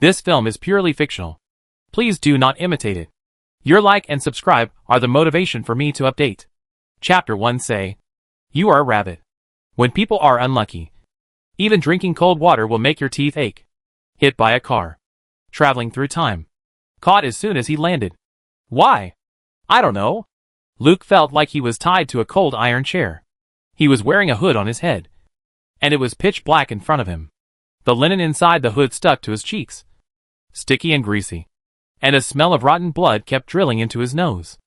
This film is purely fictional. Please do not imitate it. Your like and subscribe are the motivation for me to update. Chapter 1 say, you are a rabbit. When people are unlucky, even drinking cold water will make your teeth ache. Hit by a car. Traveling through time. Caught as soon as he landed. Why? I don't know. Luke felt like he was tied to a cold iron chair. He was wearing a hood on his head, and it was pitch black in front of him. The linen inside the hood stuck to his cheeks, sticky and greasy, and a smell of rotten blood kept drilling into his nose.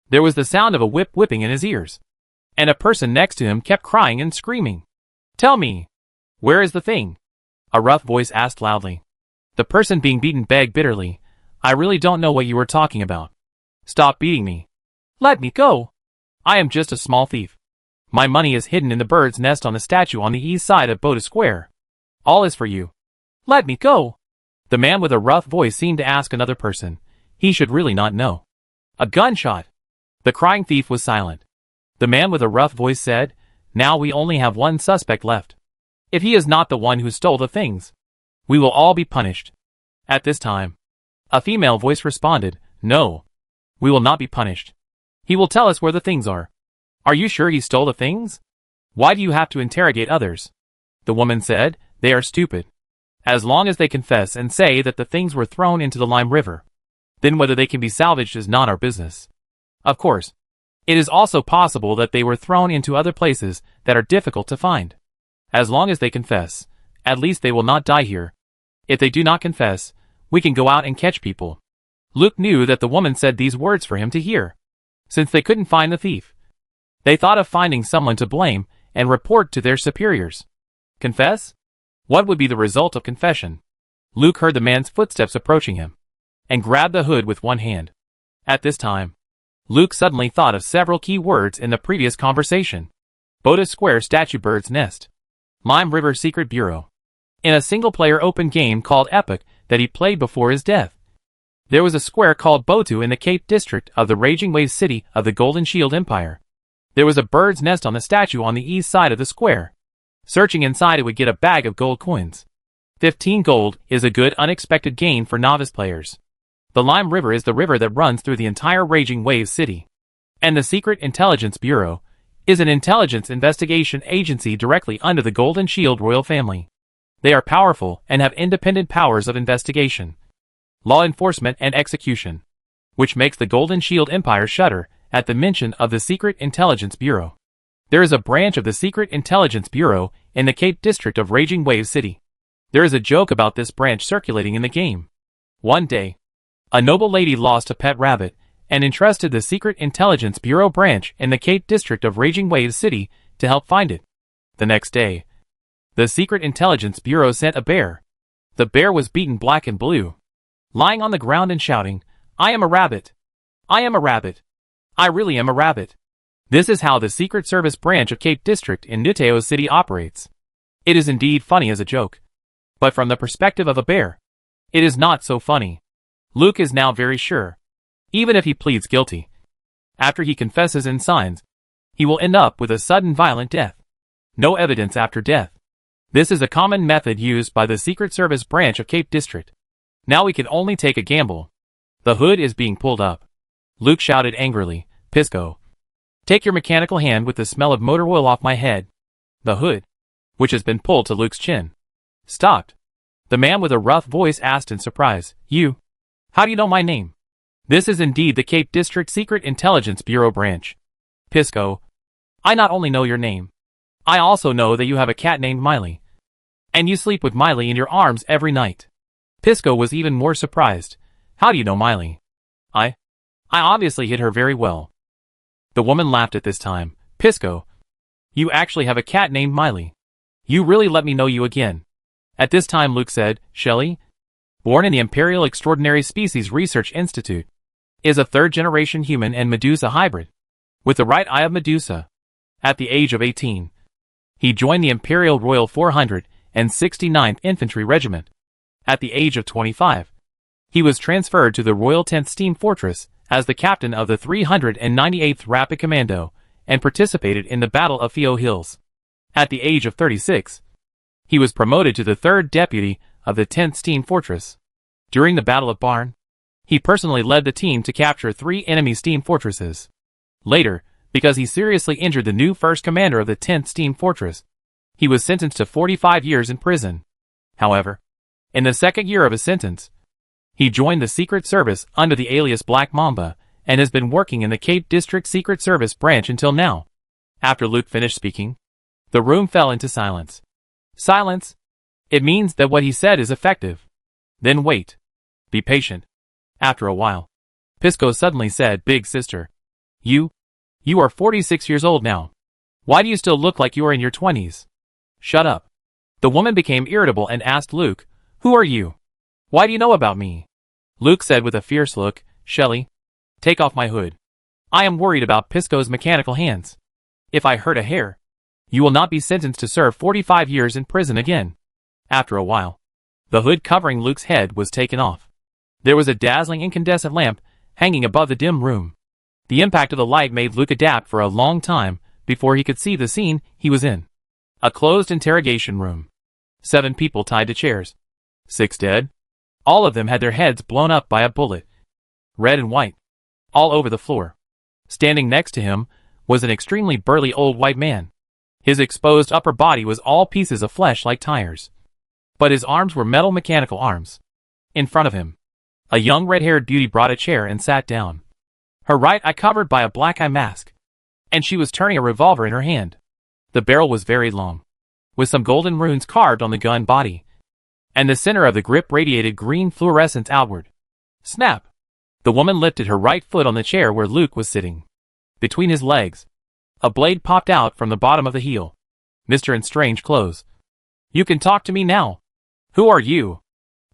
There was the sound of a whip whipping in his ears, and a person next to him kept crying and screaming. Tell me, where is the thing? A rough voice asked loudly. The person being beaten begged bitterly, I really don't know what you were talking about. Stop beating me. Let me go. I am just a small thief. My money is hidden in the bird's nest on the statue on the east side of Boda Square. All is for you. Let me go. The man with a rough voice seemed to ask another person. He should really not know. A gunshot. The crying thief was silent. The man with a rough voice said, now we only have one suspect left. If he is not the one who stole the things, we will all be punished. At this time, a female voice responded, no, we will not be punished. He will tell us where the things are. Are you sure he stole the things? Why do you have to interrogate others? The woman said, they are stupid. As long as they confess and say that the things were thrown into the Lime River, then whether they can be salvaged is not our business. Of course, it is also possible that they were thrown into other places that are difficult to find. As long as they confess, at least they will not die here. If they do not confess, we can go out and catch people. Luke knew that the woman said these words for him to hear. Since they couldn't find the thief, they thought of finding someone to blame and report to their superiors. Confess? What would be the result of confession? Luke heard the man's footsteps approaching him, and grabbed the hood with one hand. At this time, Luke suddenly thought of several key words in the previous conversation. Boda Square Statue Bird's Nest. Lime River Secret Bureau. In a single-player open game called Epic that he played before his death, there was a square called Botu in the Cape District of the Raging Wave City of the Golden Shield Empire. There was a bird's nest on the statue on the east side of the square. Searching inside it would get a bag of gold coins. 15 gold is a good unexpected gain for novice players. The Lime River is the river that runs through the entire Raging Wave City. And the Secret Intelligence Bureau is an intelligence investigation agency directly under the Golden Shield royal family. They are powerful and have independent powers of investigation, law enforcement and execution, which makes the Golden Shield Empire shudder at the mention of the Secret Intelligence Bureau. There is a branch of the Secret Intelligence Bureau in the Cape District of Raging Wave City. There is a joke about this branch circulating in the game. One day, a noble lady lost a pet rabbit and entrusted the Secret Intelligence Bureau branch in the Cape District of Raging Wave City to help find it. The next day, the Secret Intelligence Bureau sent a bear. The bear was beaten black and blue, lying on the ground and shouting, I am a rabbit. I am a rabbit. I really am a rabbit. This is how the Secret Service branch of Cape District in Nuteo City operates. It is indeed funny as a joke. But from the perspective of a bear, it is not so funny. Luke is now very sure. Even if he pleads guilty, after he confesses and signs, he will end up with a sudden violent death. No evidence after death. This is a common method used by the Secret Service branch of Cape District. Now we can only take a gamble. The hood is being pulled up. Luke shouted angrily, Pisco, take your mechanical hand with the smell of motor oil off my head. The hood, which has been pulled to Luke's chin, stopped. The man with a rough voice asked in surprise, you? How do you know my name? This is indeed the Cape District Secret Intelligence Bureau branch. Pisco, I not only know your name, I also know that you have a cat named Miley. And you sleep with Miley in your arms every night. Pisco was even more surprised. How do you know Miley? I obviously hit her very well. The woman laughed at this time. Pisco, you actually have a cat named Miley. You really let me know you again. At this time Luke said, Shelley, born in the Imperial Extraordinary Species Research Institute, is a third-generation human and Medusa hybrid, with the right eye of Medusa. At the age of 18, he joined the Imperial Royal 469th Infantry Regiment. At the age of 25, he was transferred to the Royal 10th Steam Fortress as the captain of the 398th Rapid Commando and participated in the Battle of Fio Hills. At the age of 36, he was promoted to the 3rd Deputy of the 10th Steam Fortress. During the Battle of Barn, he personally led the team to capture 3 enemy steam fortresses. Later, because he seriously injured the new first commander of the 10th Steam Fortress, he was sentenced to 45 years in prison. However, in the second year of his sentence, he joined the Secret Service under the alias Black Mamba and has been working in the Cape District Secret Service branch until now. After Luke finished speaking, the room fell into silence. Silence? It means that what he said is effective. Then wait. Be patient. After a while, Pisco suddenly said, "Big sister, you are 46 years old now. Why do you still look like you are in your 20s? Shut up." The woman became irritable and asked Luke, "Who are you? Why do you know about me?" Luke said with a fierce look, "Shelley, take off my hood. I am worried about Pisco's mechanical hands. If I hurt a hair, you will not be sentenced to serve 45 years in prison again." After a while, the hood covering Luke's head was taken off. There was a dazzling incandescent lamp hanging above the dim room. The impact of the light made Luke adapt for a long time before he could see the scene he was in. A closed interrogation room. 7 people tied to chairs. 6 dead. All of them had their heads blown up by a bullet. Red and white. All over the floor. Standing next to him was an extremely burly old white man. His exposed upper body was all pieces of flesh like tires. But his arms were metal mechanical arms. In front of him, a young red-haired beauty brought a chair and sat down. Her right eye covered by a black eye mask. And she was turning a revolver in her hand. The barrel was very long, with some golden runes carved on the gun body. And the center of the grip radiated green fluorescence outward. Snap! The woman lifted her right foot on the chair where Luke was sitting. Between his legs, a blade popped out from the bottom of the heel. "Mr. in strange clothes. You can talk to me now. Who are you?"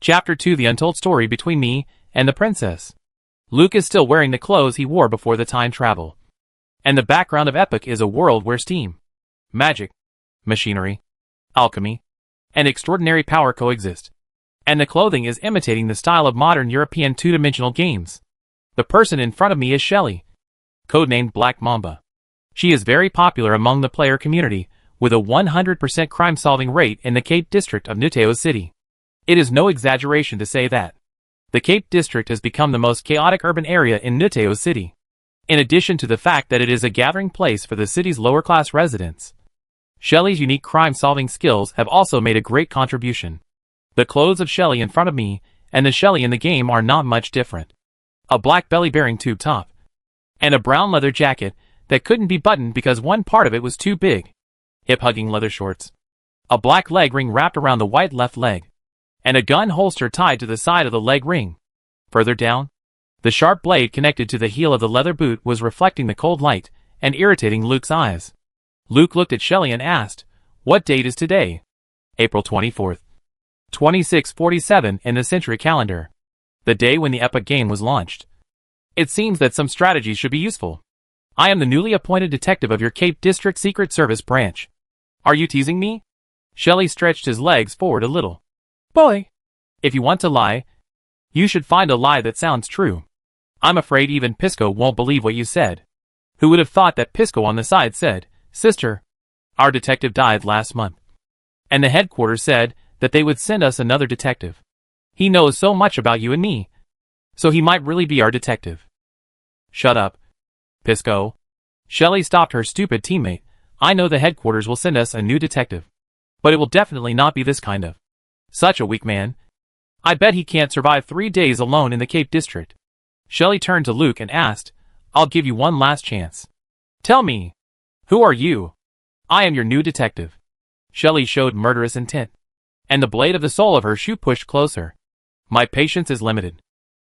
Chapter 2: The Untold Story Between Me and the Princess. Luke is still wearing the clothes he wore before the time travel. And the background of Epic is a world where steam, magic, machinery, alchemy, and extraordinary power coexist. And the clothing is imitating the style of modern European two-dimensional games. The person in front of me is Shelley, codenamed Black Mamba. She is very popular among the player community, with a 100% crime-solving rate in the Cape District of Nuteo City. It is no exaggeration to say that the Cape District has become the most chaotic urban area in Nuteo City, in addition to the fact that it is a gathering place for the city's lower-class residents. Shelley's unique crime-solving skills have also made a great contribution. The clothes of Shelley in front of me and the Shelley in the game are not much different. A black belly-bearing tube top, and a brown leather jacket that couldn't be buttoned because one part of it was too big. Hip-hugging leather shorts. A black leg ring wrapped around the white left leg, and a gun holster tied to the side of the leg ring. Further down, the sharp blade connected to the heel of the leather boot was reflecting the cold light and irritating Luke's eyes. Luke looked at Shelley and asked, "What date is today?" "April 24th. 2647 in the century calendar. The day when the Epic game was launched. It seems that some strategies should be useful. I am the newly appointed detective of your Cape District Secret Service branch. Are you teasing me?" Shelley stretched his legs forward a little. "Boy, if you want to lie, you should find a lie that sounds true. I'm afraid even Pisco won't believe what you said." Who would have thought that Pisco on the side said, "Sister, our detective died last month. And the headquarters said that they would send us another detective. He knows so much about you and me, so he might really be our detective." "Shut up, Pisco." Shelley stopped her stupid teammate. "I know the headquarters will send us a new detective, but it will definitely not be this kind of. Such a weak man. I bet he can't survive 3 days alone in the Cape District." Shelley turned to Luke and asked, "I'll give you one last chance. Tell me, who are you?" "I am your new detective." Shelley showed murderous intent, and the blade of the sole of her shoe pushed closer. "My patience is limited.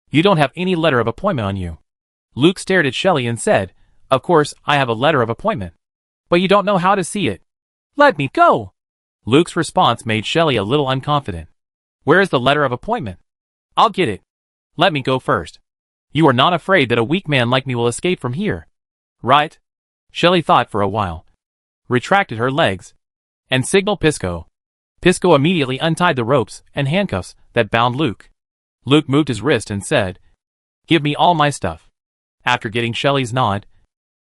You don't have any letter of appointment on you." Luke stared at Shelley and said, "Of course I have a letter of appointment, but you don't know how to see it." "Let me go." Luke's response made Shelley a little unconfident. "Where is the letter of appointment?" "I'll get it. Let me go first. You are not afraid that a weak man like me will escape from here, right?" Shelley thought for a while, retracted her legs, and signaled Pisco. Pisco immediately untied the ropes and handcuffs that bound Luke. Luke moved his wrist and said, "Give me all my stuff." After getting Shelley's nod,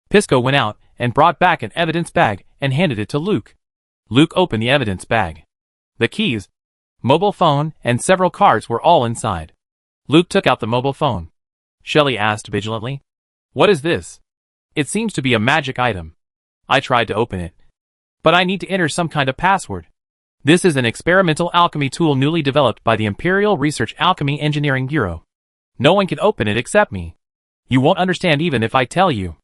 Pisco went out and brought back an evidence bag and handed it to Luke. Luke opened the evidence bag. The keys, mobile phone, and several cards were all inside. Luke took out the mobile phone. Shelley asked vigilantly. What is this? It seems to be a magic item. I tried to open it. But I need to enter some kind of password. This is an experimental alchemy tool newly developed by the Imperial Research Alchemy Engineering Bureau. No one can open it except me. You won't understand even if I tell you.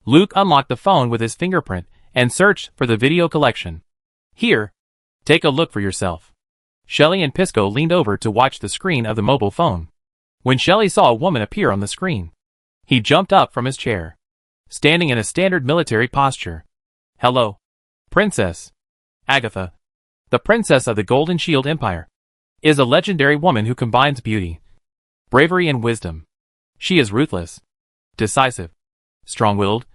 Luke unlocked the phone with his fingerprint and searched for the video collection. Here, take a look for yourself. Shelley and Pisco leaned over to watch the screen of the mobile phone. When Shelley saw a woman appear on the screen, he jumped up from his chair, standing in a standard military posture. Hello, Princess Agatha. The Princess of the Golden Shield Empire is a legendary woman who combines beauty, bravery and wisdom. She is ruthless, decisive, strong-willed,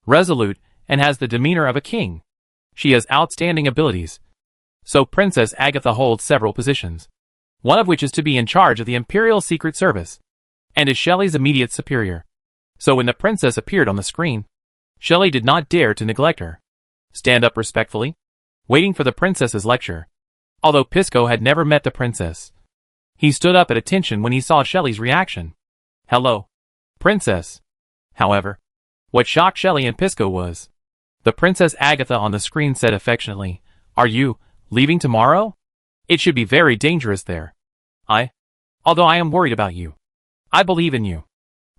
resolute, and has the demeanor of a king. She has outstanding abilities. So Princess Agatha holds several positions, one of which is to be in charge of the Imperial Secret Service, and is Shelley's immediate superior. So when the princess appeared on the screen, Shelley did not dare to neglect her. Stand up respectfully, waiting for the princess's lecture. Although Pisco had never met the princess, he stood up at attention when he saw Shelley's reaction. Hello, Princess. However, what shocked Shelley and Pisco was, the Princess Agatha on the screen said affectionately, Are you leaving tomorrow? It should be very dangerous there. Although I am worried about you, I believe in you.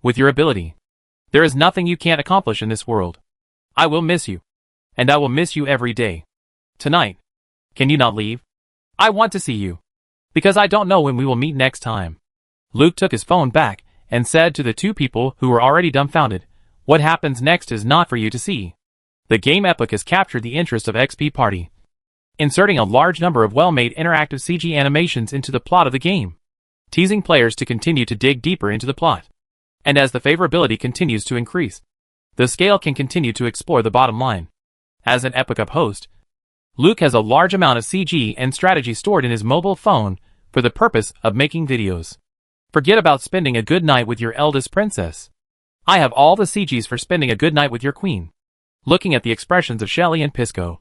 With your ability, there is nothing you can't accomplish in this world. I will miss you. And I will miss you every day. Tonight, can you not leave? I want to see you. Because I don't know when we will meet next time. Luke took his phone back and said to the two people who were already dumbfounded, What happens next is not for you to see. The game epic has captured the interest of XP Party, inserting a large number of well-made interactive CG animations into the plot of the game, teasing players to continue to dig deeper into the plot. And as the favorability continues to increase, the scale can continue to explore the bottom line. As an Epic Up host, Luke has a large amount of CG and strategy stored in his mobile phone for the purpose of making videos. Forget about spending a good night with your eldest princess. I have all the CGs for spending a good night with your queen. Looking at the expressions of Shelley and Pisco,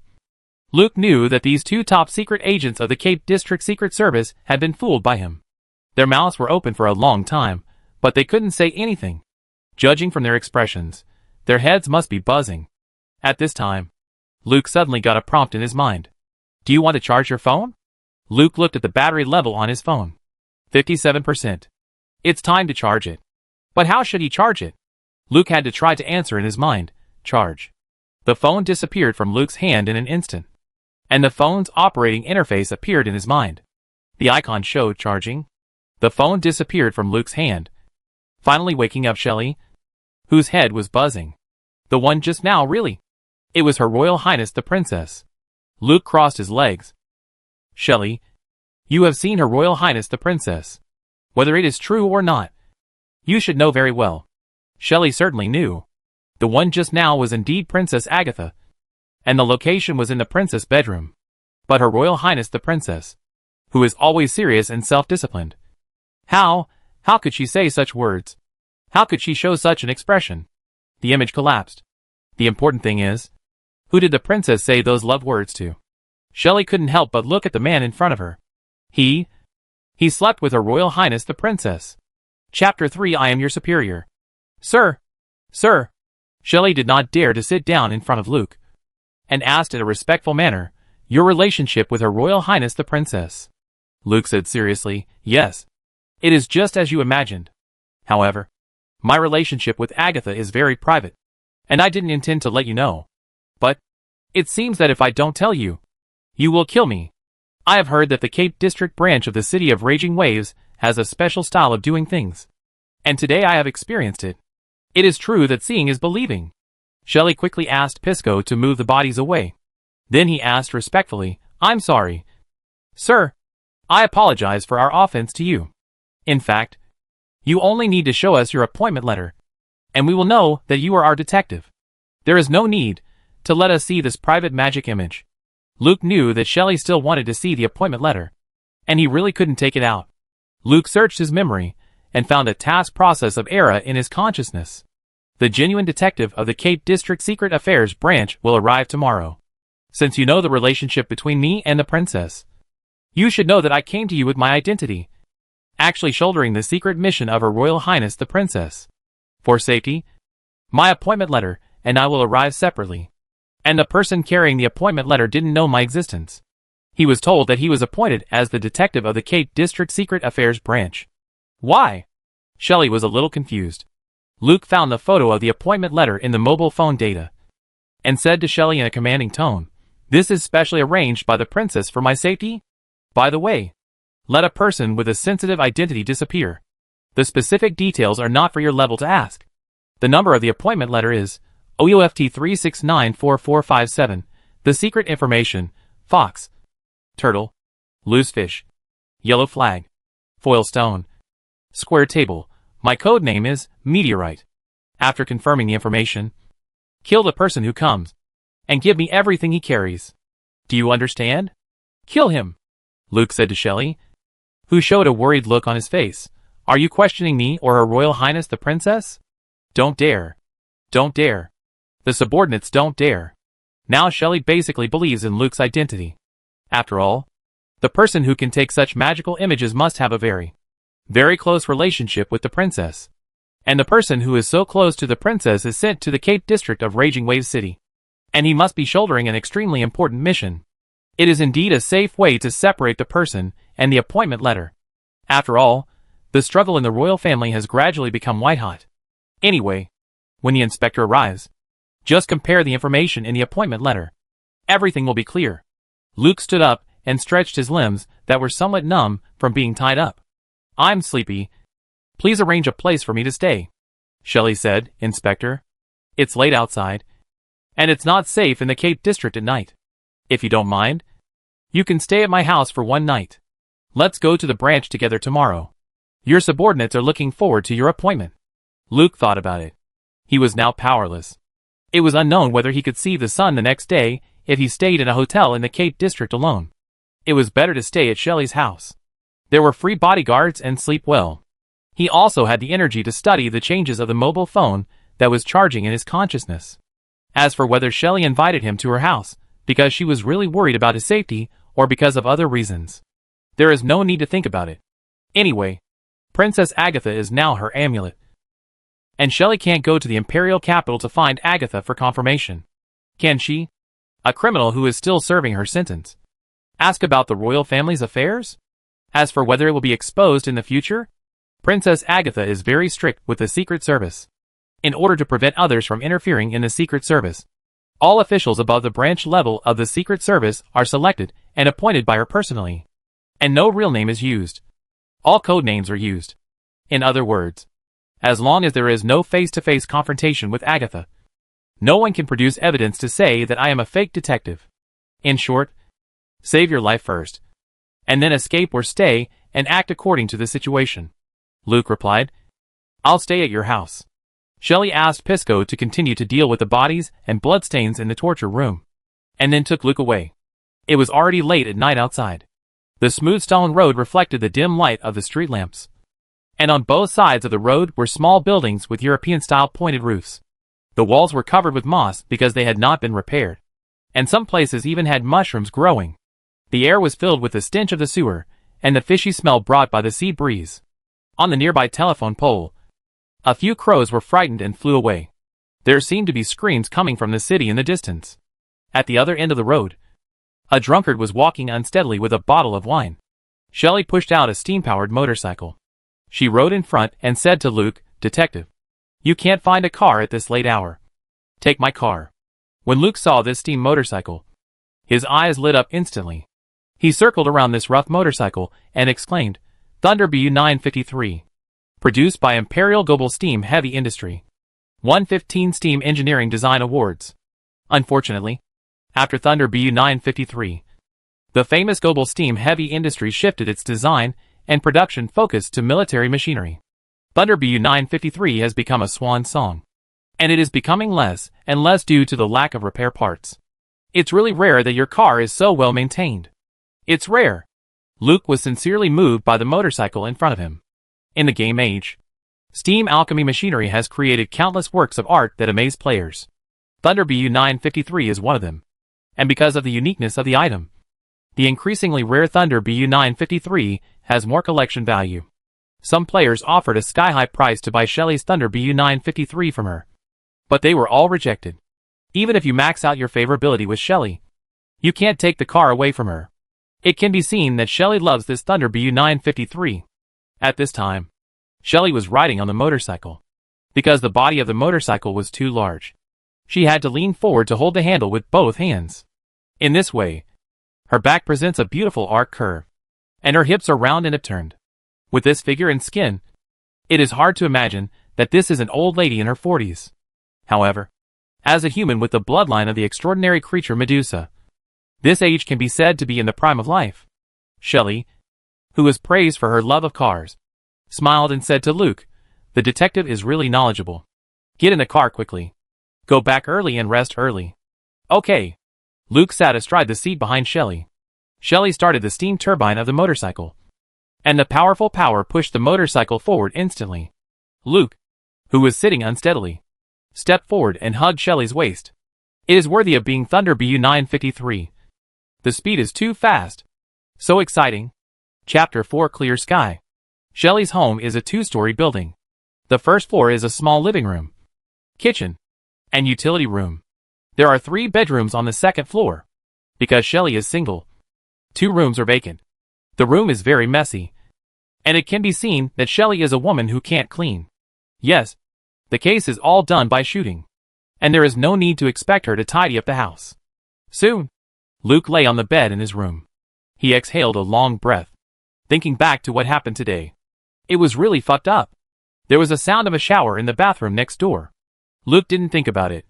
Luke knew that these two top-secret agents of the Cape District Secret Service had been fooled by him. Their mouths were open for a long time, but they couldn't say anything. Judging from their expressions, their heads must be buzzing. At this time, Luke suddenly got a prompt in his mind. Do you want to charge your phone? Luke looked at the battery level on his phone. 57%. It's time to charge it. But how should he charge it? Luke had to try to answer in his mind. Charge. The phone disappeared from Luke's hand in an instant, and the phone's operating interface appeared in his mind. The icon showed charging. The phone disappeared from Luke's hand, finally waking up Shelley, whose head was buzzing. The one just now, really? It was Her Royal Highness the Princess. Luke crossed his legs. Shelley, you have seen Her Royal Highness the Princess. Whether it is true or not, you should know very well. Shelley certainly knew. The one just now was indeed Princess Agatha, and the location was in the princess' bedroom. But Her Royal Highness the Princess, who is always serious and self-disciplined. How could she say such words? How could she show such an expression? The image collapsed. The important thing is, who did the princess say those love words to? Shelley couldn't help but look at the man in front of her. He slept with Her Royal Highness the Princess. Chapter 3 I am your superior. Sir. Shelley did not dare to sit down in front of Luke, and asked in a respectful manner, Your relationship with Her Royal Highness the Princess. Luke said seriously, Yes. It is just as you imagined. However, my relationship with Agatha is very private, and I didn't intend to let you know. But it seems that if I don't tell you, you will kill me. I have heard that the Cape District branch of the City of Raging Waves has a special style of doing things, and today I have experienced it. It is true that seeing is believing. Shelley quickly asked Pisco to move the bodies away. Then he asked respectfully, I'm sorry. Sir, I apologize for our offense to you. In fact, you only need to show us your appointment letter, and we will know that you are our detective. There is no need to let us see this private magic image. Luke knew that Shelley still wanted to see the appointment letter, and he really couldn't take it out. Luke searched his memory and found a task process of error in his consciousness. The genuine detective of the Cape District Secret Affairs branch will arrive tomorrow. Since you know the relationship between me and the princess, you should know that I came to you with my identity, actually shouldering the secret mission of Her Royal Highness the Princess. For safety, my appointment letter and I will arrive separately. And the person carrying the appointment letter didn't know my existence. He was told that he was appointed as the detective of the Cape District Secret Affairs Branch. Why? Shelley was a little confused. Luke found the photo of the appointment letter in the mobile phone data and said to Shelley in a commanding tone, "This is specially arranged by the princess for my safety? By the way, let a person with a sensitive identity disappear. The specific details are not for your level to ask. The number of the appointment letter is OUFT 3694457. The secret information: fox, turtle, loose fish, yellow flag, foil stone, square table. My code name is Meteorite. After confirming the information, kill the person who comes, and give me everything he carries. Do you understand? Kill him," Luke said to Shelley, who showed a worried look on his face. "Are you questioning me or Her Royal Highness the Princess? Don't dare. Don't dare. The subordinates don't dare." Now Shelley basically believes in Luke's identity. After all, the person who can take such magical images must have a very, very close relationship with the princess. And the person who is so close to the princess is sent to the Cape District of Raging Wave City. And he must be shouldering an extremely important mission. It is indeed a safe way to separate the person and the appointment letter. After all, the struggle in the royal family has gradually become white-hot. Anyway, when the inspector arrives, just compare the information in the appointment letter. Everything will be clear. Luke stood up and stretched his limbs that were somewhat numb from being tied up. "I'm sleepy. Please arrange a place for me to stay," Shelley said. "Inspector, it's late outside, and it's not safe in the Cape District at night. If you don't mind, you can stay at my house for one night. Let's go to the branch together tomorrow. Your subordinates are looking forward to your appointment." Luke thought about it. He was now powerless. It was unknown whether he could see the sun the next day if he stayed in a hotel in the Cape District alone. It was better to stay at Shelley's house. There were free bodyguards and sleep well. He also had the energy to study the changes of the mobile phone that was charging in his consciousness. As for whether Shelley invited him to her house because she was really worried about his safety or because of other reasons, there is no need to think about it. Anyway, Princess Agatha is now her amulet. And Shelley can't go to the imperial capital to find Agatha for confirmation. Can she? A criminal who is still serving her sentence. Ask about the royal family's affairs? As for whether it will be exposed in the future, Princess Agatha is very strict with the Secret Service. In order to prevent others from interfering in the Secret Service, all officials above the branch level of the Secret Service are selected and appointed by her personally. And no real name is used. All code names are used. In other words, as long as there is no face-to-face confrontation with Agatha, no one can produce evidence to say that I am a fake detective. In short, save your life first, and then escape or stay and act according to the situation. Luke replied, "I'll stay at your house." Shelley asked Pisco to continue to deal with the bodies and bloodstains in the torture room, and then took Luke away. It was already late at night outside. The smooth stone road reflected the dim light of the street lamps, and on both sides of the road were small buildings with European-style pointed roofs. The walls were covered with moss because they had not been repaired, and some places even had mushrooms growing. The air was filled with the stench of the sewer and the fishy smell brought by the sea breeze. On the nearby telephone pole, a few crows were frightened and flew away. There seemed to be screams coming from the city in the distance. At the other end of the road, a drunkard was walking unsteadily with a bottle of wine. Shelley pushed out a steam-powered motorcycle. She rode in front and said to Luke, "Detective, you can't find a car at this late hour. Take my car." When Luke saw this steam motorcycle, his eyes lit up instantly. He circled around this rough motorcycle and exclaimed, "Thunder BU-953. Produced by Imperial Global Steam Heavy Industry. Won 15 Steam Engineering Design Awards." Unfortunately, after Thunder BU-953, the famous Global Steam Heavy Industry shifted its design and production focus to military machinery. Thunder BU-953 has become a swan song, and it is becoming less and less due to the lack of repair parts. It's really rare that your car is so well maintained. It's rare. Luke was sincerely moved by the motorcycle in front of him. In the game age, steam alchemy machinery has created countless works of art that amaze players. Thunder BU-953 is one of them, and because of the uniqueness of the item, the increasingly rare Thunder BU-953 has more collection value. Some players offered a sky-high price to buy Shelley's Thunder BU953 from her, but they were all rejected. Even if you max out your favorability with Shelley, you can't take the car away from her. It can be seen that Shelley loves this Thunder BU953. At this time, Shelley was riding on the motorcycle. Because the body of the motorcycle was too large, she had to lean forward to hold the handle with both hands. In this way, her back presents a beautiful arc curve, and her hips are round and upturned. With this figure and skin, it is hard to imagine that this is an old lady in her 40s. However, as a human with the bloodline of the extraordinary creature Medusa, this age can be said to be in the prime of life. Shelley, who was praised for her love of cars, smiled and said to Luke, "The detective is really knowledgeable. Get in the car quickly. Go back early and rest early." Okay. Luke sat astride the seat behind Shelley. Shelley started the steam turbine of the motorcycle, and the powerful power pushed the motorcycle forward instantly. Luke, who was sitting unsteadily, stepped forward and hugged Shelley's waist. It is worthy of being Thunder BU953. The speed is too fast. So exciting. Chapter 4 Clear Sky. Shelley's home is a two-story building. The first floor is a small living room, kitchen, and utility room. There are 3 bedrooms on the second floor. Because Shelley is single, 2 rooms are vacant. The room is very messy, and it can be seen that Shelley is a woman who can't clean. Yes, the case is all done by shooting, and there is no need to expect her to tidy up the house. Soon, Luke lay on the bed in his room. He exhaled a long breath, thinking back to what happened today. It was really fucked up. There was a sound of a shower in the bathroom next door. Luke didn't think about it,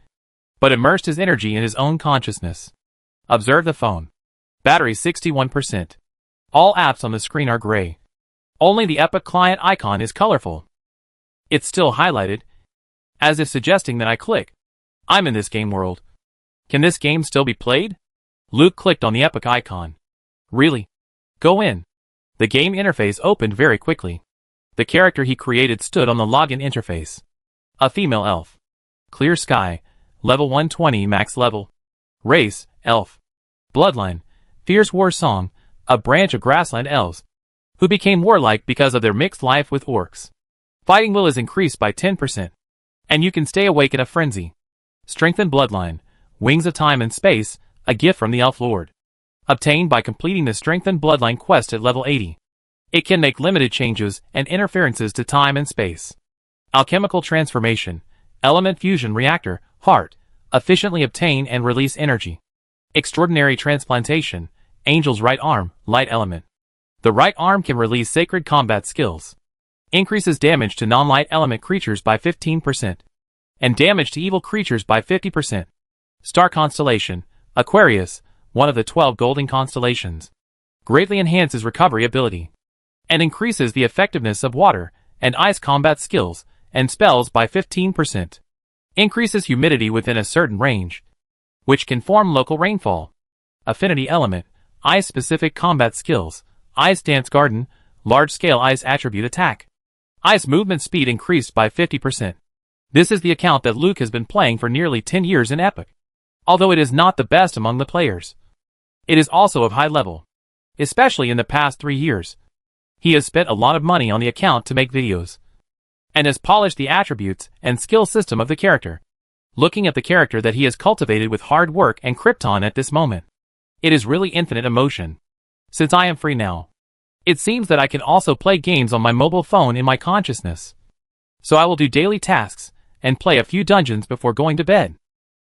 but immersed his energy in his own consciousness. Observe the phone. Battery 61%. All apps on the screen are gray. Only the Epic client icon is colorful. It's still highlighted, as if suggesting that I click. I'm in this game world. Can this game still be played? Luke clicked on the Epic icon. Really? Go in. The game interface opened very quickly. The character he created stood on the login interface. A female elf. Clear sky. Level 120 max level. Race, elf. Bloodline, fierce war song, a branch of grassland elves, who became warlike because of their mixed life with orcs. Fighting will is increased by 10%, and you can stay awake in a frenzy. Strengthened bloodline, wings of time and space, a gift from the elf lord. Obtained by completing the strengthened bloodline quest at level 80. It can make limited changes and interferences to time and space. Alchemical transformation, element fusion reactor, heart, efficiently obtain and release energy. Extraordinary transplantation, angel's right arm, light element. The right arm can release sacred combat skills. Increases damage to non-light element creatures by 15%. And damage to evil creatures by 50%. Star constellation, Aquarius, one of the 12 golden constellations. Greatly enhances recovery ability. And increases the effectiveness of water and ice combat skills and spells by 15%. Increases humidity within a certain range, which can form local rainfall. Affinity element, ice-specific combat skills, ice dance garden, large-scale ice attribute attack. Ice movement speed increased by 50%. This is the account that Luke has been playing for nearly 10 years in Epic. Although it is not the best among the players, it is also of high level. Especially in the past 3 years. He has spent a lot of money on the account to make videos, and has polished the attributes and skill system of the character. Looking at the character that he has cultivated with hard work and Krypton at this moment, it is really infinite emotion. Since I am free now, it seems that I can also play games on my mobile phone in my consciousness. So I will do daily tasks and play a few dungeons before going to bed.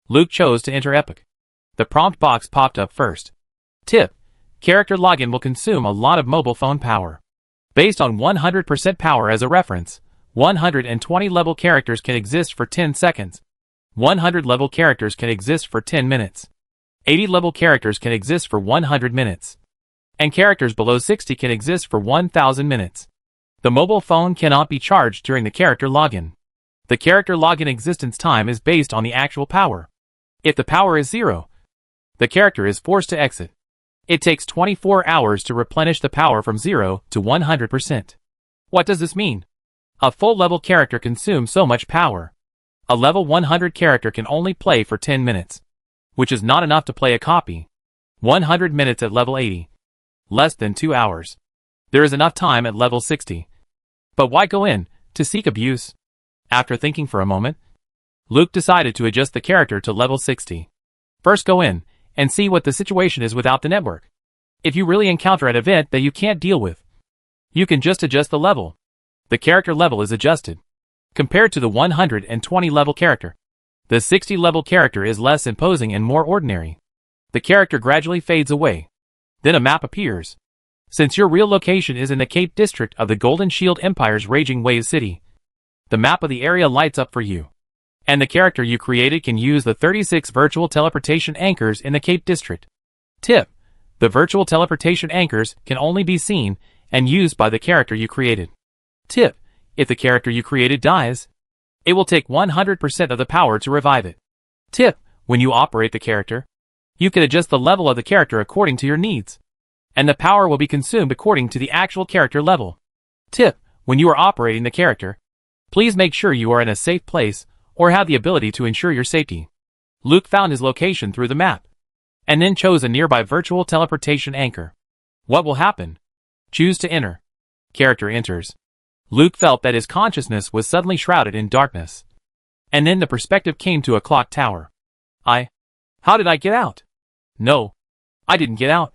Luke chose to enter Epic. The prompt box popped up first. Tip: character login will consume a lot of mobile phone power. Based on 100% power as a reference, 120 level characters can exist for 10 seconds. 100 level characters can exist for 10 minutes. 80 level characters can exist for 100 minutes. And characters below 60 can exist for 1000 minutes. The mobile phone cannot be charged during the character login. The character login existence time is based on the actual power. If the power is 0, the character is forced to exit. It takes 24 hours to replenish the power from 0 to 100%. What does this mean? A full level character consumes so much power. A level 100 character can only play for 10 minutes, which is not enough to play a copy. 100 minutes at level 80. Less than 2 hours. There is enough time at level 60. But why go in to seek abuse? After thinking for a moment, Luke decided to adjust the character to level 60. First go in and see what the situation is without the network. If you really encounter an event that you can't deal with, you can just adjust the level. The character level is adjusted. Compared to the 120 level character, the 60 level character is less imposing and more ordinary. The character gradually fades away. Then a map appears. Since your real location is in the Cape District of the Golden Shield Empire's Raging Wave City, the map of the area lights up for you. And the character you created can use the 36 virtual teleportation anchors in the Cape District. Tip: the virtual teleportation anchors can only be seen and used by the character you created. Tip: if the character you created dies, it will take 100% of the power to revive it. Tip: when you operate the character, you can adjust the level of the character according to your needs, and the power will be consumed according to the actual character level. Tip: when you are operating the character, please make sure you are in a safe place or have the ability to ensure your safety. Luke found his location through the map, and then chose a nearby virtual teleportation anchor. What will happen? Choose to enter. Character enters. Luke felt that his consciousness was suddenly shrouded in darkness. And then the perspective came to a clock tower. How did I get out? No, I didn't get out.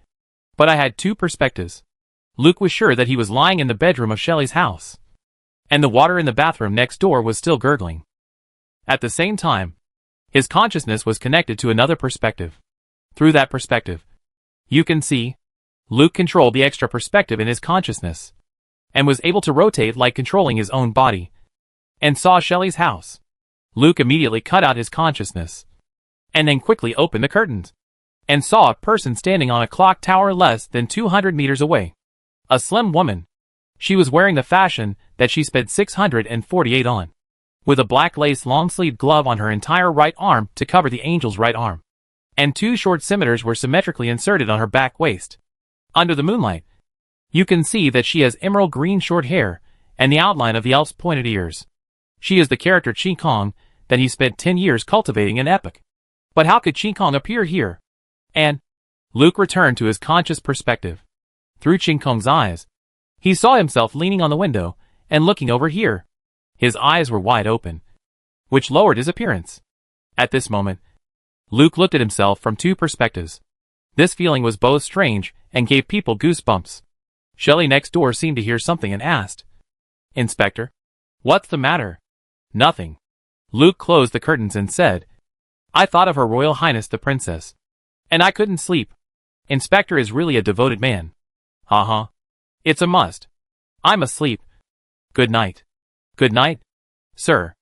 But I had two perspectives. Luke was sure that he was lying in the bedroom of Shelley's house, and the water in the bathroom next door was still gurgling. At the same time, his consciousness was connected to another perspective. Through that perspective, you can see, Luke controlled the extra perspective in his consciousness, and was able to rotate like controlling his own body, and saw Shelley's house. Luke immediately cut out his consciousness, and then quickly opened the curtains, and saw a person standing on a clock tower less than 200 meters away. A slim woman. She was wearing the fashion that she spent 648 on, with a black lace long-sleeved glove on her entire right arm to cover the angel's right arm, and two short scimitars were symmetrically inserted on her back waist. Under the moonlight, you can see that she has emerald green short hair and the outline of the elf's pointed ears. She is the character Ching Kong that he spent 10 years cultivating in Epic. But how could Ching Kong appear here? And Luke returned to his conscious perspective. Through Ching Kong's eyes, he saw himself leaning on the window and looking over here. His eyes were wide open, which lowered his appearance. At this moment, Luke looked at himself from two perspectives. This feeling was both strange and gave people goosebumps. Shelley next door seemed to hear something and asked, "Inspector, what's the matter?" "Nothing." Luke closed the curtains and said, "I thought of Her Royal Highness the Princess, and I couldn't sleep. Inspector is really a devoted man." It's a must. I'm asleep. Good night." "Good night, sir."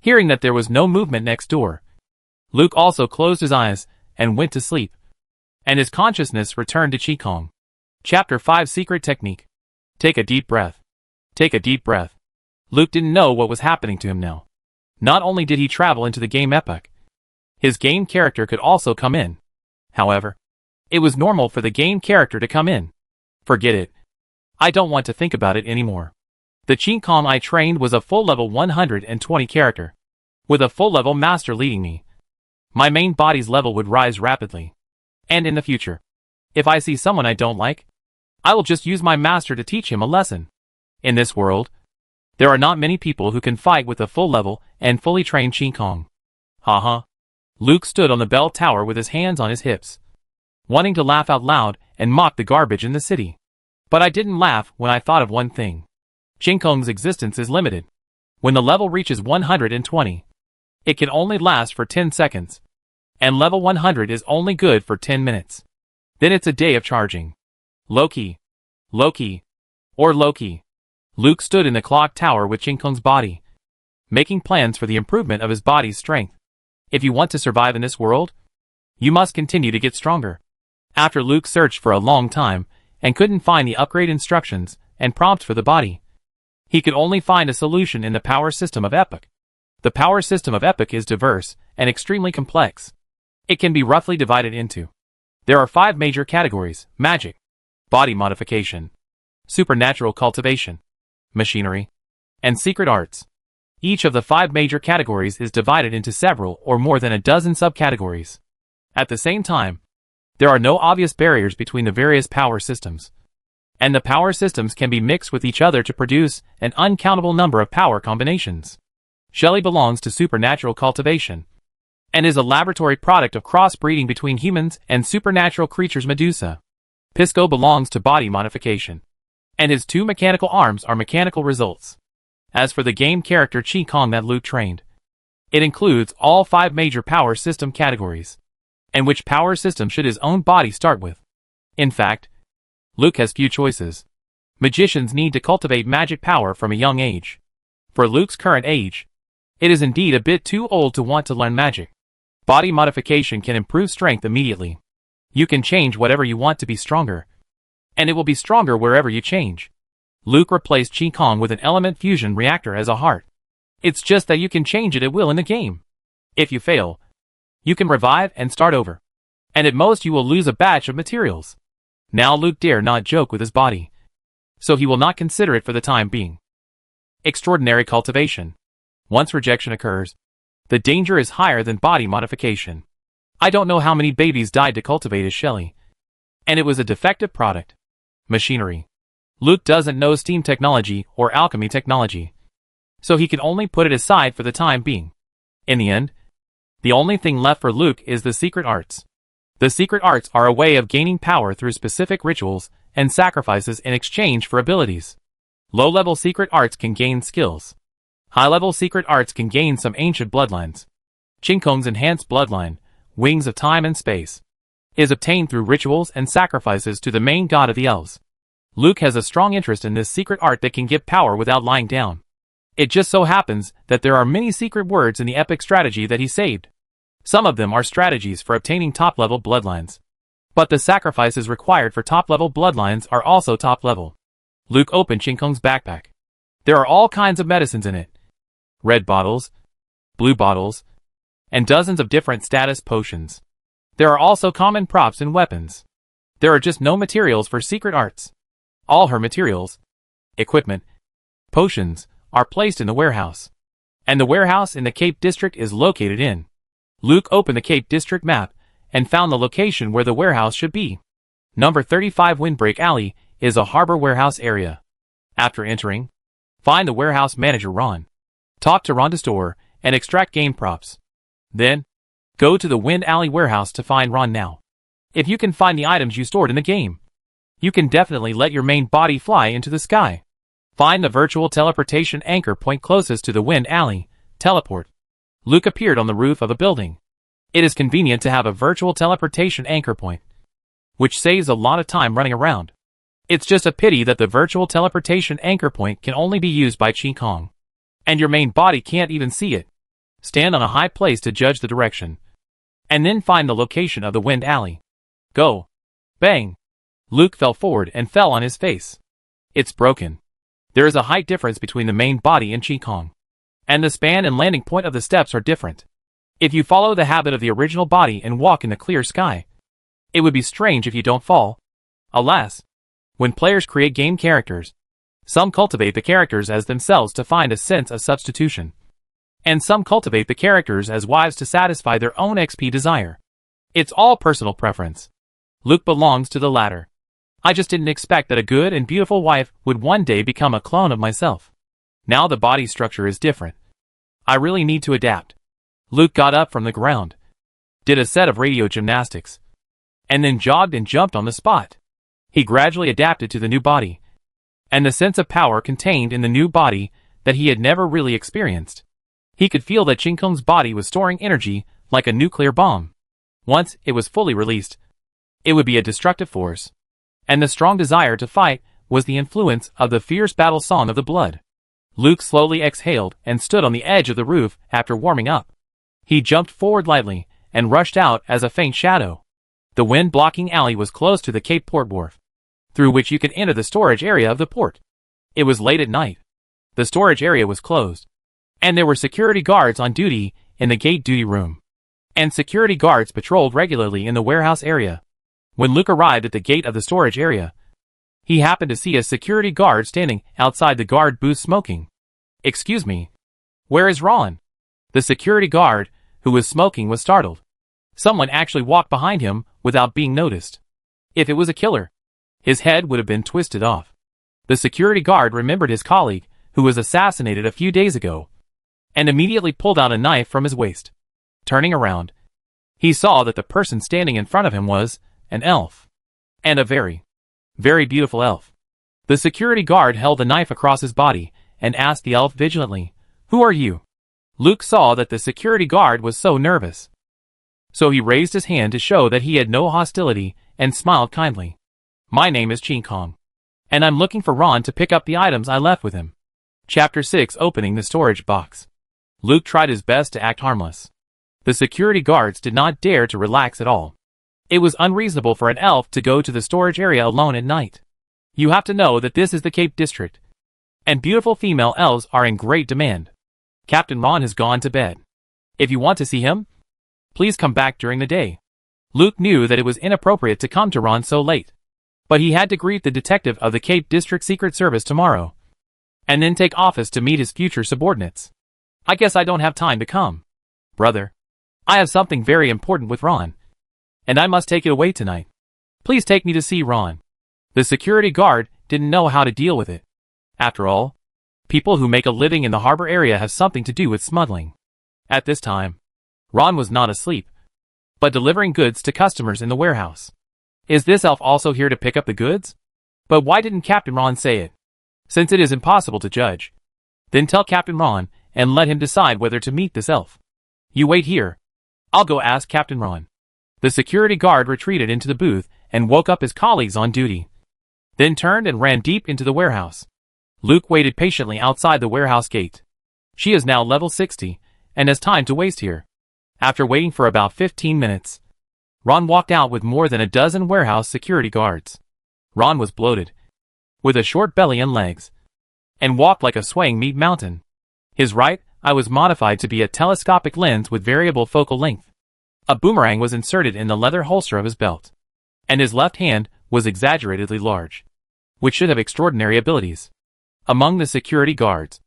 Hearing that there was no movement next door, Luke also closed his eyes and went to sleep, and his consciousness returned to Ching Kong. Chapter 5 Secret Technique. Take a deep breath. Take a deep breath. Luke didn't know what was happening to him now. Not only did he travel into the game Epic, his game character could also come in. However, it was normal for the game character to come in. Forget it. I don't want to think about it anymore. The Ching Kong I trained was a full level 120 character, with a full level master leading me. My main body's level would rise rapidly. And in the future, if I see someone I don't like, I will just use my master to teach him a lesson. In this world, there are not many people who can fight with a full level and fully trained Ching Kong. Luke stood on the bell tower with his hands on his hips, wanting to laugh out loud and mock the garbage in the city. But I didn't laugh when I thought of one thing. Ching Kong's existence is limited. When the level reaches 120, it can only last for 10 seconds, and level 100 is only good for 10 minutes. Then it's a day of charging. Loki. Or Loki. Luke stood in the clock tower with Ching Kong's body, making plans for the improvement of his body's strength. If you want to survive in this world, you must continue to get stronger. After Luke searched for a long time and couldn't find the upgrade instructions and prompts for the body, he could only find a solution in the power system of Epic. The power system of Epic is diverse and extremely complex. It can be roughly divided into. There are 5 major categories: magic, body modification, supernatural cultivation, machinery, and secret arts. Each of the 5 major categories is divided into several or more than a dozen subcategories. At the same time, there are no obvious barriers between the various power systems. and the power systems can be mixed with each other to produce an uncountable number of power combinations. Shelley belongs to supernatural cultivation, and is a laboratory product of crossbreeding between humans and supernatural creatures Medusa. Pisco belongs to body modification, and his 2 mechanical arms are mechanical results. As for the game character Ching Kong that Luke trained, it includes all 5 major power system categories. And which power system should his own body start with? In fact, Luke has few choices. Magicians need to cultivate magic power from a young age. For Luke's current age, it is indeed a bit too old to want to learn magic. Body modification can improve strength immediately. You can change whatever you want to be stronger, and it will be stronger wherever you change. Luke replaced Ching Kong with an element fusion reactor as a heart. It's just that you can change it at will in the game. If you fail, you can revive and start over, and at most you will lose a batch of materials. Now Luke dare not joke with his body, so he will not consider it for the time being. Extraordinary cultivation. Once rejection occurs, the danger is higher than body modification. I don't know how many babies died to cultivate as Shelley, and it was a defective product. Machinery. Luke doesn't know steam technology or alchemy technology, so he can only put it aside for the time being. In the end, the only thing left for Luke is the secret arts. The secret arts are a way of gaining power through specific rituals and sacrifices in exchange for abilities. Low-level secret arts can gain skills. High-level secret arts can gain some ancient bloodlines. Ching Kong's enhanced bloodline, Wings of Time and Space, is obtained through rituals and sacrifices to the main god of the elves. Luke has a strong interest in this secret art that can give power without lying down. It just so happens that there are many secret words in the epic strategy that he saved. Some of them are strategies for obtaining top-level bloodlines, but the sacrifices required for top-level bloodlines are also top-level. Luke opened Ching Kong's backpack. There are all kinds of medicines in it. Red bottles, blue bottles, and dozens of different status potions. There are also common props and weapons. There are just no materials for secret arts. All her materials, equipment, potions, are placed in the warehouse. And the warehouse in the Cape District is located in. Luke opened the Cape District map and found the location where the warehouse should be. Number 35 Windbreak Alley is a harbor warehouse area. After entering, find the warehouse manager Ron. Talk to Ron to store and extract game props. Then, go to the Wind Alley warehouse to find Ron now. If you can find the items you stored in the game, you can definitely let your main body fly into the sky. Find the virtual teleportation anchor point closest to the Wind Alley. Teleport. Luke appeared on the roof of a building. It is convenient to have a virtual teleportation anchor point, which saves a lot of time running around. It's just a pity that the virtual teleportation anchor point can only be used by Ching Kong, and your main body can't even see it. Stand on a high place to judge the direction, and then find the location of the Wind Alley. Go. Bang. Luke fell forward and fell on his face. It's broken. There is a height difference between the main body and Ching Kong, and the span and landing point of the steps are different. If you follow the habit of the original body and walk in the clear sky, it would be strange if you don't fall. Alas, when players create game characters, some cultivate the characters as themselves to find a sense of substitution, and some cultivate the characters as wives to satisfy their own XP desire. It's all personal preference. Luke belongs to the latter. I just didn't expect that a good and beautiful wife would one day become a clone of myself. Now the body structure is different. I really need to adapt. Luke got up from the ground, did a set of radio gymnastics, and then jogged and jumped on the spot. He gradually adapted to the new body, and the sense of power contained in the new body that he had never really experienced. He could feel that Ching Kong's body was storing energy like a nuclear bomb. Once it was fully released, it would be a destructive force. And the strong desire to fight was the influence of the fierce battle song of the blood. Luke slowly exhaled and stood on the edge of the roof after warming up. He jumped forward lightly and rushed out as a faint shadow. The wind-blocking alley was close to the Cape Port Wharf, through which you could enter the storage area of the port. It was late at night. The storage area was closed, and there were security guards on duty in the gate duty room, and security guards patrolled regularly in the warehouse area. When Luke arrived at the gate of the storage area, he happened to see a security guard standing outside the guard booth smoking. "Excuse me, where is Ron?" The security guard, who was smoking, was startled. Someone actually walked behind him without being noticed. If it was a killer, His head would have been twisted off. The security guard remembered his colleague, who was assassinated a few days ago, and immediately pulled out a knife from his waist. Turning around, he saw that the person standing in front of him was an elf. And a very, very beautiful elf. The security guard held the knife across his body and asked the elf vigilantly, "Who are you?" Luke saw that the security guard was so nervous. So he raised his hand to show that he had no hostility and smiled kindly. "My name is Ching Kong, and I'm looking for Ron to pick up the items I left with him." Chapter 6. Opening the storage box. Luke tried his best to act harmless. The security guards did not dare to relax at all. It was unreasonable for an elf to go to the storage area alone at night. You have to know that this is the Cape District, and beautiful female elves are in great demand. Captain Ron has gone to bed. If you want to see him, please come back during the day. Luke knew that it was inappropriate to come to Ron so late, but he had to greet the detective of the Cape District Secret Service tomorrow, and then take office to meet his future subordinates. "I guess I don't have time to come, brother. I have something very important with Ron, and I must take it away tonight. Please take me to see Ron." The security guard didn't know how to deal with it. After all, people who make a living in the harbor area have something to do with smuggling. At this time, Ron was not asleep, but delivering goods to customers in the warehouse. Is this elf also here to pick up the goods? But why didn't Captain Ron say it? Since it is impossible to judge, then tell Captain Ron and let him decide whether to meet this elf. You wait here. I'll go ask Captain Ron. The security guard retreated into the booth and woke up his colleagues on duty, then turned and ran deep into the warehouse. Luke waited patiently outside the warehouse gate. She is now level 60, and has time to waste here. After waiting for about 15 minutes, Ron walked out with more than a dozen warehouse security guards. Ron was bloated, with a short belly and legs, and walked like a swaying meat mountain. His right eye was modified to be a telescopic lens with variable focal length. A boomerang was inserted in the leather holster of his belt, and his left hand was exaggeratedly large, which should have extraordinary abilities. Among the security guards,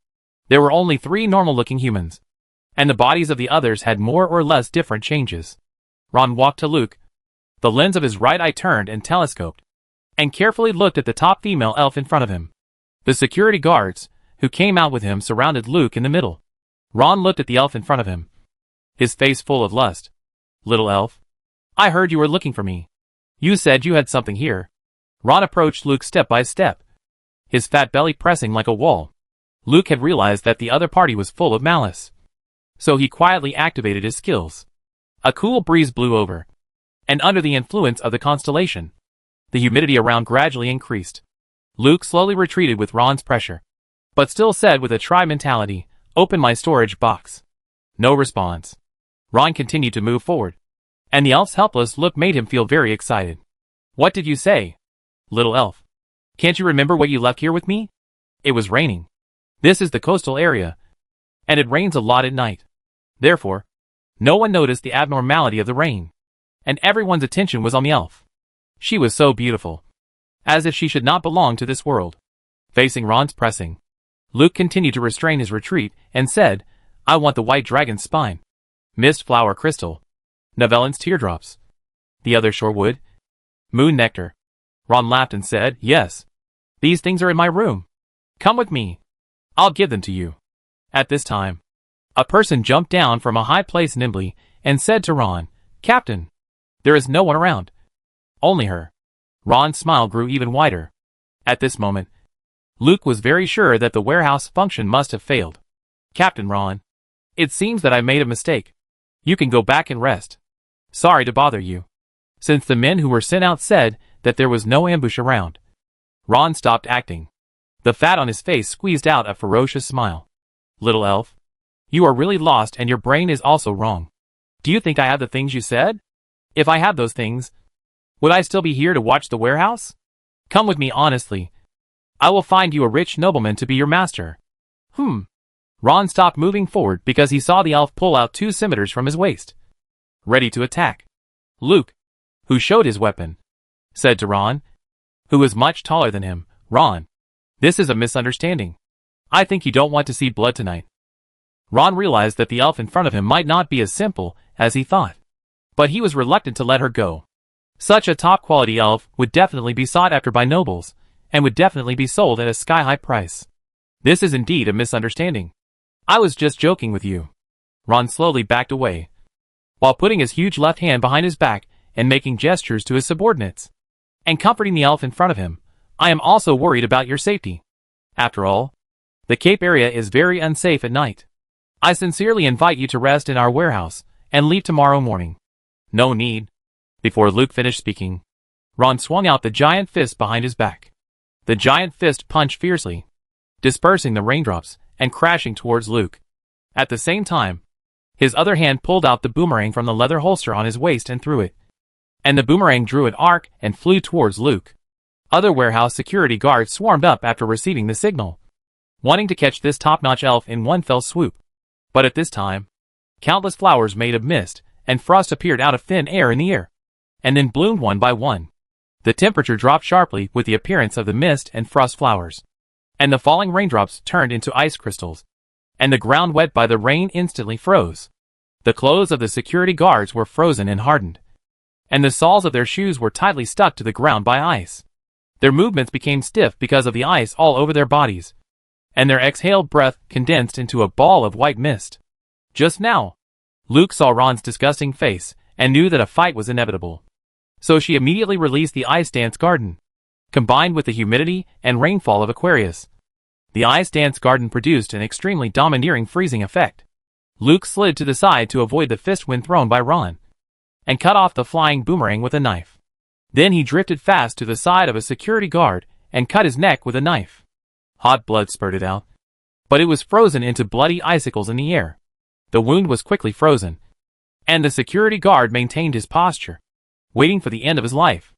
there were only 3 normal-looking humans, and the bodies of the others had more or less different changes. Ron walked to Luke. The lens of his right eye turned and telescoped, and carefully looked at the top female elf in front of him. The security guards, who came out with him, surrounded Luke in the middle. Ron looked at the elf in front of him, his face full of lust. "Little elf, I heard you were looking for me. You said you had something here." Ron approached Luke step by step, his fat belly pressing like a wall. Luke had realized that the other party was full of malice, so he quietly activated his skills. A cool breeze blew over, and under the influence of the constellation, the humidity around gradually increased. Luke slowly retreated with Ron's pressure, but still said with a try mentality, "Open my storage box." No response. Ron continued to move forward, and the elf's helpless look made him feel very excited. "What did you say, little elf? Can't you remember what you left here with me?" It was raining. This is the coastal area, and it rains a lot at night. Therefore, no one noticed the abnormality of the rain, and everyone's attention was on the elf. She was so beautiful, as if she should not belong to this world. Facing Ron's pressing, Luke continued to restrain his retreat and said, "I want the white dragon's spine, mist flower crystal, Navellin's teardrops, the other shore wood, moon nectar." Ron laughed and said, "Yes, these things are in my room. Come with me. I'll give them to you." At this time, a person jumped down from a high place nimbly and said to Ron, "Captain, there is no one around. Only her." Ron's smile grew even wider. At this moment, Luke was very sure that the warehouse function must have failed. "Captain Ron, it seems that I made a mistake. You can go back and rest. Sorry to bother you." Since the men who were sent out said that there was no ambush around, Ron stopped acting. The fat on his face squeezed out a ferocious smile. "Little elf, you are really lost and your brain is also wrong. Do you think I have the things you said? If I had those things, would I still be here to watch the warehouse? Come with me honestly. I will find you a rich nobleman to be your master." Ron stopped moving forward because he saw the elf pull out 2 scimitars from his waist, ready to attack. Luke, who showed his weapon, said to Ron, who was much taller than him, "Ron, this is a misunderstanding. I think you don't want to see blood tonight." Ron realized that the elf in front of him might not be as simple as he thought, but he was reluctant to let her go. Such a top-quality elf would definitely be sought after by nobles, and would definitely be sold at a sky-high price. This is indeed a misunderstanding. I was just joking with you. Ron slowly backed away, while putting his huge left hand behind his back and making gestures to his subordinates, and comforting the elf in front of him. I am also worried about your safety. After all, the Cape area is very unsafe at night. I sincerely invite you to rest in our warehouse and leave tomorrow morning. No need. Before Luke finished speaking, Ron swung out the giant fist behind his back. The giant fist punched fiercely, dispersing the raindrops and crashing towards Luke. At the same time, his other hand pulled out the boomerang from the leather holster on his waist and threw it. And the boomerang drew an arc and flew towards Luke. Other warehouse security guards swarmed up after receiving the signal, wanting to catch this top-notch elf in one fell swoop. But at this time, countless flowers made of mist and frost appeared out of thin air in the air, and then bloomed one by one. The temperature dropped sharply with the appearance of the mist and frost flowers, and the falling raindrops turned into ice crystals, and the ground wet by the rain instantly froze. The clothes of the security guards were frozen and hardened, and the soles of their shoes were tightly stuck to the ground by ice. Their movements became stiff because of the ice all over their bodies, and their exhaled breath condensed into a ball of white mist. Just now, Luke saw Ron's disgusting face and knew that a fight was inevitable. So she immediately released the ice dance garden, combined with the humidity and rainfall of Aquarius. The ice dance garden produced an extremely domineering freezing effect. Luke slid to the side to avoid the fist when thrown by Ron, and cut off the flying boomerang with a knife. Then he drifted fast to the side of a security guard and cut his neck with a knife. Hot blood spurted out, but it was frozen into bloody icicles in the air. The wound was quickly frozen, and the security guard maintained his posture, waiting for the end of his life.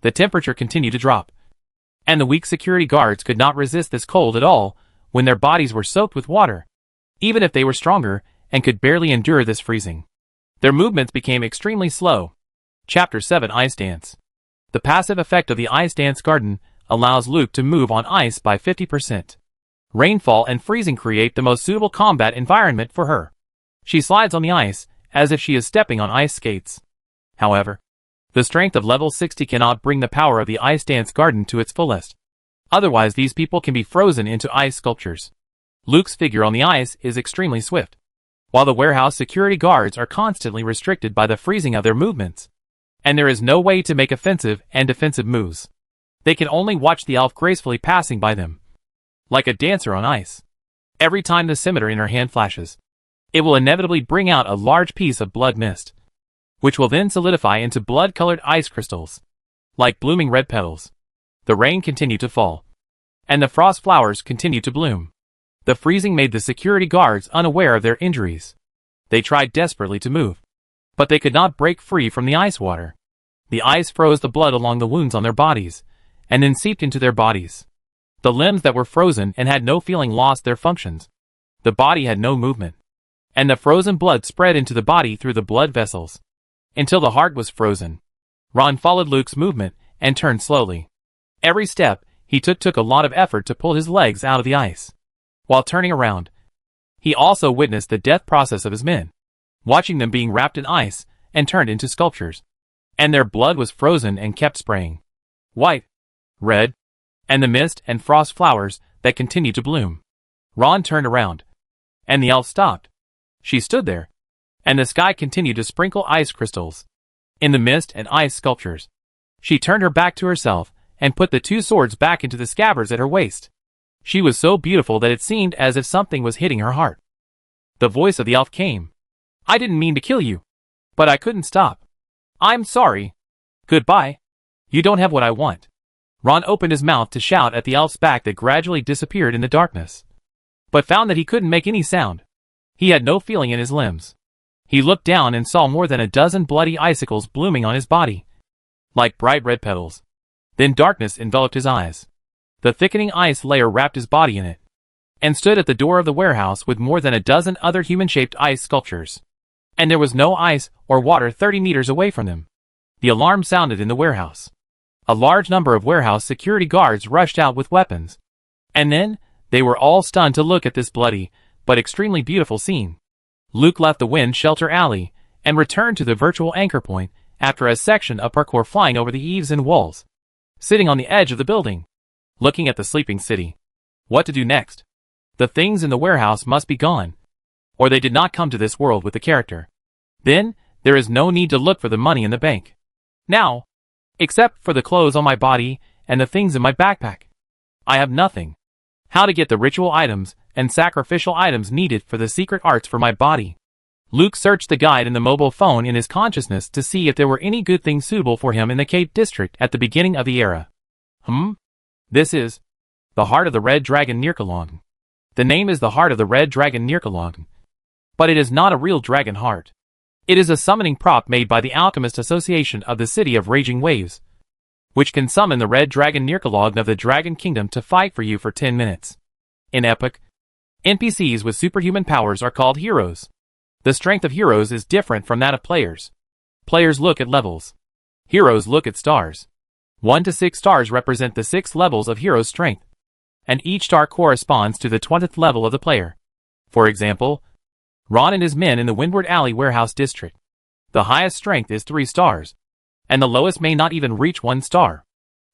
The temperature continued to drop, and the weak security guards could not resist this cold at all when their bodies were soaked with water, even if they were stronger and could barely endure this freezing. Their movements became extremely slow. Chapter 7 Ice Dance. The passive effect of the ice dance garden allows Luke to move on ice by 50%. Rainfall and freezing create the most suitable combat environment for her. She slides on the ice as if she is stepping on ice skates. However, the strength of level 60 cannot bring the power of the ice dance garden to its fullest. Otherwise, these people can be frozen into ice sculptures. Luke's figure on the ice is extremely swift, while the warehouse security guards are constantly restricted by the freezing of their movements, and there is no way to make offensive and defensive moves. They can only watch the elf gracefully passing by them, like a dancer on ice. Every time the scimitar in her hand flashes, it will inevitably bring out a large piece of blood mist, which will then solidify into blood-colored ice crystals, like blooming red petals. The rain continued to fall, and the frost flowers continued to bloom. The freezing made the security guards unaware of their injuries. They tried desperately to move, but they could not break free from the ice water. The ice froze the blood along the wounds on their bodies, and then seeped into their bodies. The limbs that were frozen and had no feeling lost their functions. The body had no movement, and the frozen blood spread into the body through the blood vessels, until the heart was frozen. Ron followed Luke's movement and turned slowly. Every step he took a lot of effort to pull his legs out of the ice. While turning around, he also witnessed the death process of his men, watching them being wrapped in ice and turned into sculptures. And their blood was frozen and kept spraying white, red, and the mist and frost flowers that continued to bloom. Ron turned around, and the elf stopped. She stood there, and the sky continued to sprinkle ice crystals in the mist and ice sculptures. She turned her back to herself and put the two swords back into the scabbards at her waist. She was so beautiful that it seemed as if something was hitting her heart. The voice of the elf came. I didn't mean to kill you, but I couldn't stop. I'm sorry. Goodbye. You don't have what I want. Ron opened his mouth to shout at the elf's back that gradually disappeared in the darkness, but found that he couldn't make any sound. He had no feeling in his limbs. He looked down and saw more than a dozen bloody icicles blooming on his body, like bright red petals. Then darkness enveloped his eyes. The thickening ice layer wrapped his body in it, and stood at the door of the warehouse with more than a dozen other human-shaped ice sculptures. And there was no ice or water 30 meters away from them. The alarm sounded in the warehouse. A large number of warehouse security guards rushed out with weapons. And then, they were all stunned to look at this bloody, but extremely beautiful scene. Luke left the wind shelter alley, and returned to the virtual anchor point, after a section of parkour flying over the eaves and walls. Sitting on the edge of the building, looking at the sleeping city. What to do next? The things in the warehouse must be gone, or they did not come to this world with the character. Then, there is no need to look for the money in the bank. Now, except for the clothes on my body and the things in my backpack, I have nothing. How to get the ritual items and sacrificial items needed for the secret arts for my body. Luke searched the guide in the mobile phone in his consciousness to see if there were any good things suitable for him in the Cape District at the beginning of the era. This is the Heart of the Red Dragon Nirkalong. The name is the Heart of the Red Dragon Nirkalong, but it is not a real dragon heart. It is a summoning prop made by the Alchemist Association of the City of Raging Waves, which can summon the Red Dragon Nirkalong of the Dragon Kingdom to fight for you for 10 minutes. In Epic, NPCs with superhuman powers are called heroes. The strength of heroes is different from that of players. Players look at levels. Heroes look at stars. 1 to 6 stars represent the 6 levels of hero's strength, and each star corresponds to the 20th level of the player. For example, Ron and his men in the Windward Alley Warehouse District. The highest strength is 3 stars, and the lowest may not even reach 1 star.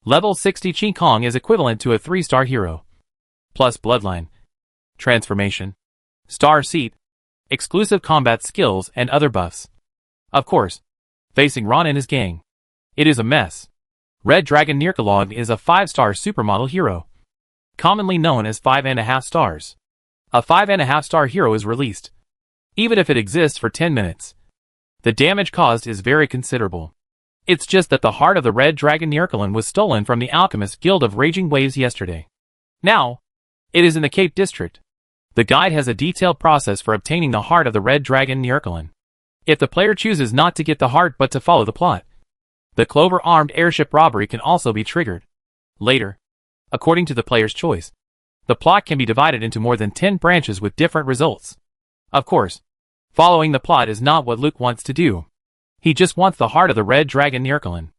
Level 60 Ching Kong is equivalent to a 3-star hero. Plus Bloodline, Transformation, Star Seat, exclusive combat skills and other buffs. Of course, facing Ron and his gang, it is a mess. Red Dragon Nirkalong is a 5-star supermodel hero, commonly known as 5.5 stars. A 5.5-star hero is released, even if it exists for 10 minutes. The damage caused is very considerable. It's just that the Heart of the Red Dragon Nirkalong was stolen from the Alchemist Guild of Raging Waves yesterday. Now, it is in the Cape District. The guide has a detailed process for obtaining the Heart of the Red Dragon Nirkalong. If the player chooses not to get the heart but to follow the plot, the Clover-armed airship robbery can also be triggered. Later, according to the player's choice, the plot can be divided into more than 10 branches with different results. Of course, following the plot is not what Luke wants to do. He just wants the Heart of the Red Dragon Nirkalong.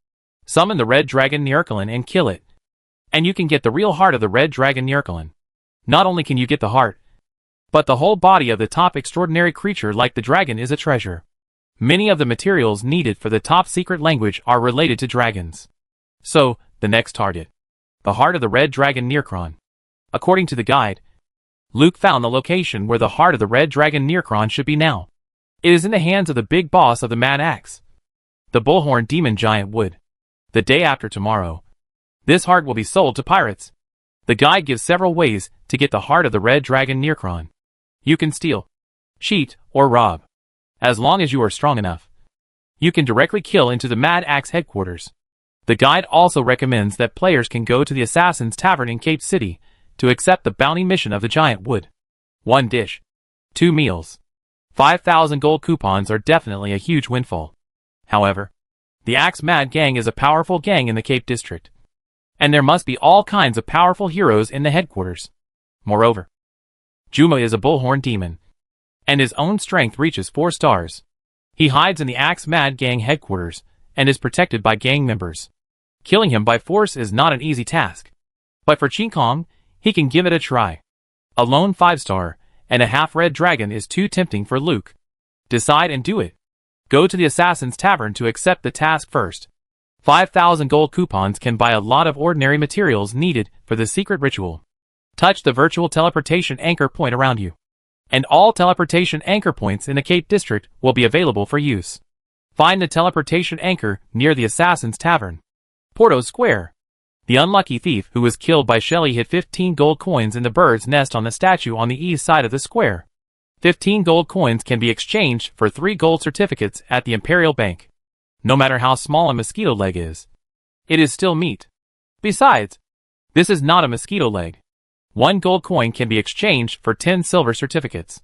Summon the Red Dragon Nirkalong and kill it, and you can get the real Heart of the Red Dragon Nirkalong. Not only can you get the heart, but the whole body of the top extraordinary creature like the dragon is a treasure. Many of the materials needed for the top secret language are related to dragons. So, the next target, the Heart of the Red Dragon Nirkalong. According to the guide, Luke found the location where the Heart of the Red Dragon Nirkalong should be now. It is in the hands of the big boss of the Mad Axe, the Bullhorn Demon Giant Wood. The day after tomorrow, this heart will be sold to pirates. The guide gives several ways to get the Heart of the Red Dragon Nirkalong. You can steal, cheat, or rob. As long as you are strong enough, you can directly kill into the Mad Axe headquarters. The guide also recommends that players can go to the Assassin's Tavern in Cape City to accept the bounty mission of the Giant Wood. 1 dish, 2 meals, 5,000 gold coupons are definitely a huge windfall. However, the Axe Mad Gang is a powerful gang in the Cape District, and there must be all kinds of powerful heroes in the headquarters. Moreover, Juma is a bullhorn demon, and his own strength reaches 4 stars. He hides in the Axe Mad Gang headquarters and is protected by gang members. Killing him by force is not an easy task, but for Ching Kong, he can give it a try. A lone 5-star and a half-red dragon is too tempting for Luke. Decide and do it. Go to the Assassin's Tavern to accept the task first. 5,000 gold coupons can buy a lot of ordinary materials needed for the secret ritual. Touch the virtual teleportation anchor point around you, and all teleportation anchor points in the Cape District will be available for use. Find the teleportation anchor near the Assassin's Tavern. Porto Square. The unlucky thief who was killed by Shelley hid 15 gold coins in the bird's nest on the statue on the east side of the square. 15 gold coins can be exchanged for 3 gold certificates at the Imperial Bank. No matter how small a mosquito leg is, it is still meat. Besides, this is not a mosquito leg. 1 gold coin can be exchanged for 10 silver certificates.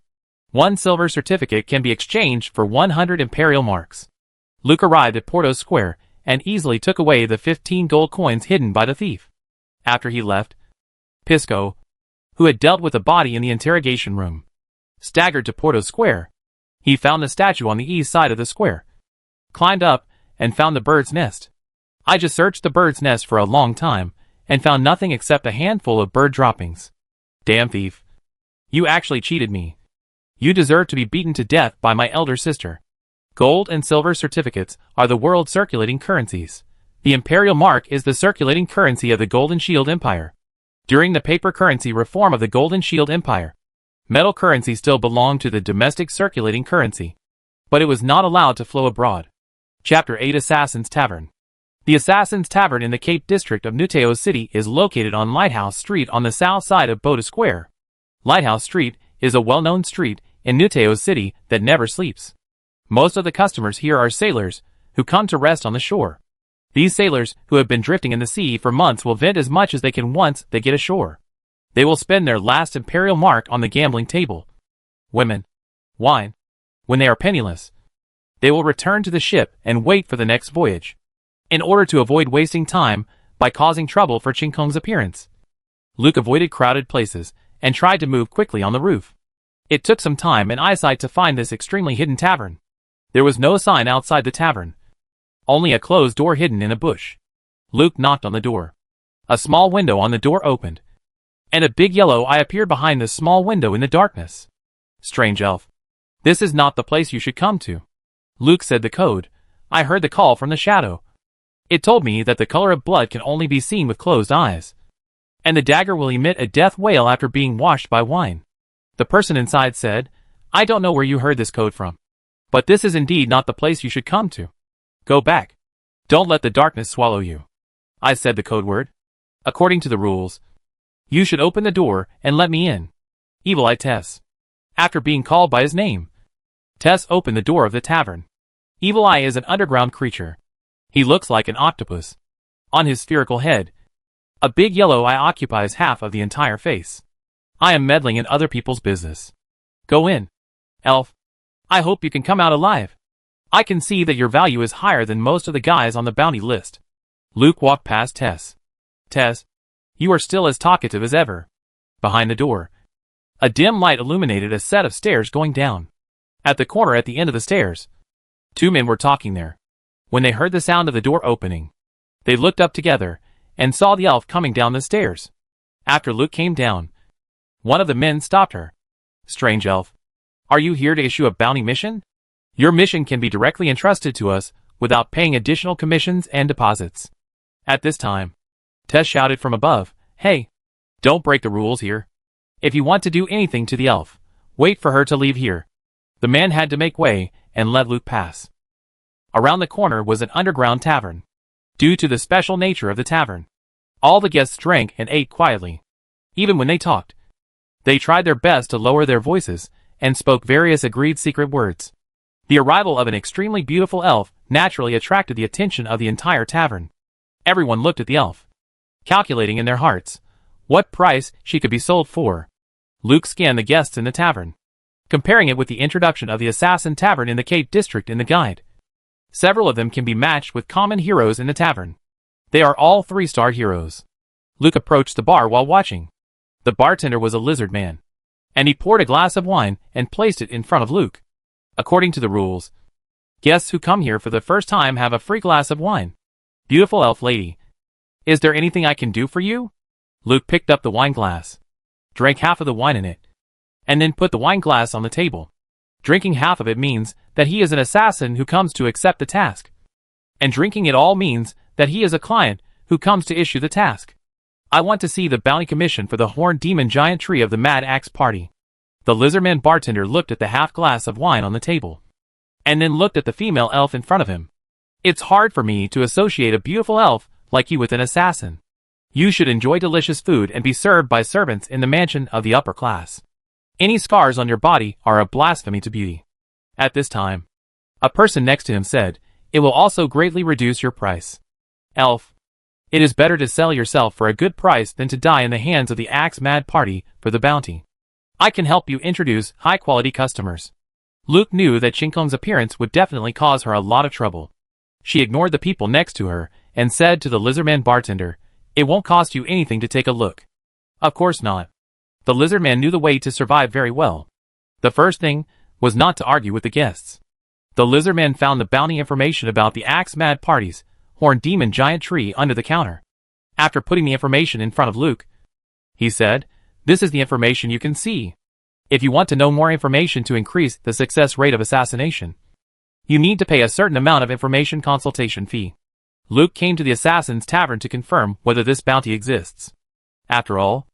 1 silver certificate can be exchanged for 100 Imperial marks. Luke arrived at Porto Square and easily took away the 15 gold coins hidden by the thief. After he left, Pisco, who had dealt with the body in the interrogation room, staggered to Porto Square. He found the statue on the east side of the square, climbed up, and found the bird's nest. I just searched the bird's nest for a long time, and found nothing except a handful of bird droppings. Damn thief. You actually cheated me. You deserve to be beaten to death by my elder sister. Gold and silver certificates are the world's circulating currencies. The imperial mark is the circulating currency of the Golden Shield Empire. During the paper currency reform of the Golden Shield Empire, metal currency still belonged to the domestic circulating currency, but it was not allowed to flow abroad. Chapter 8 Assassin's Tavern. The Assassin's Tavern in the Cape District of Nuteo City is located on Lighthouse Street on the south side of Boda Square. Lighthouse Street is a well-known street in Nuteo City that never sleeps. Most of the customers here are sailors who come to rest on the shore. These sailors who have been drifting in the sea for months will vent as much as they can once they get ashore. They will spend their last imperial mark on the gambling table. Women. Wine. When they are penniless, they will return to the ship and wait for the next voyage, in order to avoid wasting time by causing trouble for Ching Kong's appearance. Luke avoided crowded places and tried to move quickly on the roof. It took some time and eyesight to find this extremely hidden tavern. There was no sign outside the tavern, only a closed door hidden in a bush. Luke knocked on the door. A small window on the door opened, and a big yellow eye appeared behind the small window in the darkness. Strange elf. This is not the place you should come to. Luke said the code. I heard the call from the shadow. It told me that the color of blood can only be seen with closed eyes, and the dagger will emit a death wail after being washed by wine. The person inside said, I don't know where you heard this code from, but this is indeed not the place you should come to. Go back. Don't let the darkness swallow you. I said the code word. According to the rules, you should open the door and let me in. Evil Eye Tess. After being called by his name, Tess opened the door of the tavern. Evil Eye is an underground creature. He looks like an octopus. On his spherical head, a big yellow eye occupies half of the entire face. I am meddling in other people's business. Go in. Elf. I hope you can come out alive. I can see that your value is higher than most of the guys on the bounty list. Luke walked past Tess. Tess, you are still as talkative as ever. Behind the door, a dim light illuminated a set of stairs going down. At the corner at the end of the stairs, two men were talking there. When they heard the sound of the door opening, they looked up together and saw the elf coming down the stairs. After Luke came down, one of the men stopped her. Strange elf. Are you here to issue a bounty mission? Your mission can be directly entrusted to us without paying additional commissions and deposits. At this time, Tess shouted from above, Hey, don't break the rules here. If you want to do anything to the elf, wait for her to leave here. The man had to make way and let Luke pass. Around the corner was an underground tavern. Due to the special nature of the tavern, all the guests drank and ate quietly. Even when they talked, they tried their best to lower their voices and spoke various agreed secret words. The arrival of an extremely beautiful elf naturally attracted the attention of the entire tavern. Everyone looked at the elf, calculating in their hearts what price she could be sold for. Luke scanned the guests in the tavern, comparing it with the introduction of the Assassin Tavern in the Cape District in the guide. Several of them can be matched with common heroes in the tavern. They are all 3-star heroes. Luke approached the bar while watching. The bartender was a lizard man, and he poured a glass of wine and placed it in front of Luke. According to the rules, guests who come here for the first time have a free glass of wine. Beautiful elf lady, is there anything I can do for you? Luke picked up the wine glass, drank half of the wine in it, and then put the wine glass on the table. Drinking half of it means that he is an assassin who comes to accept the task, and drinking it all means that he is a client who comes to issue the task. I want to see the bounty commission for the horned demon giant tree of the Mad Axe party. The lizardman bartender looked at the half glass of wine on the table, and then looked at the female elf in front of him. It's hard for me to associate a beautiful elf like you with an assassin. You should enjoy delicious food and be served by servants in the mansion of the upper class. Any scars on your body are a blasphemy to beauty. At this time, a person next to him said, It will also greatly reduce your price. Elf, it is better to sell yourself for a good price than to die in the hands of the Axe Mad Party for the bounty. I can help you introduce high-quality customers. Luke knew that Ching Kong's appearance would definitely cause her a lot of trouble. She ignored the people next to her and said to the lizardman bartender, It won't cost you anything to take a look. Of course not. The lizardman knew the way to survive very well. The first thing was not to argue with the guests. The lizardman found the bounty information about the Axe Mad Party's horned demon giant tree under the counter. After putting the information in front of Luke, he said, This is the information you can see. If you want to know more information to increase the success rate of assassination, You need to pay a certain amount of information consultation fee. Luke came to the Assassin's Tavern to confirm whether this bounty exists. After all,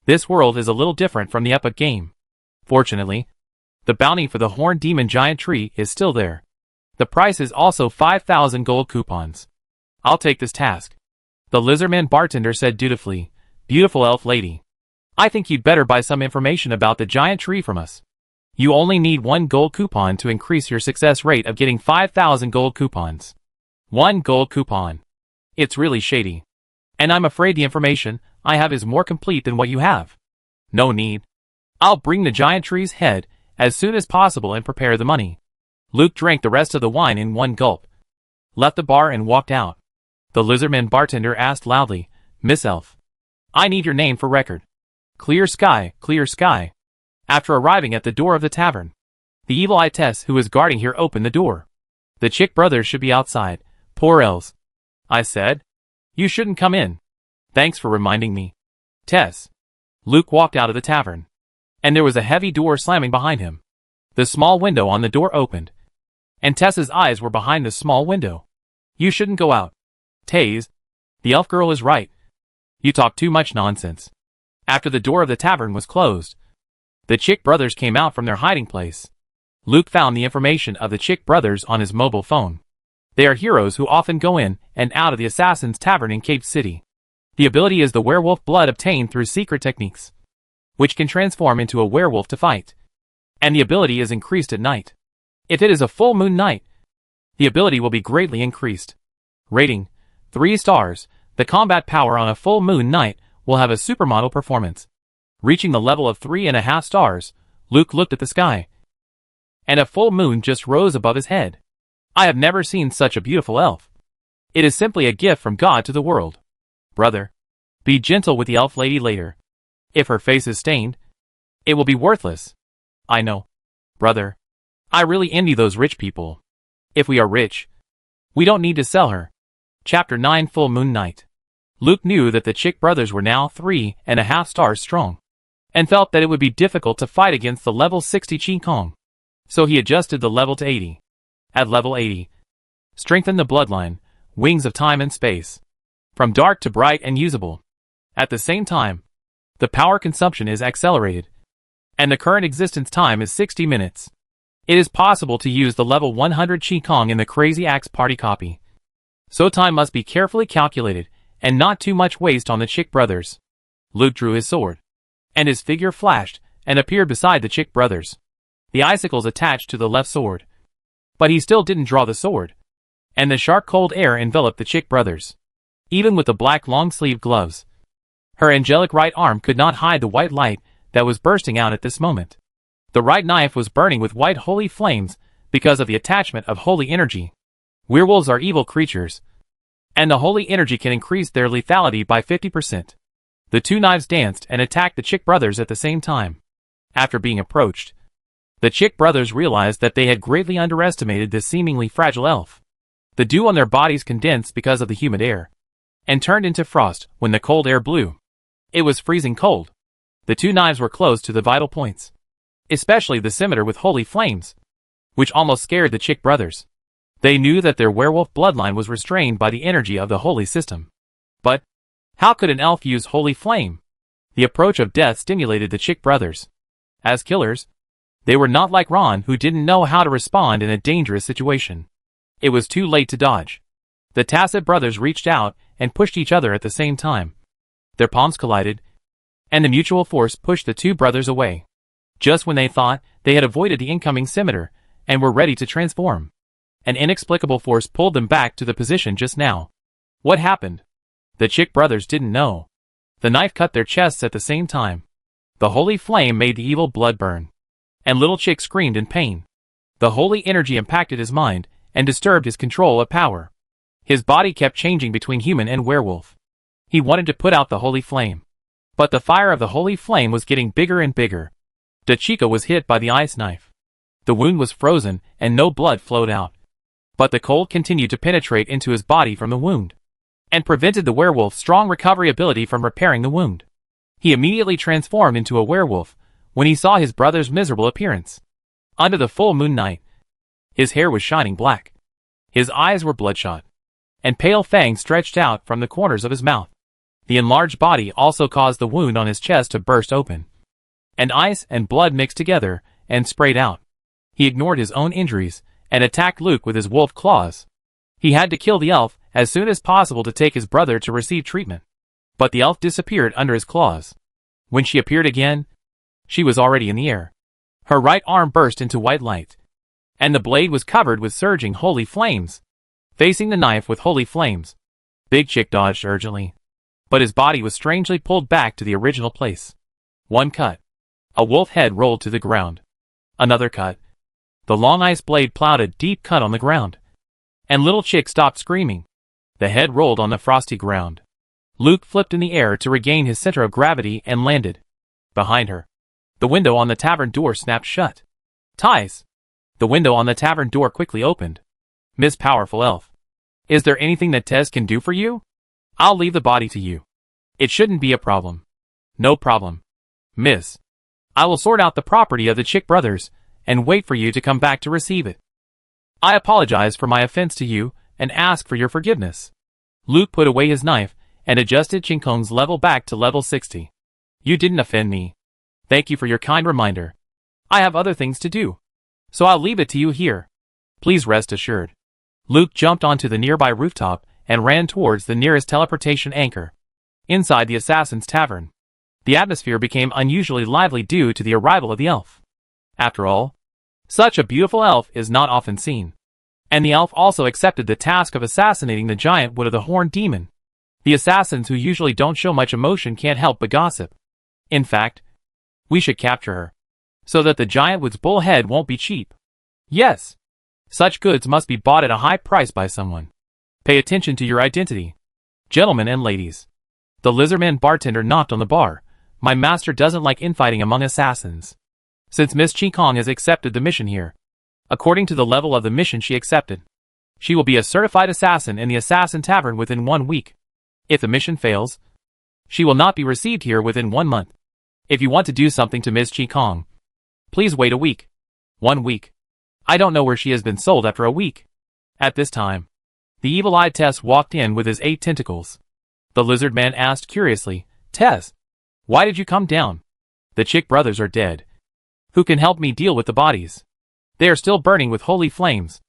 this world is a little different from the Epic game. Fortunately, the bounty for the Horned Demon Giant Tree is still there. The price is also 5,000 gold coupons. I'll take this task. The lizardman bartender said dutifully, "Beautiful elf lady. I think you'd better buy some information about the giant tree from us. You only need 1 gold coupon to increase your success rate of getting 5,000 gold coupons. 1 gold coupon. It's really shady. And I'm afraid the information I have is more complete than what you have. No need. I'll bring the giant tree's head as soon as possible and prepare the money." Luke drank the rest of the wine in 1 gulp, left the bar and walked out. The lizardman bartender asked loudly, "Miss Elf, I need your name for record." "Clear Sky, Clear Sky." After arriving at the door of the tavern, the evil-eyed Tess who was guarding here opened the door. "The Chick brothers should be outside. Poor elves," I said. "You shouldn't come in." "Thanks for reminding me, Tess." Luke walked out of the tavern, and there was a heavy door slamming behind him. The small window on the door opened, and Tess's eyes were behind the small window. "You shouldn't go out, Taze. The elf girl is right. You talk too much nonsense." After the door of the tavern was closed, the Chick brothers came out from their hiding place. Luke found the information of the Chick brothers on his mobile phone. They are heroes who often go in and out of the Assassin's Tavern in Cape City. The ability is the werewolf blood obtained through secret techniques, which can transform into a werewolf to fight. And the ability is increased at night. If it is a full moon night, the ability will be greatly increased. Rating: 3 stars. The combat power on a full moon night will have a supermodel performance. Reaching the level of 3.5 stars, Luke looked at the sky, and a full moon just rose above his head. I have never seen such a beautiful elf. It is simply a gift from God to the world. Brother, be gentle with the elf lady later. If her face is stained, it will be worthless. I know. Brother, I really envy those rich people. If we are rich, we don't need to sell her. Chapter 9 Full Moon Night. Luke knew that the Chick brothers were now 3.5 stars strong, and felt that it would be difficult to fight against the level 60 Ching Kong. So he adjusted the level to 80. At level 80, strengthen the bloodline, wings of time and space, from dark to bright and usable. At the same time, the power consumption is accelerated, and the current existence time is 60 minutes. It is possible to use the level 100 Ching Kong in the Crazy Axe party copy, so time must be carefully calculated and not too much waste on the Chick brothers. Luke drew his sword, and his figure flashed and appeared beside the Chick brothers. The icicles attached to the left sword, but he still didn't draw the sword, and the sharp cold air enveloped the Chick brothers. Even with the black long-sleeved gloves, her angelic right arm could not hide the white light that was bursting out at this moment. The right knife was burning with white holy flames because of the attachment of holy energy. Werewolves are evil creatures, and the holy energy can increase their lethality by 50%. The 2 knives danced and attacked the Chick brothers at the same time. After being approached, the Chick brothers realized that they had greatly underestimated this seemingly fragile elf. The dew on their bodies condensed because of the humid air, and turned into frost when the cold air blew. It was freezing cold. The 2 knives were close to the vital points, especially the scimitar with holy flames, which almost scared the Chick brothers. They knew that their werewolf bloodline was restrained by the energy of the holy system. But how could an elf use holy flame? The approach of death stimulated the Chick brothers. As killers, they were not like Ron, who didn't know how to respond in a dangerous situation. It was too late to dodge. The Tacit brothers reached out and pushed each other at the same time. Their palms collided, and the mutual force pushed the 2 brothers away. Just when they thought they had avoided the incoming scimitar and were ready to transform, an inexplicable force pulled them back to the position just now. What happened? The Chick brothers didn't know. The knife cut their chests at the same time. The holy flame made the evil blood burn, and little Chick screamed in pain. The holy energy impacted his mind and disturbed his control of power. His body kept changing between human and werewolf. He wanted to put out the holy flame, but the fire of the holy flame was getting bigger and bigger. The Chica was hit by the ice knife. The wound was frozen and no blood flowed out, but the cold continued to penetrate into his body from the wound, and prevented the werewolf's strong recovery ability from repairing the wound. He immediately transformed into a werewolf when he saw his brother's miserable appearance. Under the full moon night, His hair was shining black. His eyes were bloodshot, and pale fangs stretched out from the corners of his mouth. The enlarged body also caused the wound on his chest to burst open, and ice and blood mixed together and sprayed out. He ignored his own injuries and attacked Luke with his wolf claws. He had to kill the elf as soon as possible to take his brother to receive treatment. But the elf disappeared under his claws. When she appeared again, she was already in the air. Her right arm burst into white light, and the blade was covered with surging holy flames. Facing the knife with holy flames, Big Chick dodged urgently, but his body was strangely pulled back to the original place. One cut. A wolf head rolled to the ground. Another cut. The long ice blade plowed a deep cut on the ground, and Little Chick stopped screaming. The head rolled on the frosty ground. Luke flipped in the air to regain his center of gravity and landed. Behind her, the window on the tavern door snapped shut. Ties! The window on the tavern door quickly opened. Miss Powerful Elf, is there anything that Tess can do for you? I'll leave the body to you. It shouldn't be a problem. No problem, miss. I will sort out the property of the Chick brothers and wait for you to come back to receive it. I apologize for my offense to you and ask for your forgiveness. Luke put away his knife and adjusted Ching Kong's level back to level 60. You didn't offend me. Thank you for your kind reminder. I have other things to do, so I'll leave it to you here. Please rest assured. Luke jumped onto the nearby rooftop and ran towards the nearest teleportation anchor. Inside the assassin's tavern, the atmosphere became unusually lively due to the arrival of the elf. After all, such a beautiful elf is not often seen. And the elf also accepted the task of assassinating the giant wood of the horned demon. The assassins who usually don't show much emotion can't help but gossip. In fact, we should capture her, so that the giant wood's bull head won't be cheap. Yes, such goods must be bought at a high price by someone. Pay attention to your identity, gentlemen and ladies. The lizardman bartender knocked on the bar. My master doesn't like infighting among assassins. Since Miss Ching Kong has accepted the mission here, according to the level of the mission she accepted, she will be a certified assassin in the Assassin Tavern within 1 week. If the mission fails, she will not be received here within 1 month. If you want to do something to Miss Ching Kong, please wait a week. 1 week. I don't know where she has been sold after a week. At this time, the evil-eyed Tess walked in with his 8 tentacles. The lizard man asked curiously, Tess, why did you come down? The Chick brothers are dead. Who can help me deal with the bodies? They are still burning with holy flames.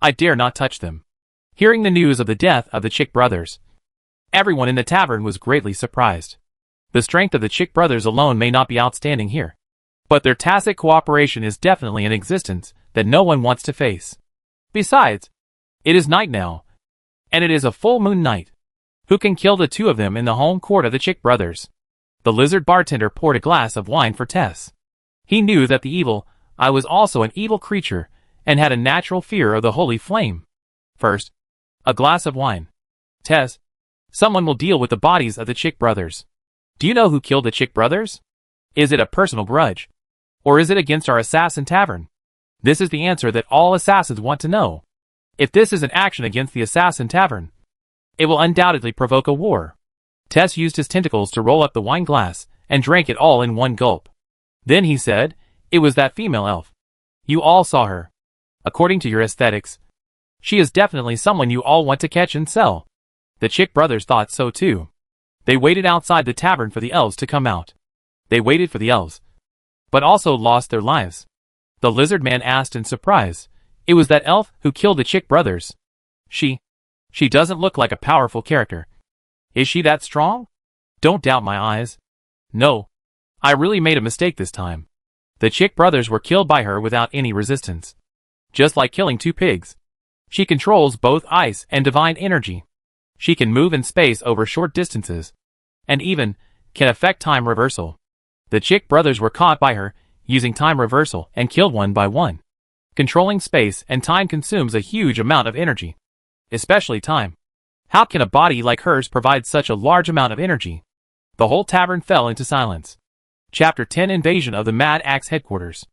I dare not touch them. Hearing the news of the death of the Chick brothers, everyone in the tavern was greatly surprised. The strength of the Chick brothers alone may not be outstanding here, but their tacit cooperation is definitely in existence that no one wants to face. Besides, it is night now, and it is a full moon night. Who can kill the 2 of them in the home court of the Chick brothers? The lizard bartender poured a glass of wine for Tess. He knew that the evil eye was also an evil creature and had a natural fear of the holy flame. First, a glass of wine. Tess, someone will deal with the bodies of the Chick brothers. Do you know who killed the Chick brothers? Is it a personal grudge? Or is it against our assassin tavern? This is the answer that all assassins want to know. If this is an action against the assassin tavern, it will undoubtedly provoke a war. Tess used his tentacles to roll up the wine glass and drank it all in 1 gulp. Then he said, it was that female elf. You all saw her. According to your aesthetics, she is definitely someone you all want to catch and sell. The Chick brothers thought so too. They waited outside the tavern for the elves to come out. They waited for the elves, but also lost their lives. The lizard man asked in surprise, it was that elf who killed the Chick brothers. She doesn't look like a powerful character. Is she that strong? Don't doubt my eyes. No, I really made a mistake this time. The Chick brothers were killed by her without any resistance. Just like killing 2 pigs. She controls both ice and divine energy. She can move in space over short distances, and even can affect time reversal. The Chick brothers were caught by her, using time reversal, and killed one by one. Controlling space and time consumes a huge amount of energy. Especially time. How can a body like hers provide such a large amount of energy? The whole tavern fell into silence. Chapter 10 Invasion of the Mad Axe Headquarters.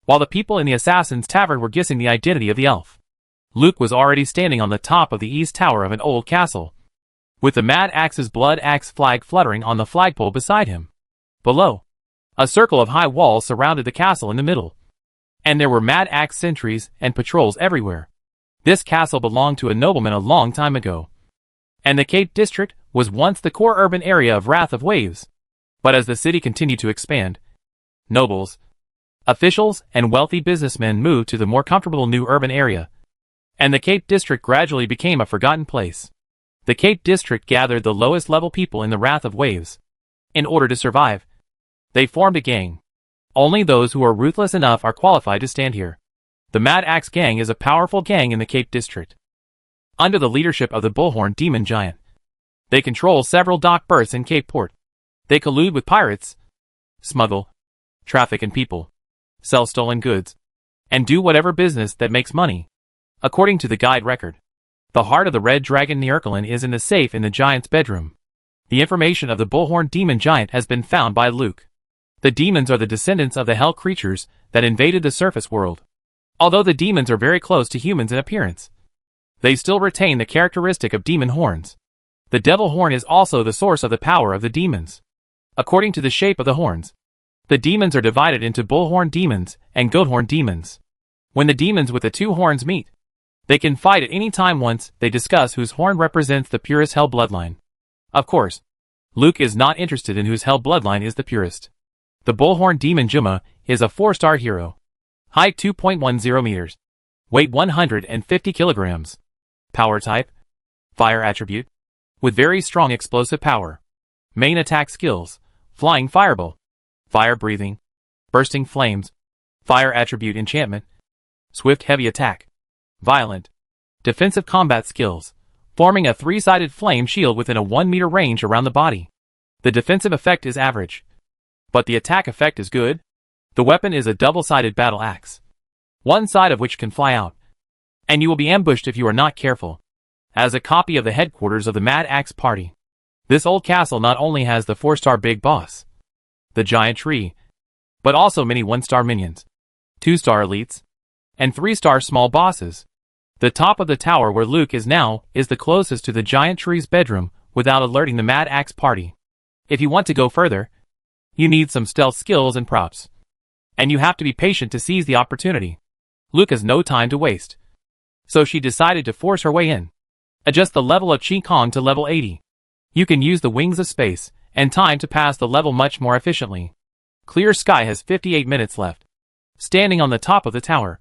While the people in the Assassin's Tavern were guessing the identity of the elf, Luke was already standing on the top of the east tower of an old castle, with the Mad Axe's blood axe flag fluttering on the flagpole beside him. Below, a circle of high walls surrounded the castle in the middle. and there were mad axe sentries and patrols everywhere. This castle belonged to a nobleman a long time ago, and the Cape District was once the core urban area of Wrath of Waves. But as the city continued to expand, nobles, officials, and wealthy businessmen moved to the more comfortable new urban area, and the Cape District gradually became a forgotten place. The Cape District gathered the lowest level people in the Wrath of Waves. In order to survive, they formed a gang. Only those who are ruthless enough are qualified to stand here. The Mad Axe Gang is a powerful gang in the Cape District. Under the leadership of the Bullhorn Demon Giant, they control several dock berths in Cape Port. They collude with pirates, smuggle, traffic in people, sell stolen goods, and do whatever business that makes money. According to the guide record, the heart of the Red Dragon Neerkalin is in the safe in the Giant's bedroom. The information of the Bullhorn Demon Giant has been found by Luke. The demons are the descendants of the hell creatures that invaded the surface world. Although the demons are very close to humans in appearance, they still retain the characteristic of demon horns. The devil horn is also the source of the power of the demons. According to the shape of the horns, the demons are divided into bullhorn demons and goathorn demons. When the demons with the two horns meet, they can fight at any time once they discuss whose horn represents the purest hell bloodline. Of course, Luke is not interested in whose hell bloodline is the purest. The bullhorn demon Juma is a 4-star hero. Height 2.10 meters. Weight 150 kilograms. Power type, fire attribute, with very strong explosive power. Main attack skills, flying fireball, fire breathing, bursting flames, fire attribute enchantment, swift heavy attack, violent, defensive combat skills, forming a 3-sided flame shield within a 1-meter range around the body. The defensive effect is average, but the attack effect is good. The weapon is a double-sided battle axe, one side of which can fly out, and you will be ambushed if you are not careful. As a copy of the headquarters of the Mad Axe Party, this old castle not only has the 4-star big boss, the giant tree, but also many 1-star minions, 2-star elites, and 3-star small bosses. The top of the tower where Luke is now is the closest to the giant tree's bedroom without alerting the Mad Axe Party. If you want to go further, you need some stealth skills and props, and you have to be patient to seize the opportunity. Luke has no time to waste, so she decided to force her way in. Adjust the level of Ching Kong to level 80. You can use the wings of space and time to pass the level much more efficiently. Clear Sky has 58 minutes left. Standing on the top of the tower,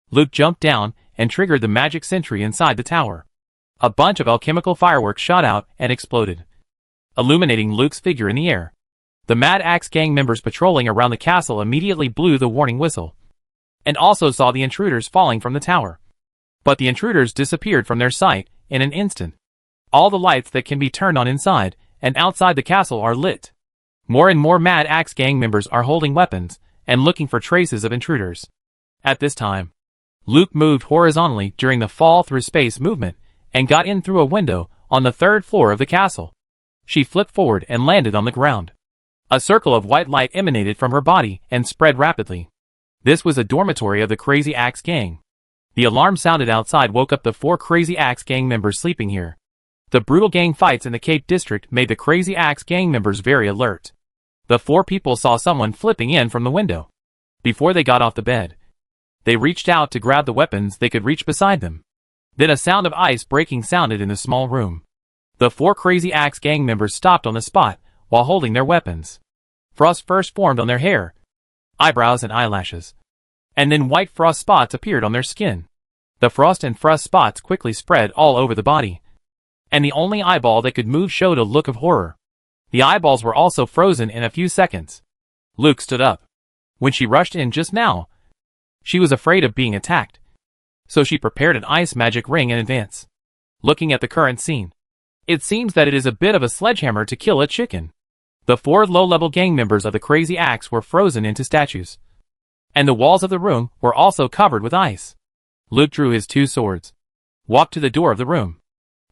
Luke jumped down and triggered the magic sentry inside the tower. A bunch of alchemical fireworks shot out and exploded, illuminating Luke's figure in the air. The Mad Axe Gang members patrolling around the castle immediately blew the warning whistle, and also saw the intruders falling from the tower. But the intruders disappeared from their sight in an instant. All the lights that can be turned on inside and outside the castle are lit. More and more Mad Axe Gang members are holding weapons and looking for traces of intruders. At this time, Luke moved horizontally during the fall through space movement and got in through a window on the 3rd floor of the castle. She flipped forward and landed on the ground. A circle of white light emanated from her body and spread rapidly. This was a dormitory of the Crazy Axe Gang. The alarm sounded outside woke up the 4 Crazy Axe Gang members sleeping here. The brutal gang fights in the Cape District made the Crazy Axe Gang members very alert. The 4 people saw someone flipping in from the window. Before they got off the bed, they reached out to grab the weapons they could reach beside them. Then a sound of ice breaking sounded in the small room. The 4 Crazy Axe Gang members stopped on the spot while holding their weapons. Frost first formed on their hair, eyebrows and eyelashes, and then white frost spots appeared on their skin. The frost and frost spots quickly spread all over the body, and the only eyeball that could move showed a look of horror. The eyeballs were also frozen in a few seconds. Luke stood up. When she rushed in just now, she was afraid of being attacked, so she prepared an ice magic ring in advance. Looking at the current scene, it seems that it is a bit of a sledgehammer to kill a chicken. The 4 low-level gang members of the Crazy Axe were frozen into statues, and the walls of the room were also covered with ice. Luke drew his 2 swords, walked to the door of the room,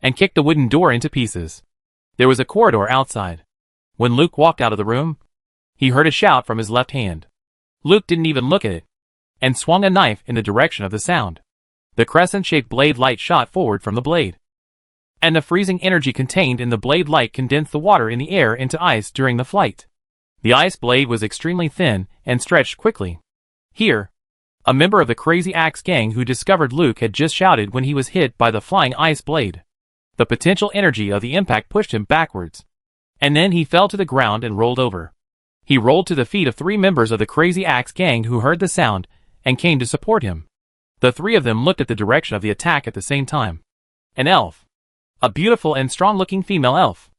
and kicked the wooden door into pieces. There was a corridor outside. When Luke walked out of the room, he heard a shout from his left hand. Luke didn't even look at it, and swung a knife in the direction of the sound. The crescent-shaped blade light shot forward from the blade, and the freezing energy contained in the blade light condensed the water in the air into ice during the flight. The ice blade was extremely thin and stretched quickly. Here, A member of the Crazy Axe gang who discovered Luke had just shouted when he was hit by the flying ice blade. The potential energy of the impact pushed him backwards. And then he fell to the ground and rolled over. He rolled to the feet of 3 members of the Crazy Axe gang who heard the sound and came to support him. The 3 of them looked at the direction of the attack at the same time. An elf. A beautiful and strong-looking female elf.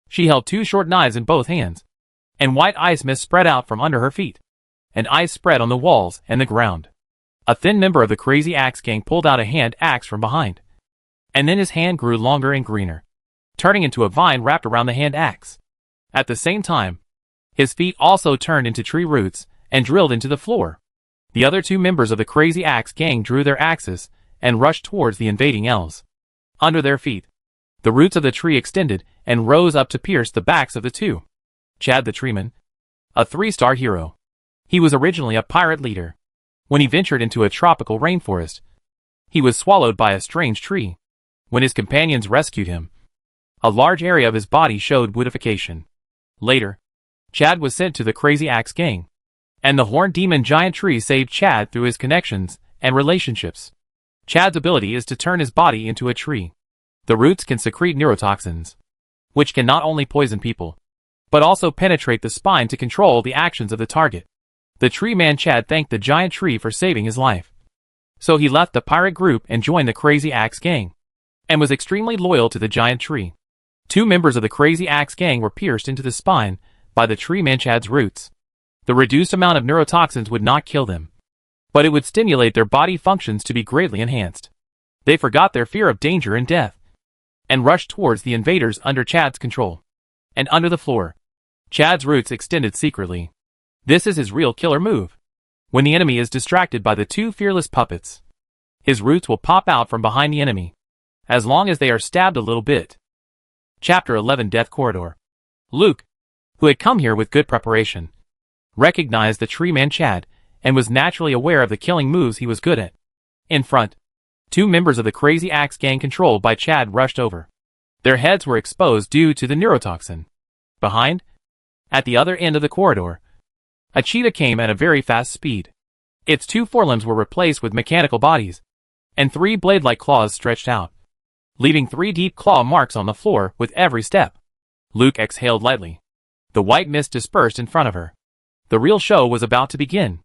She held 2 short knives in both hands, and white ice mist spread out from under her feet, and ice spread on the walls and the ground. A thin member of the Crazy Axe gang pulled out a hand axe from behind, and then his hand grew longer and greener, turning into a vine wrapped around the hand axe. At the same time, his feet also turned into tree roots and drilled into the floor. The other 2 members of the Crazy Axe gang drew their axes and rushed towards the invading elves. Under their feet, the roots of the tree extended and rose up to pierce the backs of the 2. Chad the Treeman, a 3-star hero. He was originally a pirate leader. When he ventured into a tropical rainforest, he was swallowed by a strange tree. When his companions rescued him, a large area of his body showed woodification. Later, Chad was sent to the Crazy Axe gang, and the Horned Demon Giant Tree saved Chad through his connections and relationships. Chad's ability is to turn his body into a tree. The roots can secrete neurotoxins, which can not only poison people, but also penetrate the spine to control the actions of the target. The tree man Chad thanked the giant tree for saving his life. So he left the pirate group and joined the Crazy Axe gang, and was extremely loyal to the giant tree. 2 members of the Crazy Axe gang were pierced into the spine by the tree man Chad's roots. The reduced amount of neurotoxins would not kill them, but it would stimulate their body functions to be greatly enhanced. They forgot their fear of danger and death, and rushed towards the invaders under Chad's control. And under the floor, Chad's roots extended secretly. This is his real killer move. When the enemy is distracted by the 2 fearless puppets, his roots will pop out from behind the enemy, as long as they are stabbed a little bit. Chapter 11 Death Corridor. Luke, who had come here with good preparation, recognized the tree man Chad, and was naturally aware of the killing moves he was good at. In front, 2 members of the Crazy Axe gang controlled by Chad rushed over. Their heads were exposed due to the neurotoxin. Behind, at the other end of the corridor, a cheetah came at a very fast speed. Its 2 forelimbs were replaced with mechanical bodies, and 3 blade-like claws stretched out, leaving 3 deep claw marks on the floor with every step. Luke exhaled lightly. The white mist dispersed in front of her. The real show was about to begin.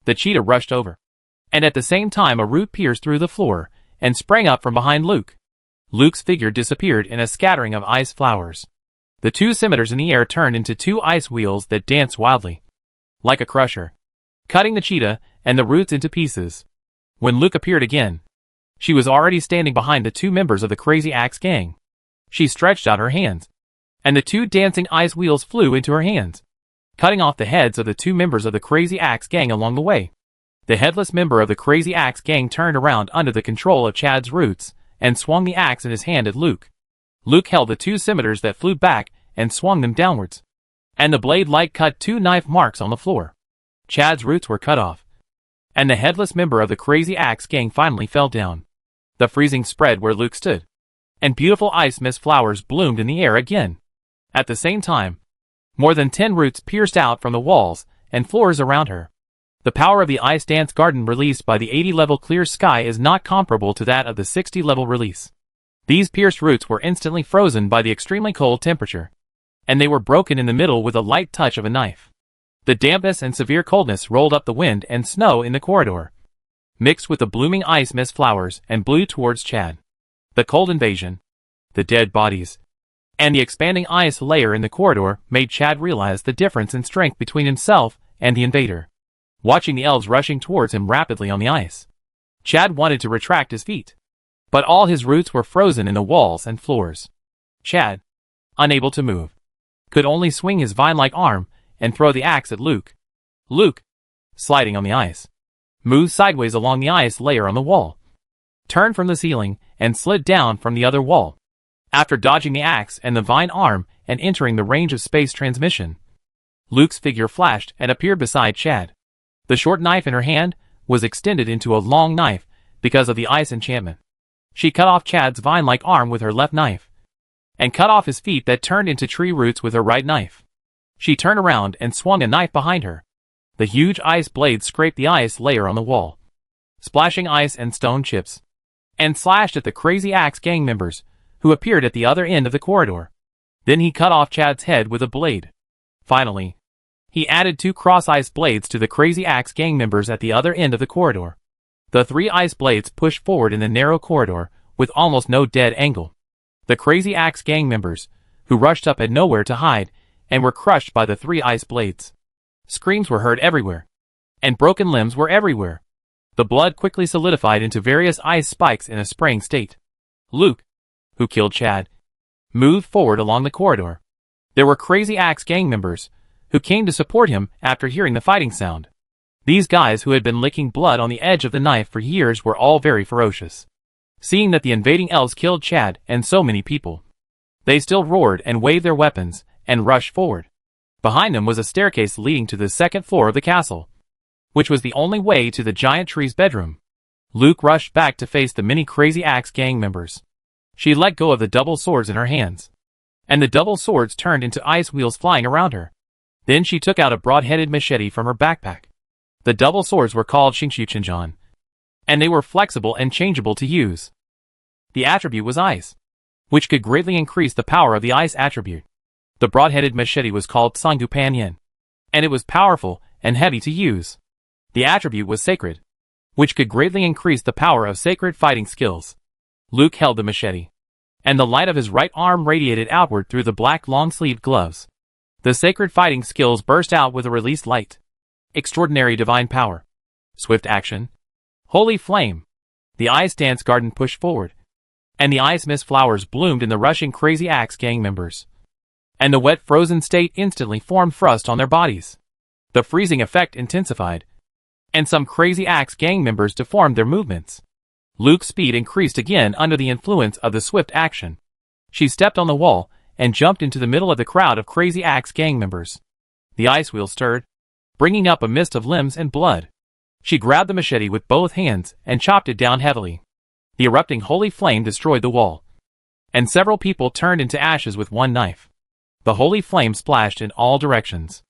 The cheetah rushed over, and at the same time a root pierced through the floor and sprang up from behind Luke. Luke's figure disappeared in a scattering of ice flowers. The 2 scimitars in the air turned into 2 ice wheels that danced wildly, like a crusher, cutting the cheetah and the roots into pieces. When Luke appeared again, she was already standing behind the 2 members of the Crazy Axe gang. She stretched out her hands, and the 2 dancing ice wheels flew into her hands, cutting off the heads of the 2 members of the Crazy Axe gang along the way. The headless member of the Crazy Axe gang turned around under the control of Chad's roots and swung the axe in his hand at Luke. Luke held the 2 scimitars that flew back and swung them downwards, and the blade-like cut 2 knife marks on the floor. Chad's roots were cut off, and the headless member of the Crazy Axe gang finally fell down. The freezing spread where Luke stood, and beautiful ice mist flowers bloomed in the air again. At the same time, more than 10 roots pierced out from the walls and floors around her. The power of the ice dance garden released by the 80-level clear sky is not comparable to that of the 60-level release. These pierced roots were instantly frozen by the extremely cold temperature, and they were broken in the middle with a light touch of a knife. The dampness and severe coldness rolled up the wind and snow in the corridor, mixed with the blooming ice mist flowers, and blew towards Chad. The cold invasion, the dead bodies, and the expanding ice layer in the corridor made Chad realize the difference in strength between himself and the invader. Watching the elves rushing towards him rapidly on the ice, Chad wanted to retract his feet, but all his roots were frozen in the walls and floors. Chad, unable to move, could only swing his vine-like arm and throw the axe at Luke. Luke, sliding on the ice, moved sideways along the ice layer on the wall, turned from the ceiling, and slid down from the other wall. After dodging the axe and the vine arm and entering the range of space transmission, Luke's figure flashed and appeared beside Chad. The short knife in her hand was extended into a long knife because of the ice enchantment. She cut off Chad's vine-like arm with her left knife, and cut off his feet that turned into tree roots with her right knife. She turned around and swung a knife behind her. The huge ice blade scraped the ice layer on the wall, splashing ice and stone chips, and slashed at the Crazy Axe gang members, who appeared at the other end of the corridor. Then he cut off Chad's head with a blade. Finally, he added 2 cross-ice blades to the Crazy Axe gang members at the other end of the corridor. The 3 ice blades pushed forward in the narrow corridor, with almost no dead angle. The Crazy Axe gang members, who rushed up, had nowhere to hide, and were crushed by the 3 ice blades. Screams were heard everywhere, and broken limbs were everywhere. The blood quickly solidified into various ice spikes in a spraying state. Luke, who killed Chad, moved forward along the corridor. There were Crazy Axe gang members, who came to support him after hearing the fighting sound. These guys, who had been licking blood on the edge of the knife for years, were all very ferocious. Seeing that the invading elves killed Chad and so many people, they still roared and waved their weapons and rushed forward. Behind them was a staircase leading to the 2nd floor of the castle, which was the only way to the giant tree's bedroom. Luke rushed back to face the many Crazy Axe gang members. She let go of the double swords in her hands, and the double swords turned into ice wheels flying around her. Then she took out a broad-headed machete from her backpack. The double swords were called Xingqiuqianjian, and they were flexible and changeable to use. The attribute was ice, which could greatly increase the power of the ice attribute. The broad-headed machete was called Sangdu Panyan, and it was powerful and heavy to use. The attribute was sacred, which could greatly increase the power of sacred fighting skills. Luke held the machete, and the light of his right arm radiated outward through the black long-sleeved gloves. The sacred fighting skills burst out with a released light. Extraordinary divine power. Swift action. Holy flame. The ice dance garden pushed forward, and the ice mist flowers bloomed in the rushing Crazy Axe gang members. And the wet frozen state instantly formed frost on their bodies. The freezing effect intensified, and some Crazy Axe gang members deformed their movements. Luke's speed increased again under the influence of the swift action. She stepped on the wall and jumped into the middle of the crowd of Crazy Axe gang members. The ice wheel stirred, bringing up a mist of limbs and blood. She grabbed the machete with both hands and chopped it down heavily. The erupting holy flame destroyed the wall, and several people turned into ashes with one knife. The holy flame splashed in all directions.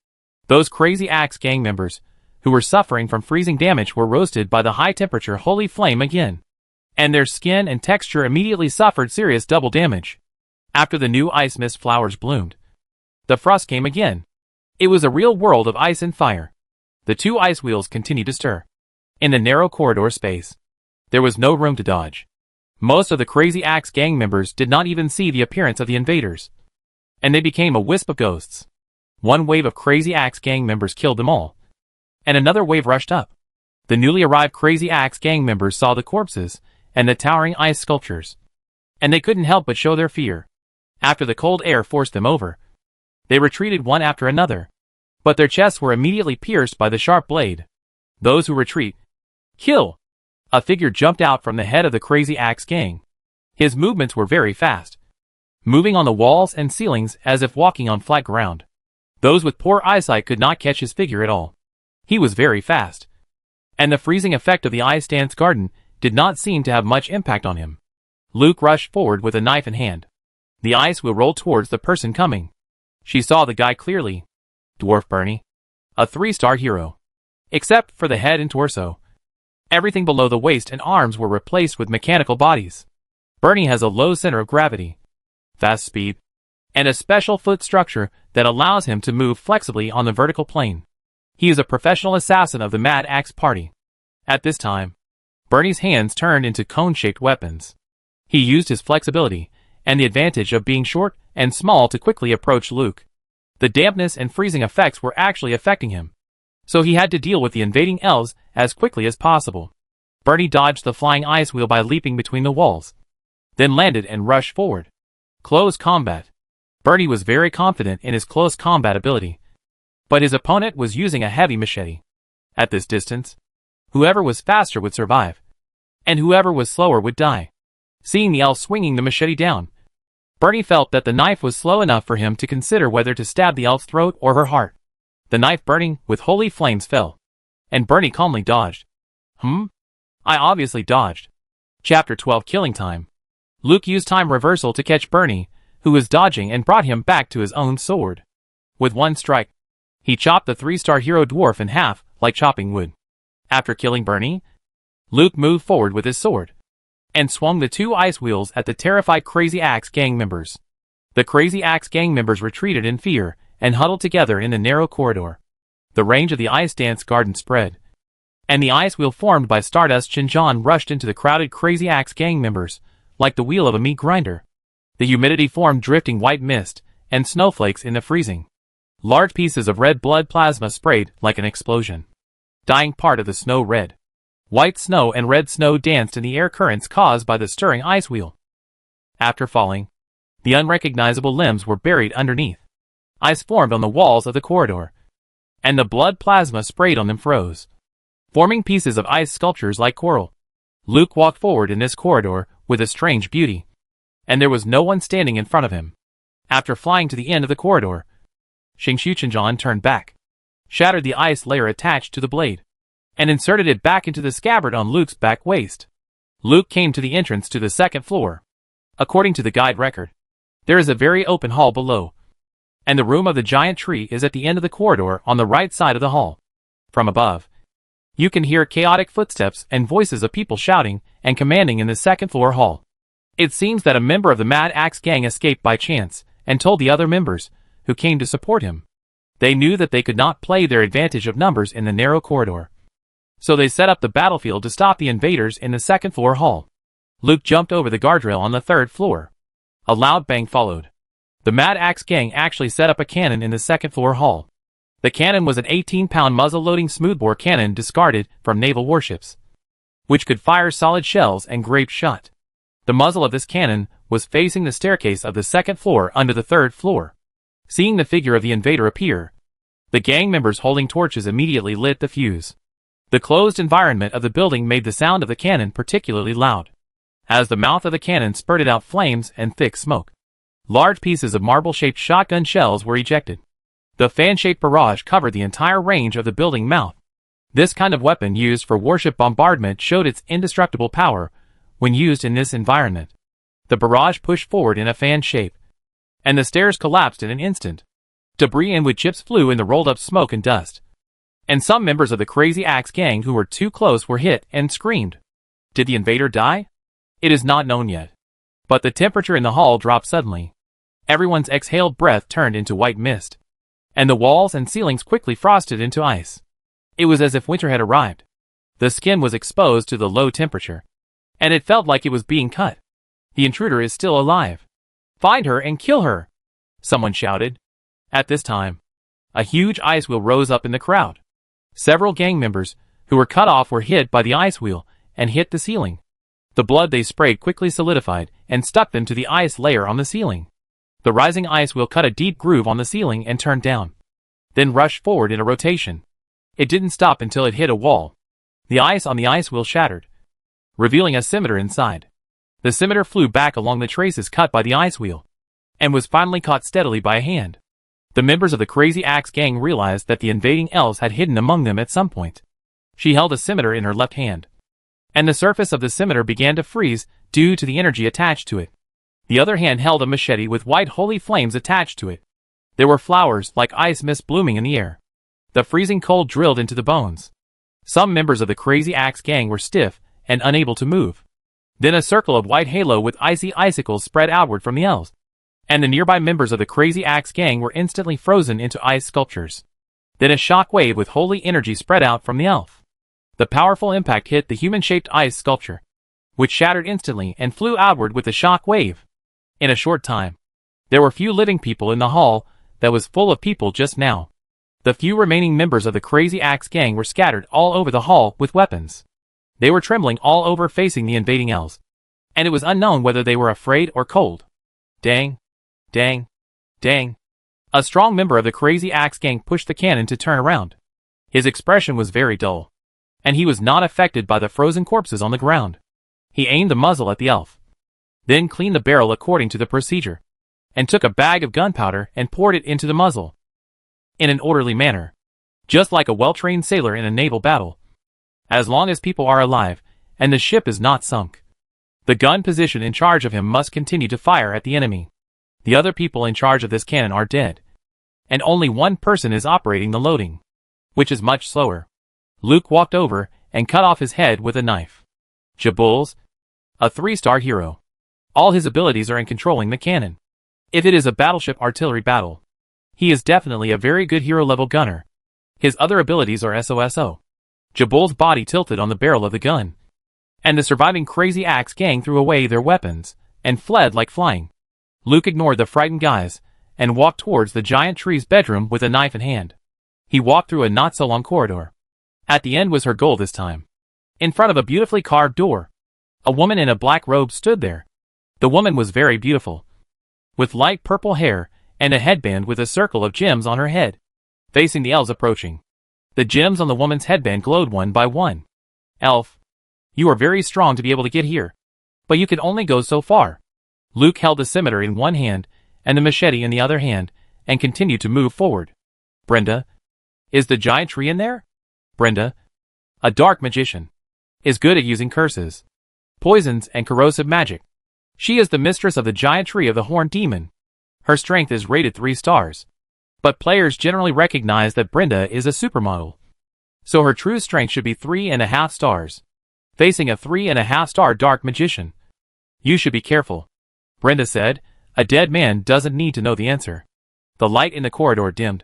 Those Crazy Axe gang members, who were suffering from freezing damage, were roasted by the high-temperature holy flame again, and their skin and texture immediately suffered serious double damage. After the new ice mist flowers bloomed, the frost came again. It was a real world of ice and fire. The 2 ice wheels continued to stir. In the narrow corridor space, there was no room to dodge. Most of the Crazy Axe gang members did not even see the appearance of the invaders, and they became a wisp of ghosts. One wave of Crazy Axe gang members killed them all, and another wave rushed up. The newly arrived Crazy Axe gang members saw the corpses and the towering ice sculptures, and they couldn't help but show their fear. After the cold air forced them over, they retreated one after another, but their chests were immediately pierced by the sharp blade. Those who retreat, kill! A figure jumped out from the head of the Crazy Axe gang. His movements were very fast, moving on the walls and ceilings as if walking on flat ground. Those with poor eyesight could not catch his figure at all. He was very fast, and the freezing effect of the ice dance garden did not seem to have much impact on him. Luke rushed forward with a knife in hand. The ice wheel rolled towards the person coming. She saw the guy clearly. Dwarf Bernie. A 3-star hero. Except for the head and torso. Everything below the waist and arms were replaced with mechanical bodies. Bernie has a low center of gravity, fast speed, and a special foot structure that allows him to move flexibly on the vertical plane. He is a professional assassin of the Mad Axe Party. At this time, Bernie's hands turned into cone-shaped weapons. He used his flexibility and the advantage of being short and small to quickly approach Luke. The dampness and freezing effects were actually affecting him, so he had to deal with the invading elves as quickly as possible. Bernie dodged the flying ice wheel by leaping between the walls, then landed and rushed forward. Close combat. Bernie was very confident in his close combat ability, but his opponent was using a heavy machete. At this distance, whoever was faster would survive, and whoever was slower would die. Seeing the elf swinging the machete down, Bernie felt that the knife was slow enough for him to consider whether to stab the elf's throat or her heart. The knife burning with holy flames fell, and Bernie calmly dodged. I obviously dodged. Chapter 12 Killing Time. Luke used time reversal to catch Bernie, who was dodging, and brought him back to his own sword. With one strike, he chopped the 3-star hero dwarf in half like chopping wood. After killing Bernie, Luke moved forward with his sword and swung the 2 ice wheels at the terrified Crazy Axe gang members. The Crazy Axe gang members retreated in fear and huddled together in the narrow corridor. The range of the ice dance garden spread, and the ice wheel formed by Stardust Chinjon rushed into the crowded Crazy Axe gang members like the wheel of a meat grinder. The humidity formed drifting white mist and snowflakes in the freezing. Large pieces of red blood plasma sprayed like an explosion, dyeing part of the snow red. White snow and red snow danced in the air currents caused by the stirring ice wheel. After falling, the unrecognizable limbs were buried underneath. Ice formed on the walls of the corridor, and the blood plasma sprayed on them froze, forming pieces of ice sculptures like coral. Luke walked forward in this corridor with a strange beauty, and there was no one standing in front of him. After flying to the end of the corridor, Chinjon turned back, shattered the ice layer attached to the blade, and inserted it back into the scabbard on Luke's back waist. Luke came to the entrance to the 2nd floor. According to the guide record, there is a very open hall below, and the room of the giant tree is at the end of the corridor on the right side of the hall. From above, you can hear chaotic footsteps and voices of people shouting and commanding in the 2nd floor hall. It seems that a member of the Mad Axe gang escaped by chance and told the other members, who came to support him. They knew that they could not play their advantage of numbers in the narrow corridor, so they set up the battlefield to stop the invaders in the 2nd floor hall. Luke jumped over the guardrail on the 3rd floor. A loud bang followed. The Mad Axe gang actually set up a cannon in the 2nd floor hall. The cannon was an 18-pound muzzle-loading smoothbore cannon discarded from naval warships, which could fire solid shells and grape shot. The muzzle of this cannon was facing the staircase of the 2nd floor under the 3rd floor. Seeing the figure of the invader appear, the gang members holding torches immediately lit the fuse. The closed environment of the building made the sound of the cannon particularly loud, as the mouth of the cannon spurted out flames and thick smoke. Large pieces of marble-shaped shotgun shells were ejected. The fan-shaped barrage covered the entire range of the building mouth. This kind of weapon used for warship bombardment showed its indestructible power when used in this environment. The barrage pushed forward in a fan shape, and the stairs collapsed in an instant. Debris and wood chips flew in the rolled-up smoke and dust, and some members of the Crazy Axe gang who were too close were hit and screamed. Did the invader die? It is not known yet, but the temperature in the hall dropped suddenly. Everyone's exhaled breath turned into white mist, and the walls and ceilings quickly frosted into ice. It was as if winter had arrived. The skin was exposed to the low temperature, and it felt like it was being cut. The intruder is still alive. Find her and kill her, someone shouted. At this time, a huge ice wheel rose up in the crowd. Several gang members, who were cut off, were hit by the ice wheel and hit the ceiling. The blood they sprayed quickly solidified and stuck them to the ice layer on the ceiling. The rising ice wheel cut a deep groove on the ceiling and turned down, then rushed forward in a rotation. It didn't stop until it hit a wall. The ice on the ice wheel shattered, revealing a scimitar inside. The scimitar flew back along the traces cut by the ice wheel, and was finally caught steadily by a hand. The members of the Crazy Axe gang realized that the invading elves had hidden among them at some point. She held a scimitar in her left hand, and the surface of the scimitar began to freeze due to the energy attached to it. The other hand held a machete with white holy flames attached to it. There were flowers like ice mist blooming in the air. The freezing cold drilled into the bones. Some members of the Crazy Axe gang were stiff and unable to move. Then a circle of white halo with icy icicles spread outward from the elves, and the nearby members of the Crazy Axe gang were instantly frozen into ice sculptures. Then a shock wave with holy energy spread out from the elf. The powerful impact hit the human-shaped ice sculpture, which shattered instantly and flew outward with the shock wave. In a short time, there were few living people in the hall that was full of people just now. The few remaining members of the Crazy Axe gang were scattered all over the hall with weapons. They were trembling all over facing the invading elves, and it was unknown whether they were afraid or cold. Dang. Dang. Dang. A strong member of the Crazy Axe gang pushed the cannon to turn around. His expression was very dull, and he was not affected by the frozen corpses on the ground. He aimed the muzzle at the elf, then cleaned the barrel according to the procedure, and took a bag of gunpowder and poured it into the muzzle, in an orderly manner, just like a well-trained sailor in a naval battle. As long as people are alive, and the ship is not sunk, the gun position in charge of him must continue to fire at the enemy. The other people in charge of this cannon are dead, and only one person is operating the loading, which is much slower. Luke walked over and cut off his head with a knife. Jabul's a 3-star hero. All his abilities are in controlling the cannon. If it is a battleship artillery battle, he is definitely a very good hero-level gunner. His other abilities are SOSO. Jabul's body tilted on the barrel of the gun, and the surviving Crazy Axe gang threw away their weapons and fled like flying. Luke ignored the frightened guys and walked towards the giant tree's bedroom with a knife in hand. He walked through a not-so-long corridor. At the end was her goal this time. In front of a beautifully carved door, a woman in a black robe stood there. The woman was very beautiful, with light purple hair and a headband with a circle of gems on her head. Facing the elves approaching, the gems on the woman's headband glowed one by one. Elf, you are very strong to be able to get here, but you can only go so far. Luke held the scimitar in one hand and the machete in the other hand and continued to move forward. Brenda, is the giant tree in there? Brenda, a dark magician, is good at using curses, poisons, and corrosive magic. She is the mistress of the giant tree of the Horned Demon. Her strength is rated 3 stars. But players generally recognize that Brenda is a supermodel, so her true strength should be 3.5 stars. Facing a 3.5-star dark magician, you should be careful, Brenda said. A dead man doesn't need to know the answer. The light in the corridor dimmed,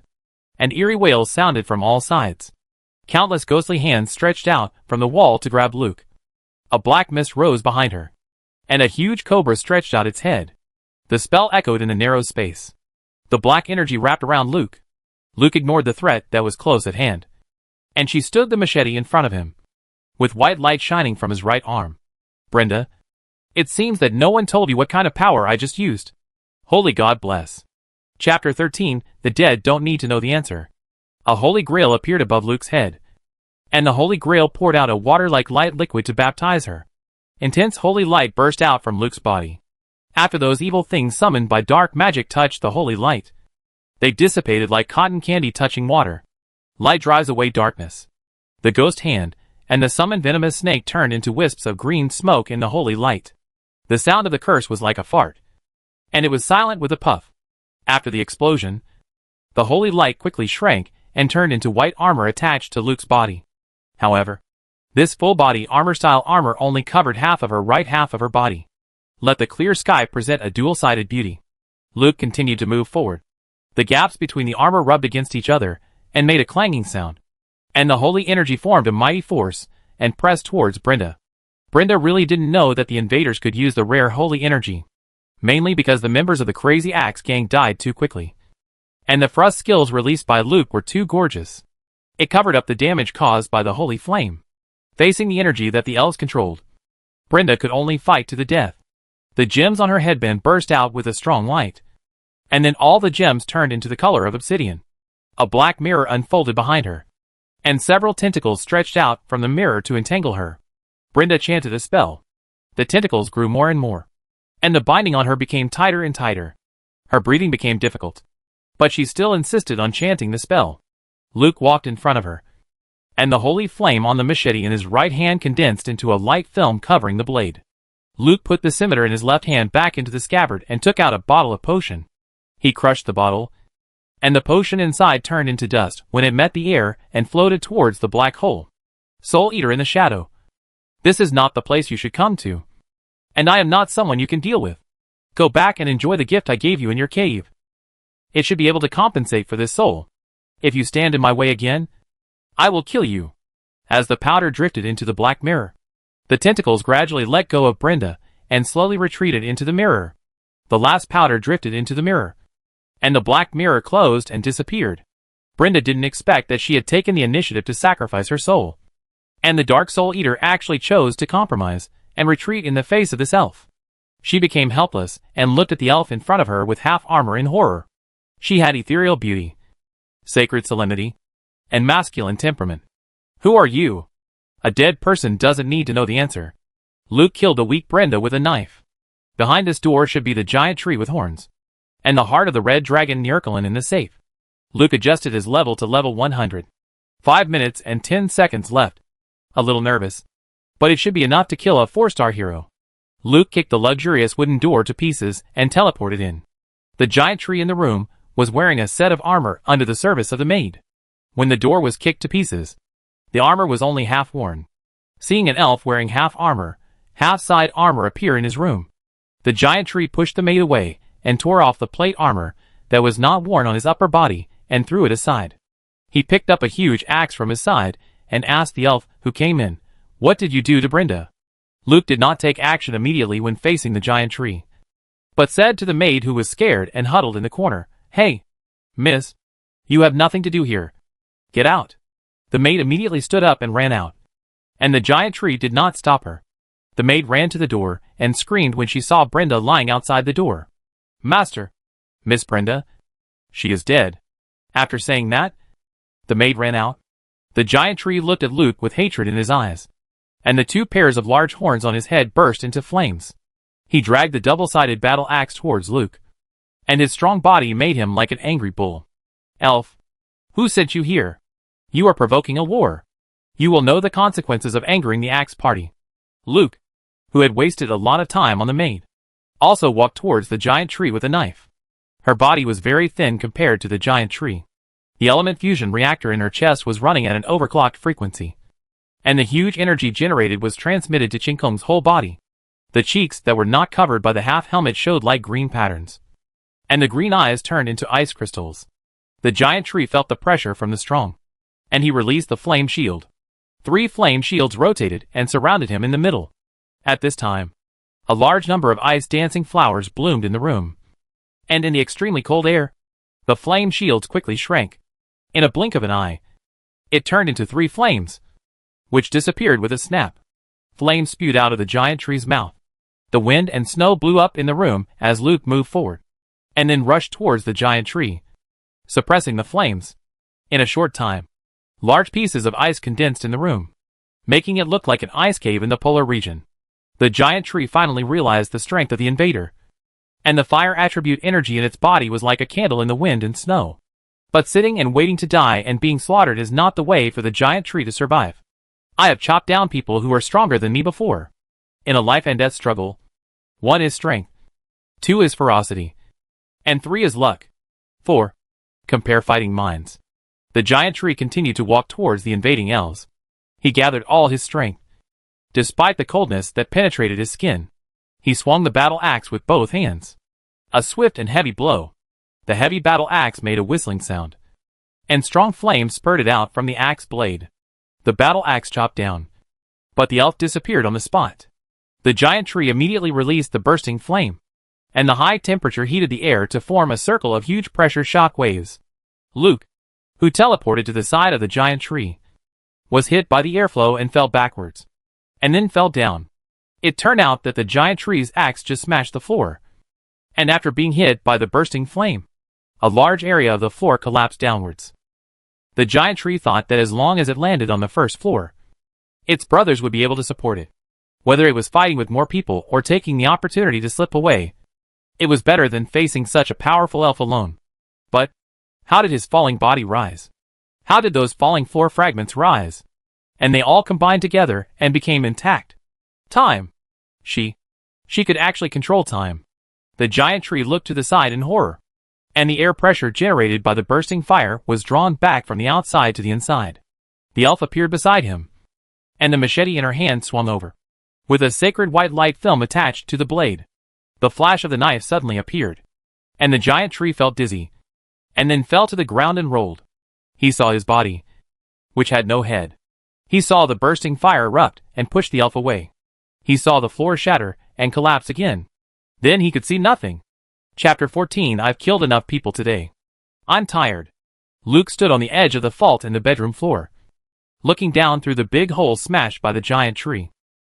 and eerie wails sounded from all sides. Countless ghostly hands stretched out from the wall to grab Luke. A black mist rose behind her, and a huge cobra stretched out its head. The spell echoed in the narrow space. The black energy wrapped around Luke. Luke ignored the threat that was close at hand, and she stood the machete in front of him, with white light shining from his right arm. Brenda, it seems that no one told you what kind of power I just used. Holy God bless. Chapter 13, The Dead Don't Need to Know the Answer. A holy grail appeared above Luke's head, and the holy grail poured out a water-like light liquid to baptize her. Intense holy light burst out from Luke's body. After those evil things summoned by dark magic touched the holy light, they dissipated like cotton candy touching water. Light drives away darkness. The ghost hand and the summoned venomous snake turned into wisps of green smoke in the holy light. The sound of the curse was like a fart, and it was silent with a puff. After the explosion, the holy light quickly shrank and turned into white armor attached to Luke's body. However, this full-body armor-style armor only covered half of her right half of her body. Let the clear sky present a dual-sided beauty. Luke continued to move forward. The gaps between the armor rubbed against each other and made a clanging sound, and the holy energy formed a mighty force and pressed towards Brenda. Brenda really didn't know that the invaders could use the rare holy energy, mainly because the members of the Crazy Axe gang died too quickly, and the thrust skills released by Luke were too gorgeous. It covered up the damage caused by the holy flame. Facing the energy that the elves controlled, Brenda could only fight to the death. The gems on her headband burst out with a strong light, and then all the gems turned into the color of obsidian. A black mirror unfolded behind her, and several tentacles stretched out from the mirror to entangle her. Brenda chanted a spell. The tentacles grew more and more, and the binding on her became tighter and tighter. Her breathing became difficult, but she still insisted on chanting the spell. Luke walked in front of her, and the holy flame on the machete in his right hand condensed into a light film covering the blade. Luke put the scimitar in his left hand back into the scabbard and took out a bottle of potion. He crushed the bottle, and the potion inside turned into dust when it met the air and floated towards the black hole. Soul Eater in the shadow. This is not the place you should come to, and I am not someone you can deal with. Go back and enjoy the gift I gave you in your cave. It should be able to compensate for this soul. If you stand in my way again, I will kill you. As the powder drifted into the black mirror, the tentacles gradually let go of Brenda and slowly retreated into the mirror. The last powder drifted into the mirror, and the black mirror closed and disappeared. Brenda didn't expect that she had taken the initiative to sacrifice her soul, and the Dark Soul Eater actually chose to compromise and retreat in the face of this elf. She became helpless and looked at the elf in front of her with half armor in horror. She had ethereal beauty, sacred solemnity, and masculine temperament. Who are you? A dead person doesn't need to know the answer. Luke killed the weak Brenda with a knife. Behind this door should be the giant tree with horns, and the heart of the red dragon Nirkalin in the safe. Luke adjusted his level to level 100. 5 minutes and 10 seconds left. A little nervous, but it should be enough to kill a 4-star hero. Luke kicked the luxurious wooden door to pieces and teleported in. The giant tree in the room was wearing a set of armor under the service of the maid. When the door was kicked to pieces, the armor was only half worn. seeing an elf wearing half armor, half side armor appear in his room. The giant tree pushed the maid away and tore off the plate armor that was not worn on his upper body and threw it aside. He picked up a huge axe from his side and asked the elf who came in, "What did you do to Brenda?" Luke did not take action immediately when facing the giant tree, but said to the maid who was scared and huddled in the corner, "Hey, miss, you have nothing to do here. Get out." The maid immediately stood up and ran out, and the giant tree did not stop her. The maid ran to the door and screamed when she saw Brenda lying outside the door. "Master, Miss Brenda, she is dead." After saying that, the maid ran out. The giant tree looked at Luke with hatred in his eyes, and the 2 pairs of large horns on his head burst into flames. He dragged the double-sided battle axe towards Luke, and his strong body made him like an angry bull. "Elf, who sent you here? You are provoking a war. You will know the consequences of angering the axe party." Luke, who had wasted a lot of time on the maid, also walked towards the giant tree with a knife. Her body was very thin compared to the giant tree. The element fusion reactor in her chest was running at an overclocked frequency, and the huge energy generated was transmitted to Ching Kong's whole body. The cheeks that were not covered by the half-helmet showed light green patterns, and the green eyes turned into ice crystals. The giant tree felt the pressure from the strong, and he released the flame shield. 3 flame shields rotated and surrounded him in the middle. At this time, a large number of ice-dancing flowers bloomed in the room, and in the extremely cold air, the flame shields quickly shrank. In a blink of an eye, it turned into 3 flames, which disappeared with a snap. Flames spewed out of the giant tree's mouth. The wind and snow blew up in the room as Luke moved forward, and then rushed towards the giant tree, suppressing the flames. In a short time, large pieces of ice condensed in the room, making it look like an ice cave in the polar region. The giant tree finally realized the strength of the invader, and the fire attribute energy in its body was like a candle in the wind and snow. But sitting and waiting to die and being slaughtered is not the way for the giant tree to survive. I have chopped down people who are stronger than me before. In a life and death struggle, 1 is strength, 2 is ferocity, and 3 is luck. 4. Compare fighting minds. The giant tree continued to walk towards the invading elves. He gathered all his strength. Despite the coldness that penetrated his skin, he swung the battle axe with both hands. A swift and heavy blow. The heavy battle axe made a whistling sound, and strong flames spurted out from the axe blade. The battle axe chopped down, but the elf disappeared on the spot. The giant tree immediately released the bursting flame, and the high temperature heated the air to form a circle of huge pressure shock waves. Luke, who teleported to the side of the giant tree, was hit by the airflow and fell backwards, and then fell down. It turned out that the giant tree's axe just smashed the floor, and after being hit by the bursting flame, a large area of the floor collapsed downwards. The giant tree thought that as long as it landed on the first floor, its brothers would be able to support it. Whether it was fighting with more people or taking the opportunity to slip away, it was better than facing such a powerful elf alone. But how did his falling body rise? How did those falling floor fragments rise? And they all combined together and became intact. Time. She could actually control time. The giant tree looked to the side in horror, and the air pressure generated by the bursting fire was drawn back from the outside to the inside. The elf appeared beside him, and the machete in her hand swung over, with a sacred white light film attached to the blade. The flash of the knife suddenly appeared, and the giant tree felt dizzy, and then fell to the ground and rolled. He saw his body, which had no head. He saw the bursting fire erupt and push the elf away. He saw the floor shatter and collapse again. Then he could see nothing. Chapter 14. I've killed enough people today. I'm tired. Luke stood on the edge of the fault in the bedroom floor, looking down through the big hole smashed by the giant tree.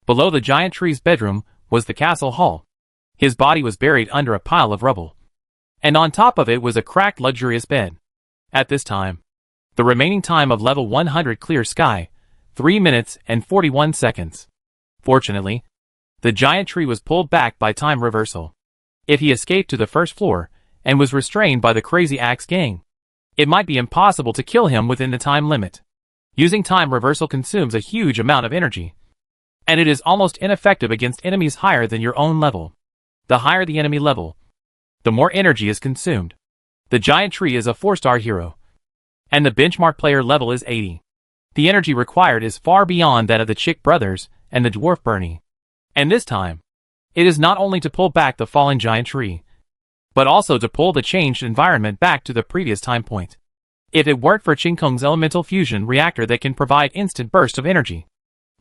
Below the giant tree's bedroom was the castle hall. His body was buried under a pile of rubble, and on top of it was a cracked luxurious bed. At this time, the remaining time of level 100 clear sky, 3 minutes and 41 seconds. Fortunately, the giant tree was pulled back by time reversal. If he escaped to the first floor and was restrained by the crazy axe gang, it might be impossible to kill him within the time limit. Using time reversal consumes a huge amount of energy, and it is almost ineffective against enemies higher than your own level. The higher the enemy level, the more energy is consumed. The giant tree is a 4-star hero, and the benchmark player level is 80. The energy required is far beyond that of the Chick brothers and the dwarf Bernie. And this time, it is not only to pull back the fallen giant tree, but also to pull the changed environment back to the previous time point. If it weren't for Ching Kong's elemental fusion reactor that can provide instant bursts of energy,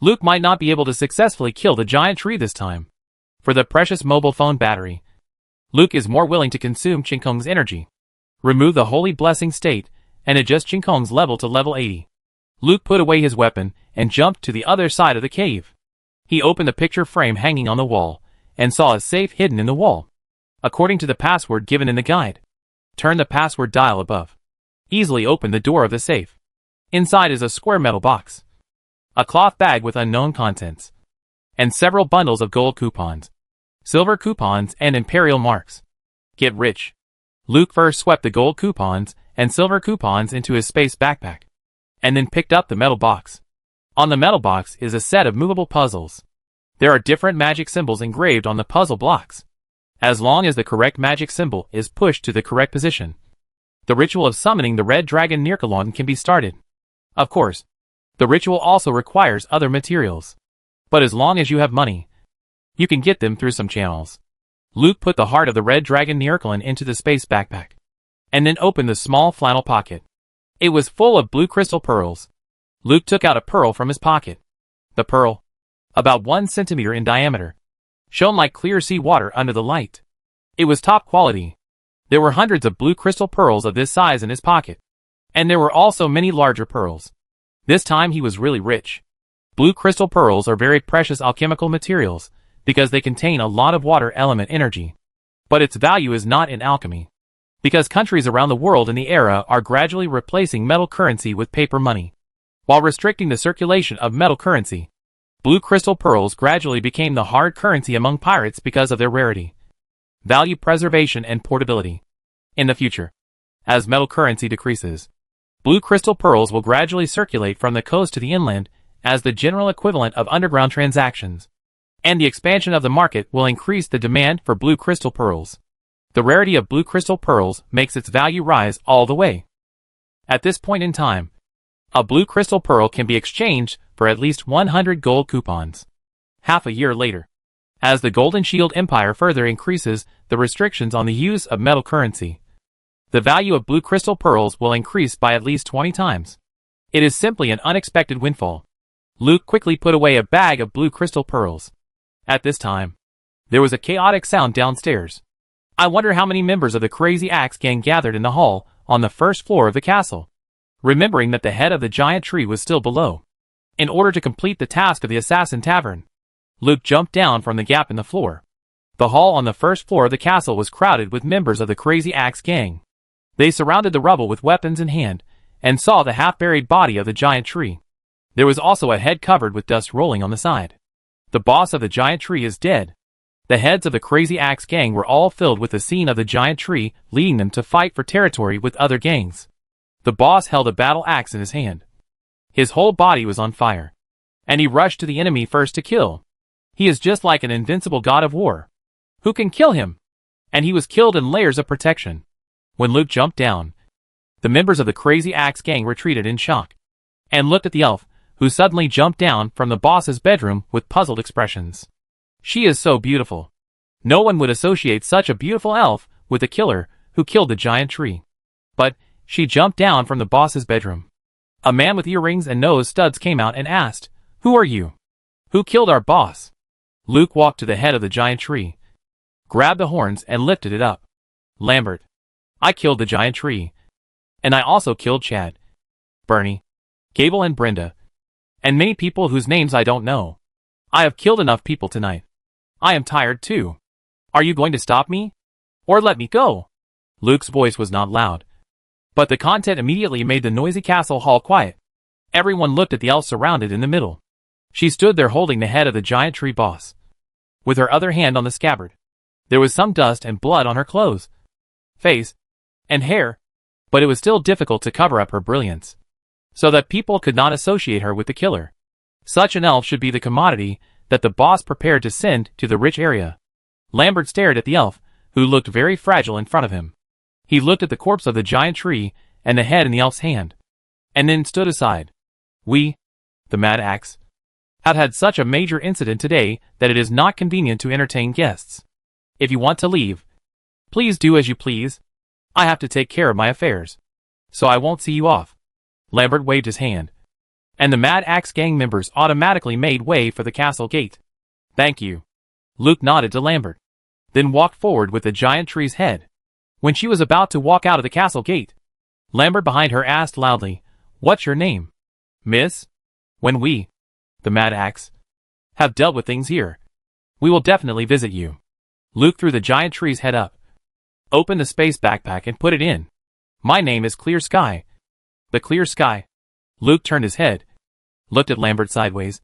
Luke might not be able to successfully kill the giant tree this time. For the precious mobile phone battery, Luke is more willing to consume Ching Kong's energy, remove the holy blessing state, and adjust Ching Kong's level to level 80. Luke put away his weapon and jumped to the other side of the cave. He opened the picture frame hanging on the wall and saw a safe hidden in the wall. According to the password given in the guide, turn the password dial above. Easily open the door of the safe. Inside is a square metal box, a cloth bag with unknown contents, and several bundles of gold coupons, silver coupons, and imperial marks. Get rich. Luke first swept the gold coupons and silver coupons into his space backpack, and then picked up the metal box. On the metal box is a set of movable puzzles. There are different magic symbols engraved on the puzzle blocks. As long as the correct magic symbol is pushed to the correct position, the ritual of summoning the red dragon Nirkalon can be started. Of course, the ritual also requires other materials, but as long as you have money, you can get them through some channels. Luke put the heart of the red dragon Nirkalon into the space backpack, and then opened the small flannel pocket. It was full of blue crystal pearls. Luke took out a pearl from his pocket. The pearl, about 1 centimeter in diameter, shone like clear sea water under the light. It was top quality. There were hundreds of blue crystal pearls of this size in his pocket, and there were also many larger pearls. This time he was really rich. Blue crystal pearls are very precious alchemical materials because they contain a lot of water element energy. But its value is not in alchemy, because countries around the world in the era are gradually replacing metal currency with paper money, while restricting the circulation of metal currency. Blue crystal pearls gradually became the hard currency among pirates because of their rarity, value preservation, and portability. In the future, as metal currency decreases, blue crystal pearls will gradually circulate from the coast to the inland as the general equivalent of underground transactions, and the expansion of the market will increase the demand for blue crystal pearls. The rarity of blue crystal pearls makes its value rise all the way. At this point in time, a blue crystal pearl can be exchanged for at least 100 gold coupons. Half a year later, as the Golden Shield Empire further increases the restrictions on the use of metal currency, the value of blue crystal pearls will increase by at least 20 times. It is simply an unexpected windfall. Luke quickly put away a bag of blue crystal pearls. At this time, there was a chaotic sound downstairs. I wonder how many members of the Crazy Axe gang gathered in the hall on the first floor of the castle. Remembering that the head of the giant tree was still below, in order to complete the task of the assassin tavern, Luke jumped down from the gap in the floor. The hall on the first floor of the castle was crowded with members of the Crazy Axe gang. They surrounded the rubble with weapons in hand and saw the half-buried body of the giant tree. There was also a head covered with dust rolling on the side. The boss of the giant tree is dead. The heads of the Crazy Axe gang were all filled with the scene of the giant tree leading them to fight for territory with other gangs. The boss held a battle axe in his hand. His whole body was on fire, and he rushed to the enemy first to kill. He is just like an invincible god of war. Who can kill him? And he was killed in layers of protection. When Luke jumped down, the members of the Crazy Axe gang retreated in shock, and looked at the elf, who suddenly jumped down from the boss's bedroom with puzzled expressions. She is so beautiful. No one would associate such a beautiful elf with the killer who killed the giant tree. But she jumped down from the boss's bedroom. A man with earrings and nose studs came out and asked, "Who are you? Who killed our boss?" Luke walked to the head of the giant tree, grabbed the horns and lifted it up. "Lambert, I killed the giant tree. And I also killed Chad, Bernie, Gable and Brenda, and many people whose names I don't know. I have killed enough people tonight. I am tired too. Are you going to stop me? Or let me go?" Luke's voice was not loud, but the content immediately made the noisy castle hall quiet. Everyone looked at the elf surrounded in the middle. She stood there holding the head of the giant tree boss, with her other hand on the scabbard. There was some dust and blood on her clothes, face, and hair, but it was still difficult to cover up her brilliance, so that people could not associate her with the killer. Such an elf should be the commodity that the boss prepared to send to the rich area. Lambert stared at the elf, who looked very fragile in front of him. He looked at the corpse of the giant tree and the head in the elf's hand, and then stood aside. We, the Mad Axe, have had such a major incident today that it is not convenient to entertain guests. If you want to leave, please do as you please. I have to take care of my affairs, so I won't see you off. Lambert waved his hand, and the Mad Axe gang members automatically made way for the castle gate. Thank you. Luke nodded to Lambert, then walked forward with the giant tree's head. When she was about to walk out of the castle gate, Lambert behind her asked loudly, "What's your name, miss?" "When we, the Mad Axe, have dealt with things here, we will definitely visit you." Luke threw the giant tree's head up, opened the space backpack and put it in. "My name is Clear Sky." "The Clear Sky." Luke turned his head, looked at Lambert sideways,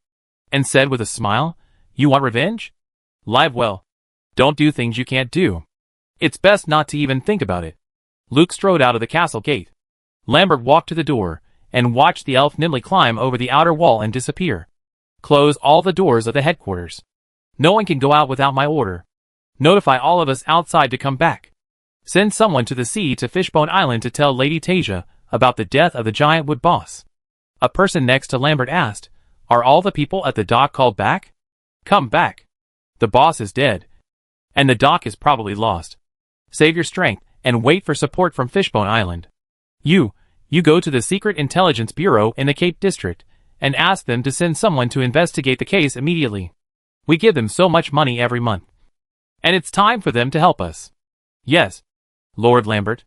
and said with a smile, "You want revenge? Live well. Don't do things you can't do. It's best not to even think about it." Luke strode out of the castle gate. Lambert walked to the door, and watched the elf nimbly climb over the outer wall and disappear. "Close all the doors of the headquarters. No one can go out without my order. Notify all of us outside to come back. Send someone to the sea to Fishbone Island to tell Lady Tasia about the death of the giant wood boss." A person next to Lambert asked, "Are all the people at the dock called back?" "Come back. The boss is dead, and the dock is probably lost. Save your strength, and wait for support from Fishbone Island. You go to the Secret Intelligence Bureau in the Cape District, and ask them to send someone to investigate the case immediately. We give them so much money every month, and it's time for them to help us." "Yes, Lord Lambert."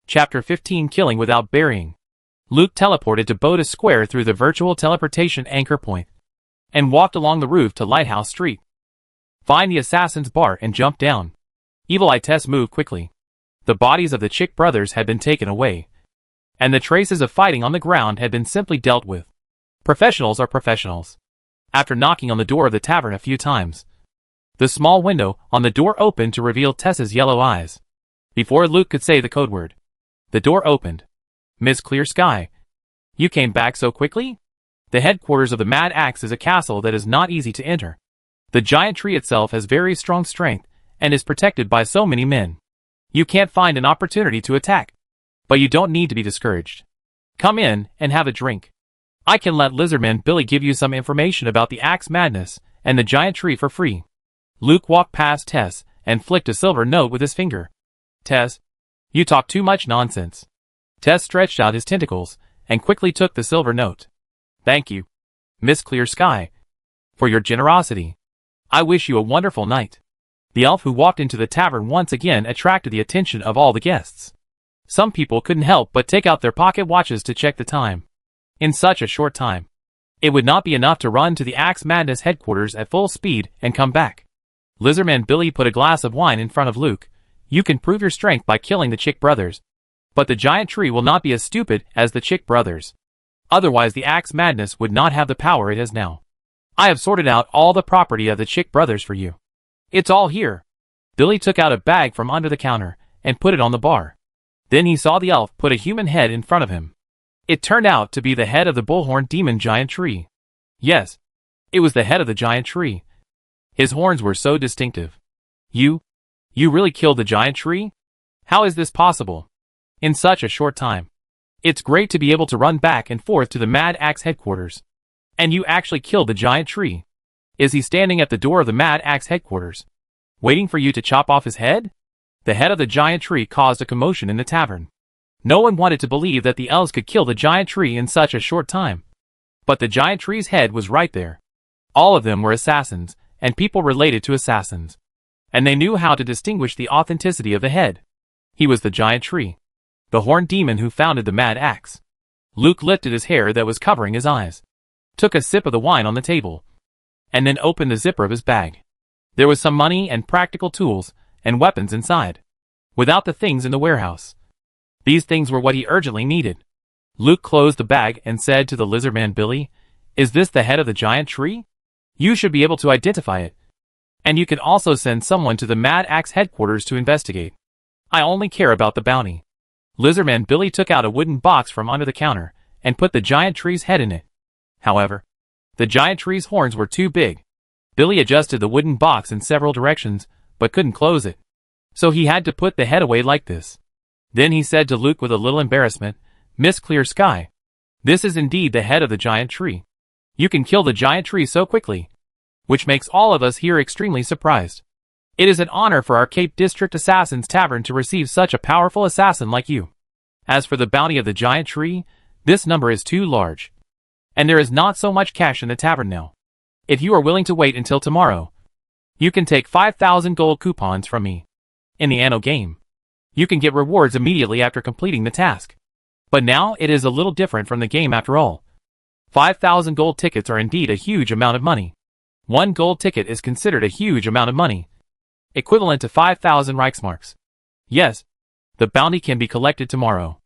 Chapter 15 Killing Without Burying. Luke teleported to Boda Square through the virtual teleportation anchor point, and walked along the roof to Lighthouse Street. Find the assassin's bar and jump down. Evil Eye Tess moved quickly. The bodies of the Chick brothers had been taken away, and the traces of fighting on the ground had been simply dealt with. Professionals are professionals. After knocking on the door of the tavern a few times, the small window on the door opened to reveal Tess's yellow eyes. Before Luke could say the code word, the door opened. "Miss Clear Sky, you came back so quickly?" The headquarters of the Mad Axe is a castle that is not easy to enter. The giant tree itself has very strong strength, and is protected by so many men. You can't find an opportunity to attack. But you don't need to be discouraged. Come in and have a drink. I can let Lizardman Billy give you some information about the Axe Madness and the giant tree for free. Luke walked past Tess and flicked a silver note with his finger. "Tess, you talk too much nonsense." Tess stretched out his tentacles and quickly took the silver note. "Thank you, Miss Clear Sky, for your generosity. I wish you a wonderful night." The elf who walked into the tavern once again attracted the attention of all the guests. Some people couldn't help but take out their pocket watches to check the time. In such a short time, it would not be enough to run to the Axe Madness headquarters at full speed and come back. Lizardman Billy put a glass of wine in front of Luke. "You can prove your strength by killing the Chick brothers, but the giant tree will not be as stupid as the Chick brothers. Otherwise the Axe Madness would not have the power it has now. I have sorted out all the property of the Chick brothers for you. It's all here." Billy took out a bag from under the counter and put it on the bar. Then he saw the elf put a human head in front of him. It turned out to be the head of the bullhorn demon giant tree. Yes, it was the head of the giant tree. His horns were so distinctive. You really killed the giant tree? How is this possible? In such a short time. It's great to be able to run back and forth to the Mad Axe headquarters. And you actually killed the giant tree. Is he standing at the door of the Mad Axe headquarters, waiting for you to chop off his head? The head of the giant tree caused a commotion in the tavern. No one wanted to believe that the elves could kill the giant tree in such a short time. But the giant tree's head was right there. All of them were assassins, and people related to assassins. And they knew how to distinguish the authenticity of the head. He was the giant tree, the horned demon who founded the Mad Axe. Luke lifted his hair that was covering his eyes, took a sip of the wine on the table, and then opened the zipper of his bag. There was some money and practical tools and weapons inside, without the things in the warehouse. These things were what he urgently needed. Luke closed the bag and said to the Lizardman Billy, "Is this the head of the giant tree? You should be able to identify it. And you can also send someone to the Mad Axe headquarters to investigate. I only care about the bounty." Lizardman Billy took out a wooden box from under the counter and put the giant tree's head in it. However, the giant tree's horns were too big. Billy adjusted the wooden box in several directions, but couldn't close it. So he had to put the head away like this. Then he said to Luke with a little embarrassment, "Miss Clear Sky, This is indeed the head of the giant tree. You can kill the giant tree so quickly, which makes all of us here extremely surprised. It is an honor for our Cape District Assassin's Tavern to receive such a powerful assassin like you. As for the bounty of the giant tree, this number is too large. And there is not so much cash in the tavern now. If you are willing to wait until tomorrow, you can take 5,000 gold coupons from me. In the anno game, you can get rewards immediately after completing the task. But now it is a little different from the game after all. 5,000 gold tickets are indeed a huge amount of money. One gold ticket is considered a huge amount of money, equivalent to 5,000 Reichsmarks. Yes, the bounty can be collected tomorrow.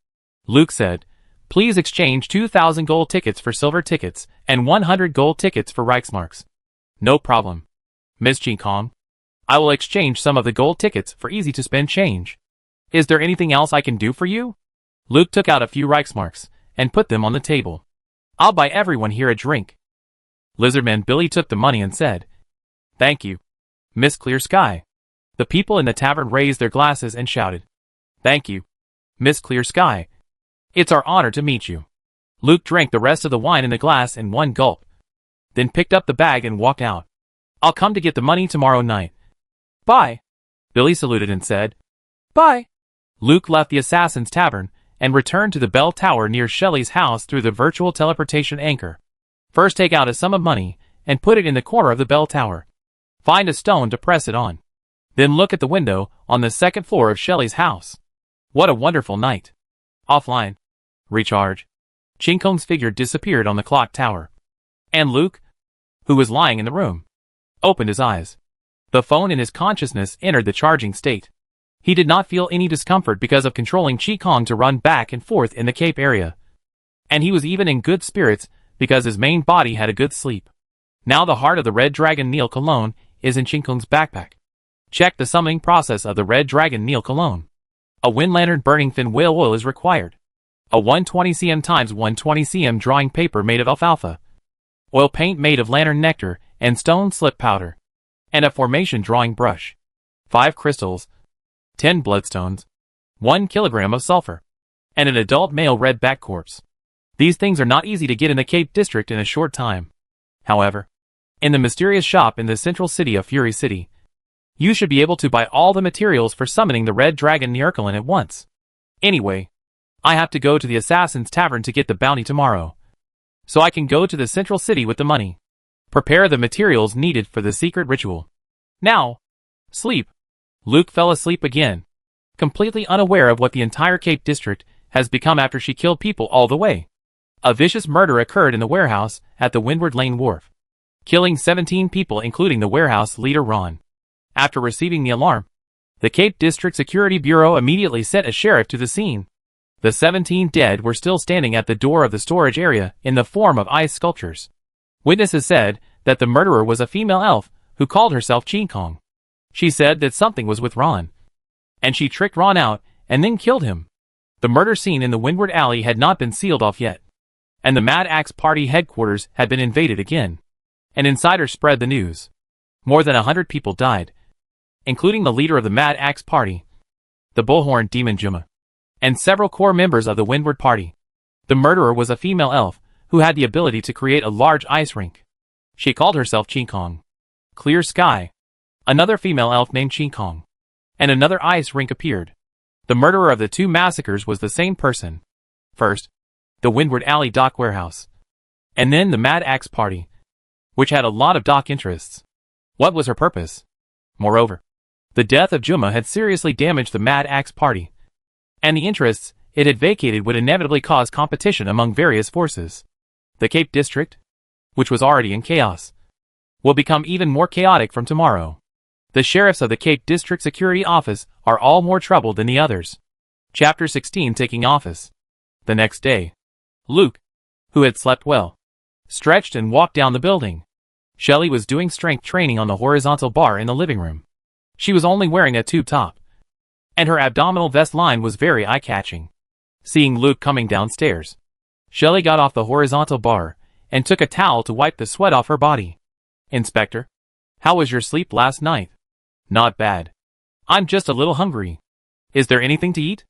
Luke said, please exchange 2,000 gold tickets for silver tickets and 100 gold tickets for Reichsmarks. No problem. Miss Ching Kong, I will exchange some of the gold tickets for easy-to-spend change. Is there anything else I can do for you? Luke took out a few Reichsmarks and put them on the table. I'll buy everyone here a drink. Lizardman Billy took the money and said, thank you, Miss Clear Sky. The people in the tavern raised their glasses and shouted, thank you, Miss Clear Sky. It's our honor to meet you. Luke drank the rest of the wine in the glass in one gulp, then picked up the bag and walked out. I'll come to get the money tomorrow night. Bye. Billy saluted and said, bye. Luke left the Assassin's Tavern and returned to the bell tower near Shelley's house through the virtual teleportation anchor. First take out a sum of money and put it in the corner of the bell tower. Find a stone to press it on. Then look at the window on the second floor of Shelley's house. What a wonderful night. Offline. Recharge. Ching Kong's figure disappeared on the clock tower. And Luke, who was lying in the room, opened his eyes. The phone in his consciousness entered the charging state. He did not feel any discomfort because of controlling Ching Kong to run back and forth in the Cape area. And he was even in good spirits because his main body had a good sleep. Now the heart of the Red Dragon Neil Cologne is in Ching Kong's backpack. Check the summoning process of the Red Dragon Neil Cologne. A wind lantern burning fin whale oil is required. A 120 cm x 120 cm drawing paper made of alfalfa. Oil paint made of lantern nectar and stone slip powder. And a formation drawing brush. 5 crystals. 10 bloodstones. 1 kilogram of sulfur. And an adult male redback corpse. These things are not easy to get in the Cape District in a short time. However, in the mysterious shop in the central city of Fury City, you should be able to buy all the materials for summoning the Red Dragon Nearcolin at once. Anyway, I have to go to the Assassin's Tavern to get the bounty tomorrow, so I can go to the central city with the money. Prepare the materials needed for the secret ritual. Now, sleep. Luke fell asleep again, completely unaware of what the entire Cape District has become after she killed people all the way. A vicious murder occurred in the warehouse at the Windward Lane Wharf, killing 17 people including the warehouse leader Ron. After receiving the alarm, the Cape District Security Bureau immediately sent a sheriff to the scene. The 17 dead were still standing at the door of the storage area in the form of ice sculptures. Witnesses said that the murderer was a female elf who called herself Ching Kong. She said that something was with Ron, and she tricked Ron out and then killed him. The murder scene in the Windward Alley had not been sealed off yet, and the Mad Axe Party headquarters had been invaded again. An insider spread the news. More than 100 people died, including the leader of the Mad Axe Party, the Bullhorn Demon Juma, and several core members of the Windward Party. The murderer was a female elf who had the ability to create a large ice rink. She called herself Ching Kong. Clear Sky. Another female elf named Ching Kong. And another ice rink appeared. The murderer of the 2 massacres was the same person. First, the Windward Alley Dock Warehouse. And then the Mad Axe Party, which had a lot of dock interests. What was her purpose? Moreover, the death of Juma had seriously damaged the Mad Axe Party, and the interests it had vacated would inevitably cause competition among various forces. The Cape District, which was already in chaos, will become even more chaotic from tomorrow. The sheriffs of the Cape District Security Office are all more troubled than the others. Chapter 16 Taking Office. The next day, Luke, who had slept well, stretched and walked down the building. Shelley was doing strength training on the horizontal bar in the living room. She was only wearing a tube top, and her abdominal vest line was very eye-catching. Seeing Luke coming downstairs, Shelley got off the horizontal bar and took a towel to wipe the sweat off her body. Inspector, how was your sleep last night? Not bad. I'm just a little hungry. Is there anything to eat?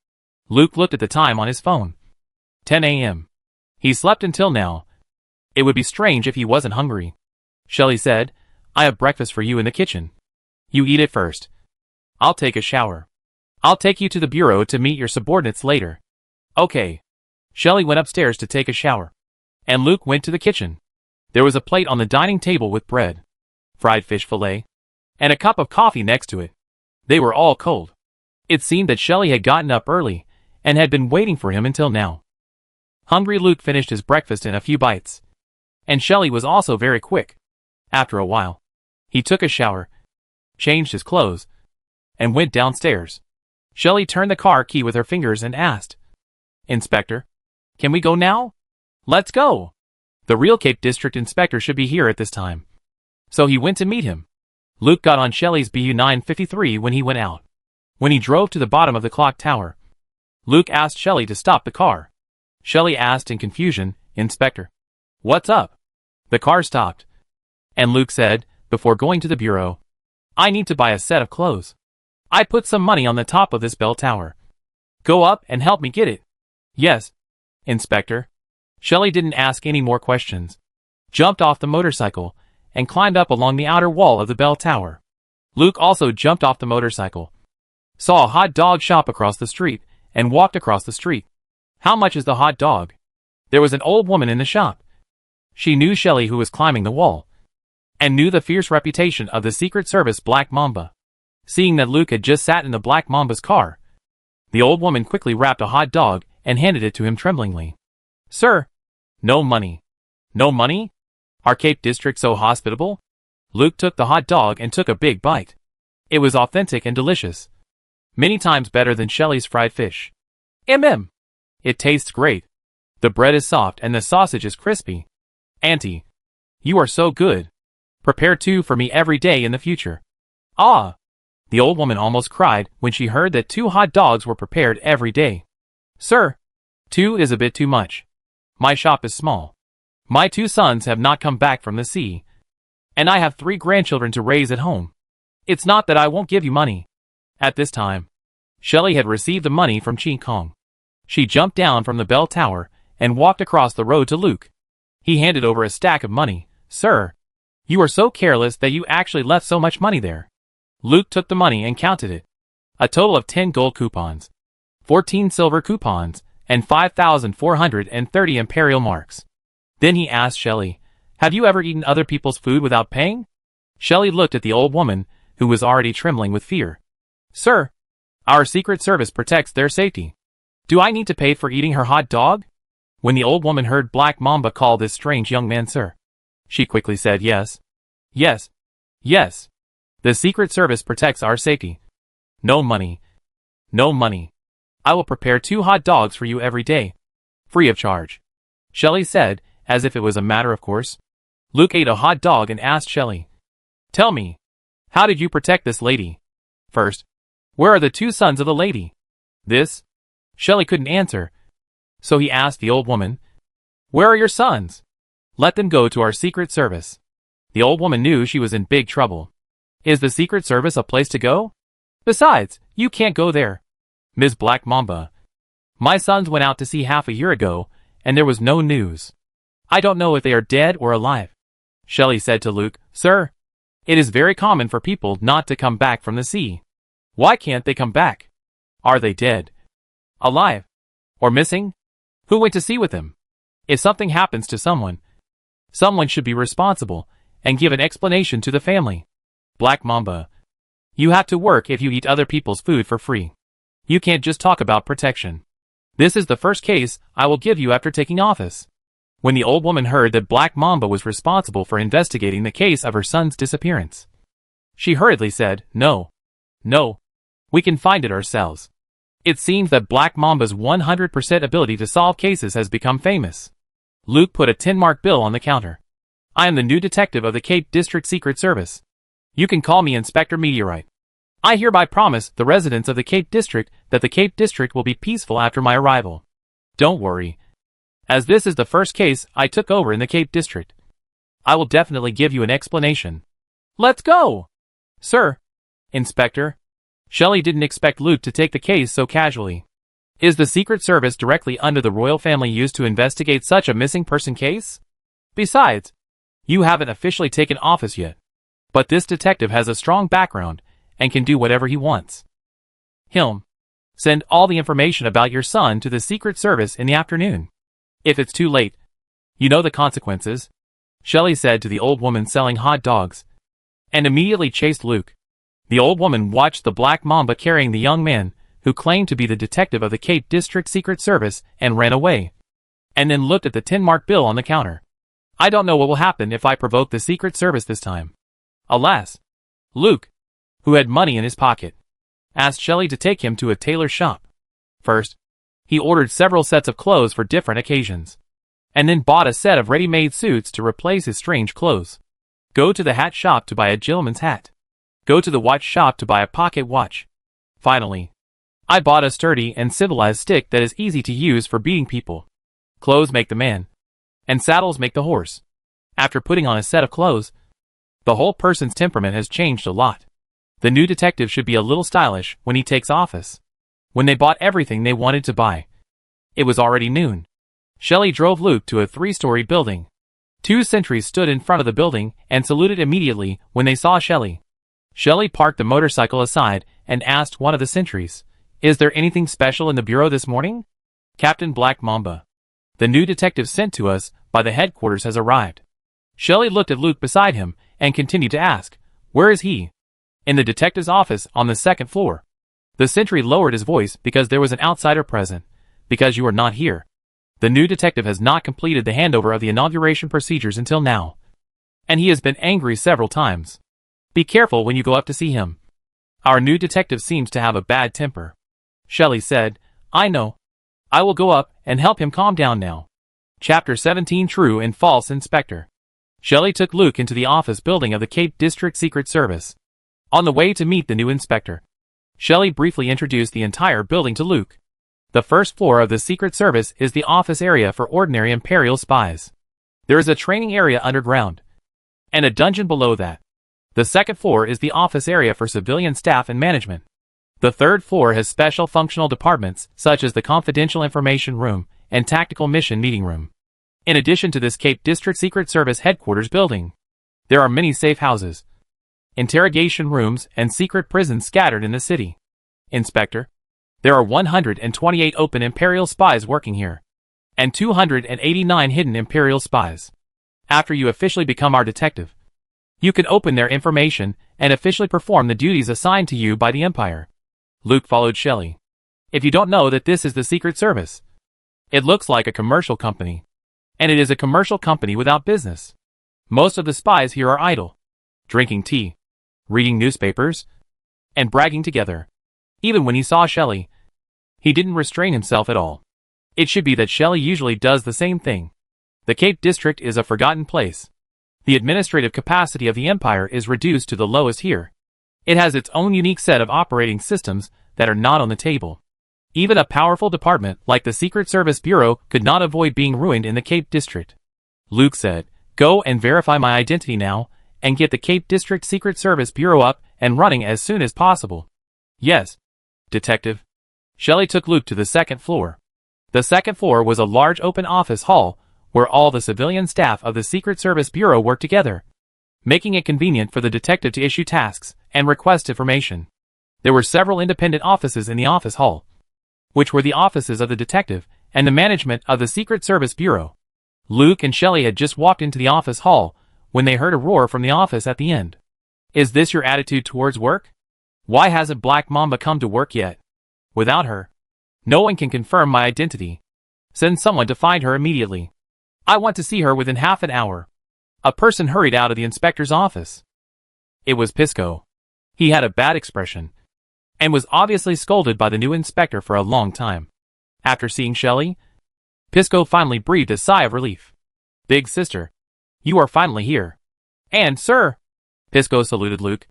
Luke looked at the time on his phone. 10 a.m. He slept until now. It would be strange if he wasn't hungry. Shelley said, I have breakfast for you in the kitchen. You eat it first. I'll take a shower. I'll take you to the bureau to meet your subordinates later. Okay. Shelley went upstairs to take a shower. And Luke went to the kitchen. There was a plate on the dining table with bread, fried fish fillet, and a cup of coffee next to it. They were all cold. It seemed that Shelley had gotten up early and had been waiting for him until now. Hungry Luke finished his breakfast in a few bites. And Shelley was also very quick. After a while, he took a shower, changed his clothes, and went downstairs. Shelley turned the car key with her fingers and asked, Inspector, can we go now? Let's go. The real Cape District Inspector should be here at this time. So he went to meet him. Luke got on Shelley's BU 953 when he went out. When he drove to the bottom of the clock tower, Luke asked Shelley to stop the car. Shelley asked in confusion, Inspector, what's up? The car stopped. And Luke said, before going to the bureau, I need to buy a set of clothes. I put some money on the top of this bell tower. Go up and help me get it. Yes, Inspector. Shelley didn't ask any more questions. Jumped off the motorcycle and climbed up along the outer wall of the bell tower. Luke also jumped off the motorcycle, saw a hot dog shop across the street, and walked across the street. How much is the hot dog? There was an old woman in the shop. She knew Shelley, who was climbing the wall, and knew the fierce reputation of the Secret Service Black Mamba. Seeing that Luke had just sat in the Black Mamba's car, the old woman quickly wrapped a hot dog and handed it to him tremblingly. Sir, no money. No money? Our Cape District so hospitable? Luke took the hot dog and took a big bite. It was authentic and delicious. Many times better than Shelley's fried fish. It tastes great. The bread is soft and the sausage is crispy. Auntie, you are so good. Prepare 2 for me every day in the future. Ah! The old woman almost cried when she heard that 2 hot dogs were prepared every day. Sir, 2 is a bit too much. My shop is small. My 2 sons have not come back from the sea, and I have 3 grandchildren to raise at home. It's not that I won't give you money. At this time, Shelley had received the money from Ching Kong. She jumped down from the bell tower and walked across the road to Luke. He handed over a stack of money. Sir, you are so careless that you actually left so much money there. Luke took the money and counted it. A total of 10 gold coupons, 14 silver coupons, and 5,430 imperial marks. Then he asked Shelley, have you ever eaten other people's food without paying? Shelley looked at the old woman, who was already trembling with fear. Sir, our Secret Service protects their safety. Do I need to pay for eating her hot dog? When the old woman heard Black Mamba call this strange young man sir, she quickly said yes. Yes. Yes. The Secret Service protects our safety. No money. No money. I will prepare 2 hot dogs for you every day. Free of charge. Shelley said, as if it was a matter of course. Luke ate a hot dog and asked Shelley, tell me, how did you protect this lady? First, where are the 2 sons of the lady? This? Shelley couldn't answer, so he asked the old woman, where are your sons? Let them go to our Secret Service. The old woman knew she was in big trouble. Is the Secret Service a place to go? Besides, you can't go there. Ms. Black Mamba, my sons went out to sea half a year ago, and there was no news. I don't know if they are dead or alive. Shelley said to Luke, Sir, it is very common for people not to come back from the sea. Why can't they come back? Are they dead? Alive? Or missing? Who went to sea with them? If something happens to someone, someone should be responsible and give an explanation to the family. Black Mamba, you have to work if you eat other people's food for free. You can't just talk about protection. This is the first case I will give you after taking office. When the old woman heard that Black Mamba was responsible for investigating the case of her son's disappearance, she hurriedly said, No. No. We can find it ourselves. It seems that Black Mamba's 100% ability to solve cases has become famous. Luke put a 10-mark bill on the counter. I am the new detective of the Cape District Secret Service. You can call me Inspector Meteorite. I hereby promise the residents of the Cape District that the Cape District will be peaceful after my arrival. Don't worry. As this is the first case I took over in the Cape District, I will definitely give you an explanation. Let's go! Sir, Inspector. Shelley didn't expect Luke to take the case so casually. Is the Secret Service directly under the royal family used to investigate such a missing person case? Besides, you haven't officially taken office yet. But this detective has a strong background and can do whatever he wants. Send all the information about your son to the Secret Service in the afternoon. If it's too late, you know the consequences, Shelley said to the old woman selling hot dogs, and immediately chased Luke. The old woman watched the black mamba carrying the young man, who claimed to be the detective of the Cape District Secret Service, and ran away. And then looked at the tin-marked bill on the counter. I don't know what will happen if I provoke the Secret Service this time. Alas, Luke, who had money in his pocket, asked Shelley to take him to a tailor's shop. First, he ordered several sets of clothes for different occasions, and then bought a set of ready-made suits to replace his strange clothes. Go to the hat shop to buy a gentleman's hat. Go to the watch shop to buy a pocket watch. Finally, I bought a sturdy and civilized stick that is easy to use for beating people. Clothes make the man, and saddles make the horse. After putting on a set of clothes, the whole person's temperament has changed a lot. The new detective should be a little stylish when he takes office. When they bought everything they wanted to buy, it was already noon. Shelley drove Luke to a 3-story building. 2 sentries stood in front of the building and saluted immediately when they saw Shelley. Shelley parked the motorcycle aside and asked one of the sentries, "Is there anything special in the bureau this morning?" "Captain Black Mamba, the new detective sent to us by the headquarters has arrived." Shelley looked at Luke beside him and continued to ask, "Where is he?" "In the detective's office on the 2nd floor. The sentry lowered his voice because there was an outsider present, because you are not here. The new detective has not completed the handover of the inauguration procedures until now, and he has been angry several times. Be careful when you go up to see him. Our new detective seems to have a bad temper." Shelley said, "I know. I will go up and help him calm down now." Chapter 17 True and False Inspector. Shelley took Luke into the office building of the Cape District Secret Service. On the way to meet the new inspector, Shelley briefly introduced the entire building to Luke. The first floor of the Secret Service is the office area for ordinary Imperial spies. There is a training area underground, and a dungeon below that. The 2nd floor is the office area for civilian staff and management. The 3rd floor has special functional departments, such as the Confidential Information Room and Tactical Mission Meeting Room. In addition to this Cape District Secret Service headquarters building, there are many safe houses, interrogation rooms, and secret prisons scattered in the city. Inspector, there are 128 open Imperial spies working here, and 289 hidden Imperial spies. After you officially become our detective, you can open their information and officially perform the duties assigned to you by the Empire. Luke followed Shelley. If you don't know that this is the Secret Service, it looks like a commercial company. And it is a commercial company without business. Most of the spies here are idle, drinking tea, reading newspapers, and bragging together. Even when he saw Shelley, he didn't restrain himself at all. It should be that Shelley usually does the same thing. The Cape District is a forgotten place. The administrative capacity of the Empire is reduced to the lowest here. It has its own unique set of operating systems that are not on the table. Even a powerful department like the Secret Service Bureau could not avoid being ruined in the Cape District. Luke said, "Go and verify my identity now, and get the Cape District Secret Service Bureau up and running as soon as possible." "Yes, Detective." Shelley took Luke to the 2nd floor. The 2nd floor was a large open office hall where all the civilian staff of the Secret Service Bureau worked together, making it convenient for the detective to issue tasks and request information. There were several independent offices in the office hall, which were the offices of the detective and the management of the Secret Service Bureau. Luke and Shelley had just walked into the office hall when they heard a roar from the office at the end. "Is this your attitude towards work? Why hasn't Black Mamba come to work yet? Without her, no one can confirm my identity. Send someone to find her immediately. I want to see her within half an hour." A person hurried out of the inspector's office. It was Pisco. He had a bad expression, and was obviously scolded by the new inspector for a long time. After seeing Shelley, Pisco finally breathed a sigh of relief. "Big sister, you are finally here." "And, sir," Pisco saluted Luke,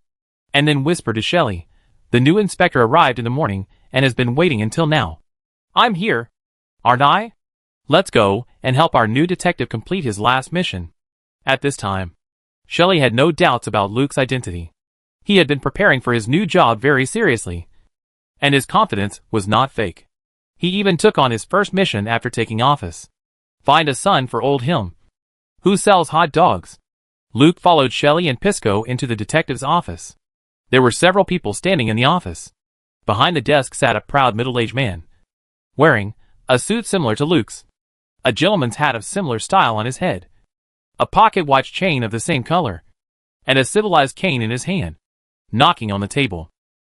and then whispered to Shelley, "The new inspector arrived in the morning and has been waiting until now." "I'm here, aren't I? Let's go and help our new detective complete his last mission." At this time, Shelley had no doubts about Luke's identity. He had been preparing for his new job very seriously, and his confidence was not fake. He even took on his first mission after taking office. Find a son for old him. Who sells hot dogs? Luke followed Shelley and Pisco into the detective's office. There were several people standing in the office. Behind the desk sat a proud middle-aged man, wearing a suit similar to Luke's, a gentleman's hat of similar style on his head, a pocket watch chain of the same color, and a civilized cane in his hand, knocking on the table.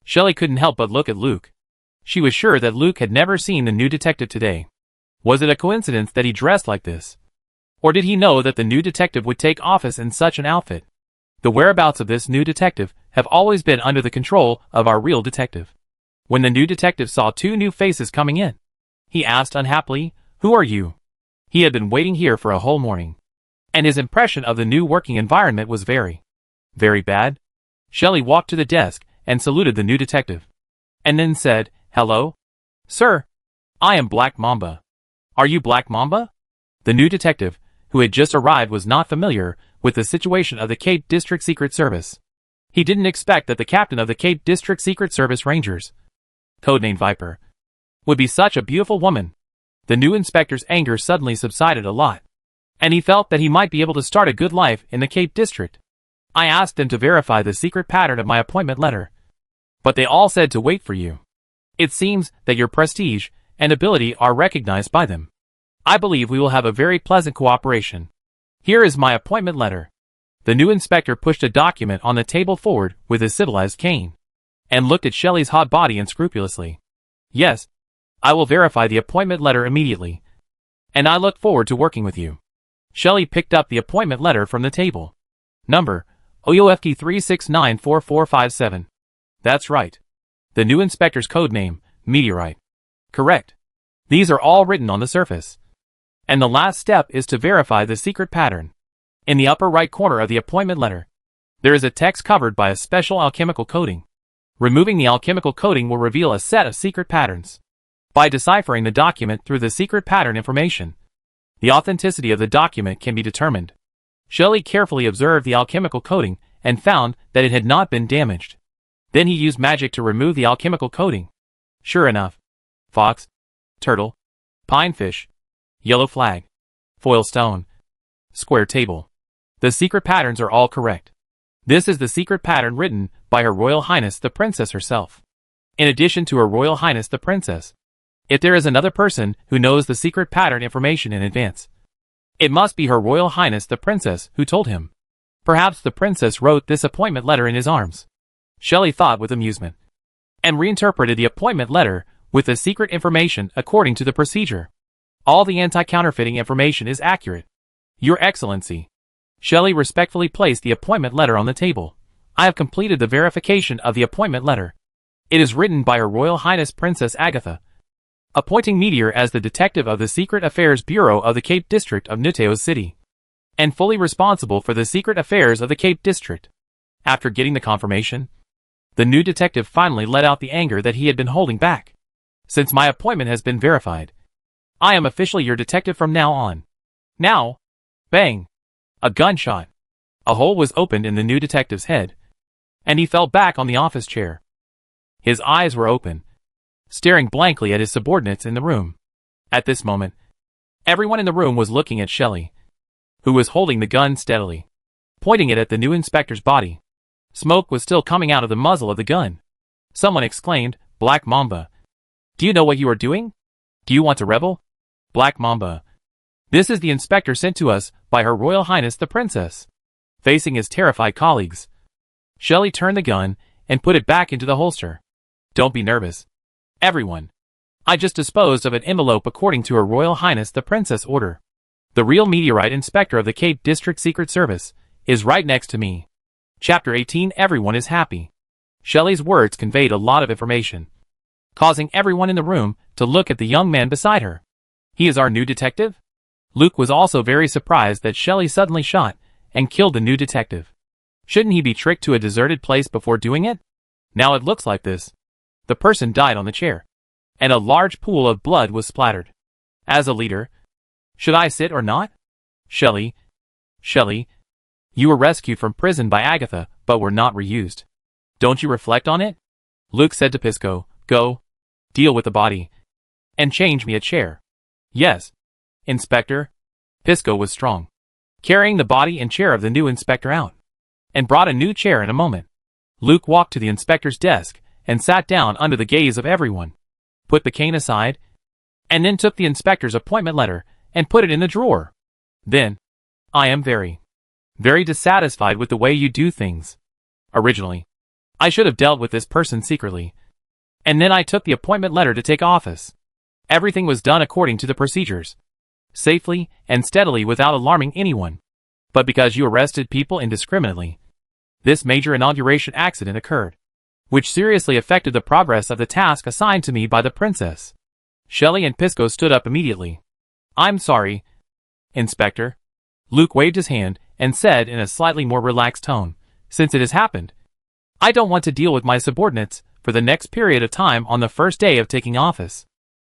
Shelley couldn't help but look at Luke. She was sure that Luke had never seen the new detective today. Was it a coincidence that he dressed like this? Or did he know that the new detective would take office in such an outfit? The whereabouts of this new detective have always been under the control of our real detective. When the new detective saw two new faces coming in, he asked unhappily, "Who are you?" He had been waiting here for a whole morning, and his impression of the new working environment was very, very bad. Shelley walked to the desk and saluted the new detective, and then said, "Hello, sir. I am Black Mamba." "Are you Black Mamba?" The new detective, who had just arrived, was not familiar with the situation of the Cape District Secret Service. He didn't expect that the captain of the Cape District Secret Service Rangers, codenamed Viper, would be such a beautiful woman. The new inspector's anger suddenly subsided a lot, and he felt that he might be able to start a good life in the Cape District. "I asked them to verify the secret pattern of my appointment letter, but they all said to wait for you. It seems that your prestige and ability are recognized by them. I believe we will have a very pleasant cooperation. Here is my appointment letter." The new inspector pushed a document on the table forward with his civilized cane, and looked at Shelley's hot body unscrupulously. "Yes, I will verify the appointment letter immediately, and I look forward to working with you." Shelley picked up the appointment letter from the table. "Number, OYOFK 3694457. "That's right. The new inspector's code name, Meteorite." "Correct. These are all written on the surface. And the last step is to verify the secret pattern. In the upper right corner of the appointment letter, there is a text covered by a special alchemical coating. Removing the alchemical coating will reveal a set of secret patterns. By deciphering the document through the secret pattern information, the authenticity of the document can be determined." Shelley carefully observed the alchemical coating and found that it had not been damaged. Then he used magic to remove the alchemical coating. Sure enough, fox, turtle, pinefish, yellow flag, foil stone, square table. The secret patterns are all correct. This is the secret pattern written by Her Royal Highness the Princess herself. In addition to Her Royal Highness the Princess, if there is another person who knows the secret pattern information in advance, it must be Her Royal Highness the Princess who told him. Perhaps the princess wrote this appointment letter in his arms. Shelley thought with amusement, and reinterpreted the appointment letter with the secret information according to the procedure. All the anti-counterfeiting information is accurate. Your Excellency. Shelley respectfully placed the appointment letter on the table. "I have completed the verification of the appointment letter. It is written by Her Royal Highness Princess Agatha, appointing Meteor as the detective of the Secret Affairs Bureau of the Cape District of Nuteo City, and fully responsible for the secret affairs of the Cape District." After getting the confirmation, the new detective finally let out the anger that he had been holding back. "Since my appointment has been verified, I am officially your detective from now on." Now, bang! A gunshot. A hole was opened in the new detective's head, and he fell back on the office chair. His eyes were open, staring blankly at his subordinates in the room. At this moment, everyone in the room was looking at Shelley, who was holding the gun steadily, pointing it at the new inspector's body. Smoke was still coming out of the muzzle of the gun. Someone exclaimed, "Black Mamba, do you know what you are doing? Do you want to rebel?" "Black Mamba, this is the inspector sent to us by Her Royal Highness the Princess." Facing his terrified colleagues, Shelley turned the gun and put it back into the holster. "Don't be nervous, everyone. I just disposed of an envelope according to Her Royal Highness the Princess' order. The real Meteorite inspector of the Cape District Secret Service is right next to me." Chapter 18. Everyone is happy. Shelley's words conveyed a lot of information, causing everyone in the room to look at the young man beside her. "He is our new detective?" Luke was also very surprised that Shelley suddenly shot and killed the new detective. Shouldn't he be tricked to a deserted place before doing it? Now it looks like this. The person died on the chair, and a large pool of blood was splattered. As a leader, should I sit or not? Shelley, you were rescued from prison by Agatha, but were not reused. Don't you reflect on it? Luke said to Pisco, "Go, deal with the body." and change me a chair. Yes, Inspector. Pisco was strong, carrying the body and chair of the new inspector out, and brought a new chair in a moment. Luke walked to the inspector's desk and sat down under the gaze of everyone, put the cane aside, and then took the inspector's appointment letter and put it in the drawer. Then, I am very dissatisfied with the way you do things. Originally, I should have dealt with this person secretly, and then I took the appointment letter to take office. Everything was done according to the procedures, safely and steadily without alarming anyone. But because you arrested people indiscriminately, this major inauguration accident occurred, which seriously affected the progress of the task assigned to me by the princess. Shelley and Pisco stood up immediately. I'm sorry, Inspector. Luke waved his hand and said in a slightly more relaxed tone, since it has happened, I don't want to deal with my subordinates for the next period of time on the first day of taking office.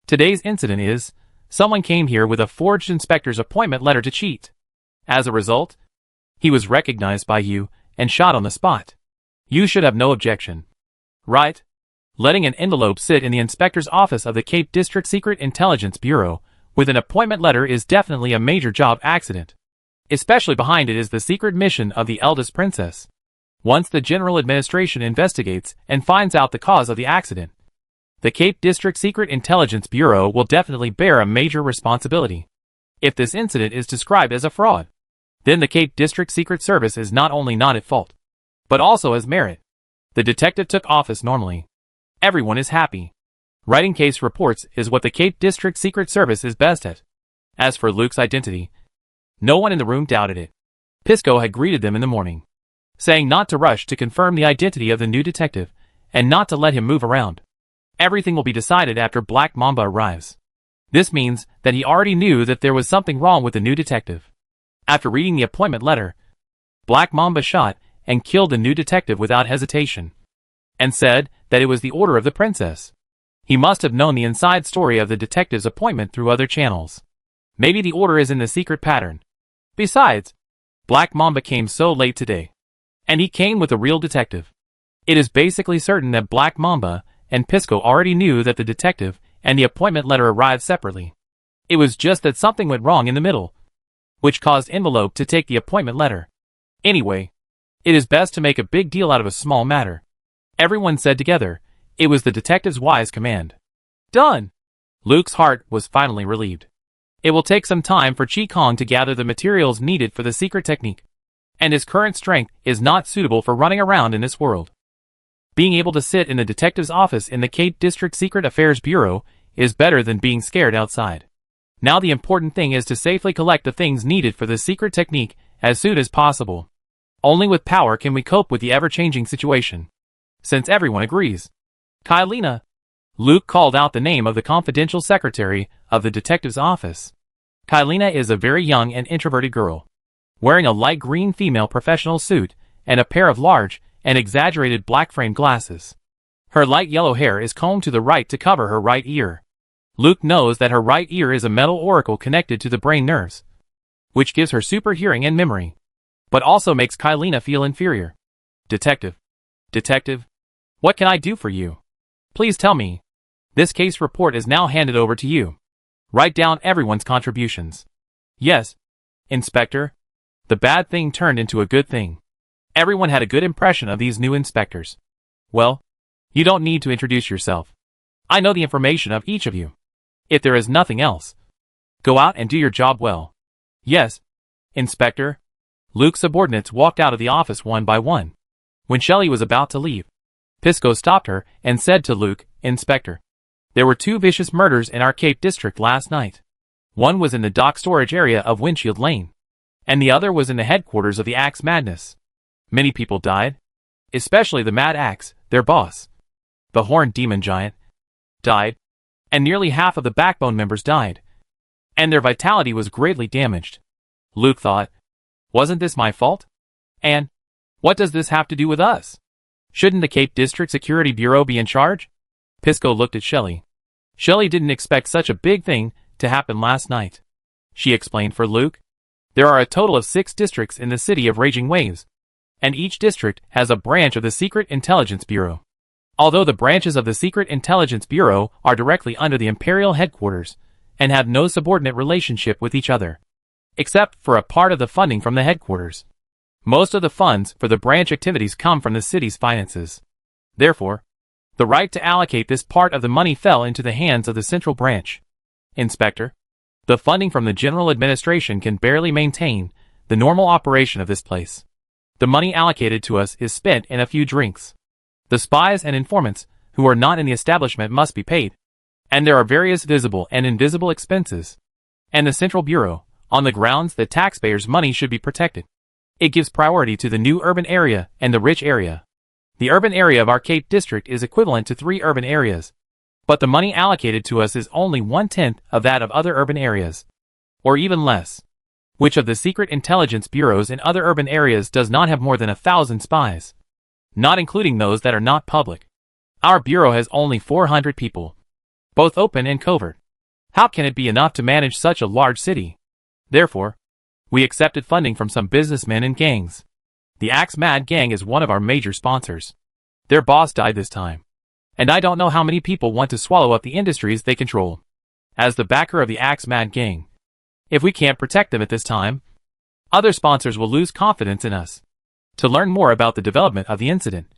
Today's incident is, someone came here with a forged inspector's appointment letter to cheat. As a result, he was recognized by you and shot on the spot. You should have no objection, right? Letting an envelope sit in the inspector's office of the Cape District Secret Intelligence Bureau with an appointment letter is definitely a major job accident. Especially behind it is the secret mission of the eldest princess. Once the General Administration investigates and finds out the cause of the accident, the Cape District Secret Intelligence Bureau will definitely bear a major responsibility. If this incident is described as a fraud, then the Cape District Secret Service is not only not at fault, but also has merit. The detective took office normally. Everyone is happy. Writing case reports is what the Cape District Secret Service is best at. As for Luke's identity, no one in the room doubted it. Pisco had greeted them in the morning, saying not to rush to confirm the identity of the new detective, and not to let him move around. Everything will be decided after Black Mamba arrives. This means that he already knew that there was something wrong with the new detective. After reading the appointment letter, Black Mamba shot and killed the new detective without hesitation, and said that it was the order of the princess. He must have known the inside story of the detective's appointment through other channels. Maybe the order is in the secret pattern. Besides, Black Mamba came so late today, and he came with a real detective. It is basically certain that Black Mamba and Pisco already knew that the detective and the appointment letter arrived separately. It was just that something went wrong in the middle, which caused Envelope to take the appointment letter. Anyway, it is best to make a big deal out of a small matter. Everyone said together, it was the detective's wise command. Done! Luke's heart was finally relieved. It will take some time for Ching Kong to gather the materials needed for the secret technique, and his current strength is not suitable for running around in this world. Being able to sit in the detective's office in the Cape District Secret Affairs Bureau is better than being scared outside. Now the important thing is to safely collect the things needed for the secret technique as soon as possible. Only with power can we cope with the ever-changing situation. Since everyone agrees. Kylina. Luke called out the name of the confidential secretary of the detective's office. Kylina is a very young and introverted girl, wearing a light green female professional suit and a pair of large and exaggerated black-framed glasses. Her light yellow hair is combed to the right to cover her right ear. Luke knows that her right ear is a metal auricle connected to the brain nerves, which gives her super hearing and memory, but also makes Kylina feel inferior. Detective. What can I do for you? Please tell me. This case report is now handed over to you. Write down everyone's contributions. Yes, Inspector. The bad thing turned into a good thing. Everyone had a good impression of these new inspectors. Well, you don't need to introduce yourself. I know the information of each of you. If there is nothing else, go out and do your job well. Yes, Inspector. Luke's subordinates walked out of the office one by one. When Shelley was about to leave, Pisco stopped her and said to Luke, Inspector, there were 2 vicious murders in our Cape District last night. One was in the dock storage area of Windshield Lane, and the other was in the headquarters of the Axe Madness. Many people died, especially the Mad Axe, their boss. The Horned Demon Giant died, and nearly half of the Backbone members died, and their vitality was greatly damaged. Luke thought, wasn't this my fault? And what does this have to do with us? Shouldn't the Cape District Security Bureau be in charge? Pisco looked at Shelley. Shelley didn't expect such a big thing to happen last night. She explained for Luke. There are a total of 6 districts in the city of Raging Waves, and each district has a branch of the Secret Intelligence Bureau. Although the branches of the Secret Intelligence Bureau are directly under the Imperial headquarters and have no subordinate relationship with each other, except for a part of the funding from the headquarters. Most of the funds for the branch activities come from the city's finances. Therefore, the right to allocate this part of the money fell into the hands of the central branch. Inspector, the funding from the general administration can barely maintain the normal operation of this place. The money allocated to us is spent in a few drinks. The spies and informants who are not in the establishment must be paid. And there are various visible and invisible expenses. And the Central Bureau, on the grounds that taxpayers' money should be protected, it gives priority to the new urban area and the rich area. The urban area of our Cape District is equivalent to 3 urban areas, but the money allocated to us is only 1/10 of that of other urban areas, or even less. Which of the secret intelligence bureaus in other urban areas does not have more than 1,000 spies? Not including those that are not public. Our bureau has only 400 people, both open and covert. How can it be enough to manage such a large city? Therefore, we accepted funding from some businessmen and gangs. The Axe Mad Gang is one of our major sponsors. Their boss died this time, and I don't know how many people want to swallow up the industries they control. As the backer of the Axe Mad Gang, if we can't protect them at this time, other sponsors will lose confidence in us. To learn more about the development of the incident,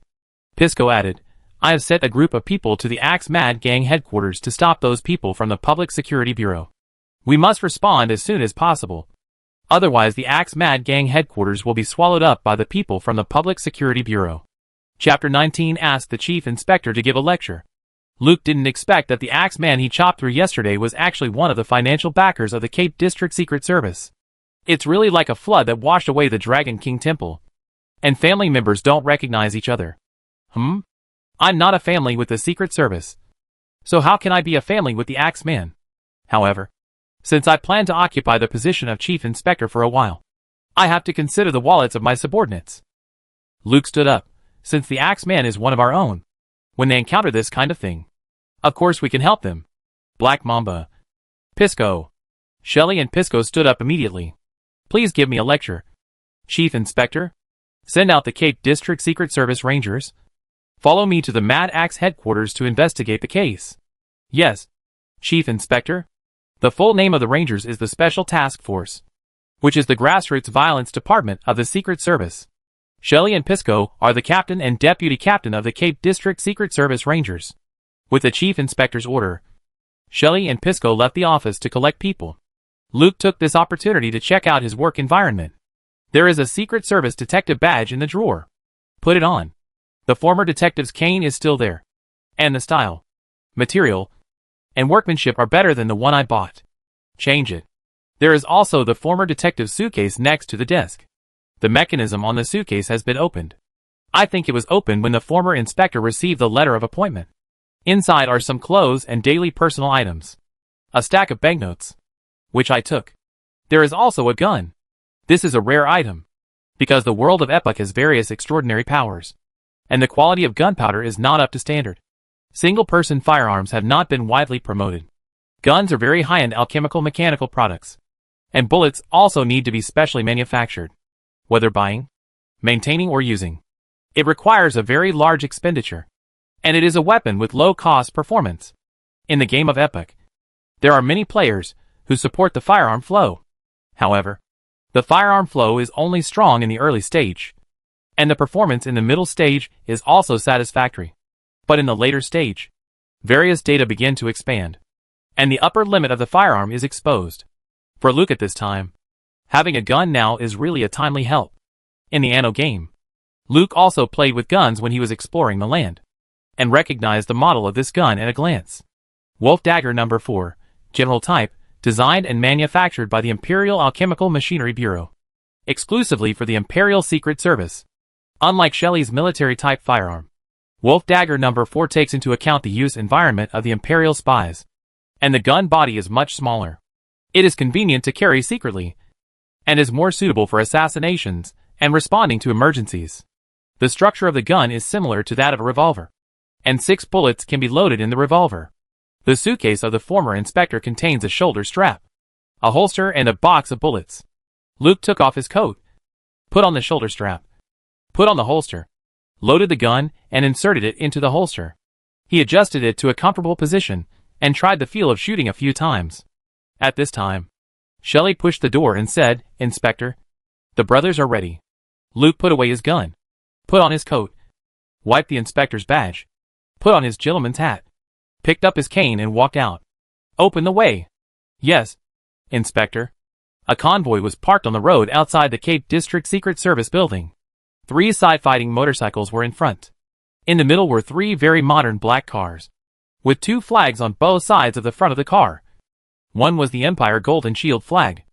Pisco added, I have sent a group of people to the Axe Mad Gang headquarters to stop those people from the Public Security Bureau. We must respond as soon as possible. Otherwise the Axe Mad Gang headquarters will be swallowed up by the people from the Public Security Bureau. Chapter 19 asked the chief inspector to give a lecture. Luke didn't expect that the axe man he chopped through yesterday was actually one of the financial backers of the Cape District Secret Service. It's really like a flood that washed away the Dragon King Temple. And family members don't recognize each other. I'm not a family with the Secret Service. So how can I be a family with the axe man? However, since I plan to occupy the position of chief inspector for a while, I have to consider the wallets of my subordinates. Luke stood up, since the axe man is one of our own. When they encounter this kind of thing, of course we can help them. Black Mamba, Pisco, Shelley and Pisco stood up immediately. Please give me a lecture. Chief Inspector, send out the Cape District Secret Service Rangers. Follow me to the Mad Axe headquarters to investigate the case. Yes, Chief Inspector. The full name of the Rangers is the Special Task Force, which is the grassroots violence department of the Secret Service. Shelley and Pisco are the captain and deputy captain of the Cape District Secret Service Rangers. With the chief inspector's order, Shelley and Pisco left the office to collect people. Luke took this opportunity to check out his work environment. There is a Secret Service detective badge in the drawer. Put it on. The former detective's cane is still there. And the style, material, and workmanship are better than the one I bought. Change it. There is also the former detective's suitcase next to the desk. The mechanism on the suitcase has been opened. I think it was opened when the former inspector received the letter of appointment. Inside are some clothes and daily personal items. A stack of banknotes, which I took. There is also a gun. This is a rare item, because the world of Epoch has various extraordinary powers, and the quality of gunpowder is not up to standard. Single-person firearms have not been widely promoted. Guns are very high-end alchemical mechanical products, and bullets also need to be specially manufactured. Whether buying, maintaining or using, it requires a very large expenditure, and it is a weapon with low-cost performance. In the game of Epoch, there are many players who support the firearm flow. However, the firearm flow is only strong in the early stage, and the performance in the middle stage is also satisfactory. But in the later stage, various data begin to expand, and the upper limit of the firearm is exposed. For Luke at this time, having a gun now is really a timely help. In the Anno game, Luke also played with guns when he was exploring the land, and recognized the model of this gun at a glance. Wolf Dagger No. 4, General Type, designed and manufactured by the Imperial Alchemical Machinery Bureau, exclusively for the Imperial Secret Service. Unlike Shelley's military-type firearm, Wolf Dagger No. 4 takes into account the use environment of the Imperial spies, and the gun body is much smaller. It is convenient to carry secretly, and is more suitable for assassinations and responding to emergencies. The structure of the gun is similar to that of a revolver, and 6 bullets can be loaded in the revolver. The suitcase of the former inspector contains a shoulder strap, a holster and a box of bullets. Luke took off his coat, put on the shoulder strap, put on the holster. loaded the gun, and inserted it into the holster. He adjusted it to a comfortable position, and tried the feel of shooting a few times. At this time, Shelley pushed the door and said, "Inspector, the brothers are ready." Luke put away his gun, put on his coat, wiped the inspector's badge, put on his gentleman's hat, picked up his cane and walked out. "Open the way." "Yes, Inspector." A convoy was parked on the road outside the Cape District Secret Service building. 3 side-fighting motorcycles were in front. In the middle were 3 very modern black cars, with 2 flags on both sides of the front of the car. One was the Empire Golden Shield flag,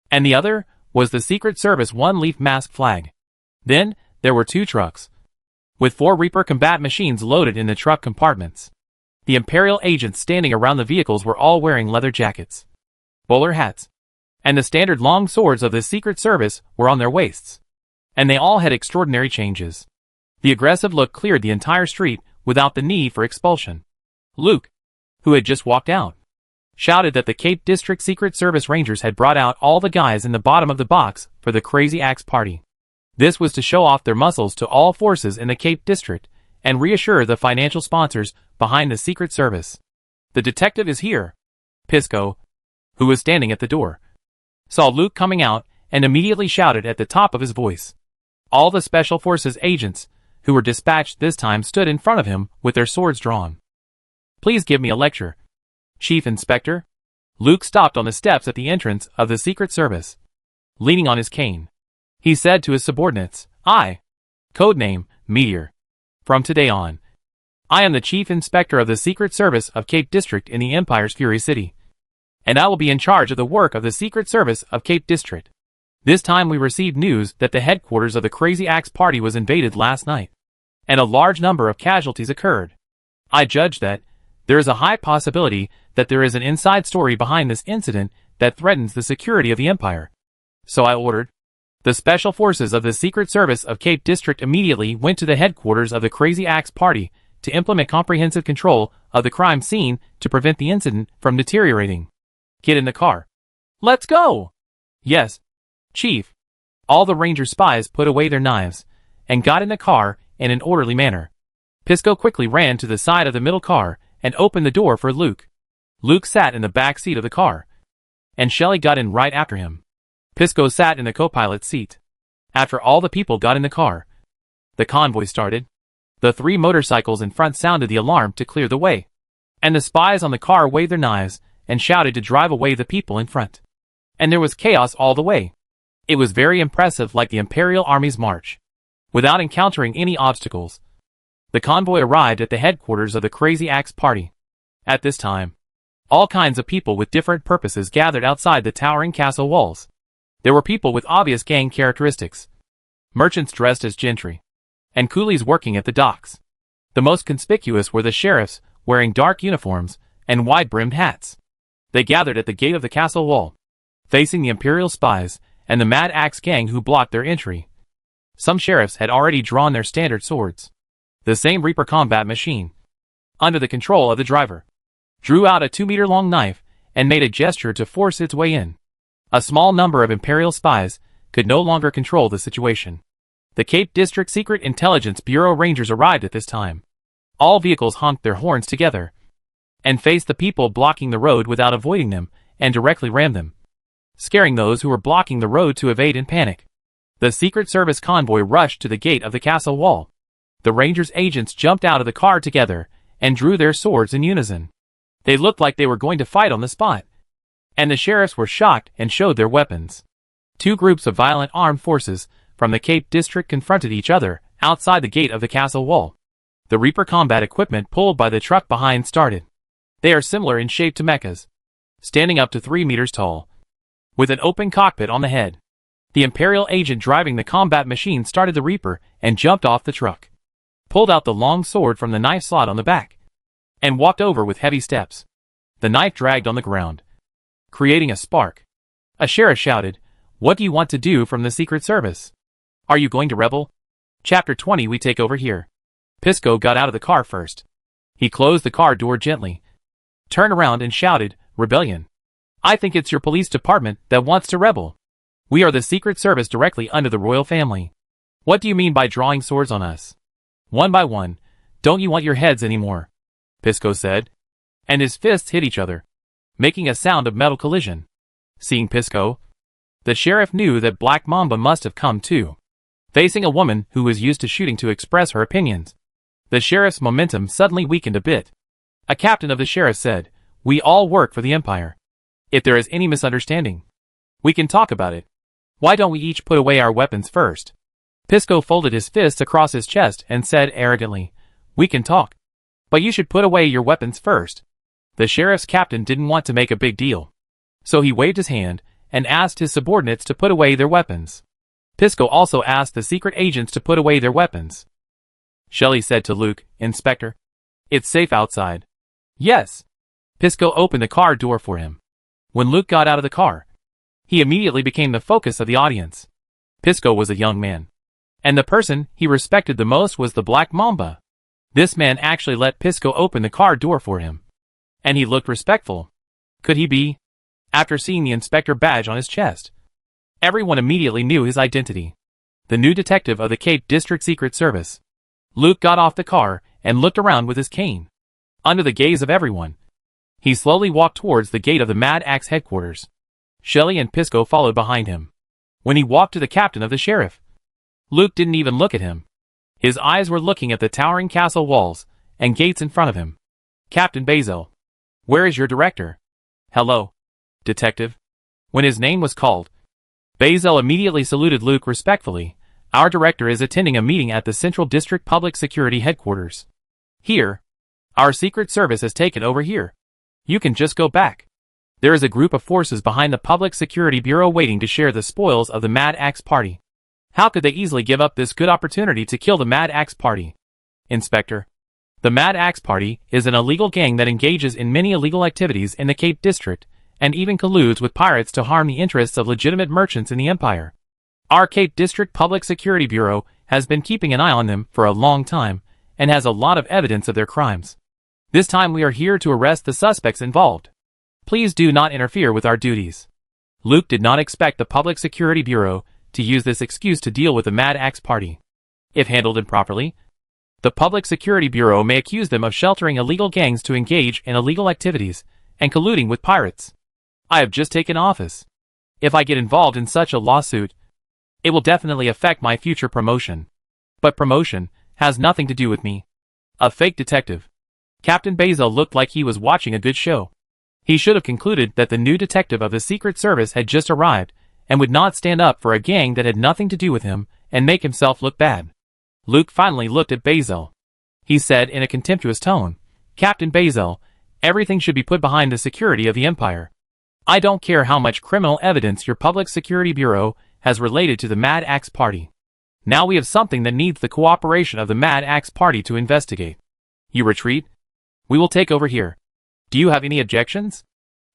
and the other was the Secret Service one-leaf mask flag. Then, there were 2 trucks, with 4 Reaper combat machines loaded in the truck compartments. The Imperial agents standing around the vehicles were all wearing leather jackets, bowler hats, and the standard long swords of the Secret Service were on their waists. And they all had extraordinary changes. The aggressive look cleared the entire street without the need for expulsion. Luke, who had just walked out, shouted that the Cape District Secret Service Rangers had brought out all the guys in the bottom of the box for the Crazy Axe party. This was to show off their muscles to all forces in the Cape District and reassure the financial sponsors behind the Secret Service. "The detective is here." Pisco, who was standing at the door, saw Luke coming out and immediately shouted at the top of his voice. All the Special Forces agents who were dispatched this time stood in front of him with their swords drawn. "Please give me a lecture, Chief Inspector." Luke stopped on the steps at the entrance of the Secret Service, leaning on his cane. He said to his subordinates, Codename, Meteor. "From today on, I am the Chief Inspector of the Secret Service of Cape District in the Empire's Fury City, and I will be in charge of the work of the Secret Service of Cape District. This time we received news that the headquarters of the Crazy Axe party was invaded last night, and a large number of casualties occurred. I judge that there is a high possibility that there is an inside story behind this incident that threatens the security of the Empire. So I ordered the Special Forces of the Secret Service of Cape District immediately went to the headquarters of the Crazy Axe party to implement comprehensive control of the crime scene to prevent the incident from deteriorating. Get in the car. Let's go!" "Yes, Chief." All the Ranger spies put away their knives and got in the car in an orderly manner. Pisco quickly ran to the side of the middle car and opened the door for Luke. Luke sat in the back seat of the car, and Shelley got in right after him. Pisco sat in the co-pilot's seat. After all the people got in the car, the convoy started. The 3 motorcycles in front sounded the alarm to clear the way, and the spies on the car waved their knives and shouted to drive away the people in front. And there was chaos all the way. It was very impressive, like the Imperial Army's march. Without encountering any obstacles, the convoy arrived at the headquarters of the Crazy Axe party. At this time, all kinds of people with different purposes gathered outside the towering castle walls. There were people with obvious gang characteristics, merchants dressed as gentry, and coolies working at the docks. The most conspicuous were the sheriffs, wearing dark uniforms and wide-brimmed hats. They gathered at the gate of the castle wall, facing the Imperial spies and the Mad Axe gang who blocked their entry. Some sheriffs had already drawn their standard swords. The same Reaper combat machine, under the control of the driver, drew out a 2-meter-long knife and made a gesture to force its way in. A small number of Imperial spies could no longer control the situation. The Cape District Secret Intelligence Bureau Rangers arrived at this time. All vehicles honked their horns together and faced the people blocking the road without avoiding them and directly rammed them, scaring those who were blocking the road to evade in panic. The Secret Service convoy rushed to the gate of the castle wall. The Rangers' agents jumped out of the car together and drew their swords in unison. They looked like they were going to fight on the spot, and the sheriffs were shocked and showed their weapons. 2 groups of violent armed forces from the Cape District confronted each other outside the gate of the castle wall. The Reaper combat equipment pulled by the truck behind started. They are similar in shape to mechas, standing up to 3 meters tall, with an open cockpit on the head. The Imperial agent driving the combat machine started the Reaper and jumped off the truck, pulled out the long sword from the knife slot on the back, and walked over with heavy steps. The knife dragged on the ground, creating a spark. A sheriff shouted, "What do you want to do from the Secret Service? Are you going to rebel?" Chapter 20. We take over here. Pisco got out of the car first. He closed the car door gently, turned around and shouted, "Rebellion. I think it's your police department that wants to rebel. We are the Secret Service directly under the royal family. What do you mean by drawing swords on us? One by one. Don't you want your heads anymore? Pisco said. And his fists hit each other, making a sound of metal collision. Seeing Pisco, the sheriff knew that Black Mamba must have come too. Facing a woman who was used to shooting to express her opinions, the sheriff's momentum suddenly weakened a bit. A captain of the sheriff said, "We all work for the Empire. If there is any misunderstanding, we can talk about it. Why don't we each put away our weapons first?" Pisco folded his fists across his chest and said arrogantly, "We can talk. But you should put away your weapons first." The sheriff's captain didn't want to make a big deal, so he waved his hand and asked his subordinates to put away their weapons. Pisco also asked the secret agents to put away their weapons. Shelley said to Luke, "Inspector, it's safe outside." "Yes." Pisco opened the car door for him. When Luke got out of the car, he immediately became the focus of the audience. Pisco was a young man, and the person he respected the most was the Black Mamba. This man actually let Pisco open the car door for him, and he looked respectful. Could he be? After seeing the inspector badge on his chest, everyone immediately knew his identity. The new detective of the Cape District Secret Service. Luke got off the car and looked around with his cane. Under the gaze of everyone, he slowly walked towards the gate of the Mad Axe headquarters. Shelley and Pisco followed behind him. When he walked to the captain of the sheriff, Luke didn't even look at him. His eyes were looking at the towering castle walls and gates in front of him. "Captain Basil, where is your director?" "Hello, detective." When his name was called, Basil immediately saluted Luke respectfully. "Our director is attending a meeting at the Central District Public Security Headquarters. Here, our Secret Service has taken over here. You can just go back. There is a group of forces behind the Public Security Bureau waiting to share the spoils of the Mad Axe Party. How could they easily give up this good opportunity to kill the Mad Axe Party?" "Inspector, the Mad Axe Party is an illegal gang that engages in many illegal activities in the Cape District, and even colludes with pirates to harm the interests of legitimate merchants in the Empire. Our Cape District Public Security Bureau has been keeping an eye on them for a long time, and has a lot of evidence of their crimes. This time we are here to arrest the suspects involved. Please do not interfere with our duties." Luke did not expect the Public Security Bureau to use this excuse to deal with the Mad Axe Party. If handled improperly, the Public Security Bureau may accuse them of sheltering illegal gangs to engage in illegal activities and colluding with pirates. I have just taken office. If I get involved in such a lawsuit, it will definitely affect my future promotion. But promotion has nothing to do with me. A fake detective. Captain Basil looked like he was watching a good show. He should have concluded that the new detective of the Secret Service had just arrived and would not stand up for a gang that had nothing to do with him and make himself look bad. Luke finally looked at Basil. He said in a contemptuous tone, "Captain Basil, everything should be put behind the security of the Empire. I don't care how much criminal evidence your Public Security Bureau has related to the Mad Axe Party. Now we have something that needs the cooperation of the Mad Axe Party to investigate. You retreat? We will take over here. Do you have any objections?"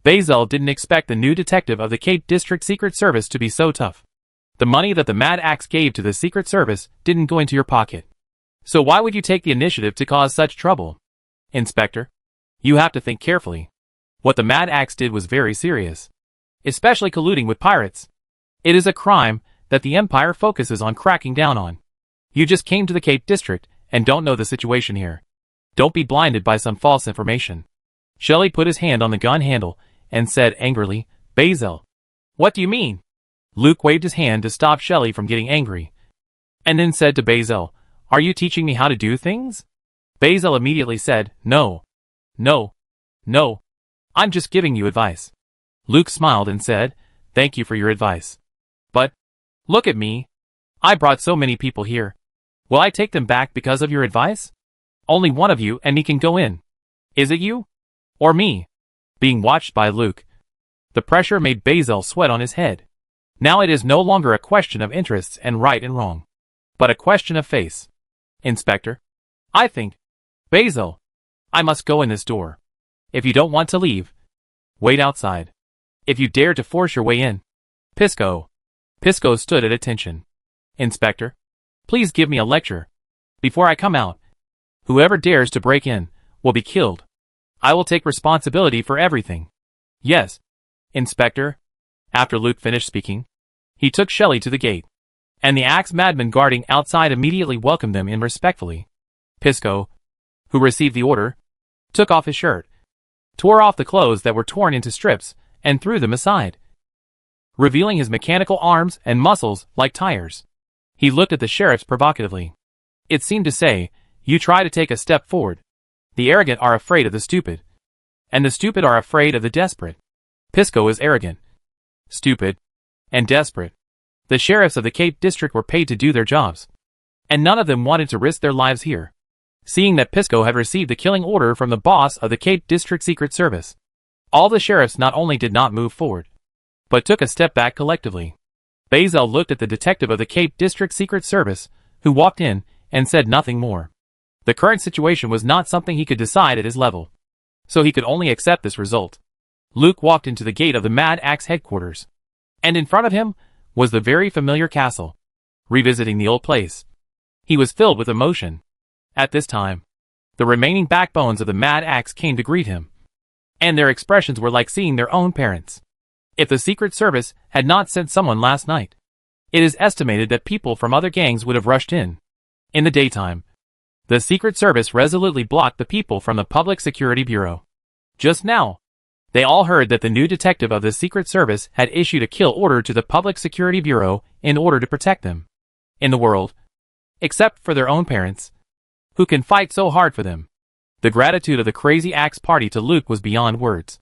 Basil didn't expect the new detective of the Cape District Secret Service to be so tough. The money that the Mad Axe gave to the Secret Service didn't go into your pocket. So why would you take the initiative to cause such trouble? "Inspector, you have to think carefully. What the Mad Axe did was very serious, especially colluding with pirates. It is a crime that the Empire focuses on cracking down on. You just came to the Cape District and don't know the situation here. Don't be blinded by some false information." Shelley put his hand on the gun handle and said angrily, "Basil, what do you mean?" Luke waved his hand to stop Shelley from getting angry, and then said to Basil, "Are you teaching me how to do things?" Basil immediately said, "No. No. No. I'm just giving you advice." Luke smiled and said, "Thank you for your advice. But, look at me. I brought so many people here. Will I take them back because of your advice? Only one of you and me can go in. Is it you? Or me?" Being watched by Luke, the pressure made Basil sweat on his head. Now it is no longer a question of interests and right and wrong, but a question of face. "Inspector, I think, Basil, I must go in this door. If you don't want to leave, wait outside. If you dare to force your way in." Pisco stood at attention. "Inspector, please give me a lecture. Before I come out, whoever dares to break in will be killed. I will take responsibility for everything." "Yes, Inspector." After Luke finished speaking, he took Shelley to the gate, and the axe madmen guarding outside immediately welcomed them in respectfully. Pisco, who received the order, took off his shirt, tore off the clothes that were torn into strips, and threw them aside, revealing his mechanical arms and muscles like tires. He looked at the sheriffs provocatively. It seemed to say, "You try to take a step forward. The arrogant are afraid of the stupid, and the stupid are afraid of the desperate." Pisco is arrogant, stupid, and desperate. The sheriffs of the Cape District were paid to do their jobs, and none of them wanted to risk their lives here. Seeing that Pisco had received the killing order from the boss of the Cape District Secret Service, all the sheriffs not only did not move forward, but took a step back collectively. Bazel looked at the detective of the Cape District Secret Service, who walked in, and said nothing more. The current situation was not something he could decide at his level, so he could only accept this result. Luke walked into the gate of the Mad Axe headquarters, and in front of him was the very familiar castle. Revisiting the old place, he was filled with emotion. At this time, the remaining backbones of the Mad Axe came to greet him, and their expressions were like seeing their own parents. If the Secret Service had not sent someone last night, it is estimated that people from other gangs would have rushed in. In the daytime, the Secret Service resolutely blocked the people from the Public Security Bureau. Just now, they all heard that the new detective of the Secret Service had issued a kill order to the Public Security Bureau in order to protect them. In the world, except for their own parents, who can fight so hard for them. The gratitude of the Crazy Axe party to Luke was beyond words,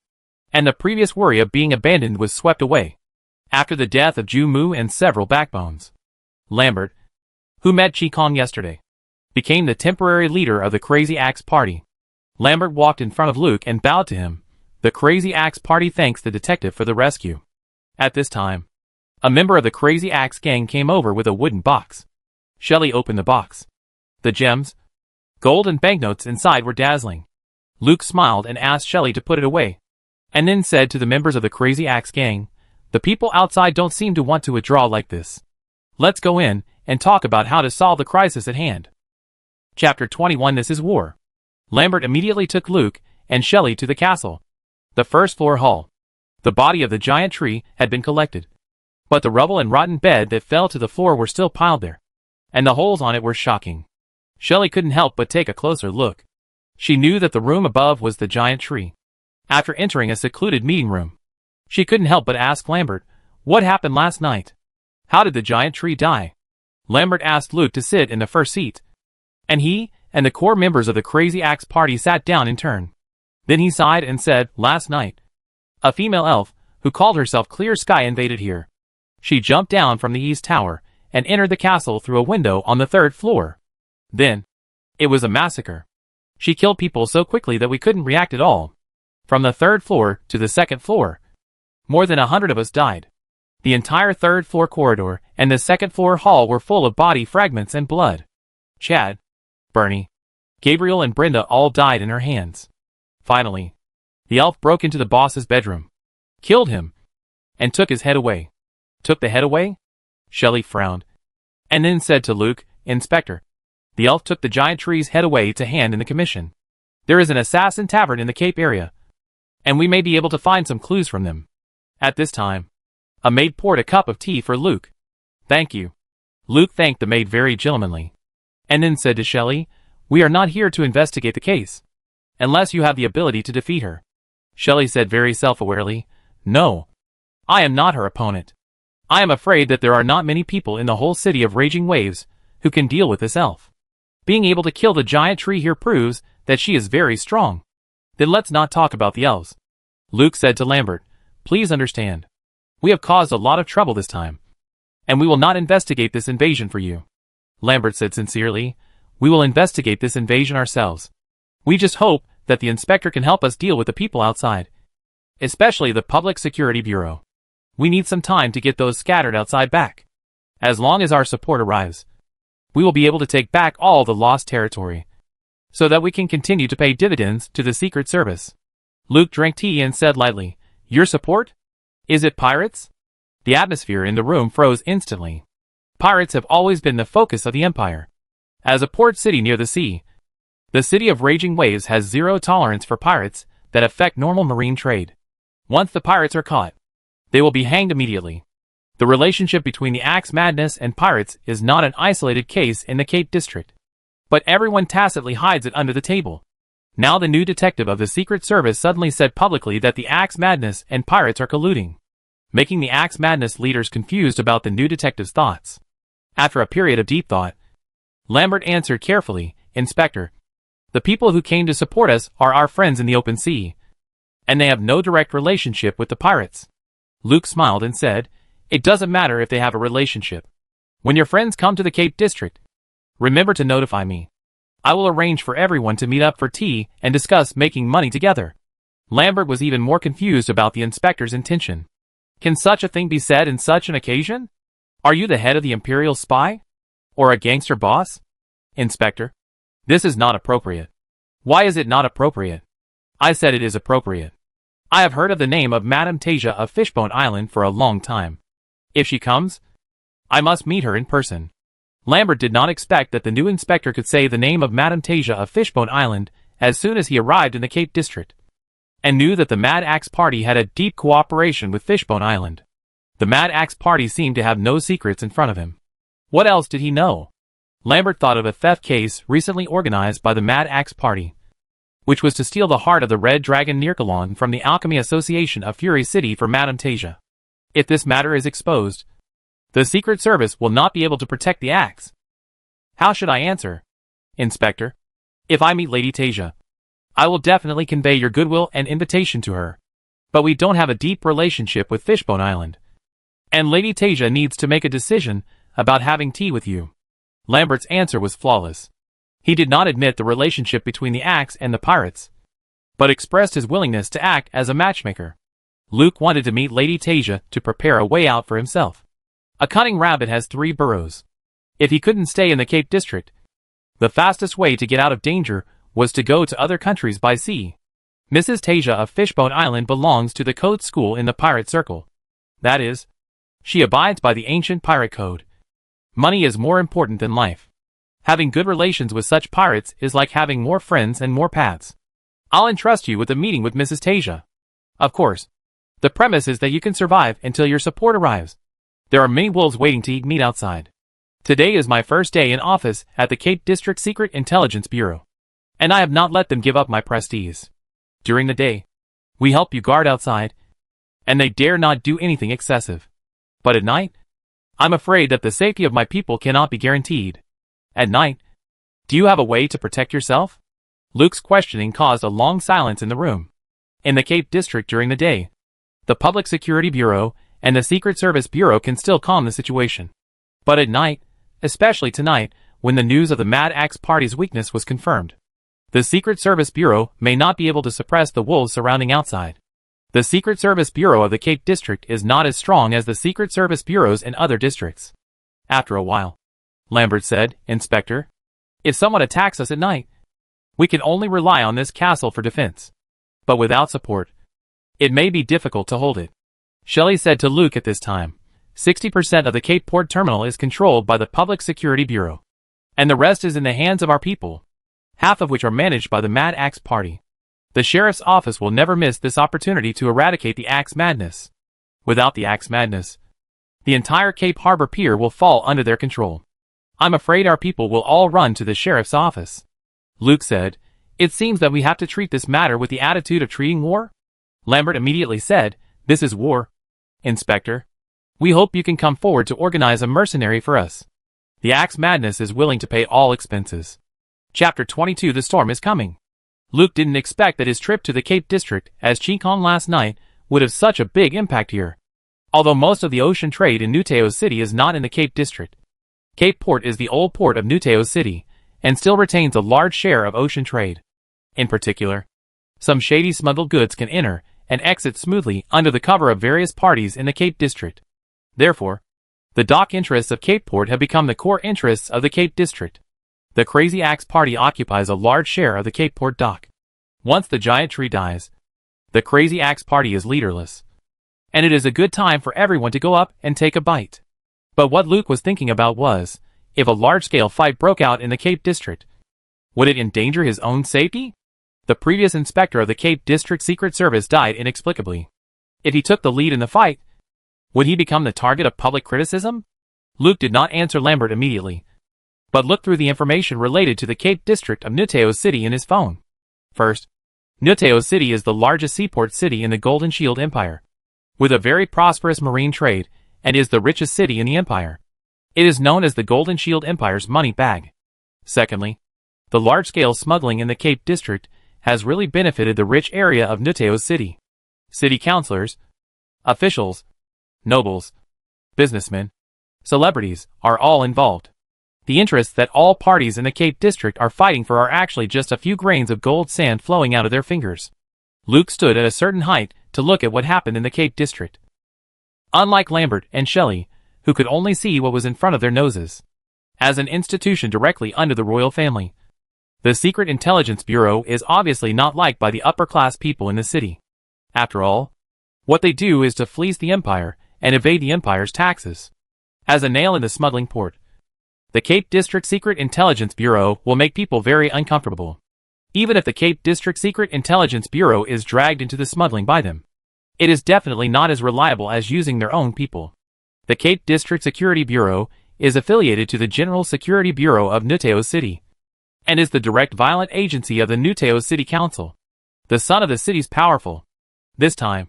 and the previous worry of being abandoned was swept away. After the death of Ju Mu and several backbones, Lambert, who met Ching Kong yesterday, became the temporary leader of the Crazy Axe party. Lambert walked in front of Luke and bowed to him. The Crazy Axe party thanks the detective for the rescue. At this time, a member of the Crazy Axe gang came over with a wooden box. Shelley opened the box. The gems, gold and banknotes inside were dazzling. Luke smiled and asked Shelley to put it away, and then said to the members of the Crazy Axe gang, "The people outside don't seem to want to withdraw like this. Let's go in and talk about how to solve the crisis at hand." Chapter 21 This is War. Lambert immediately took Luke and Shelley to the castle. The first floor hall. The body of the giant tree had been collected, but the rubble and rotten bed that fell to the floor were still piled there, and the holes on it were shocking. Shelley couldn't help but take a closer look. She knew that the room above was the giant tree. After entering a secluded meeting room, she couldn't help but ask Lambert, "What happened last night? How did the giant tree die?" Lambert asked Luke to sit in the first seat, and he and the core members of the Crazy Axe party sat down in turn. Then he sighed and said, "Last night, a female elf, who called herself Clear Sky, invaded here. She jumped down from the east tower and entered the castle through a window on the 3rd floor. Then, it was a massacre. She killed people so quickly that we couldn't react at all. From the 3rd floor to the 2nd floor, more than 100 of us died. The entire 3rd floor corridor and the 2nd floor hall were full of body fragments and blood. Chad, Bernie, Gabriel and Brenda all died in her hands. Finally, the elf broke into the boss's bedroom, killed him, and took his head away." "Took the head away?" Shelley frowned, and then said to Luke, "Inspector, the elf took the giant tree's head away to hand in the commission. There is an assassin tavern in the Cape area, and we may be able to find some clues from them." At this time, a maid poured a cup of tea for Luke. "Thank you." Luke thanked the maid very gentlemanly, and then said to Shelley, "We are not here to investigate the case, unless you have the ability to defeat her." Shelley said very self-awarely, "No, I am not her opponent. I am afraid that there are not many people in the whole city of Raging Waves who can deal with this elf. Being able to kill the giant tree here proves that she is very strong. Then let's not talk about the elves." Luke said to Lambert, "Please understand, we have caused a lot of trouble this time, and we will not investigate this invasion for you." Lambert said sincerely, "We will investigate this invasion ourselves. We just hope that the inspector can help us deal with the people outside, especially the Public Security Bureau. We need some time to get those scattered outside back. As long as our support arrives, we will be able to take back all the lost territory, so that we can continue to pay dividends to the Secret Service." Luke drank tea and said lightly, "Your support? Is it pirates?" The atmosphere in the room froze instantly. Pirates have always been the focus of the Empire. As a port city near the sea, the city of Raging Waves has zero tolerance for pirates that affect normal marine trade. Once the pirates are caught, they will be hanged immediately. The relationship between the Axe Madness and pirates is not an isolated case in the Cape District, but everyone tacitly hides it under the table. Now the new detective of the Secret Service suddenly said publicly that the Axe Madness and pirates are colluding, making the Axe Madness leaders confused about the new detective's thoughts. After a period of deep thought, Lambert answered carefully, "Inspector, the people who came to support us are our friends in the open sea, and they have no direct relationship with the pirates." Luke smiled and said, "It doesn't matter if they have a relationship. When your friends come to the Cape District, remember to notify me. I will arrange for everyone to meet up for tea and discuss making money together." Lambert was even more confused about the inspector's intention. Can such a thing be said in such an occasion? Are you the head of the Imperial spy? Or a gangster boss? Inspector, this is not appropriate. Why is it not appropriate? I said it is appropriate. I have heard of the name of Madame Tasia of Fishbone Island for a long time. If she comes, I must meet her in person. Lambert did not expect that the new inspector could say the name of Madame Tasia of Fishbone Island as soon as he arrived in the Cape District, and knew that the Mad Axe Party had a deep cooperation with Fishbone Island. The Mad Axe Party seemed to have no secrets in front of him. What else did he know? Lambert thought of a theft case recently organized by the Mad Axe Party, which was to steal the heart of the Red Dragon Nirkalon from the Alchemy Association of Fury City for Madame Tasia. If this matter is exposed, the Secret Service will not be able to protect the axe. How should I answer? Inspector, if I meet Lady Tasia, I will definitely convey your goodwill and invitation to her. But we don't have a deep relationship with Fishbone Island, and Lady Tasia needs to make a decision about having tea with you. Lambert's answer was flawless. He did not admit the relationship between the axe and the pirates, but expressed his willingness to act as a matchmaker. Luke wanted to meet Lady Tasia to prepare a way out for himself. A cunning rabbit has 3 burrows. If he couldn't stay in the Cape District, the fastest way to get out of danger was to go to other countries by sea. Mrs. Tasia of Fishbone Island belongs to the code school in the pirate circle. That is, she abides by the ancient pirate code. Money is more important than life. Having good relations with such pirates is like having more friends and more paths. I'll entrust you with a meeting with Mrs. Tasia. Of course, the premise is that you can survive until your support arrives. There are many wolves waiting to eat meat outside. Today is my first day in office at the Cape District Secret Intelligence Bureau, and I have not let them give up my prestige. During the day, we help you guard outside, and they dare not do anything excessive. But at night, I'm afraid that the safety of my people cannot be guaranteed. At night, do you have a way to protect yourself? Luke's questioning caused a long silence in the room. In the Cape District during the day, the Public Security Bureau and the Secret Service Bureau can still calm the situation. But at night, especially tonight, when the news of the Mad Axe Party's weakness was confirmed, the Secret Service Bureau may not be able to suppress the wolves surrounding outside. The Secret Service Bureau of the Cape District is not as strong as the Secret Service Bureaus in other districts. After a while, Lambert said, Inspector, if someone attacks us at night, we can only rely on this castle for defense. But without support, it may be difficult to hold it. Shelley said to Luke at this time, 60% of the Cape Port Terminal is controlled by the Public Security Bureau, and the rest is in the hands of our people, half of which are managed by the Mad Axe Party. The Sheriff's Office will never miss this opportunity to eradicate the Axe Madness. Without the Axe Madness, the entire Cape Harbor Pier will fall under their control. I'm afraid our people will all run to the Sheriff's Office. Luke said, It seems that we have to treat this matter with the attitude of treating war. Lambert immediately said, This is war. Inspector, we hope you can come forward to organize a mercenary for us. The Axe Madness is willing to pay all expenses. Chapter 22 The Storm is Coming. Luke didn't expect that his trip to the Cape District as Ching Kong last night would have such a big impact here. Although most of the ocean trade in Nuteo City is not in the Cape District, Cape Port is the old port of Nuteo City and still retains a large share of ocean trade. In particular, some shady smuggled goods can enter and exit smoothly under the cover of various parties in the Cape District. Therefore, the dock interests of Cape Port have become the core interests of the Cape District. The Crazy Axe Party occupies a large share of the Cape Port dock. Once the giant tree dies, the Crazy Axe Party is leaderless, and it is a good time for everyone to go up and take a bite. But what Luke was thinking about was, if a large-scale fight broke out in the Cape District, would it endanger his own safety? The previous inspector of the Cape District Secret Service died inexplicably. If he took the lead in the fight, would he become the target of public criticism? Luke did not answer Lambert immediately, but looked through the information related to the Cape District of Nuteo City in his phone. First, Nuteo City is the largest seaport city in the Golden Shield Empire, with a very prosperous marine trade, and is the richest city in the empire. It is known as the Golden Shield Empire's money bag. Secondly, the large-scale smuggling in the Cape District has really benefited the rich area of Nuteo City. City councilors, officials, nobles, businessmen, celebrities are all involved. The interests that all parties in the Cape District are fighting for are actually just a few grains of gold sand flowing out of their fingers. Luke stood at a certain height to look at what happened in the Cape District. Unlike Lambert and Shelley, who could only see what was in front of their noses. As an institution directly under the royal family, the Secret Intelligence Bureau is obviously not liked by the upper-class people in the city. After all, what they do is to fleece the empire and evade the empire's taxes. As a nail in the smuggling port, the Cape District Secret Intelligence Bureau will make people very uncomfortable. Even if the Cape District Secret Intelligence Bureau is dragged into the smuggling by them, it is definitely not as reliable as using their own people. The Cape District Security Bureau is affiliated to the General Security Bureau of Nuteo City, and is the direct violent agency of the Nuteo City Council. The son of the city's powerful. This time,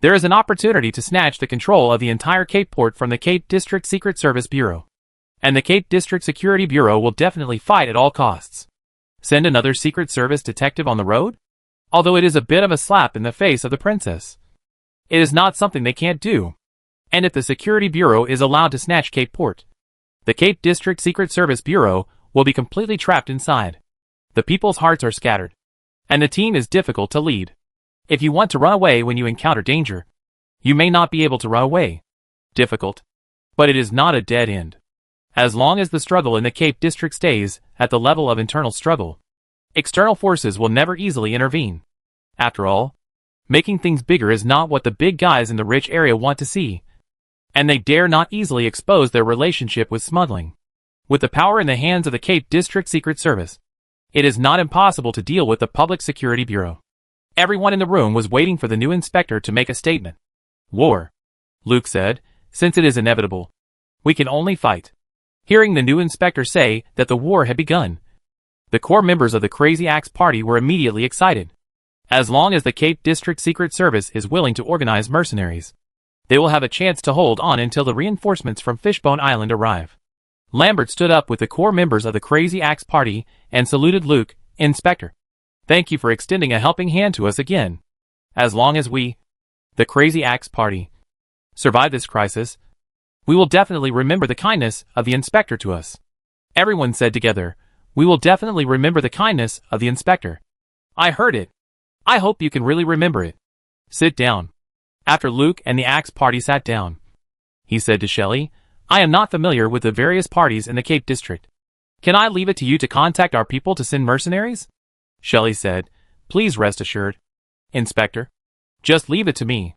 there is an opportunity to snatch the control of the entire Cape Port from the Cape District Secret Service Bureau. And the Cape District Security Bureau will definitely fight at all costs. Send another Secret Service detective on the road? Although it is a bit of a slap in the face of the princess. It is not something they can't do. And if the Security Bureau is allowed to snatch Cape Port, the Cape District Secret Service Bureau will be completely trapped inside. The people's hearts are scattered, and the team is difficult to lead. If you want to run away when you encounter danger, you may not be able to run away. Difficult. But it is not a dead end. As long as the struggle in the Cape District stays at the level of internal struggle, external forces will never easily intervene. After all, making things bigger is not what the big guys in the rich area want to see, and they dare not easily expose their relationship with smuggling. With the power in the hands of the Cape District Secret Service, it is not impossible to deal with the Public Security Bureau. Everyone in the room was waiting for the new inspector to make a statement. War, Luke said, since it is inevitable. We can only fight. Hearing the new inspector say that the war had begun, the core members of the Crazy Axe Party were immediately excited. As long as the Cape District Secret Service is willing to organize mercenaries, they will have a chance to hold on until the reinforcements from Fishbone Island arrive. Lambert stood up with the core members of the Crazy Axe Party and saluted Luke. Inspector, thank you for extending a helping hand to us again. As long as we, the Crazy Axe Party, survive this crisis, we will definitely remember the kindness of the inspector to us. Everyone said together, we will definitely remember the kindness of the inspector. I heard it. I hope you can really remember it. Sit down. After Luke and the Axe Party sat down, he said to Shelley, I am not familiar with the various parties in the Cape District. Can I leave it to you to contact our people to send mercenaries? Shelley said, please rest assured, Inspector. Just leave it to me.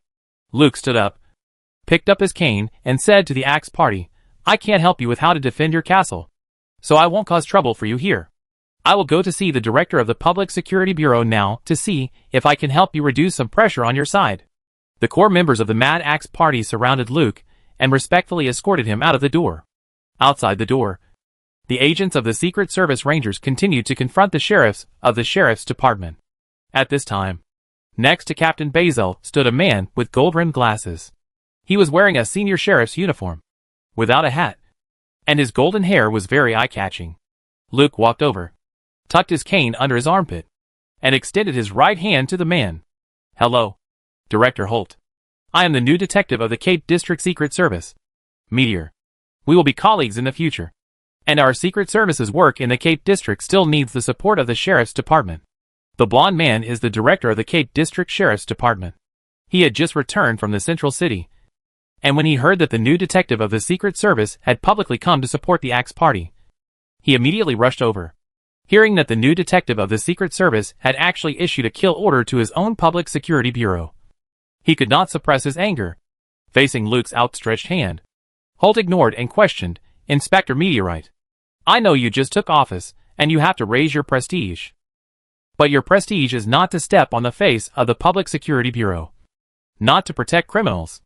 Luke stood up, picked up his cane, and said to the Axe Party, I can't help you with how to defend your castle, so I won't cause trouble for you here. I will go to see the director of the Public Security Bureau now to see if I can help you reduce some pressure on your side. The core members of the Mad Axe Party surrounded Luke and respectfully escorted him out of the door. Outside the door, the agents of the Secret Service Rangers continued to confront the sheriffs of the Sheriff's Department. At this time, next to Captain Bazel stood a man with gold-rimmed glasses. He was wearing a senior sheriff's uniform, without a hat, and his golden hair was very eye-catching. Luke walked over, tucked his cane under his armpit, and extended his right hand to the man. Hello, Director Holt. I am the new detective of the Cape District Secret Service, Meteor. We will be colleagues in the future, and our Secret Service's work in the Cape District still needs the support of the Sheriff's Department. The blonde man is the director of the Cape District Sheriff's Department. He had just returned from the Central City, and when he heard that the new detective of the Secret Service had publicly come to support the Axe Party, he immediately rushed over. Hearing that the new detective of the Secret Service had actually issued a kill order to his own Public Security Bureau, he could not suppress his anger. Facing Luke's outstretched hand, Holt ignored and questioned, Inspector Meteorite, I know you just took office, and you have to raise your prestige. But your prestige is not to step on the face of the Public Security Bureau, not to protect criminals.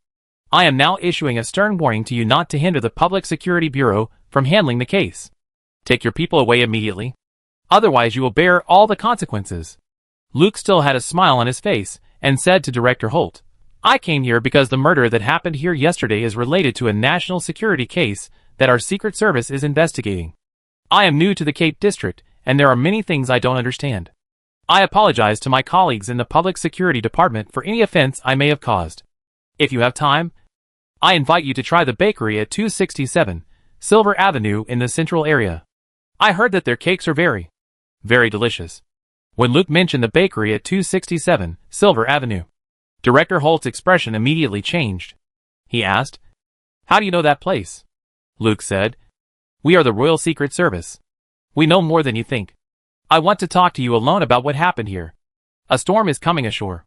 I am now issuing a stern warning to you not to hinder the Public Security Bureau from handling the case. Take your people away immediately. Otherwise you will bear all the consequences. Luke still had a smile on his face, and said to Director Holt, I came here because the murder that happened here yesterday is related to a national security case that our Secret Service is investigating. I am new to the Cape District, and there are many things I don't understand. I apologize to my colleagues in the Public Security Department for any offense I may have caused. If you have time, I invite you to try the bakery at 267 Silver Avenue in the central area. I heard that their cakes are very, very delicious. When Luke mentioned the bakery at 267 Silver Avenue, Director Holt's expression immediately changed. He asked, How do you know that place? Luke said, We are the Royal Secret Service. We know more than you think. I want to talk to you alone about what happened here. A storm is coming ashore.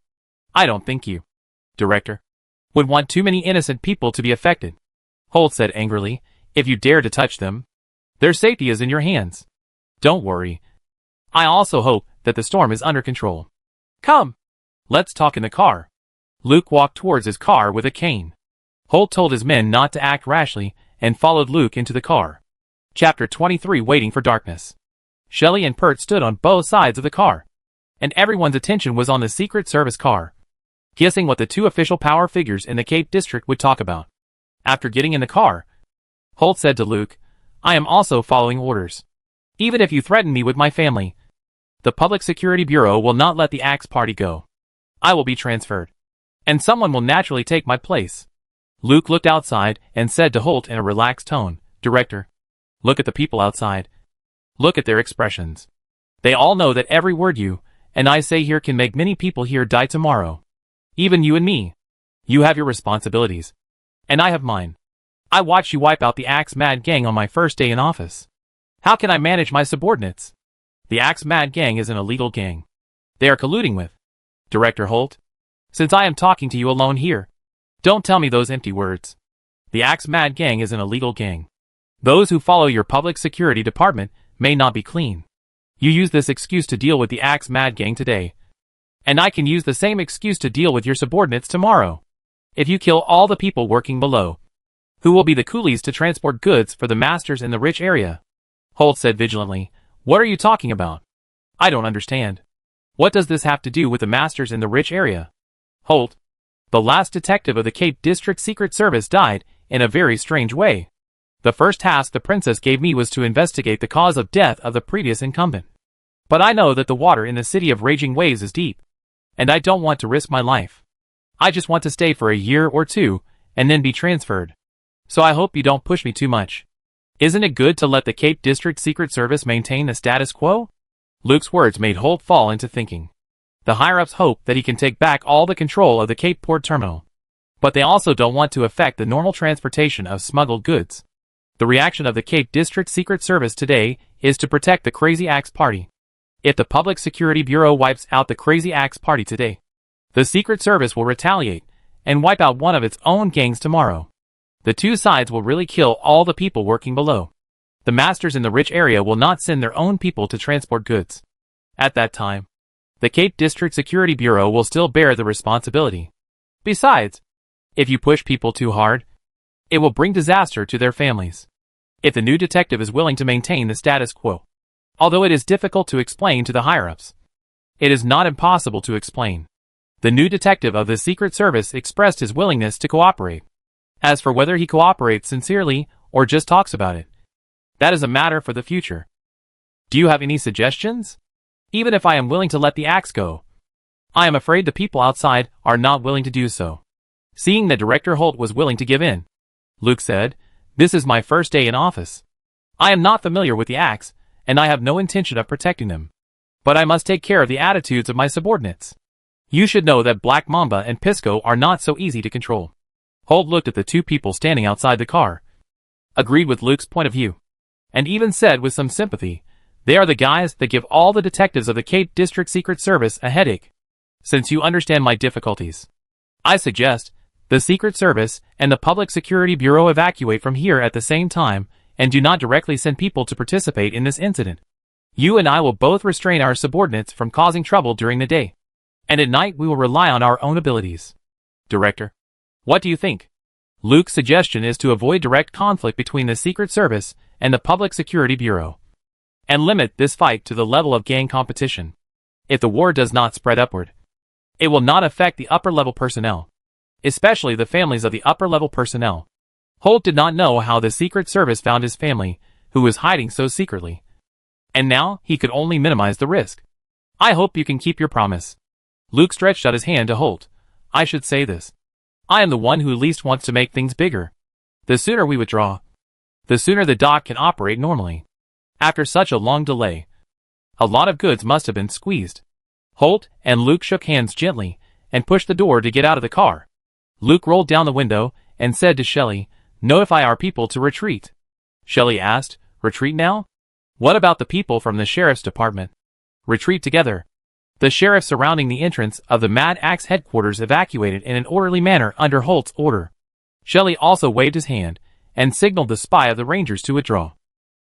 I don't think you, Director, would want too many innocent people to be affected. Holt said angrily, If you dare to touch them, their safety is in your hands. Don't worry. I also hope that the storm is under control. Come, let's talk in the car. Luke walked towards his car with a cane. Holt told his men not to act rashly and followed Luke into the car. Chapter 23 Waiting for Darkness. Shelley and Pert stood on both sides of the car, and everyone's attention was on the Secret Service car, guessing what the two official power figures in the Cape District would talk about. After getting in the car, Holt said to Luke, I am also following orders. Even if you threaten me with my family, the Public Security Bureau will not let the Axe Party go. I will be transferred, and someone will naturally take my place. Luke looked outside and said to Holt in a relaxed tone, Director, look at the people outside. Look at their expressions. They all know that every word you and I say here can make many people here die tomorrow. Even you and me. You have your responsibilities, and I have mine. I watched you wipe out the Axe Mad Gang on my first day in office. How can I manage my subordinates? The Axe Mad Gang is an illegal gang. They are colluding with Director Holt. Since I am talking to you alone here, don't tell me those empty words. The Axe Mad Gang is an illegal gang. Those who follow your Public Security Department may not be clean. You use this excuse to deal with the Axe Mad Gang today, and I can use the same excuse to deal with your subordinates tomorrow. If you kill all the people working below, who will be the coolies to transport goods for the masters in the rich area? Holt said vigilantly, What are you talking about? I don't understand. What does this have to do with the masters in the rich area? Holt, the last detective of the Cape District Secret Service, died in a very strange way. The first task the princess gave me was to investigate the cause of death of the previous incumbent. But I know that the water in the City of Raging Waves is deep, and I don't want to risk my life. I just want to stay for a year or two, and then be transferred. So I hope you don't push me too much. Isn't it good to let the Cape District Secret Service maintain the status quo? Luke's words made Holt fall into thinking. The higher-ups hope that he can take back all the control of the Cape Port Terminal. But they also don't want to affect the normal transportation of smuggled goods. The reaction of the Cape District Secret Service today is to protect the Crazy Axe Party. If the Public Security Bureau wipes out the Crazy Axe Party today, the Secret Service will retaliate and wipe out one of its own gangs tomorrow. The two sides will really kill all the people working below. The masters in the rich area will not send their own people to transport goods. At that time, the Cape District Security Bureau will still bear the responsibility. Besides, if you push people too hard, it will bring disaster to their families. If the new detective is willing to maintain the status quo, although it is difficult to explain to the higher-ups, it is not impossible to explain. The new detective of the Secret Service expressed his willingness to cooperate. As for whether he cooperates sincerely or just talks about it, that is a matter for the future. Do you have any suggestions? Even if I am willing to let the axe go, I am afraid the people outside are not willing to do so. Seeing that Director Holt was willing to give in, Luke said, This is my first day in office. I am not familiar with the axe, and I have no intention of protecting them. But I must take care of the attitudes of my subordinates. You should know that Black Mamba and Pisco are not so easy to control. Holt looked at the two people standing outside the car, agreed with Luke's point of view, and even said with some sympathy, They are the guys that give all the detectives of the Cape District Secret Service a headache. Since you understand my difficulties, I suggest the Secret Service and the Public Security Bureau evacuate from here at the same time and do not directly send people to participate in this incident. You and I will both restrain our subordinates from causing trouble during the day, and at night we will rely on our own abilities. Director, what do you think? Luke's suggestion is to avoid direct conflict between the Secret Service and the Public Security Bureau. and limit this fight to the level of gang competition. If the war does not spread upward, it will not affect the upper-level personnel, especially the families of the upper-level personnel. Holt did not know how the Secret Service found his family, who was hiding so secretly. And now, he could only minimize the risk. I hope you can keep your promise. Luke stretched out his hand to Holt. I should say this. I am the one who least wants to make things bigger. The sooner we withdraw, the sooner the dock can operate normally. After such a long delay, a lot of goods must have been squeezed. Holt and Luke shook hands gently and pushed the door to get out of the car. Luke rolled down the window and said to Shelley, "Notify our people to retreat." Shelley asked, "Retreat now? What about the people from the sheriff's department?" "Retreat together." The sheriff surrounding the entrance of the Mad Axe headquarters evacuated in an orderly manner under Holt's order. Shelley also waved his hand and signaled the spy of the Rangers to withdraw.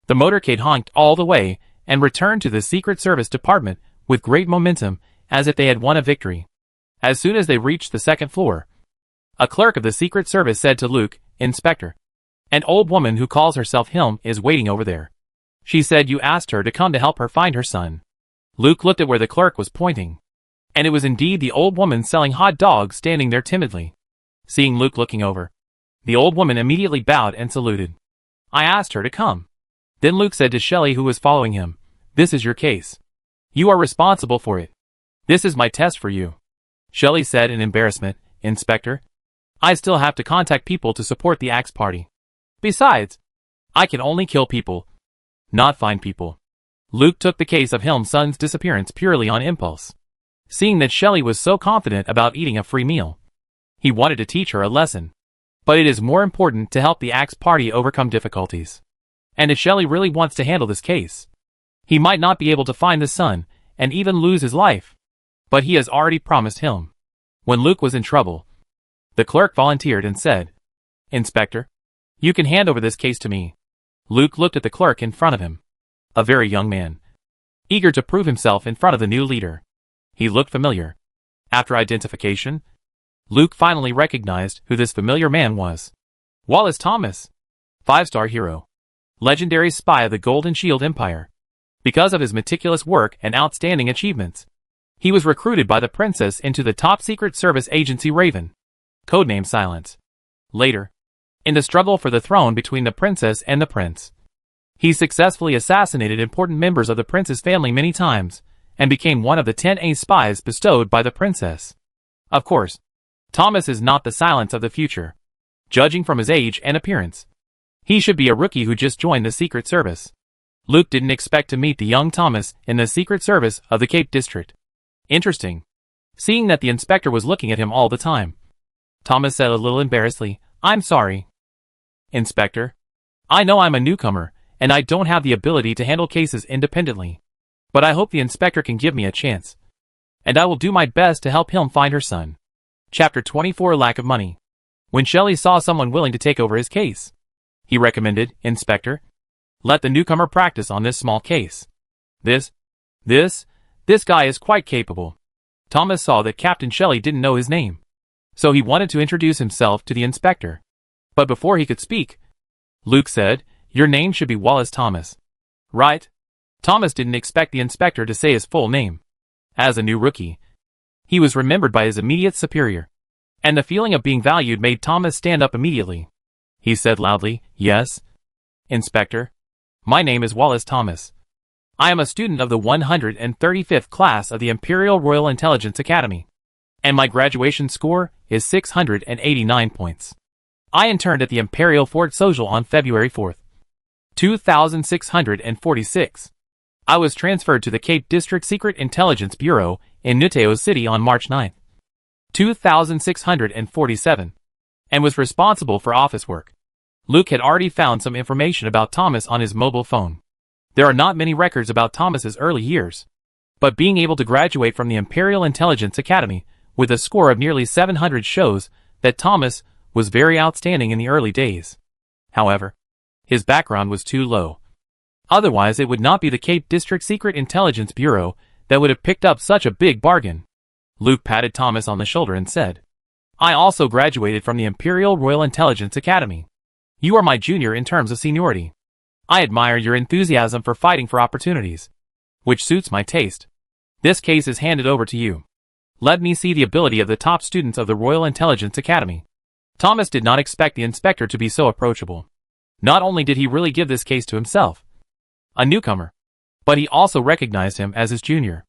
The motorcade honked all the way and returned to the Secret Service department with great momentum, as if they had won a victory. As soon as they reached the second floor, a clerk of the Secret Service said to Luke, "Inspector, an old woman who calls herself Hilm is waiting over there. She said you asked her to come to help her find her son." Luke looked at where the clerk was pointing, and it was indeed the old woman selling hot dogs standing there timidly. Seeing Luke looking over, the old woman immediately bowed and saluted. "I asked her to come." Then Luke said to Shelley, who was following him, "This is your case. You are responsible for it. This is my test for you." Shelley said in embarrassment, "Inspector, I still have to contact people to support the Axe Party. Besides, I can only kill people, not find people." Luke took the case of Hilm's son's disappearance purely on impulse. Seeing that Shelley was so confident about eating a free meal, he wanted to teach her a lesson. But it is more important to help the Axe Party overcome difficulties. And if Shelley really wants to handle this case, he might not be able to find the son and even lose his life. But he has already promised Hilm. When Luke was in trouble, the clerk volunteered and said, "Inspector, you can hand over this case to me." Luke looked at the clerk in front of him, a very young man, eager to prove himself in front of the new leader. He looked familiar. After identification, Luke finally recognized who this familiar man was. Wallace Thomas, 5-star hero, legendary spy of the Golden Shield Empire. Because of his meticulous work and outstanding achievements, he was recruited by the princess into the top Secret Service agency Raven, codename Silence. Later, in the struggle for the throne between the princess and the prince, he successfully assassinated important members of the prince's family many times, and became one of the 10 ace spies bestowed by the princess. Of course, Thomas is not the Silence of the future. Judging from his age and appearance, he should be a rookie who just joined the Secret Service. Luke didn't expect to meet the young Thomas in the Secret Service of the Cape District. Interesting. Seeing that the inspector was looking at him all the time, Thomas said a little embarrassedly, "I'm sorry, Inspector. I know I'm a newcomer, and I don't have the ability to handle cases independently. But I hope the inspector can give me a chance. And I will do my best to help Hilm find her son." Chapter 24: Lack of Money. When Shelley saw someone willing to take over his case, he recommended, "Inspector, let the newcomer practice on this small case. This guy is quite capable." Thomas saw that Captain Shelley didn't know his name, so he wanted to introduce himself to the inspector. But before he could speak, Luke said, "Your name should be Wallace Thomas, right?" Thomas didn't expect the inspector to say his full name. As a new rookie, he was remembered by his immediate superior, and the feeling of being valued made Thomas stand up immediately. He said loudly, "Yes, Inspector. My name is Wallace Thomas. I am a student of the 135th class of the Imperial Royal Intelligence Academy, and my graduation score is 689 points. I interned at the Imperial Fort Social on February 4th, 2646. I was transferred to the Cape District Secret Intelligence Bureau in Nuteo City on March 9th, 2647, and was responsible for office work." Luke had already found some information about Thomas on his mobile phone. There are not many records about Thomas's early years, but being able to graduate from the Imperial Intelligence Academy with a score of nearly 700 shows that Thomas was very outstanding in the early days. However, his background was too low. Otherwise it would not be the Cape District Secret Intelligence Bureau that would have picked up such a big bargain. Luke patted Thomas on the shoulder and said, "I also graduated from the Imperial Royal Intelligence Academy. You are my junior in terms of seniority. I admire your enthusiasm for fighting for opportunities, which suits my taste. This case is handed over to you. Let me see the ability of the top students of the Royal Intelligence Academy. Thomas did not expect the inspector to be so approachable. Not only did he really give this case to himself, a newcomer, but he also recognized him as his junior.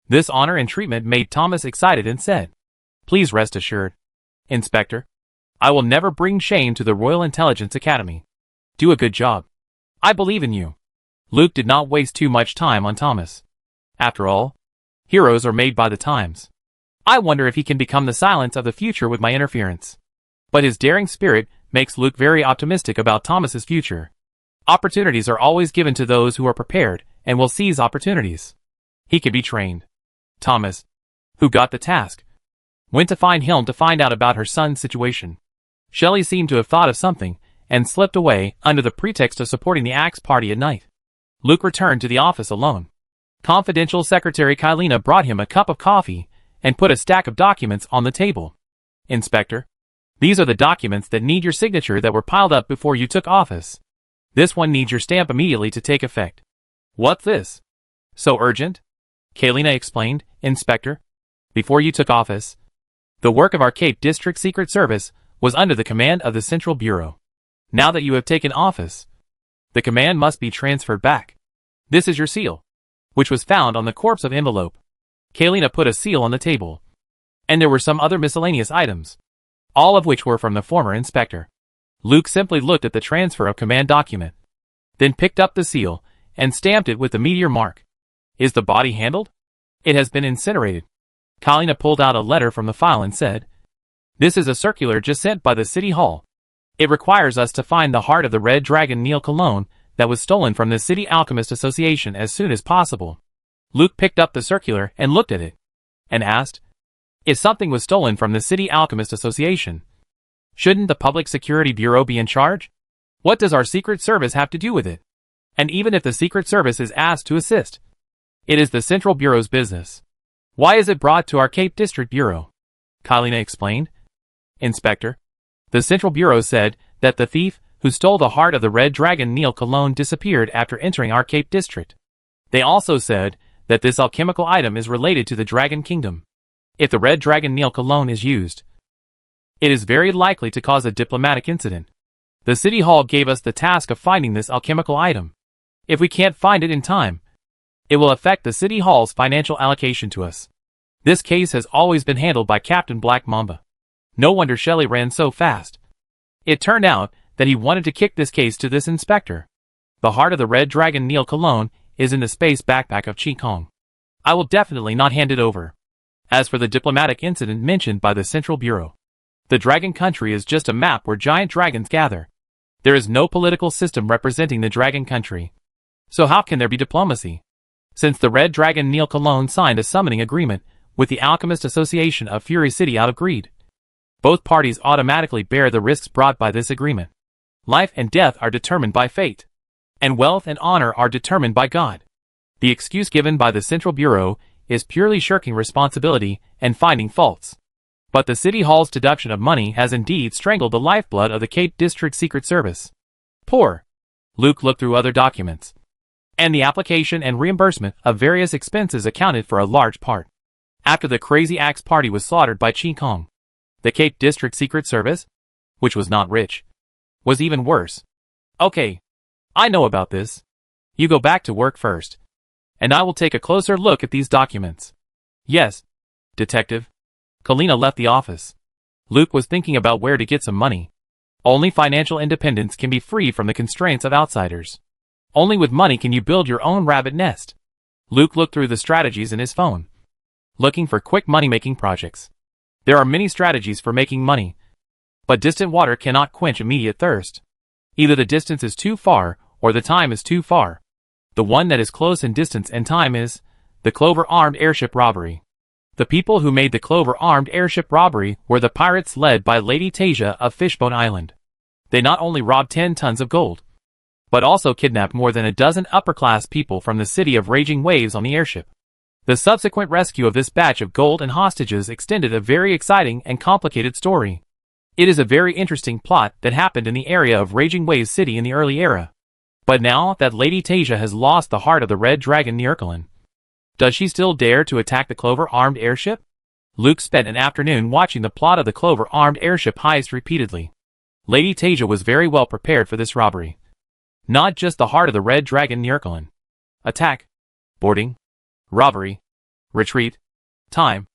This honor and treatment made Thomas excited and said, "Please rest assured, Inspector, I will never bring shame to the Royal Intelligence Academy. Do a good job. I believe in you." Luke did not waste too much time on Thomas. After all, heroes are made by the times. I wonder if he can become the silence of the future with my interference. But his daring spirit makes Luke very optimistic about Thomas's future. Opportunities are always given to those who are prepared and will seize opportunities. He can be trained. Thomas, who got the task, went to find Hilm to find out about her son's situation. Shelley seemed to have thought of something and slipped away under the pretext of supporting the Axe party at night. Luke returned to the office alone. Confidential Secretary Kylina brought him a cup of coffee and put a stack of documents on the table. "Inspector, these are the documents that need your signature that were piled up before you took office. This one needs your stamp immediately to take effect." "What's this? So urgent?" Kylina explained. "Inspector, before you took office, the work of our Cape District Secret Service was under the command of the Central Bureau. Now that you have taken office, the command must be transferred back. This is your seal, which was found on the corpse of envelope." Kylina put a seal on the table. And there were some other miscellaneous items, all of which were from the former inspector. Luke simply looked at the transfer of command document, then picked up the seal and stamped it with the meteor mark. "Is the body handled?" "It has been incinerated." Kylina pulled out a letter from the file and said, "This is a circular just sent by the City Hall. It requires us to find the heart of the Red Dragon Neil Cologne that was stolen from the City Alchemist Association as soon as possible." Luke picked up the circular and looked at it, and asked, "If something was stolen from the City Alchemist Association, shouldn't the Public Security Bureau be in charge? What does our Secret Service have to do with it? And even if the Secret Service is asked to assist, it is the Central Bureau's business. Why is it brought to our Cape District Bureau?" Kylina explained. "Inspector, the Central Bureau said that the thief who stole the heart of the Red Dragon Neil Cologne disappeared after entering our Cape District. They also said that this alchemical item is related to the Dragon Kingdom. If the Red Dragon Neil Cologne is used, it is very likely to cause a diplomatic incident. The City Hall gave us the task of finding this alchemical item. If we can't find it in time, it will affect the City Hall's financial allocation to us. This case has always been handled by Captain Black Mamba. No wonder Shelley ran so fast. It turned out that he wanted to kick this case to this inspector. The heart of the Red Dragon Neil Cologne is in the space backpack of Ching Kong. I will definitely not hand it over. As for the diplomatic incident mentioned by the Central Bureau, the Dragon Country is just a map where giant dragons gather. There is no political system representing the Dragon Country. So how can there be diplomacy? Since the Red Dragon Neil Cologne signed a summoning agreement with the Alchemist Association of Fury City out of greed, both parties automatically bear the risks brought by this agreement. Life and death are determined by fate, and wealth and honor are determined by God. The excuse given by the Central Bureau is purely shirking responsibility and finding faults. But the City Hall's deduction of money has indeed strangled the lifeblood of the Cape District Secret Service. Poor. Luke looked through other documents, and the application and reimbursement of various expenses accounted for a large part. After the Crazy Axe party was slaughtered by Ching Kong, the Cape District Secret Service, which was not rich, was even worse. Okay, I know about this. You go back to work first, and I will take a closer look at these documents. Yes, Detective. Kylina left the office. Luke was thinking about where to get some money. Only financial independence can be free from the constraints of outsiders. Only with money can you build your own rabbit nest. Luke looked through the strategies in his phone, looking for quick money-making projects. There are many strategies for making money, but distant water cannot quench immediate thirst. Either the distance is too far, or the time is too far. The one that is close in distance and time is the Clover Armed Airship Robbery. The people who made the Clover Armed Airship Robbery were the pirates led by Lady Tasia of Fishbone Island. They not only robbed 10 tons of gold, but also kidnapped more than a dozen upper-class people from the city of Raging Waves on the airship. The subsequent rescue of this batch of gold and hostages extended a very exciting and complicated story. It is a very interesting plot that happened in the area of Raging Waves City in the early era. But now that Lady Tasia has lost the heart of the Red Dragon Nirkalin, does she still dare to attack the Clover-armed airship? Luke spent an afternoon watching the plot of the Clover-armed airship heist repeatedly. Lady Tasia was very well prepared for this robbery. Not just the heart of the Red Dragon Nirkalin. Attack, boarding, robbery, retreat, time,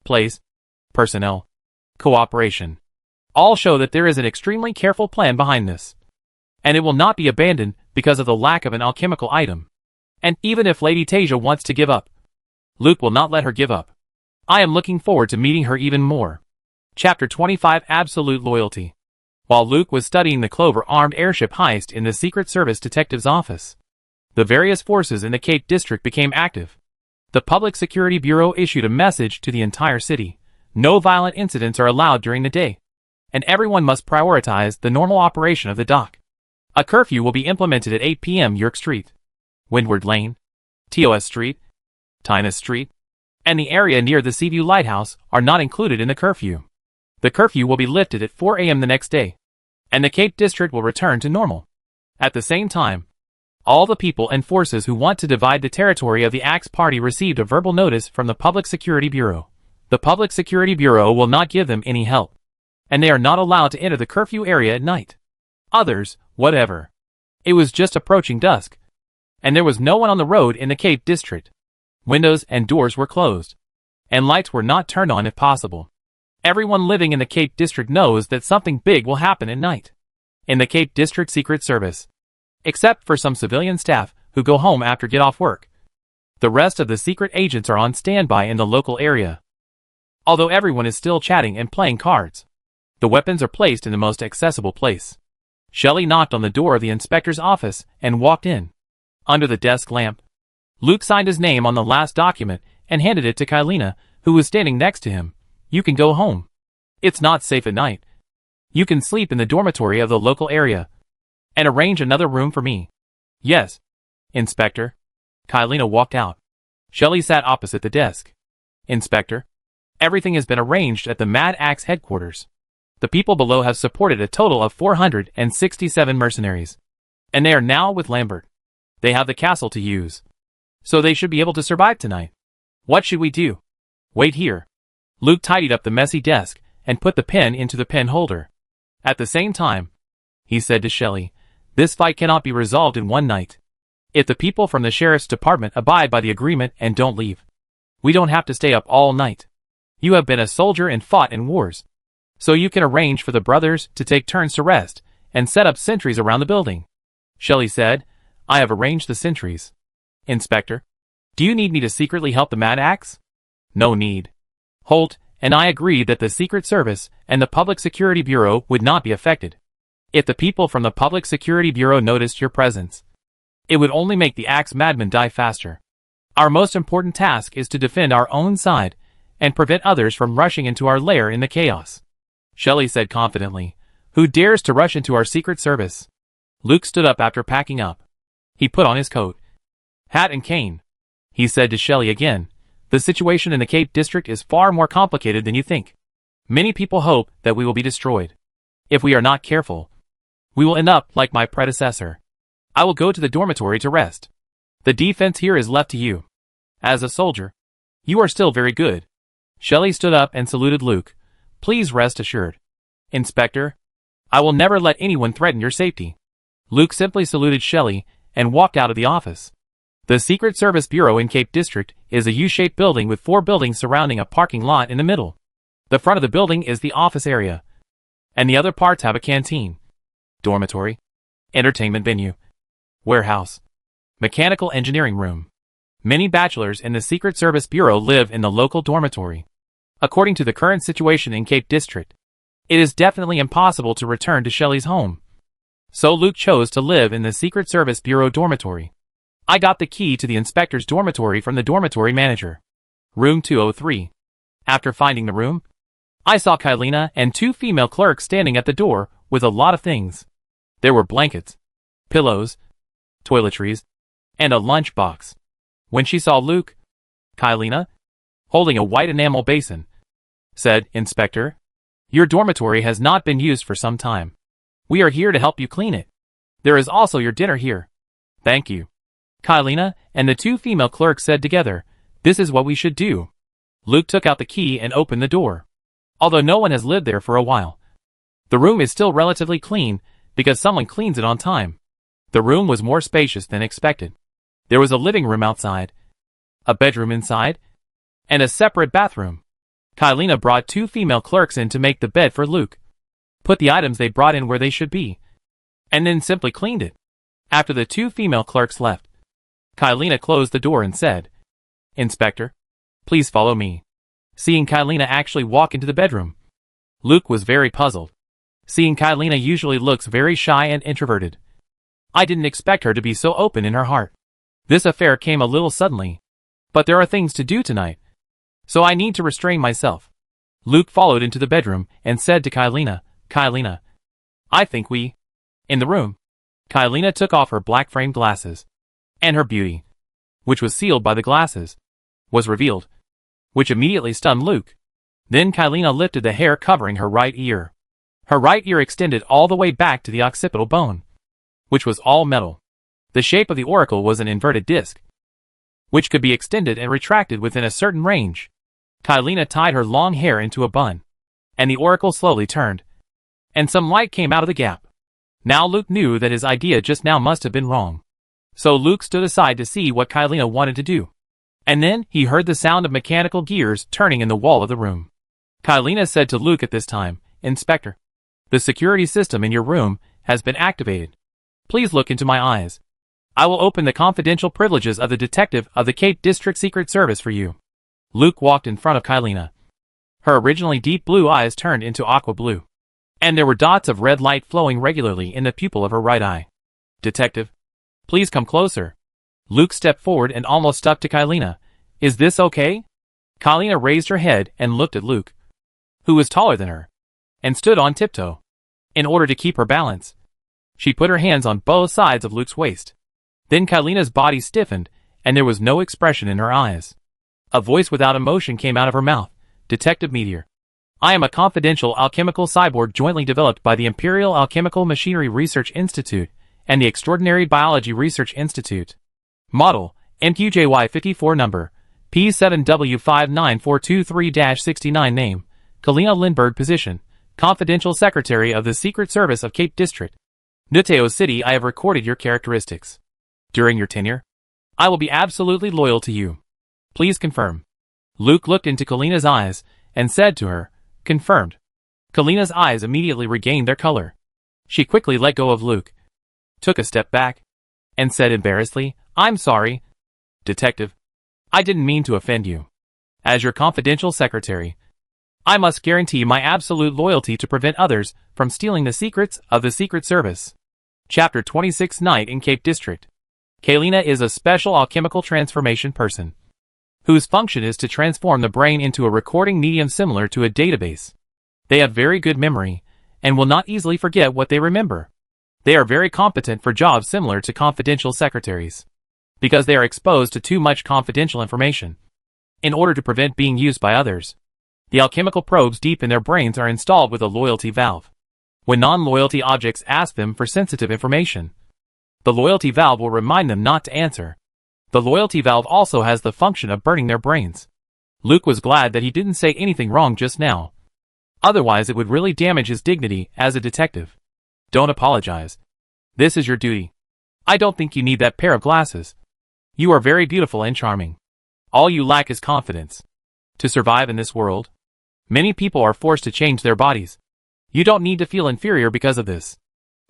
place, personnel, cooperation. All show that there is an extremely careful plan behind this. And it will not be abandoned because of the lack of an alchemical item. And even if Lady Tasia wants to give up, Luke will not let her give up. I am looking forward to meeting her even more. Chapter 25 Absolute Loyalty. While Luke was studying the Clover-armed airship heist in the Secret Service detective's office, the various forces in the Cape District became active. The Public Security Bureau issued a message to the entire city. No violent incidents are allowed during the day, and everyone must prioritize the normal operation of the dock. A curfew will be implemented at 8 p.m. York Street, Windward Lane, TOS Street, Tynes Street, and the area near the Seaview Lighthouse are not included in the curfew. The curfew will be lifted at 4 a.m. the next day, and the Cape District will return to normal. At the same time, all the people and forces who want to divide the territory of the Axe Party received a verbal notice from the Public Security Bureau. The Public Security Bureau will not give them any help, and they are not allowed to enter the curfew area at night. Others, whatever. It was just approaching dusk, and there was no one on the road in the Cape District. Windows and doors were closed, and lights were not turned on if possible. Everyone living in the Cape District knows that something big will happen at night in the Cape District Secret Service, except for some civilian staff who go home after get off work. The rest of the secret agents are on standby in the local area. Although everyone is still chatting and playing cards, the weapons are placed in the most accessible place. Shelley knocked on the door of the inspector's office and walked in. Under the desk lamp, Luke signed his name on the last document and handed it to Kylina, who was standing next to him. You can go home. It's not safe at night. You can sleep in the dormitory of the local area and arrange another room for me. Yes, Inspector. Kylina walked out. Shelley sat opposite the desk. Inspector, everything has been arranged at the Mad Axe headquarters. The people below have supported a total of 467 mercenaries, and they are now with Lambert. They have the castle to use, so they should be able to survive tonight. What should we do? Wait here. Luke tidied up the messy desk and put the pen into the pen holder. At the same time, he said to Shelley, this fight cannot be resolved in one night. If the people from the sheriff's department abide by the agreement and don't leave, we don't have to stay up all night. You have been a soldier and fought in wars, so you can arrange for the brothers to take turns to rest and set up sentries around the building. Shelley said, I have arranged the sentries. Inspector, do you need me to secretly help the Mad Axe? No need. Holt and I agreed that the Secret Service and the Public Security Bureau would not be affected. If the people from the Public Security Bureau noticed your presence, it would only make the Axe madmen die faster. Our most important task is to defend our own side and prevent others from rushing into our lair in the chaos. Shelley said confidently, who dares to rush into our Secret Service? Luke stood up after packing up. He put on his coat, hat and cane. He said to Shelley again, the situation in the Cape District is far more complicated than you think. Many people hope that we will be destroyed. If we are not careful, we will end up like my predecessor. I will go to the dormitory to rest. The defense here is left to you. As a soldier, you are still very good. Shelley stood up and saluted Luke. Please rest assured, Inspector, I will never let anyone threaten your safety. Luke simply saluted Shelley and walked out of the office. The Secret Service Bureau in Cape District is a U-shaped building with 4 buildings surrounding a parking lot in the middle. The front of the building is the office area, and the other parts have a canteen, dormitory, entertainment venue, warehouse, mechanical engineering room. Many bachelors in the Secret Service Bureau live in the local dormitory. According to the current situation in Cape District, it is definitely impossible to return to Shelley's home. So Luke chose to live in the Secret Service Bureau dormitory. I got the key to the inspector's dormitory from the dormitory manager. Room 203. After finding the room, I saw Kylina and 2 female clerks standing at the door with a lot of things. There were blankets, pillows, toiletries, and a lunchbox. When she saw Luke, Kylina, holding a white enamel basin, said, Inspector, your dormitory has not been used for some time. We are here to help you clean it. There is also your dinner here. Thank you. Kylina and the two female clerks said together, "This is what we should do." Luke took out the key and opened the door. Although no one has lived there for a while, the room is still relatively clean because someone cleans it on time. The room was more spacious than expected. There was a living room outside, a bedroom inside, and a separate bathroom. Kylina brought two female clerks in to make the bed for Luke, put the items they brought in where they should be, and then simply cleaned it. After the two female clerks left, Kylina closed the door and said, "Inspector, please follow me." Seeing Kylina actually walk into the bedroom, Luke was very puzzled. Seeing Kylina usually looks very shy and introverted. I didn't expect her to be so open in her heart. This affair came a little suddenly, but there are things to do tonight, so I need to restrain myself. Luke followed into the bedroom and said to Kylina, "Kylina, I think we..." In the room, Kylina took off her black framed glasses, and her beauty, which was sealed by the glasses, was revealed, which immediately stunned Luke. Then Kylina lifted the hair covering her right ear. Her right ear extended all the way back to the occipital bone, which was all metal. The shape of the auricle was an inverted disc, which could be extended and retracted within a certain range. Kylina tied her long hair into a bun, and the auricle slowly turned, and some light came out of the gap. Now Luke knew that his idea just now must have been wrong. So Luke stood aside to see what Kylina wanted to do. And then he heard the sound of mechanical gears turning in the wall of the room. Kylina said to Luke at this time, "Inspector, the security system in your room has been activated. Please look into my eyes. I will open the confidential privileges of the detective of the Cape District Secret Service for you." Luke walked in front of Kylina. Her originally deep blue eyes turned into aqua blue, and there were dots of red light flowing regularly in the pupil of her right eye. "Detective, please come closer." Luke stepped forward and almost stuck to Kylina. "Is this okay?" Kylina raised her head and looked at Luke, who was taller than her, and stood on tiptoe. In order to keep her balance, she put her hands on both sides of Luke's waist. Then Kylina's body stiffened, and there was no expression in her eyes. A voice without emotion came out of her mouth. "Detective Meteor, I am a confidential alchemical cyborg jointly developed by the Imperial Alchemical Machinery Research Institute and the Extraordinary Biology Research Institute. Model, MQJY54 number, P7W59423-69 name, Kalina Lindbergh position, confidential secretary of the Secret Service of Cape District. Nuteo City. I have recorded your characteristics. During your tenure, I will be absolutely loyal to you. Please confirm." Luke looked into Kalina's eyes and said to her, "Confirmed." Kalina's eyes immediately regained their color. She quickly let go of Luke, took a step back, and said embarrassedly, "I'm sorry, Detective. I didn't mean to offend you. As your confidential secretary, I must guarantee my absolute loyalty to prevent others from stealing the secrets of the Secret Service." Chapter 26 Night in Cape District. Kalina is a special alchemical transformation person, whose function is to transform the brain into a recording medium similar to a database. They have very good memory, and will not easily forget what they remember. They are very competent for jobs similar to confidential secretaries, because they are exposed to too much confidential information. In order to prevent being used by others, the alchemical probes deep in their brains are installed with a loyalty valve. When non-loyalty objects ask them for sensitive information, the loyalty valve will remind them not to answer. The loyalty valve also has the function of burning their brains. Luke was glad that he didn't say anything wrong just now. Otherwise it would really damage his dignity as a detective. "Don't apologize. This is your duty. I don't think you need that pair of glasses. You are very beautiful and charming. All you lack is confidence. To survive in this world, many people are forced to change their bodies. You don't need to feel inferior because of this.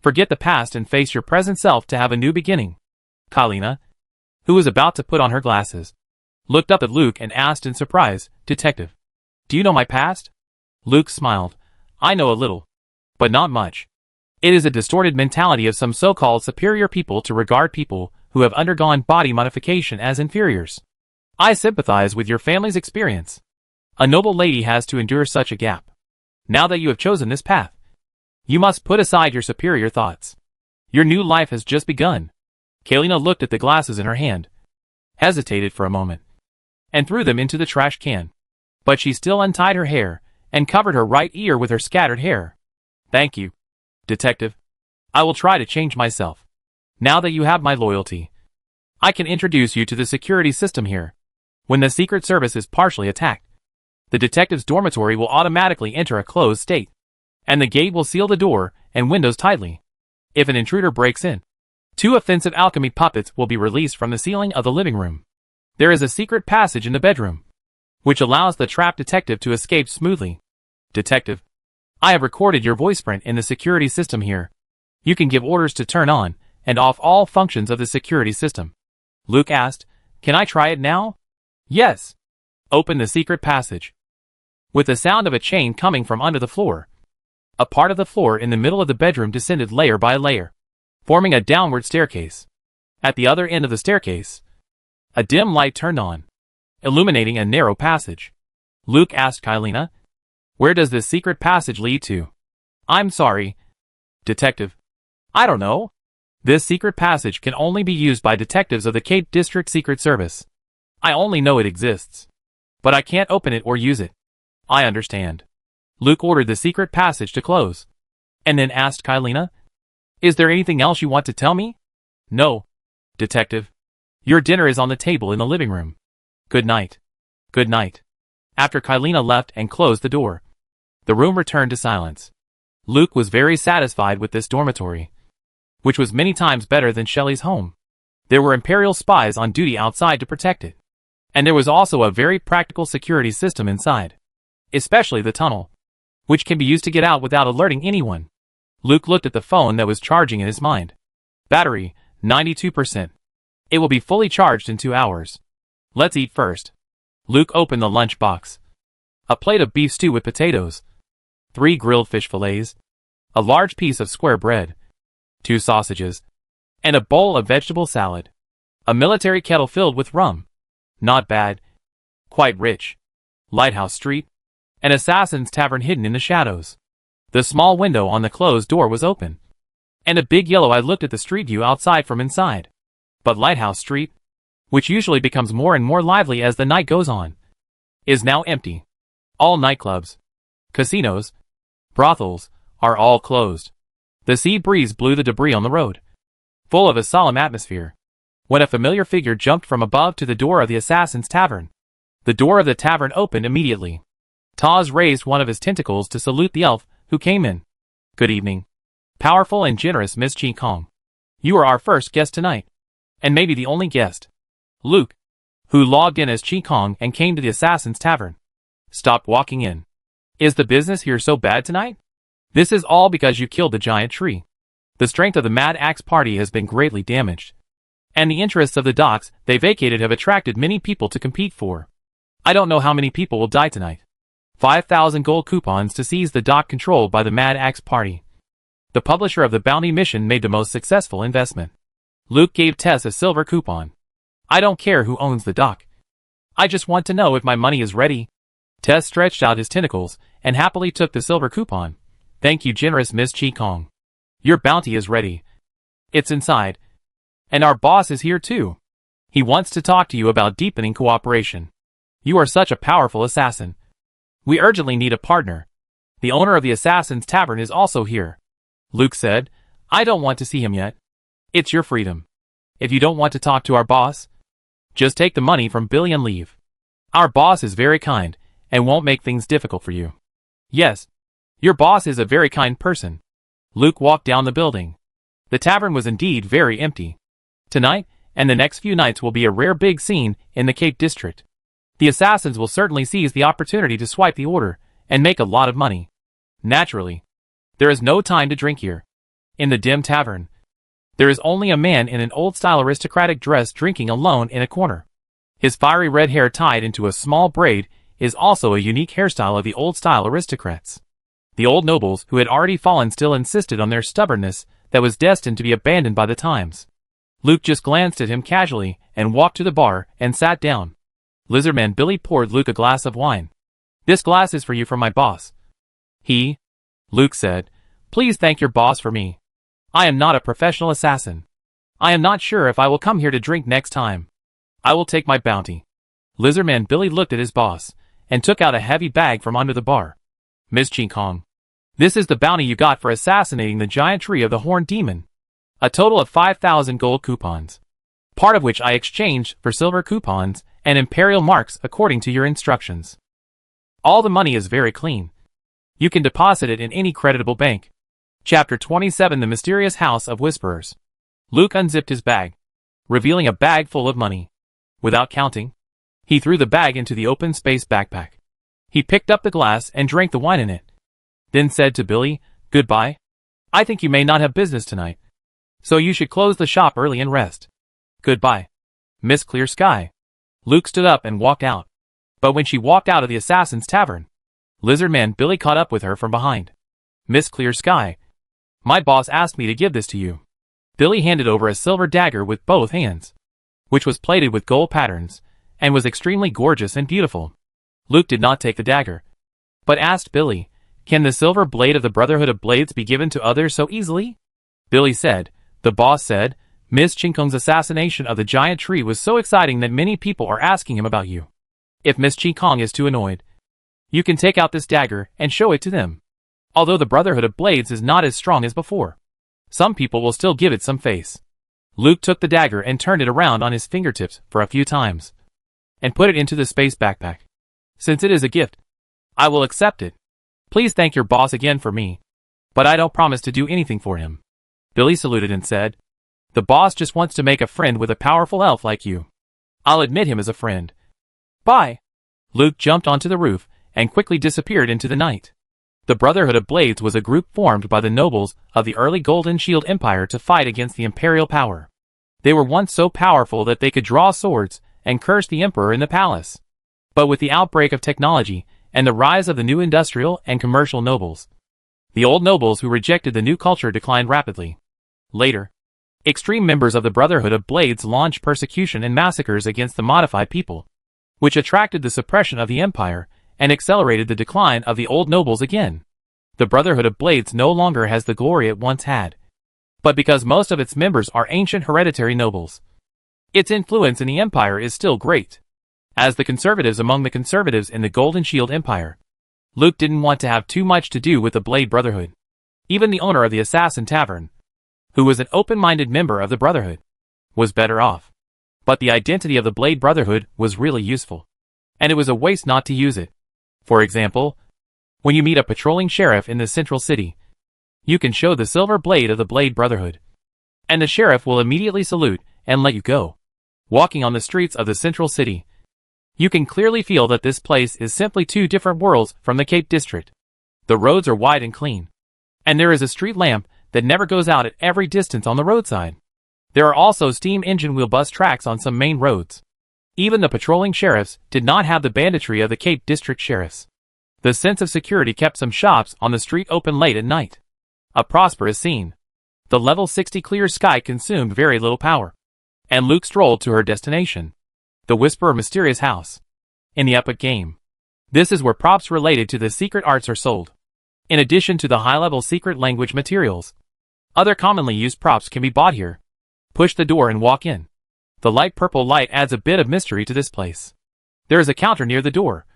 Forget the past and face your present self to have a new beginning." Kylina, who was about to put on her glasses, looked up at Luke and asked in surprise, "Detective, do you know my past?" Luke smiled. "I know a little, but not much. It is a distorted mentality of some so-called superior people to regard people who have undergone body modification as inferiors. I sympathize with your family's experience. A noble lady has to endure such a gap. Now that you have chosen this path, you must put aside your superior thoughts. Your new life has just begun." Kalina looked at the glasses in her hand, hesitated for a moment, and threw them into the trash can. But she still untied her hair and covered her right ear with her scattered hair. "Thank you, Detective. I will try to change myself." Now that you have my loyalty, I can introduce you to the security system here. When the Secret Service is partially attacked, the detective's dormitory will automatically enter a closed state, and the gate will seal the door and windows tightly. If an intruder breaks in, 2 offensive alchemy puppets will be released from the ceiling of the living room. There is a secret passage in the bedroom, which allows the trapped detective to escape smoothly. Detective, I have recorded your voice print in the security system here. You can give orders to turn on and off all functions of the security system. Luke asked, can I try it now? Yes. Open the secret passage. With the sound of a chain coming from under the floor, a part of the floor in the middle of the bedroom descended layer by layer, forming a downward staircase. At the other end of the staircase, a dim light turned on, illuminating a narrow passage. Luke asked Kylina, where does this secret passage lead to? I'm sorry, Detective. I don't know. This secret passage can only be used by detectives of the Cape District Secret Service. I only know it exists, but I can't open it or use it. I understand. Luke ordered the secret passage to close, and then asked Kylina, is there anything else you want to tell me? No, Detective. Your dinner is on the table in the living room. Good night. Good night. After Kylina left and closed the door, the room returned to silence. Luke was very satisfied with this dormitory, which was many times better than Shelley's home. There were Imperial spies on duty outside to protect it, and there was also a very practical security system inside, especially the tunnel, which can be used to get out without alerting anyone. Luke looked at the phone that was charging in his mind. Battery, 92%. It will be fully charged in 2 hours. Let's eat first. Luke opened the lunch box. A plate of beef stew with potatoes, 3 grilled fish fillets, a large piece of square bread, 2 sausages, and a bowl of vegetable salad. A military kettle filled with rum. Not bad. Quite rich. Lighthouse Street. An assassin's tavern hidden in the shadows. The small window on the closed door was open, and a big yellow eye looked at the street view outside from inside. But Lighthouse Street, which usually becomes more and more lively as the night goes on, is now empty. All nightclubs, casinos, brothels, are all closed. The sea breeze blew the debris on the road, full of a solemn atmosphere, when a familiar figure jumped from above to the door of the assassin's tavern. The door of the tavern opened immediately. Taz raised one of his tentacles to salute the elf who came in. Good evening, powerful and generous Miss Ching Kong. You are our first guest tonight, and maybe the only guest. Luke, who logged in as Ching Kong and came to the assassin's tavern, stopped walking in. Is the business here so bad tonight? This is all because you killed the giant tree. The strength of the Mad Axe party has been greatly damaged, and the interests of the docks they vacated have attracted many people to compete for. I don't know how many people will die tonight. 5,000 gold coupons to seize the dock controlled by the Mad Axe party. The publisher of the bounty mission made the most successful investment. Luke gave Tess a silver coupon. I don't care who owns the dock. I just want to know if my money is ready. Tess stretched out his tentacles and happily took the silver coupon. Thank you, generous Miss Ching Kong. Your bounty is ready. It's inside. And our boss is here too. He wants to talk to you about deepening cooperation. You are such a powerful assassin. We urgently need a partner. The owner of the Assassin's Tavern is also here. Luke said, I don't want to see him yet. It's your freedom. If you don't want to talk to our boss, just take the money from Billy and leave. Our boss is very kind and won't make things difficult for you. Yes, your boss is a very kind person. Luke walked down the building. The tavern was indeed very empty. Tonight, and the next few nights will be a rare big scene in the Cape District. The assassins will certainly seize the opportunity to swipe the order and make a lot of money. Naturally, there is no time to drink here. In the dim tavern, there is only a man in an old-style aristocratic dress drinking alone in a corner. His fiery red hair tied into a small braid is also a unique hairstyle of the old-style aristocrats. The old nobles who had already fallen still insisted on their stubbornness that was destined to be abandoned by the times. Luke just glanced at him casually and walked to the bar and sat down. Lizardman Billy poured Luke a glass of wine. This glass is for you from my boss. Luke said, please thank your boss for me. I am not a professional assassin. I am not sure if I will come here to drink next time. I will take my bounty. Lizardman Billy looked at his boss and took out a heavy bag from under the bar. Miss Ching Kong, this is the bounty you got for assassinating the giant tree of the Horned Demon. A total of 5,000 gold coupons, part of which I exchanged for silver coupons and imperial marks according to your instructions. All the money is very clean. You can deposit it in any creditable bank. Chapter 27: The Mysterious House of Whisperers. Luke unzipped his bag, revealing a bag full of money. Without counting, he threw the bag into the open space backpack. He picked up the glass and drank the wine in it, then said to Billy, "Goodbye. I think you may not have business tonight, so you should close the shop early and rest. Goodbye, Miss Clear Sky." Luke stood up and walked out. But when she walked out of the Assassin's Tavern, Lizardman Billy caught up with her from behind. "Miss Clear Sky, my boss asked me to give this to you." Billy handed over a silver dagger with both hands, which was plated with gold patterns, and was extremely gorgeous and beautiful. Luke did not take the dagger, but asked Billy, "Can the silver blade of the Brotherhood of Blades be given to others so easily?" Billy said, "The boss said, Miss Ching Kong's assassination of the giant tree was so exciting that many people are asking him about you. If Miss Ching Kong is too annoyed, you can take out this dagger and show it to them. Although the Brotherhood of Blades is not as strong as before, some people will still give it some face." Luke took the dagger and turned it around on his fingertips for a few times, and put it into the space backpack. "Since it is a gift, I will accept it. Please thank your boss again for me, but I don't promise to do anything for him." Billy saluted and said, "The boss just wants to make a friend with a powerful elf like you. I'll admit him as a friend. Bye." Luke jumped onto the roof and quickly disappeared into the night. The Brotherhood of Blades was a group formed by the nobles of the early Golden Shield Empire to fight against the imperial power. They were once so powerful that they could draw swords and curse the emperor in the palace. But with the outbreak of technology and the rise of the new industrial and commercial nobles, the old nobles who rejected the new culture declined rapidly. Later, extreme members of the Brotherhood of Blades launched persecution and massacres against the modified people, which attracted the suppression of the empire and accelerated the decline of the old nobles again. The Brotherhood of Blades no longer has the glory it once had, but because most of its members are ancient hereditary nobles, its influence in the empire is still great. As the conservatives among the conservatives in the Golden Shield Empire, Luke didn't want to have too much to do with the Blade Brotherhood. Even the owner of the Assassin Tavern, who was an open-minded member of the Brotherhood, was better off. But the identity of the Blade Brotherhood was really useful, and it was a waste not to use it. For example, when you meet a patrolling sheriff in the central city, you can show the silver blade of the Blade Brotherhood, and the sheriff will immediately salute and let you go. Walking on the streets of the central city, you can clearly feel that this place is simply two different worlds from the Cape District. The roads are wide and clean, and there is a street lamp that never goes out at every distance on the roadside. There are also steam engine wheel bus tracks on some main roads. Even the patrolling sheriffs did not have the banditry of the Cape District sheriffs. The sense of security kept some shops on the street open late at night. A prosperous scene. The level 60 clear sky consumed very little power, and Luke strolled to her destination, the Whisperer Mysterious House. In the Epic game, this is where props related to the secret arts are sold. In addition to the high-level secret language materials, other commonly used props can be bought here. Push the door and walk in. The light purple light adds a bit of mystery to this place. There is a counter near the door,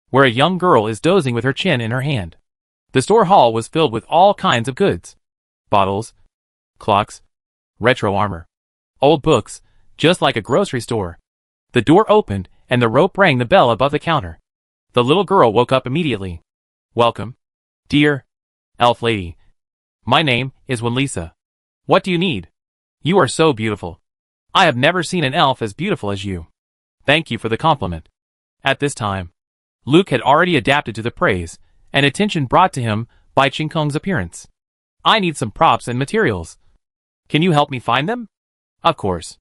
where a young girl is dozing with her chin in her hand. The store hall was filled with all kinds of goods. Bottles, clocks, retro armor, old books, just like a grocery store. The door opened and the rope rang the bell above the counter. The little girl woke up immediately. "Welcome, dear elf lady. My name is Lisa. What do you need? You are so beautiful. I have never seen an elf as beautiful as you. Thank you for the compliment." At this time, Luke had already adapted to the praise and attention brought to him by Ching Kong's appearance. "I need some props and materials. Can you help me find them?" Of course.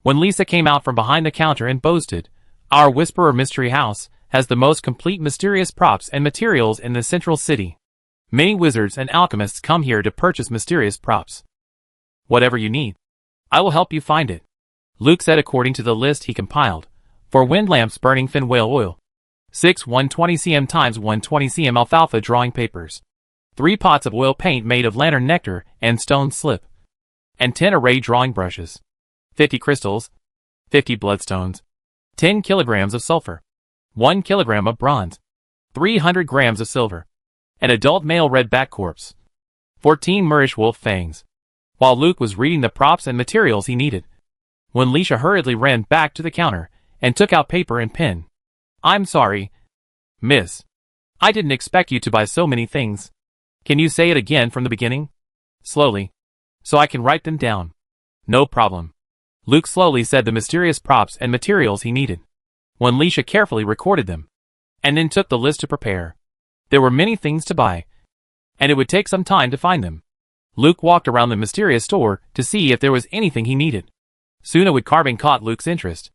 When Lisa came out from behind the counter and boasted, "Our Whisperer Mystery House has the most complete mysterious props and materials in the central city. Many wizards and alchemists come here to purchase mysterious props. Whatever you need, I will help you find it." Luke said according to the list he compiled. 4 wind lamps burning fin whale oil, 6 120 cm x 120 cm alfalfa drawing papers, 3 pots of oil paint made of lantern nectar and stone slip, and 10 array drawing brushes, 50 crystals, 50 bloodstones, 10 kilograms of sulfur, 1 kilogram of bronze, 300 grams of silver, an adult male redback corpse, 14 Moorish wolf fangs, while Luke was reading the props and materials he needed, when Leisha hurriedly ran back to the counter and took out paper and pen. "I'm sorry, miss. I didn't expect you to buy so many things. Can you say it again from the beginning? Slowly, so I can write them down." "No problem." Luke slowly said the mysterious props and materials he needed, when Leisha carefully recorded them, and then took the list to prepare. There were many things to buy, and it would take some time to find them. Luke walked around the mysterious store to see if there was anything he needed. Soon a wood carving caught Luke's interest.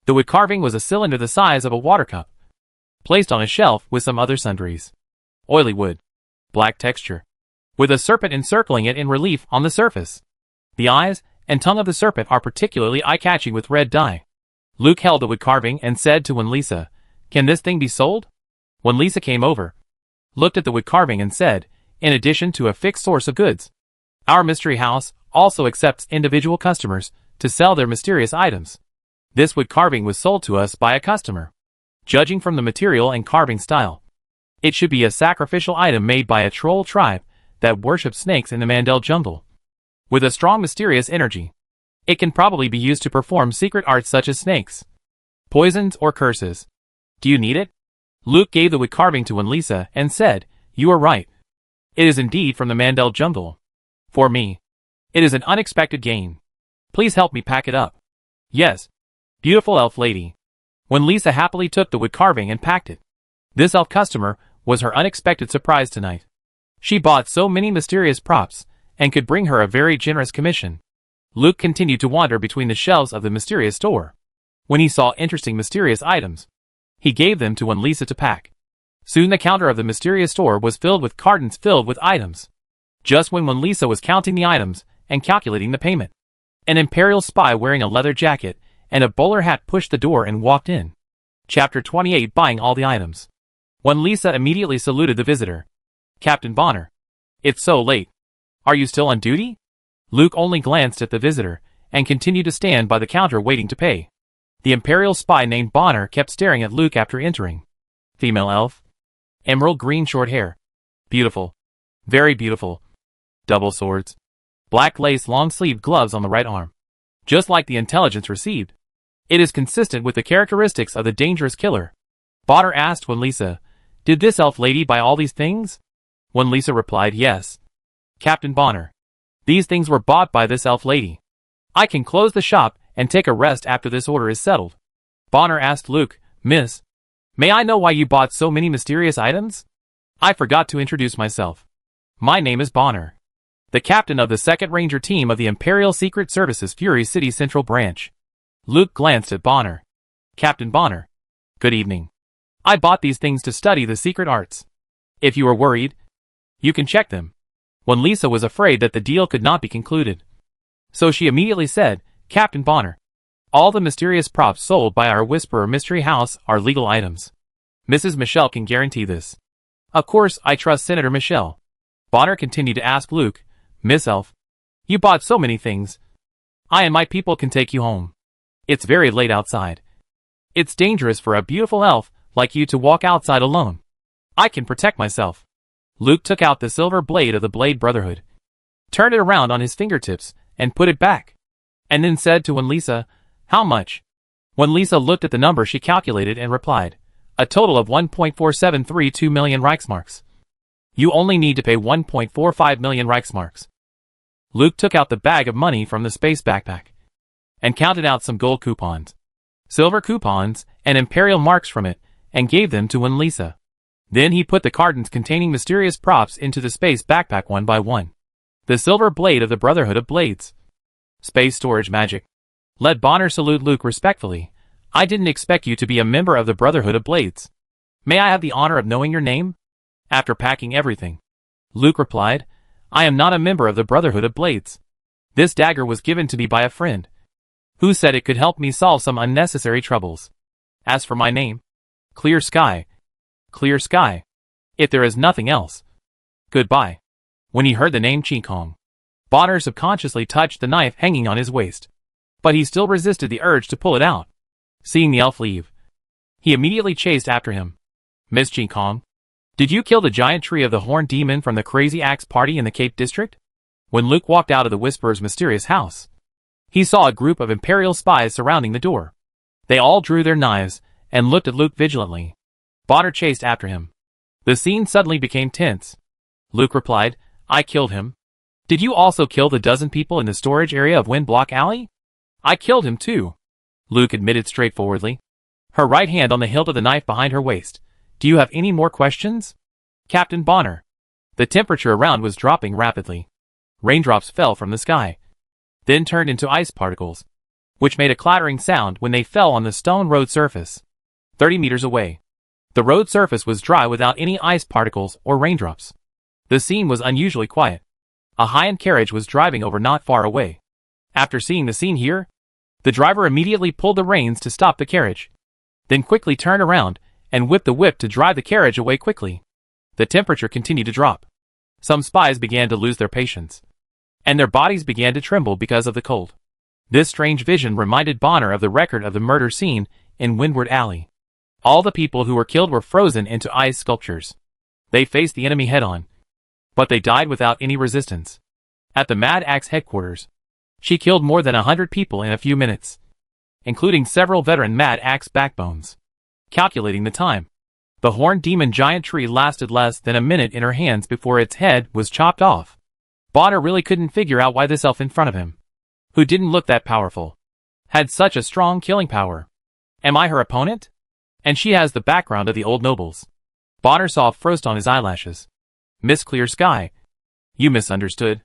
The wood carving was a cylinder the size of a water cup, placed on a shelf with some other sundries. Oily wood, black texture, with a serpent encircling it in relief on the surface. The eyes and tongue of the serpent are particularly eye-catching with red dye. Luke held the wood carving and said to Lisa, "Can this thing be sold?" When Lisa came over, looked at the wood carving and said, "In addition to a fixed source of goods, our mystery house also accepts individual customers to sell their mysterious items. This wood carving was sold to us by a customer. Judging from the material and carving style, it should be a sacrificial item made by a troll tribe that worships snakes in the Mandel jungle. With a strong mysterious energy, it can probably be used to perform secret arts such as snakes, poisons, or curses. Do you need it?" Luke gave the wood carving to Lisa and said, "You are right. It is indeed from the Mandel jungle. For me, it is an unexpected gain. Please help me pack it up." "Yes, beautiful elf lady." When Lisa happily took the wood carving and packed it, this elf customer was her unexpected surprise tonight. She bought so many mysterious props and could bring her a very generous commission. Luke continued to wander between the shelves of the mysterious store. When he saw interesting mysterious items, he gave them to Lisa to pack. Soon the counter of the mysterious store was filled with cartons filled with items. Just when Lisa was counting the items and calculating the payment, an imperial spy wearing a leather jacket and a bowler hat pushed the door and walked in. Chapter 28, buying all the items. When Lisa immediately saluted the visitor. "Captain Bonner. It's so late. Are you still on duty?" Luke only glanced at the visitor and continued to stand by the counter waiting to pay. The imperial spy named Bonner kept staring at Luke after entering. Female elf. Emerald green short hair. Beautiful. Very beautiful. Double swords. Black lace long-sleeved gloves on the right arm. Just like the intelligence received. It is consistent with the characteristics of the dangerous killer. Bonner asked Lisa, "Did this elf lady buy all these things?" When Lisa replied, "Yes. Captain Bonner. These things were bought by this elf lady. I can close the shop and take a rest after this order is settled." Bonner asked Luke, "Miss, may I know why you bought so many mysterious items?" "I forgot to introduce myself. My name is Bonner, the captain of the 2nd Ranger Team of the Imperial Secret Service's Fury City Central Branch." Luke glanced at Bonner. "Captain Bonner. Good evening. I bought these things to study the secret arts. If you are worried, you can check them." When Lisa was afraid that the deal could not be concluded, so she immediately said, "Captain Bonner, all the mysterious props sold by our Whisperer Mystery House are legal items. Mrs. Michelle can guarantee this." "Of course, I trust Senator Michelle." Bonner continued to ask Luke, "Miss Elf, you bought so many things. I and my people can take you home. It's very late outside. It's dangerous for a beautiful elf like you to walk outside alone. I can protect myself." Luke took out the silver blade of the Blade Brotherhood, turned it around on his fingertips, and put it back, and then said to Lisa, "How much?" When Lisa looked at the number, she calculated and replied, "A total of 1.4732 million Reichsmarks. You only need to pay 1.45 million Reichsmarks." Luke took out the bag of money from the space backpack and counted out some gold coupons, silver coupons, and imperial marks from it, and gave them to Lisa. Then he put the cartons containing mysterious props into the space backpack one by one. The silver blade of the Brotherhood of Blades. Space storage magic. Let Bonner salute Luke respectfully. "I didn't expect you to be a member of the Brotherhood of Blades. May I have the honor of knowing your name?" After packing everything, Luke replied, "I am not a member of the Brotherhood of Blades. This dagger was given to me by a friend, who said it could help me solve some unnecessary troubles. As for my name, Clear Sky. Clear Sky. If there is nothing else, goodbye." When he heard the name Ching Kong, Bonner subconsciously touched the knife hanging on his waist, but he still resisted the urge to pull it out. Seeing the elf leave, he immediately chased after him. "Miss Ching Kong, did you kill the giant tree of the Horned Demon from the Crazy Axe party in the Cape District?" When Luke walked out of the Whisperer's mysterious house, he saw a group of Imperial spies surrounding the door. They all drew their knives and looked at Luke vigilantly. Bonner chased after him. The scene suddenly became tense. Luke replied, "I killed him." "Did you also kill the dozen people in the storage area of Wind Block Alley?" "I killed him too," Luke admitted straightforwardly, her right hand on the hilt of the knife behind her waist. "Do you have any more questions?" "Captain Bonner." The temperature around was dropping rapidly. Raindrops fell from the sky, then turned into ice particles, which made a clattering sound when they fell on the stone road surface. 30 meters away, the road surface was dry without any ice particles or raindrops. The scene was unusually quiet. A high-end carriage was driving over not far away. After seeing the scene here, the driver immediately pulled the reins to stop the carriage, then quickly turned around and whipped the whip to drive the carriage away quickly. The temperature continued to drop. Some spies began to lose their patience, and their bodies began to tremble because of the cold. This strange vision reminded Bonner of the record of the murder scene in Windward Alley. All the people who were killed were frozen into ice sculptures. They faced the enemy head-on, but they died without any resistance. At the Mad Axe headquarters, she killed more than 100 people in a few minutes, including several veteran Mad Axe backbones. Calculating the time, the horned demon giant tree lasted less than a minute in her hands before its head was chopped off. Bonner really couldn't figure out why this elf in front of him, who didn't look that powerful, had such a strong killing power. Am I her opponent? And she has the background of the old nobles. Bonner saw frost on his eyelashes. "Miss Clear Sky, you misunderstood.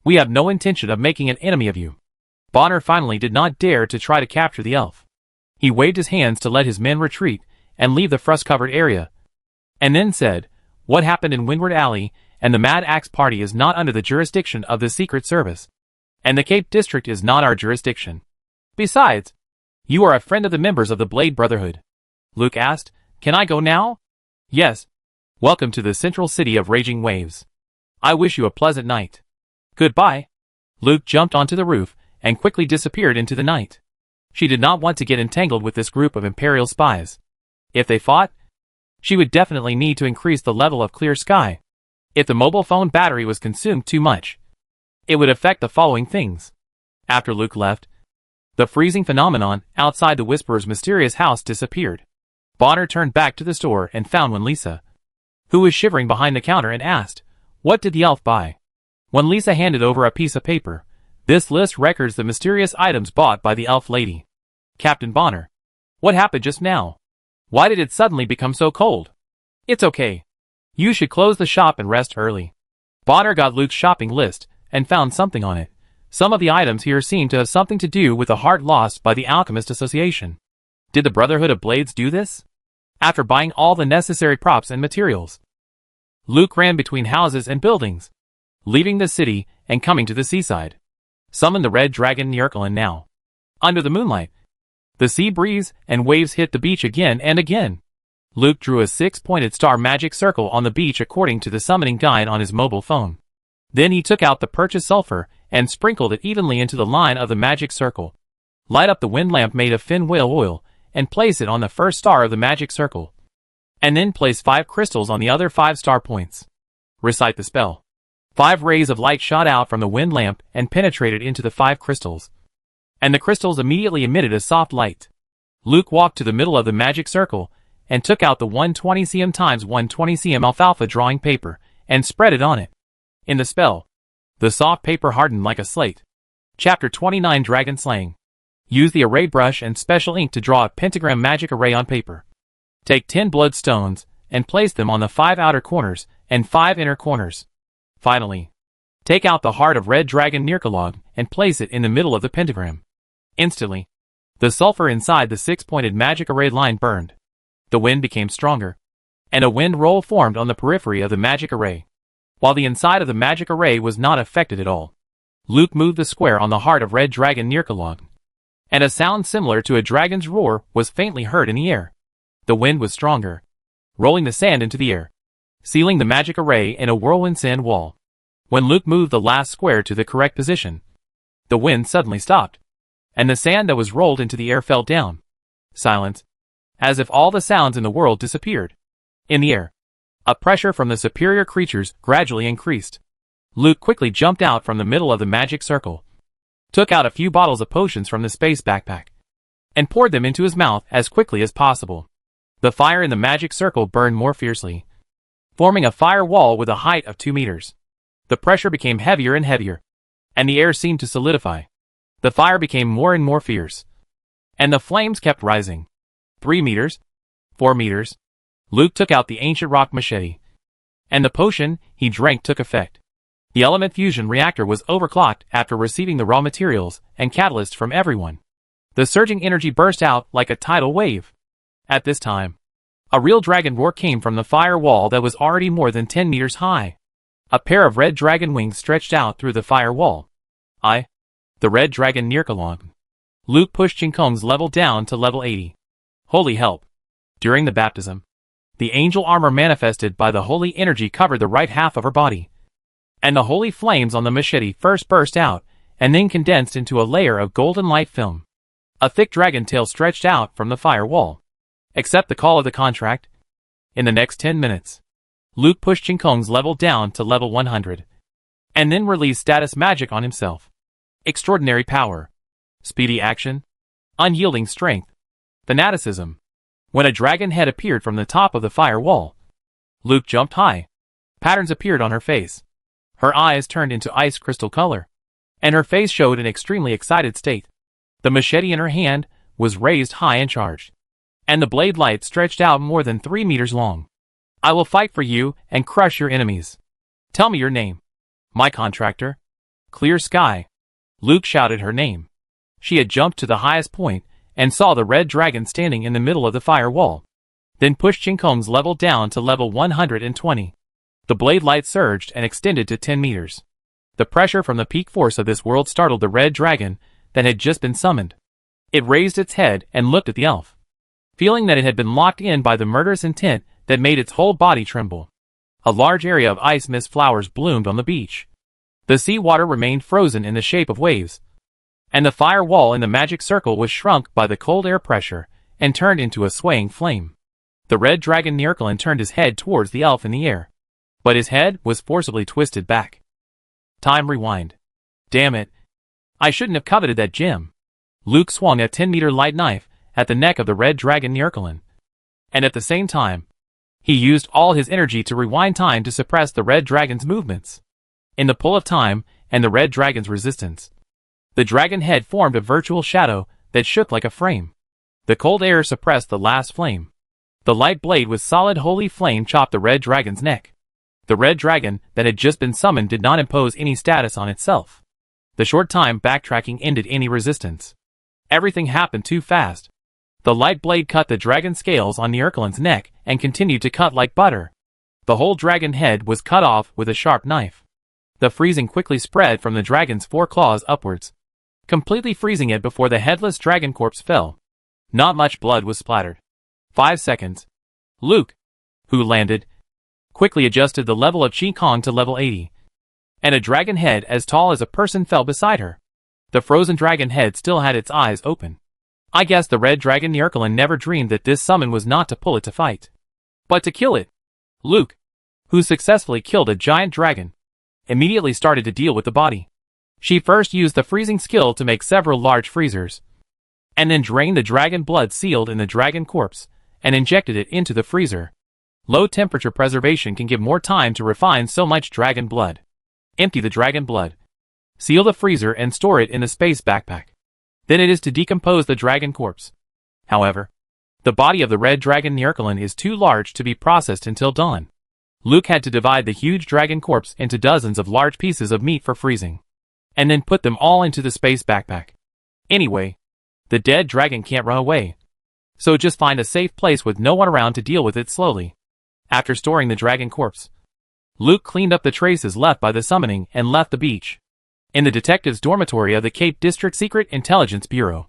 We have no intention of making an enemy of you." Bonner finally did not dare to try to capture the elf. He waved his hands to let his men retreat and leave the frost-covered area, and then said, "What happened in Windward Alley and the Mad Axe party is not under the jurisdiction of the Secret Service, and the Cape District is not our jurisdiction. Besides, you are a friend of the members of the Blade Brotherhood." Luke asked, "Can I go now?" "Yes. Welcome to the central city of Raging Waves. I wish you a pleasant night." "Goodbye." Luke jumped onto the roof and quickly disappeared into the night. She did not want to get entangled with this group of Imperial spies. If they fought, she would definitely need to increase the level of Clear Sky. If the mobile phone battery was consumed too much, it would affect the following things. After Luke left, the freezing phenomenon outside the Whisperer's mysterious house disappeared. Bonner turned back to the store and found Lisa, who was shivering behind the counter, and asked, "What did the elf buy?" Lisa handed over a piece of paper. This list records the mysterious items bought by the elf lady. "Captain Bonner, what happened just now? Why did it suddenly become so cold?" "It's okay. You should close the shop and rest early." Bonner got Luke's shopping list and found something on it. Some of the items here seem to have something to do with the heart lost by the Alchemist Association. Did the Brotherhood of Blades do this? After buying all the necessary props and materials, Luke ran between houses and buildings, leaving the city and coming to the seaside. Summon the red dragon Nyrkalin now. Under the moonlight, the sea breeze and waves hit the beach again and again. Luke drew a 6-pointed star magic circle on the beach according to the summoning guide on his mobile phone. Then he took out the purchased sulfur and sprinkled it evenly into the line of the magic circle. Light up the wind lamp made of fin whale oil and place it on the first star of the magic circle. And then place 5 crystals on the other 5 star points. Recite the spell. 5 rays of light shot out from the wind lamp and penetrated into the 5 crystals, and the crystals immediately emitted a soft light. Luke walked to the middle of the magic circle and took out the 120 cm x 120 cm alfalfa drawing paper and spread it on it. In the spell, the soft paper hardened like a slate. Chapter 29 Dragon Slaying. Use the array brush and special ink to draw a pentagram magic array on paper. Take 10 bloodstones and place them on the 5 outer corners and 5 inner corners. Finally, take out the heart of red dragon Nyrkalin and place it in the middle of the pentagram. Instantly, the sulfur inside the 6-pointed magic array line burned. The wind became stronger, and a wind roll formed on the periphery of the magic array, while the inside of the magic array was not affected at all. Luke moved the square on the heart of red dragon Nyrkalin, and a sound similar to a dragon's roar was faintly heard in the air. The wind was stronger, rolling the sand into the air, sealing the magic array in a whirlwind sand wall. When Luke moved the last square to the correct position, the wind suddenly stopped, and the sand that was rolled into the air fell down. Silence, as if all the sounds in the world disappeared. In the air, a pressure from the superior creatures gradually increased. Luke quickly jumped out from the middle of the magic circle, took out a few bottles of potions from the space backpack, and poured them into his mouth as quickly as possible. The fire in the magic circle burned more fiercely, forming a fire wall with a height of 2 meters. The pressure became heavier and heavier, and the air seemed to solidify. The fire became more and more fierce, and the flames kept rising. 3 meters, 4 meters. Luke took out the ancient rock machete, and the potion he drank took effect. The element fusion reactor was overclocked after receiving the raw materials and catalysts from everyone. The surging energy burst out like a tidal wave. At this time, a real dragon roar came from the fire wall that was already more than 10 meters high. A pair of red dragon wings stretched out through the fire wall. The red dragon Nirkalon. Luke pushed Ching Kong's level down to level 80. Holy help. During the baptism, the angel armor manifested by the holy energy covered the right half of her body, and the holy flames on the machete first burst out and then condensed into a layer of golden light film. A thick dragon tail stretched out from the fire wall. Accept the call of the contract. In the next 10 minutes, Luke pushed Ching Kong's level down to level 100, and then released status magic on himself. Extraordinary power, speedy action, unyielding strength, fanaticism. When a dragon head appeared from the top of the fire wall, Luke jumped high. Patterns appeared on her face. Her eyes turned into ice crystal color, and her face showed an extremely excited state. The machete in her hand was raised high and charged, and the blade light stretched out more than 3 meters long. I will fight for you and crush your enemies. Tell me your name. My contractor. Clear Sky. Luke shouted her name. She had jumped to the highest point and saw the red dragon standing in the middle of the fire wall, then pushed Ching Kong's level down to level 120. The blade light surged and extended to 10 meters. The pressure from the peak force of this world startled the red dragon that had just been summoned. It raised its head and looked at the elf, feeling that it had been locked in by the murderous intent that made its whole body tremble. A large area of ice mist flowers bloomed on the beach. The sea water remained frozen in the shape of waves, and the fire wall in the magic circle was shrunk by the cold air pressure and turned into a swaying flame. The red dragon Nirkalon turned his head towards the elf in the air, but his head was forcibly twisted back. Time rewind. Damn it. I shouldn't have coveted that gem. Luke swung a 10-meter light knife at the neck of the red dragon Nirkalon, and at the same time, he used all his energy to rewind time to suppress the red dragon's movements. In the pull of time and the red dragon's resistance, the dragon head formed a virtual shadow that shook like a frame. The cold air suppressed the last flame. The light blade with solid holy flame chopped the red dragon's neck. The red dragon that had just been summoned did not impose any status on itself. The short time backtracking ended any resistance. Everything happened too fast. The light blade cut the dragon scales on Nirkalon's neck and continued to cut like butter. The whole dragon head was cut off with a sharp knife. The freezing quickly spread from the dragon's 4 claws upwards, completely freezing it before the headless dragon corpse fell. Not much blood was splattered. 5 seconds. Luke, who landed, quickly adjusted the level of Ching Kong to level 80, and a dragon head as tall as a person fell beside her. The frozen dragon head still had its eyes open. I guess the red dragon Nirkalon never dreamed that this summon was not to pull it to fight, but to kill it. Luke, who successfully killed a giant dragon, immediately started to deal with the body. She first used the freezing skill to make several large freezers, and then drained the dragon blood sealed in the dragon corpse and injected it into the freezer. Low temperature preservation can give more time to refine so much dragon blood. Empty the dragon blood, seal the freezer and store it in the space backpack. Then it is to decompose the dragon corpse. However, the body of the red dragon Nirkalon is too large to be processed until dawn. Luke had to divide the huge dragon corpse into dozens of large pieces of meat for freezing, and then put them all into the space backpack. Anyway, the dead dragon can't run away, so just find a safe place with no one around to deal with it slowly. After storing the dragon corpse, Luke cleaned up the traces left by the summoning and left the beach. In the detective's dormitory of the Cape District Secret Intelligence Bureau,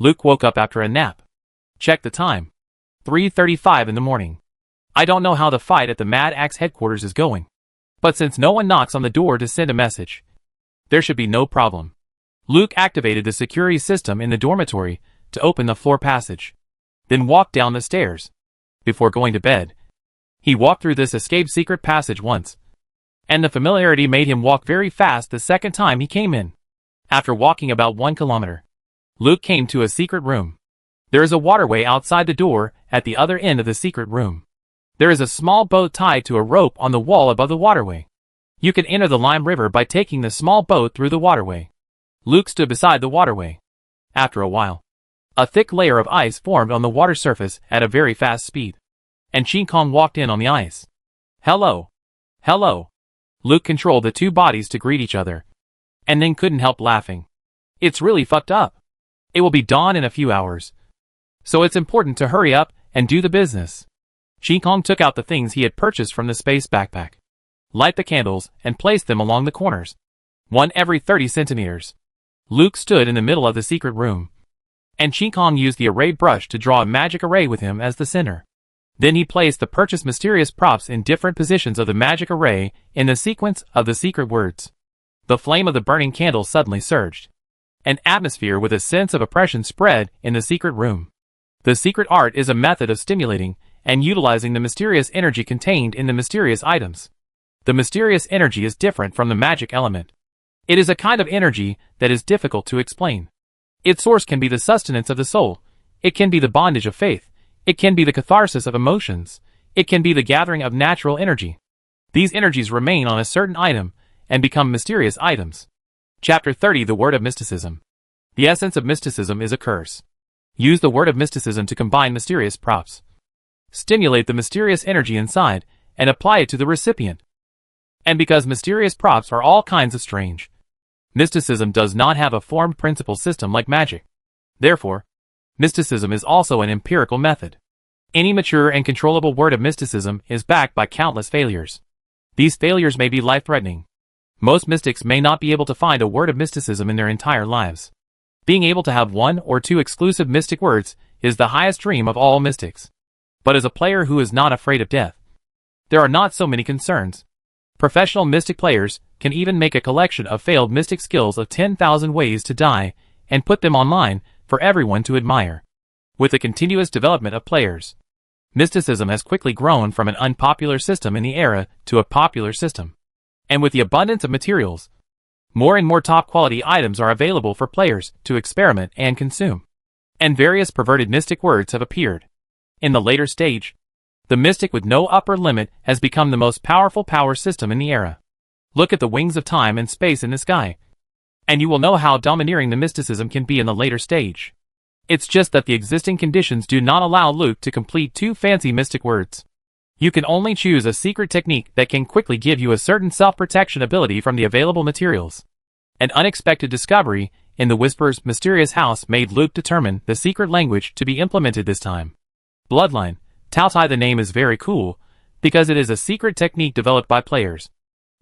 Luke woke up after a nap. Checked the time. 3:35 in the morning. I don't know how the fight at the Mad Axe headquarters is going, but since no one knocks on the door to send a message, there should be no problem. Luke activated the security system in the dormitory to open the floor passage, then walked down the stairs. Before going to bed, he walked through this escape secret passage once, and the familiarity made him walk very fast the second time he came in. After walking about 1 kilometer, Luke came to a secret room. There is a waterway outside the door at the other end of the secret room. There is a small boat tied to a rope on the wall above the waterway. You can enter the Lime River by taking the small boat through the waterway. Luke stood beside the waterway. After a while, a thick layer of ice formed on the water surface at a very fast speed, and Ching Kong walked in on the ice. Hello. Hello. Luke controlled the two bodies to greet each other, and then couldn't help laughing. It's really fucked up. It will be dawn in a few hours, so it's important to hurry up and do the business. Ching Kong took out the things he had purchased from the space backpack, light the candles, and placed them along the corners, one every 30 centimeters. Luke stood in the middle of the secret room, and Ching Kong used the array brush to draw a magic array with him as the center. Then he placed the purchased mysterious props in different positions of the magic array in the sequence of the secret words. The flame of the burning candle suddenly surged. An atmosphere with a sense of oppression spread in the secret room. The secret art is a method of stimulating and utilizing the mysterious energy contained in the mysterious items. The mysterious energy is different from the magic element. It is a kind of energy that is difficult to explain. Its source can be the sustenance of the soul. It can be the bondage of faith. It can be the catharsis of emotions. It can be the gathering of natural energy. These energies remain on a certain item and become mysterious items. Chapter 30 The Word of Mysticism. The essence of mysticism is a curse. Use the word of mysticism to combine mysterious props. Stimulate the mysterious energy inside and apply it to the recipient. And because mysterious props are all kinds of strange, mysticism does not have a formed principle system like magic. Therefore, mysticism is also an empirical method. Any mature and controllable word of mysticism is backed by countless failures. These failures may be life-threatening. Most mystics may not be able to find a word of mysticism in their entire lives. Being able to have one or two exclusive mystic words is the highest dream of all mystics. But as a player who is not afraid of death, there are not so many concerns. Professional mystic players can even make a collection of failed mystic skills of 10,000 ways to die and put them online for everyone to admire. With the continuous development of players, mysticism has quickly grown from an unpopular system in the era to a popular system. And with the abundance of materials, more and more top-quality items are available for players to experiment and consume. And various perverted mystic words have appeared. In the later stage, the mystic with no upper limit has become the most powerful power system in the era. Look at the wings of time and space in the sky, and you will know how domineering the mysticism can be in the later stage. It's just that the existing conditions do not allow Luke to complete two fancy mystic words. You can only choose a secret technique that can quickly give you a certain self-protection ability from the available materials. An unexpected discovery in the Whisperer's mysterious house made Luke determine the secret language to be implemented this time. Bloodline. Tautai. The name is very cool, because it is a secret technique developed by players.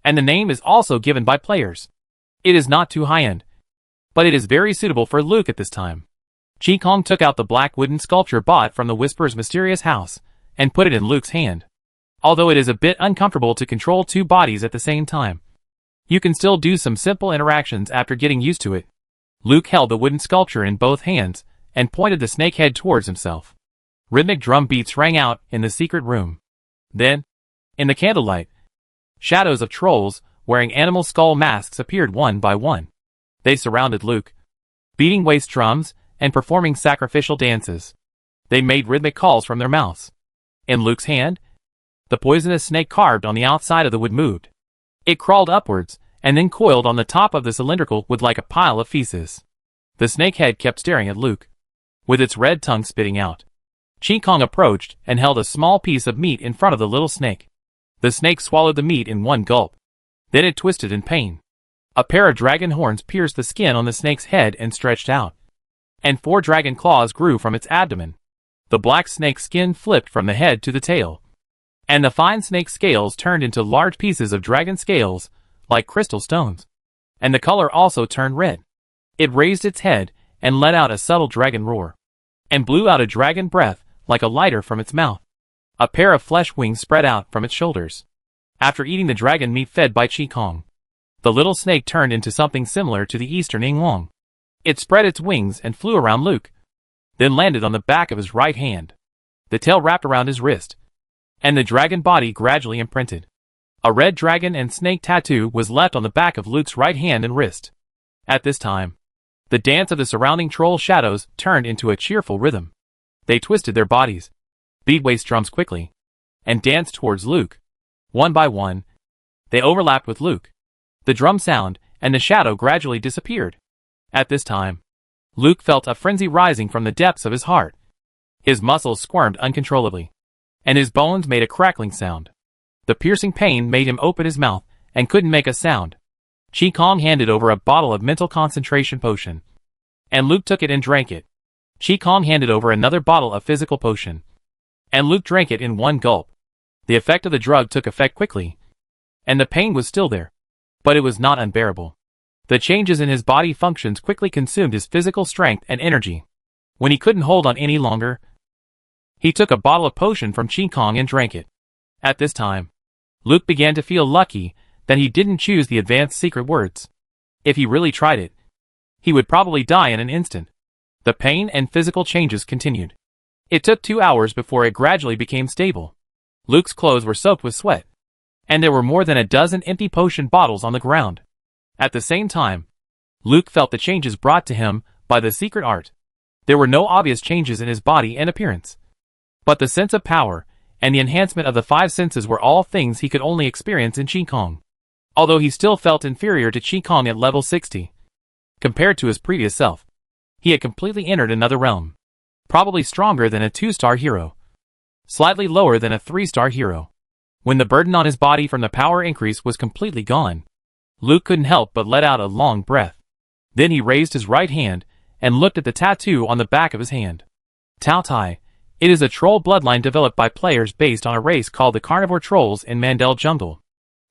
And the name is also given by players. It is not too high-end, but it is very suitable for Luke at this time. Ching Kong took out the black wooden sculpture bought from the Whisperer's mysterious house, and put it in Luke's hand. Although it is a bit uncomfortable to control two bodies at the same time, you can still do some simple interactions after getting used to it. Luke held the wooden sculpture in both hands, and pointed the snake head towards himself. Rhythmic drum beats rang out in the secret room. Then, in the candlelight, shadows of trolls wearing animal skull masks appeared one by one. They surrounded Luke, beating waist drums and performing sacrificial dances. They made rhythmic calls from their mouths. In Luke's hand, the poisonous snake carved on the outside of the wood moved. It crawled upwards, and then coiled on the top of the cylindrical wood like a pile of feces. The snake head kept staring at Luke, with its red tongue spitting out. Ching Kong approached and held a small piece of meat in front of the little snake. The snake swallowed the meat in one gulp. Then it twisted in pain. A pair of dragon horns pierced the skin on the snake's head and stretched out, and 4 dragon claws grew from its abdomen. The black snake's skin flipped from the head to the tail, and the fine snake scales turned into large pieces of dragon scales, like crystal stones. And the color also turned red. It raised its head and let out a subtle dragon roar, and blew out a dragon breath like a lighter from its mouth. A pair of flesh wings spread out from its shoulders. After eating the dragon meat fed by Ching Kong, the little snake turned into something similar to the Eastern Yinglong. It spread its wings and flew around Luke, then landed on the back of his right hand. The tail wrapped around his wrist, and the dragon body gradually imprinted. A red dragon and snake tattoo was left on the back of Luke's right hand and wrist. At this time, the dance of the surrounding troll shadows turned into a cheerful rhythm. They twisted their bodies, beat waist drums quickly, and danced towards Luke. One by one, they overlapped with Luke. The drum sound and the shadow gradually disappeared. At this time, Luke felt a frenzy rising from the depths of his heart. His muscles squirmed uncontrollably, and his bones made a crackling sound. The piercing pain made him open his mouth and couldn't make a sound. Ching Kong handed over a bottle of mental concentration potion, and Luke took it and drank it. Ching Kong handed over another bottle of physical potion, and Luke drank it in one gulp. The effect of the drug took effect quickly, and the pain was still there, but it was not unbearable. The changes in his body functions quickly consumed his physical strength and energy. When he couldn't hold on any longer, he took a bottle of potion from Ching Kong and drank it. At this time, Luke began to feel lucky that he didn't choose the advanced secret words. If he really tried it, he would probably die in an instant. The pain and physical changes continued. It took 2 hours before it gradually became stable. Luke's clothes were soaked with sweat, and there were more than a dozen empty potion bottles on the ground. At the same time, Luke felt the changes brought to him by the secret art. There were no obvious changes in his body and appearance, but the sense of power and the enhancement of the 5 senses were all things he could only experience in Ching Kong. Although he still felt inferior to Ching Kong at level 60, compared to his previous self, he had completely entered another realm. Probably stronger than a 2-star hero, slightly lower than a 3-star hero. When the burden on his body from the power increase was completely gone, Luke couldn't help but let out a long breath. Then he raised his right hand and looked at the tattoo on the back of his hand. Tao Tai. It is a troll bloodline developed by players based on a race called the carnivore trolls in Mandel Jungle.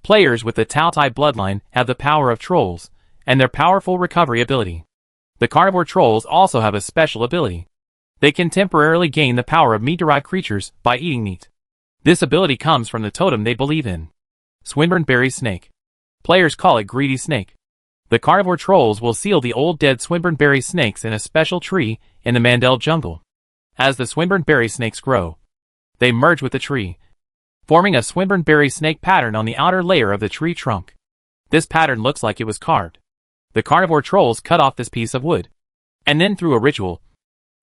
Players with the Tao Tai bloodline have the power of trolls and their powerful recovery ability. The carnivore trolls also have a special ability. They can temporarily gain the power of meat-derived creatures by eating meat. This ability comes from the totem they believe in. Swinburne Berry Snake. Players call it Greedy Snake. The carnivore trolls will seal the old dead Swinburne Berry snakes in a special tree in the Mandel Jungle. As the Swinburne Berry snakes grow, they merge with the tree, forming a Swinburne Berry snake pattern on the outer layer of the tree trunk. This pattern looks like it was carved. The carnivore trolls cut off this piece of wood, and then through a ritual,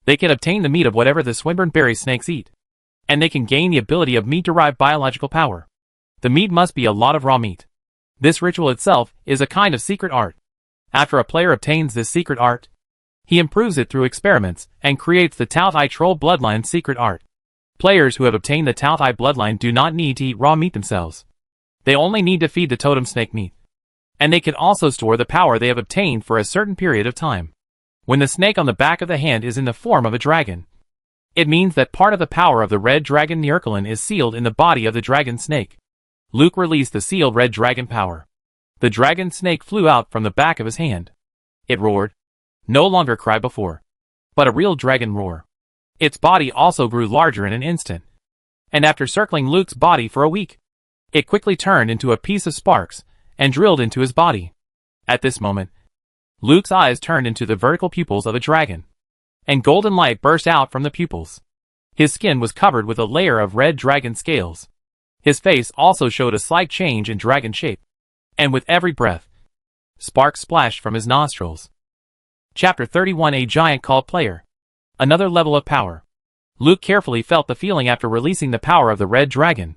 they can obtain the meat of whatever the Swinburne Berry snakes eat, and they can gain the ability of meat-derived biological power. The meat must be a lot of raw meat. This ritual itself is a kind of secret art. After a player obtains this secret art, he improves it through experiments and creates the Tao Tai Troll Bloodline secret art. Players who have obtained the Tao Tai bloodline do not need to eat raw meat themselves. They only need to feed the totem snake meat. And they can also store the power they have obtained for a certain period of time. When the snake on the back of the hand is in the form of a dragon, it means that part of the power of the red dragon Nirkalin is sealed in the body of the dragon snake. Luke released the sealed red dragon power. The dragon snake flew out from the back of his hand. It roared. No longer cry before, but a real dragon roar. Its body also grew larger in an instant. And after circling Luke's body for a week, it quickly turned into a piece of sparks and drilled into his body. At this moment, Luke's eyes turned into the vertical pupils of a dragon, and golden light burst out from the pupils. His skin was covered with a layer of red dragon scales. His face also showed a slight change in dragon shape, and with every breath, sparks splashed from his nostrils. Chapter 31. A giant called player. Another level of power. Luke carefully felt the feeling after releasing the power of the red dragon,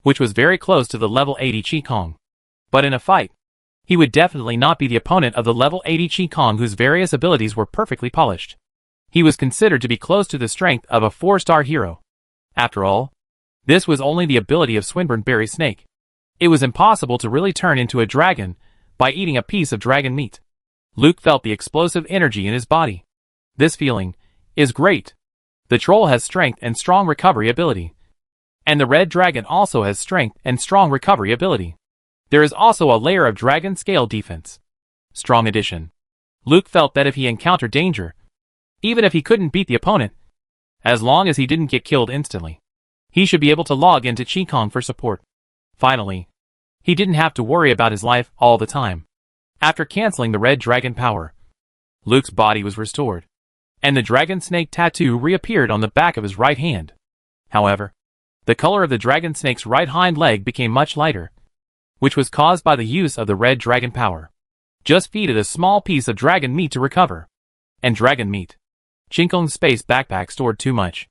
which was very close to the level 80 Ching Kong. But in a fight, he would definitely not be the opponent of the level 80 Ching Kong whose various abilities were perfectly polished. He was considered to be close to the strength of a 4-star hero. After all, this was only the ability of Swinburne Berry Snake. It was impossible to really turn into a dragon by eating a piece of dragon meat. Luke felt the explosive energy in his body. This feeling is great. The troll has strength and strong recovery ability. And the red dragon also has strength and strong recovery ability. There is also a layer of dragon scale defense. Strong addition. Luke felt that if he encountered danger, even if he couldn't beat the opponent, as long as he didn't get killed instantly, he should be able to log into Ching Kong for support. Finally, he didn't have to worry about his life all the time. After canceling the red dragon power, Luke's body was restored, and the dragon snake tattoo reappeared on the back of his right hand. However, the color of the dragon snake's right hind leg became much lighter, which was caused by the use of the red dragon power. Just feed it a small piece of dragon meat to recover. And dragon meat. Ching Kong's space backpack stored too much.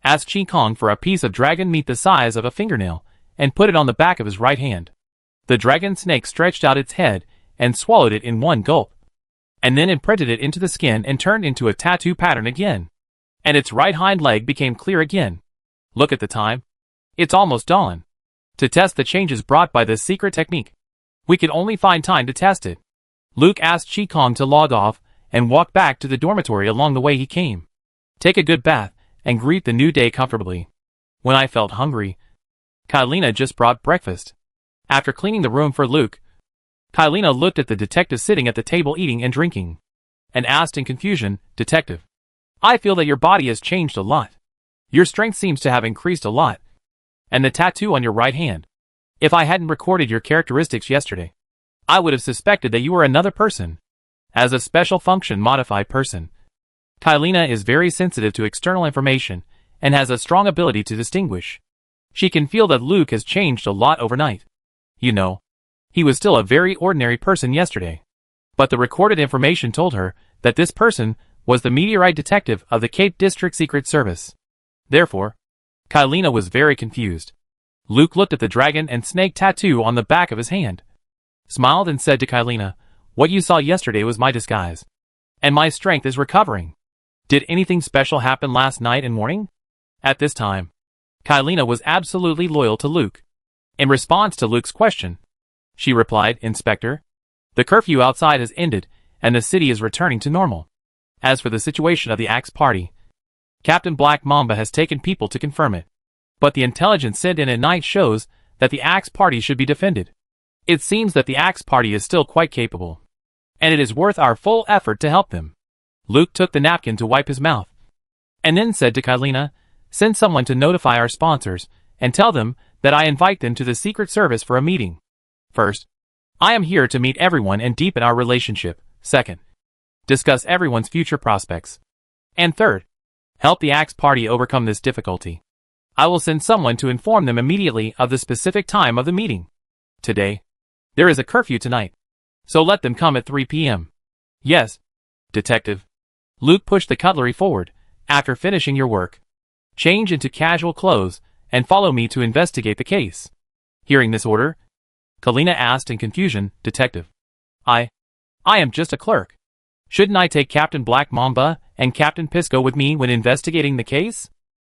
Asked Ching Kong for a piece of dragon meat the size of a fingernail, and put it on the back of his right hand. The dragon snake stretched out its head, and swallowed it in one gulp. And then imprinted it into the skin and turned into a tattoo pattern again. And its right hind leg became clear again. Look at the time. It's almost dawn. To test the changes brought by this secret technique, we could only find time to test it. Luke asked Ching Kong to log off, and walk back to the dormitory along the way he came. Take a good bath, and greet the new day comfortably. When I felt hungry, Kylina just brought breakfast. After cleaning the room for Luke, Kylina looked at the detective sitting at the table eating and drinking, and asked in confusion, "Detective, I feel that your body has changed a lot. Your strength seems to have increased a lot. And the tattoo on your right hand. If I hadn't recorded your characteristics yesterday, I would have suspected that you were another person. As a special function modified person, Kylina is very sensitive to external information and has a strong ability to distinguish. She can feel that Luke has changed a lot overnight. You know, he was still a very ordinary person yesterday. But the recorded information told her that this person was the meteorite detective of the Cape District Secret Service. Therefore, Kylina was very confused. Luke looked at the dragon and snake tattoo on the back of his hand, smiled and said to Kylina, "What you saw yesterday was my disguise. And my strength is recovering. Did anything special happen last night and morning?" At this time, Kylina was absolutely loyal to Luke. In response to Luke's question, she replied, "Inspector, the curfew outside has ended, and the city is returning to normal. As for the situation of the Axe Party, Captain Black Mamba has taken people to confirm it. But the intelligence sent in at night shows that the Axe Party should be defended. It seems that the Axe Party is still quite capable, and it is worth our full effort to help them." Luke took the napkin to wipe his mouth, and then said to Kylina, "Send someone to notify our sponsors, and tell them that I invite them to the Secret Service for a meeting. First, I am here to meet everyone and deepen our relationship. Second, discuss everyone's future prospects. And third, help the Axe Party overcome this difficulty. I will send someone to inform them immediately of the specific time of the meeting. Today, there is a curfew tonight, so let them come at 3 p.m. Yes, Detective." Luke pushed the cutlery forward. "After finishing your work, change into casual clothes and follow me to investigate the case." Hearing this order, Kylina asked in confusion, "Detective, I am just a clerk. Shouldn't I take Captain Black Mamba and Captain Pisco with me when investigating the case?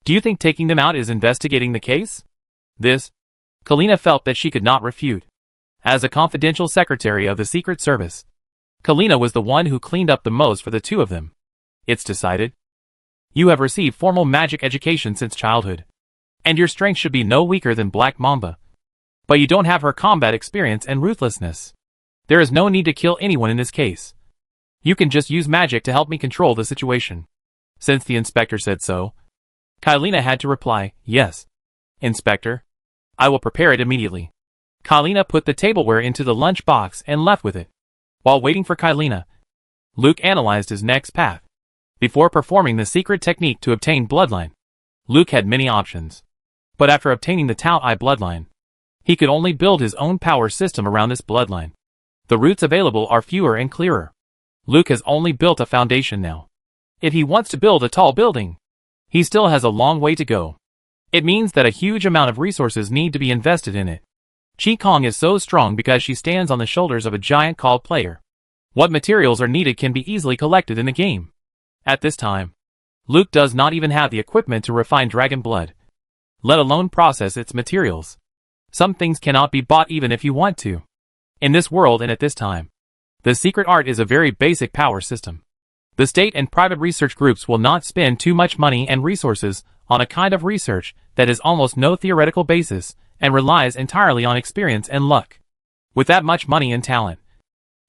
Do you think taking them out is investigating the case?" This, Kylina felt that she could not refute. As a confidential secretary of the Secret Service, Kylina was the one who cleaned up the most for the two of them. "It's decided. You have received formal magic education since childhood, and your strength should be no weaker than Black Mamba. But you don't have her combat experience and ruthlessness. There is no need to kill anyone in this case. You can just use magic to help me control the situation." Since the inspector said so, Kylina had to reply, "Yes, Inspector. I will prepare it immediately." Kylina put the tableware into the lunch box and left with it. While waiting for Kylina, Luke analyzed his next path. Before performing the secret technique to obtain bloodline, Luke had many options. But after obtaining the Tao Eye bloodline, he could only build his own power system around this bloodline. The routes available are fewer and clearer. Luke has only built a foundation now. If he wants to build a tall building, he still has a long way to go. It means that a huge amount of resources need to be invested in it. Ching Kong is so strong because she stands on the shoulders of a giant called player. What materials are needed can be easily collected in the game. At this time, Luke does not even have the equipment to refine dragon blood, let alone process its materials. Some things cannot be bought even if you want to. In this world and at this time, the secret art is a very basic power system. The state and private research groups will not spend too much money and resources on a kind of research that has almost no theoretical basis and relies entirely on experience and luck. With that much money and talent,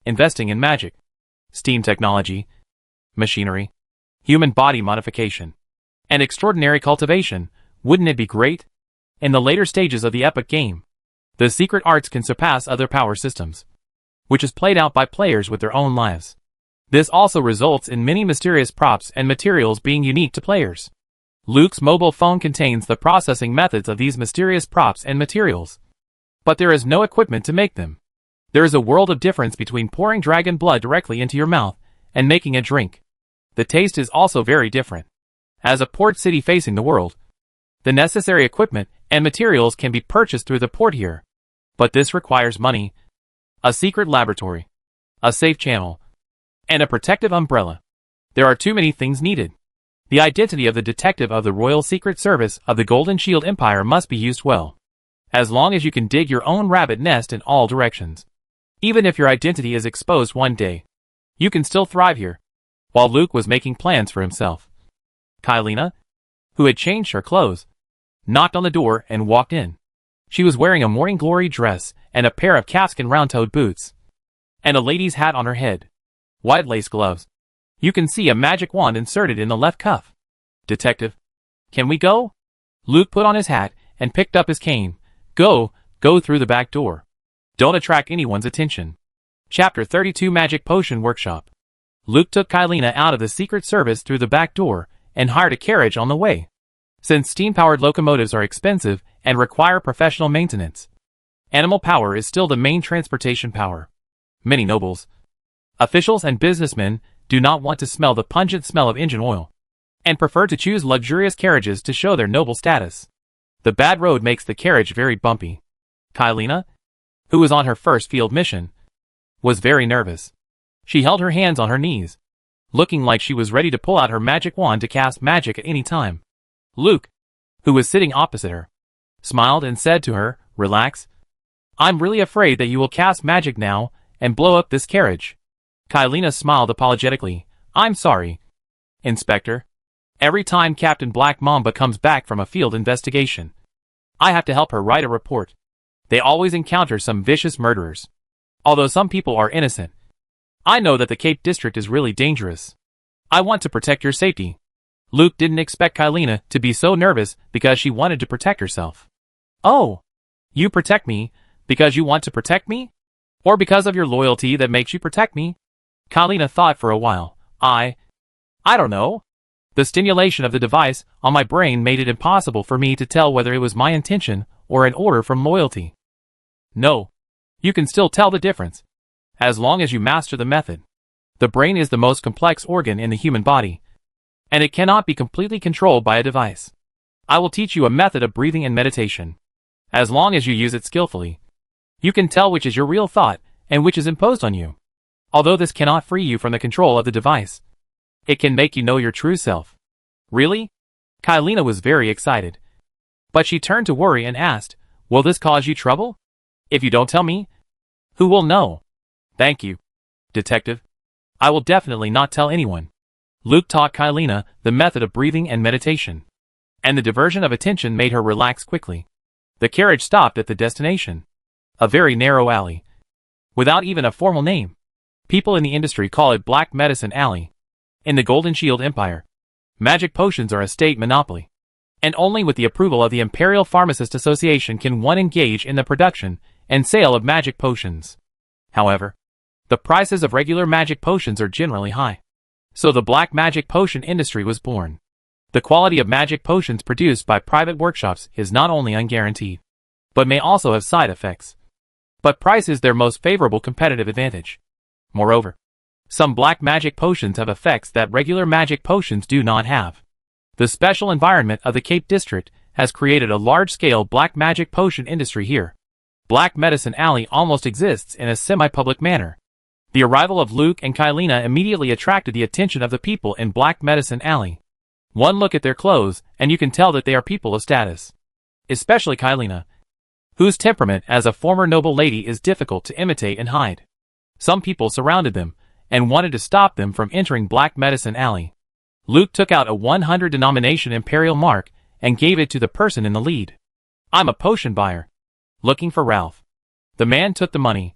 investing in magic, steam technology, machinery, human body modification, and extraordinary cultivation, wouldn't it be great? In the later stages of the epic game, the secret arts can surpass other power systems, which is played out by players with their own lives. This also results in many mysterious props and materials being unique to players. Luke's mobile phone contains the processing methods of these mysterious props and materials. but there is no equipment to make them. There is a world of difference between pouring dragon blood directly into your mouth and making a drink. The taste is also very different. As a port city facing the world, the necessary equipment and materials can be purchased through the port here. But this requires money, a secret laboratory, a safe channel, and a protective umbrella. There are too many things needed. The identity of the detective of the Royal Secret Service of the Golden Shield Empire must be used well. As long as you can dig your own rabbit nest in all directions. Even if your identity is exposed one day, you can still thrive here. While Luke was making plans for himself, Kylina, who had changed her clothes, knocked on the door and walked in. She was wearing a morning glory dress and a pair of calfskin round-toed boots, and a lady's hat on her head. White lace gloves. You can see a magic wand inserted in the left cuff. Detective, can we go? Luke put on his hat and picked up his cane. Go through the back door. Don't attract anyone's attention. Chapter 32 Magic Potion Workshop. Luke took Kylina out of the Secret Service through the back door and hired a carriage on the way. Since steam-powered locomotives are expensive and require professional maintenance, animal power is still the main transportation power. Many nobles, officials and businessmen do not want to smell the pungent smell of engine oil, and prefer to choose luxurious carriages to show their noble status. The bad road makes the carriage very bumpy. Kylina, who was on her first field mission, was very nervous. She held her hands on her knees, looking like she was ready to pull out her magic wand to cast magic at any time. Luke, who was sitting opposite her, smiled and said to her, "Relax. I'm really afraid that you will cast magic now and blow up this carriage." Kylina smiled apologetically. "I'm sorry, Inspector. Every time Captain Black Mamba comes back from a field investigation, I have to help her write a report. They always encounter some vicious murderers. Although some people are innocent, I know that the Cape District is really dangerous. I want to protect your safety." Luke didn't expect Kylina to be so nervous because she wanted to protect herself. "Oh, you protect me because you want to protect me? Or because of your loyalty that makes you protect me?" Kylina thought for a while. I don't know. The stimulation of the device on my brain made it impossible for me to tell whether it was my intention or an order from loyalty." "No. You can still tell the difference, as long as you master the method. The brain is the most complex organ in the human body, and it cannot be completely controlled by a device. I will teach you a method of breathing and meditation. As long as you use it skillfully, you can tell which is your real thought and which is imposed on you. Although this cannot free you from the control of the device, it can make you know your true self." "Really?" Kylina was very excited. But she turned to worry and asked, "Will this cause you trouble? If you don't tell me, who will know?" "Thank you, Detective. I will definitely not tell anyone." Luke taught Kylina the method of breathing and meditation, and the diversion of attention made her relax quickly. The carriage stopped at the destination, a very narrow alley, without even a formal name. People in the industry call it Black Medicine Alley. In the Golden Shield Empire, magic potions are a state monopoly, and only with the approval of the Imperial Pharmacist Association can one engage in the production and sale of magic potions. However, the prices of regular magic potions are generally high. So the black magic potion industry was born. The quality of magic potions produced by private workshops is not only unguaranteed, but may also have side effects. But price is their most favorable competitive advantage. Moreover, some black magic potions have effects that regular magic potions do not have. The special environment of the Cape District has created a large-scale black magic potion industry here. Black Medicine Alley almost exists in a semi-public manner. The arrival of Luke and Kylina immediately attracted the attention of the people in Black Medicine Alley. One look at their clothes, and you can tell that they are people of status. Especially Kylina, whose temperament as a former noble lady is difficult to imitate and hide. Some people surrounded them, and wanted to stop them from entering Black Medicine Alley. Luke took out a 100 denomination imperial mark, and gave it to the person in the lead. "I'm a potion buyer, looking for Ralph." The man took the money,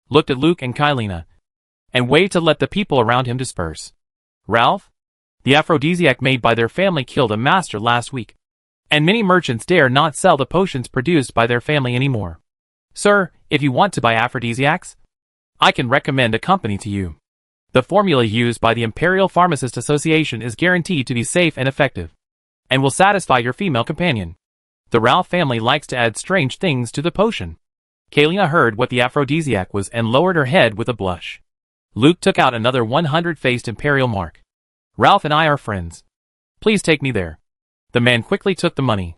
looked at Luke and Kylina, and waved to let the people around him disperse. "Ralph? The aphrodisiac made by their family killed a master last week, and many merchants dare not sell the potions produced by their family anymore. Sir, if you want to buy aphrodisiacs, I can recommend a company to you. The formula used by the Imperial Pharmacist Association is guaranteed to be safe and effective, and will satisfy your female companion. The Ralph family likes to add strange things to the potion. Kalina heard what the aphrodisiac was and lowered her head with a blush. Luke took out another 100-faced imperial mark. Ralph and I are friends. Please take me there. The man quickly took the money.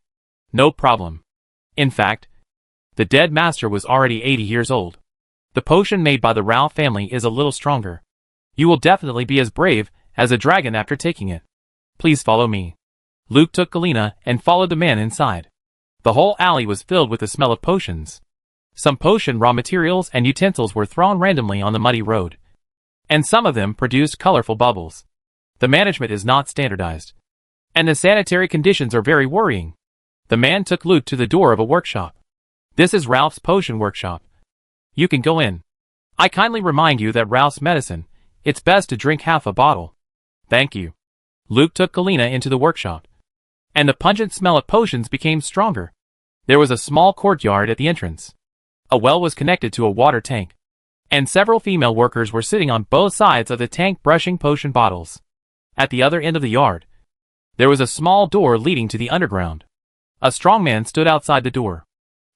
No problem. In fact, the dead master was already 80 years old. The potion made by the Ralph family is a little stronger. You will definitely be as brave as a dragon after taking it. Please follow me. Luke took Kalina and followed the man inside. The whole alley was filled with the smell of potions. Some potion raw materials and utensils were thrown randomly on the muddy road, and some of them produced colorful bubbles. The management is not standardized, and the sanitary conditions are very worrying. The man took Luke to the door of a workshop. This is Ralph's potion workshop. You can go in. I kindly remind you that Ralph's medicine, it's best to drink half a bottle. Thank you. Luke took Kalina into the workshop, and the pungent smell of potions became stronger. There was a small courtyard at the entrance. A well was connected to a water tank, and several female workers were sitting on both sides of the tank brushing potion bottles. At the other end of the yard, there was a small door leading to the underground. A strong man stood outside the door.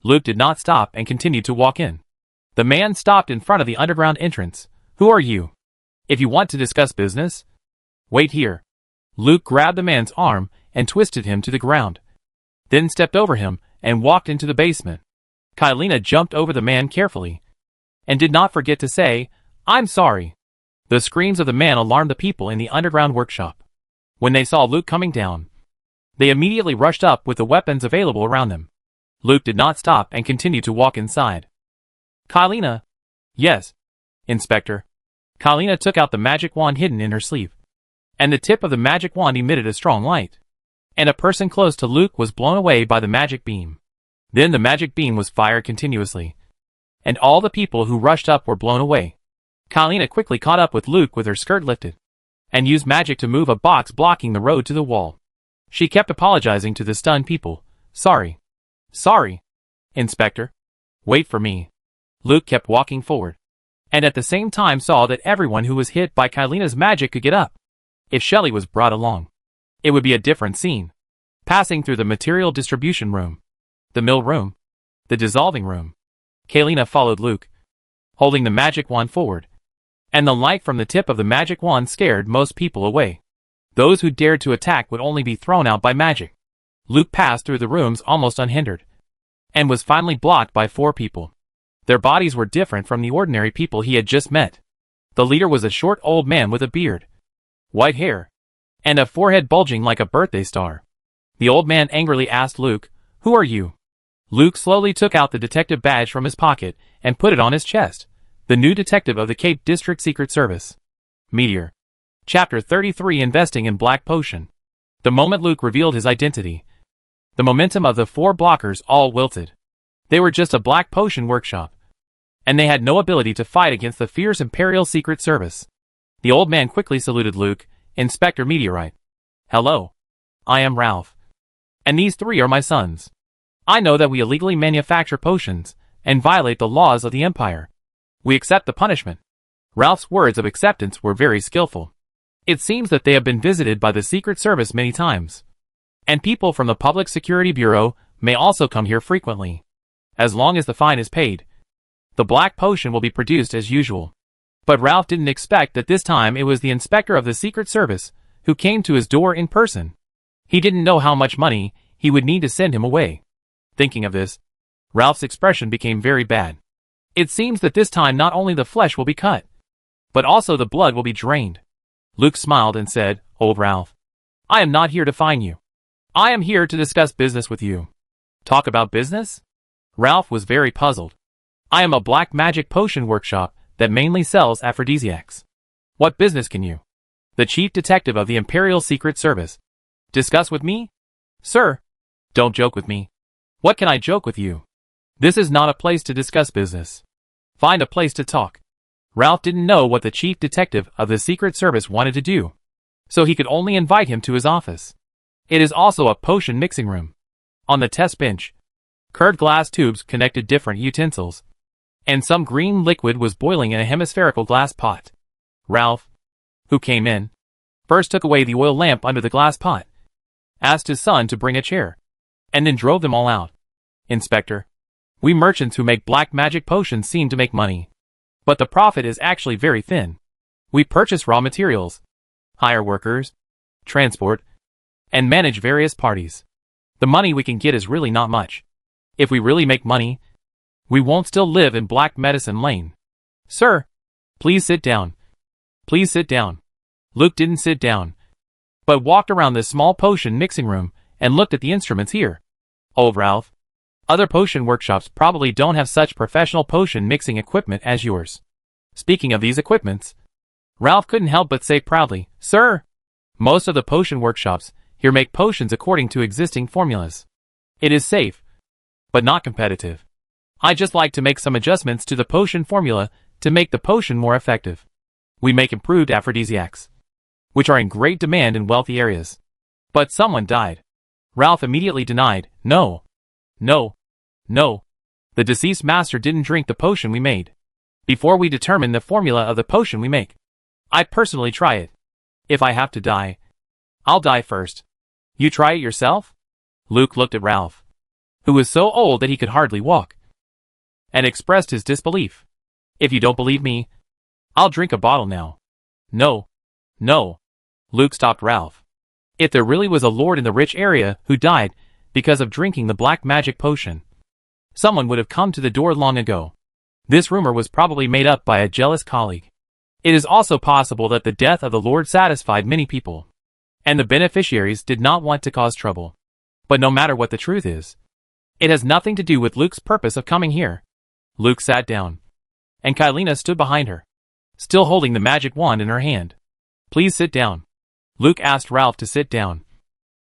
Luke did not stop and continued to walk in. The man stopped in front of the underground entrance. Who are you? If you want to discuss business, wait here. Luke grabbed the man's arm and twisted him to the ground, then stepped over him and walked into the basement. Kalina jumped over the man carefully, and did not forget to say, "I'm sorry." The screams of the man alarmed the people in the underground workshop. When they saw Luke coming down, they immediately rushed up with the weapons available around them. Luke did not stop and continued to walk inside. Kalina? Yes, Inspector. Kalina took out the magic wand hidden in her sleeve, and the tip of the magic wand emitted a strong light, and a person close to Luke was blown away by the magic beam. Then the magic beam was fired continuously, and all the people who rushed up were blown away. Kalina quickly caught up with Luke with her skirt lifted, and used magic to move a box blocking the road to the wall. She kept apologizing to the stunned people. Sorry. Sorry, Inspector. Wait for me. Luke kept walking forward, and at the same time saw that everyone who was hit by Kalina's magic could get up. If Shelley was brought along, it would be a different scene. Passing through the material distribution room, the mill room, the dissolving room, Kalina followed Luke, holding the magic wand forward, and the light from the tip of the magic wand scared most people away. Those who dared to attack would only be thrown out by magic. Luke passed through the rooms almost unhindered, and was finally blocked by 4 people. Their bodies were different from the ordinary people he had just met. The leader was a short old man with a beard, white hair, and a forehead bulging like a birthday star. The old man angrily asked Luke, "Who are you?" Luke slowly took out the detective badge from his pocket and put it on his chest. The new detective of the Cape District Secret Service. Meteor. Chapter 33 Investing in Black Potion. The moment Luke revealed his identity, the momentum of the 4 blockers all wilted. They were just a black potion workshop, and they had no ability to fight against the fierce Imperial Secret Service. The old man quickly saluted Luke, "Inspector Meteorite." "Hello. I am Ralph. And these 3 are my sons. I know that we illegally manufacture potions and violate the laws of the Empire. We accept the punishment." Ralph's words of acceptance were very skillful. It seems that they have been visited by the Secret Service many times, and people from the Public Security Bureau may also come here frequently. As long as the fine is paid, the black potion will be produced as usual. But Ralph didn't expect that this time it was the inspector of the Secret Service who came to his door in person. He didn't know how much money he would need to send him away. Thinking of this, Ralph's expression became very bad. It seems that this time not only the flesh will be cut, but also the blood will be drained. Luke smiled and said, "Old Ralph, I am not here to fine you. I am here to discuss business with you." Talk about business? Ralph was very puzzled. "I am a black magic potion workshop that mainly sells aphrodisiacs. What business can you, the chief detective of the Imperial Secret Service, discuss with me?" "Sir, don't joke with me." "What can I joke with you? This is not a place to discuss business. Find a place to talk." Ralph didn't know what the chief detective of the Secret Service wanted to do, so he could only invite him to his office. It is also a potion mixing room. On the test bench, curved glass tubes connected different utensils, and some green liquid was boiling in a hemispherical glass pot. Ralph, who came in, first took away the oil lamp under the glass pot, asked his son to bring a chair, and then drove them all out. "Inspector, We merchants who make black magic potions seem to make money. But the profit is actually very thin. We purchase raw materials, hire workers, transport, and manage various parties. The money we can get is really not much. If we really make money, we won't still live in Black Medicine Lane. Sir, please sit down. Please sit down. Luke didn't sit down, but walked around this small potion mixing room and looked at the instruments here. Oh, Ralph. Other potion workshops probably don't have such professional potion mixing equipment as yours. Speaking of these equipments, Ralph couldn't help but say proudly, Sir, most of the potion workshops here make potions according to existing formulas. It is safe, but not competitive. I just like to make some adjustments to the potion formula to make the potion more effective. We make improved aphrodisiacs, which are in great demand in wealthy areas. But someone died. Ralph immediately denied, No. The deceased master didn't drink the potion we made. Before we determine the formula of the potion we make, I'd personally try it. If I have to die, I'll die first. You try it yourself? Luke looked at Ralph, who was so old that he could hardly walk, and expressed his disbelief. If you don't believe me, I'll drink a bottle now. No. Luke stopped Ralph. If there really was a lord in the rich area who died because of drinking the black magic potion, someone would have come to the door long ago. This rumor was probably made up by a jealous colleague. It is also possible that the death of the lord satisfied many people, and the beneficiaries did not want to cause trouble. But no matter what the truth is, it has nothing to do with Luke's purpose of coming here. Luke sat down, and Kylina stood behind her, still holding the magic wand in her hand. Please sit down. Luke asked Ralph to sit down,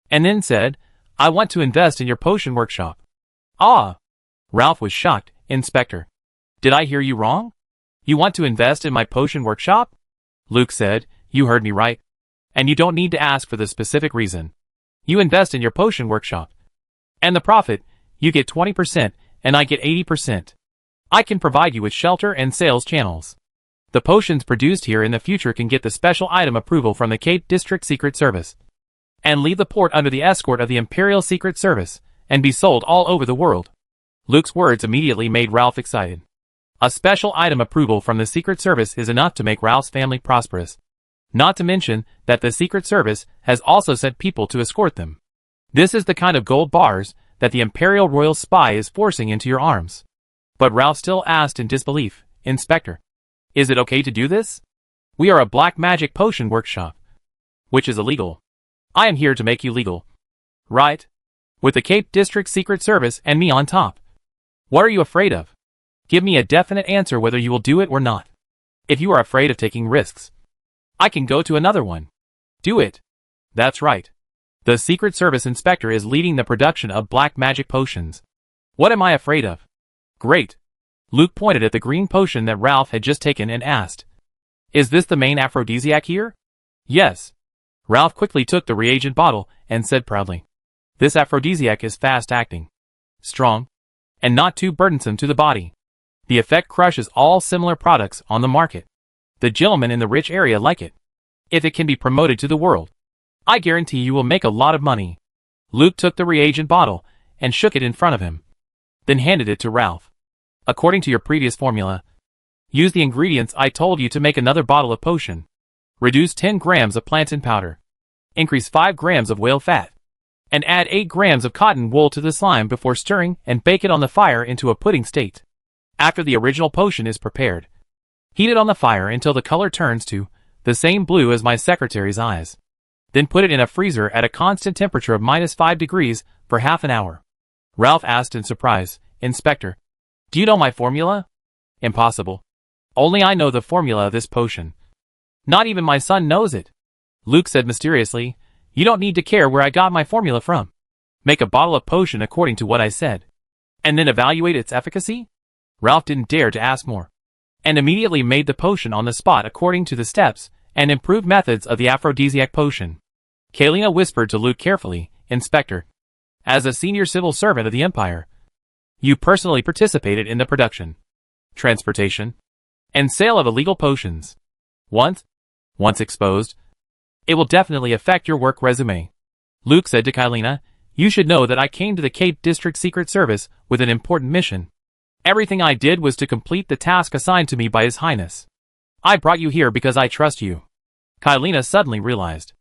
and then said, I want to invest in your potion workshop. Ah! Ralph was shocked. Inspector, did I hear you wrong? You want to invest in my potion workshop? Luke said, You heard me right. And you don't need to ask for the specific reason. You invest in your potion workshop, and the profit, you get 20% and I get 80%. I can provide you with shelter and sales channels. The potions produced here in the future can get the special item approval from the Cape District Secret Service, and leave the port under the escort of the Imperial Secret Service, and be sold all over the world. Luke's words immediately made Ralph excited. A special item approval from the Secret Service is enough to make Ralph's family prosperous. Not to mention that the Secret Service has also sent people to escort them. This is the kind of gold bars that the Imperial Royal Spy is forcing into your arms. But Ralph still asked in disbelief, Inspector, is it okay to do this? We are a black magic potion workshop, which is illegal. I am here to make you legal. Right? With the Cape District Secret Service and me on top. What are you afraid of? Give me a definite answer whether you will do it or not. If you are afraid of taking risks, I can go to another one. Do it. That's right. The Secret Service inspector is leading the production of black magic potions. What am I afraid of? Great. Luke pointed at the green potion that Ralph had just taken and asked, Is this the main aphrodisiac here? Yes. Ralph quickly took the reagent bottle and said proudly, This aphrodisiac is fast-acting, strong, and not too burdensome to the body. The effect crushes all similar products on the market. The gentlemen in the rich area like it. If it can be promoted to the world, I guarantee you will make a lot of money. Luke took the reagent bottle and shook it in front of him, then handed it to Ralph. According to your previous formula, use the ingredients I told you to make another bottle of potion. Reduce 10 grams of plantain powder. Increase 5 grams of whale fat. And add 8 grams of cotton wool to the slime before stirring and bake it on the fire into a pudding state. After the original potion is prepared, heat it on the fire until the color turns to the same blue as my secretary's eyes. Then put it in a freezer at a constant temperature of -5 degrees for half an hour. Ralph asked in surprise, Inspector, do you know my formula? Impossible. Only I know the formula of this potion. Not even my son knows it. Luke said mysteriously, You don't need to care where I got my formula from. Make a bottle of potion according to what I said, and then evaluate its efficacy? Ralph didn't dare to ask more, and immediately made the potion on the spot according to the steps and improved methods of the aphrodisiac potion. Kylina whispered to Luke carefully, Inspector, as a senior civil servant of the Empire, you personally participated in the production, transportation, and sale of illegal potions. Once exposed, it will definitely affect your work resume. Luke said to Kylina, You should know that I came to the Cape District Secret Service with an important mission. Everything I did was to complete the task assigned to me by His Highness. I brought you here because I trust you. Kylina suddenly realized.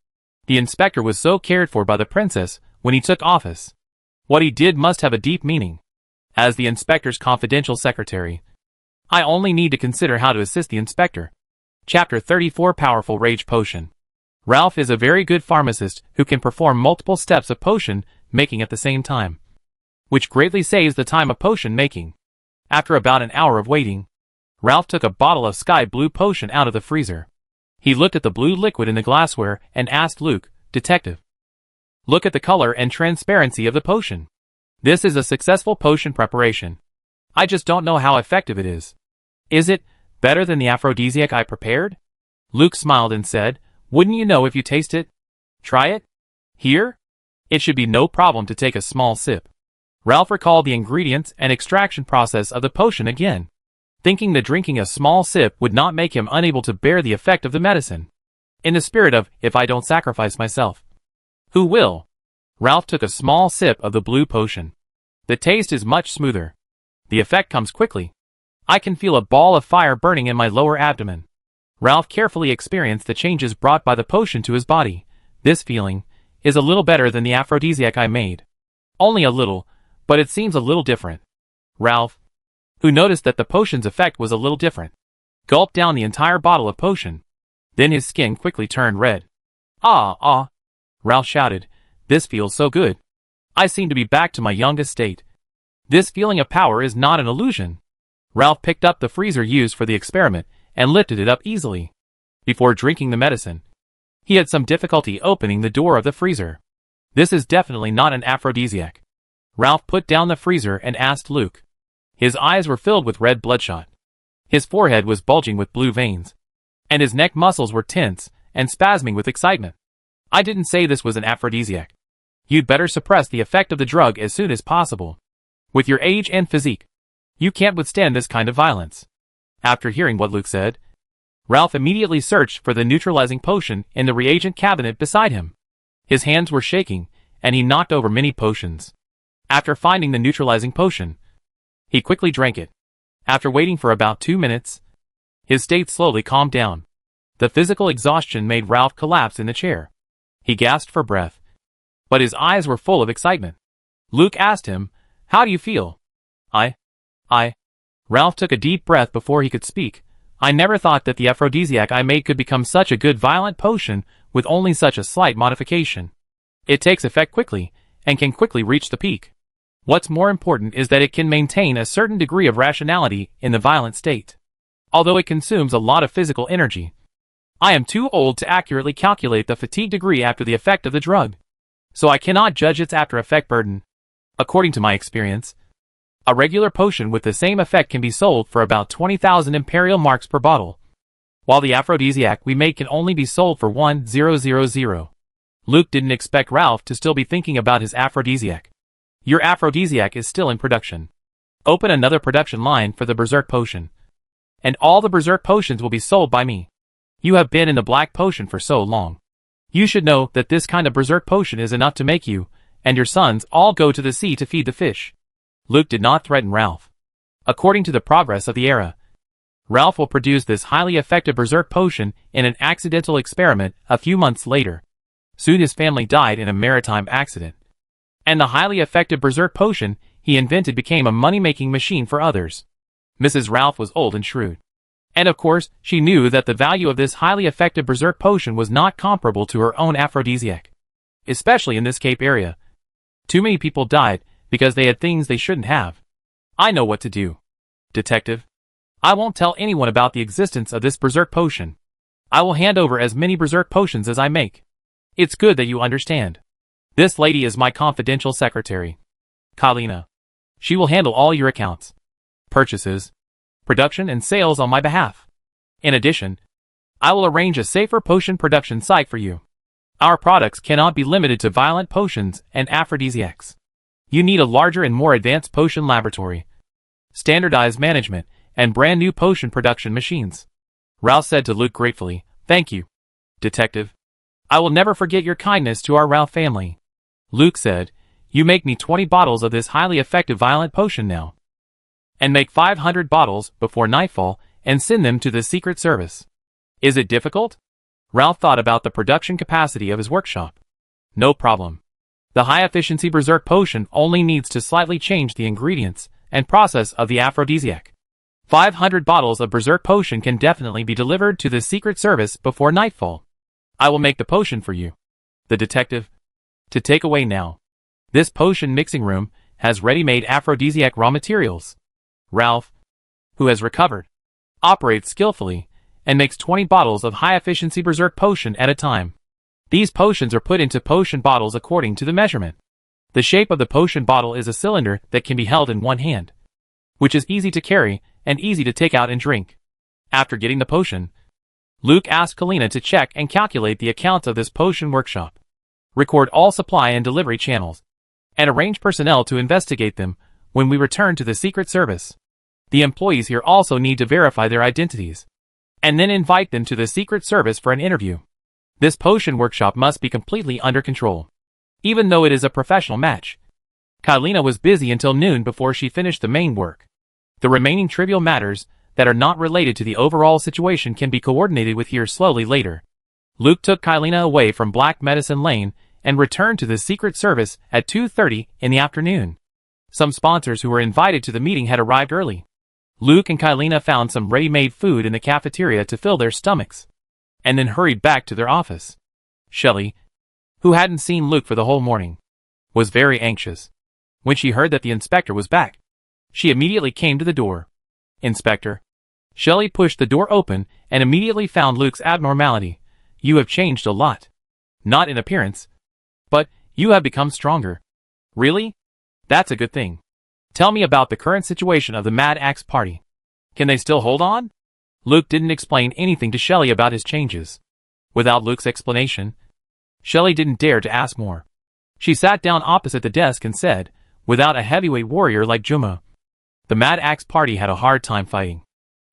The inspector was so cared for by the princess when he took office. What he did must have a deep meaning. As the inspector's confidential secretary, I only need to consider how to assist the inspector. Chapter 34 Powerful Rage Potion. Ralph is a very good pharmacist who can perform multiple steps of potion making at the same time, which greatly saves the time of potion making. After about an hour of waiting, Ralph took a bottle of sky blue potion out of the freezer. He looked at the blue liquid in the glassware and asked Luke, "Detective, look at the color and transparency of the potion. This is a successful potion preparation. I just don't know how effective it is. Is it better than the aphrodisiac I prepared?" Luke smiled and said, "Wouldn't you know if you taste it? Try it. Here? It should be no problem to take a small sip." Ralph recalled the ingredients and extraction process of the potion again, thinking that drinking a small sip would not make him unable to bear the effect of the medicine. In the spirit of, if I don't sacrifice myself, who will? Ralph took a small sip of the blue potion. The taste is much smoother. The effect comes quickly. I can feel a ball of fire burning in my lower abdomen. Ralph carefully experienced the changes brought by the potion to his body. This feeling is a little better than the aphrodisiac I made. Only a little, but it seems a little different. Ralph, who noticed that the potion's effect was a little different, gulped down the entire bottle of potion. Then his skin quickly turned red. Ah! Ralph shouted, "This feels so good. I seem to be back to my youngest state. This feeling of power is not an illusion." Ralph picked up the freezer used for the experiment and lifted it up easily. Before drinking the medicine, he had some difficulty opening the door of the freezer. This is definitely not an aphrodisiac. Ralph put down the freezer and asked Luke. His eyes were filled with red bloodshot. His forehead was bulging with blue veins, and his neck muscles were tense and spasming with excitement. "I didn't say this was an aphrodisiac. You'd better suppress the effect of the drug as soon as possible. With your age and physique, you can't withstand this kind of violence." After hearing what Luke said, Ralph immediately searched for the neutralizing potion in the reagent cabinet beside him. His hands were shaking, and he knocked over many potions. After finding the neutralizing potion, he quickly drank it. After waiting for about 2 minutes, his state slowly calmed down. The physical exhaustion made Ralph collapse in the chair. He gasped for breath, but his eyes were full of excitement. Luke asked him, "How do you feel?" I. Ralph took a deep breath before he could speak. "I never thought that the aphrodisiac I made could become such a good violent potion with only such a slight modification. It takes effect quickly, and can quickly reach the peak. What's more important is that it can maintain a certain degree of rationality in the violent state. Although it consumes a lot of physical energy, I am too old to accurately calculate the fatigue degree after the effect of the drug, so I cannot judge its after-effect burden. According to my experience, a regular potion with the same effect can be sold for about 20,000 imperial marks per bottle, while the aphrodisiac we make can only be sold for 1,000. Luke didn't expect Ralph to still be thinking about his aphrodisiac. "Your aphrodisiac is still in production. Open another production line for the berserk potion, and all the berserk potions will be sold by me. You have been in the black potion for so long. You should know that this kind of berserk potion is enough to make you and your sons all go to the sea to feed the fish." Luke did not threaten Ralph. According to the progress of the era, Ralph will produce this highly effective berserk potion in an accidental experiment a few months later. Soon his family died in a maritime accident, and the highly effective berserk potion he invented became a money-making machine for others. Mrs. Ralph was old and shrewd, and of course she knew that the value of this highly effective berserk potion was not comparable to her own aphrodisiac, especially in this Cape area. Too many people died because they had things they shouldn't have. "I know what to do, detective. I won't tell anyone about the existence of this berserk potion. I will hand over as many berserk potions as I make. It's good that you understand. This lady is my confidential secretary, Kylina. She will handle all your accounts, purchases, production and sales on my behalf. In addition, I will arrange a safer potion production site for you. Our products cannot be limited to violent potions and aphrodisiacs. You need a larger and more advanced potion laboratory, standardized management, and brand new potion production machines." Ralph said to Luke gratefully, "Thank you, detective. I will never forget your kindness to our Ralph family." Luke said, "You make me 20 bottles of this highly effective violent potion now, and make 500 bottles before nightfall and send them to the Secret Service. Is it difficult? Ralph thought about the production capacity of his workshop. No problem. The high-efficiency berserk potion only needs to slightly change the ingredients and process of the aphrodisiac. 500 bottles of berserk potion can definitely be delivered to the Secret Service before nightfall. I will make the potion for you. The detective. To take away now. This potion mixing room has ready-made aphrodisiac raw materials. Ralph, who has recovered, operates skillfully and makes 20 bottles of high-efficiency berserk potion at a time. These potions are put into potion bottles according to the measurement. The shape of the potion bottle is a cylinder that can be held in one hand, which is easy to carry and easy to take out and drink. After getting the potion, Luke asked Kalina to check and calculate the accounts of this potion workshop, record all supply and delivery channels, and arrange personnel to investigate them when we return to the Secret Service. The employees here also need to verify their identities, and then invite them to the Secret Service for an interview. This potion workshop must be completely under control. Even though it is a professional match, Kalina was busy until noon before she finished the main work. The remaining trivial matters that are not related to the overall situation can be coordinated with here slowly later. Luke took Kalina away from Black Medicine Lane and returned to the Secret Service at 2:30 in the afternoon. Some sponsors who were invited to the meeting had arrived early. Luke and Kalina found some ready-made food in the cafeteria to fill their stomachs, and then hurried back to their office. Shelley, who hadn't seen Luke for the whole morning, was very anxious. When she heard that the inspector was back, she immediately came to the door. Inspector. Shelley pushed the door open and immediately found Luke's abnormality. You have changed a lot. Not in appearance, but you have become stronger. Really? That's a good thing. Tell me about the current situation of the Mad Axe party. Can they still hold on? Luke didn't explain anything to Shelley about his changes. Without Luke's explanation, Shelley didn't dare to ask more. She sat down opposite the desk and said, without a heavyweight warrior like Juma, the Mad Axe party had a hard time fighting.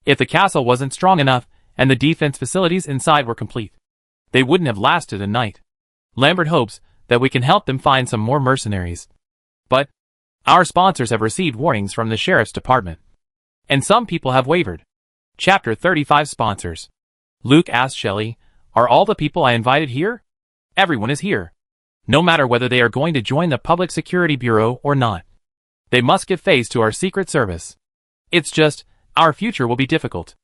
If the castle wasn't strong enough and the defense facilities inside were complete, they wouldn't have lasted a night. Lambert hopes that we can help them find some more mercenaries. But our sponsors have received warnings from the sheriff's department, and some people have wavered. Chapter 35 Sponsors. Luke asked Shelley, are all the people I invited here? Everyone is here. No matter whether they are going to join the Public Security Bureau or not. They must give face to our Secret Service. It's just, our future will be difficult.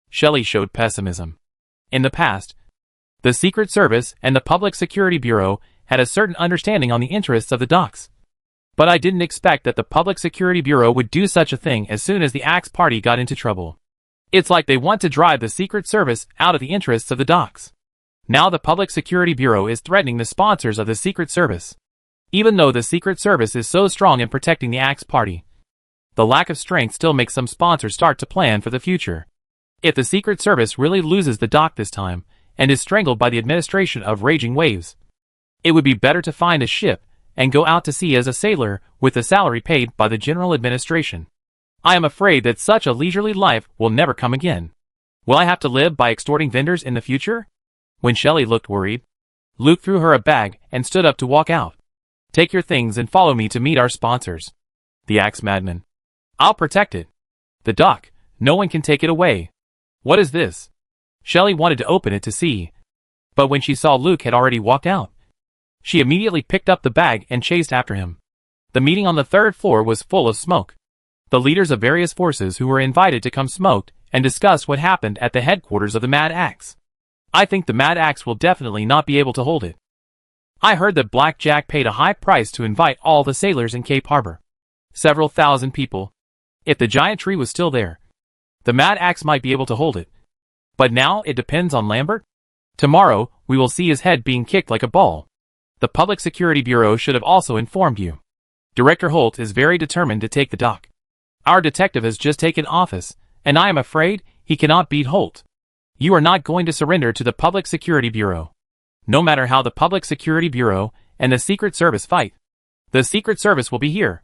Shelley showed pessimism. In the past, the Secret Service and the Public Security Bureau had a certain understanding on the interests of the docks. But I didn't expect that the Public Security Bureau would do such a thing as soon as the Axe Party got into trouble. It's like they want to drive the Secret Service out of the interests of the docks. Now the Public Security Bureau is threatening the sponsors of the Secret Service. Even though the Secret Service is so strong in protecting the Axe Party, the lack of strength still makes some sponsors start to plan for the future. If the Secret Service really loses the dock this time, and is strangled by the administration of raging waves, it would be better to find a ship and go out to sea as a sailor with the salary paid by the general administration. I am afraid that such a leisurely life will never come again. Will I have to live by extorting vendors in the future? When Shelley looked worried, Luke threw her a bag and stood up to walk out. Take your things and follow me to meet our sponsors. The Axe Madman. I'll protect it. The dock, no one can take it away. What is this? Shelley wanted to open it to see, but when she saw Luke had already walked out, she immediately picked up the bag and chased after him. The meeting on the third floor was full of smoke. The leaders of various forces who were invited to come smoked and discussed what happened at the headquarters of the Mad Axe. I think the Mad Axe will definitely not be able to hold it. I heard that Black Jack paid a high price to invite all the sailors in Cape Harbor. Several thousand people. If the giant tree was still there, the Mad Axe might be able to hold it. But now it depends on Lambert? Tomorrow, we will see his head being kicked like a ball. The Public Security Bureau should have also informed you. Director Holt is very determined to take the dock. Our detective has just taken office, and I am afraid he cannot beat Holt. You are not going to surrender to the Public Security Bureau. No matter how the Public Security Bureau and the Secret Service fight, the Secret Service will be here.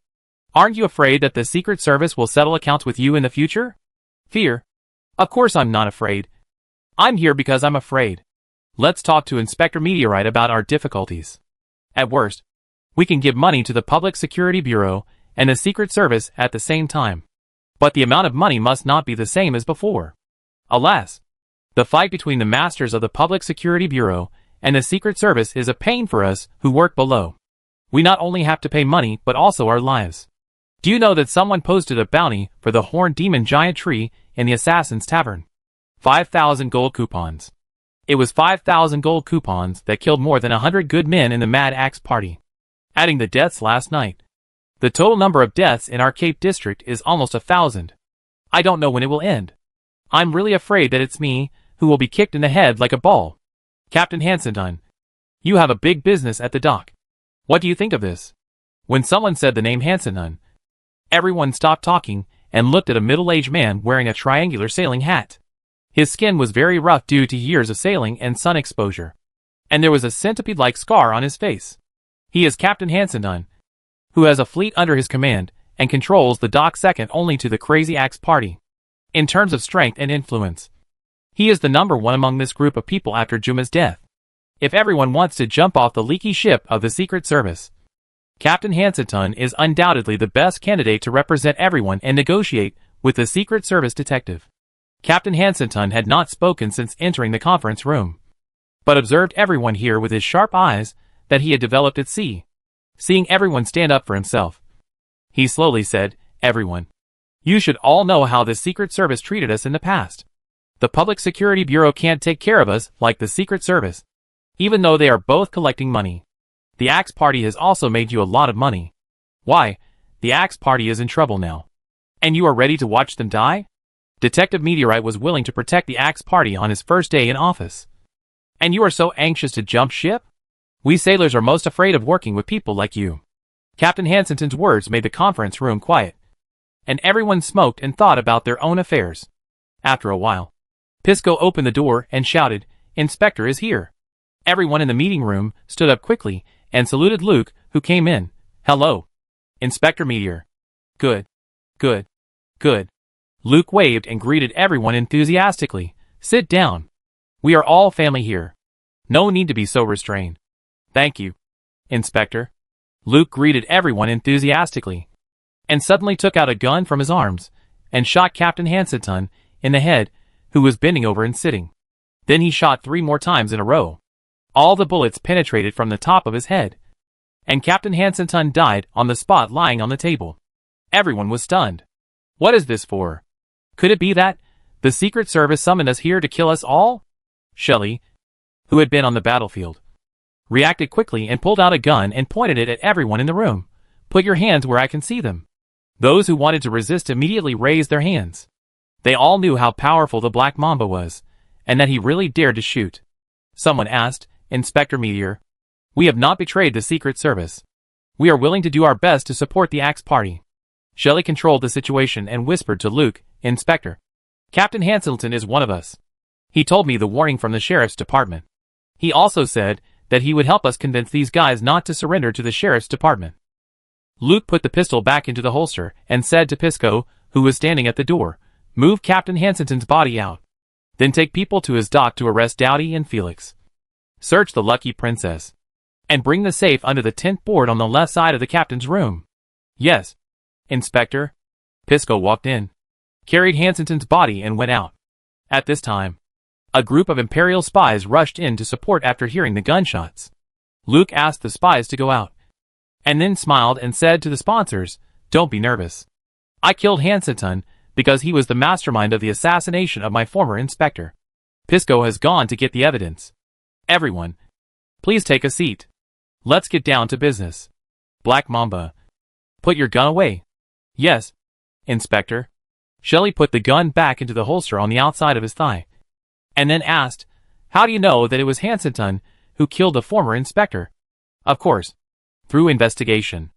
Aren't you afraid that the Secret Service will settle accounts with you in the future? Fear? Of course I'm not afraid. I'm here because I'm afraid. Let's talk to Inspector Meteorite about our difficulties. At worst, we can give money to the Public Security Bureau and the Secret Service at the same time. But the amount of money must not be the same as before. Alas, the fight between the masters of the Public Security Bureau and the Secret Service is a pain for us who work below. We not only have to pay money but also our lives. Do you know that someone posted a bounty for the horned demon giant tree in the Assassin's Tavern? 5,000 gold coupons. It was 5,000 gold coupons that killed more than 100 good men in the Mad Axe party. Adding the deaths last night, the total number of deaths in our Cape district is almost 1,000. I don't know when it will end. I'm really afraid that it's me who will be kicked in the head like a ball. Captain Hansenton, you have a big business at the dock. What do you think of this? When someone said the name Hansenton, everyone stopped talking and looked at a middle-aged man wearing a triangular sailing hat. His skin was very rough due to years of sailing and sun exposure, and there was a centipede-like scar on his face. He is Captain Hansenton, who has a fleet under his command and controls the dock second only to the Crazy Axe party. In terms of strength and influence, he is the number one among this group of people after Juma's death. If everyone wants to jump off the leaky ship of the Secret Service, Captain Hansenton is undoubtedly the best candidate to represent everyone and negotiate with the Secret Service detective. Captain Hansenton had not spoken since entering the conference room, but observed everyone here with his sharp eyes that he had developed at sea. Seeing everyone stand up for himself, he slowly said, "Everyone, you should all know how the Secret Service treated us in the past. The Public Security Bureau can't take care of us like the Secret Service, even though they are both collecting money. The Axe Party has also made you a lot of money. Why, the Axe Party is in trouble now. And you are ready to watch them die?" Detective Meteorite was willing to protect the Axe Party on his first day in office. "And you are so anxious to jump ship? We sailors are most afraid of working with people like you." Captain Hansenton's words made the conference room quiet, and everyone smoked and thought about their own affairs. After a while, Pisco opened the door and shouted, "Inspector is here." Everyone in the meeting room stood up quickly and saluted Luke, who came in. "Hello, Inspector Meteor." "Good, good, good." Luke waved and greeted everyone enthusiastically. "Sit down. We are all family here. No need to be so restrained." "Thank you, Inspector." Luke greeted everyone enthusiastically, and suddenly took out a gun from his arms, and shot Captain Hansenton in the head, who was bending over and sitting. Then he shot 3 more times in a row. All the bullets penetrated from the top of his head, and Captain Hansenton died on the spot lying on the table. Everyone was stunned. "What is this for? Could it be that the Secret Service summoned us here to kill us all?" Shelley, who had been on the battlefield, reacted quickly and pulled out a gun and pointed it at everyone in the room. "Put your hands where I can see them." Those who wanted to resist immediately raised their hands. They all knew how powerful the Black Mamba was, and that he really dared to shoot. Someone asked, "Inspector Meteor, we have not betrayed the Secret Service. We are willing to do our best to support the Axe Party." Shelley controlled the situation and whispered to Luke, "Inspector, Captain Hansenton is one of us. He told me the warning from the Sheriff's Department. He also said that he would help us convince these guys not to surrender to the Sheriff's Department." Luke put the pistol back into the holster and said to Pisco, who was standing at the door, "Move Captain Hansenton's body out. Then take people to his dock to arrest Dowdy and Felix. Search the Lucky Princess, and bring the safe under the 10th board on the left side of the captain's room." "Yes, Inspector." Pisco walked in, carried Hansenton's body and went out. At this time, a group of Imperial spies rushed in to support after hearing the gunshots. Luke asked the spies to go out, and then smiled and said to the sponsors, "Don't be nervous. I killed Hansenton because he was the mastermind of the assassination of my former inspector. Pisco has gone to get the evidence. Everyone, please take a seat. Let's get down to business. Black Mamba, put your gun away." "Yes, Inspector." Shelley put the gun back into the holster on the outside of his thigh, and then asked, "How do you know that it was Hansenton who killed the former inspector?" "Of course, through investigation."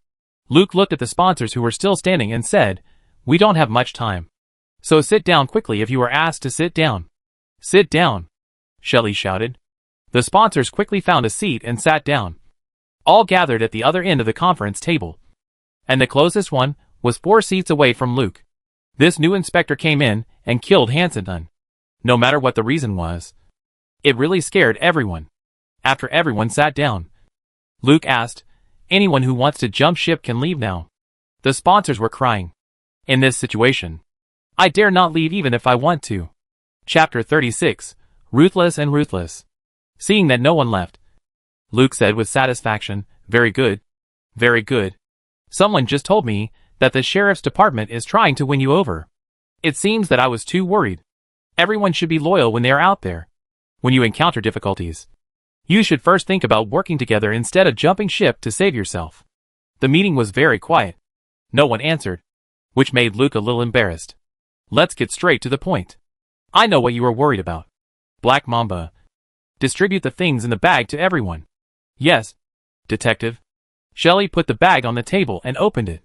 Luke looked at the sponsors who were still standing and said, "We don't have much time, so sit down quickly if you are asked to sit down." "Sit down," Shelley shouted. The sponsors quickly found a seat and sat down. All gathered at the other end of the conference table, and the closest one was 4 seats away from Luke. This new inspector came in and killed Hansenton. No matter what the reason was, it really scared everyone. After everyone sat down, Luke asked, "Anyone who wants to jump ship can leave now." The sponsors were crying. In this situation, I dare not leave even if I want to. Chapter 36. Ruthless and Ruthless. Seeing that no one left, Luke said with satisfaction, "Very good. Very good. Someone just told me that the sheriff's department is trying to win you over. It seems that I was too worried. Everyone should be loyal when they are out there. When you encounter difficulties, you should first think about working together instead of jumping ship to save yourself." The meeting was very quiet. No one answered, which made Luke a little embarrassed. "Let's get straight to the point. I know what you are worried about. Black Mamba. Distribute the things in the bag to everyone." "Yes, detective." Shelley put the bag on the table and opened it.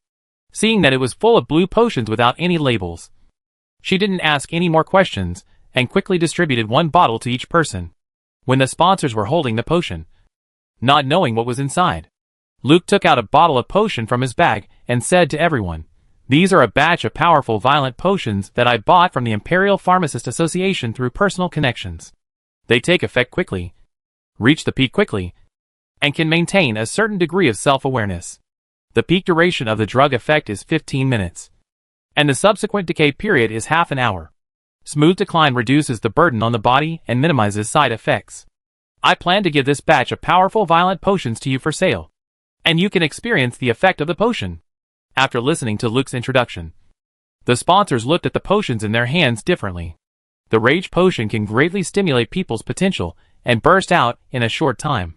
Seeing that it was full of blue potions without any labels, she didn't ask any more questions and quickly distributed one bottle to each person. When the sponsors were holding the potion, not knowing what was inside, Luke took out a bottle of potion from his bag and said to everyone, "These are a batch of powerful violent potions that I bought from the Imperial Pharmacist Association through personal connections. They take effect quickly, reach the peak quickly, and can maintain a certain degree of self-awareness. The peak duration of the drug effect is 15 minutes, and the subsequent decay period is half an hour. Smooth decline reduces the burden on the body and minimizes side effects. I plan to give this batch of powerful violent potions to you for sale, and you can experience the effect of the potion." After listening to Luke's introduction, the sponsors looked at the potions in their hands differently. The rage potion can greatly stimulate people's potential and burst out in a short time.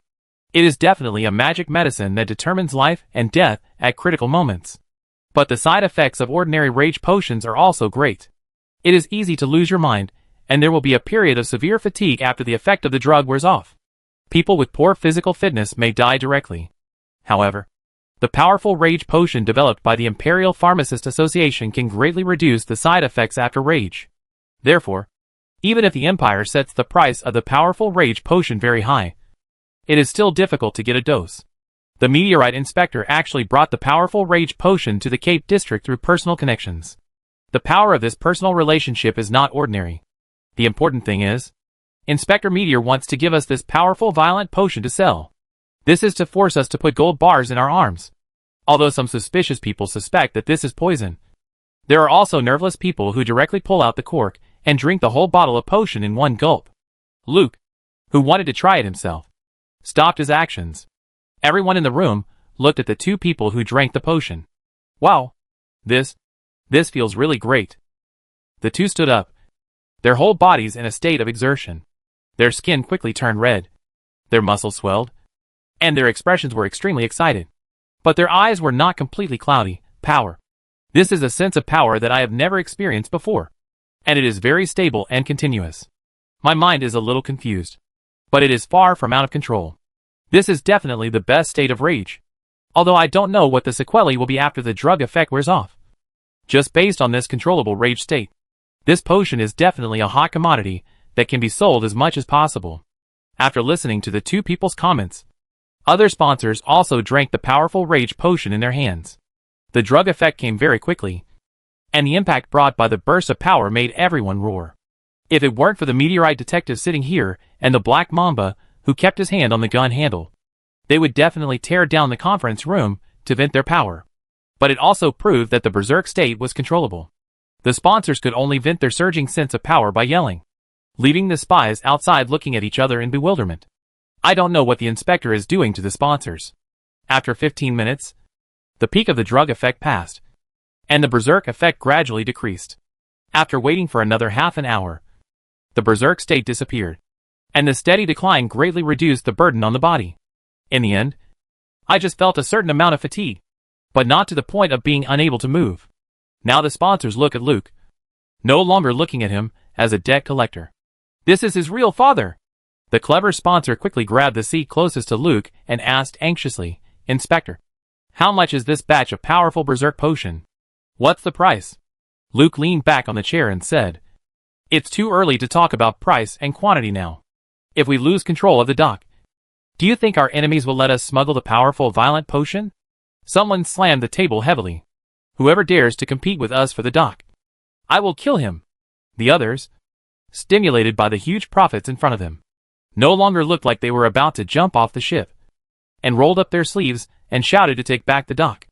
It is definitely a magic medicine that determines life and death at critical moments. But the side effects of ordinary rage potions are also great. It is easy to lose your mind, and there will be a period of severe fatigue after the effect of the drug wears off. People with poor physical fitness may die directly. However, the powerful rage potion developed by the Imperial Pharmacist Association can greatly reduce the side effects after rage. Therefore, even if the Empire sets the price of the powerful rage potion very high, it is still difficult to get a dose. The Meteorite Inspector actually brought the powerful rage potion to the Cape District through personal connections. The power of this personal relationship is not ordinary. The important thing is, Inspector Meteor wants to give us this powerful violent potion to sell. This is to force us to put gold bars in our arms. Although some suspicious people suspect that this is poison, there are also nerveless people who directly pull out the cork and drink the whole bottle of potion in one gulp. Luke, who wanted to try it himself, stopped his actions. Everyone in the room looked at the two people who drank the potion. "Wow, this feels really great." The two stood up, their whole bodies in a state of exertion. Their skin quickly turned red, their muscles swelled, and their expressions were extremely excited. But their eyes were not completely cloudy. Power. This is a sense of power that I have never experienced before, and it is very stable and continuous. My mind is a little confused, but it is far from out of control. This is definitely the best state of rage, although I don't know what the sequelae will be after the drug effect wears off. Just based on this controllable rage state, this potion is definitely a hot commodity that can be sold as much as possible. After listening to the two people's comments, other sponsors also drank the powerful rage potion in their hands. The drug effect came very quickly, and the impact brought by the burst of power made everyone roar. If it weren't for the meteorite detective sitting here and the Black Mamba who kept his hand on the gun handle, they would definitely tear down the conference room to vent their power. But it also proved that the berserk state was controllable. The sponsors could only vent their surging sense of power by yelling, leaving the spies outside looking at each other in bewilderment. I don't know what the inspector is doing to the sponsors. After 15 minutes, the peak of the drug effect passed, and the berserk effect gradually decreased. After waiting for another half an hour, the berserk state disappeared, and the steady decline greatly reduced the burden on the body. In the end, I just felt a certain amount of fatigue, but not to the point of being unable to move. Now the sponsors look at Luke, no longer looking at him as a debt collector. This is his real father. The clever sponsor quickly grabbed the seat closest to Luke and asked anxiously, "Inspector, how much is this batch of powerful berserk potion? What's the price?" Luke leaned back on the chair and said, "It's too early to talk about price and quantity now. If we lose control of the dock, do you think our enemies will let us smuggle the powerful violent potion?" Someone slammed the table heavily. "Whoever dares to compete with us for the dock, I will kill him." The others, stimulated by the huge profits in front of them, no longer looked like they were about to jump off the ship, and rolled up their sleeves and shouted to take back the dock.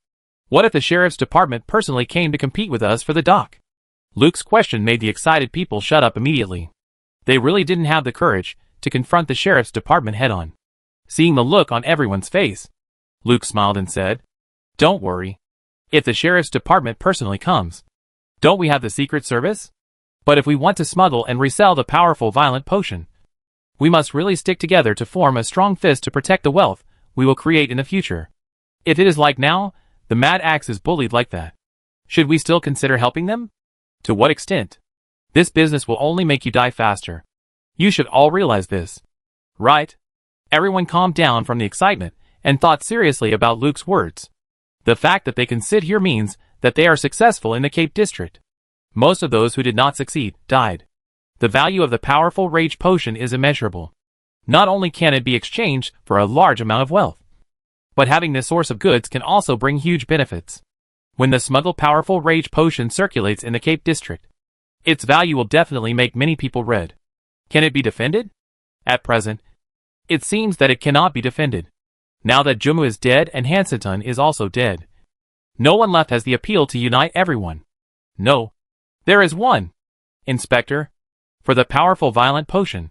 "What if the sheriff's department personally came to compete with us for the dock?" Luke's question made the excited people shut up immediately. They really didn't have the courage to confront the sheriff's department head-on. Seeing the look on everyone's face, Luke smiled and said, "Don't worry. If the sheriff's department personally comes, don't we have the Secret Service? But if we want to smuggle and resell the powerful violent potion, we must really stick together to form a strong fist to protect the wealth we will create in the future. If it is like now, the Mad Axe is bullied like that. Should we still consider helping them? To what extent? This business will only make you die faster. You should all realize this. Right?" Everyone calmed down from the excitement and thought seriously about Luke's words. The fact that they can sit here means that they are successful in the Cape District. Most of those who did not succeed died. The value of the powerful rage potion is immeasurable. Not only can it be exchanged for a large amount of wealth, but having this source of goods can also bring huge benefits. When the smuggled powerful rage potion circulates in the Cape District, its value will definitely make many people red. Can it be defended? At present, it seems that it cannot be defended. Now that Jumu is dead and Hansetun is also dead, no one left has the appeal to unite everyone. No. There is one. Inspector. For the powerful violent potion,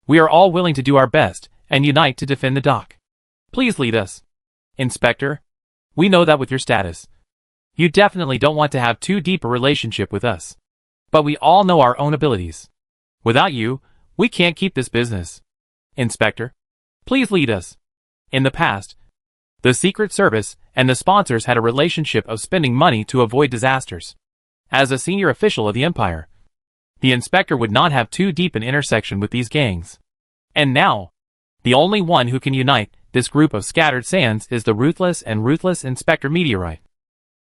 we are all willing to do our best and unite to defend the dock. Please lead us. Inspector. We know that with your status, you definitely don't want to have too deep a relationship with us. But we all know our own abilities. Without you, we can't keep this business. Inspector. Please lead us. In the past, the Secret Service and the sponsors had a relationship of spending money to avoid disasters. As a senior official of the Empire, the inspector would not have too deep an intersection with these gangs. And now, the only one who can unite this group of scattered sands is the ruthless Inspector Meteorite.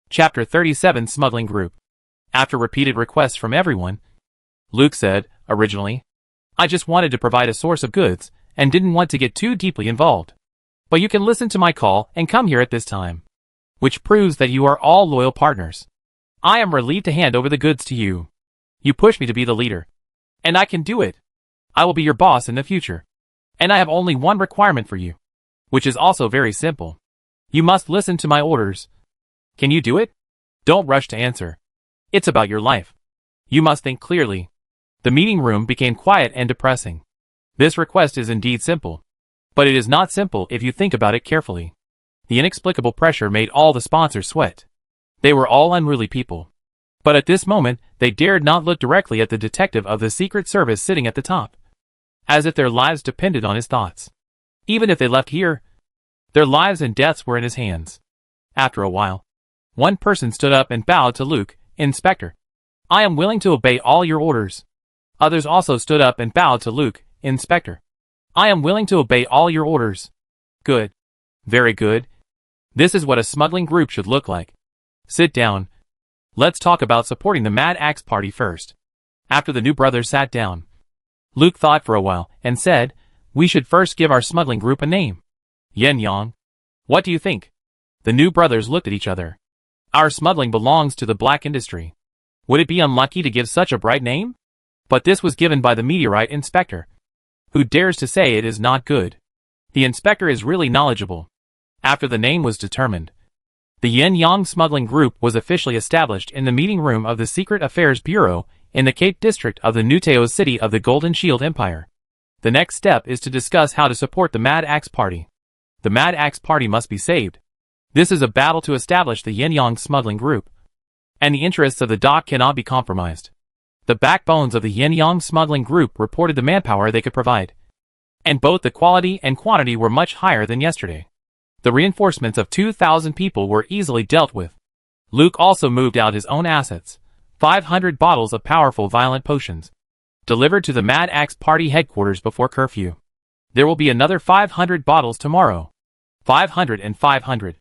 Chapter 37 Smuggling Group. After repeated requests from everyone, Luke said, originally, "I just wanted to provide a source of goods and didn't want to get too deeply involved. But you can listen to my call and come here at this time. Which proves that you are all loyal partners. I am relieved to hand over the goods to you. You push me to be the leader. And I can do it. I will be your boss in the future. And I have only one requirement for you, which is also very simple. You must listen to my orders. Can you do it? Don't rush to answer. It's about your life. You must think clearly." The meeting room became quiet and depressing. This request is indeed simple. But it is not simple if you think about it carefully. The inexplicable pressure made all the sponsors sweat. They were all unruly people. But at this moment, they dared not look directly at the detective of the Secret Service sitting at the top, as if their lives depended on his thoughts. Even if they left here, their lives and deaths were in his hands. After a while, one person stood up and bowed to Luke. "Inspector, I am willing to obey all your orders." Others also stood up and bowed to Luke. "Inspector, I am willing to obey all your orders." Good. Very good. This is what a smuggling group should look like. Sit down. Let's talk about supporting the Mad Axe party first. After the new brothers sat down, Luke thought for a while and said, "We should first give our smuggling group a name." Yin Yang. What do you think? The new brothers looked at each other. Our smuggling belongs to the black industry. Would it be unlucky to give such a bright name? But this was given by the meteorite inspector. Who dares to say it is not good? The inspector is really knowledgeable. After the name was determined, the Yin Yang Smuggling Group was officially established in the meeting room of the Secret Affairs Bureau in the Cape District of the Nuteo City of the Golden Shield Empire. The next step is to discuss how to support the Mad Axe Party. The Mad Axe Party must be saved. This is a battle to establish the Yin Yang Smuggling Group, and the interests of the dock cannot be compromised. The backbones of the Yin Yang Smuggling Group reported the manpower they could provide, and both the quality and quantity were much higher than yesterday. The reinforcements of 2,000 people were easily dealt with. Luke also moved out his own assets, 500 bottles of powerful violent potions, delivered to the Mad Axe Party headquarters before curfew. There will be another 500 bottles tomorrow. 500 and 500.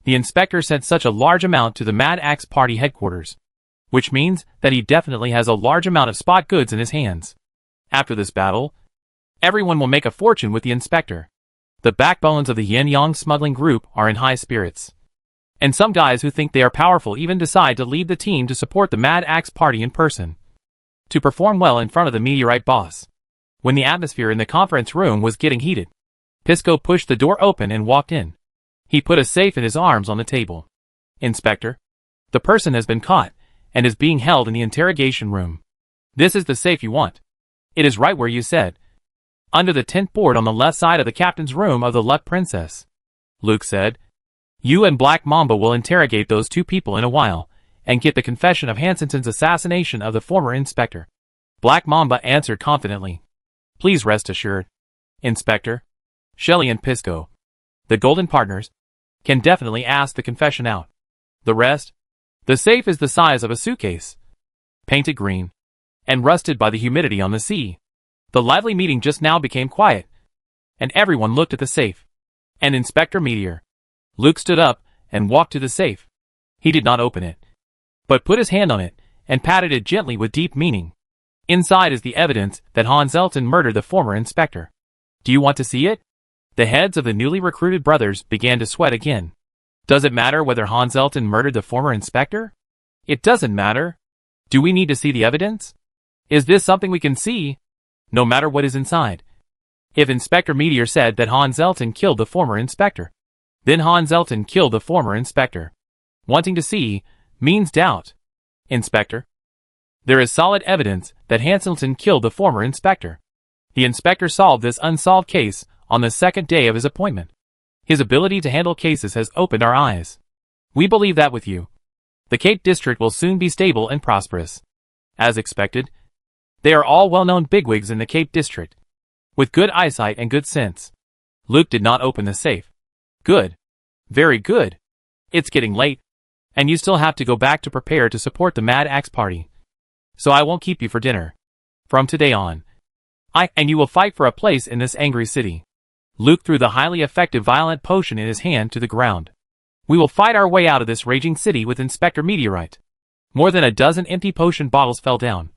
The inspector sent such a large amount to the Mad Axe Party headquarters, which means that he definitely has a large amount of spot goods in his hands. After this battle, everyone will make a fortune with the inspector. The backbones of the Yin Yang Smuggling Group are in high spirits. And some guys who think they are powerful even decide to lead the team to support the Mad Axe Party in person, to perform well in front of the meteorite boss. When the atmosphere in the conference room was getting heated, Pisco pushed the door open and walked in. He put a safe in his arms on the table. "Inspector, the person has been caught, and is being held in the interrogation room. This is the safe you want. It is right where you said. Under the tent board on the left side of the captain's room of the Luck Princess. Luke said. You and Black Mamba will interrogate those two people in a while, and get the confession of Hansenton's assassination of the former inspector. Black Mamba answered confidently. Please rest assured, Inspector. Shelley and Pisco, the golden partners, can definitely ask the confession out. The rest? The safe is the size of a suitcase, painted green, and rusted by the humidity on the sea. The lively meeting just now became quiet, and everyone looked at the safe. And Inspector Meteor. Luke stood up and walked to the safe. He did not open it, but put his hand on it and patted it gently with deep meaning. Inside is the evidence that Hans Elton murdered the former inspector. Do you want to see it? The heads of the newly recruited brothers began to sweat again. Does it matter whether Hans Elton murdered the former inspector? It doesn't matter. Do we need to see the evidence? Is this something we can see? No matter what is inside. If Inspector Meteor said that Hans Elton killed the former inspector, then Hans Elton killed the former inspector. Wanting to see means doubt. Inspector. There is solid evidence that Hanselton killed the former inspector. The inspector solved this unsolved case on the second day of his appointment. His ability to handle cases has opened our eyes. We believe that with you. The Cape District will soon be stable and prosperous. As expected, they are all well-known bigwigs in the Cape District, with good eyesight and good sense. Luke did not open the safe. Good. Very good. It's getting late, and you still have to go back to prepare to support the Mad Axe party. So I won't keep you for dinner. From today on, and you will fight for a place in this angry city. Luke threw the highly effective violent potion in his hand to the ground. We will fight our way out of this raging city with Inspector Meteorite. More than a dozen empty potion bottles fell down,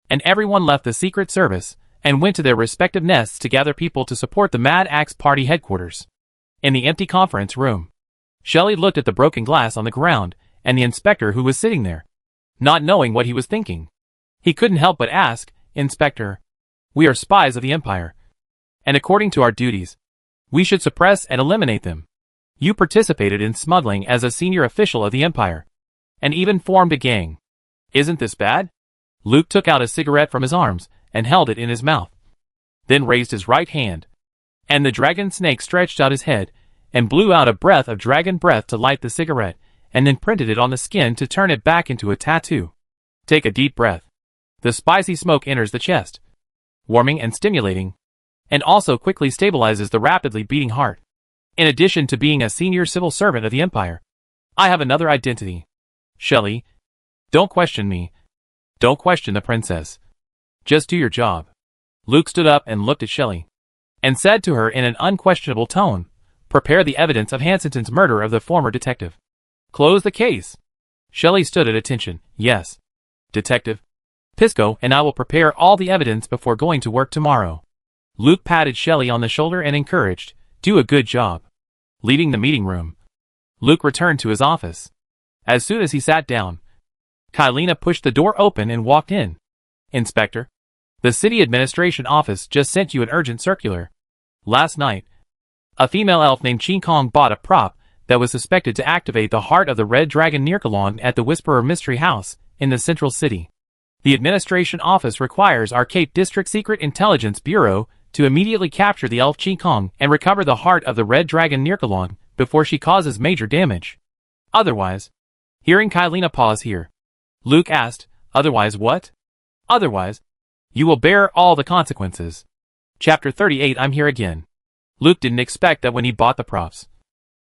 and everyone left the Secret Service and went to their respective nests to gather people to support the Mad Axe party headquarters. In the empty conference room, Shelley looked at the broken glass on the ground and the inspector who was sitting there, not knowing what he was thinking. He couldn't help but ask, Inspector, we are spies of the Empire, and according to our duties, we should suppress and eliminate them. You participated in smuggling as a senior official of the Empire, and even formed a gang. Isn't this bad? Luke took out a cigarette from his arms and held it in his mouth, then raised his right hand, and the dragon snake stretched out his head and blew out a breath of dragon breath to light the cigarette, and then printed it on the skin to turn it back into a tattoo. Take a deep breath. The spicy smoke enters the chest, warming and stimulating, and also quickly stabilizes the rapidly beating heart. In addition to being a senior civil servant of the Empire, I have another identity. Shelley, don't question me. Don't question the princess. Just do your job. Luke stood up and looked at Shelley, and said to her in an unquestionable tone, prepare the evidence of Hansenton's murder of the former detective. Close the case. Shelley stood at attention. Yes, Detective. Pisco and I will prepare all the evidence before going to work tomorrow. Luke patted Shelley on the shoulder and encouraged, do a good job. Leaving the meeting room, Luke returned to his office. As soon as he sat down, Kylena pushed the door open and walked in. Inspector, the city administration office just sent you an urgent circular. Last night, a female elf named Ching Kong bought a prop that was suspected to activate the heart of the Red Dragon Nirkalon at the Whisperer Mystery House in the central city. The administration office requires our Cape District Secret Intelligence Bureau to immediately capture the elf Ching Kong and recover the heart of the Red Dragon Nirkalon before she causes major damage. Otherwise, hearing Kylena pause here, Luke asked, otherwise what? Otherwise, you will bear all the consequences. Chapter 38 I'm here again. Luke didn't expect that when he bought the props.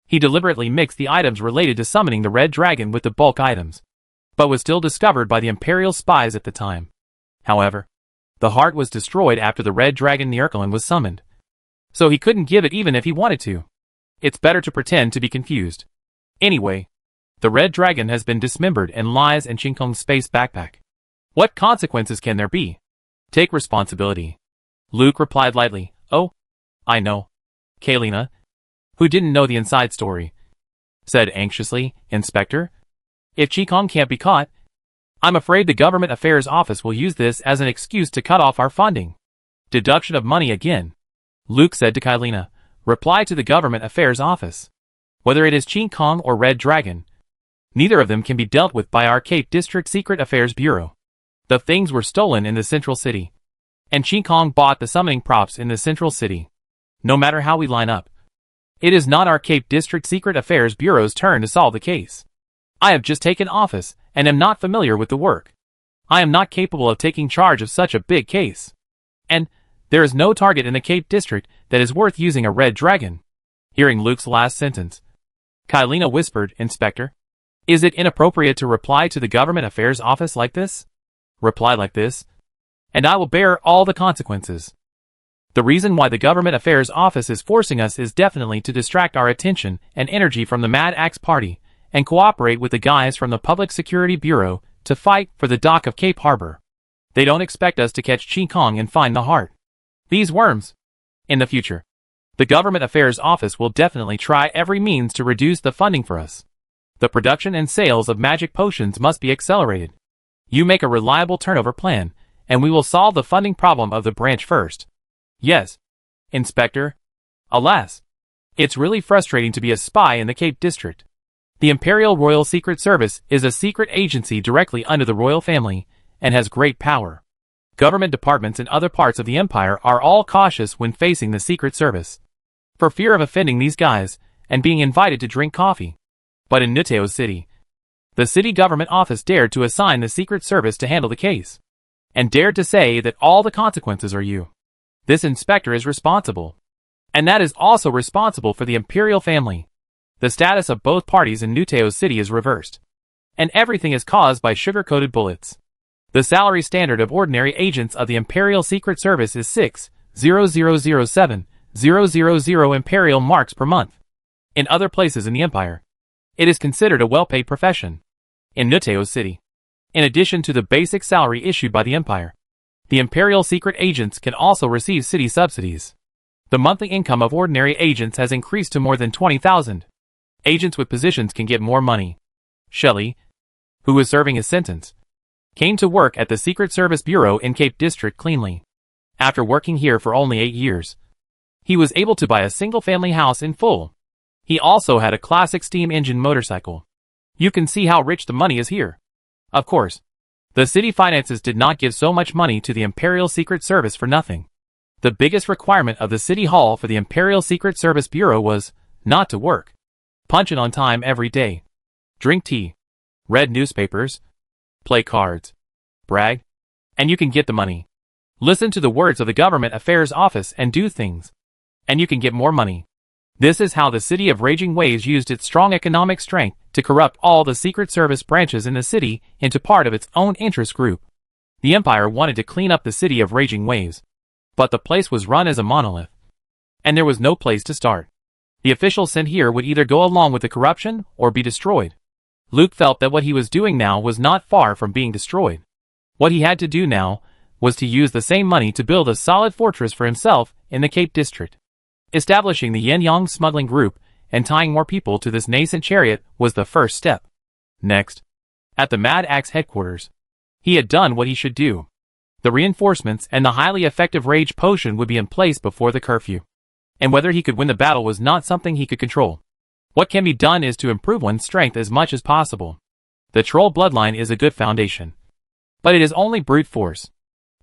He deliberately mixed the items related to summoning the Red Dragon with the bulk items, but was still discovered by the Imperial spies at the time. However, the heart was destroyed after the Red Dragon Nirkalon was summoned, so he couldn't give it even if he wanted to. It's better to pretend to be confused. Anyway, the Red Dragon has been dismembered and lies in Ching Kong's space backpack. What consequences can there be? Take responsibility. Luke replied lightly, oh, I know. Kylena, who didn't know the inside story, said anxiously, Inspector, if Ching Kong can't be caught, I'm afraid the Government Affairs Office will use this as an excuse to cut off our funding. Deduction of money again. Luke said to Kylena, reply to the Government Affairs Office. Whether it is Ching Kong or Red Dragon, Neither of them can be dealt with by our Cape District Secret Affairs Bureau. The things were stolen in the central city. And Ching Kong bought the summoning props in the central city. No matter how we line up, it is not our Cape District Secret Affairs Bureau's turn to solve the case. I have just taken office, and am not familiar with the work. I am not capable of taking charge of such a big case. And there is no target in the Cape District that is worth using a red dragon. Hearing Luke's last sentence, Kylina whispered, Inspector, is it inappropriate to reply to the Government Affairs Office like this? Reply like this, and I will bear all the consequences. The reason why the Government Affairs Office is forcing us is definitely to distract our attention and energy from the Mad Axe Party, and cooperate with the guys from the Public Security Bureau to fight for the dock of Cape Harbor. They don't expect us to catch Ching Kong and find the heart. These worms. In the future, the Government Affairs Office will definitely try every means to reduce the funding for us. The production and sales of magic potions must be accelerated. You make a reliable turnover plan, and we will solve the funding problem of the branch first. Yes, Inspector. Alas, it's really frustrating to be a spy in the Cape District. The Imperial Royal Secret Service is a secret agency directly under the royal family, and has great power. Government departments in other parts of the Empire are all cautious when facing the Secret Service, for fear of offending these guys, and being invited to drink coffee. But in Nuteo City, the city government office dared to assign the Secret Service to handle the case, and dared to say that all the consequences are you. This inspector is responsible. And that is also responsible for the Imperial family. The status of both parties in Nuteo City is reversed. And everything is caused by sugar-coated bullets. The salary standard of ordinary agents of the Imperial Secret Service is 6,000,000 Imperial marks per month. In other places in the Empire, it is considered a well-paid profession. In Nuteo City, in addition to the basic salary issued by the Empire, the Imperial secret agents can also receive city subsidies. The monthly income of ordinary agents has increased to more than 20,000. Agents with positions can get more money. Shelley, who was serving his sentence, came to work at the Secret Service Bureau in Cape District cleanly. After working here for only 8 years, he was able to buy a single-family house in full. He also had a classic steam engine motorcycle. You can see how rich the money is here. Of course, the city finances did not give so much money to the Imperial Secret Service for nothing. The biggest requirement of the City Hall for the Imperial Secret Service Bureau was not to work. Punch in on time every day. Drink tea. Read newspapers. Play cards. Brag. And you can get the money. Listen to the words of the Government Affairs Office and do things. And you can get more money. This is how the City of Raging Waves used its strong economic strength to corrupt all the Secret Service branches in the city into part of its own interest group. The Empire wanted to clean up the City of Raging Waves, but the place was run as a monolith, and there was no place to start. The officials sent here would either go along with the corruption or be destroyed. Luke felt that what he was doing now was not far from being destroyed. What he had to do now was to use the same money to build a solid fortress for himself in the Cape District. Establishing the Yin-Yang smuggling group and tying more people to this nascent chariot was the first step. Next, at the Mad Axe headquarters, he had done what he should do. The reinforcements and the highly effective rage potion would be in place before the curfew. And whether he could win the battle was not something he could control. What can be done is to improve one's strength as much as possible. The troll bloodline is a good foundation, but it is only brute force.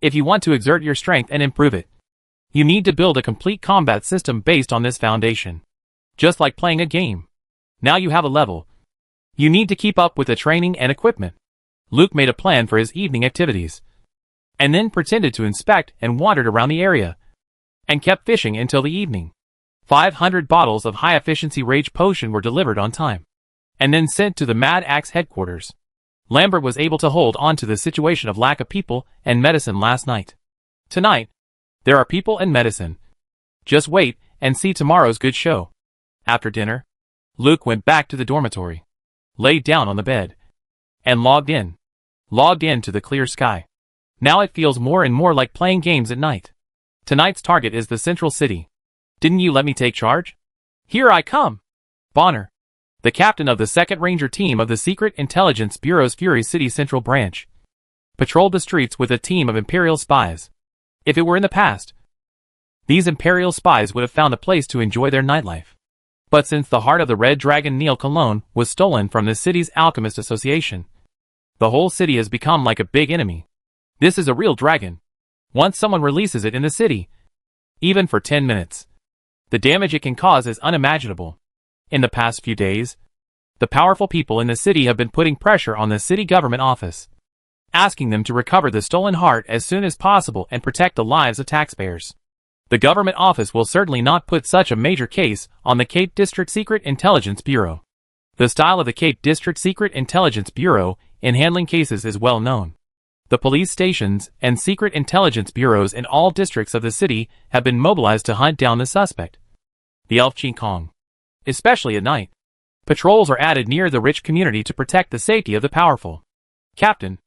If you want to exert your strength and improve it, you need to build a complete combat system based on this foundation. Just like playing a game. Now you have a level. You need to keep up with the training and equipment. Luke made a plan for his evening activities, and then pretended to inspect and wandered around the area, and kept fishing until the evening. 500 bottles of high-efficiency rage potion were delivered on time, and then sent to the Mad Axe headquarters. Lambert was able to hold on to the situation of lack of people and medicine last night. Tonight, there are people and medicine. Just wait and see tomorrow's good show. After dinner, Luke went back to the dormitory, laid down on the bed, and logged in to the clear sky. Now it feels more and more like playing games at night. Tonight's target is the Central City. Didn't you let me take charge? Here I come! Bonner, the captain of the 2nd Ranger Team of the Secret Intelligence Bureau's Fury City Central Branch, patrolled the streets with a team of Imperial spies. If it were in the past, these Imperial spies would have found a place to enjoy their nightlife. But since the heart of the Red Dragon Neil Cologne was stolen from the city's Alchemist Association, the whole city has become like a big enemy. This is a real dragon. Once someone releases it in the city, even for 10 minutes, the damage it can cause is unimaginable. In the past few days, the powerful people in the city have been putting pressure on the city government office, asking them to recover the stolen heart as soon as possible and protect the lives of taxpayers. The government office will certainly not put such a major case on the Cape District Secret Intelligence Bureau. The style of the Cape District Secret Intelligence Bureau in handling cases is well known. The police stations and secret intelligence bureaus in all districts of the city have been mobilized to hunt down the suspect, the elf Ching Kong. Especially at night, patrols are added near the rich community to protect the safety of the powerful. Captain,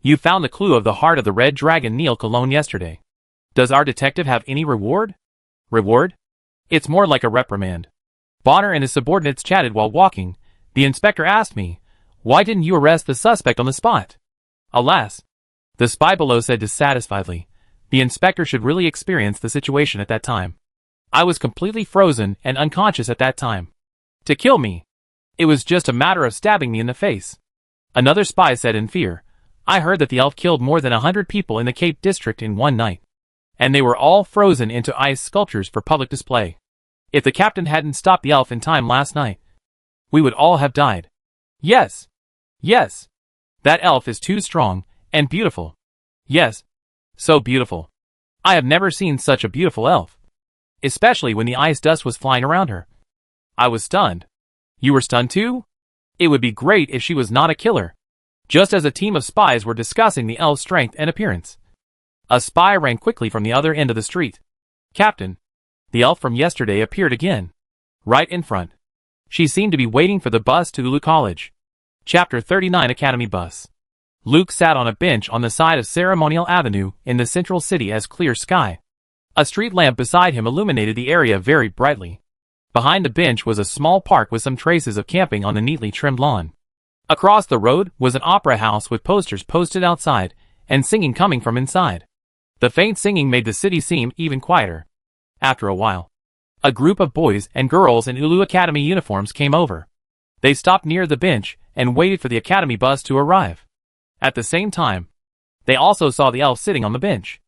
you found the clue of the heart of the Red Dragon Neil Cologne yesterday. Does our detective have any reward? Reward? It's more like a reprimand. Bonner and his subordinates chatted while walking. The inspector asked me, "Why didn't you arrest the suspect on the spot?" Alas, the spy below said dissatisfiedly, the inspector should really experience the situation at that time. I was completely frozen and unconscious at that time. To kill me. It was just a matter of stabbing me in the face. Another spy said in fear, I heard that the elf killed more than 100 people in the Cape District in one night. And they were all frozen into ice sculptures for public display. If the captain hadn't stopped the elf in time last night, we would all have died. Yes. Yes. That elf is too strong and beautiful. Yes. So beautiful. I have never seen such a beautiful elf. Especially when the ice dust was flying around her. I was stunned. You were stunned too? It would be great if she was not a killer. Just as a team of spies were discussing the elf's strength and appearance, a spy ran quickly from the other end of the street. Captain, the elf from yesterday appeared again. Right in front. She seemed to be waiting for the bus to Ulu College. Chapter 39 Academy Bus. Luke sat on a bench on the side of Ceremonial Avenue in the central city as clear sky. A street lamp beside him illuminated the area very brightly. Behind the bench was a small park with some traces of camping on the neatly trimmed lawn. Across the road was an opera house with posters posted outside and singing coming from inside. The faint singing made the city seem even quieter. After a while, a group of boys and girls in Ulu Academy uniforms came over. They stopped near the bench and waited for the Academy bus to arrive. At the same time, they also saw the elf sitting on the bench.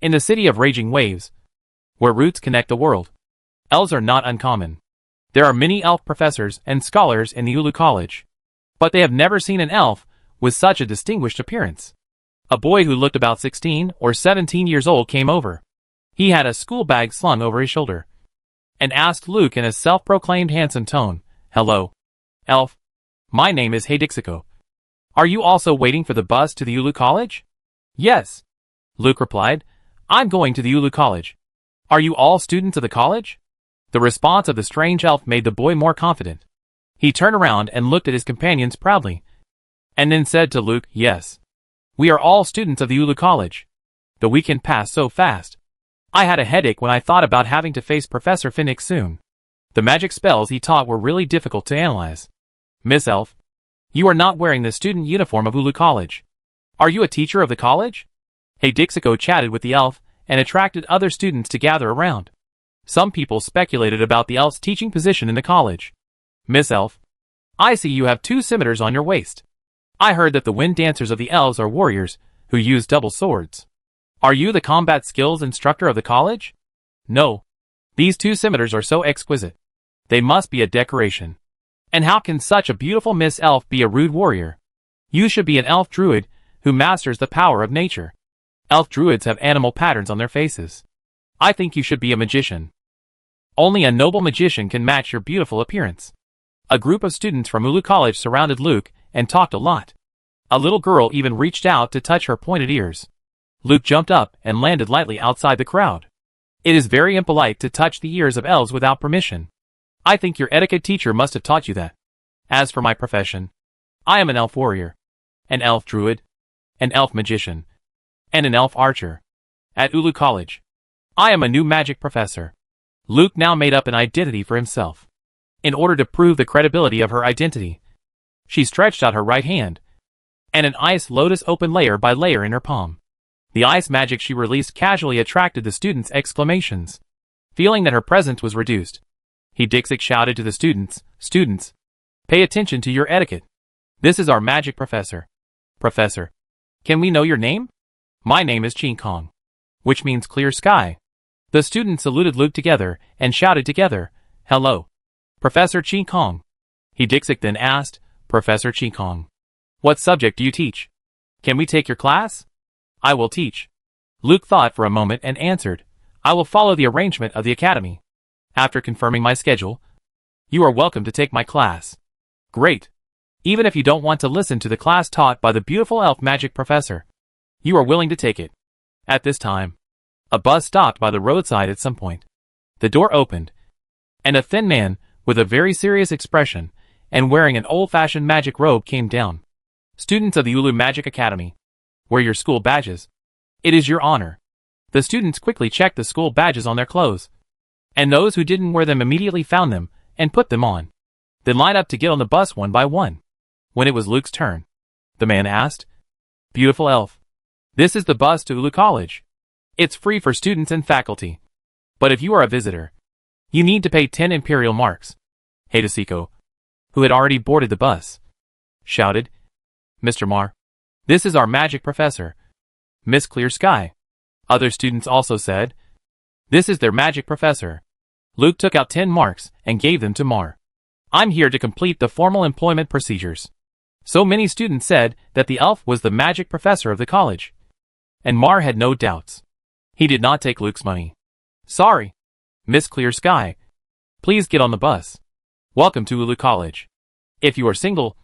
In the city of raging waves, where roots connect the world, elves are not uncommon. There are many elf professors and scholars in the Ulu College, but they have never seen an elf with such a distinguished appearance. A boy who looked about 16 or 17 years old came over. He had a school bag slung over his shoulder, and asked Luke in a self-proclaimed handsome tone, "Hello, elf. My name is Dixico. Are you also waiting for the bus to the Ulu College?" "Yes," Luke replied. "I'm going to the Ulu College. Are you all students of the college?" The response of the strange elf made the boy more confident. He turned around and looked at his companions proudly, and then said to Luke, "Yes. We are all students of the Ulu College." The weekend passed so fast. I had a headache when I thought about having to face Professor Finnick soon. The magic spells he taught were really difficult to analyze. "Miss Elf, you are not wearing the student uniform of Ulu College. Are you a teacher of the college?" Dixico chatted with the elf and attracted other students to gather around. Some people speculated about the elf's teaching position in the college. "Miss Elf, I see you have 2 scimitars on your waist. I heard that the wind dancers of the elves are warriors who use double swords. Are you the combat skills instructor of the college?" "No. These 2 scimitars are so exquisite. They must be a decoration. And how can such a beautiful Miss Elf be a rude warrior? You should be an elf druid who masters the power of nature. Elf druids have animal patterns on their faces. I think you should be a magician. Only a noble magician can match your beautiful appearance." A group of students from Ulu College surrounded Luke and talked a lot. A little girl even reached out to touch her pointed ears. Luke jumped up and landed lightly outside the crowd. It is very impolite to touch the ears of elves without permission. I think your etiquette teacher must have taught you that. As for my profession, I am an elf warrior, an elf druid, an elf magician, and an elf archer. At Ulu College, I am a new magic professor. Luke now made up an identity for himself. In order to prove the credibility of her identity, she stretched out her right hand, and an ice lotus opened layer by layer in her palm. The ice magic she released casually attracted the students' exclamations. Feeling that her presence was reduced, Dixit shouted to the students. Students, pay attention to your etiquette. This is our magic professor. Professor, can we know your name? My name is Ching Kong, which means clear sky. The students saluted Luke together and shouted together, Hello, Professor Ching Kong. Dixit then asked, Professor Ching Kong, what subject do you teach? Can we take your class? I will teach. Luke thought for a moment and answered, I will follow the arrangement of the academy. After confirming my schedule, you are welcome to take my class. Great. Even if you don't want to listen to the class taught by the beautiful elf magic professor, you are willing to take it. At this time, a bus stopped by the roadside at some point. The door opened, and a thin man, with a very serious expression, and wearing an old-fashioned magic robe came down. Students of the Ulu Magic Academy, wear your school badges. It is your honor. The students quickly checked the school badges on their clothes, and those who didn't wear them immediately found them and put them on. Then lined up to get on the bus one by one. When it was Luke's turn, the man asked, Beautiful elf, this is the bus to Ulu College. It's free for students and faculty. But if you are a visitor, you need to pay 10 imperial marks. Hadesiko, who had already boarded the bus, shouted, Mr. Mar, this is our magic professor, Miss Clear Sky. Other students also said, This is their magic professor. Luke took out 10 marks and gave them to Mar. I'm here to complete the formal employment procedures. So many students said that the elf was the magic professor of the college. And Mar had no doubts. He did not take Luke's money. Sorry, Miss Clear Sky. Please get on the bus. Welcome to Ulu College. If you are single,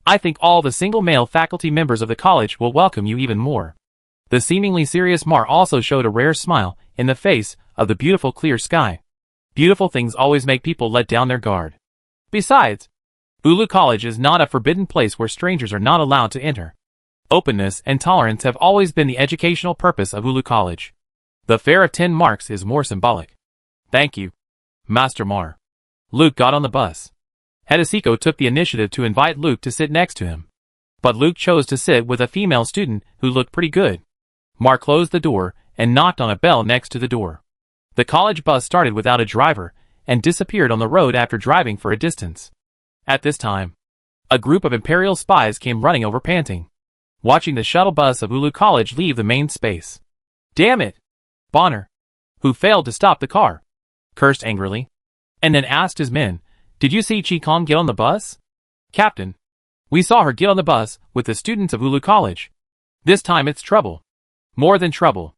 I think all the single male faculty members of the college will welcome you even more. The seemingly serious Mar also showed a rare smile in the face of the beautiful Clear Sky. Beautiful things always make people let down their guard. Besides, Ulu College is not a forbidden place where strangers are not allowed to enter. Openness and tolerance have always been the educational purpose of Ulu College. The fare of 10 marks is more symbolic. Thank you, Master Mar. Luke got on the bus. Hadesiko took the initiative to invite Luke to sit next to him. But Luke chose to sit with a female student who looked pretty good. Mar closed the door and knocked on a bell next to the door. The college bus started without a driver and disappeared on the road after driving for a distance. At this time, a group of Imperial spies came running over panting, watching the shuttle bus of Ulu College leave the main space. Damn it! Bonner, who failed to stop the car, cursed angrily, and then asked his men, Did you see Ching Kong get on the bus? Captain, we saw her get on the bus with the students of Ulu College. This time it's trouble. More than trouble.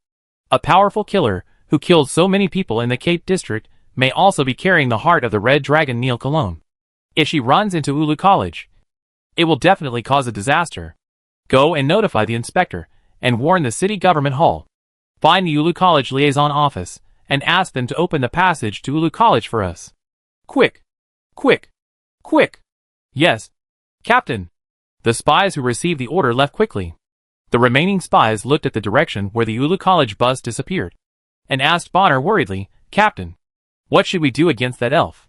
A powerful killer who killed so many people in the Cape District may also be carrying the heart of the Red Dragon Neil Cologne. If she runs into Ulu College, it will definitely cause a disaster. Go and notify the inspector and warn the city government hall. Find the Ulu College liaison office and ask them to open the passage to Ulu College for us. Quick! Quick! Quick! Yes, Captain. The spies who received the order left quickly. The remaining spies looked at the direction where the Ulu College bus disappeared and asked Bonner worriedly, Captain, what should we do against that elf?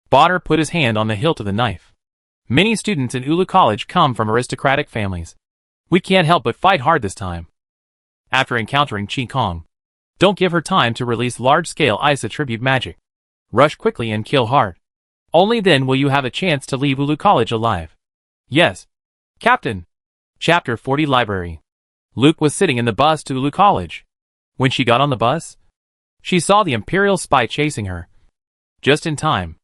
Bonner put his hand on the hilt of the knife. Many students in Ulu College come from aristocratic families. We can't help but fight hard this time. After encountering Ching Kong, don't give her time to release large-scale ice attribute magic. Rush quickly and kill hard. Only then will you have a chance to leave Ulu College alive. Yes, Captain. Chapter 40 Library. Luke was sitting in the bus to Ulu College. When she got on the bus, she saw the Imperial spy chasing her. Just in time.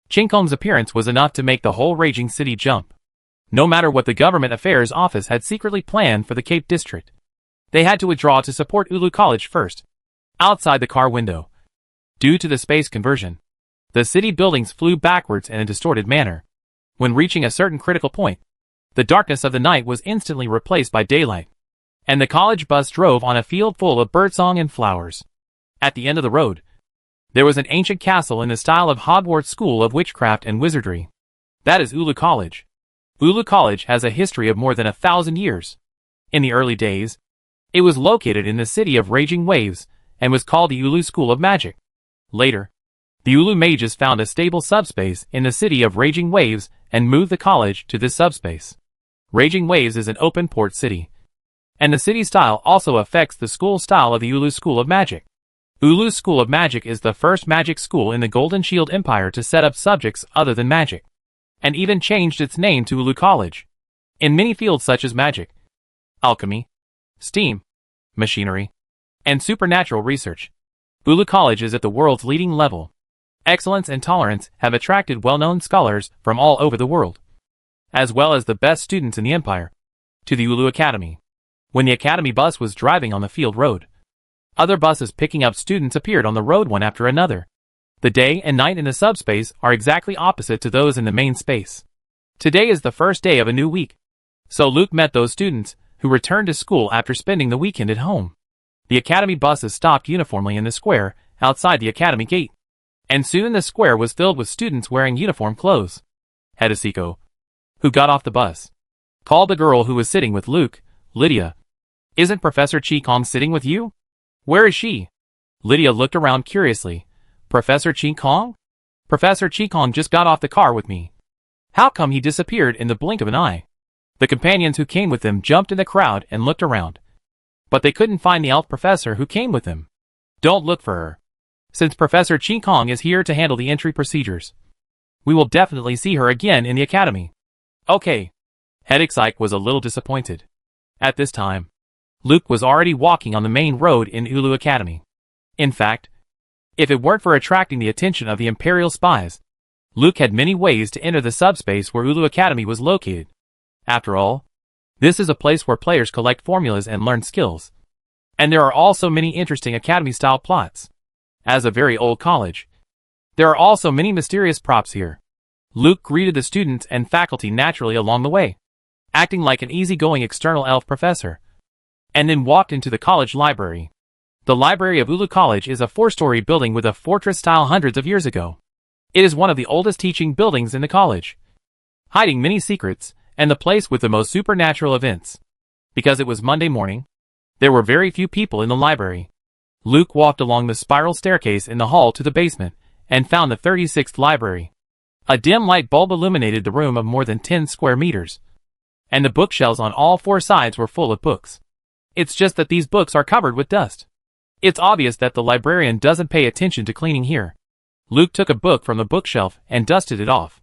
Ching Kong's appearance was enough to make the whole raging city jump. No matter what the Government Affairs Office had secretly planned for the Cape District, they had to withdraw to support Ulu College first. Outside the car window, due to the space conversion, the city buildings flew backwards in a distorted manner. When reaching a certain critical point, the darkness of the night was instantly replaced by daylight, and the college bus drove on a field full of birdsong and flowers. At the end of the road, there was an ancient castle in the style of Hogwarts School of Witchcraft and Wizardry. That is Ulu College. Ulu College has a history of more than 1,000 years. In the early days, it was located in the city of Raging Waves and was called the Ulu School of Magic. Later, the Ulu mages found a stable subspace in the city of Raging Waves and moved the college to this subspace. Raging Waves is an open port city, and the city style also affects the school style of the Ulu School of Magic. Ulu's School of Magic is the first magic school in the Golden Shield Empire to set up subjects other than magic, and even changed its name to Ulu College. In many fields such as magic, alchemy, steam, machinery, and supernatural research, Ulu College is at the world's leading level. Excellence and tolerance have attracted well-known scholars from all over the world, as well as the best students in the empire, to the Ulu Academy. When the academy bus was driving on the field road, other buses picking up students appeared on the road one after another. The day and night in the subspace are exactly opposite to those in the main space. Today is the first day of a new week, so Luke met those students who returned to school after spending the weekend at home. The academy buses stopped uniformly in the square outside the academy gate, and soon the square was filled with students wearing uniform clothes. Hedesiko, who got off the bus, called the girl who was sitting with Luke, Lydia. "Isn't Professor Ching Kong sitting with you? Where is she?" Lydia looked around curiously. "Professor Ching Kong? Professor Ching Kong just got off the car with me. How come he disappeared in the blink of an eye?" The companions who came with them jumped in the crowd and looked around, but they couldn't find the elf professor who came with them. "Don't look for her. Since Professor Ching Kong is here to handle the entry procedures, we will definitely see her again in the academy." "Okay." Hedesiko was a little disappointed. At this time, Luke was already walking on the main road in Ulu Academy. In fact, if it weren't for attracting the attention of the Imperial spies, Luke had many ways to enter the subspace where Ulu Academy was located. After all, this is a place where players collect formulas and learn skills. And there are also many interesting academy-style plots. As a very old college, there are also many mysterious props here. Luke greeted the students and faculty naturally along the way, acting like an easygoing external elf professor, and then walked into the college library. The library of Ulu College is a 4-story building with a fortress style hundreds of years ago. It is one of the oldest teaching buildings in the college, hiding many secrets, and the place with the most supernatural events. Because it was Monday morning, there were very few people in the library. Luke walked along the spiral staircase in the hall to the basement, and found the 36th library. A dim light bulb illuminated the room of more than 10 square meters, and the bookshelves on all 4 sides were full of books. It's just that these books are covered with dust. It's obvious that the librarian doesn't pay attention to cleaning here. Luke took a book from the bookshelf and dusted it off.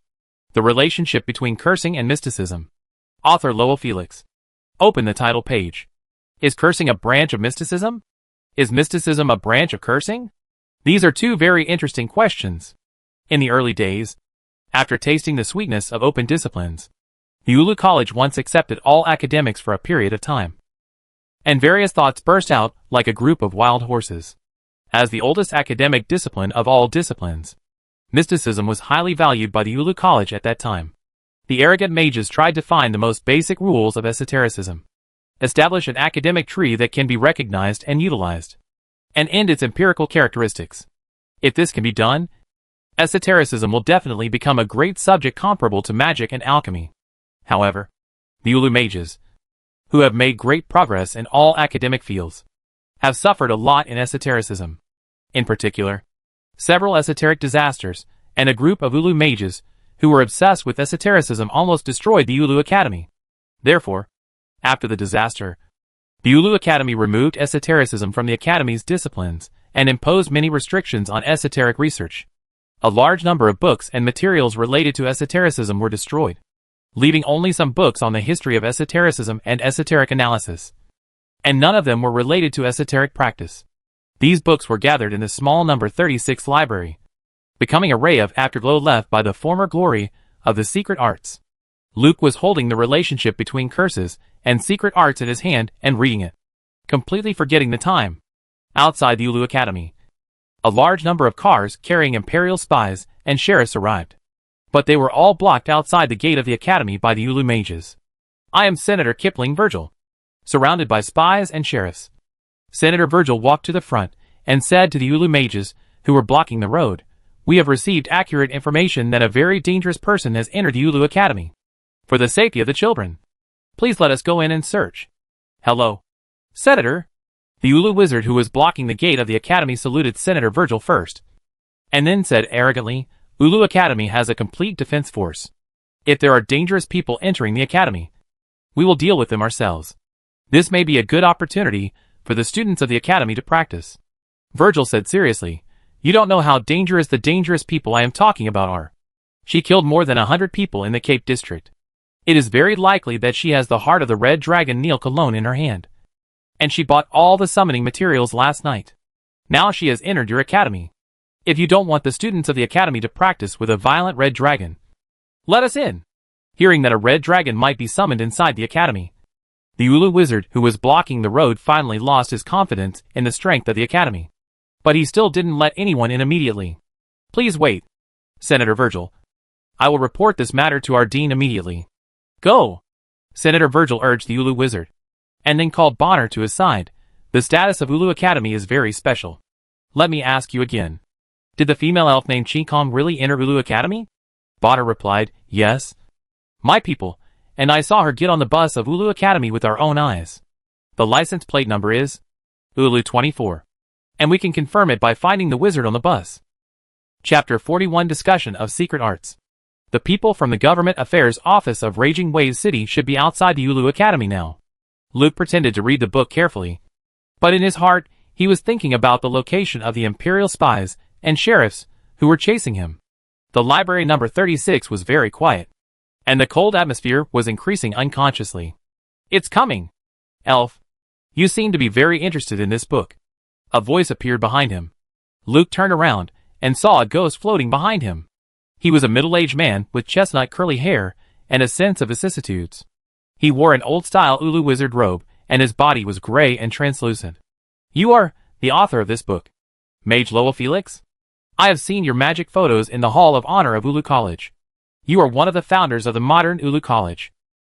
The relationship between cursing and mysticism. Author Lowell Felix. Open the title page. Is cursing a branch of mysticism? Is mysticism a branch of cursing? These are 2 very interesting questions. In the early days, after tasting the sweetness of open disciplines, the Ulu College once accepted all academics for a period of time. And various thoughts burst out like a group of wild horses. As the oldest academic discipline of all disciplines, mysticism was highly valued by the Ulu College at that time. The arrogant mages tried to find the most basic rules of esotericism, establish an academic tree that can be recognized and utilized, and end its empirical characteristics. If this can be done, esotericism will definitely become a great subject comparable to magic and alchemy. However, the Ulu mages, who have made great progress in all academic fields, have suffered a lot in esotericism. In particular, several esoteric disasters, and a group of Ulu mages who were obsessed with esotericism almost destroyed the Ulu Academy. Therefore, after the disaster, the Ulu Academy removed esotericism from the Academy's disciplines and imposed many restrictions on esoteric research. A large number of books and materials related to esotericism were destroyed, leaving only some books on the history of esotericism and esoteric analysis. And none of them were related to esoteric practice. These books were gathered in the small number 36 library, becoming a ray of afterglow left by the former glory of the secret arts. Luke was holding the relationship between curses and secret arts in his hand and reading it, completely forgetting the time. Outside the Ulu Academy, a large number of cars carrying Imperial spies and sheriffs arrived, but they were all blocked outside the gate of the Academy by the Ulu mages. "I am Senator Kipling Virgil," surrounded by spies and sheriffs. Senator Virgil walked to the front and said to the Ulu mages who were blocking the road, "We have received accurate information that a very dangerous person has entered the Ulu Academy. For the safety of the children, please let us go in and search." "Hello, Senator." The Ulu wizard who was blocking the gate of the Academy saluted Senator Virgil first, and then said arrogantly, "Ulu Academy has a complete defense force. If there are dangerous people entering the Academy, we will deal with them ourselves. This may be a good opportunity for the students of the Academy to practice." Virgil said seriously. You don't know how dangerous the dangerous people I am talking about are. She killed more than 100 people in the Cape District. It is very likely that she has the heart of the Red Dragon Neil Cologne in her hand. And she bought all the summoning materials last night. Now she has entered your academy. If you don't want the students of the academy to practice with a violent red dragon, let us in. Hearing that a red dragon might be summoned inside the academy, the Ulu wizard who was blocking the road finally lost his confidence in the strength of the academy. But he still didn't let anyone in immediately. Please wait, Senator Virgil. I will report this matter to our dean immediately. Go! Senator Virgil urged the Ulu wizard, and then called Bonner to his side. The status of Ulu Academy is very special. Let me ask you again. Did the female elf named Ching Kong really enter Ulu Academy? Bonner replied, yes. My people, and I saw her get on the bus of Ulu Academy with our own eyes. The license plate number is Ulu 24. And we can confirm it by finding the wizard on the bus. Chapter 41 Discussion of Secret Arts. The people from the Government Affairs Office of Raging Waves City should be outside the Ulu Academy now. Luke pretended to read the book carefully, but in his heart, he was thinking about the location of the Imperial spies and sheriffs who were chasing him. The library number 36 was very quiet, and the cold atmosphere was increasing unconsciously. It's coming! Elf, you seem to be very interested in this book. A voice appeared behind him. Luke turned around and saw a ghost floating behind him. He was a middle-aged man with chestnut curly hair and a sense of vicissitudes. He wore an old-style Ulu wizard robe, and his body was gray and translucent. You are the author of this book, Mage Lowell Felix? I have seen your magic photos in the Hall of Honor of Ulu College. You are one of the founders of the modern Ulu College.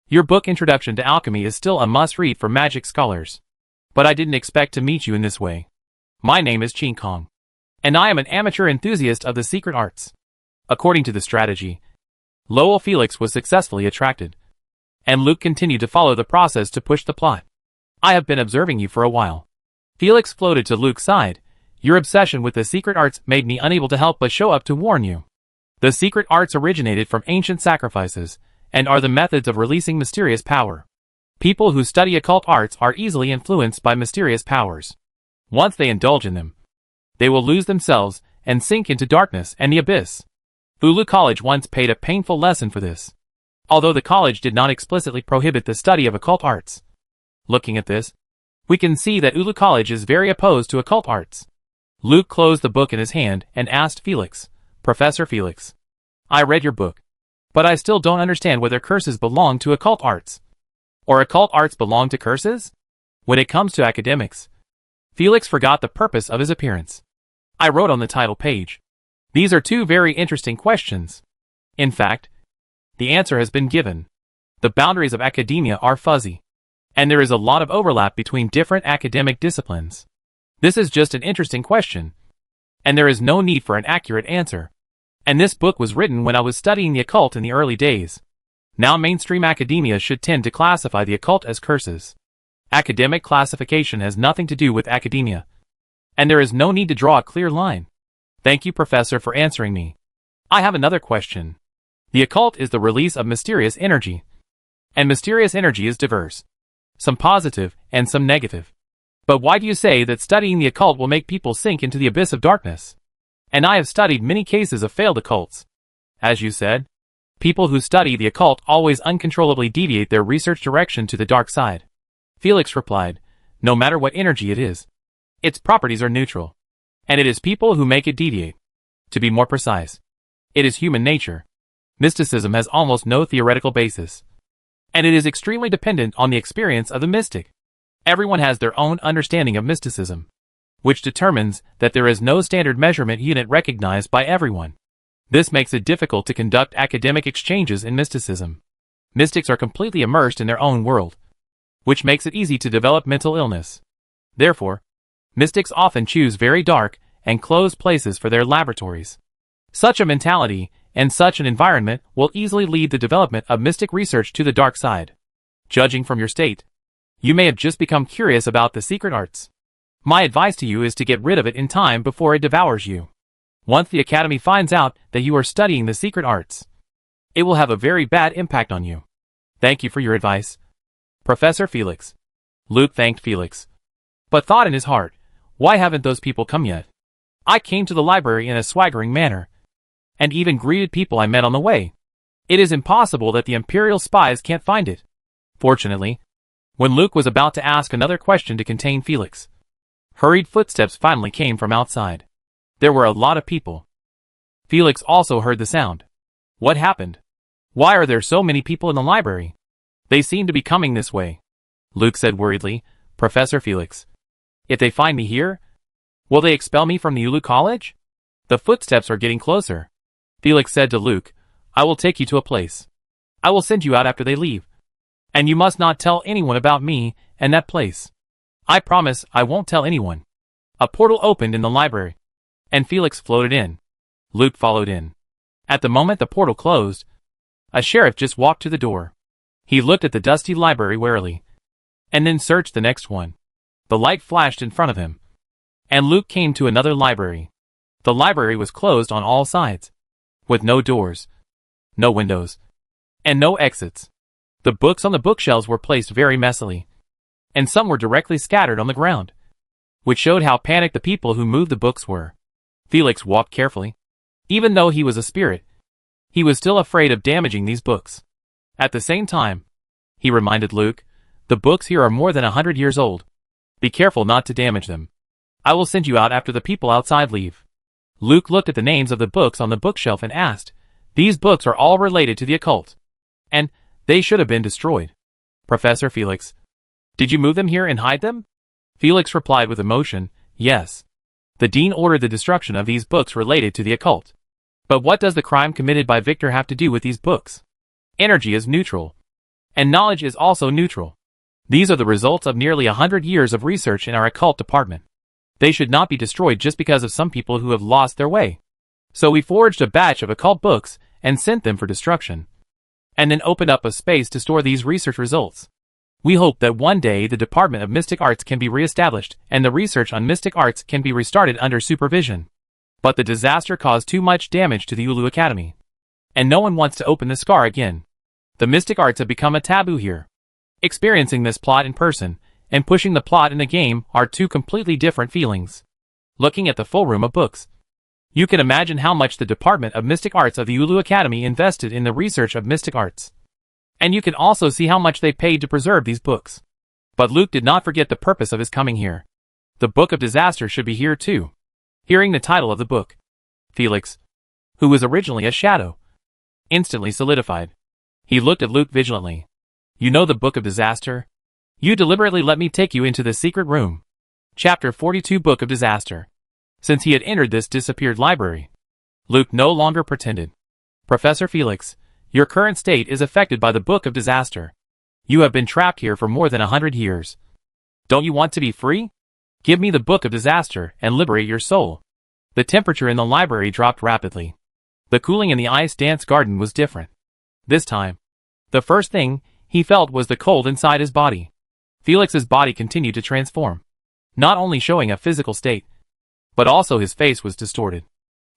Your book Introduction to Alchemy is still a must-read for magic scholars. But I didn't expect to meet you in this way. My name is Ching Kong, and I am an amateur enthusiast of the secret arts. According to the strategy, Lowell Felix was successfully attracted, and Luke continued to follow the process to push the plot. I have been observing you for a while. Felix floated to Luke's side. Your obsession with the secret arts made me unable to help but show up to warn you. The secret arts originated from ancient sacrifices, and are the methods of releasing mysterious power. People who study occult arts are easily influenced by mysterious powers. Once they indulge in them, they will lose themselves and sink into darkness and the abyss. Ulu College once paid a painful lesson for this, although the college did not explicitly prohibit the study of occult arts. Looking at this, we can see that Ulu College is very opposed to occult arts. Luke closed the book in his hand and asked Felix, Professor Felix, I read your book, but I still don't understand whether curses belong to occult arts, or occult arts belong to curses? When it comes to academics, Felix forgot the purpose of his appearance. I wrote on the title page, these are two very interesting questions. In fact, the answer has been given. The boundaries of academia are fuzzy, and there is a lot of overlap between different academic disciplines. This is just an interesting question, and there is no need for an accurate answer. And this book was written when I was studying the occult in the early days. Now mainstream academia should tend to classify the occult as curses. Academic classification has nothing to do with academia, and there is no need to draw a clear line. Thank you, Professor, for answering me. I have another question. The occult is the release of mysterious energy, and mysterious energy is diverse, some positive and some negative. But why do you say that studying the occult will make people sink into the abyss of darkness? And I have studied many cases of failed occults. As you said, people who study the occult always uncontrollably deviate their research direction to the dark side. Felix replied, no matter what energy it is, its properties are neutral, and it is people who make it deviate. To be more precise, it is human nature. Mysticism has almost no theoretical basis, and it is extremely dependent on the experience of the mystic. Everyone has their own understanding of mysticism, which determines that there is no standard measurement unit recognized by everyone. This makes it difficult to conduct academic exchanges in mysticism. Mystics are completely immersed in their own world, which makes it easy to develop mental illness. Therefore, mystics often choose very dark and closed places for their laboratories. Such a mentality and such an environment will easily lead the development of mystic research to the dark side. Judging from your state, you may have just become curious about the secret arts. My advice to you is to get rid of it in time before it devours you. Once the Academy finds out that you are studying the secret arts, it will have a very bad impact on you. Thank you for your advice, Professor Felix. Luke thanked Felix, but thought in his heart, Why haven't those people come yet? I came to the library in a swaggering manner, and even greeted people I met on the way. It is impossible that the Imperial spies can't find it. Fortunately, when Luke was about to ask another question to contain Felix, hurried footsteps finally came from outside. There were a lot of people. Felix also heard the sound. What happened? Why are there so many people in the library? They seem to be coming this way. Luke said worriedly, Professor Felix. If they find me here, will they expel me from the Ulu College? The footsteps are getting closer. Felix said to Luke, I will take you to a place. I will send you out after they leave. And you must not tell anyone about me and that place. I promise I won't tell anyone. A portal opened in the library, and Felix floated in. Luke followed in. At the moment the portal closed, a sheriff just walked to the door. He looked at the dusty library warily, and then searched the next one. The light flashed in front of him, and Luke came to another library. The library was closed on all sides, with no doors, no windows, and no exits. The books on the bookshelves were placed very messily, and some were directly scattered on the ground, which showed how panicked the people who moved the books were. Felix walked carefully. Even though he was a spirit, he was still afraid of damaging these books. At the same time, he reminded Luke, the books here are more than 100 years old. Be careful not to damage them. I will send you out after the people outside leave. Luke looked at the names of the books on the bookshelf and asked, These books are all related to the occult, and they should have been destroyed. Professor Felix, did you move them here and hide them? Felix replied with emotion, Yes. The dean ordered the destruction of these books related to the occult. But what does the crime committed by Victor have to do with these books? Energy is neutral, and knowledge is also neutral. These are the results of nearly 100 years of research in our occult department. They should not be destroyed just because of some people who have lost their way. So we forged a batch of occult books and sent them for destruction, and then opened up a space to store these research results. We hope that one day the Department of Mystic Arts can be reestablished and the research on mystic arts can be restarted under supervision. But the disaster caused too much damage to the Ulu Academy, and no one wants to open the scar again. The mystic arts have become a taboo here. Experiencing this plot in person and pushing the plot in the game are two completely different feelings. Looking at the full room of books, you can imagine how much the Department of Mystic Arts of the Ulu Academy invested in the research of mystic arts. And you can also see how much they paid to preserve these books. But Luke did not forget the purpose of his coming here. The Book of Disaster should be here too. Hearing the title of the book, Felix, who was originally a shadow, instantly solidified. He looked at Luke vigilantly. You know the Book of Disaster? You deliberately let me take you into the secret room. Chapter 42 Book of Disaster. Since he had entered this disappeared library, Luke no longer pretended. Professor Felix, your current state is affected by the Book of Disaster. You have been trapped here for more than 100 years. Don't you want to be free? Give me the Book of Disaster and liberate your soul. The temperature in the library dropped rapidly. The cooling in the ice dance garden was different. This time, the first thing he felt was the cold inside his body. Felix's body continued to transform, not only showing a physical state, but also his face was distorted.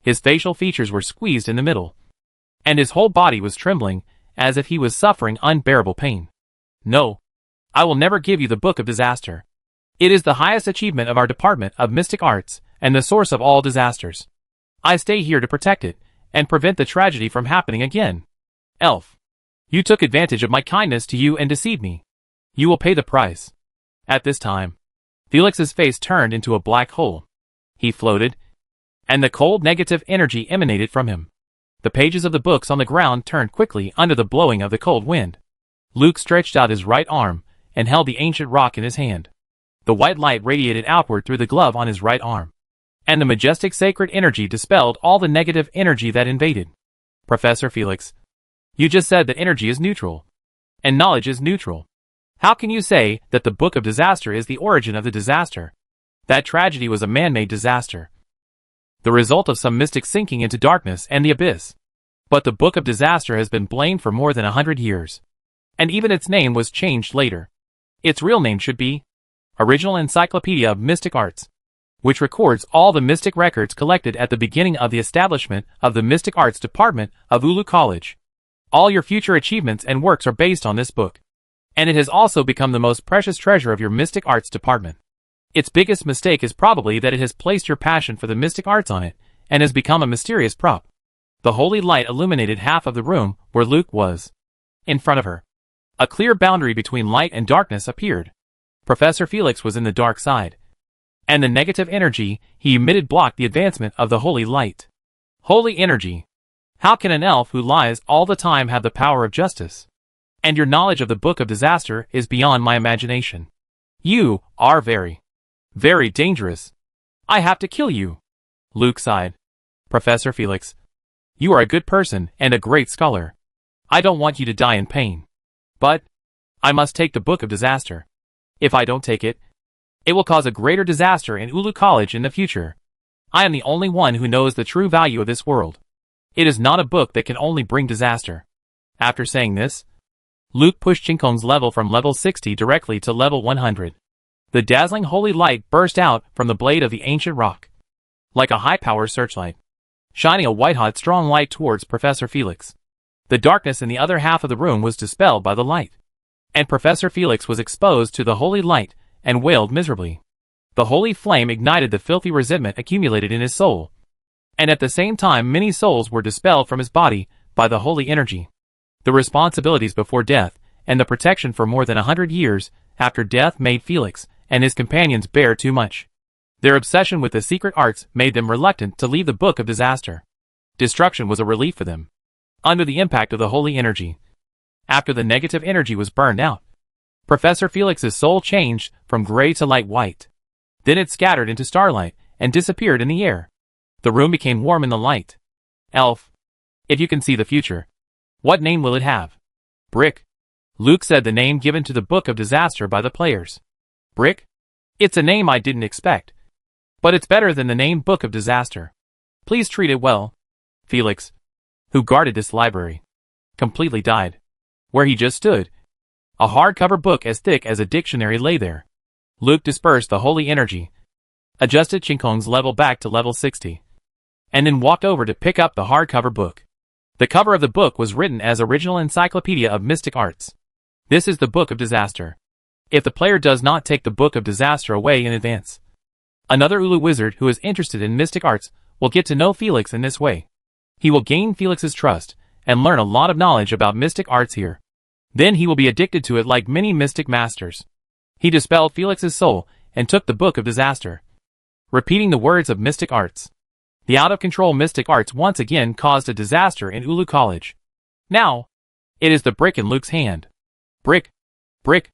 His facial features were squeezed in the middle, and his whole body was trembling as if he was suffering unbearable pain. No, I will never give you the Book of Disaster. It is the highest achievement of our Department of Mystic Arts and the source of all disasters. I stay here to protect it and prevent the tragedy from happening again. Elf, you took advantage of my kindness to you and deceived me. You will pay the price. At this time, Felix's face turned into a black hole. He floated, and the cold negative energy emanated from him. The pages of the books on the ground turned quickly under the blowing of the cold wind. Luke stretched out his right arm and held the ancient rock in his hand. The white light radiated outward through the glove on his right arm, and the majestic sacred energy dispelled all the negative energy that invaded. Professor Felix, you just said that energy is neutral, and knowledge is neutral. How can you say that the Book of Disaster is the origin of the disaster? That tragedy was a man-made disaster, the result of some mystic sinking into darkness and the abyss. But the Book of Disaster has been blamed for more than 100 years, and even its name was changed later. Its real name should be Original Encyclopedia of Mystic Arts, which records all the mystic records collected at the beginning of the establishment of the Mystic Arts Department of Ulu College. All your future achievements and works are based on this book, and it has also become the most precious treasure of your Mystic Arts Department. Its biggest mistake is probably that it has placed your passion for the mystic arts on it, and has become a mysterious prop. The holy light illuminated half of the room where Luke was. In front of her, a clear boundary between light and darkness appeared. Professor Felix was in the dark side, and the negative energy he emitted blocked the advancement of the holy light. Holy energy. How can an elf who lies all the time have the power of justice? And your knowledge of the Book of Disaster is beyond my imagination. You are very, very dangerous. I have to kill you. Luke sighed. Professor Felix, you are a good person and a great scholar. I don't want you to die in pain. But I must take the Book of Disaster. If I don't take it, it will cause a greater disaster in Ulu College in the future. I am the only one who knows the true value of this world. It is not a book that can only bring disaster. After saying this, Luke pushed Ching Kong's level from level 60 directly to level 100. The dazzling holy light burst out from the blade of the ancient rock, like a high-power searchlight, shining a white-hot strong light towards Professor Felix. The darkness in the other half of the room was dispelled by the light, and Professor Felix was exposed to the holy light and wailed miserably. The holy flame ignited the filthy resentment accumulated in his soul, and at the same time many souls were dispelled from his body by the holy energy. The responsibilities before death and the protection for more than 100 years after death made Felix and his companions bear too much. Their obsession with the secret arts made them reluctant to leave the Book of Disaster. Destruction was a relief for them, under the impact of the holy energy. After the negative energy was burned out, Professor Felix's soul changed from gray to light white. Then it scattered into starlight and disappeared in the air. The room became warm in the light. Elf, if you can see the future, what name will it have? Brick. Luke said the name given to the Book of Disaster by the players. Brick? It's a name I didn't expect. But it's better than the name Book of Disaster. Please treat it well. Felix, who guarded this library, completely died. Where he just stood, a hardcover book as thick as a dictionary lay there. Luke dispersed the holy energy, adjusted Ching Kong's level back to level 60, and then walked over to pick up the hardcover book. The cover of the book was written as Original Encyclopedia of Mystic Arts. This is the Book of Disaster. If the player does not take the Book of Disaster away in advance, another Ulu wizard who is interested in mystic arts will get to know Felix in this way. He will gain Felix's trust and learn a lot of knowledge about mystic arts here. Then he will be addicted to it like many mystic masters. He dispelled Felix's soul and took the Book of Disaster, repeating the words of mystic arts. The out-of-control mystic arts once again caused a disaster in Ulu College. Now, it is the brick in Luke's hand. Brick. Brick.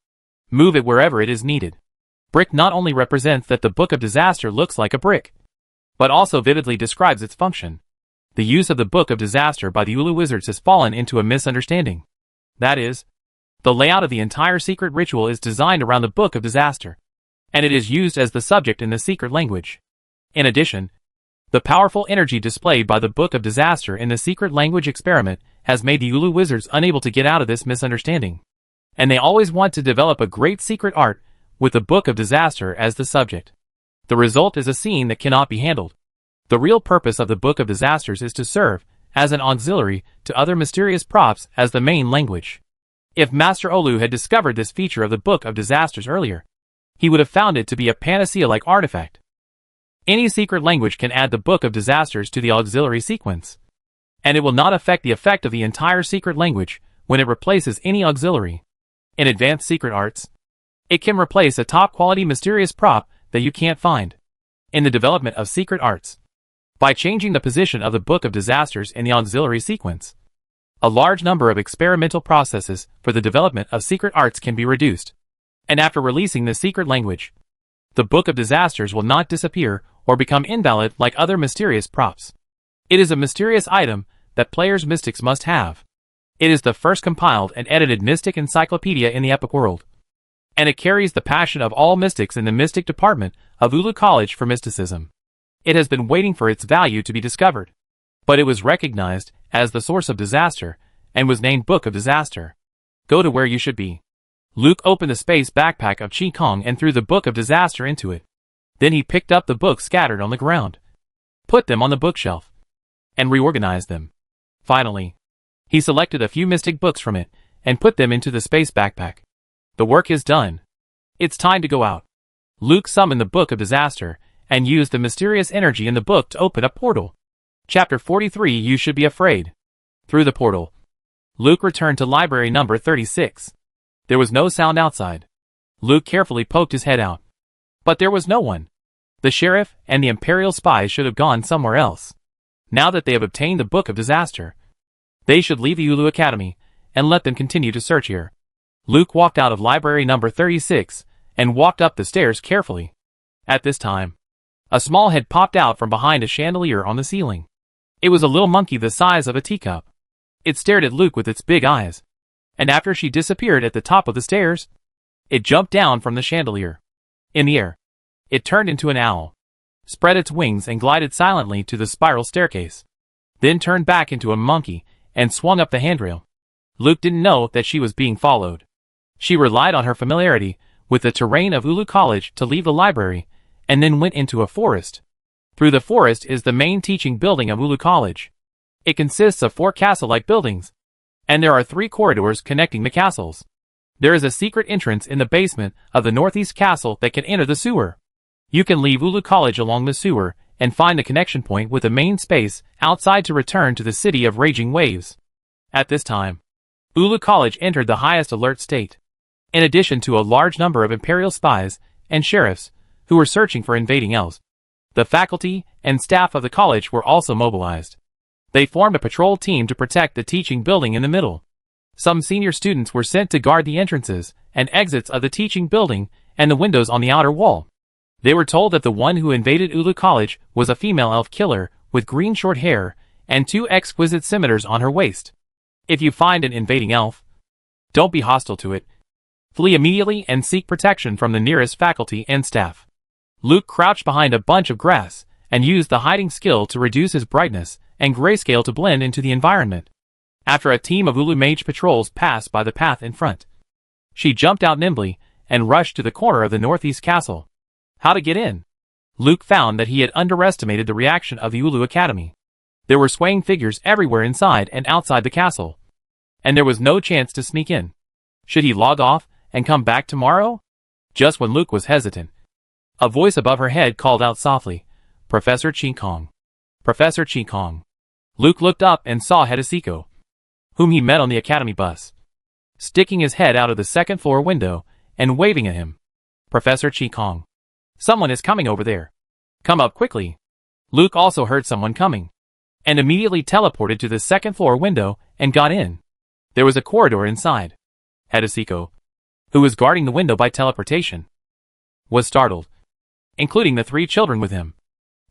Move it wherever it is needed. Brick not only represents that the Book of Disaster looks like a brick, but also vividly describes its function. The use of the Book of Disaster by the Ulu Wizards has fallen into a misunderstanding. That is, the layout of the entire secret ritual is designed around the Book of Disaster, and it is used as the subject in the secret language. In addition, the powerful energy displayed by the Book of Disaster in the secret language experiment has made the Ulu Wizards unable to get out of this misunderstanding. And they always want to develop a great secret art with the Book of Disaster as the subject. The result is a scene that cannot be handled. The real purpose of the Book of Disasters is to serve as an auxiliary to other mysterious props as the main language. If Master Olu had discovered this feature of the Book of Disasters earlier, he would have found it to be a panacea-like artifact. Any secret language can add the Book of Disasters to the auxiliary sequence, and it will not affect the effect of the entire secret language when it replaces any auxiliary. In advanced secret arts, it can replace a top-quality mysterious prop that you can't find. In the development of secret arts, by changing the position of the Book of Disasters in the auxiliary sequence, a large number of experimental processes for the development of secret arts can be reduced. And after releasing the secret language, the Book of Disasters will not disappear or become invalid like other mysterious props. It is a mysterious item that players' mystics must have. It is the first compiled and edited mystic encyclopedia in the epic world, and it carries the passion of all mystics in the mystic department of Ulu College for mysticism. It has been waiting for its value to be discovered, but it was recognized as the source of disaster and was named Book of Disaster. Go to where you should be. Luke opened the space backpack of Ching Kong and threw the Book of Disaster into it. Then he picked up the books scattered on the ground, put them on the bookshelf, and reorganized them. Finally, he selected a few mystic books from it and put them into the space backpack. The work is done. It's time to go out. Luke summoned the Book of Disaster and used the mysterious energy in the book to open a portal. Chapter 43 You Should Be Afraid. Through the portal, Luke returned to library number 36. There was no sound outside. Luke carefully poked his head out. But there was no one. The sheriff and the Imperial spies should have gone somewhere else. Now that they have obtained the Book of Disaster, they should leave the Ulu Academy and let them continue to search here. Luke walked out of library number 36 and walked up the stairs carefully. At this time, a small head popped out from behind a chandelier on the ceiling. It was a little monkey the size of a teacup. It stared at Luke with its big eyes, and after she disappeared at the top of the stairs, it jumped down from the chandelier. In the air, it turned into an owl, spread its wings and glided silently to the spiral staircase, then turned back into a monkey and swung up the handrail. Luke didn't know that she was being followed. She relied on her familiarity with the terrain of Ulu College to leave the library and then went into a forest. Through the forest is the main teaching building of Ulu College. It consists of 4 castle-like buildings, and there are 3 corridors connecting the castles. There is a secret entrance in the basement of the northeast castle that can enter the sewer. You can leave Ulu College along the sewer and find the connection point with the main space outside to return to the city of raging waves. At this time, Ulu College entered the highest alert state. In addition to a large number of Imperial spies and sheriffs who were searching for invading elves, the faculty and staff of the college were also mobilized. They formed a patrol team to protect the teaching building in the middle. Some senior students were sent to guard the entrances and exits of the teaching building and the windows on the outer wall. They were told that the one who invaded Ulu College was a female elf killer with green short hair and 2 exquisite scimitars on her waist. If you find an invading elf, don't be hostile to it. Flee immediately and seek protection from the nearest faculty and staff. Luke crouched behind a bunch of grass and used the hiding skill to reduce his brightness and grayscale to blend into the environment. After a team of Ulu mage patrols passed by the path in front, she jumped out nimbly and rushed to the corner of the northeast castle. How to get in? Luke found that he had underestimated the reaction of the Ulu Academy. There were swaying figures everywhere inside and outside the castle, and there was no chance to sneak in. Should he log off and come back tomorrow? Just when Luke was hesitant, a voice above her head called out softly, "Professor Ching Kong. Professor Ching Kong." Luke looked up and saw Hadesiko, whom he met on the academy bus, sticking his head out of the second-floor window and waving at him. "Professor Ching Kong. Someone is coming over there. Come up quickly." Luke also heard someone coming, and immediately teleported to the second-floor window and got in. There was a corridor inside. Hadesiko, who was guarding the window by teleportation, was startled, including the 3 children with him,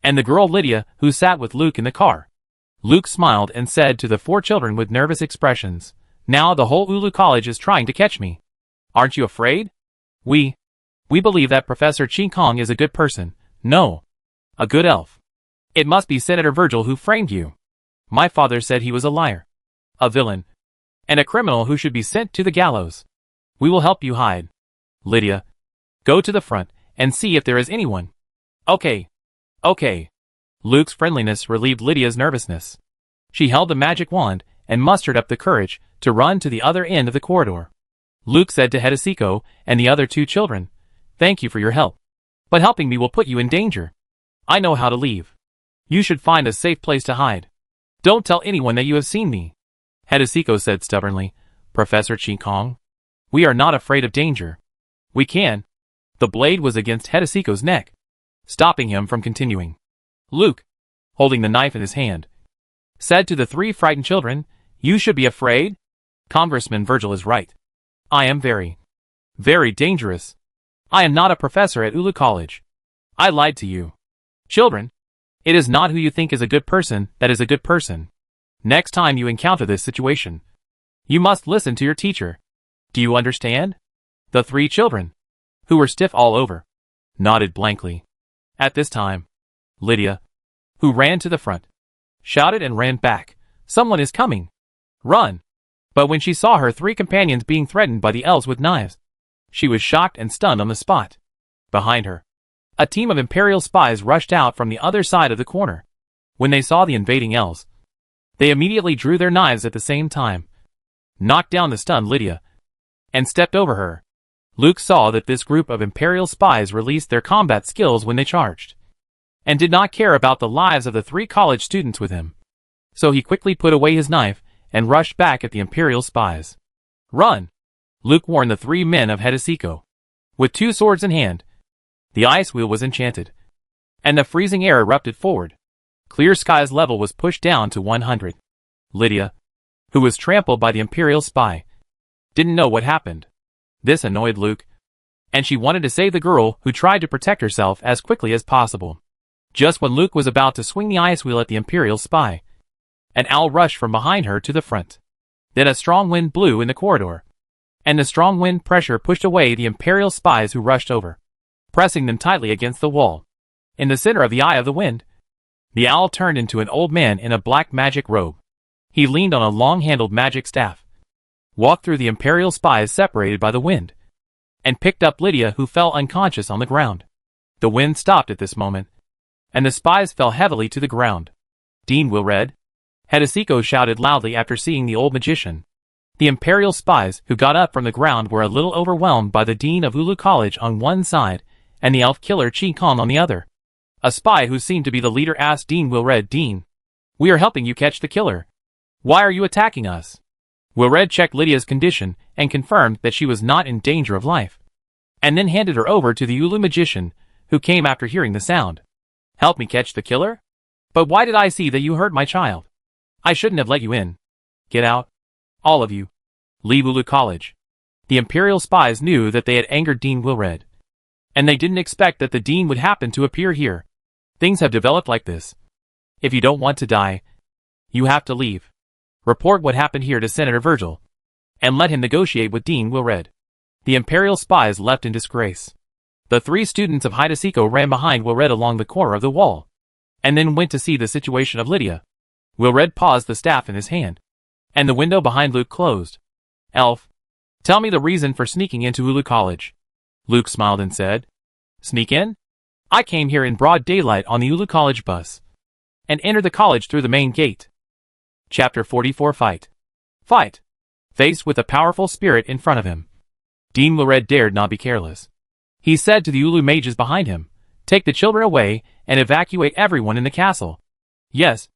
and the girl Lydia who sat with Luke in the car. Luke smiled and said to the 4 children with nervous expressions, "Now the whole Ulu College is trying to catch me. Aren't you afraid? We believe that Professor Ching Kong is a good person. No, a good elf. It must be Senator Virgil who framed you. My father said he was a liar, a villain, and a criminal who should be sent to the gallows. We will help you hide. Lydia, go to the front and see if there is anyone." "Okay. Okay." Luke's friendliness relieved Lydia's nervousness. She held the magic wand and mustered up the courage to run to the other end of the corridor. Luke said to Hadesiko and the other 2 children, "Thank you for your help, but helping me will put you in danger. I know how to leave. You should find a safe place to hide. Don't tell anyone that you have seen me." Hadesiko said stubbornly, "Professor Ching Kong, we are not afraid of danger. We can." The blade was against Hadesiko's neck, stopping him from continuing. Luke, holding the knife in his hand, said to the 3 frightened children, "You should be afraid. Congressman Virgil is right. I am very, very dangerous. I am not a professor at Ulu College. I lied to you. Children, it is not who you think is a good person that is a good person. Next time you encounter this situation, you must listen to your teacher. Do you understand?" The 3 children, who were stiff all over, nodded blankly. At this time, Lydia, who ran to the front, shouted and ran back, "Someone is coming. Run!" But when she saw her 3 companions being threatened by the elves with knives, she was shocked and stunned on the spot. Behind her, a team of Imperial spies rushed out from the other side of the corner. When they saw the invading elves, they immediately drew their knives at the same time, knocked down the stunned Lydia, and stepped over her. Luke saw that this group of Imperial spies released their combat skills when they charged, and did not care about the lives of the 3 college students with him. So he quickly put away his knife and rushed back at the Imperial spies. "Run!" Luke warned the 3 men of Hedesiko. With 2 swords in hand, the ice wheel was enchanted, and the freezing air erupted forward. Clear Sky's level was pushed down to 100. Lydia, who was trampled by the Imperial spy, didn't know what happened. This annoyed Luke, and she wanted to save the girl who tried to protect herself as quickly as possible. Just when Luke was about to swing the ice wheel at the Imperial spy, an owl rushed from behind her to the front. Then a strong wind blew in the corridor, and the strong wind pressure pushed away the Imperial spies who rushed over, pressing them tightly against the wall. In the center of the eye of the wind, the owl turned into an old man in a black magic robe. He leaned on a long-handled magic staff, walked through the Imperial spies separated by the wind, and picked up Lydia, who fell unconscious on the ground. The wind stopped at this moment, and the spies fell heavily to the ground. "Dean Wilred!" Hedesiko shouted loudly after seeing the old magician. The Imperial spies who got up from the ground were a little overwhelmed by the Dean of Ulu College on one side and the elf killer Ching Kong on the other. A spy who seemed to be the leader asked Dean Wilred, "Dean, we are helping you catch the killer. Why are you attacking us?" Wilred checked Lydia's condition and confirmed that she was not in danger of life, and then handed her over to the Ulu magician, who came after hearing the sound. "Help me catch the killer? But why did I see that you hurt my child? I shouldn't have let you in. Get out. All of you. Leave Ulu College." The Imperial spies knew that they had angered Dean Wilred, and they didn't expect that the Dean would happen to appear here. Things have developed like this. If you don't want to die, you have to leave. Report what happened here to Senator Virgil, and let him negotiate with Dean Wilred. The Imperial spies left in disgrace. The 3 students of Hedesiko ran behind Wilred along the corner of the wall, and then went to see the situation of Lydia. Wilred paused, the staff in his hand, and the window behind Luke closed. "Elf, tell me the reason for sneaking into Ulu College." Luke smiled and said, "Sneak in? I came here in broad daylight on the Ulu College bus, and entered the college through the main gate." Chapter 44. Fight. Faced with a powerful spirit in front of him, Dean Wilred dared not be careless. He said to the Ulu mages behind him, "Take the children away and evacuate everyone in the castle." "Yes,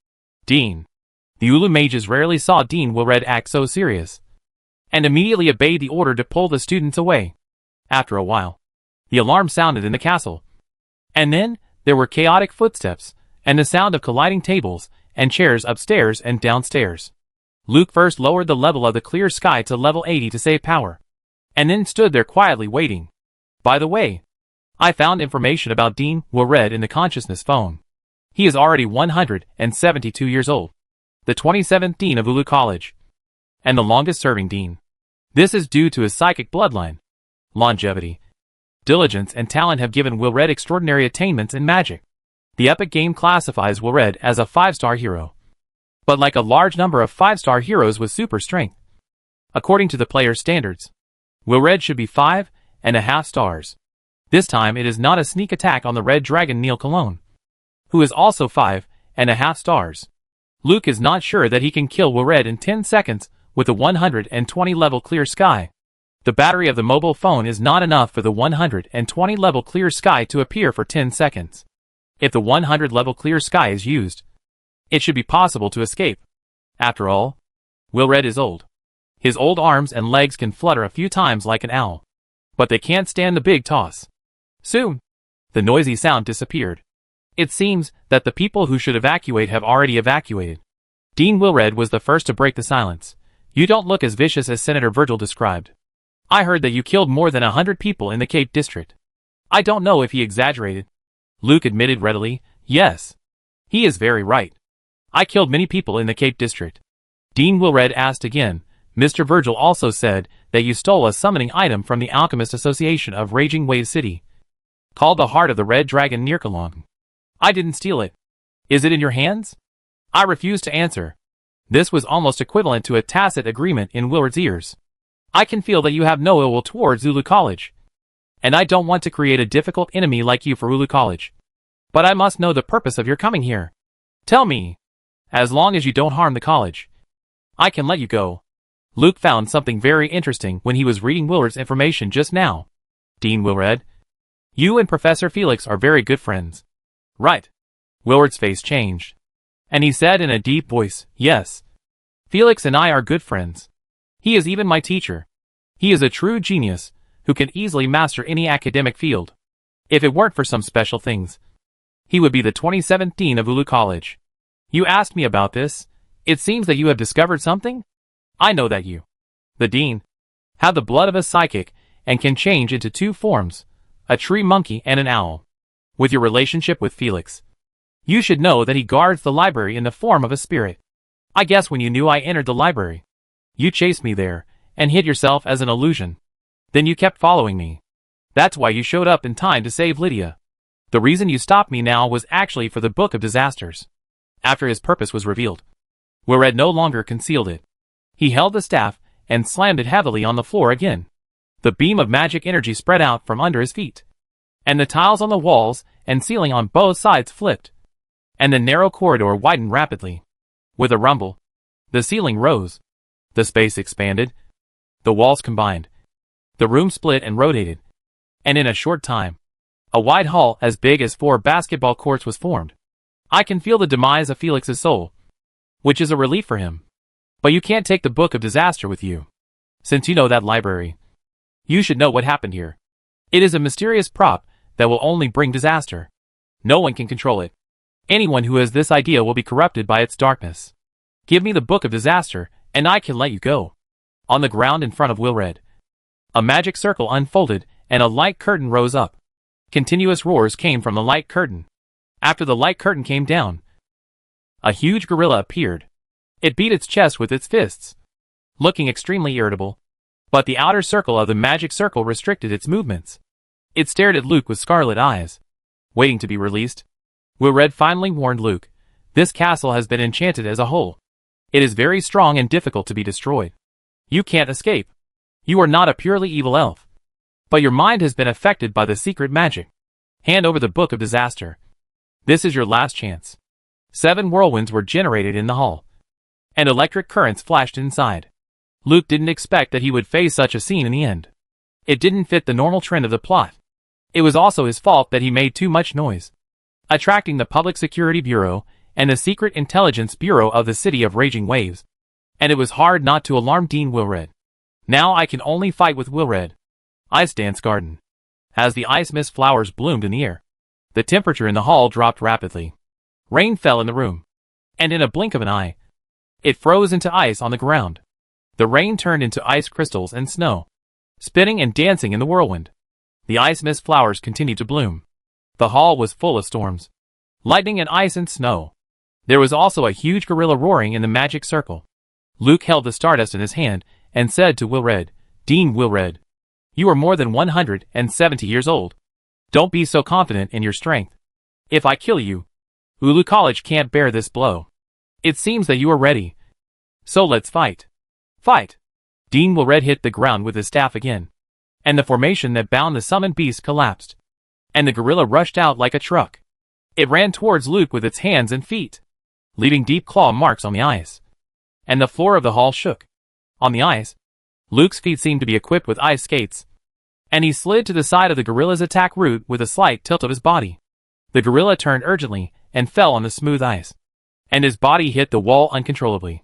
Dean." The Ulu mages rarely saw Dean Wilred act so serious, and immediately obeyed the order to pull the students away. After a while, the alarm sounded in the castle, and then there were chaotic footsteps and the sound of colliding tables and chairs upstairs and downstairs. Luke first lowered the level of the Clear Sky to level 80 to save power, and then stood there quietly waiting. "By the way, I found information about Dean Wilred in the consciousness phone. He is already 172 years old, the 27th Dean of Ulu College, and the longest-serving Dean. This is due to his psychic bloodline. Longevity, diligence, and talent have given Wilred extraordinary attainments in magic. The Epic game classifies Wilred as a 5-star hero, but like a large number of 5-star heroes with super strength. According to the player's standards, Wilred should be 5.5 stars. This time it is not a sneak attack on the red dragon Neil Cologne, who is also 5.5 stars. Luke is not sure that he can kill Wilred in 10 seconds with a 120 level Clear Sky. The battery of the mobile phone is not enough for the 120 level Clear Sky to appear for 10 seconds. If the 100 level Clear Sky is used, it should be possible to escape. After all, Wilred is old. His old arms and legs can flutter a few times like an owl, but they can't stand the big toss. Soon, the noisy sound disappeared. It seems that the people who should evacuate have already evacuated. Dean Wilred was the first to break the silence. "You don't look as vicious as Senator Virgil described. I heard that you killed more than 100 people in the Cape District." I don't know if he exaggerated. Luke admitted readily, "Yes. He is very right. I killed many people in the Cape District." Dean Wilred asked again, "Mr. Virgil also said that you stole a summoning item from the Alchemist Association of Raging Wave City, called the Heart of the Red Dragon near Cologne." "I didn't steal it. Is it in your hands?" I refused to answer. This was almost equivalent to a tacit agreement in Wilred's ears. "I can feel that you have no ill will towards Ulu College, and I don't want to create a difficult enemy like you for Ulu College. But I must know the purpose of your coming here. Tell me. As long as you don't harm the college, I can let you go." Luke found something very interesting when he was reading Wilred's information just now. Dean Wilred. You and Professor Felix are very good friends. Right. Wilred's face changed. And he said in a deep voice, yes. Felix and I are good friends. He is even my teacher. He is a true genius, who can easily master any academic field. If it weren't for some special things, he would be the 27th Dean of Ulu College. You asked me about this. It seems that you have discovered something? I know that you, the Dean, have the blood of a psychic and can change into two forms, a tree monkey and an owl. With your relationship with Felix, you should know that he guards the library in the form of a spirit. I guess when you knew I entered the library, you chased me there and hid yourself as an illusion. Then you kept following me. That's why you showed up in time to save Lydia. The reason you stopped me now was actually for the Book of Disasters. After his purpose was revealed, Wilred no longer concealed it. He held the staff and slammed it heavily on the floor again. The beam of magic energy spread out from under his feet, and the tiles on the walls and ceiling on both sides flipped, and the narrow corridor widened rapidly. With a rumble, the ceiling rose. The space expanded. The walls combined. The room split and rotated. And in a short time, a wide hall as big as 4 basketball courts was formed. I can feel the demise of Felix's soul, which is a relief for him. But you can't take the Book of Disaster with you. Since you know that library, you should know what happened here. It is a mysterious prop that will only bring disaster. No one can control it. Anyone who has this idea will be corrupted by its darkness. Give me the Book of Disaster, and I can let you go. On the ground in front of Wilred, a magic circle unfolded, and a light curtain rose up. Continuous roars came from the light curtain. After the light curtain came down, a huge gorilla appeared. It beat its chest with its fists, looking extremely irritable. But the outer circle of the magic circle restricted its movements. It stared at Luke with scarlet eyes, waiting to be released. Wilred finally warned Luke, this castle has been enchanted as a whole. It is very strong and difficult to be destroyed. You can't escape. You are not a purely evil elf, but your mind has been affected by the secret magic. Hand over the Book of Disaster. This is your last chance. 7 whirlwinds were generated in the hall, and electric currents flashed inside. Luke didn't expect that he would face such a scene in the end. It didn't fit the normal trend of the plot. It was also his fault that he made too much noise, attracting the Public Security Bureau and the Secret Intelligence Bureau of the City of Raging Waves. And it was hard not to alarm Dean Wilred. Now I can only fight with Wilred. Ice Dance Garden. As the ice mist flowers bloomed in the air, the temperature in the hall dropped rapidly. Rain fell in the room, and in a blink of an eye, it froze into ice on the ground. The rain turned into ice crystals and snow, spinning and dancing in the whirlwind. The ice mist flowers continued to bloom. The hall was full of storms, lightning and ice and snow. There was also a huge gorilla roaring in the magic circle. Luke held the stardust in his hand and said to Wilred, Dean Wilred, you are more than 170 years old. Don't be so confident in your strength. If I kill you, Ulu College can't bear this blow. It seems that you are ready. So let's fight. Fight! Dean Wilred hit the ground with his staff again, and the formation that bound the summoned beast collapsed, and the gorilla rushed out like a truck. It ran towards Luke with its hands and feet, leaving deep claw marks on the ice, and the floor of the hall shook. On the ice, Luke's feet seemed to be equipped with ice skates, and he slid to the side of the gorilla's attack route with a slight tilt of his body. The gorilla turned urgently and fell on the smooth ice, and his body hit the wall uncontrollably.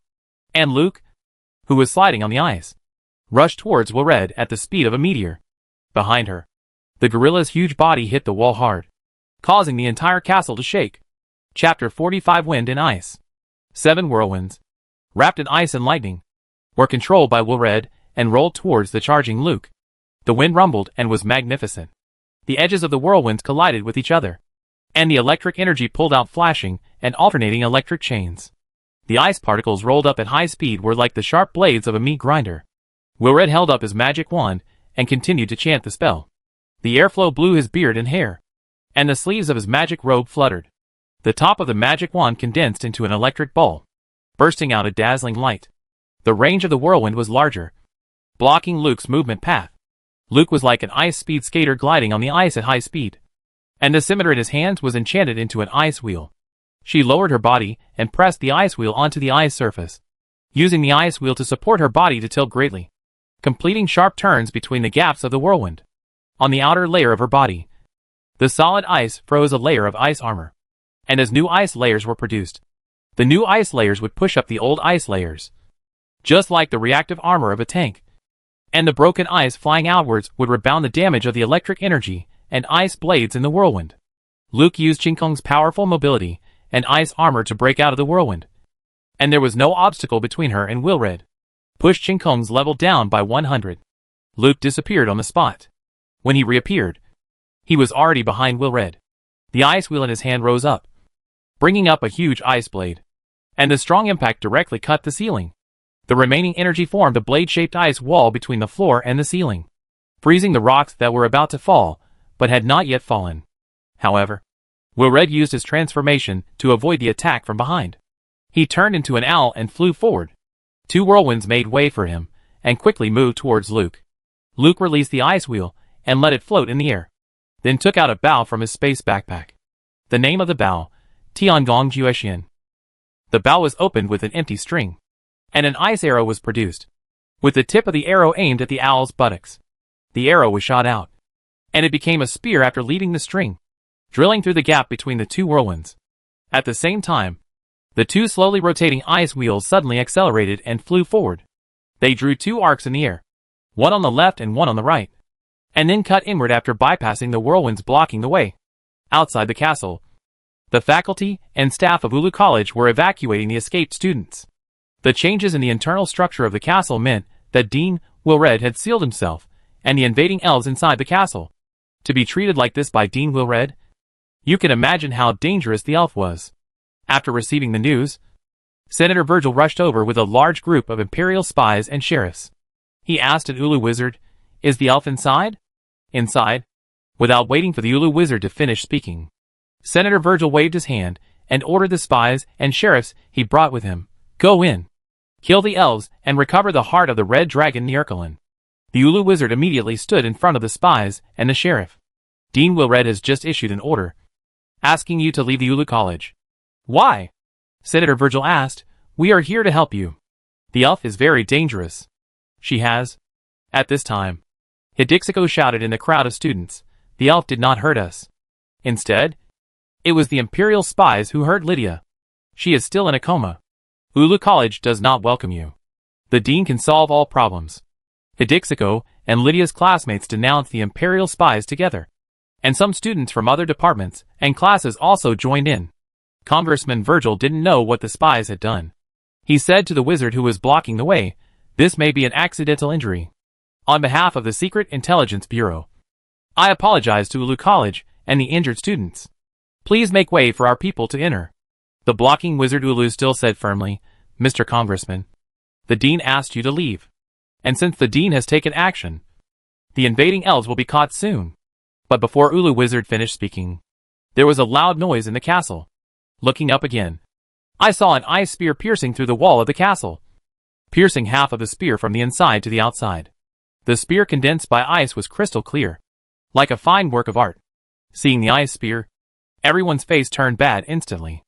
And Luke, who was sliding on the ice, rushed towards Wilred at the speed of a meteor. Behind her, the gorilla's huge body hit the wall hard, causing the entire castle to shake. Chapter 45 Wind and Ice. 7 whirlwinds, wrapped in ice and lightning, were controlled by Wilred and rolled towards the charging Luke. The wind rumbled and was magnificent. The edges of the whirlwinds collided with each other, and the electric energy pulled out flashing and alternating electric chains. The ice particles rolled up at high speed were like the sharp blades of a meat grinder. Wilred held up his magic wand and continued to chant the spell. The airflow blew his beard and hair, and the sleeves of his magic robe fluttered. The top of the magic wand condensed into an electric ball, bursting out a dazzling light. The range of the whirlwind was larger, blocking Luke's movement path. Luke was like an ice speed skater gliding on the ice at high speed, and the scimitar in his hands was enchanted into an ice wheel. She lowered her body and pressed the ice wheel onto the ice surface, using the ice wheel to support her body to tilt greatly, completing sharp turns between the gaps of the whirlwind. on the outer layer of her body. The solid ice froze a layer of ice armor. And as new ice layers were produced, the new ice layers would push up the old ice layers, just like the reactive armor of a tank. And the broken ice flying outwards would rebound the damage of the electric energy and ice blades in the whirlwind. Luke used Ching Kong's powerful mobility and ice armor to break out of the whirlwind. And there was no obstacle between her and Wilred. Pushed Ching Kong's level down by 100. Luke disappeared on the spot. When he reappeared, he was already behind Wilred. The ice wheel in his hand rose up, bringing up a huge ice blade. And the strong impact directly cut the ceiling. The remaining energy formed a blade-shaped ice wall between the floor and the ceiling, freezing the rocks that were about to fall, but had not yet fallen. However, Wilred used his transformation to avoid the attack from behind. He turned into an owl and flew forward. Two whirlwinds made way for him, and quickly moved towards Luke. Luke released the ice wheel, and let it float in the air. Then took out a bow from his space backpack. The name of the bow, Tiangong Juexian. The bow was opened with an empty string, and an ice arrow was produced, with the tip of the arrow aimed at the owl's buttocks. The arrow was shot out, and it became a spear after leaving the string, drilling through the gap between the two whirlwinds. At the same time, the two slowly rotating ice wheels suddenly accelerated and flew forward. They drew two arcs in the air, one on the left and one on the right, and then cut inward after bypassing the whirlwinds blocking the way. Outside the castle, the faculty and staff of Ulu College were evacuating the escaped students. The changes in the internal structure of the castle meant that Dean Wilred had sealed himself and the invading elves inside the castle. To be treated like this by Dean Wilred? You can imagine how dangerous the elf was. After receiving the news, Senator Virgil rushed over with a large group of Imperial spies and sheriffs. He asked an Ulu wizard, "Is the elf inside?" "Inside?" Without waiting for the Ulu wizard to finish speaking, Senator Virgil waved his hand and ordered the spies and sheriffs he brought with him, "Go in, kill the elves, and recover the heart of the red dragon Nierkalin." The Ulu wizard immediately stood in front of the spies and the sheriff. "Dean Wilred has just issued an order, asking you to leave the Ulu College." "Why?" Senator Virgil asked. "We are here to help you. The elf is very dangerous. She has..." At this time, Hidixiko shouted in the crowd of students, "The elf did not hurt us. Instead, it was the Imperial spies who hurt Lydia. She is still in a coma. Ulu College does not welcome you. The dean can solve all problems." Hidixiko and Lydia's classmates denounced the Imperial spies together, and some students from other departments and classes also joined in. Congressman Virgil didn't know what the spies had done. He said to the wizard who was blocking the way, "This may be an accidental injury. On behalf of the Secret Intelligence Bureau, I apologize to Ulu College and the injured students. Please make way for our people to enter." The blocking wizard Ulu still said firmly, "Mr. Congressman, the dean asked you to leave. And since the dean has taken action, the invading elves will be caught soon." But before Ulu wizard finished speaking, there was a loud noise in the castle. Looking up again, I saw an ice spear piercing through the wall of the castle, piercing half of the spear from the inside to the outside. The spear condensed by ice was crystal clear, like a fine work of art. Seeing the ice spear, everyone's face turned bad instantly.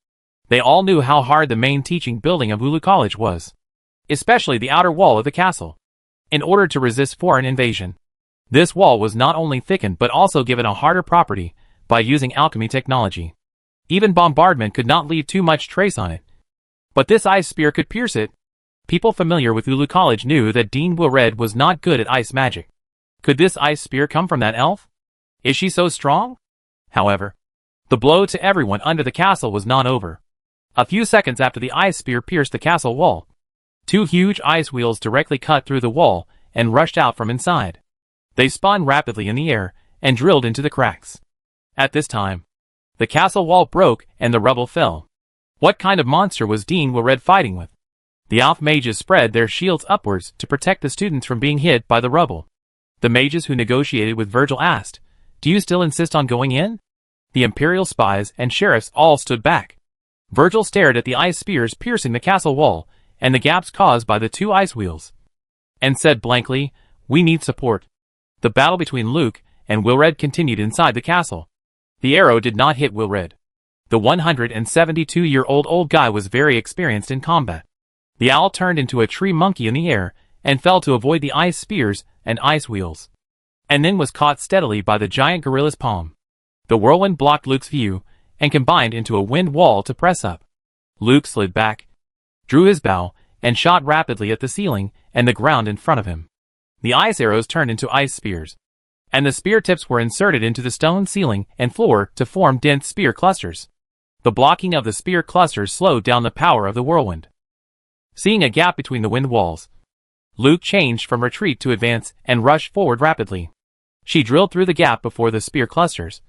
They all knew how hard the main teaching building of Ulu College was, especially the outer wall of the castle. In order to resist foreign invasion, this wall was not only thickened but also given a harder property by using alchemy technology. Even bombardment could not leave too much trace on it. But this ice spear could pierce it. People familiar with Ulu College knew that Dean Wilred was not good at ice magic. Could this ice spear come from that elf? Is she so strong? However, the blow to everyone under the castle was not over. A few seconds after the ice spear pierced the castle wall, two huge ice wheels directly cut through the wall and rushed out from inside. They spun rapidly in the air and drilled into the cracks. At this time, the castle wall broke and the rubble fell. What kind of monster was Dean Wilred fighting with? The elf mages spread their shields upwards to protect the students from being hit by the rubble. The mages who negotiated with Virgil asked, "Do you still insist on going in?" The Imperial spies and sheriffs all stood back. Virgil stared at the ice spears piercing the castle wall and the gaps caused by the two ice wheels, and said blankly, "We need support." The battle between Luke and Wilred continued inside the castle. The arrow did not hit Wilred. The 172-year-old old guy was very experienced in combat. The owl turned into a tree monkey in the air and fell to avoid the ice spears and ice wheels. and then was caught steadily by the giant gorilla's palm. The whirlwind blocked Luke's view, and combined into a wind wall to press up. Luke slid back, drew his bow, and shot rapidly at the ceiling and the ground in front of him. The ice arrows turned into ice spears, and the spear tips were inserted into the stone ceiling and floor to form dense spear clusters. The blocking of the spear clusters slowed down the power of the whirlwind. Seeing a gap between the wind walls, Luke changed from retreat to advance and rushed forward rapidly. She drilled through the gap before the spear clusters,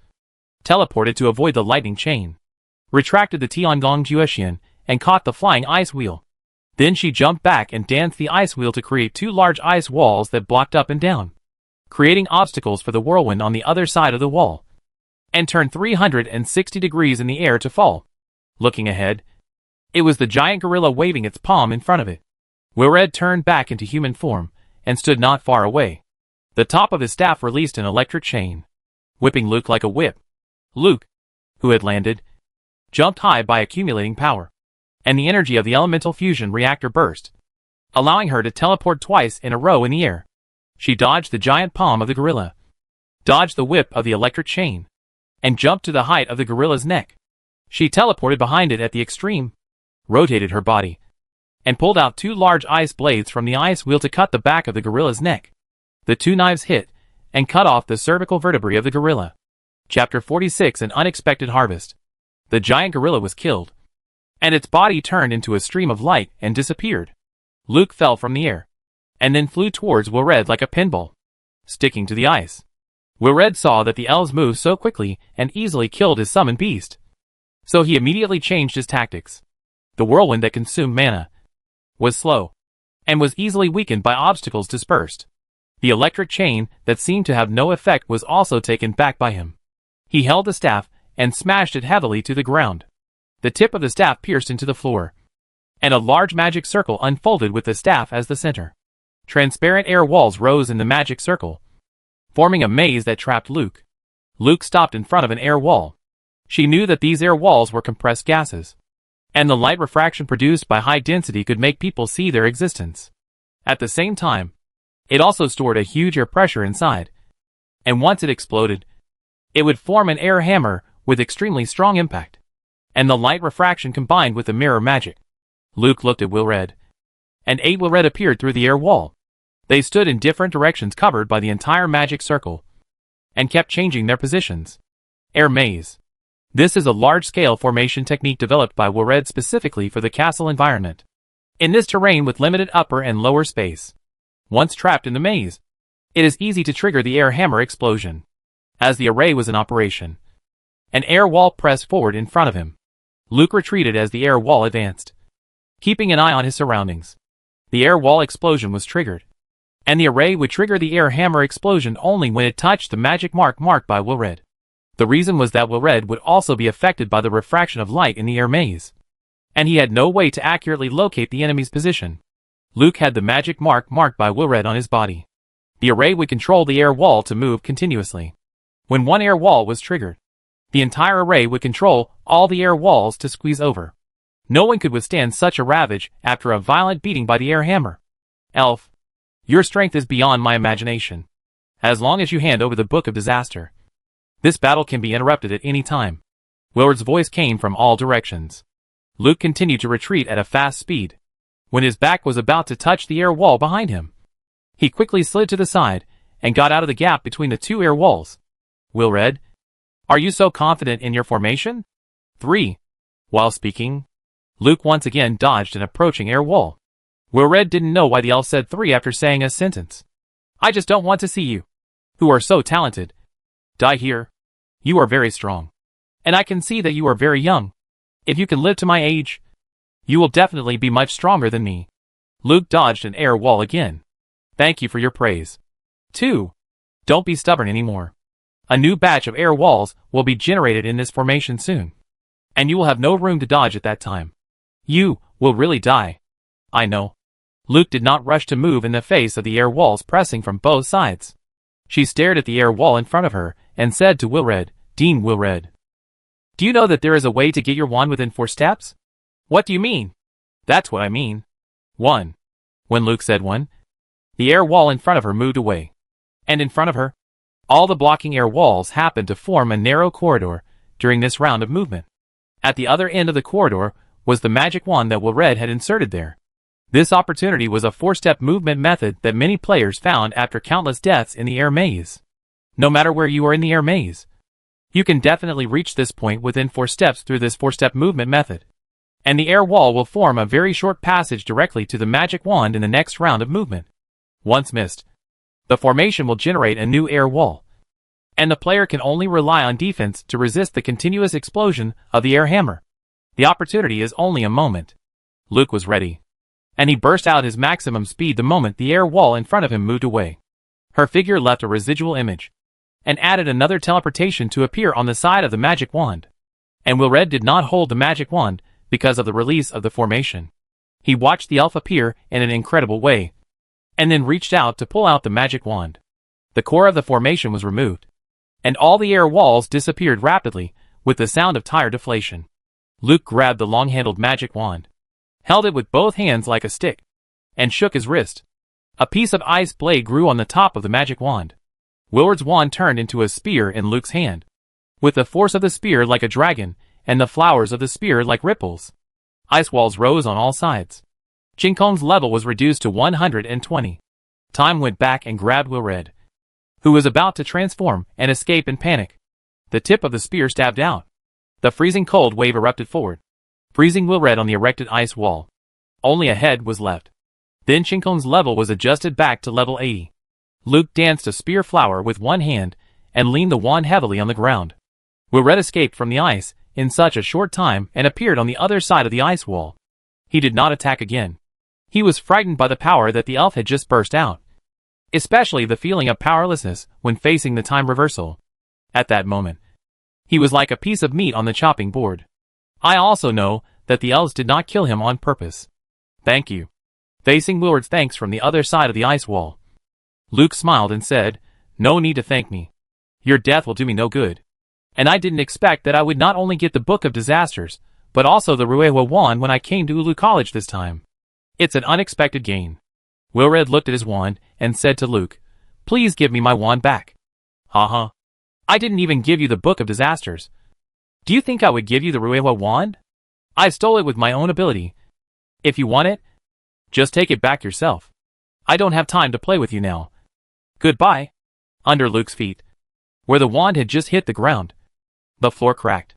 teleported to avoid the lightning chain, retracted the Tiangong Juexian, and caught the flying ice wheel. Then she jumped back and danced the ice wheel to create two large ice walls that blocked up and down, creating obstacles for the whirlwind on the other side of the wall, and turned 360 degrees in the air to fall. Looking ahead, it was the giant gorilla waving its palm in front of it. Wilred turned back into human form and stood not far away. The top of his staff released an electric chain, whipping Luke like a whip. Luke, who had landed, jumped high by accumulating power, and the energy of the elemental fusion reactor burst, allowing her to teleport twice in a row in the air. She dodged the giant palm of the gorilla, dodged the whip of the electric chain, and jumped to the height of the gorilla's neck. She teleported behind it at the extreme, rotated her body, and pulled out two large ice blades from the ice wheel to cut the back of the gorilla's neck. The two knives hit and cut off the cervical vertebrae of the gorilla. Chapter 46: An Unexpected Harvest. The giant gorilla was killed, and its body turned into a stream of light and disappeared. Luke fell from the air, and then flew towards Wilred like a pinball, sticking to the ice. Wilred saw that the elves moved so quickly and easily killed his summoned beast, so he immediately changed his tactics. The whirlwind that consumed mana was slow, and was easily weakened by obstacles dispersed. The electric chain that seemed to have no effect was also taken back by him. He held the staff and smashed it heavily to the ground. The tip of the staff pierced into the floor, and a large magic circle unfolded with the staff as the center. Transparent air walls rose in the magic circle, forming a maze that trapped Luke. Luke stopped in front of an air wall. She knew that these air walls were compressed gases, and the light refraction produced by high density could make people see their existence. At the same time, it also stored a huge air pressure inside, and once it exploded, it would form an air hammer with extremely strong impact, and the light refraction combined with the mirror magic. Luke looked at Wilred, and 8 Wilred appeared through the air wall. They stood in different directions covered by the entire magic circle, and kept changing their positions. Air maze. This is a large-scale formation technique developed by Wilred specifically for the castle environment. In this terrain with limited upper and lower space, once trapped in the maze, it is easy to trigger the air hammer explosion. As the array was in operation, an air wall pressed forward in front of him. Luke retreated as the air wall advanced, keeping an eye on his surroundings. The air wall explosion was triggered, and the array would trigger the air hammer explosion only when it touched the magic mark marked by Wilred. The reason was that Wilred would also be affected by the refraction of light in the air maze, and he had no way to accurately locate the enemy's position. Luke had the magic mark marked by Wilred on his body. The array would control the air wall to move continuously. When one air wall was triggered, the entire array would control all the air walls to squeeze over. No one could withstand such a ravage after a violent beating by the air hammer. Elf, your strength is beyond my imagination. As long as you hand over the Book of Disaster, this battle can be interrupted at any time. Wilred's voice came from all directions. Luke continued to retreat at a fast speed. When his back was about to touch the air wall behind him, he quickly slid to the side and got out of the gap between the two air walls. Wilred, are you so confident in your formation? 3. While speaking, Luke once again dodged an approaching air wall. Wilred didn't know why the elf said 3 after saying a sentence. I just don't want to see you, who are so talented, die here. You are very strong, and I can see that you are very young. If you can live to my age, you will definitely be much stronger than me. Luke dodged an air wall again. Thank you for your praise. 2. Don't be stubborn anymore. A new batch of air walls will be generated in this formation soon, and you will have no room to dodge at that time. You will really die. I know. Luke did not rush to move in the face of the air walls pressing from both sides. She stared at the air wall in front of her and said to Wilred, Dean Wilred, do you know that there is a way to get your wand within 4 steps? What do you mean? That's what I mean. 1. When Luke said 1, the air wall in front of her moved away, and in front of her, All the blocking air walls happened to form a narrow corridor during this round of movement. At the other end of the corridor was the magic wand that Will Red had inserted there. This opportunity was a 4-step movement method that many players found after countless deaths in the air maze. No matter where you are in the air maze, you can definitely reach this point within 4 steps through this 4-step movement method. And the air wall will form a very short passage directly to the magic wand in the next round of movement. Once missed, the formation will generate a new air wall, and the player can only rely on defense to resist the continuous explosion of the air hammer. The opportunity is only a moment. Luke was ready, and he burst out his maximum speed the moment the air wall in front of him moved away. Her figure left a residual image, and added another teleportation to appear on the side of the magic wand. And Will Red did not hold the magic wand because of the release of the formation. He watched the elf appear in an incredible way, and then reached out to pull out the magic wand. The core of the formation was removed, and all the air walls disappeared rapidly with the sound of tire deflation. Luke grabbed the long-handled magic wand, held it with both hands like a stick, and shook his wrist. A piece of ice blade grew on the top of the magic wand. Willard's wand turned into a spear in Luke's hand, with the force of the spear like a dragon, and the flowers of the spear like ripples. Ice walls rose on all sides. Ching Kong's level was reduced to 120. Time went back and grabbed Will Red, who was about to transform and escape in panic. The tip of the spear stabbed out. The freezing cold wave erupted forward, freezing Will Red on the erected ice wall. Only a head was left. Then Ching Kong's level was adjusted back to level 80. Luke danced a spear flower with one hand and leaned the wand heavily on the ground. Will Red escaped from the ice in such a short time and appeared on the other side of the ice wall. He did not attack again. He was frightened by the power that the elf had just burst out, especially the feeling of powerlessness when facing the time reversal. At that moment, he was like a piece of meat on the chopping board. I also know that the elves did not kill him on purpose. Thank you. Facing Willard's thanks from the other side of the ice wall, Luke smiled and said, "No need to thank me. Your death will do me no good. And I didn't expect that I would not only get the Book of Disasters, but also the Ruewa wand when I came to Ulu College this time. It's an unexpected gain." Will Red looked at his wand and said to Luke, "Please give me my wand back." "Haha. I didn't even give you the Book of Disasters. Do you think I would give you the Ruewa wand? I stole it with my own ability. If you want it, just take it back yourself. I don't have time to play with you now. Goodbye." Under Luke's feet, where the wand had just hit the ground, the floor cracked.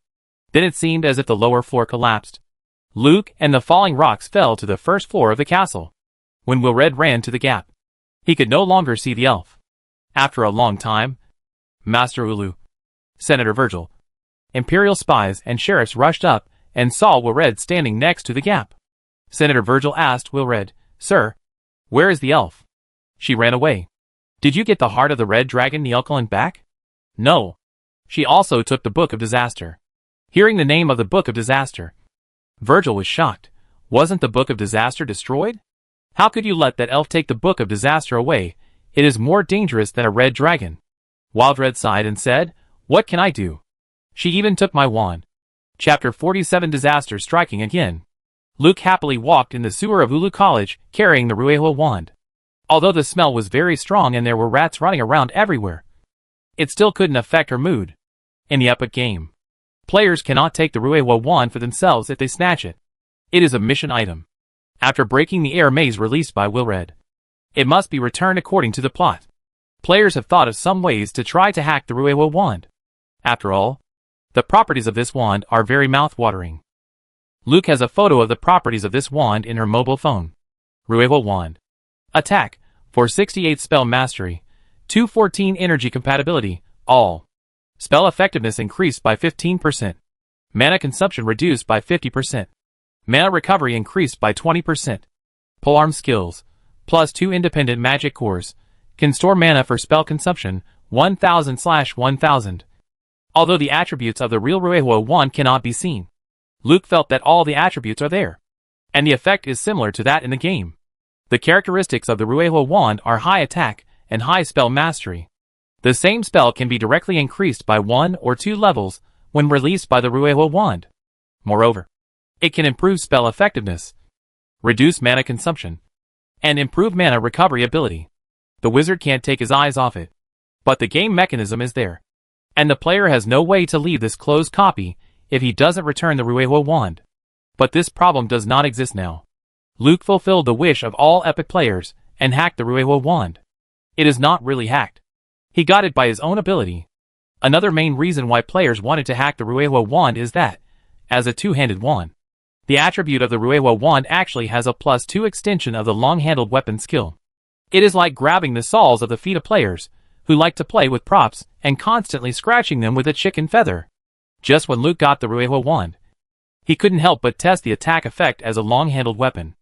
Then it seemed as if the lower floor collapsed. Luke and the falling rocks fell to the first floor of the castle. When Will Red ran to the gap, he could no longer see the elf. After a long time, Master Ulu, Senator Virgil, Imperial spies and sheriffs rushed up and saw Will Red standing next to the gap. Senator Virgil asked Will Red, "Sir, where is the elf?" "She ran away." "Did you get the heart of the red dragon Nealculin back?" "No. She also took the Book of Disaster." Hearing the name of the Book of Disaster, Virgil was shocked. Wasn't the Book of Disaster destroyed? How could you let that elf take the Book of Disaster away? It is more dangerous than a red dragon. Wild Red sighed and said, "What can I do? She even took my wand." Chapter 47 Disaster Striking Again. Luke happily walked in the sewer of Ulu College, carrying the Ruewa wand. Although the smell was very strong and there were rats running around everywhere, it still couldn't affect her mood. In the epic game, players cannot take the Ruewa wand for themselves if they snatch it. It is a mission item. After breaking the air maze released by Will Red, it must be returned according to the plot. Players have thought of some ways to try to hack the Ruewa wand. After all, the properties of this wand are very mouth-watering. Luke has a photo of the properties of this wand in her mobile phone. Ruewa wand. Attack, 468 spell mastery, 214 energy compatibility, all. Spell effectiveness increased by 15%. Mana consumption reduced by 50%. Mana recovery increased by 20%. Polearm skills, plus 2 independent magic cores, can store mana for spell consumption, 1000/1000. Although the attributes of the real Ruewa wand cannot be seen, Luke felt that all the attributes are there, and the effect is similar to that in the game. The characteristics of the Ruewa wand are high attack and high spell mastery. The same spell can be directly increased by 1 or 2 levels when released by the Ruewa wand. Moreover, it can improve spell effectiveness, reduce mana consumption, and improve mana recovery ability. The wizard can't take his eyes off it. But the game mechanism is there. And the player has no way to leave this closed copy if he doesn't return the Ruewa wand. But this problem does not exist now. Luke fulfilled the wish of all Epic players and hacked the Ruewa wand. It is not really hacked. He got it by his own ability. Another main reason why players wanted to hack the Ruewa wand is that, as a two-handed wand, the attribute of the Ruewa wand actually has a +2 extension of the long-handled weapon skill. It is like grabbing the soles of the feet of players who like to play with props and constantly scratching them with a chicken feather. Just when Luke got the Ruewa wand, he couldn't help but test the attack effect as a long-handled weapon.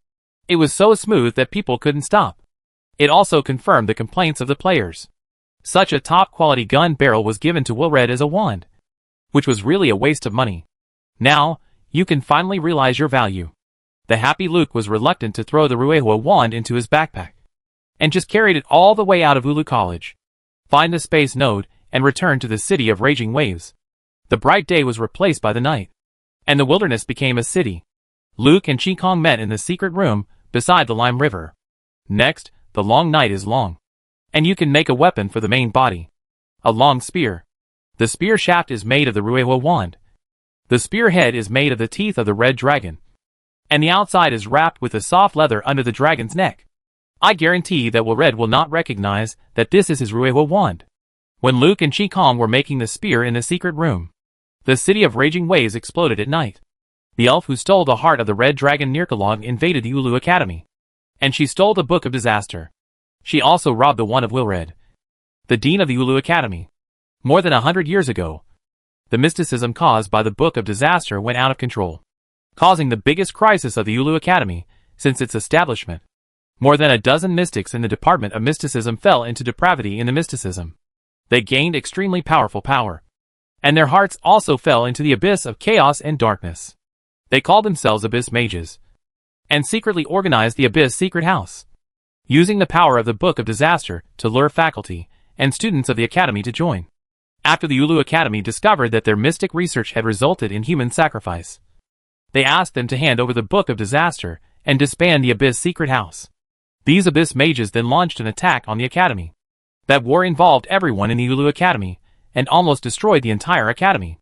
It was so smooth that people couldn't stop. It also confirmed the complaints of the players. Such a top-quality gun barrel was given to Wilred as a wand, which was really a waste of money. Now, you can finally realize your value. The happy Luke was reluctant to throw the Ruewa wand into his backpack, and just carried it all the way out of Ulu College, find the space node, and return to the city of raging waves. The bright day was replaced by the night, and the wilderness became a city. Luke and Ching Kong met in the secret room beside the Lime River. Next, the long night is long, and you can make a weapon for the main body. A long spear. The spear shaft is made of the Ruewa wand. The spear head is made of the teeth of the red dragon, and the outside is wrapped with the soft leather under the dragon's neck. I guarantee that Wilred will not recognize that this is his Ruewa wand. When Luke and Ching Kong were making the spear in the secret room, the city of raging waves exploded at night. The elf who stole the heart of the red dragon Nirkalog invaded the Ulu Academy, and she stole the Book of Disaster. She also robbed the one of Wilred, the dean of the Ulu Academy. More than 100 years ago, the mysticism caused by the Book of Disaster went out of control, causing the biggest crisis of the Ulu Academy since its establishment. More than a dozen mystics in the Department of Mysticism fell into depravity in the mysticism. They gained extremely powerful power, and their hearts also fell into the abyss of chaos and darkness. They called themselves Abyss Mages, and secretly organized the Abyss Secret House, using the power of the Book of Disaster to lure faculty and students of the Academy to join. After the Ulu Academy discovered that their mystic research had resulted in human sacrifice, they asked them to hand over the Book of Disaster and disband the Abyss Secret House. These Abyss Mages then launched an attack on the Academy. That war involved everyone in the Ulu Academy, and almost destroyed the entire Academy.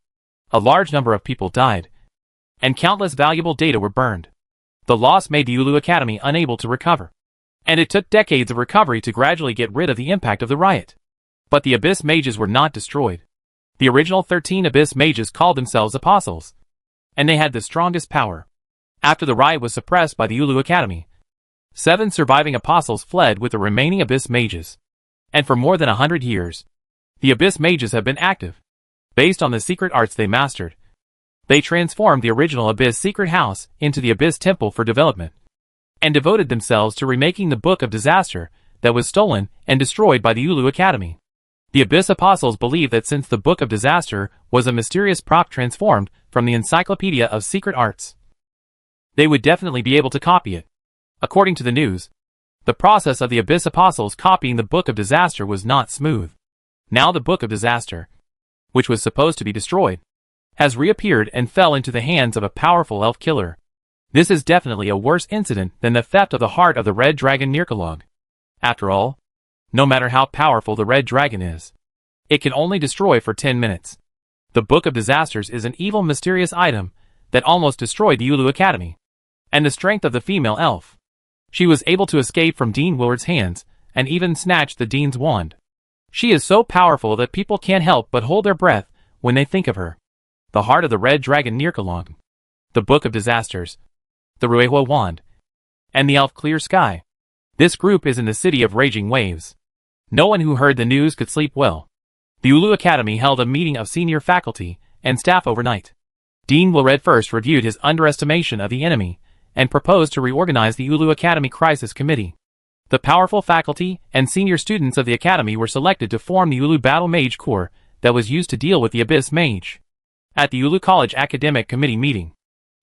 A large number of people died, and countless valuable data were burned. The loss made the Ulu Academy unable to recover, and it took decades of recovery to gradually get rid of the impact of the riot. But the Abyss Mages were not destroyed. The original 13 Abyss Mages called themselves Apostles, and they had the strongest power. After the riot was suppressed by the Ulu Academy, 7 surviving Apostles fled with the remaining Abyss Mages, and for more than 100 years, the Abyss Mages have been active. Based on the secret arts they mastered, they transformed the original Abyss Secret House into the Abyss Temple for development, and devoted themselves to remaking the Book of Disaster that was stolen and destroyed by the Ulu Academy. The Abyss Apostles believed that since the Book of Disaster was a mysterious prop transformed from the Encyclopedia of Secret Arts, they would definitely be able to copy it. According to the news, the process of the Abyss Apostles copying the Book of Disaster was not smooth. Now the Book of Disaster, which was supposed to be destroyed, has reappeared and fell into the hands of a powerful elf killer. This is definitely a worse incident than the theft of the heart of the red dragon Nirkalog. After all, no matter how powerful the red dragon is, it can only destroy for 10 minutes. The Book of Disasters is an evil mysterious item that almost destroyed the Ulu Academy, and the strength of the female elf. She was able to escape from Dean Willard's hands, and even snatch the Dean's wand. She is so powerful that people can't help but hold their breath when they think of her. The heart of the red dragon Nirkalog, the Book of Disasters, the Ruewa wand, and the elf clear sky. This group is in the city of raging waves. No one who heard the news could sleep well. The Ulu Academy held a meeting of senior faculty and staff overnight. Dean Wilred first reviewed his underestimation of the enemy, and proposed to reorganize the Ulu Academy Crisis Committee. The powerful faculty and senior students of the Academy were selected to form the Ulu Battle Mage Corps that was used to deal with the Abyss Mage. At the Ulu College Academic Committee meeting,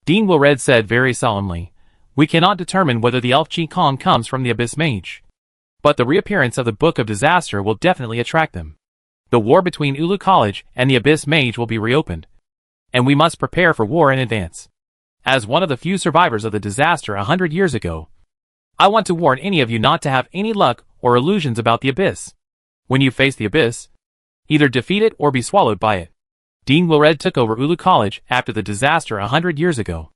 Dean Wilred said very solemnly, "We cannot determine whether the elf Ching Kong comes from the Abyss Mage, but the reappearance of the Book of Disaster will definitely attract them. The war between Ulu College and the Abyss Mage will be reopened, and we must prepare for war in advance. As one of the few survivors of the disaster 100 years ago, I want to warn any of you not to have any luck or illusions about the Abyss. When you face the abyss, either defeat it or be swallowed by it. Dean Willred took over Ulu College after the disaster 100 years ago.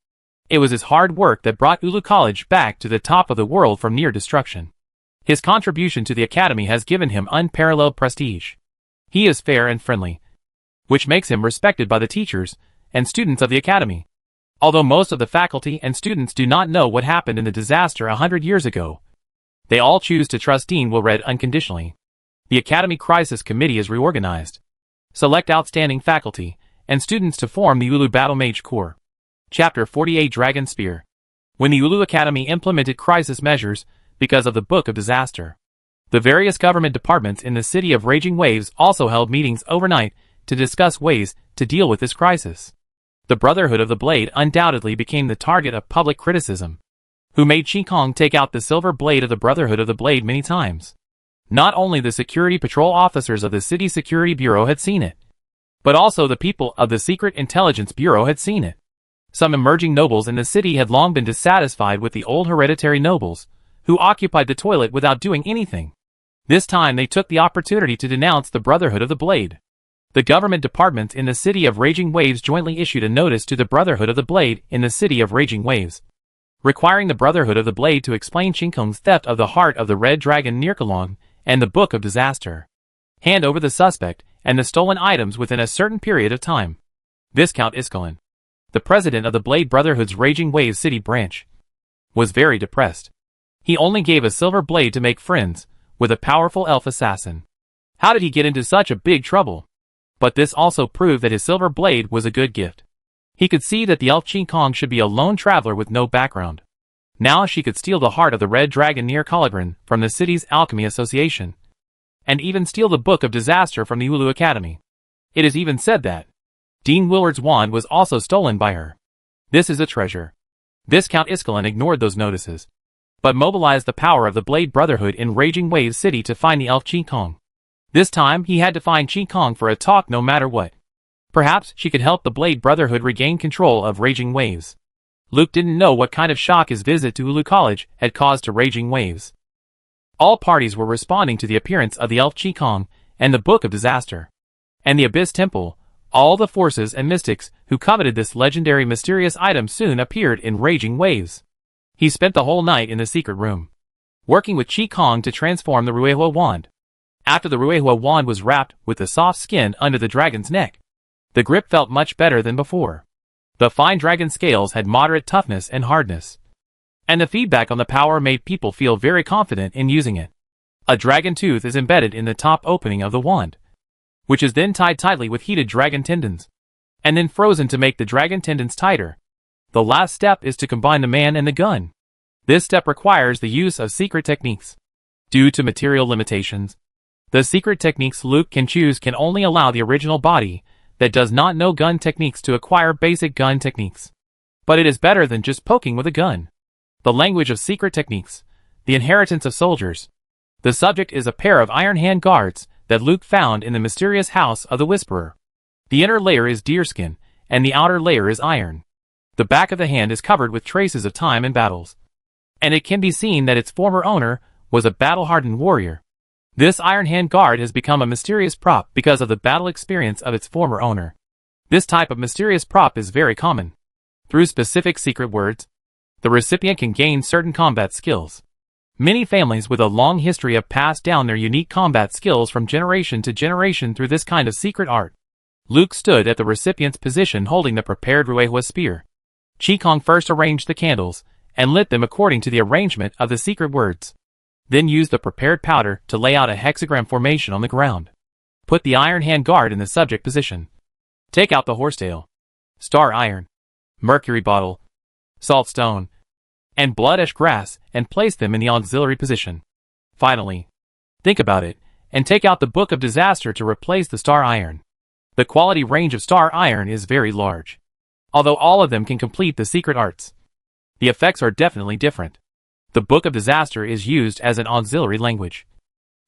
It was his hard work that brought Ulu College back to the top of the world from near destruction. His contribution to the academy has given him unparalleled prestige. He is fair and friendly, which makes him respected by the teachers and students of the academy. Although most of the faculty and students do not know what happened in the disaster 100 years ago, they all choose to trust Dean Willred unconditionally. The Academy Crisis Committee is reorganized. Select outstanding faculty and students to form the Ulu Battle Mage Corps. Chapter 48 Dragon Spear. When the Ulu Academy implemented crisis measures because of the Book of Disaster, the various government departments in the city of Raging Waves also held meetings overnight to discuss ways to deal with this crisis. The Brotherhood of the Blade undoubtedly became the target of public criticism, who made Ching Kong take out the silver blade of the Brotherhood of the Blade many times. Not only the security patrol officers of the City Security Bureau had seen it, but also the people of the Secret Intelligence Bureau had seen it. Some emerging nobles in the city had long been dissatisfied with the old hereditary nobles, who occupied the toilet without doing anything. This time they took the opportunity to denounce the Brotherhood of the Blade. The government departments in the City of Raging Waves jointly issued a notice to the Brotherhood of the Blade in the City of Raging Waves, requiring the Brotherhood of the Blade to explain Ching Kong's theft of the heart of the Red Dragon Nirkalong and the Book of Disaster, hand over the suspect and the stolen items within a certain period of time. Viscount Iskalin, the president of the Blade Brotherhood's Raging Waves City branch, was very depressed. He only gave a silver blade to make friends with a powerful elf assassin. How did he get into such a big trouble? But this also proved that his silver blade was a good gift. He could see that the elf Ching Kong should be a lone traveler with no background. Now she could steal the heart of the Red Dragon near Colagrin from the city's Alchemy Association, and even steal the Book of Disaster from the Ulu Academy. It is even said that Dean Willard's wand was also stolen by her. This is a treasure. Viscount Iskalin ignored those notices, but mobilized the power of the Blade Brotherhood in Raging Waves City to find the elf Ching Kong. This time he had to find Ching Kong for a talk no matter what. Perhaps she could help the Blade Brotherhood regain control of Raging Waves. Luke didn't know what kind of shock his visit to Ulu College had caused to Raging Waves. All parties were responding to the appearance of the elf Ching Kong and the Book of Disaster, and the Abyss Temple. All the forces and mystics who coveted this legendary mysterious item soon appeared in Raging Waves. He spent the whole night in the secret room, working with Ching Kong to transform the Ruehua wand. After the Ruehua wand was wrapped with the soft skin under the dragon's neck, the grip felt much better than before. The fine dragon scales had moderate toughness and hardness, and the feedback on the power made people feel very confident in using it. A dragon tooth is embedded in the top opening of the wand, which is then tied tightly with heated dragon tendons, and then frozen to make the dragon tendons tighter. The last step is to combine the man and the gun. This step requires the use of secret techniques. Due to material limitations, the secret techniques Luke can choose can only allow the original body that does not know gun techniques to acquire basic gun techniques. But it is better than just poking with a gun. The language of secret techniques, the inheritance of soldiers. The subject is a pair of iron hand guards that Luke found in the mysterious house of the Whisperer. The inner layer is deerskin, and the outer layer is iron. The back of the hand is covered with traces of time and battles, and it can be seen that its former owner was a battle-hardened warrior. This iron hand guard has become a mysterious prop because of the battle experience of its former owner. This type of mysterious prop is very common. Through specific secret words, the recipient can gain certain combat skills. Many families with a long history have passed down their unique combat skills from generation to generation through this kind of secret art. Luke stood at the recipient's position holding the prepared Ruehua spear. Ching Kong first arranged the candles and lit them according to the arrangement of the secret words. Then used the prepared powder to lay out a hexagram formation on the ground. Put the iron hand guard in the subject position. Take out the horsetail, star iron, mercury bottle, salt stone, and blood ash grass and place them in the auxiliary position. Finally, think about it, and take out the Book of Disaster to replace the star iron. The quality range of star iron is very large. Although all of them can complete the secret arts, the effects are definitely different. The Book of Disaster is used as an auxiliary language,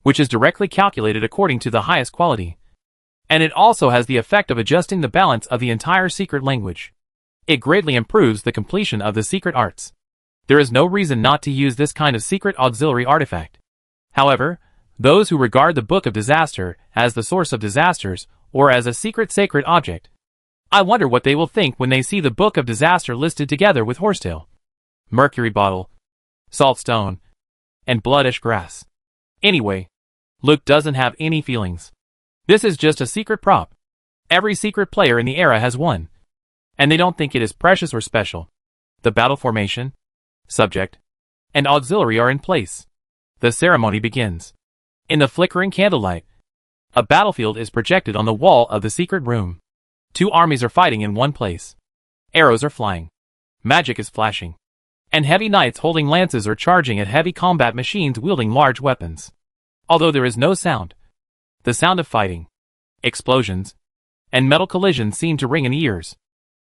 which is directly calculated according to the highest quality. And it also has the effect of adjusting the balance of the entire secret language. It greatly improves the completion of the secret arts. There is no reason not to use this kind of secret auxiliary artifact. However, those who regard the Book of Disaster as the source of disasters or as a secret sacred object. I wonder what they will think when they see the Book of Disaster listed together with horsetail, mercury bottle, salt stone, and bloodish grass. Anyway, Luke doesn't have any feelings. This is just a secret prop. Every secret player in the era has one, and they don't think it is precious or special. The battle formation, subject, and auxiliary are in place. The ceremony begins. In the flickering candlelight, a battlefield is projected on the wall of the secret room. Two armies are fighting in one place. Arrows are flying. Magic is flashing. And heavy knights holding lances are charging at heavy combat machines wielding large weapons. Although there is no sound, the sound of fighting, explosions, and metal collisions seem to ring in ears.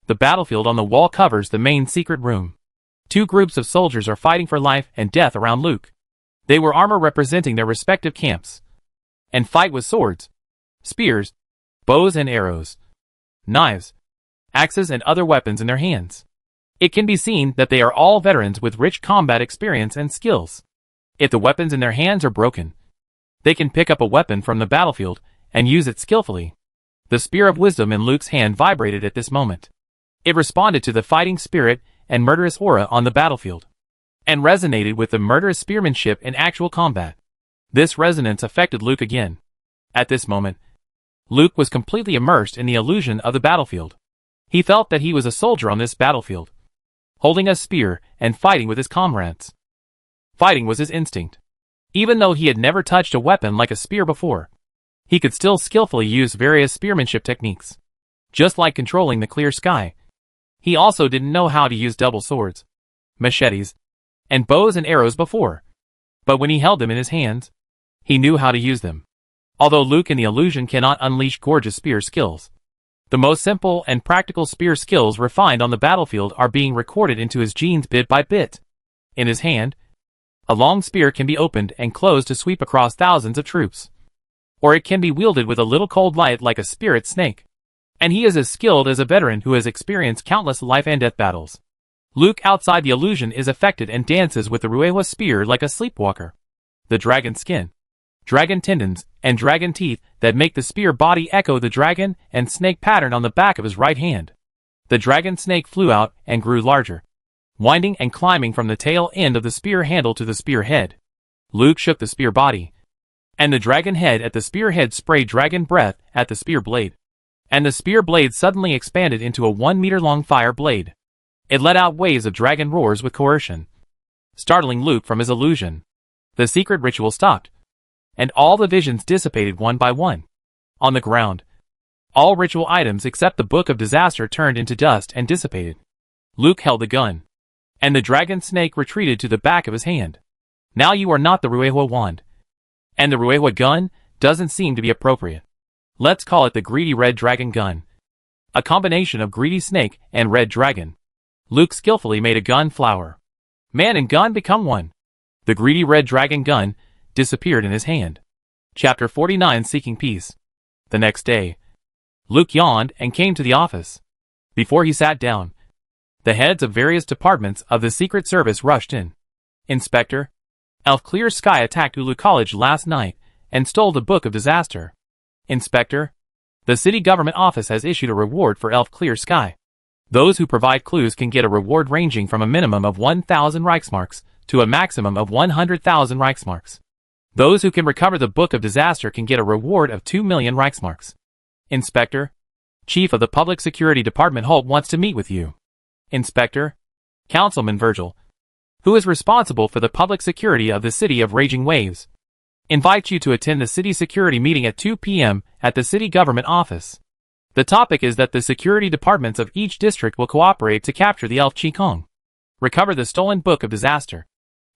The battlefield on the wall covers the main secret room. Two groups of soldiers are fighting for life and death around Luke. They wear armor representing their respective camps, and fight with swords, spears, bows and arrows, knives, axes and other weapons in their hands. It can be seen that they are all veterans with rich combat experience and skills. If the weapons in their hands are broken, they can pick up a weapon from the battlefield and use it skillfully. The Spear of Wisdom in Luke's hand vibrated at this moment. It responded to the fighting spirit and murderous aura on the battlefield, and resonated with the murderous spearmanship in actual combat. This resonance affected Luke again. At this moment, Luke was completely immersed in the illusion of the battlefield. He felt that he was a soldier on this battlefield, holding a spear and fighting with his comrades. Fighting was his instinct. Even though he had never touched a weapon like a spear before, he could still skillfully use various spearmanship techniques. Just like controlling the clear sky, he also didn't know how to use double swords, machetes, and bows and arrows before. But when he held them in his hands, he knew how to use them. Although Luke in the illusion cannot unleash gorgeous spear skills, the most simple and practical spear skills refined on the battlefield are being recorded into his genes bit by bit. In his hand, a long spear can be opened and closed to sweep across thousands of troops. Or it can be wielded with a little cold light like a spirit snake. And he is as skilled as a veteran who has experienced countless life and death battles. Luke outside the illusion is affected and dances with the Ruewa spear like a sleepwalker. The dragon skin, dragon tendons, and dragon teeth that make the spear body echo the dragon and snake pattern on the back of his right hand. The dragon snake flew out and grew larger, winding and climbing from the tail end of the spear handle to the spear head. Luke shook the spear body, and the dragon head at the spear head sprayed dragon breath at the spear blade. And the spear blade suddenly expanded into a 1-meter-long fire blade. It let out waves of dragon roars with coercion, startling Luke from his illusion. The secret ritual stopped, and all the visions dissipated one by one. On the ground, all ritual items except the Book of Disaster turned into dust and dissipated. Luke held the gun, and the dragon snake retreated to the back of his hand. Now you are not the Ruewa wand, and the Ruewa gun doesn't seem to be appropriate. Let's call it the Greedy Red Dragon Gun. A combination of Greedy Snake and Red Dragon. Luke skillfully made a gun flower. Man and gun become one. The Greedy Red Dragon Gun disappeared in his hand. Chapter 49 Seeking Peace. The next day, Luke yawned and came to the office. Before he sat down, the heads of various departments of the Secret Service rushed in. Inspector, Elf Clear Sky attacked Ulu College last night and stole the Book of Disaster. Inspector, the city government office has issued a reward for Elf Clear Sky. Those who provide clues can get a reward ranging from a minimum of 1,000 Reichsmarks to a maximum of 100,000 Reichsmarks. Those who can recover the Book of Disaster can get a reward of 2 million Reichsmarks. Inspector, Chief of the Public Security Department Holt wants to meet with you. Inspector, Councilman Virgil, who is responsible for the public security of the city of Raging Waves, invites you to attend the city security meeting at 2 p.m. at the city government office. The topic is that the security departments of each district will cooperate to capture the elf Ching Kong, recover the stolen Book of Disaster,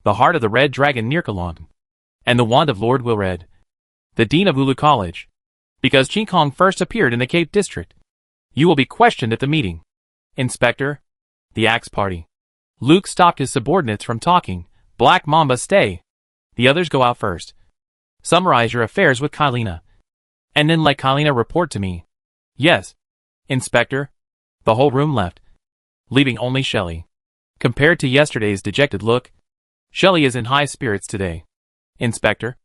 the heart of the Red Dragon Nirkalon, and the wand of Lord Wilred, the Dean of Ulu College. Because Ching Kong first appeared in the Cape District, you will be questioned at the meeting. Inspector, the Axe Party. Luke stopped his subordinates from talking. Black Mamba, stay. The others go out first. Summarize your affairs with Kylina, and then let Kylina report to me. Yes, Inspector. The whole room left, leaving only Shelley. Compared to yesterday's dejected look, Shelley is in high spirits today. Inspector,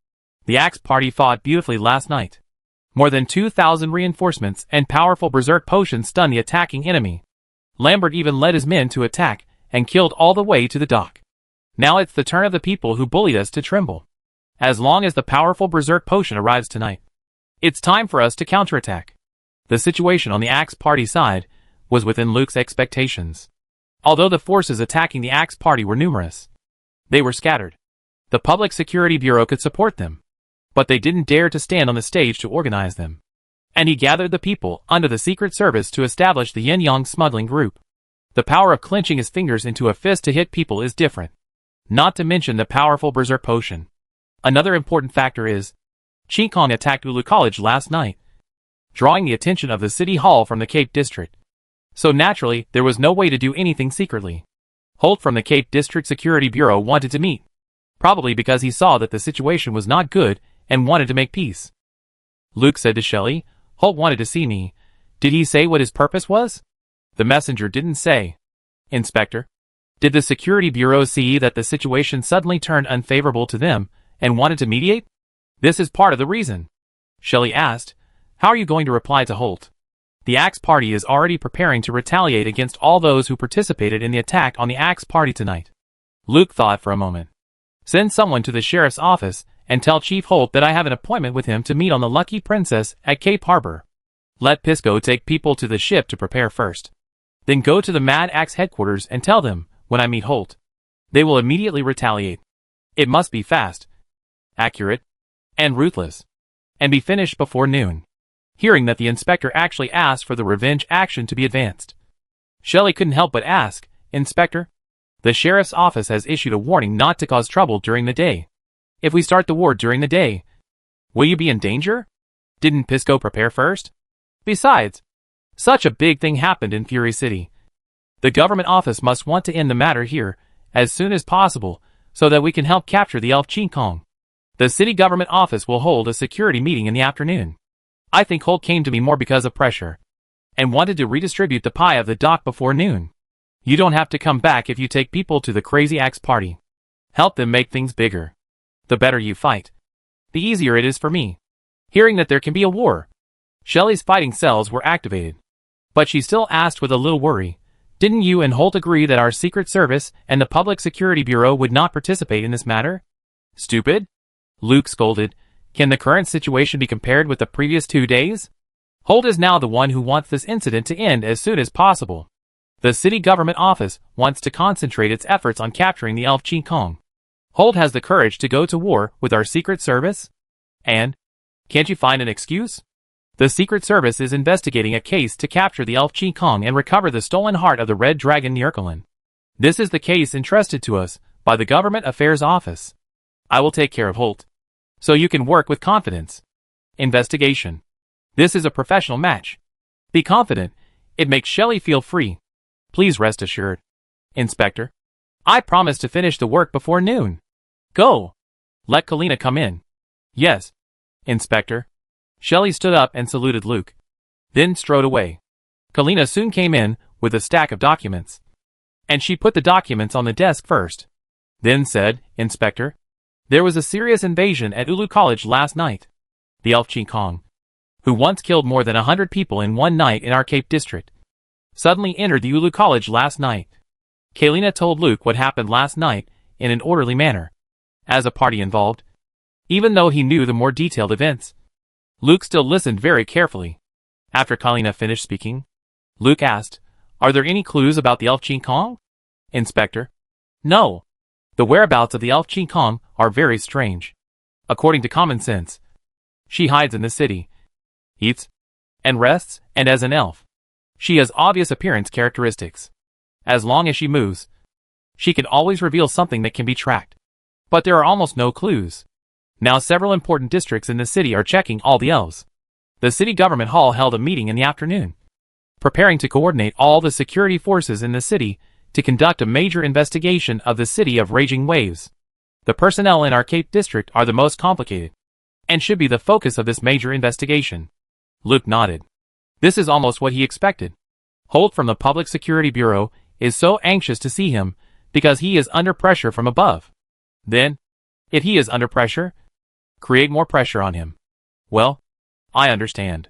The Axe party fought beautifully last night. More than 2,000 reinforcements and powerful berserk potions stunned the attacking enemy. Lambert even led his men to attack and killed all the way to the dock. Now it's the turn of the people who bullied us to tremble. As long as the powerful berserk potion arrives tonight, it's time for us to counterattack. The situation on the Axe party side was within Luke's expectations. Although the forces attacking the Axe party were numerous, they were scattered. The Public Security Bureau could support them, but they didn't dare to stand on the stage to organize them. And he gathered the people under the Secret Service to establish the Yin-Yang smuggling group. The power of clenching his fingers into a fist to hit people is different. Not to mention the powerful berserk potion. Another important factor is, Ching Kong attacked Ulu College last night, drawing the attention of the City Hall from the Cape District. So naturally, there was no way to do anything secretly. Holt from the Cape District Security Bureau wanted to meet, probably because he saw that the situation was not good and wanted to make peace. Luke said to Shelley, Holt wanted to see me. Did he say what his purpose was? The messenger didn't say. Inspector, did the Security Bureau see that the situation suddenly turned unfavorable to them and wanted to mediate? This is part of the reason. Shelley asked, how are you going to reply to Holt? The Axe party is already preparing to retaliate against all those who participated in the attack on the Axe party tonight. Luke thought for a moment. Send someone to the sheriff's office and tell Chief Holt that I have an appointment with him to meet on the Lucky Princess at Cape Harbor. Let Pisco take people to the ship to prepare first. Then go to the Mad Axe headquarters and tell them, when I meet Holt, they will immediately retaliate. It must be fast, accurate, and ruthless, and be finished before noon. Hearing that the inspector actually asked for the revenge action to be advanced, Shelley couldn't help but ask, Inspector, the sheriff's office has issued a warning not to cause trouble during the day. If we start the war during the day, will you be in danger? Didn't Pisco prepare first? Besides, such a big thing happened in Fury City. The government office must want to end the matter here as soon as possible so that we can help capture the elf Ching Kong. The city government office will hold a security meeting in the afternoon. I think Holt came to me more because of pressure and wanted to redistribute the pie of the dock before noon. You don't have to come back if you take people to the Crazy Axe party. Help them make things bigger. The better you fight, the easier it is for me. Hearing that there can be a war, Shelley's fighting cells were activated. But she still asked with a little worry, didn't you and Holt agree that our Secret Service and the Public Security Bureau would not participate in this matter? Stupid? Luke scolded. Can the current situation be compared with the previous 2 days? Holt is now the one who wants this incident to end as soon as possible. The city government office wants to concentrate its efforts on capturing the elf Ching Kong. Holt has the courage to go to war with our Secret Service? And, can't you find an excuse? The Secret Service is investigating a case to capture the elf Ching Kong and recover the stolen heart of the Red Dragon Nierkelin. This is the case entrusted to us by the Government Affairs Office. I will take care of Holt, so you can work with confidence. Investigation. This is a professional match. Be confident. It makes Shelley feel free. Please rest assured. Inspector, I promise to finish the work before noon. Go. Let Kalina come in. Yes, Inspector. Shelley stood up and saluted Luke, then strode away. Kalina soon came in with a stack of documents, and she put the documents on the desk first, then said, Inspector, there was a serious invasion at Ulu College last night. The elf Ching Kong, who once killed more than 100 people in one night in our Cape District, suddenly entered the Ulu College last night. Kalina told Luke what happened last night in an orderly manner, as a party involved, even though he knew the more detailed events. Luke still listened very carefully. After Kalina finished speaking, Luke asked, are there any clues about the elf Ching Kong? Inspector, no. The whereabouts of the elf Ching Kong are very strange. According to common sense, she hides in the city, eats, and rests, and as an elf, she has obvious appearance characteristics. As long as she moves, she can always reveal something that can be tracked. But there are almost no clues. Now several important districts in the city are checking all the elves. The city government hall held a meeting in the afternoon, preparing to coordinate all the security forces in the city to conduct a major investigation of the city of Raging Waves. The personnel in our Cape District are the most complicated, and should be the focus of this major investigation. Luke nodded. This is almost what he expected. Holt from the Public Security Bureau is so anxious to see him because he is under pressure from above. Then, if he is under pressure, Create more pressure on him. Well, I understand.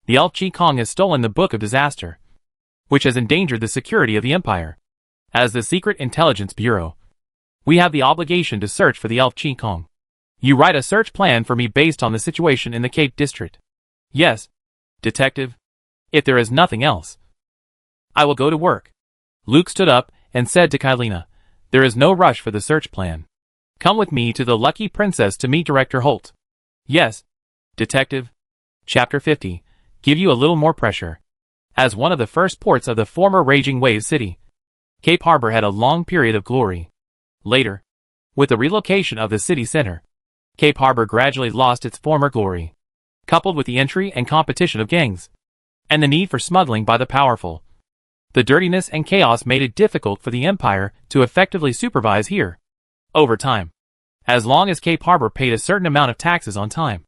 The elf Ching Kong has stolen the Book of Disaster, which has endangered the security of the Empire. As the Secret Intelligence Bureau, we have the obligation to search for the elf Ching Kong. You write a search plan for me based on the situation in the Cape District. Yes, Detective. If there is nothing else, I will go to work. Luke stood up and said to Kylina, there is no rush for the search plan. Come with me to the Lucky Princess to meet Director Holt. Yes, Detective. Chapter 50. Give you a little more pressure. As one of the first ports of the former Raging Waves City, Cape Harbor had a long period of glory. Later, with the relocation of the city center, Cape Harbor gradually lost its former glory, coupled with the entry and competition of gangs, and the need for smuggling by the powerful. The dirtiness and chaos made it difficult for the Empire to effectively supervise here. Over time, as long as Cape Harbor paid a certain amount of taxes on time,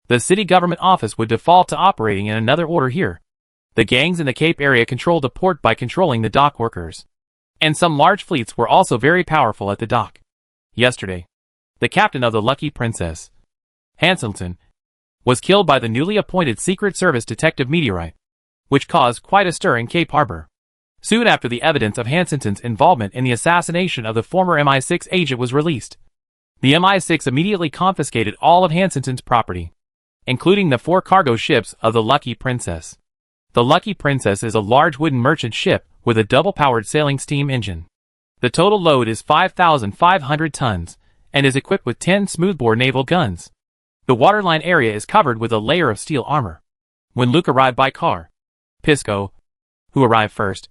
the city government office would default to operating in another order here. The gangs in the Cape area controlled the port by controlling the dock workers, and some large fleets were also very powerful at the dock. Yesterday, the captain of the Lucky Princess, Hanselton, was killed by the newly appointed Secret Service detective Meteorite, which caused quite a stir in Cape Harbor. Soon after the evidence of Hanselton's involvement in the assassination of the former MI6 agent was released, the MI6 immediately confiscated all of Hanselton's property, including the 4 cargo ships of the Lucky Princess. The Lucky Princess is a large wooden merchant ship with a double-powered sailing steam engine. The total load is 5,500 tons, and is equipped with 10 smoothbore naval guns. The waterline area is covered with a layer of steel armor. When Luke arrived by car, Pisco, who arrived first,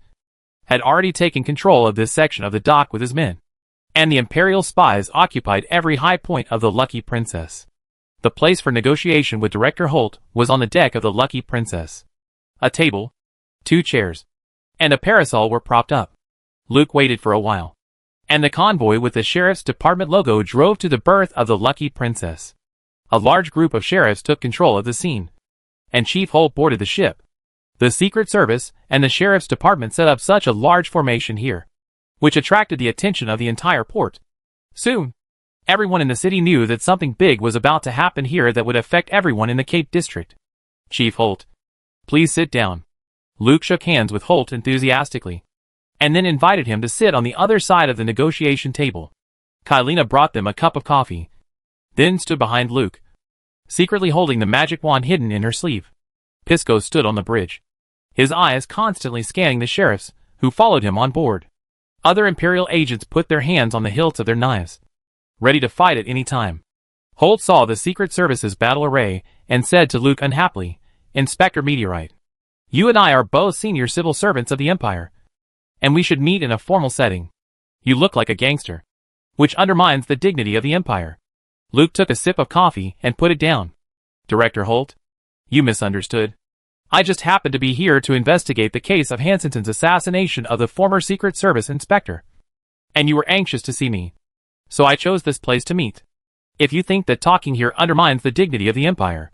had already taken control of this section of the dock with his men, and the Imperial spies occupied every high point of the Lucky Princess. The place for negotiation with Director Holt was on the deck of the Lucky Princess. A table, 2 chairs, and a parasol were propped up. Luke waited for a while, and the convoy with the Sheriff's Department logo drove to the berth of the Lucky Princess. A large group of sheriffs took control of the scene, and Chief Holt boarded the ship. The Secret Service and the Sheriff's Department set up such a large formation here, which attracted the attention of the entire port. Soon, everyone in the city knew that something big was about to happen here that would affect everyone in the Cape District. Chief Holt, please sit down. Luke shook hands with Holt enthusiastically, and then invited him to sit on the other side of the negotiation table. Kylina brought them a cup of coffee, then stood behind Luke, secretly holding the magic wand hidden in her sleeve. Pisco stood on the bridge, his eyes constantly scanning the sheriffs, who followed him on board. Other Imperial agents put their hands on the hilts of their knives, ready to fight at any time. Holt saw the Secret Service's battle array, and said to Luke unhappily, Inspector Meteorite, you and I are both senior civil servants of the Empire, and we should meet in a formal setting. You look like a gangster, which undermines the dignity of the Empire. Luke took a sip of coffee and put it down. Director Holt, you misunderstood. I just happened to be here to investigate the case of Hanselton's assassination of the former Secret Service inspector, and you were anxious to see me, so I chose this place to meet. If you think that talking here undermines the dignity of the Empire,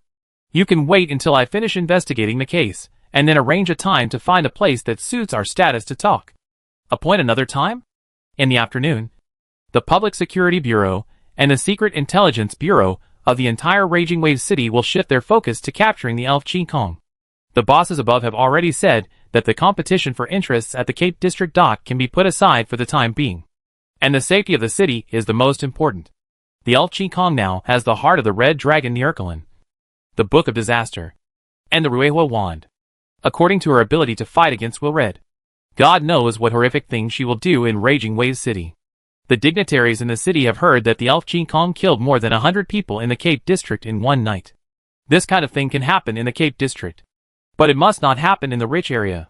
you can wait until I finish investigating the case, and then arrange a time to find a place that suits our status to talk. Appoint another time? In the afternoon, the Public Security Bureau and the Secret Intelligence Bureau of the entire Raging Waves City will shift their focus to capturing the elf Ching Kong. The bosses above have already said that the competition for interests at the Cape District dock can be put aside for the time being, and the safety of the city is the most important. The elf Ching Kong now has the heart of the Red Dragon Nierkalin, the Book of Disaster, and the Ruehua Wand. According to her ability to fight against Wilred, God knows what horrific things she will do in Raging Waves City. The dignitaries in the city have heard that the elf Ching Kong killed more than 100 people in the Cape District in one night. This kind of thing can happen in the Cape District, but it must not happen in the rich area.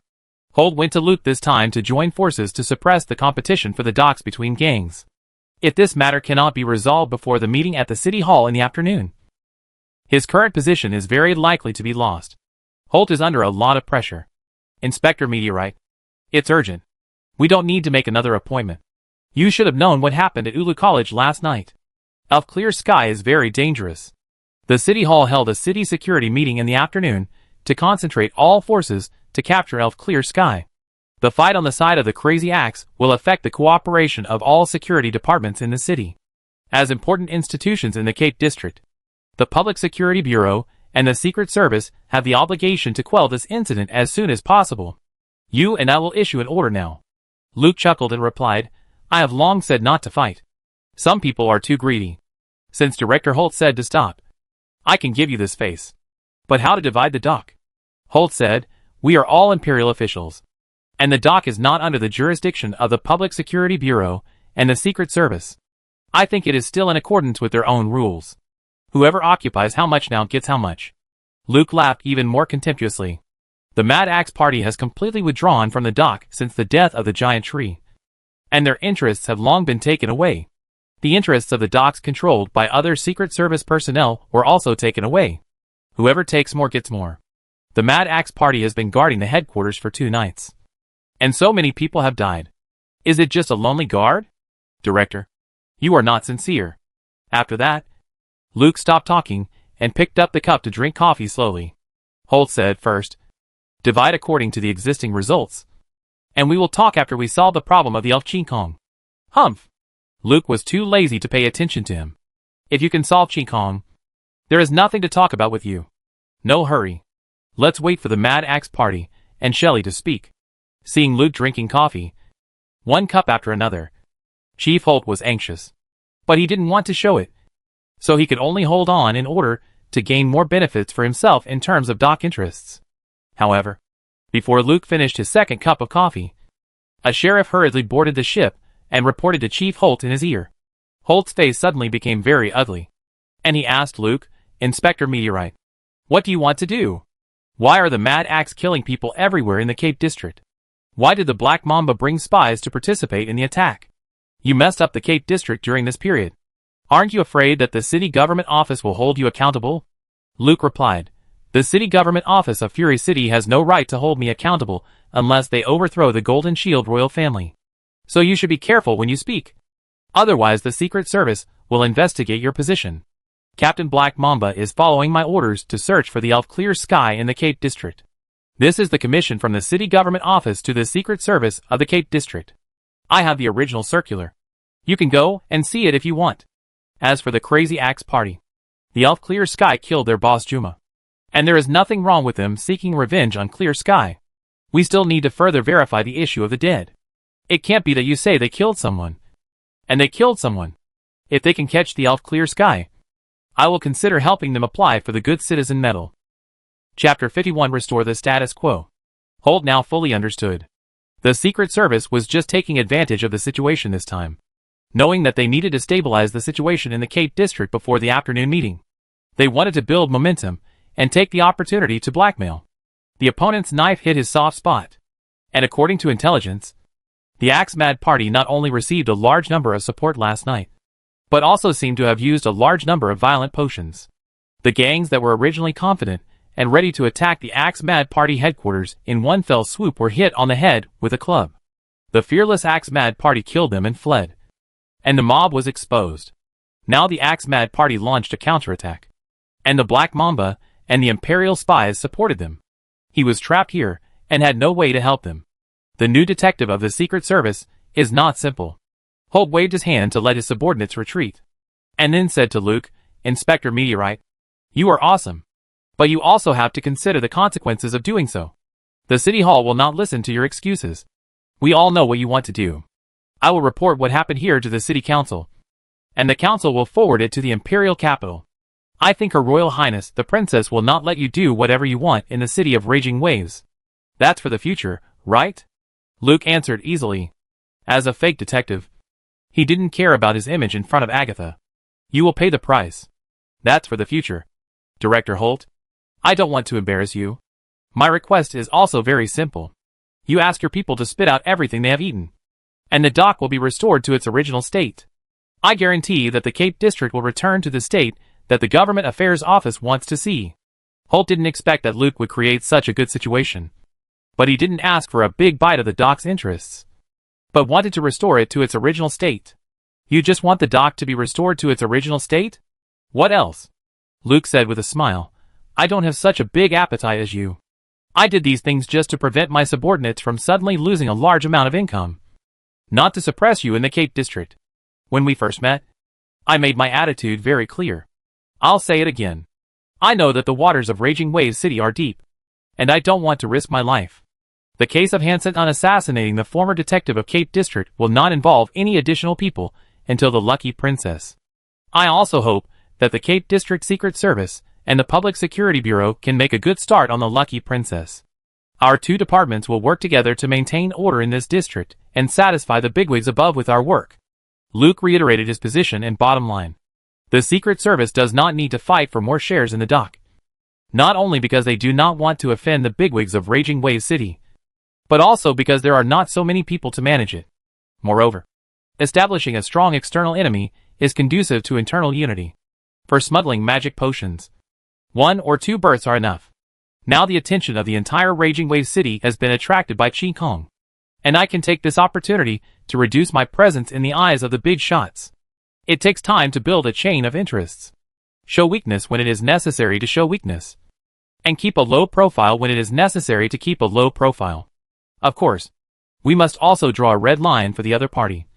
Holt went to Luke this time to join forces to suppress the competition for the docks between gangs. If this matter cannot be resolved before the meeting at the City Hall in the afternoon, his current position is very likely to be lost. Holt is under a lot of pressure. Inspector Meteorite, it's urgent. We don't need to make another appointment. You should have known what happened at Ulu College last night. Elf Clear Sky is very dangerous. The City Hall held a city security meeting in the afternoon to concentrate all forces to capture Elf Clear Sky. The fight on the side of the Crazy Axe will affect the cooperation of all security departments in the city. As important institutions in the Cape District, The Public Security Bureau and the Secret Service have the obligation to quell this incident as soon as possible. You and I will issue an order now. Luke chuckled and replied, I have long said not to fight. Some people are too greedy. Since Director Holt said to stop, I can give you this face. But how to divide the dock? Holt said, we are all Imperial officials. And the dock is not under the jurisdiction of the Public Security Bureau and the Secret Service. I think it is still in accordance with their own rules. Whoever occupies how much now gets how much. Luke laughed even more contemptuously. The Mad Axe Party has completely withdrawn from the dock since the death of the giant tree. And their interests have long been taken away. The interests of the docks controlled by other Secret Service personnel were also taken away. Whoever takes more gets more. The Mad Axe Party has been guarding the headquarters for 2 nights. And so many people have died. Is it just a lonely guard? Director, you are not sincere. After that, Luke stopped talking and picked up the cup to drink coffee slowly. Holt said first, divide according to the existing results. And we will talk after we solve the problem of the elf Ching Kong. Humph. Luke was too lazy to pay attention to him. If you can solve Ching Kong, there is nothing to talk about with you. No hurry. Let's wait for the Mad Axe Party and Shelley to speak. Seeing Luke drinking coffee, one cup after another, Chief Holt was anxious. But he didn't want to show it. So he could only hold on in order to gain more benefits for himself in terms of dock interests. However, before Luke finished his second cup of coffee, a sheriff hurriedly boarded the ship and reported to Chief Holt in his ear. Holt's face suddenly became very ugly. And he asked Luke, Inspector Meteorite, what do you want to do? Why are the Mad Axe killing people everywhere in the Cape District? Why did the Black Mamba bring spies to participate in the attack? You messed up the Cape District during this period. Aren't you afraid that the city government office will hold you accountable? Luke replied, the city government office of Fury City has no right to hold me accountable unless they overthrow the Golden Shield royal family. So you should be careful when you speak. Otherwise the Secret Service will investigate your position. Captain Black Mamba is following my orders to search for the elf clear sky in the Cape District. This is the commission from the city government office to the Secret Service of the Cape District. I have the original circular. You can go and see it if you want. As for the Crazy Axe Party, the elf Clear Sky killed their boss Juma. And there is nothing wrong with them seeking revenge on Clear Sky. We still need to further verify the issue of the dead. It can't be that you say they killed someone. And they killed someone. If they can catch the elf Clear Sky, I will consider helping them apply for the Good Citizen Medal. Chapter 51 Restore the Status Quo. Holt now fully understood. The Secret Service was just taking advantage of the situation this time. Knowing that they needed to stabilize the situation in the Cape District before the afternoon meeting. They wanted to build momentum and take the opportunity to blackmail. The opponent's knife hit his soft spot. And according to intelligence, the Axe-Mad Party not only received a large number of support last night, but also seemed to have used a large number of violent potions. The gangs that were originally confident and ready to attack the Axe-Mad Party headquarters in one fell swoop were hit on the head with a club. The fearless Axe-Mad Party killed them and fled. And the mob was exposed. Now the Axe-Mad Party launched a counterattack. And the Black Mamba and the Imperial spies supported them. He was trapped here and had no way to help them. The new detective of the Secret Service is not simple. Holt waved his hand to let his subordinates retreat. And then said to Luke, Inspector Meteorite, you are awesome. But you also have to consider the consequences of doing so. The City Hall will not listen to your excuses. We all know what you want to do. I will report what happened here to the City Council. And the Council will forward it to the Imperial Capital. I think Her Royal Highness the Princess will not let you do whatever you want in the City of Raging Waves. That's for the future, right? Luke answered easily. As a fake detective, he didn't care about his image in front of Agatha. You will pay the price. That's for the future. Director Holt, I don't want to embarrass you. My request is also very simple. You ask your people to spit out everything they have eaten. And the dock will be restored to its original state. I guarantee that the Cape District will return to the state that the Government Affairs Office wants to see. Holt didn't expect that Luke would create such a good situation. But he didn't ask for a big bite of the dock's interests, but wanted to restore it to its original state. You just want the dock to be restored to its original state? What else? Luke said with a smile. I don't have such a big appetite as you. I did these things just to prevent my subordinates from suddenly losing a large amount of income. Not to suppress you in the Cape District. When we first met, I made my attitude very clear. I'll say it again. I know that the waters of Raging Waves City are deep, and I don't want to risk my life. The case of Hansen on assassinating the former detective of Cape District will not involve any additional people until the Lucky Princess. I also hope that the Cape District Secret Service and the Public Security Bureau can make a good start on the Lucky Princess. Our two departments will work together to maintain order in this district and satisfy the bigwigs above with our work. Luke reiterated his position and bottom line. The Secret Service does not need to fight for more shares in the dock. Not only because they do not want to offend the bigwigs of Raging Waves City, but also because there are not so many people to manage it. Moreover, establishing a strong external enemy is conducive to internal unity. For smuggling magic potions, 1 or 2 berths are enough. Now the attention of the entire Raging Waves City has been attracted by Ching Kong, and I can take this opportunity to reduce my presence in the eyes of the big shots. It takes time to build a chain of interests. Show weakness when it is necessary to show weakness, and keep a low profile when it is necessary to keep a low profile. Of course, we must also draw a red line for the other party,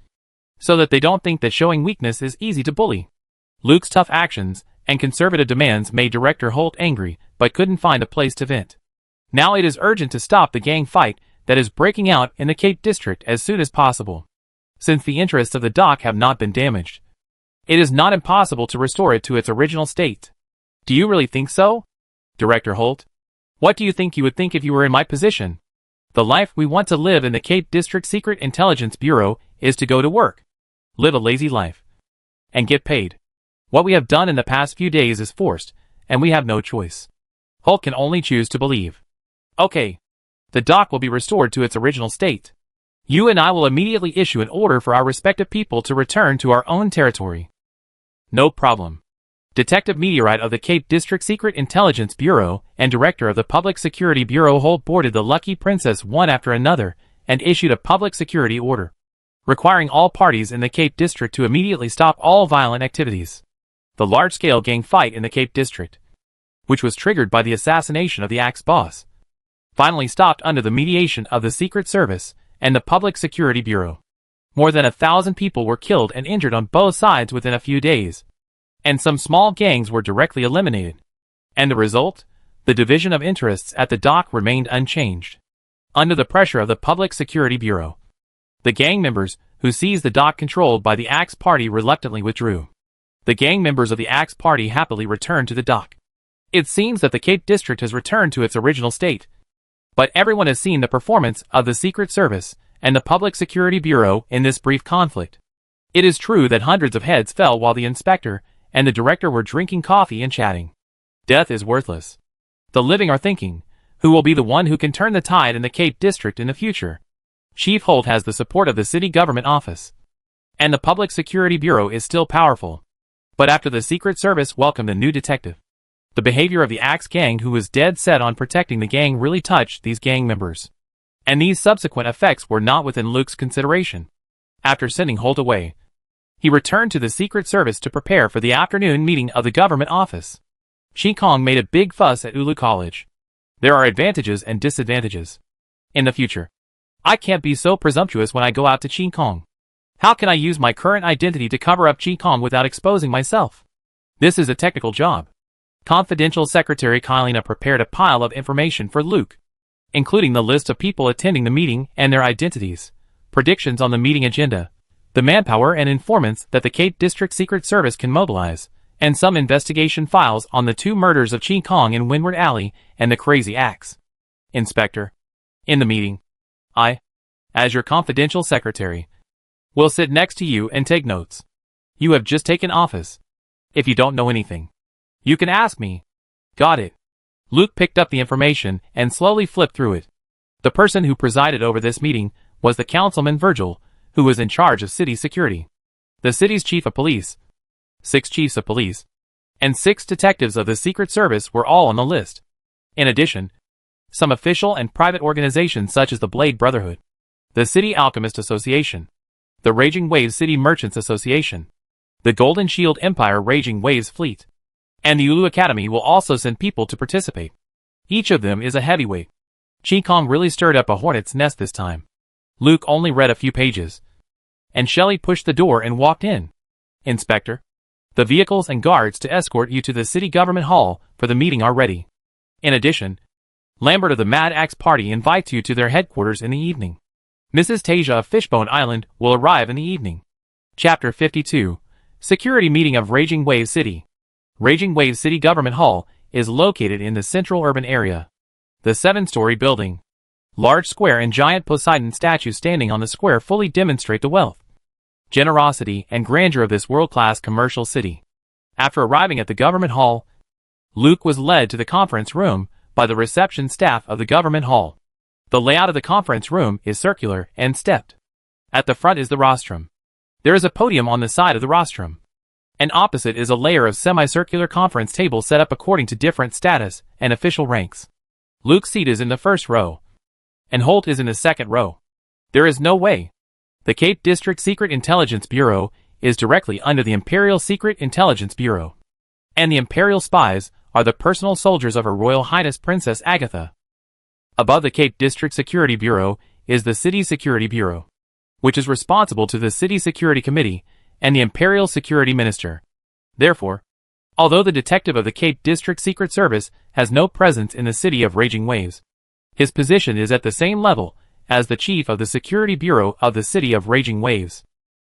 so that they don't think that showing weakness is easy to bully. Luke's tough actions and conservative demands made Director Holt angry, but couldn't find a place to vent. Now it is urgent to stop the gang fight that is breaking out in the Cape District as soon as possible. Since the interests of the dock have not been damaged, it is not impossible to restore it to its original state. Do you really think so, Director Holt? What do you think you would think if you were in my position? The life we want to live in the Cape District Secret Intelligence Bureau is to go to work, live a lazy life, and get paid. What we have done in the past few days is forced, and we have no choice. Holt can only choose to believe. Okay. The dock will be restored to its original state. You and I will immediately issue an order for our respective people to return to our own territory. No problem. Detective Meteorite of the Cape District Secret Intelligence Bureau and Director of the Public Security Bureau Holt boarded the Lucky Princess one after another and issued a public security order, requiring all parties in the Cape District to immediately stop all violent activities. The large-scale gang fight in the Cape District, which was triggered by the assassination of the Axe boss, finally stopped under the mediation of the Secret Service and the Public Security Bureau. More than 1,000 people were killed and injured on both sides within a few days, and some small gangs were directly eliminated. And the result? The division of interests at the dock remained unchanged. Under the pressure of the Public Security Bureau, the gang members who seized the dock controlled by the Axe Party reluctantly withdrew. The gang members of the Axe Party happily returned to the dock. It seems that the Cape District has returned to its original state. But everyone has seen the performance of the Secret Service and the Public Security Bureau in this brief conflict. It is true that hundreds of heads fell while the inspector and the director were drinking coffee and chatting. Death is worthless. The living are thinking, who will be the one who can turn the tide in the Cape District in the future? Chief Holt has the support of the city government office, and the Public Security Bureau is still powerful. But after the Secret Service welcomed the new detective, the behavior of the Axe gang, who was dead set on protecting the gang, really touched these gang members. And these subsequent effects were not within Luke's consideration. After sending Holt away, he returned to the Secret Service to prepare for the afternoon meeting of the government office. Ching Kong made a big fuss at Ulu College. There are advantages and disadvantages. In the future, I can't be so presumptuous when I go out to Ching Kong. How can I use my current identity to cover up Ching Kong without exposing myself? This is a technical job. Confidential Secretary Kylina prepared a pile of information for Luke, including the list of people attending the meeting and their identities, predictions on the meeting agenda, the manpower and informants that the Cape District Secret Service can mobilize, and some investigation files on the 2 murders of Ching Kong in Windward Alley and the Crazy Axe. Inspector, in the meeting, I, as your confidential secretary, will sit next to you and take notes. You have just taken office. If you don't know anything, you can ask me. Got it. Luke picked up the information and slowly flipped through it. The person who presided over this meeting was the Councilman Virgil, who was in charge of city security. The city's chief of police, 6 chiefs of police, and 6 detectives of the Secret Service were all on the list. In addition, some official and private organizations such as the Blade Brotherhood, the City Alchemist Association, the Raging Waves City Merchants Association, the Golden Shield Empire Raging Waves Fleet, and the Ulu Academy will also send people to participate. Each of them is a heavyweight. Ching Kong really stirred up a hornet's nest this time. Luke only read a few pages, and Shelley pushed the door and walked in. Inspector, The vehicles and guards to escort you to the city government hall for the meeting are ready. In addition, Lambert of the Mad Axe Party invites you to their headquarters in the evening. Mrs. Tasia of Fishbone Island will arrive in the evening. Chapter 52. Security Meeting of Raging Wave City. Raging Wave City Government Hall is located in the central urban area. The 7-story building. Large square and giant Poseidon statue standing on the square fully demonstrate the wealth, generosity, and grandeur of this world-class commercial city. After arriving at the government hall, Luke was led to the conference room by the reception staff of the government hall. The layout of the conference room is circular and stepped. At the front is the rostrum. There is a podium on the side of the rostrum, and opposite is a layer of semicircular conference tables set up according to different status and official ranks. Luke's seat is in the first row, and Holt is in the second row. There is no way. The Cape District Secret Intelligence Bureau is directly under the Imperial Secret Intelligence Bureau, and the Imperial spies are the personal soldiers of Her Royal Highness Princess Agatha. Above the Cape District Security Bureau is the City Security Bureau, which is responsible to the City Security Committee and the Imperial Security Minister. Therefore, although the detective of the Cape District Secret Service has no presence in the city of Raging Waves, his position is at the same level as the chief of the Security Bureau of the city of Raging Waves.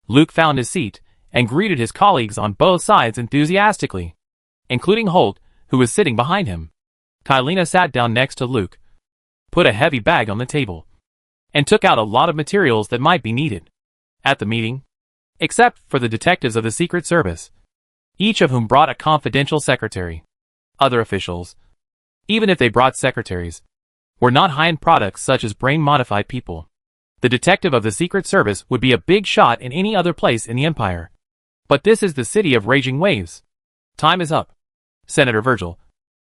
Luke found his seat and greeted his colleagues on both sides enthusiastically, including Holt, who was sitting behind him. Kylena sat down next to Luke, put a heavy bag on the table, and took out a lot of materials that might be needed at the meeting, except for the detectives of the Secret Service, each of whom brought a confidential secretary. Other officials, even if they brought secretaries, were not high-end products such as brain-modified people. The detective of the Secret Service would be a big shot in any other place in the Empire. But this is the city of Raging Waves. Time is up. Senator Virgil,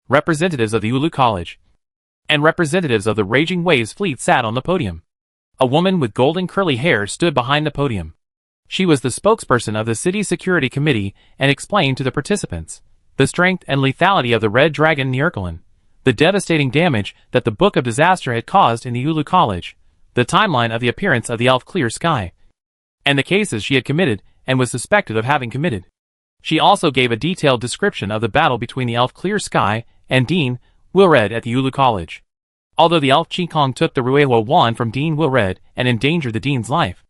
representatives of the Ulu College, and representatives of the Raging Waves fleet sat on the podium. A woman with golden curly hair stood behind the podium. She was the spokesperson of the City Security Committee and explained to the participants the strength and lethality of the Red Dragon Nierkalin, the devastating damage that the Book of Disaster had caused in the Ulu College, the timeline of the appearance of the Elf Clear Sky, and the cases she had committed and was suspected of having committed. She also gave a detailed description of the battle between the Elf Clear Sky and Dean Wilred at the Ulu College. Although the Elf Ching Kong took the Ruewa wand from Dean Wilred and endangered the Dean's life,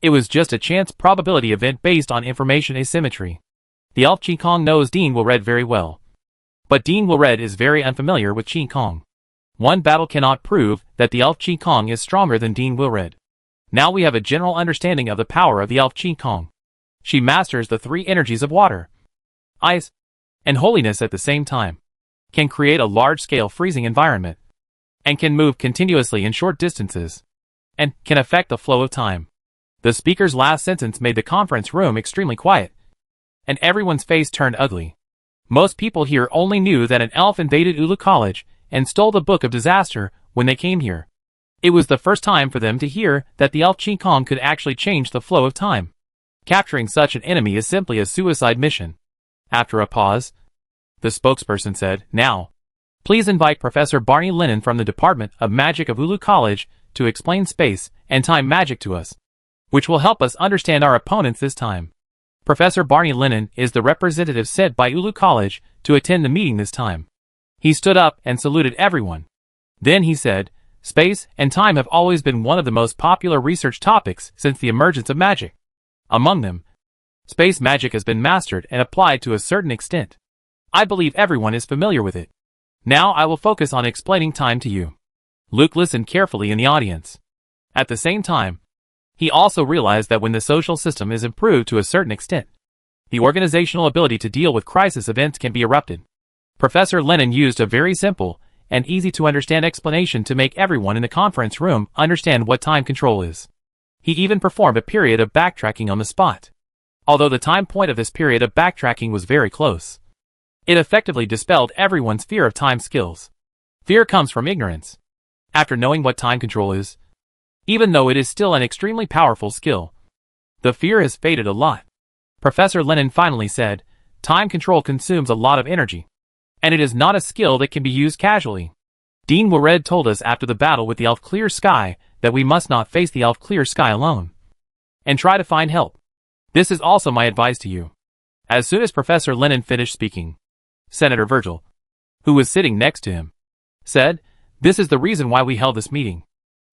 it was just a chance probability event based on information asymmetry. The Elf Ching Kong knows Dean Wilred very well, but Dean Wilred is very unfamiliar with Ching Kong. One battle cannot prove that the Elf Ching Kong is stronger than Dean Wilred. Now we have a general understanding of the power of the Elf Ching Kong. She masters the 3 energies of water, ice, and holiness at the same time, can create a large-scale freezing environment, and can move continuously in short distances, and can affect the flow of time. The speaker's last sentence made the conference room extremely quiet, and everyone's face turned ugly. Most people here only knew that an elf invaded Ulu College and stole the Book of Disaster when they came here. It was the first time for them to hear that the Elf Ching Kong could actually change the flow of time. Capturing such an enemy is simply a suicide mission. After a pause, the spokesperson said, "Now, please invite Professor Barney Lennon from the Department of Magic of Ulu College to explain space and time magic to us, which will help us understand our opponents this time." Professor Barney Lennon is the representative sent by Ulu College to attend the meeting this time. He stood up and saluted everyone. Then he said, "Space and time have always been one of the most popular research topics since the emergence of magic. Among them, space magic has been mastered and applied to a certain extent. I believe everyone is familiar with it. Now I will focus on explaining time to you." Luke listened carefully in the audience. At the same time, he also realized that when the social system is improved to a certain extent, the organizational ability to deal with crisis events can be erupted. Professor Lennon used a very simple and easy-to-understand explanation to make everyone in the conference room understand what time control is. He even performed a period of backtracking on the spot. Although the time point of this period of backtracking was very close, it effectively dispelled everyone's fear of time skills. Fear comes from ignorance. After knowing what time control is, even though it is still an extremely powerful skill, the fear has faded a lot. Professor Lennon finally said, "Time control consumes a lot of energy, and it is not a skill that can be used casually. Dean Wilred told us after the battle with the Elf Clear Sky that we must not face the Elf Clear Sky alone, and try to find help. This is also my advice to you. As soon as Professor Lennon finished speaking, Senator Virgil, who was sitting next to him, said, "This is the reason why we held this meeting.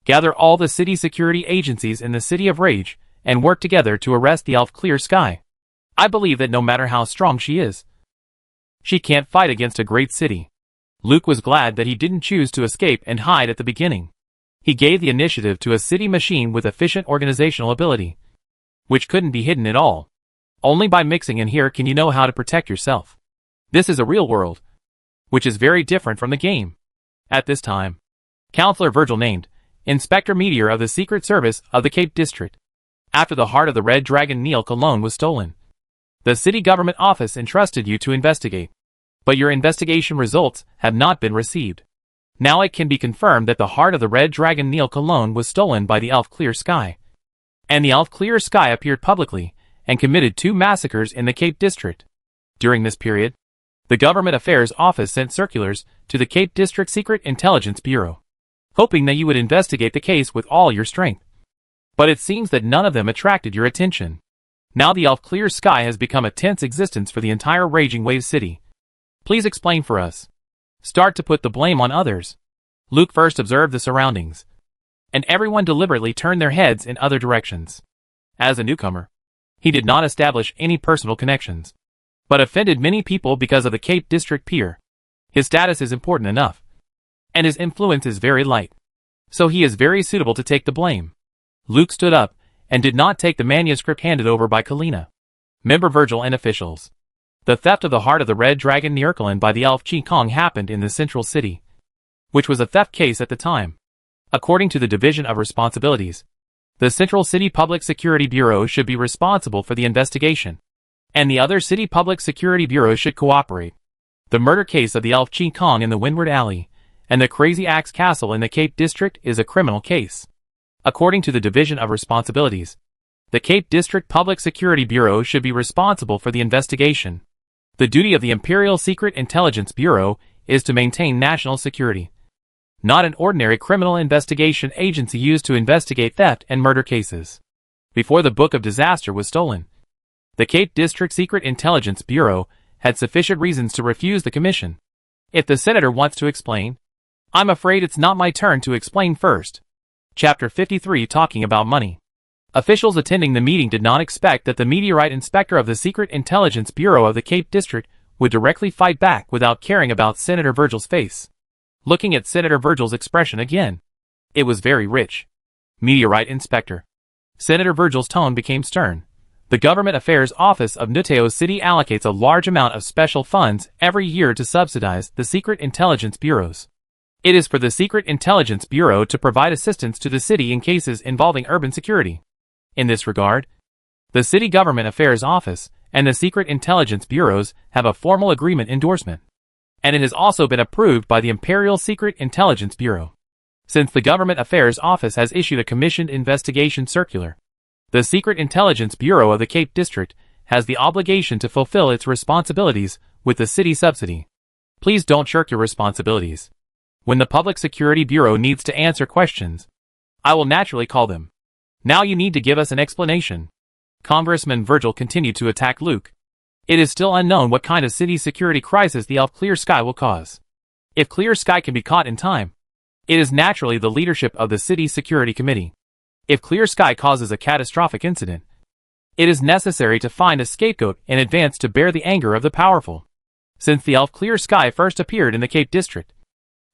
Gather all the city security agencies in the City of Rage and work together to arrest the elf Clear Sky. I believe that no matter how strong she is, she can't fight against a great city." Luke was glad that he didn't choose to escape and hide at the beginning. He gave the initiative to a city machine with efficient organizational ability, which couldn't be hidden at all. Only by mixing in here can you know how to protect yourself. This is a real world, which is very different from the game. At this time, Counselor Virgil named Inspector Meteor of the Secret Service of the Cape District. After the heart of the Red Dragon Neil Cologne was stolen, the city government office entrusted you to investigate. But your investigation results have not been received. Now it can be confirmed that the heart of the Red Dragon Neil Cologne was stolen by the elf Clear Sky. And the elf Clear Sky appeared publicly and committed 2 massacres in the Cape District. During this period, the Government Affairs Office sent circulars to the Cape District Secret Intelligence Bureau, hoping that you would investigate the case with all your strength. But it seems that none of them attracted your attention. Now the elf Clear Sky has become a tense existence for the entire Raging Wave City. Please explain for us. Start to put the blame on others. Luke first observed the surroundings, and everyone deliberately turned their heads in other directions. As a newcomer, he did not establish any personal connections, but offended many people because of the Cape District Pier. His status is important enough, and his influence is very light, so he is very suitable to take the blame. Luke stood up and did not take the manuscript handed over by Kalina, Member Virgil and officials. The theft of the heart of the Red Dragon Nearkalan by the elf Ching Kong happened in the Central City, which was a theft case at the time. According to the Division of Responsibilities, the Central City Public Security Bureau should be responsible for the investigation, and the other city public security bureaus should cooperate. The murder case of the elf Ching Kong in the Windward Alley and the Crazy Axe Castle in the Cape District is a criminal case. According to the Division of Responsibilities, the Cape District Public Security Bureau should be responsible for the investigation. The duty of the Imperial Secret Intelligence Bureau is to maintain national security, not an ordinary criminal investigation agency used to investigate theft and murder cases. Before the Book of Disaster was stolen, the Cape District Secret Intelligence Bureau had sufficient reasons to refuse the commission. If the senator wants to explain, I'm afraid it's not my turn to explain first. Chapter 53, talking about money. Officials attending the meeting did not expect that the meteorite inspector of the Secret Intelligence Bureau of the Cape District would directly fight back without caring about Senator Virgil's face. Looking at Senator Virgil's expression again, it was very rich. Meteorite inspector. Senator Virgil's tone became stern. The Government Affairs Office of Nuteo City allocates a large amount of special funds every year to subsidize the Secret Intelligence Bureaus. It is for the Secret Intelligence Bureau to provide assistance to the city in cases involving urban security. In this regard, the City Government Affairs Office and the Secret Intelligence Bureaus have a formal agreement endorsement, and it has also been approved by the Imperial Secret Intelligence Bureau. Since the Government Affairs Office has issued a commissioned investigation circular, the Secret Intelligence Bureau of the Cape District has the obligation to fulfill its responsibilities with the city subsidy. Please don't shirk your responsibilities. When the Public Security Bureau needs to answer questions, I will naturally call them. Now you need to give us an explanation. Congressman Virgil continued to attack Luke. It is still unknown what kind of city security crisis the elf Clear Sky will cause. If Clear Sky can be caught in time, it is naturally the leadership of the City Security Committee. If Clear Sky causes a catastrophic incident, it is necessary to find a scapegoat in advance to bear the anger of the powerful. Since the elf Clear Sky first appeared in the Cape District,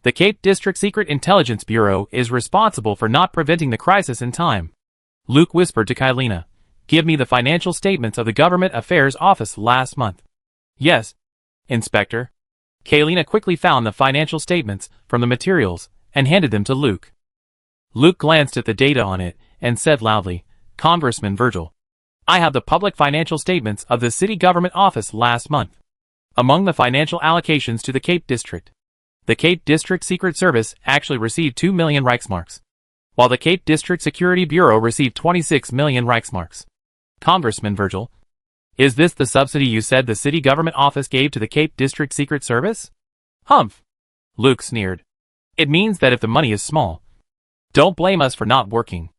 the Cape District Secret Intelligence Bureau is responsible for not preventing the crisis in time. Luke whispered to Kylina, "Give me the financial statements of the Government Affairs Office last month." "Yes, Inspector." Kylina quickly found the financial statements from the materials and handed them to Luke. Luke glanced at the data on it and said loudly, "Congressman Virgil, I have the public financial statements of the City Government Office last month. Among the financial allocations to the Cape District, the Cape District Secret Service actually received 2 million Reichsmarks, while the Cape District Security Bureau received 26 million Reichsmarks. Congressman Virgil, is this the subsidy you said the City Government Office gave to the Cape District Secret Service?" "Humph," Luke sneered. "It means that if the money is small, don't blame us for not working."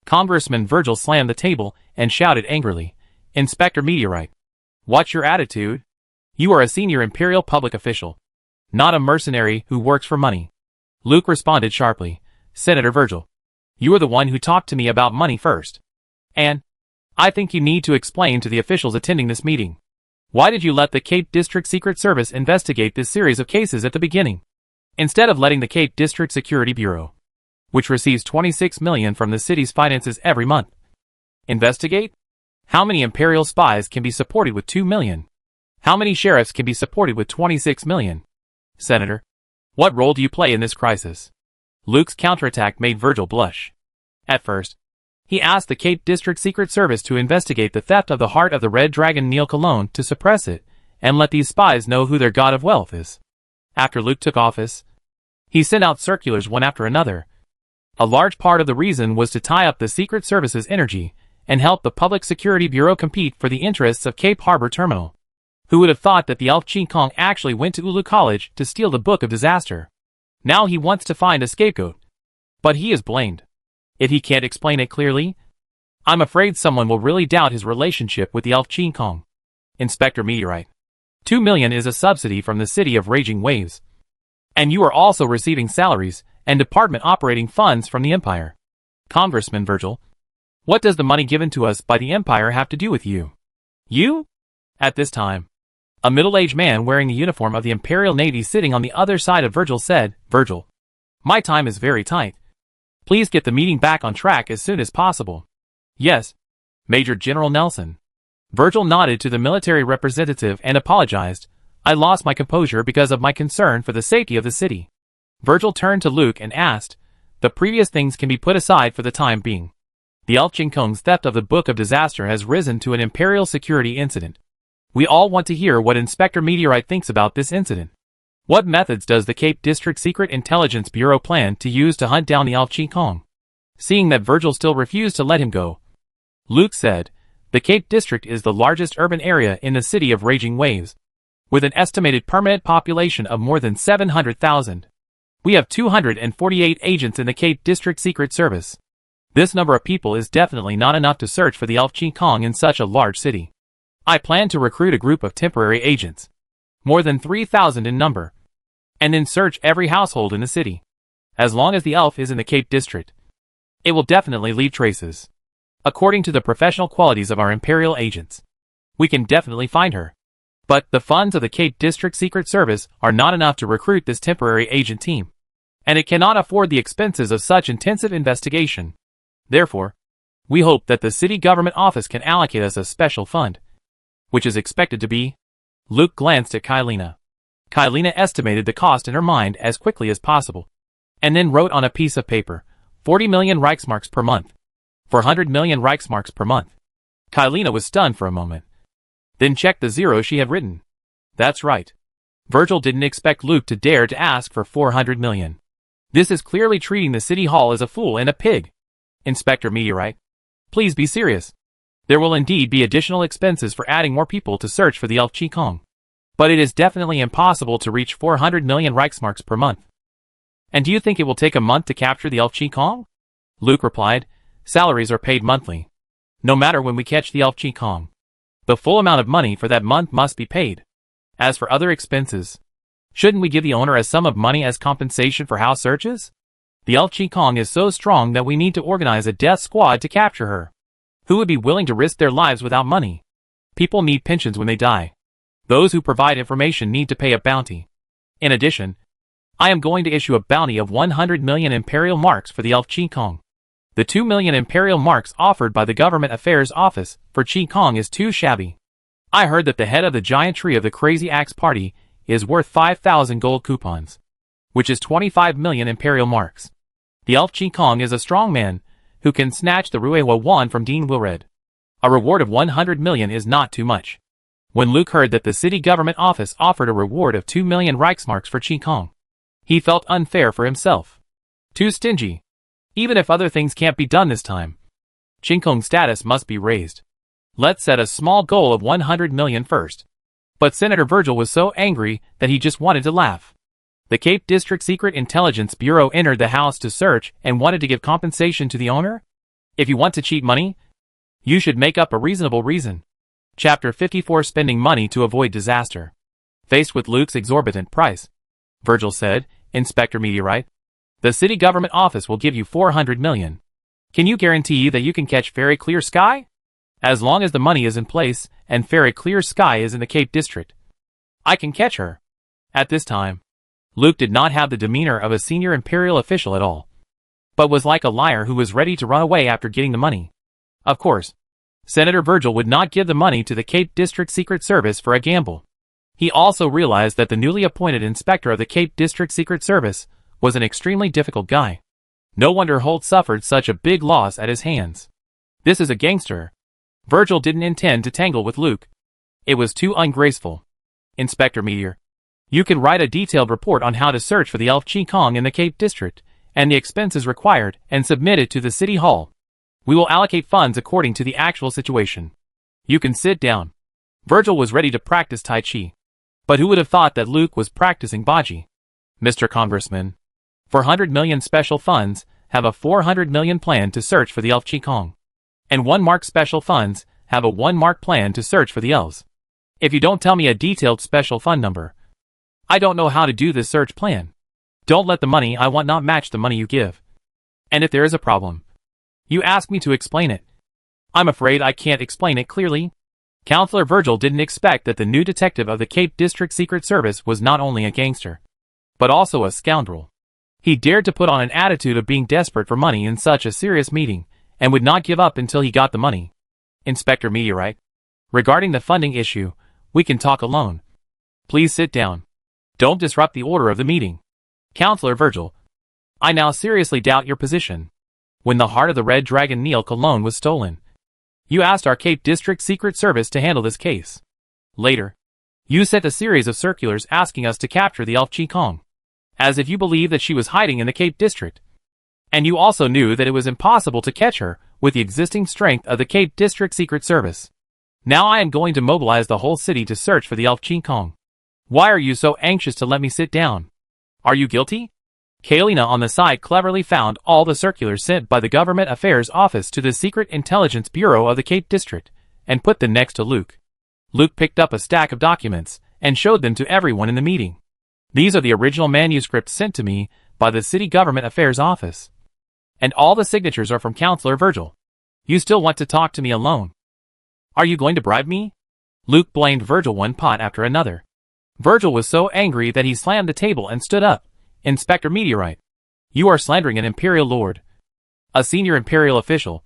Congressman Virgil slammed the table and shouted angrily, "Inspector Meteorite, What's your attitude? You are a senior Imperial public official, not a mercenary who works for money. Luke responded sharply. Senator Virgil, you are the one who talked to me about money first. And I think you need to explain to the officials attending this meeting. Why did you let the Cape District Secret Service investigate this series of cases at the beginning, instead of letting the Cape District Security Bureau, which receives $26 million from the city's finances every month, investigate? How many Imperial spies can be supported with $2 million? How many sheriffs can be supported with $26 million? Senator, what role do you play in this crisis? Luke's counterattack made Virgil blush. At first, he asked the Cape District Secret Service to investigate the theft of the heart of the Red Dragon Neil Cologne to suppress it and let these spies know who their god of wealth is. After Luke took office, he sent out circulars one after another. A large part of the reason was to tie up the Secret Service's energy and help the Public Security Bureau compete for the interests of Cape Harbor Terminal. Who would have thought that the elf Ching Kong actually went to Ulu College to steal the Book of Disaster? Now he wants to find a scapegoat. But he is blamed. If he can't explain it clearly, I'm afraid someone will really doubt his relationship with the elf Ching Kong. Inspector Meteorite, $2 million is a subsidy from the City of Raging Waves. And you are also receiving salaries and department operating funds from the Empire. Congressman Virgil, what does the money given to us by the Empire have to do with you? You? At this time, a middle-aged man wearing the uniform of the Imperial Navy sitting on the other side of Virgil said, Virgil, my time is very tight. Please get the meeting back on track as soon as possible. Yes, Major General Nelson. Virgil nodded to the military representative and apologized. I lost my composure because of my concern for the safety of the city. Virgil turned to Luke and asked, the previous things can be put aside for the time being. The elf Ching Kong's theft of the Book of Disaster has risen to an Imperial security incident. We all want to hear what Inspector Meteorite thinks about this incident. What methods does the Cape District Secret Intelligence Bureau plan to use to hunt down the elf Ching Kong? Seeing that Virgil still refused to let him go, Luke said, the Cape District is the largest urban area in the City of Raging Waves, with an estimated permanent population of more than 700,000. We have 248 agents in the Cape District Secret Service. This number of people is definitely not enough to search for the elf Ching Kong in such a large city. I plan to recruit a group of temporary agents, more than 3,000 in number, and then search every household in the city. As long as the elf is in the Cape District, it will definitely leave traces. According to the professional qualities of our Imperial agents, we can definitely find her. But the funds of the Cape District Secret Service are not enough to recruit this temporary agent team, and it cannot afford the expenses of such intensive investigation. Therefore, we hope that the city government office can allocate us a special fund, which is expected to be. Luke glanced at Kylina. Kylina estimated the cost in her mind as quickly as possible, and then wrote on a piece of paper, 40 million Reichsmarks per month. 400 million Reichsmarks per month. Kylina was stunned for a moment, then checked the zeros she had written. That's right. Virgil didn't expect Luke to dare to ask for 400 million. This is clearly treating the city hall as a fool and a pig. Inspector Meteorite, please be serious. There will indeed be additional expenses for adding more people to search for the elf Ching Kong. But it is definitely impossible to reach 400 million Reichsmarks per month. And do you think it will take a month to capture the elf Ching Kong? Luke replied, salaries are paid monthly. No matter when we catch the elf Ching Kong, the full amount of money for that month must be paid. As for other expenses, shouldn't we give the owner a sum of money as compensation for house searches? The elf Ching Kong is so strong that we need to organize a death squad to capture her. Who would be willing to risk their lives without money? People need pensions when they die. Those who provide information need to pay a bounty. In addition, I am going to issue a bounty of 100 million Imperial marks for the elf Ching Kong. The 2 million Imperial marks offered by the Government Affairs Office for Ching Kong is too shabby. I heard that the head of the giant tree of the Crazy Axe Party is worth 5,000 gold coupons, which is 25 million Imperial marks. The elf Ching Kong is a strong man who can snatch the Ruewa wand from Dean Wilred. A reward of 100 million is not too much. When Luke heard that the city government office offered a reward of 2 million Reichsmarks for Ching Kong, he felt unfair for himself. Too stingy. Even if other things can't be done this time, Ching Kong's status must be raised. Let's set a small goal of 100 million first. But Senator Virgil was so angry that he just wanted to laugh. The Cape District Secret Intelligence Bureau entered the house to search and wanted to give compensation to the owner? If you want to cheat money, you should make up a reasonable reason. Chapter 54 Spending Money to Avoid Disaster. Faced with Luke's exorbitant price, Virgil said, Inspector Meteorite, the city government office will give you 400 million. Can you guarantee that you can catch Fairy Clear Sky? As long as the money is in place and Fairy Clear Sky is in the Cape District, I can catch her. At this time, Luke did not have the demeanor of a senior imperial official at all, but was like a liar who was ready to run away after getting the money. Of course, Senator Virgil would not give the money to the Cape District Secret Service for a gamble. He also realized that the newly appointed inspector of the Cape District Secret Service was an extremely difficult guy. No wonder Holt suffered such a big loss at his hands. This is a gangster. Virgil didn't intend to tangle with Luke. It was too ungraceful. Inspector Meteor, you can write a detailed report on how to search for the elf Ching Kong in the Cape District, and the expenses required, and submit it to the City Hall. We will allocate funds according to the actual situation. You can sit down. Virgil was ready to practice Tai Chi. But who would have thought that Luke was practicing Baji? Mr. Congressman, 400 million special funds have a 400 million plan to search for the elf Ching Kong. And 1 mark special funds have a 1 mark plan to search for the elves. If you don't tell me a detailed special fund number, I don't know how to do this search plan. Don't let the money I want not match the money you give. And if there is a problem, you ask me to explain it. I'm afraid I can't explain it clearly. Counselor Virgil didn't expect that the new detective of the Cape District Secret Service was not only a gangster, but also a scoundrel. He dared to put on an attitude of being desperate for money in such a serious meeting, and would not give up until he got the money. Inspector Meteorite, regarding the funding issue, we can talk alone. Please sit down. Don't disrupt the order of the meeting. Counselor Virgil, I now seriously doubt your position. When the heart of the Red Dragon Neil Cologne was stolen, you asked our Cape District Secret Service to handle this case. Later, you sent a series of circulars asking us to capture the elf Ching Kong, as if you believed that she was hiding in the Cape District. And you also knew that it was impossible to catch her with the existing strength of the Cape District Secret Service. Now I am going to mobilize the whole city to search for the elf Ching Kong. Why are you so anxious to let me sit down? Are you guilty? Kalina on the side cleverly found all the circulars sent by the Government Affairs Office to the Secret Intelligence Bureau of the Cape District, and put them next to Luke. Luke picked up a stack of documents, and showed them to everyone in the meeting. These are the original manuscripts sent to me by the City Government Affairs Office. And all the signatures are from Counselor Virgil. You still want to talk to me alone? Are you going to bribe me? Luke blamed Virgil one pot after another. Virgil was so angry that he slammed the table and stood up. Inspector Meteorite, you are slandering an imperial lord, a senior imperial official,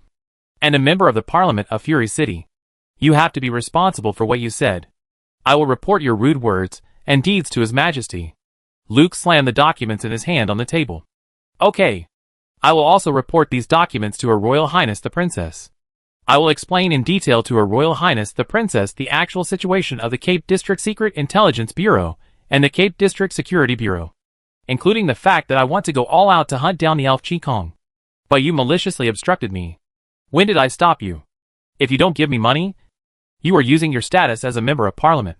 and a member of the Parliament of Fury City. You have to be responsible for what you said. I will report your rude words and deeds to His Majesty. Luke slammed the documents in his hand on the table. Okay. I will also report these documents to Her Royal Highness the Princess. I will explain in detail to Her Royal Highness the Princess the actual situation of the Cape District Secret Intelligence Bureau and the Cape District Security Bureau, including the fact that I want to go all out to hunt down the elf Ching Kong. But you maliciously obstructed me. When did I stop you? If you don't give me money, you are using your status as a member of Parliament,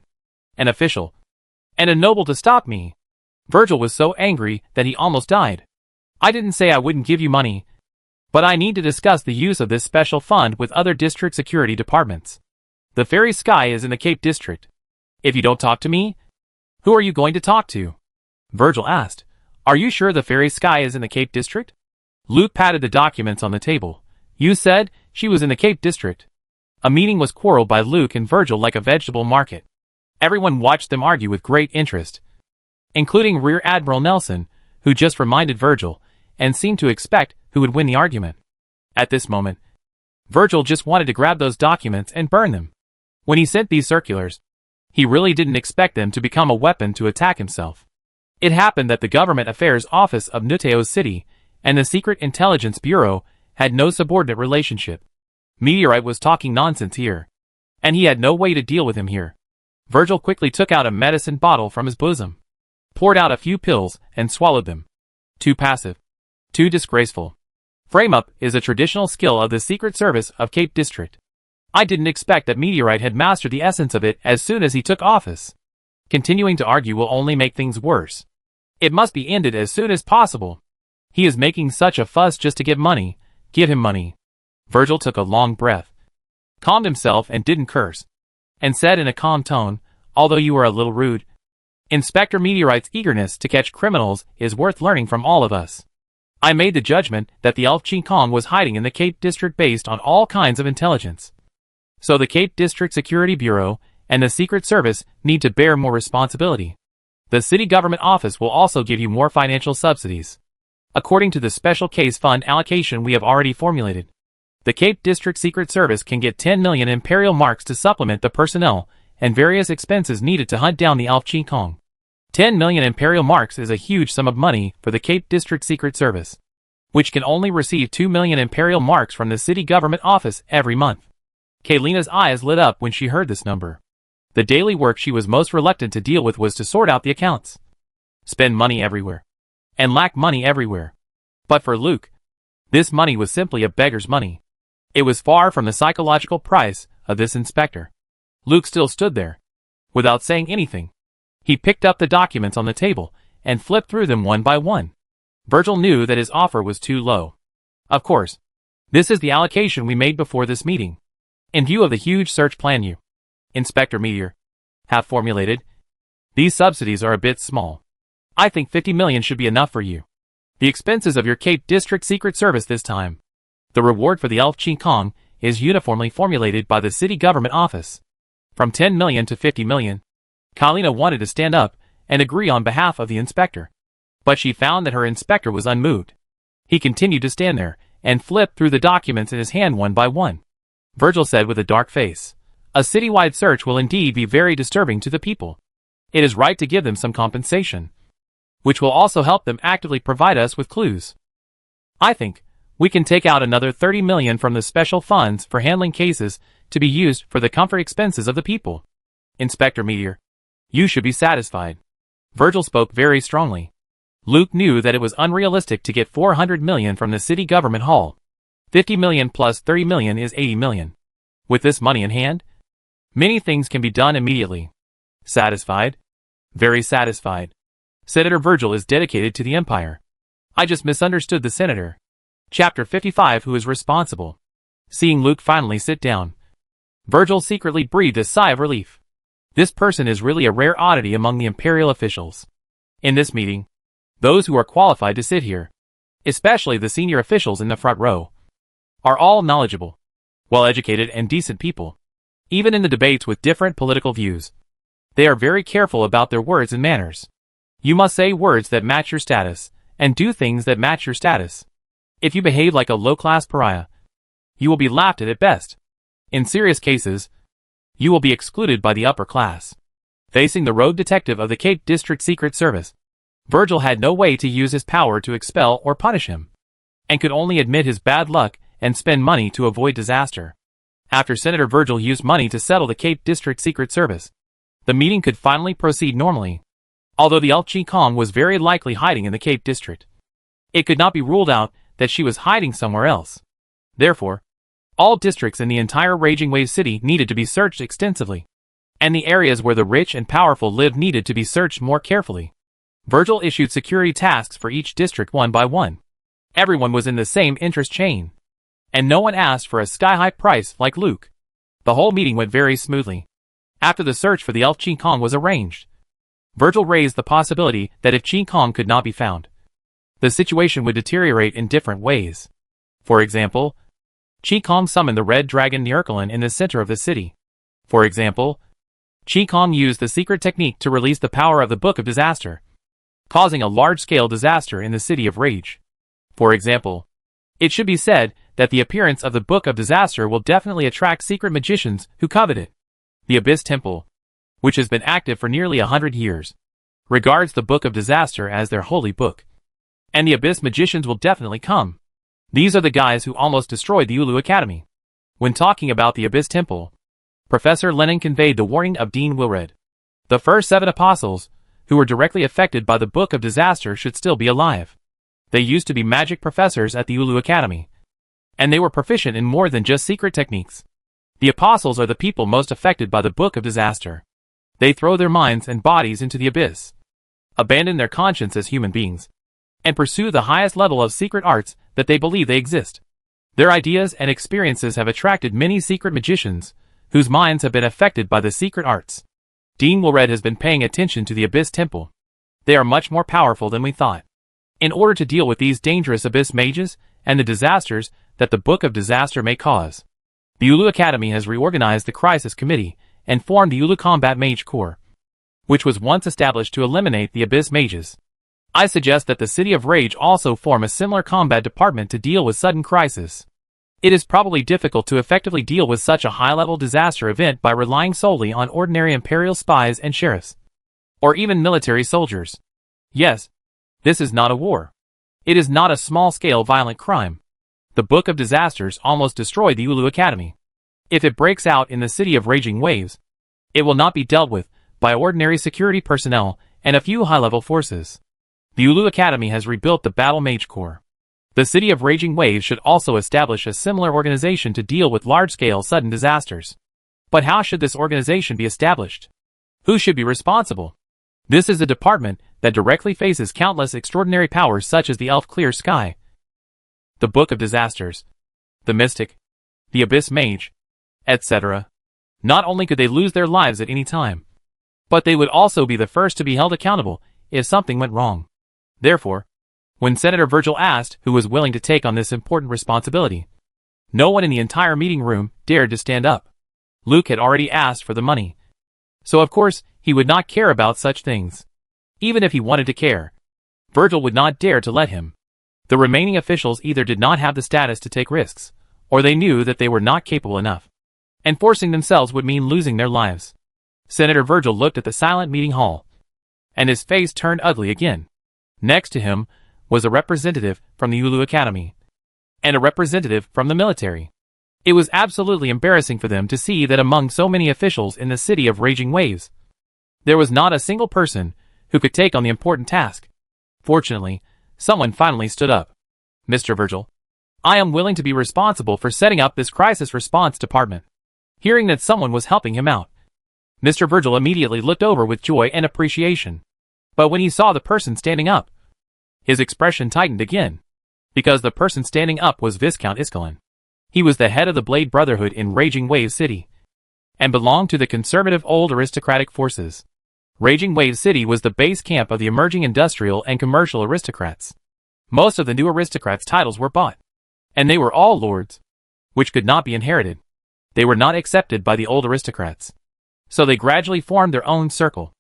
an official, and a noble to stop me. Virgil was so angry that he almost died. I didn't say I wouldn't give you money, but I need to discuss the use of this special fund with other district security departments. The Fairy Sky is in the Cape District. If you don't talk to me, who are you going to talk to? Virgil asked. Are you sure the Fairy Sky is in the Cape District? Luke patted the documents on the table. You said she was in the Cape District. A meeting was quarreled by Luke and Virgil like a vegetable market. Everyone watched them argue with great interest, including Rear Admiral Nelson, who just reminded Virgil, and seemed to expect who would win the argument. At this moment, Virgil just wanted to grab those documents and burn them. When he sent these circulars, he really didn't expect them to become a weapon to attack himself. It happened that the Government Affairs Office of Nuteo City and the Secret Intelligence Bureau had no subordinate relationship. Meteorite was talking nonsense here, and he had no way to deal with him here. Virgil quickly took out a medicine bottle from his bosom, poured out a few pills, and swallowed them. Too passive. Too disgraceful. Frame-up is a traditional skill of the Secret Service of Cape District. I didn't expect that Meteorite had mastered the essence of it as soon as he took office. Continuing to argue will only make things worse. It must be ended as soon as possible. He is making such a fuss just to get money. Give him money. Virgil took a long breath, calmed himself and didn't curse. and said in a calm tone, "Although you are a little rude, Inspector Meteorite's eagerness to catch criminals is worth learning from all of us. I made the judgment that the elf Ching Kong was hiding in the Cape District based on all kinds of intelligence. So the Cape District Security Bureau and the Secret Service need to bear more responsibility. The city government office will also give you more financial subsidies. According to the special case fund allocation we have already formulated, the Cape District Secret Service can get 10 million Imperial marks to supplement the personnel and various expenses needed to hunt down the elf Ching Kong. 10 million Imperial marks is a huge sum of money for the Cape District Secret Service, which can only receive 2 million Imperial marks from the city government office every month." Kalina's eyes lit up when she heard this number. The daily work she was most reluctant to deal with was to sort out the accounts. Spend money everywhere. And lack money everywhere. But for Luke, this money was simply a beggar's money. It was far from the psychological price of this inspector. Luke still stood there, without saying anything. He picked up the documents on the table and flipped through them one by one. Virgil knew that his offer was too low. "Of course, this is the allocation we made before this meeting. In view of the huge search plan you, Inspector Meteor, have formulated, these subsidies are a bit small. I think 50 million should be enough for you. The expenses of your Cape District Secret Service this time. The reward for the elf Ching Kong is uniformly formulated by the city government office. From 10 million to 50 million. Kalina wanted to stand up and agree on behalf of the inspector, but she found that her inspector was unmoved. He continued to stand there and flip through the documents in his hand one by one. Virgil said with a dark face, "A citywide search will indeed be very disturbing to the people. It is right to give them some compensation, which will also help them actively provide us with clues. I think we can take out another 30 million from the special funds for handling cases to be used for the comfort expenses of the people. Inspector Meteor, you should be satisfied." Virgil spoke very strongly. Luke knew that it was unrealistic to get 400 million from the city government hall. 50 million plus 30 million is 80 million. With this money in hand, many things can be done immediately. Satisfied? Very satisfied. Senator Virgil is dedicated to the Empire. I just misunderstood the senator. Chapter 55. Who is responsible? Seeing Luke finally sit down, Virgil secretly breathed a sigh of relief. This person is really a rare oddity among the Imperial officials. In this meeting, those who are qualified to sit here, especially the senior officials in the front row, are all knowledgeable, well-educated and decent people. Even in the debates with different political views, they are very careful about their words and manners. You must say words that match your status, and do things that match your status. If you behave like a low-class pariah, you will be laughed at best. In serious cases, you will be excluded by the upper class. Facing the rogue detective of the Cape District Secret Service, Virgil had no way to use his power to expel or punish him, and could only admit his bad luck and spend money to avoid disaster. After Senator Virgil used money to settle the Cape District Secret Service, the meeting could finally proceed normally. Although the elf Ching Kong was very likely hiding in the Cape District, it could not be ruled out that she was hiding somewhere else. Therefore, all districts in the entire Raging Wave City needed to be searched extensively, and the areas where the rich and powerful lived needed to be searched more carefully. Virgil issued security tasks for each district one by one. Everyone was in the same interest chain, and no one asked for a sky-high price like Luke. The whole meeting went very smoothly. After the search for the elf Ching Kong was arranged, Virgil raised the possibility that if Ching Kong could not be found, the situation would deteriorate in different ways. For example, Ching Kong summoned the red dragon Nurkulin in the center of the city. For example, Ching Kong used the secret technique to release the power of the Book of Disaster, causing a large-scale disaster in the City of Rage. For example, it should be said that the appearance of the Book of Disaster will definitely attract secret magicians who covet it. The Abyss Temple, which has been active for nearly 100 years, regards the Book of Disaster as their holy book. And the Abyss magicians will definitely come. These are the guys who almost destroyed the Ulu Academy. When talking about the Abyss Temple, Professor Lennon conveyed the warning of Dean Wilred. The first 7 apostles, who were directly affected by the Book of Disaster, should still be alive. They used to be magic professors at the Ulu Academy, and they were proficient in more than just secret techniques. The apostles are the people most affected by the Book of Disaster. They throw their minds and bodies into the abyss, abandon their conscience as human beings, and pursue the highest level of secret arts that they believe they exist. Their ideas and experiences have attracted many secret magicians, whose minds have been affected by the secret arts. Dean Wilred has been paying attention to the Abyss Temple. They are much more powerful than we thought. In order to deal with these dangerous Abyss mages and the disasters that the Book of Disaster may cause, the Ulu Academy has reorganized the Crisis Committee and formed the Ulu Combat Mage Corps, which was once established to eliminate the Abyss mages. I suggest that the City of Rage also form a similar combat department to deal with sudden crisis. It is probably difficult to effectively deal with such a high-level disaster event by relying solely on ordinary Imperial spies and sheriffs, or even military soldiers. Yes, this is not a war. It is not a small-scale violent crime. The Book of Disasters almost destroyed the Ulu Academy. If it breaks out in the City of Raging Waves, it will not be dealt with by ordinary security personnel and a few high-level forces. The Ulu Academy has rebuilt the Battle Mage Corps. The City of Raging Waves should also establish a similar organization to deal with large-scale sudden disasters. But how should this organization be established? Who should be responsible? This is a department that directly faces countless extraordinary powers such as the Elf Clear Sky, the Book of Disasters, the Mystic, the Abyss Mage, etc. Not only could they lose their lives at any time, but they would also be the first to be held accountable if something went wrong. Therefore, when Senator Virgil asked who was willing to take on this important responsibility, no one in the entire meeting room dared to stand up. Luke had already asked for the money, so of course he would not care about such things. Even if he wanted to care, Virgil would not dare to let him. The remaining officials either did not have the status to take risks, or they knew that they were not capable enough, and forcing themselves would mean losing their lives. Senator Virgil looked at the silent meeting hall, and his face turned ugly again. Next to him was a representative from the Ulu Academy, and a representative from the military. It was absolutely embarrassing for them to see that among so many officials in the City of Raging Waves, there was not a single person who could take on the important task. Fortunately, someone finally stood up. Mr. Virgil, I am willing to be responsible for setting up this crisis response department. Hearing that someone was helping him out, Mr. Virgil immediately looked over with joy and appreciation. But when he saw the person standing up, his expression tightened again, because the person standing up was Viscount Iskalin. He was the head of the Blade Brotherhood in Raging Wave City, and belonged to the conservative old aristocratic forces. Raging Wave City was the base camp of the emerging industrial and commercial aristocrats. Most of the new aristocrats' titles were bought, and they were all lords, which could not be inherited. They were not accepted by the old aristocrats, so they gradually formed their own circle.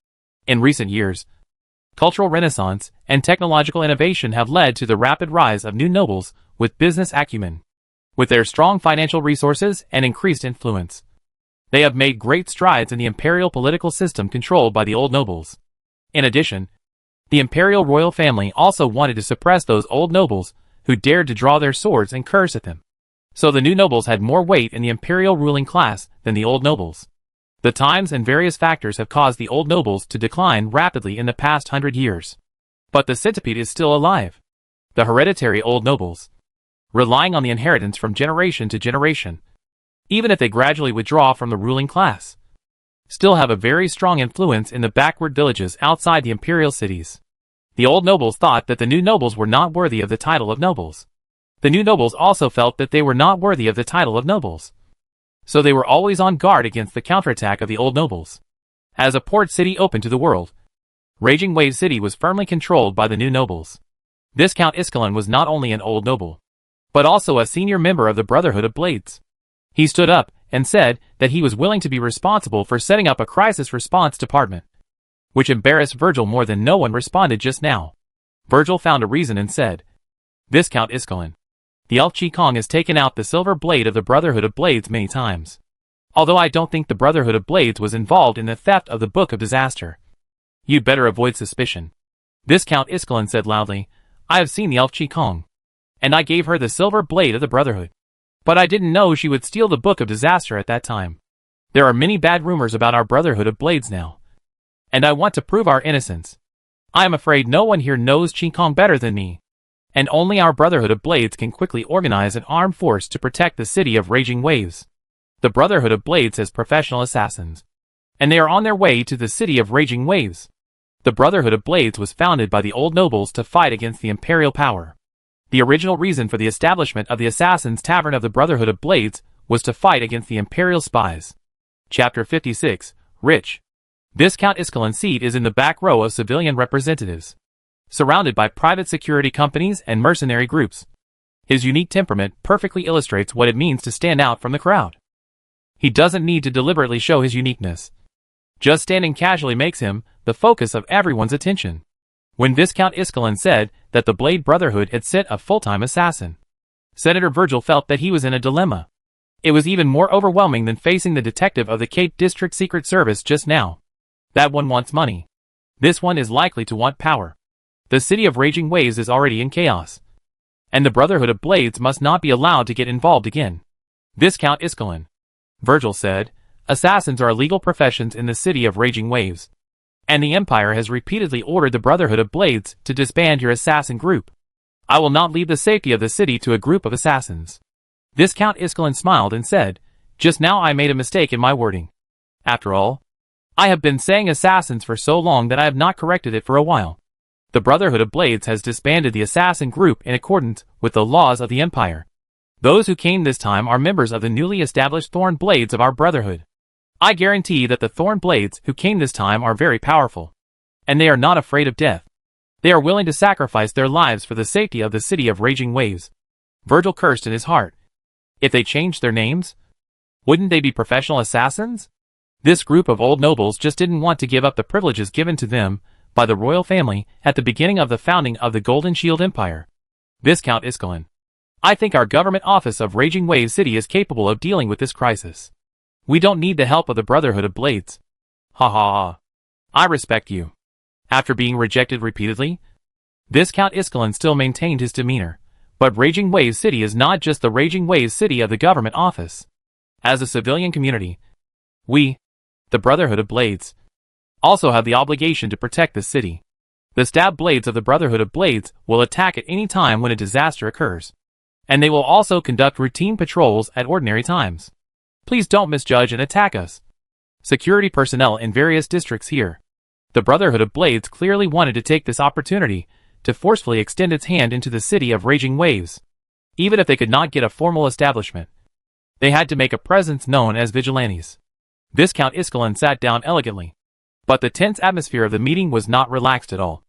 In recent years, cultural renaissance and technological innovation have led to the rapid rise of new nobles with business acumen. With their strong financial resources and increased influence, they have made great strides in the imperial political system controlled by the old nobles. In addition, the imperial royal family also wanted to suppress those old nobles who dared to draw their swords and curse at them. So the new nobles had more weight in the imperial ruling class than the old nobles. The times and various factors have caused the old nobles to decline rapidly in the past 100 years. But the centipede is still alive. The hereditary old nobles, relying on the inheritance from generation to generation, even if they gradually withdraw from the ruling class, still have a very strong influence in the backward villages outside the imperial cities. The old nobles thought that the new nobles were not worthy of the title of nobles. The new nobles also felt that they were not worthy of the title of nobles. So they were always on guard against the counterattack of the old nobles. As a port city open to the world, Raging Wave City was firmly controlled by the new nobles. Viscount Iskalin was not only an old noble, but also a senior member of the Brotherhood of Blades. He stood up and said that he was willing to be responsible for setting up a crisis response department, which embarrassed Virgil more than no one responded just now. Virgil found a reason and said, Viscount Iskalin, the elf Ching Kong has taken out the silver blade of the Brotherhood of Blades many times. Although I don't think the Brotherhood of Blades was involved in the theft of the Book of Disaster. You'd better avoid suspicion. Viscount Iskalin said loudly, I have seen the elf Ching Kong, and I gave her the silver blade of the Brotherhood. But I didn't know she would steal the Book of Disaster at that time. There are many bad rumors about our Brotherhood of Blades now, and I want to prove our innocence. I am afraid no one here knows Ching Kong better than me, and only our Brotherhood of Blades can quickly organize an armed force to protect the City of Raging Waves. The Brotherhood of Blades has professional assassins, and they are on their way to the City of Raging Waves. The Brotherhood of Blades was founded by the old nobles to fight against the imperial power. The original reason for the establishment of the Assassins' Tavern of the Brotherhood of Blades was to fight against the imperial spies. Chapter 56, Rich. Viscount Iscalin's seat is in the back row of civilian representatives, surrounded by private security companies and mercenary groups. His unique temperament perfectly illustrates what it means to stand out from the crowd. He doesn't need to deliberately show his uniqueness. Just standing casually makes him the focus of everyone's attention. When Viscount Iscalin said that the Blade Brotherhood had sent a full-time assassin, Senator Virgil felt that he was in a dilemma. It was even more overwhelming than facing the detective of the Cape District Secret Service just now. That one wants money. This one is likely to want power. The city of Raging Waves is already in chaos, and the Brotherhood of Blades must not be allowed to get involved again. Viscount Iscalin, Virgil said, assassins are illegal professions in the city of Raging Waves, and the Empire has repeatedly ordered the Brotherhood of Blades to disband your assassin group. I will not leave the safety of the city to a group of assassins. Viscount Iscalin smiled and said, just now I made a mistake in my wording. After all, I have been saying assassins for so long that I have not corrected it for a while. The Brotherhood of Blades has disbanded the assassin group in accordance with the laws of the Empire. Those who came this time are members of the newly established Thorn Blades of our Brotherhood. I guarantee that the Thorn Blades who came this time are very powerful, and they are not afraid of death. They are willing to sacrifice their lives for the safety of the city of Raging Waves. Virgil cursed in his heart. If they changed their names, wouldn't they be professional assassins? This group of old nobles just didn't want to give up the privileges given to them by the royal family at the beginning of the founding of the Golden Shield Empire. Viscount Iscalin, I think our government office of Raging Waves City is capable of dealing with this crisis. We don't need the help of the Brotherhood of Blades. Ha ha ha. I respect you. After being rejected repeatedly, Viscount Iscalin still maintained his demeanor. But Raging Waves City is not just the Raging Waves City of the government office. As a civilian community, we, the Brotherhood of Blades, also have the obligation to protect the city. The stab blades of the Brotherhood of Blades will attack at any time when a disaster occurs, and they will also conduct routine patrols at ordinary times. Please don't misjudge and attack us. Security personnel in various districts here. The Brotherhood of Blades clearly wanted to take this opportunity to forcefully extend its hand into the city of Raging Waves. Even if they could not get a formal establishment, they had to make a presence known as vigilantes. Viscount Iscalin sat down elegantly, but the tense atmosphere of the meeting was not relaxed at all.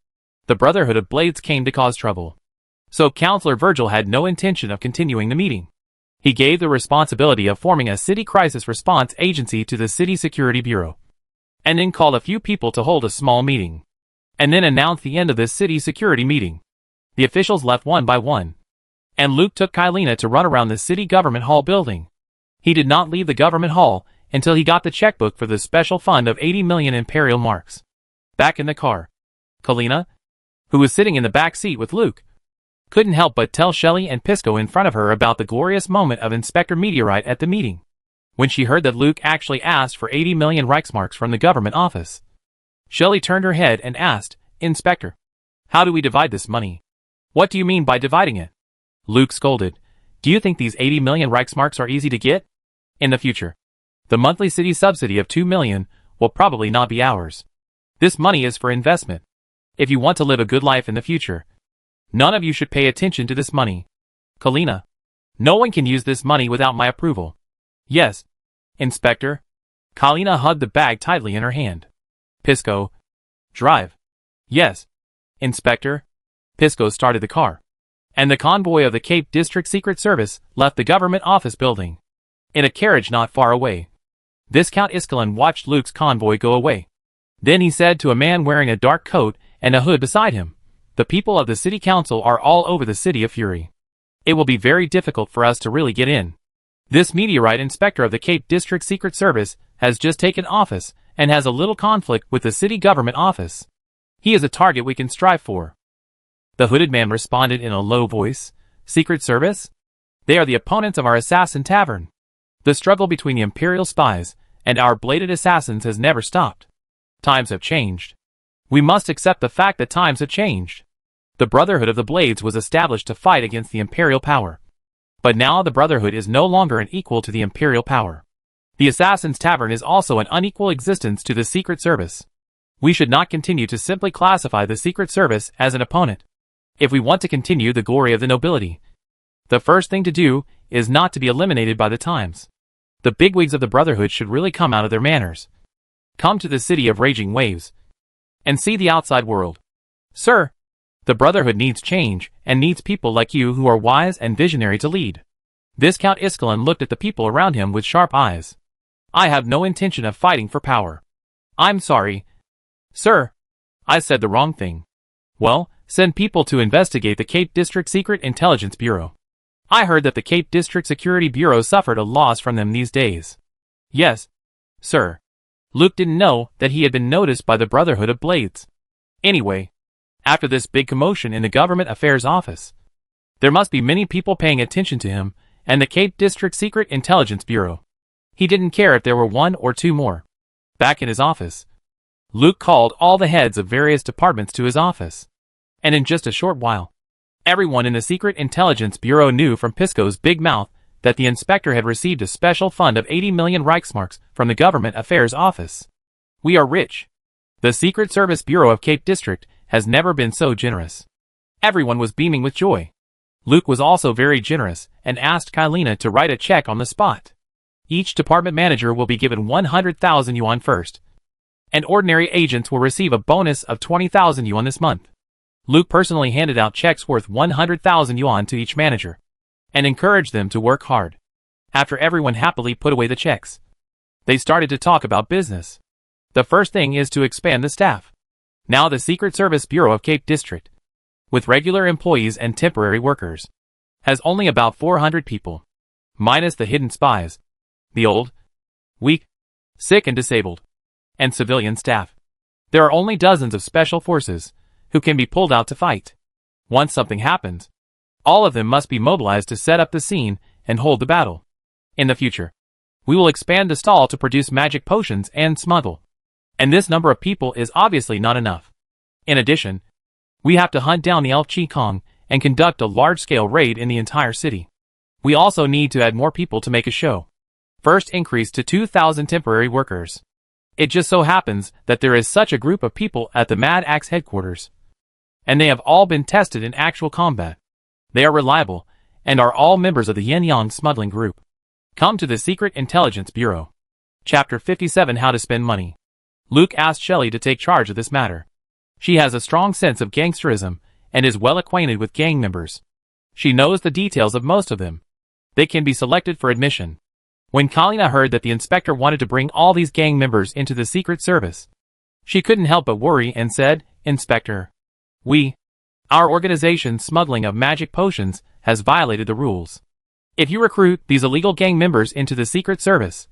The Brotherhood of Blades came to cause trouble, so Counselor Virgil had no intention of continuing the meeting. He gave the responsibility of forming a city crisis response agency to the City Security Bureau, and then called a few people to hold a small meeting, and then announced the end of this city security meeting. The officials left one by one, and Luke took Kylina to run around the city government hall building. He did not leave the government hall until he got the checkbook for the special fund of 80 million imperial marks. Back in the car, Kylina, who was sitting in the back seat with Luke, couldn't help but tell Shelley and Pisco in front of her about the glorious moment of Inspector Meteorite at the meeting, when she heard that Luke actually asked for 80 million Reichsmarks from the government office. Shelley turned her head and asked, Inspector, how do we divide this money? What do you mean by dividing it? Luke scolded, do you think these 80 million Reichsmarks are easy to get? In the future, the monthly city subsidy of 2 million will probably not be ours. This money is for investment. If you want to live a good life in the future, none of you should pay attention to this money. Kylina, no one can use this money without my approval. Yes, Inspector. Kylina hugged the bag tightly in her hand. Pisco, drive. Yes, Inspector. Pisco started the car, and the convoy of the Cape District Secret Service left the government office building. In a carriage not far away, Viscount Iscalin watched Luke's convoy go away. Then he said to a man wearing a dark coat and a hood beside him, the people of the city council are all over the city of Fury. It will be very difficult for us to really get in. This meteorite inspector of the Cape District Secret Service has just taken office and has a little conflict with the city government office. He is a target we can strive for. The hooded man responded in a low voice, Secret Service? They are the opponents of our assassin Tavern. The struggle between the Imperial spies and our bladed assassins has never stopped. Times have changed. We must accept the fact that times have changed. The Brotherhood of the Blades was established to fight against the Imperial power. But now the Brotherhood is no longer an equal to the Imperial power. The Assassin's Tavern is also an unequal existence to the Secret Service. We should not continue to simply classify the Secret Service as an opponent. If we want to continue the glory of the nobility, the first thing to do is not to be eliminated by the times. The bigwigs of the Brotherhood should really come out of their manners. Come to the city of raging waves and see the outside world. Sir, the Brotherhood needs change and needs people like you who are wise and visionary to lead. Viscount Iskalin looked at the people around him with sharp eyes. I have no intention of fighting for power. I'm sorry. Sir, I said the wrong thing. Well, send people to investigate the Cape District Secret Intelligence Bureau. I heard that the Cape District Security Bureau suffered a loss from them these days. Yes, sir. Luke didn't know that he had been noticed by the Brotherhood of Blades. Anyway, after this big commotion in the Government Affairs Office, there must be many people paying attention to him and the Cape District Secret Intelligence Bureau. He didn't care if there were one or two more. Back in his office, Luke called all the heads of various departments to his office. And in just a short while, everyone in the Secret Intelligence Bureau knew from Pisco's big mouth that the inspector had received a special fund of 80 million Reichsmarks from the Government Affairs Office. We are rich. The Secret Service Bureau of Cape District has never been so generous. Everyone was beaming with joy. Luke was also very generous and asked Kylina to write a check on the spot. Each department manager will be given 100,000 yuan first, and ordinary agents will receive a bonus of 20,000 yuan this month. Luke personally handed out checks worth 100,000 yuan to each manager, and encouraged them to work hard. After everyone happily put away the checks, they started to talk about business. The first thing is to expand the staff. Now the Secret Service Bureau of Cape District, with regular employees and temporary workers, has only about 400 people, minus the hidden spies, the old, weak, sick and disabled, and civilian staff. There are only dozens of special forces who can be pulled out to fight. Once something happens, all of them must be mobilized to set up the scene and hold the battle. In the future, we will expand the stall to produce magic potions and smuggle. And this number of people is obviously not enough. In addition, we have to hunt down the elf Ching Kong and conduct a large-scale raid in the entire city. We also need to add more people to make a show. First increase to 2,000 temporary workers. It just so happens that there is such a group of people at the Mad Axe headquarters, and they have all been tested in actual combat. They are reliable, and are all members of the Yin Yang smuggling group. Come to the Secret Intelligence Bureau. Chapter 57: How to Spend Money. Luke asked Shelley to take charge of this matter. She has a strong sense of gangsterism, and is well acquainted with gang members. She knows the details of most of them. They can be selected for admission. When Kylina heard that the inspector wanted to bring all these gang members into the Secret Service, she couldn't help but worry and said, Inspector, our organization's smuggling of magic potions has violated the rules. If you recruit these illegal gang members into the Secret Service,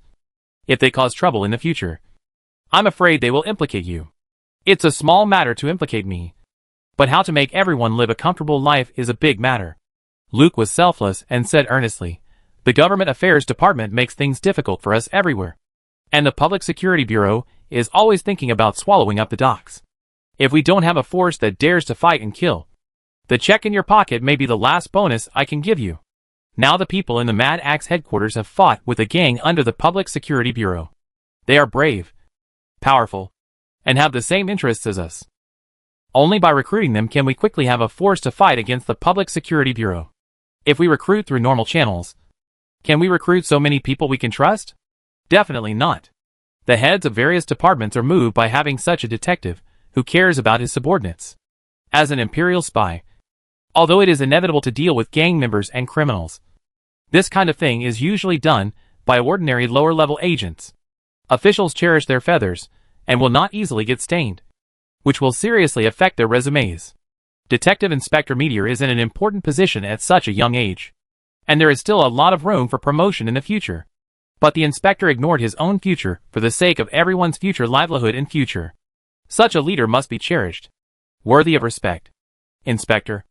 if they cause trouble in the future, I'm afraid they will implicate you. It's a small matter to implicate me, but how to make everyone live a comfortable life is a big matter. Luke was selfless and said earnestly, the Government Affairs Department makes things difficult for us everywhere, and the Public Security Bureau is always thinking about swallowing up the docks. If we don't have a force that dares to fight and kill, the check in your pocket may be the last bonus I can give you. Now the people in the Mad Axe headquarters have fought with a gang under the Public Security Bureau. They are brave, powerful, and have the same interests as us. Only by recruiting them can we quickly have a force to fight against the Public Security Bureau. If we recruit through normal channels, can we recruit so many people we can trust? Definitely not. The heads of various departments are moved by having such a detective who cares about his subordinates. As an imperial spy, although it is inevitable to deal with gang members and criminals, this kind of thing is usually done by ordinary lower-level agents. Officials cherish their feathers and will not easily get stained, which will seriously affect their resumes. Detective Inspector Meteor is in an important position at such a young age, and there is still a lot of room for promotion in the future. But the inspector ignored his own future for the sake of everyone's future livelihood and future. Such a leader must be cherished, worthy of respect. Inspector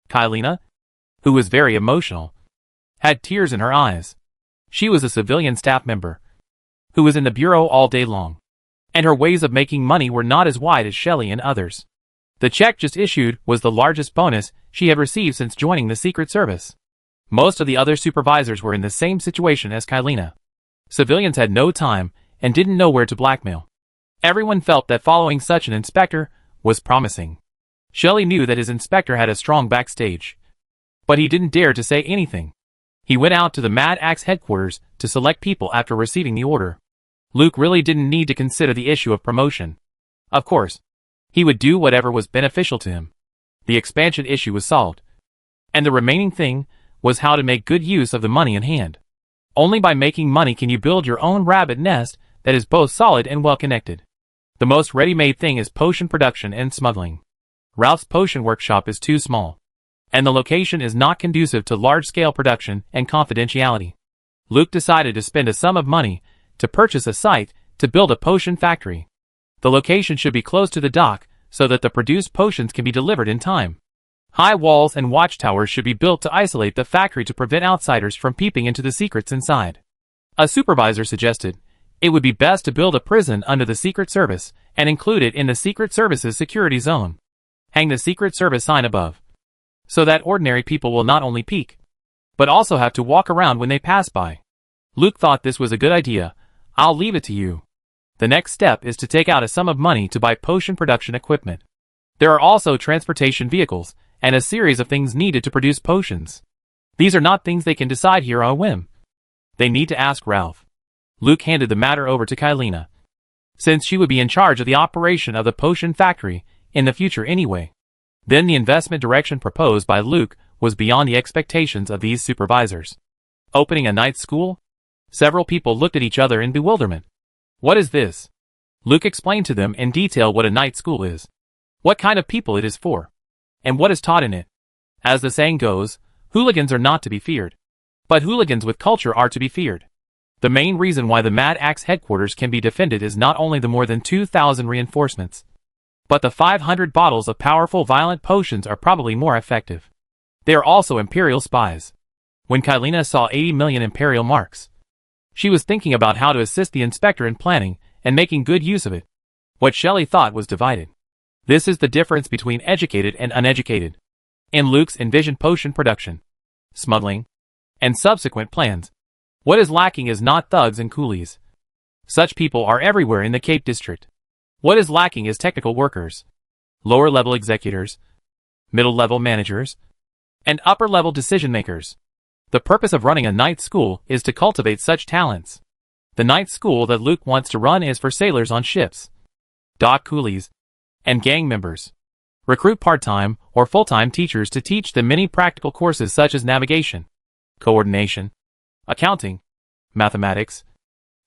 Kylina, who was very emotional, had tears in her eyes. She was a civilian staff member who was in the bureau all day long, and her ways of making money were not as wide as Shelley and others. The check just issued was the largest bonus she had received since joining the Secret Service. Most of the other supervisors were in the same situation as Kylina. Civilians had no time and didn't know where to blackmail. Everyone felt that following such an inspector was promising. Shelley knew that his inspector had a strong backstage, but he didn't dare to say anything. He went out to the Mad Axe headquarters to select people after receiving the order. Luke really didn't need to consider the issue of promotion. Of course, he would do whatever was beneficial to him. The expansion issue was solved. And the remaining thing was how to make good use of the money in hand. Only by making money can you build your own rabbit nest that is both solid and well connected. The most ready-made thing is potion production and smuggling. Ralph's potion workshop is too small, and the location is not conducive to large-scale production and confidentiality. Luke decided to spend a sum of money to purchase a site to build a potion factory. The location should be close to the dock so that the produced potions can be delivered in time. High walls and watchtowers should be built to isolate the factory to prevent outsiders from peeping into the secrets inside. A supervisor suggested it would be best to build a prison under the Secret Service and include it in the Secret Service's security zone. Hang the Secret Service sign above, so that ordinary people will not only peek, but also have to walk around when they pass by. Luke thought this was a good idea. I'll leave it to you. The next step is to take out a sum of money to buy potion production equipment. There are also transportation vehicles and a series of things needed to produce potions. These are not things they can decide here on a whim. They need to ask Ralph. Luke handed the matter over to Kylina, since she would be in charge of the operation of the potion factory in the future anyway. Then the investment direction proposed by Luke was beyond the expectations of these supervisors. Opening a night school? Several people looked at each other in bewilderment. What is this? Luke explained to them in detail what a night school is, what kind of people it is for, and what is taught in it. As the saying goes, hooligans are not to be feared, but hooligans with culture are to be feared. The main reason why the Mad Axe headquarters can be defended is not only the more than 2,000 reinforcements, but the 500 bottles of powerful violent potions are probably more effective. They are also Imperial spies. When Kylina saw 80 million Imperial marks, she was thinking about how to assist the inspector in planning and making good use of it. What Shelley thought was divided. This is the difference between educated and uneducated. In Luke's envisioned potion production, smuggling, and subsequent plans, what is lacking is not thugs and coolies. Such people are everywhere in the Cape District. What is lacking is technical workers, lower-level executors, middle-level managers, and upper-level decision-makers. The purpose of running a night school is to cultivate such talents. The night school that Luke wants to run is for sailors on ships, dock coolies, and gang members. Recruit part-time or full-time teachers to teach them many practical courses such as navigation, coordination, accounting, mathematics,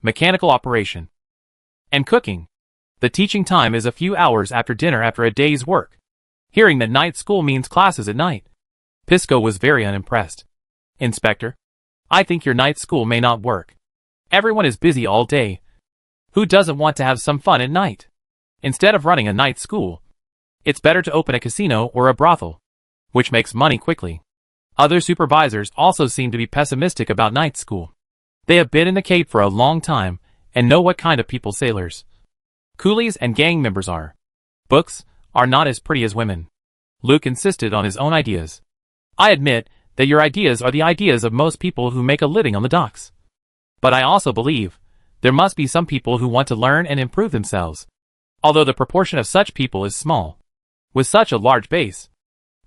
mechanical operation, and cooking. The teaching time is a few hours after dinner after a day's work. Hearing that night school means classes at night, Pisco was very unimpressed. Inspector, I think your night school may not work. Everyone is busy all day. Who doesn't want to have some fun at night? Instead of running a night school, it's better to open a casino or a brothel, which makes money quickly. Other supervisors also seem to be pessimistic about night school. They have been in the Cape for a long time and know what kind of people sailors, coolies, and gang members are. Books are not as pretty as women. Luke insisted on his own ideas. I admit that your ideas are the ideas of most people who make a living on the docks. But I also believe there must be some people who want to learn and improve themselves. Although the proportion of such people is small, with such a large base,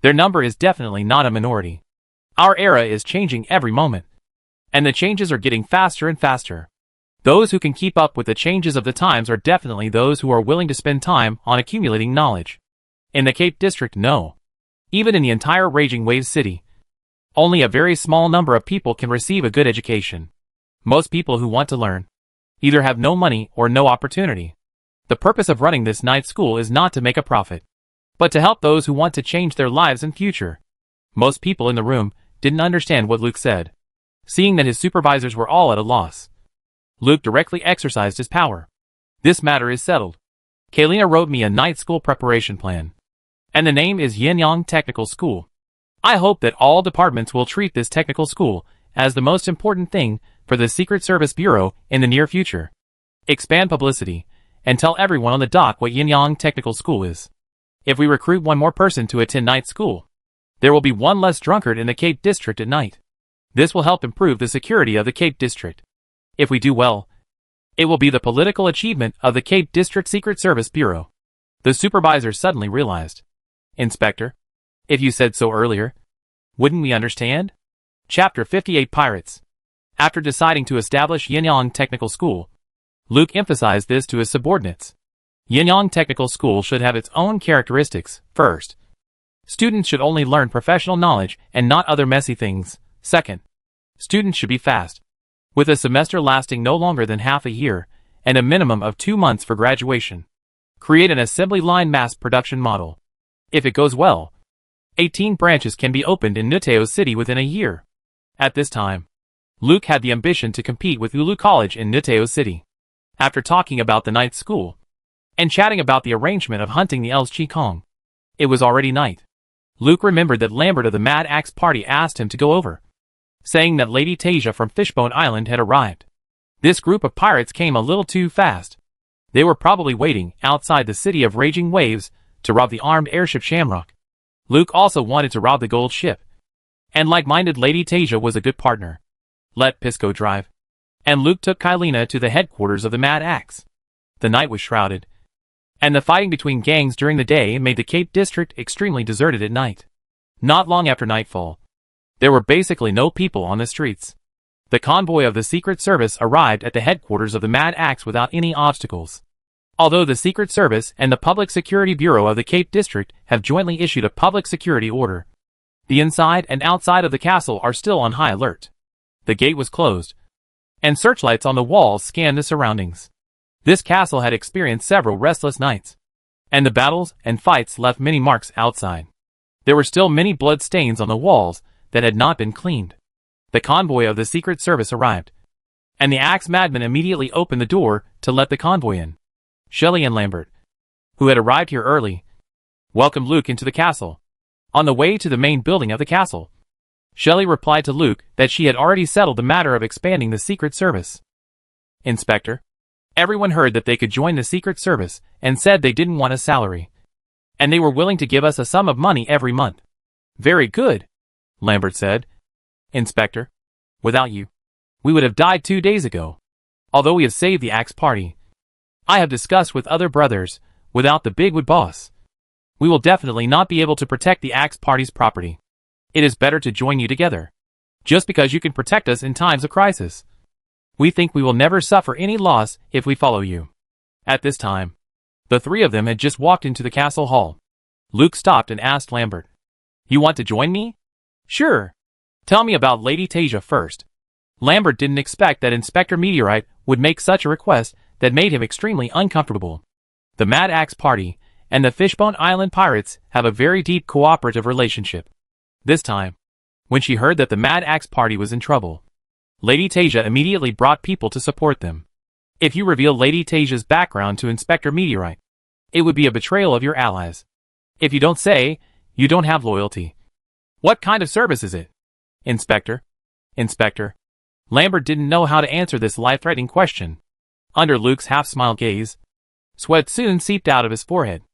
their number is definitely not a minority. Our era is changing every moment, and the changes are getting faster and faster. Those who can keep up with the changes of the times are definitely those who are willing to spend time on accumulating knowledge. In the Cape District, no. Even in the entire Raging Wave City, only a very small number of people can receive a good education. Most people who want to learn either have no money or no opportunity. The purpose of running this night school is not to make a profit, but to help those who want to change their lives and future. Most people in the room didn't understand what Luke said. Seeing that his supervisors were all at a loss, Luke directly exercised his power. This matter is settled. Kylina wrote me a night school preparation plan, and the name is Yin Yang Technical School. I hope that all departments will treat this technical school as the most important thing for the Secret Service Bureau in the near future. Expand publicity, and tell everyone on the dock what Yin Yang Technical School is. If we recruit one more person to attend night school, there will be one less drunkard in the Cape District at night. This will help improve the security of the Cape District. If we do well, it will be the political achievement of the Cape District Secret Service Bureau. The supervisor suddenly realized. Inspector, if you said so earlier, wouldn't we understand? Chapter 58 Pirates. After deciding to establish Yinyang Technical School, Luke emphasized this to his subordinates. Yinyang Technical School should have its own characteristics. First, students should only learn professional knowledge and not other messy things. Second, students should be fast, with a semester lasting no longer than half a year, and a minimum of 2 months for graduation. Create an assembly line mass production model. If it goes well, 18 branches can be opened in Nuteo City within a year. At this time, Luke had the ambition to compete with Ulu College in Nuteo City. After talking about the night school, and chatting about the arrangement of hunting the elves Ching Kong, it was already night. Luke remembered that Lambert of the Mad Axe Party asked him to go over, saying that Lady Tasia from Fishbone Island had arrived. This group of pirates came a little too fast. They were probably waiting outside the city of Raging Waves to rob the armed airship Shamrock. Luke also wanted to rob the gold ship, and like-minded Lady Tasia was a good partner. Let Pisco drive, and Luke took Kylina to the headquarters of the Mad Axe. The night was shrouded, and the fighting between gangs during the day made the Cape District extremely deserted at night. Not long after nightfall, there were basically no people on the streets. The convoy of the Secret Service arrived at the headquarters of the Mad Axe without any obstacles. Although the Secret Service and the Public Security Bureau of the Cape District have jointly issued a public security order, the inside and outside of the castle are still on high alert. The gate was closed, and searchlights on the walls scanned the surroundings. This castle had experienced several restless nights, and the battles and fights left many marks outside. There were still many blood stains on the walls that had not been cleaned. The convoy of the Secret Service arrived, and the Axe Madman immediately opened the door to let the convoy in. Shelley and Lambert, who had arrived here early, welcomed Luke into the castle. On the way to the main building of the castle, Shelley replied to Luke that she had already settled the matter of expanding the Secret Service. Inspector, everyone heard that they could join the Secret Service and said they didn't want a salary, and they were willing to give us a sum of money every month. Very good, Lambert said. Inspector, without you, we would have died 2 days ago. Although we have saved the Axe Party, I have discussed with other brothers, without the Bigwood boss, we will definitely not be able to protect the Axe Party's property. It is better to join you together, just because you can protect us in times of crisis. We think we will never suffer any loss if we follow you. At this time, the three of them had just walked into the castle hall. Luke stopped and asked Lambert, "You want to join me?" "Sure. Tell me about Lady Tasia first." Lambert didn't expect that Inspector Meteorite would make such a request that made him extremely uncomfortable. The Mad Axe Party and the Fishbone Island Pirates have a very deep cooperative relationship. This time, when she heard that the Mad Axe Party was in trouble, Lady Tasia immediately brought people to support them. If you reveal Lady Tasia's background to Inspector Meteorite, it would be a betrayal of your allies. If you don't say, you don't have loyalty. What kind of service is it? Inspector. Lambert didn't know how to answer this life-threatening question. Under Luke's half-smiled gaze, sweat soon seeped out of his forehead.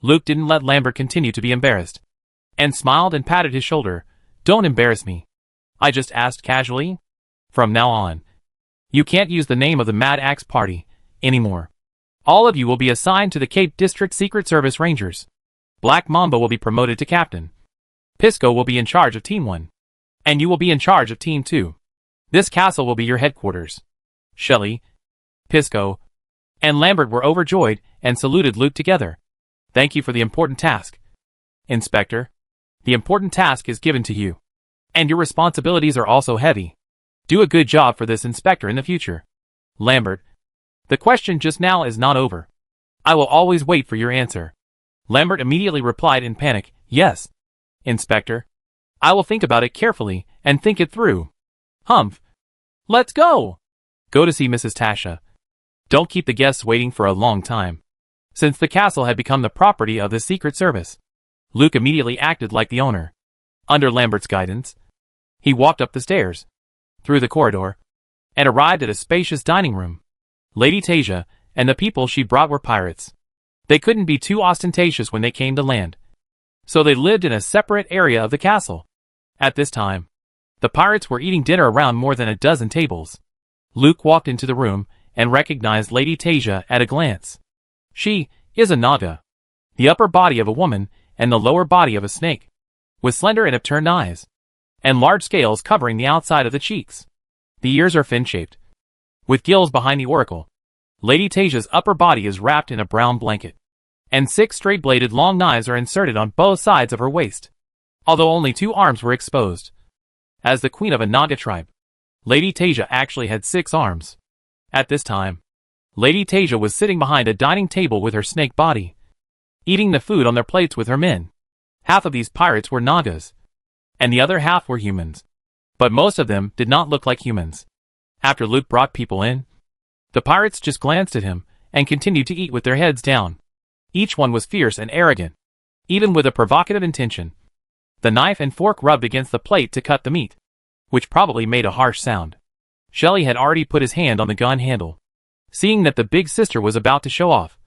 Luke didn't let Lambert continue to be embarrassed, and smiled and patted his shoulder. "Don't embarrass me. I just asked casually. From now on, you can't use the name of the Mad Axe Party anymore. All of you will be assigned to the Cape District Secret Service Rangers. Black Mamba will be promoted to captain. Pisco will be in charge of Team 1. And you will be in charge of Team 2. This castle will be your headquarters." Shelley, Pisco, and Lambert were overjoyed and saluted Luke together. "Thank you for the important task. Inspector, the important task is given to you. And your responsibilities are also heavy. Do a good job for this inspector in the future." Lambert, "The question just now is not over. I will always wait for your answer." Lambert immediately replied in panic, "Yes, Inspector. I will think about it carefully and think it through." "Humph. Let's go. Go to see Mrs. Tasha. Don't keep the guests waiting for a long time." Since the castle had become the property of the Secret Service, Luke immediately acted like the owner. Under Lambert's guidance, he walked up the stairs, through the corridor, and arrived at a spacious dining room. Lady Tasia and the people she brought were pirates. They couldn't be too ostentatious when they came to land, so they lived in a separate area of the castle. At this time, the pirates were eating dinner around more than a dozen tables. Luke walked into the room and recognized Lady Tasia at a glance. She is a Naga, the upper body of a woman and the lower body of a snake, with slender and upturned eyes. and large scales covering the outside of the cheeks. The ears are fin-shaped, with gills behind the auricle. Lady Tasia's upper body is wrapped in a brown blanket, and 6 straight-bladed long knives are inserted on both sides of her waist, although only 2 arms were exposed. As the queen of a Naga tribe, Lady Tasia actually had 6 arms. At this time, Lady Tasia was sitting behind a dining table with her snake body, eating the food on their plates with her men. Half of these pirates were Nagas, and the other half were humans. But most of them did not look like humans. After Luke brought people in, the pirates just glanced at him and continued to eat with their heads down. Each one was fierce and arrogant, even with a provocative intention. The knife and fork rubbed against the plate to cut the meat, which probably made a harsh sound. Shelley had already put his hand on the gun handle, seeing that the big sister was about to show off.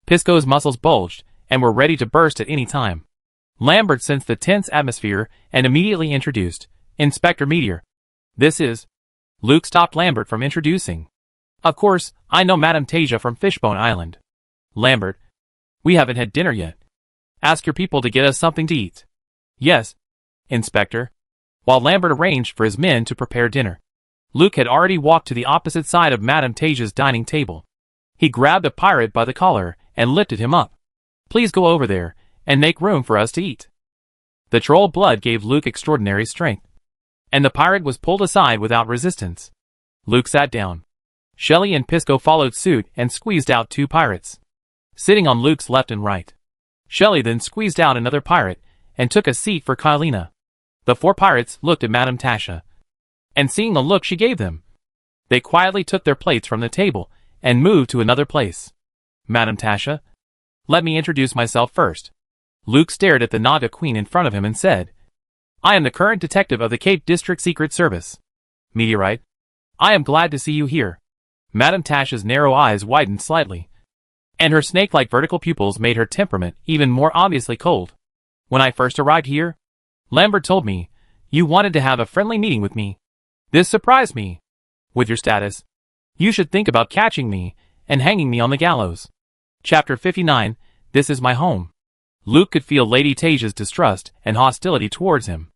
Pisco's muscles bulged and were ready to burst at any time. Lambert sensed the tense atmosphere and immediately introduced, "Inspector Meteor. This is..." Luke stopped Lambert from introducing. "Of course, I know Madame Tasia from Fishbone Island." "Lambert, we haven't had dinner yet. Ask your people to get us something to eat." "Yes, Inspector." While Lambert arranged for his men to prepare dinner, Luke had already walked to the opposite side of Madame Tasia's dining table. He grabbed a pirate by the collar and lifted him up. "Please go over there and make room for us to eat." The troll blood gave Luke extraordinary strength, and the pirate was pulled aside without resistance. Luke sat down. Shelley and Pisco followed suit and squeezed out 2 pirates, sitting on Luke's left and right. Shelley then squeezed out another pirate and took a seat for Kylina. The 4 pirates looked at Madame Tasia, and seeing the look she gave them, they quietly took their plates from the table and moved to another place. "Madame Tasia, let me introduce myself first." Luke stared at the Naga queen in front of him and said, "I am the current detective of the Cape District Secret Service. Meteorite, I am glad to see you here." Madame Tasia's narrow eyes widened slightly, and her snake-like vertical pupils made her temperament even more obviously cold. "When I first arrived here, Lambert told me you wanted to have a friendly meeting with me. This surprised me. With your status, you should think about catching me and hanging me on the gallows." Chapter 59, This is My Home. Luke could feel Lady Tasia's distrust and hostility towards him.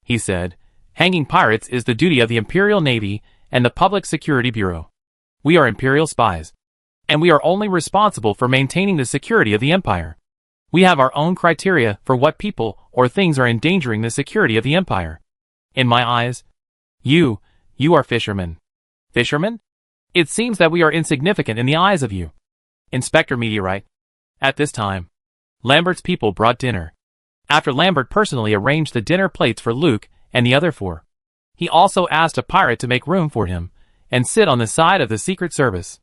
He said, "Hanging pirates is the duty of the Imperial Navy and the Public Security Bureau. We are Imperial spies, and we are only responsible for maintaining the security of the Empire. We have our own criteria for what people or things are endangering the security of the Empire. In my eyes, you are fishermen." "Fishermen? It seems that we are insignificant in the eyes of you, Inspector Meteorite." At this time, Lambert's people brought dinner. After Lambert personally arranged the dinner plates for Luke and the other 4, he also asked a pirate to make room for him and sit on the side of the Secret Service.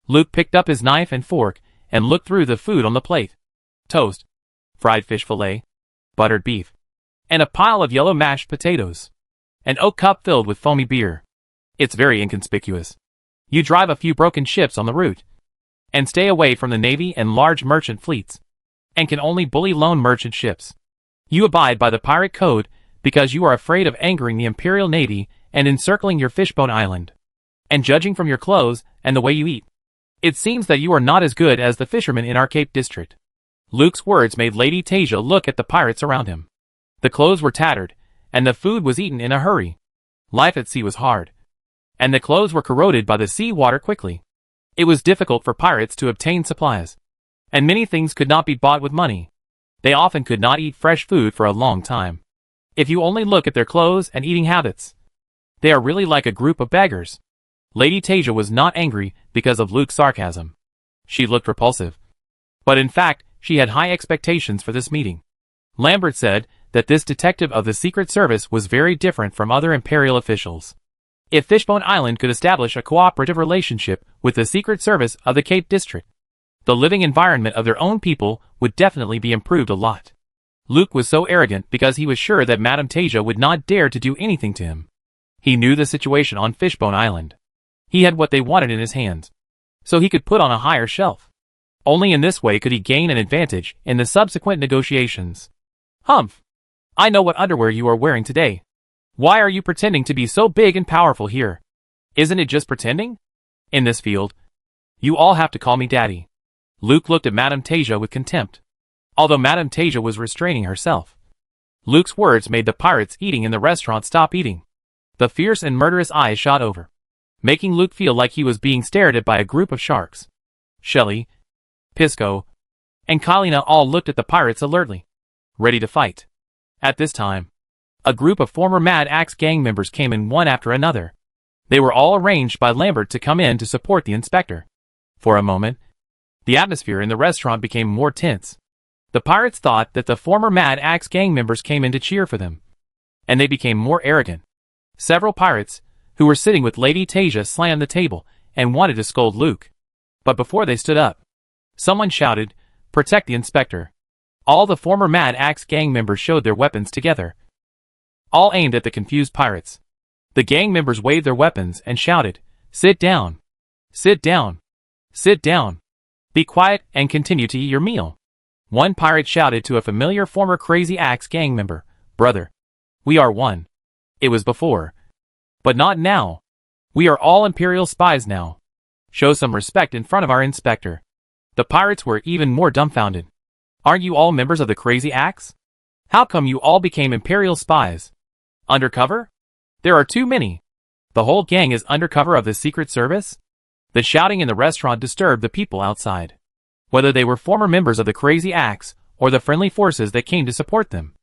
Luke picked up his knife and fork and looked through the food on the plate. Toast, fried fish fillet, buttered beef, and a pile of yellow mashed potatoes. An oak cup filled with foamy beer. It's very inconspicuous. You drive a few broken ships on the route, and stay away from the Navy and large merchant fleets, and can only bully lone merchant ships. You abide by the pirate code because you are afraid of angering the Imperial Navy and encircling your Fishbone Island. And judging from your clothes and the way you eat, it seems that you are not as good as the fishermen in our Cape District." Luke's words made Lady Tasia look at the pirates around him. The clothes were tattered, and the food was eaten in a hurry. Life at sea was hard, and the clothes were corroded by the sea water quickly. It was difficult for pirates to obtain supplies, and many things could not be bought with money. They often could not eat fresh food for a long time. If you only look at their clothes and eating habits, they are really like a group of beggars. Lady Tasia was not angry because of Luke's sarcasm. She looked repulsive, but in fact, she had high expectations for this meeting. Lambert said that this detective of the Secret Service was very different from other Imperial officials. If Fishbone Island could establish a cooperative relationship with the Secret Service of the Cape District, the living environment of their own people would definitely be improved a lot. Luke was so arrogant because he was sure that Madame Tasia would not dare to do anything to him. He knew the situation on Fishbone Island. He had what they wanted in his hands, so he could put on a higher shelf. Only in this way could he gain an advantage in the subsequent negotiations. "Humph! I know what underwear you are wearing today. Why are you pretending to be so big and powerful here? Isn't it just pretending? In this field, you all have to call me Daddy." Luke looked at Madame Tasia with contempt, although Madame Tasia was restraining herself. Luke's words made the pirates eating in the restaurant stop eating. The fierce and murderous eyes shot over, making Luke feel like he was being stared at by a group of sharks. Shelley, Pisco, and Kalina all looked at the pirates alertly, ready to fight. At this time, a group of former Mad Axe gang members came in one after another. They were all arranged by Lambert to come in to support the inspector. For a moment, the atmosphere in the restaurant became more tense. The pirates thought that the former Mad Axe gang members came in to cheer for them, and they became more arrogant. Several pirates, who were sitting with Lady Tasia, slammed the table and wanted to scold Luke. But before they stood up, someone shouted, "Protect the inspector." All the former Mad Axe gang members showed their weapons together, all aimed at the confused pirates. The gang members waved their weapons and shouted, "Sit down! Sit down! Sit down! Be quiet and continue to eat your meal." One pirate shouted to a familiar former Crazy Axe gang member, "Brother, we are one. It was before, but not now. We are all Imperial spies now. Show some respect in front of our inspector." The pirates were even more dumbfounded. "Aren't you all members of the Crazy Axe? How come you all became Imperial spies? Undercover? There are too many. The whole gang is undercover of the Secret Service?" The shouting in the restaurant disturbed the people outside, whether they were former members of the Crazy Axe or the friendly forces that came to support them.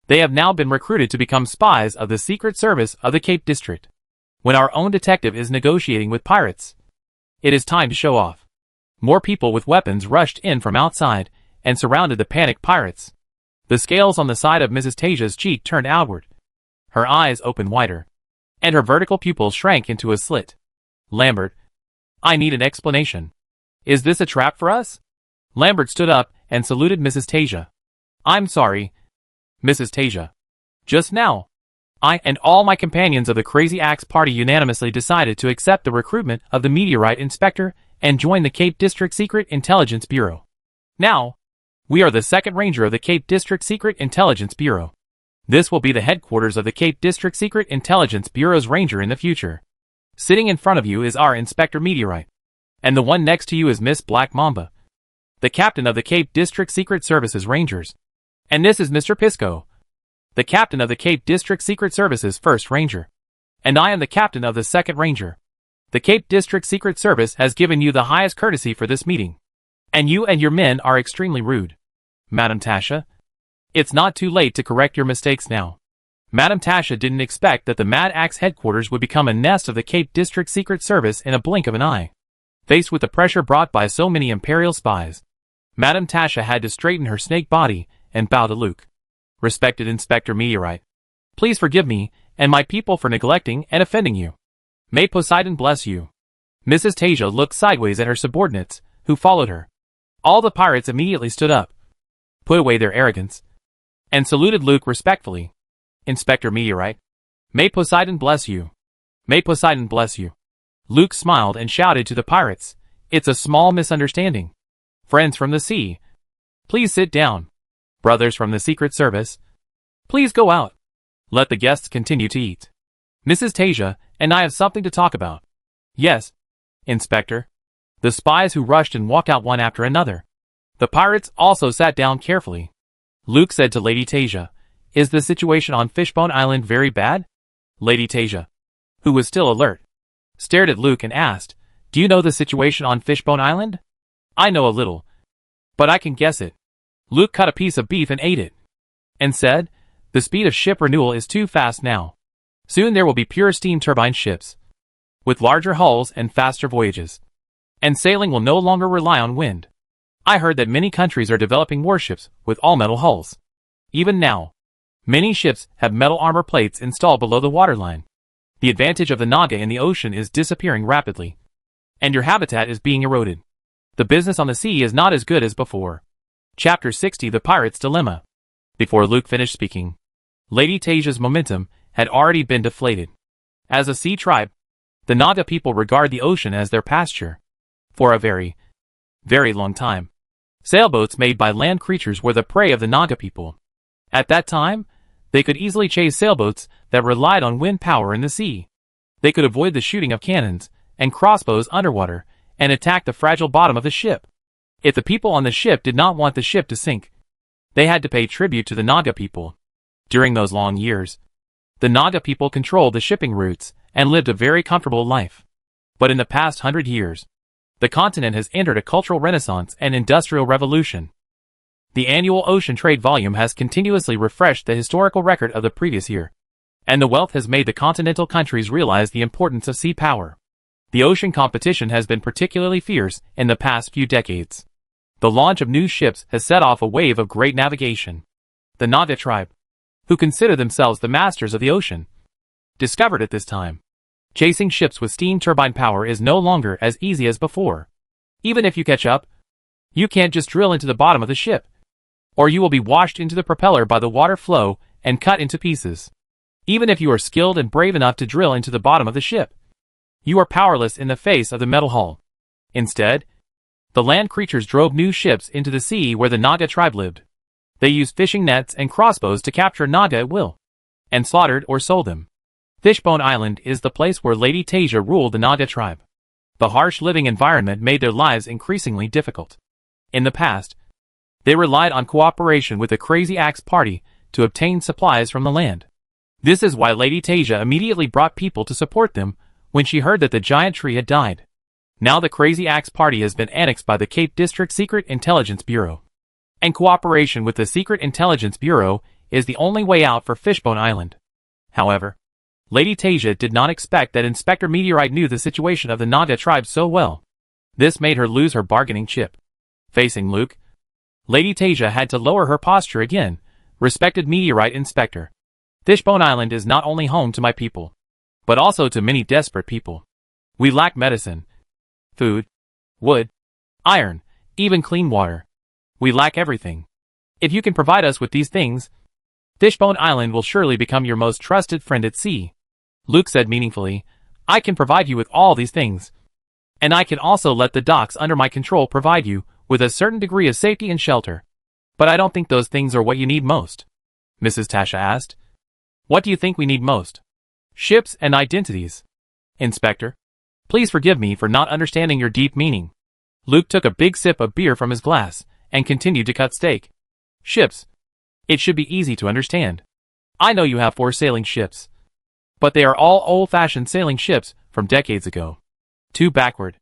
They have now been recruited to become spies of the Secret Service of the Cape District. When our own detective is negotiating with pirates, it is time to show off. More people with weapons rushed in from outside and surrounded the panicked pirates. The scales on the side of Mrs. Tasia's cheek turned outward. Her eyes opened wider, and her vertical pupils shrank into a slit. "Lambert, I need an explanation. Is this a trap for us?" Lambert stood up and saluted Mrs. Tasia. "I'm sorry, Mrs. Tasia. Just now, I and all my companions of the Crazy Axe party unanimously decided to accept the recruitment of the meteorite inspector and join the Cape District Secret Intelligence Bureau. Now, we are the second ranger of the Cape District Secret Intelligence Bureau. This will be the headquarters of the Cape District Secret Intelligence Bureau's ranger in the future. Sitting in front of you is our Inspector Meteorite, and the one next to you is Miss Black Mamba, the captain of the Cape District Secret Service's Rangers. And this is Mr. Pisco, the captain of the Cape District Secret Service's First Ranger. And I am the captain of the Second Ranger. The Cape District Secret Service has given you the highest courtesy for this meeting, and you and your men are extremely rude. Madam Tasha, it's not too late to correct your mistakes now." Madam Tasha didn't expect that the Mad Axe headquarters would become a nest of the Cape District Secret Service in a blink of an eye. Faced with the pressure brought by so many Imperial spies, Madam Tasha had to straighten her snake body and bow to Luke. "Respected Inspector Meteorite, please forgive me and my people for neglecting and offending you. May Poseidon bless you." Mrs. Tasia looked sideways at her subordinates, who followed her. All the pirates immediately stood up, put away their arrogance, and saluted Luke respectfully. "Inspector Meteorite, may Poseidon bless you. May Poseidon bless you." Luke smiled and shouted to the pirates, "It's a small misunderstanding. Friends from the sea, please sit down. Brothers from the Secret Service, please go out. Let the guests continue to eat. Mrs. Tasia and I have something to talk about." "Yes, Inspector." The spies who rushed and walked out one after another. The pirates also sat down carefully. Luke said to Lady Tasia, "Is the situation on Fishbone Island very bad?" Lady Tasia, who was still alert, stared at Luke and asked, "Do you know the situation on Fishbone Island?" "I know a little, but I can guess it." Luke cut a piece of beef and ate it, and said, "The speed of ship renewal is too fast now. Soon there will be pure steam turbine ships, with larger hulls and faster voyages, and sailing will no longer rely on wind. I heard that many countries are developing warships with all-metal hulls. Even now, many ships have metal armor plates installed below the waterline. The advantage of the Naga in the ocean is disappearing rapidly, and your habitat is being eroded. The business on the sea is not as good as before." Chapter 60: The Pirate's Dilemma. Before Luke finished speaking, Lady Tasia's momentum had already been deflated. As a sea tribe, the Naga people regard the ocean as their pasture. For a very, very long time, sailboats made by land creatures were the prey of the Naga people. At that time, they could easily chase sailboats that relied on wind power in the sea. They could avoid the shooting of cannons and crossbows underwater and attack the fragile bottom of the ship. If the people on the ship did not want the ship to sink, they had to pay tribute to the Naga people. During those long years, the Naga people controlled the shipping routes and lived a very comfortable life. But in the past 100 years, the continent has entered a cultural renaissance and industrial revolution. The annual ocean trade volume has continuously refreshed the historical record of the previous year, and the wealth has made the continental countries realize the importance of sea power. The ocean competition has been particularly fierce in the past few decades. The launch of new ships has set off a wave of great navigation. The Naga tribe, who consider themselves the masters of the ocean, discovered at this time, chasing ships with steam turbine power is no longer as easy as before. Even if you catch up, you can't just drill into the bottom of the ship, or you will be washed into the propeller by the water flow and cut into pieces. Even if you are skilled and brave enough to drill into the bottom of the ship, you are powerless in the face of the metal hull. Instead, the land creatures drove new ships into the sea where the Naga tribe lived. They used fishing nets and crossbows to capture Naga at will, and slaughtered or sold them. Fishbone Island is the place where Lady Tasia ruled the Naga tribe. The harsh living environment made their lives increasingly difficult. In the past, they relied on cooperation with the Crazy Axe Party to obtain supplies from the land. This is why Lady Tasia immediately brought people to support them when she heard that the giant tree had died. Now the Crazy Axe Party has been annexed by the Cape District Secret Intelligence Bureau, and cooperation with the Secret Intelligence Bureau is the only way out for Fishbone Island. However, Lady Tasia did not expect that Inspector Meteorite knew the situation of the Naga tribe so well. This made her lose her bargaining chip. Facing Luke, Lady Tasia had to lower her posture again. Respected Meteorite Inspector, Fishbone Island is not only home to my people, but also to many desperate people. We lack medicine, food, wood, iron, even clean water. We lack everything. If you can provide us with these things, Fishbone Island will surely become your most trusted friend at sea. Luke said meaningfully, I can provide you with all these things. And I can also let the docks under my control provide you with a certain degree of safety and shelter. But I don't think those things are what you need most. Mrs. Tasha asked. What do you think we need most? Ships and identities. Inspector, please forgive me for not understanding your deep meaning. Luke took a big sip of beer from his glass and continued to cut steak. Ships. It should be easy to understand. I know you have 4 sailing ships, but they are all old-fashioned sailing ships from decades ago. Too backward.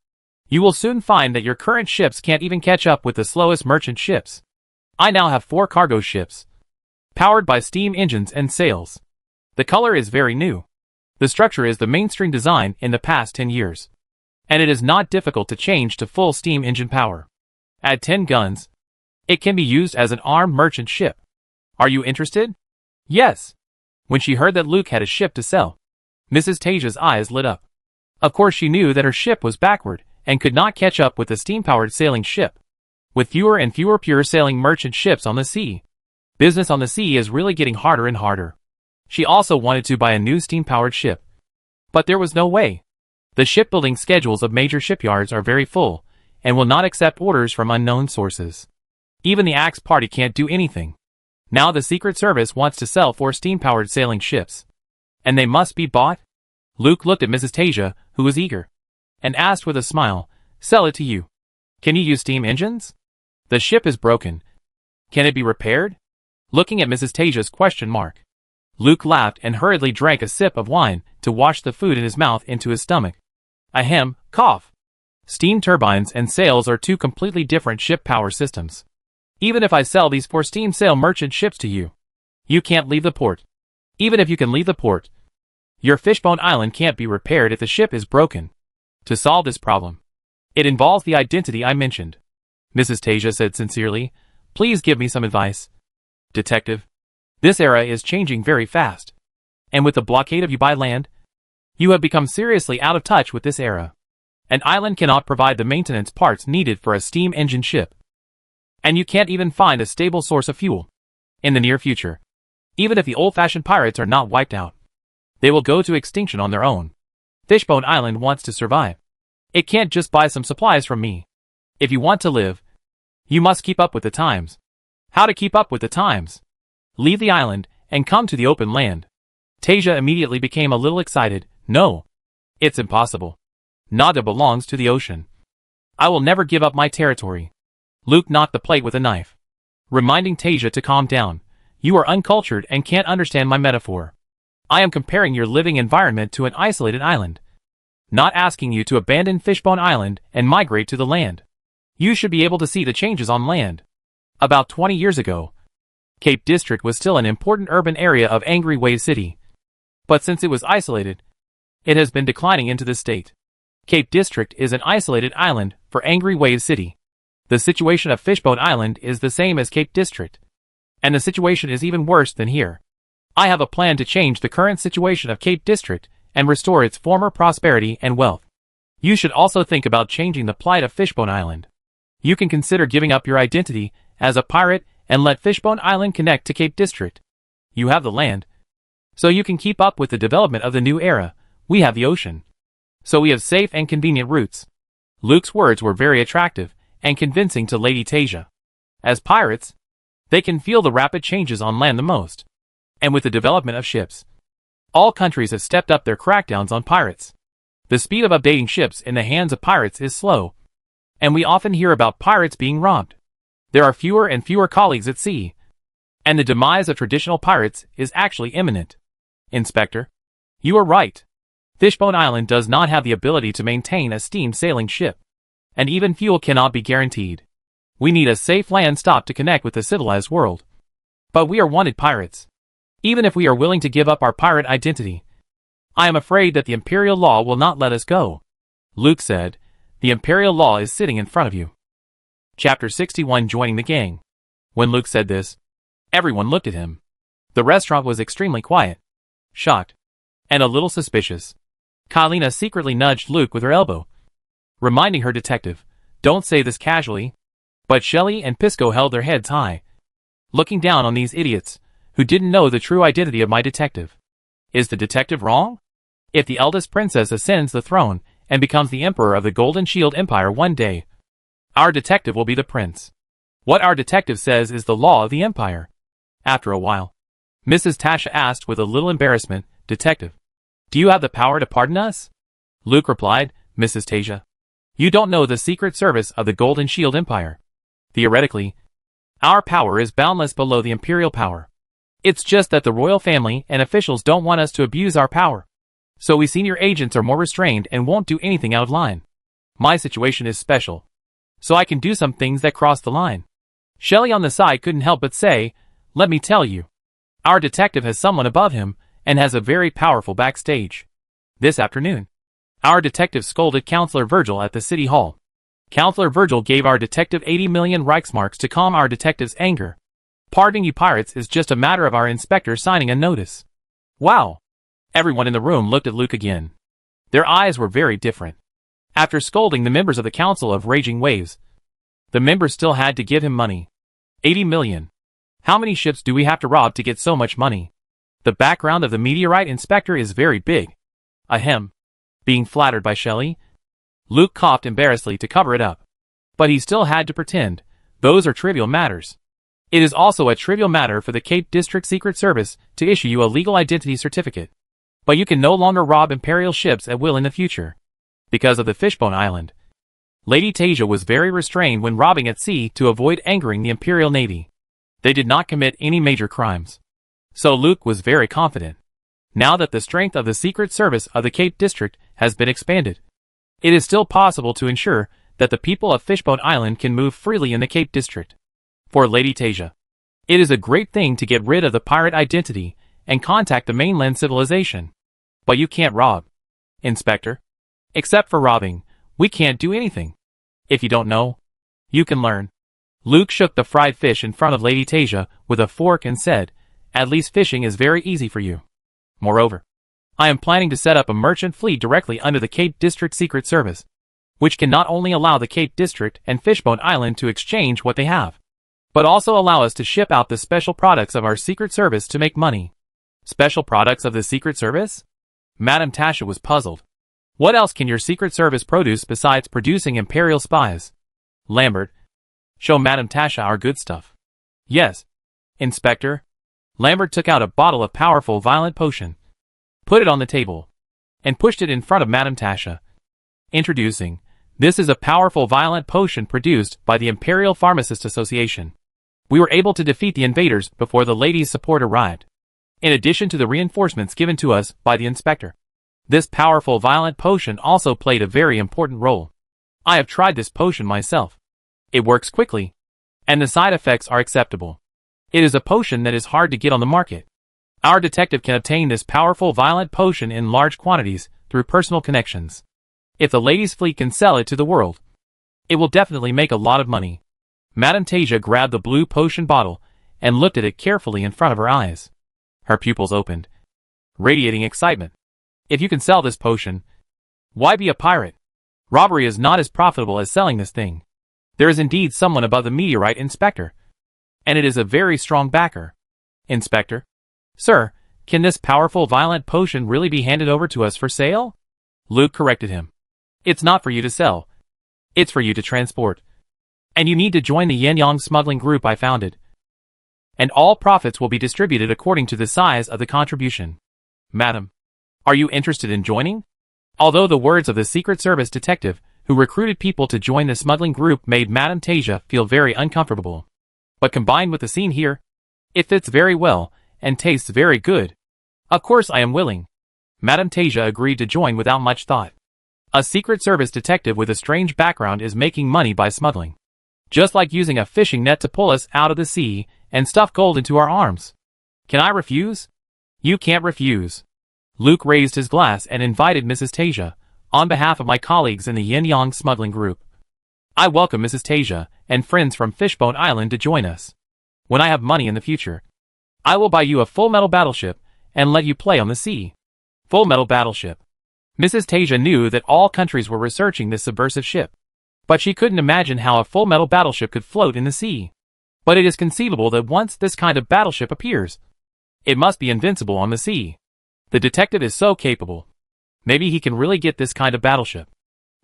You will soon find that your current ships can't even catch up with the slowest merchant ships. I now have 4 cargo ships, powered by steam engines and sails. The color is very new. The structure is the mainstream design in the past 10 years, and it is not difficult to change to full steam engine power. Add 10 guns. It can be used as an armed merchant ship. Are you interested? Yes. When she heard that Luke had a ship to sell, Mrs. Tasia's eyes lit up. Of course she knew that her ship was backward and could not catch up with the steam-powered sailing ship. With fewer and fewer pure sailing merchant ships on the sea, business on the sea is really getting harder and harder. She also wanted to buy a new steam-powered ship, but there was no way. The shipbuilding schedules of major shipyards are very full and will not accept orders from unknown sources. Even the Axe Party can't do anything. Now the Secret Service wants to sell 4 steam-powered sailing ships, and they must be bought? Luke looked at Mrs. Tasia, who was eager, and asked with a smile, sell it to you. Can you use steam engines? The ship is broken. Can it be repaired? Looking at Mrs. Tasia's question mark, Luke laughed and hurriedly drank a sip of wine to wash the food in his mouth into his stomach. Ahem, cough. Steam turbines and sails are 2 completely different ship power systems. Even if I sell these 4 steam sail merchant ships to you, you can't leave the port. Even if you can leave the port, your Fishbone Island can't be repaired if the ship is broken. To solve this problem, it involves the identity I mentioned. Mrs. Tasia said sincerely, please give me some advice. Detective, this era is changing very fast. And with the blockade of you by land, you have become seriously out of touch with this era. An island cannot provide the maintenance parts needed for a steam engine ship. And you can't even find a stable source of fuel. In the near future, even if the old-fashioned pirates are not wiped out, they will go to extinction on their own. Fishbone Island wants to survive. It can't just buy some supplies from me. If you want to live, you must keep up with the times. How to keep up with the times? Leave the island and come to the open land. Tasia immediately became a little excited. No. It's impossible. Naga belongs to the ocean. I will never give up my territory. Luke knocked the plate with a knife, reminding Tasia to calm down. You are uncultured and can't understand my metaphor. I am comparing your living environment to an isolated island. Not asking you to abandon Fishbone Island and migrate to the land. You should be able to see the changes on land. About 20 years ago, Cape District was still an important urban area of Angry Wave City. But since it was isolated, it has been declining into this state. Cape District is an isolated island for Angry Wave City. The situation of Fishbone Island is the same as Cape District. And the situation is even worse than here. I have a plan to change the current situation of Cape District and restore its former prosperity and wealth. You should also think about changing the plight of Fishbone Island. You can consider giving up your identity as a pirate and let Fishbone Island connect to Cape District. You have the land, so you can keep up with the development of the new era. We have the ocean, so we have safe and convenient routes. Luke's words were very attractive and convincing to Lady Tasia. As pirates, they can feel the rapid changes on land the most. And with the development of ships, all countries have stepped up their crackdowns on pirates. The speed of updating ships in the hands of pirates is slow, and we often hear about pirates being robbed. There are fewer and fewer colleagues at sea, and the demise of traditional pirates is actually imminent. Inspector, you are right. Fishbone Island does not have the ability to maintain a steam sailing ship, and even fuel cannot be guaranteed. We need a safe land stop to connect with the civilized world. But we are wanted pirates, even if we are willing to give up our pirate identity. I am afraid that the Imperial Law will not let us go. Luke said, the Imperial Law is sitting in front of you. Chapter 61 Joining the Gang. When Luke said this, everyone looked at him. The restaurant was extremely quiet, shocked, and a little suspicious. Kylina secretly nudged Luke with her elbow, reminding her detective, don't say this casually. But Shelley and Pisco held their heads high, looking down on these idiots, who didn't know the true identity of my detective. Is the detective wrong? If the eldest princess ascends the throne and becomes the emperor of the Golden Shield Empire one day, our detective will be the prince. What our detective says is the law of the empire. After a while, Mrs. Tasha asked with a little embarrassment, Detective, do you have the power to pardon us? Luke replied, Mrs. Tasia, you don't know the secret service of the Golden Shield Empire. Theoretically, our power is boundless below the imperial power. It's just that the royal family and officials don't want us to abuse our power. So we senior agents are more restrained and won't do anything out of line. My situation is special, so I can do some things that cross the line. Shelley on the side couldn't help but say, let me tell you, our detective has someone above him and has a very powerful backstage. This afternoon, our detective scolded Counselor Virgil at the city hall. Counselor Virgil gave our detective 80 million Reichsmarks to calm our detective's anger. Pardoning you pirates is just a matter of our inspector signing a notice. Wow! Everyone in the room looked at Luke again. Their eyes were very different. After scolding the members of the Council of Raging Waves, the members still had to give him money. 80 million. How many ships do we have to rob to get so much money? The background of the meteorite inspector is very big. Ahem. Being flattered by Shelley, Luke coughed embarrassedly to cover it up. But he still had to pretend. Those are trivial matters. It is also a trivial matter for the Cape District Secret Service to issue you a legal identity certificate. But you can no longer rob Imperial ships at will in the future. Because of the Fishbone Island. Lady Tasia was very restrained when robbing at sea to avoid angering the Imperial Navy. They did not commit any major crimes. So Luke was very confident. Now that the strength of the Secret Service of the Cape District has been expanded, it is still possible to ensure that the people of Fishbone Island can move freely in the Cape District. For Lady Tasia, it is a great thing to get rid of the pirate identity and contact the mainland civilization. But you can't rob, Inspector. Except for robbing, we can't do anything. If you don't know, you can learn. Luke shook the fried fish in front of Lady Tasia with a fork and said, at least fishing is very easy for you. Moreover, I am planning to set up a merchant fleet directly under the Cape District Secret Service, which can not only allow the Cape District and Fishbone Island to exchange what they have, but also allow us to ship out the special products of our Secret Service to make money. Special products of the Secret Service? Madame Tasha was puzzled. What else can your Secret Service produce besides producing Imperial spies? Lambert, show Madame Tasha our good stuff. Yes, Inspector. Lambert took out a bottle of powerful violent potion, put it on the table, and pushed it in front of Madame Tasha. Introducing, this is a powerful violent potion produced by the Imperial Pharmacist Association. We were able to defeat the invaders before the ladies' support arrived, in addition to the reinforcements given to us by the inspector. This powerful violent potion also played a very important role. I have tried this potion myself. It works quickly, and the side effects are acceptable. It is a potion that is hard to get on the market. Our detective can obtain this powerful violent potion in large quantities through personal connections. If the ladies' fleet can sell it to the world, it will definitely make a lot of money. Madame Tasia grabbed the blue potion bottle and looked at it carefully in front of her eyes. Her pupils opened, radiating excitement. If you can sell this potion, why be a pirate? Robbery is not as profitable as selling this thing. There is indeed someone above the meteorite inspector, and it is a very strong backer. Inspector? Sir, can this powerful violent potion really be handed over to us for sale? Luke corrected him. It's not for you to sell. It's for you to transport. And you need to join the Yin-Yang smuggling group I founded. And all profits will be distributed according to the size of the contribution. Madam, are you interested in joining? Although the words of the Secret Service detective who recruited people to join the smuggling group made Madame Tasia feel very uncomfortable. But combined with the scene here, it fits very well and tastes very good. Of course I am willing. Madame Tasia agreed to join without much thought. A Secret Service detective with a strange background is making money by smuggling. Just like using a fishing net to pull us out of the sea and stuff gold into our arms. Can I refuse? You can't refuse. Luke raised his glass and invited Mrs. Tasia, on behalf of my colleagues in the Yin-Yang smuggling group. I welcome Mrs. Tasia and friends from Fishbone Island to join us. When I have money in the future, I will buy you a full metal battleship and let you play on the sea. Full metal battleship. Mrs. Tasia knew that all countries were researching this subversive ship, but she couldn't imagine how a full metal battleship could float in the sea. But it is conceivable that once this kind of battleship appears, it must be invincible on the sea. The detective is so capable. Maybe he can really get this kind of battleship.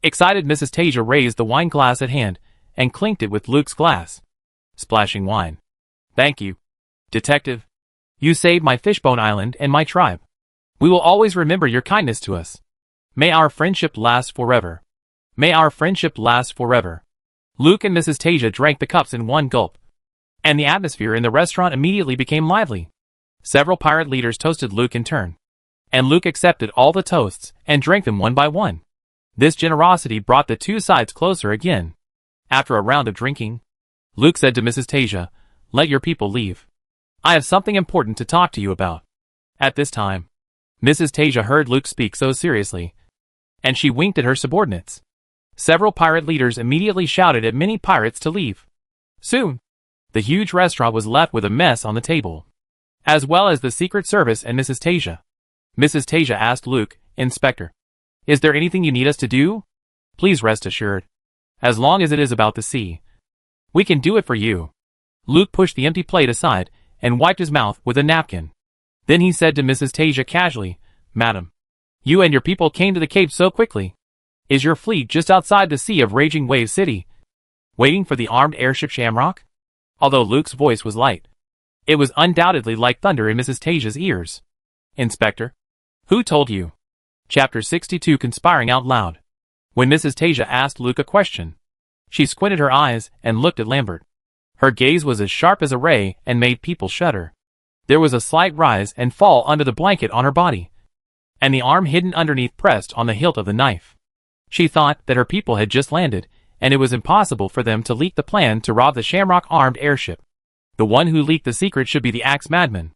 Excited, Mrs. Tasia raised the wine glass at hand and clinked it with Luke's glass, splashing wine. Thank you, detective. You saved my Fishbone Island and my tribe. We will always remember your kindness to us. May our friendship last forever. May our friendship last forever. Luke and Mrs. Tasia drank the cups in one gulp, and the atmosphere in the restaurant immediately became lively. Several pirate leaders toasted Luke in turn, and Luke accepted all the toasts and drank them one by one. This generosity brought the two sides closer again. After a round of drinking, Luke said to Mrs. Tasia, "Let your people leave. I have something important to talk to you about." At this time, Mrs. Tasia heard Luke speak so seriously, and she winked at her subordinates. Several pirate leaders immediately shouted at many pirates to leave. Soon, the huge restaurant was left with a mess on the table, as well as the Secret Service and Mrs. Tasia. Mrs. Tasia asked Luke, "Inspector, is there anything you need us to do?" "Please rest assured. As long as it is about the sea, we can do it for you." Luke pushed the empty plate aside and wiped his mouth with a napkin. Then he said to Mrs. Tasia casually, "Madam, you and your people came to the Cape so quickly. Is your fleet just outside the Sea of Raging Wave City, waiting for the armed airship Shamrock?" Although Luke's voice was light, it was undoubtedly like thunder in Mrs. Tasia's ears. "Inspector, who told you?" Chapter 62, Conspiring Out Loud. When Mrs. Tasia asked Luke a question, she squinted her eyes and looked at Lambert. Her gaze was as sharp as a ray and made people shudder. There was a slight rise and fall under the blanket on her body, and the arm hidden underneath pressed on the hilt of the knife. She thought that her people had just landed, and it was impossible for them to leak the plan to rob the Shamrock armed airship. The one who leaked the secret should be the Axe Madman.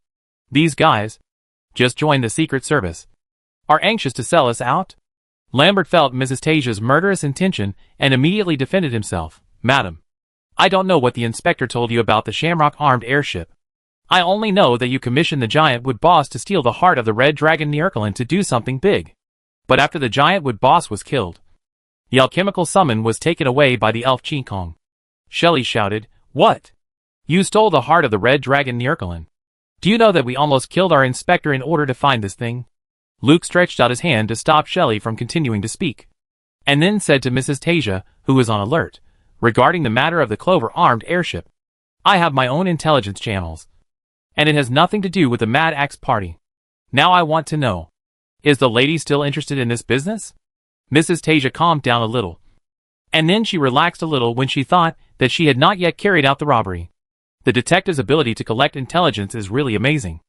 These guys, just joined the Secret Service, are anxious to sell us out? Lambert felt Mrs. Tasia's murderous intention and immediately defended himself. "Madam, I don't know what the inspector told you about the Shamrock armed airship. I only know that you commissioned the giant wood boss to steal the heart of the red dragon Nierkelin to do something big. But after the giant wood boss was killed, the alchemical summon was taken away by the elf Ching Kong." Shelley shouted, "What? You stole the heart of the red dragon Nierkelin? Do you know that we almost killed our inspector in order to find this thing?" Luke stretched out his hand to stop Shelley from continuing to speak, and then said to Mrs. Tasia, who was on alert, regarding the matter of the Clover armed airship, "I have my own intelligence channels, and it has nothing to do with the Mad Axe party. Now I want to know, is the lady still interested in this business?" Mrs. Tasia calmed down a little, and then she relaxed a little when she thought that she had not yet carried out the robbery. The detective's ability to collect intelligence is really amazing.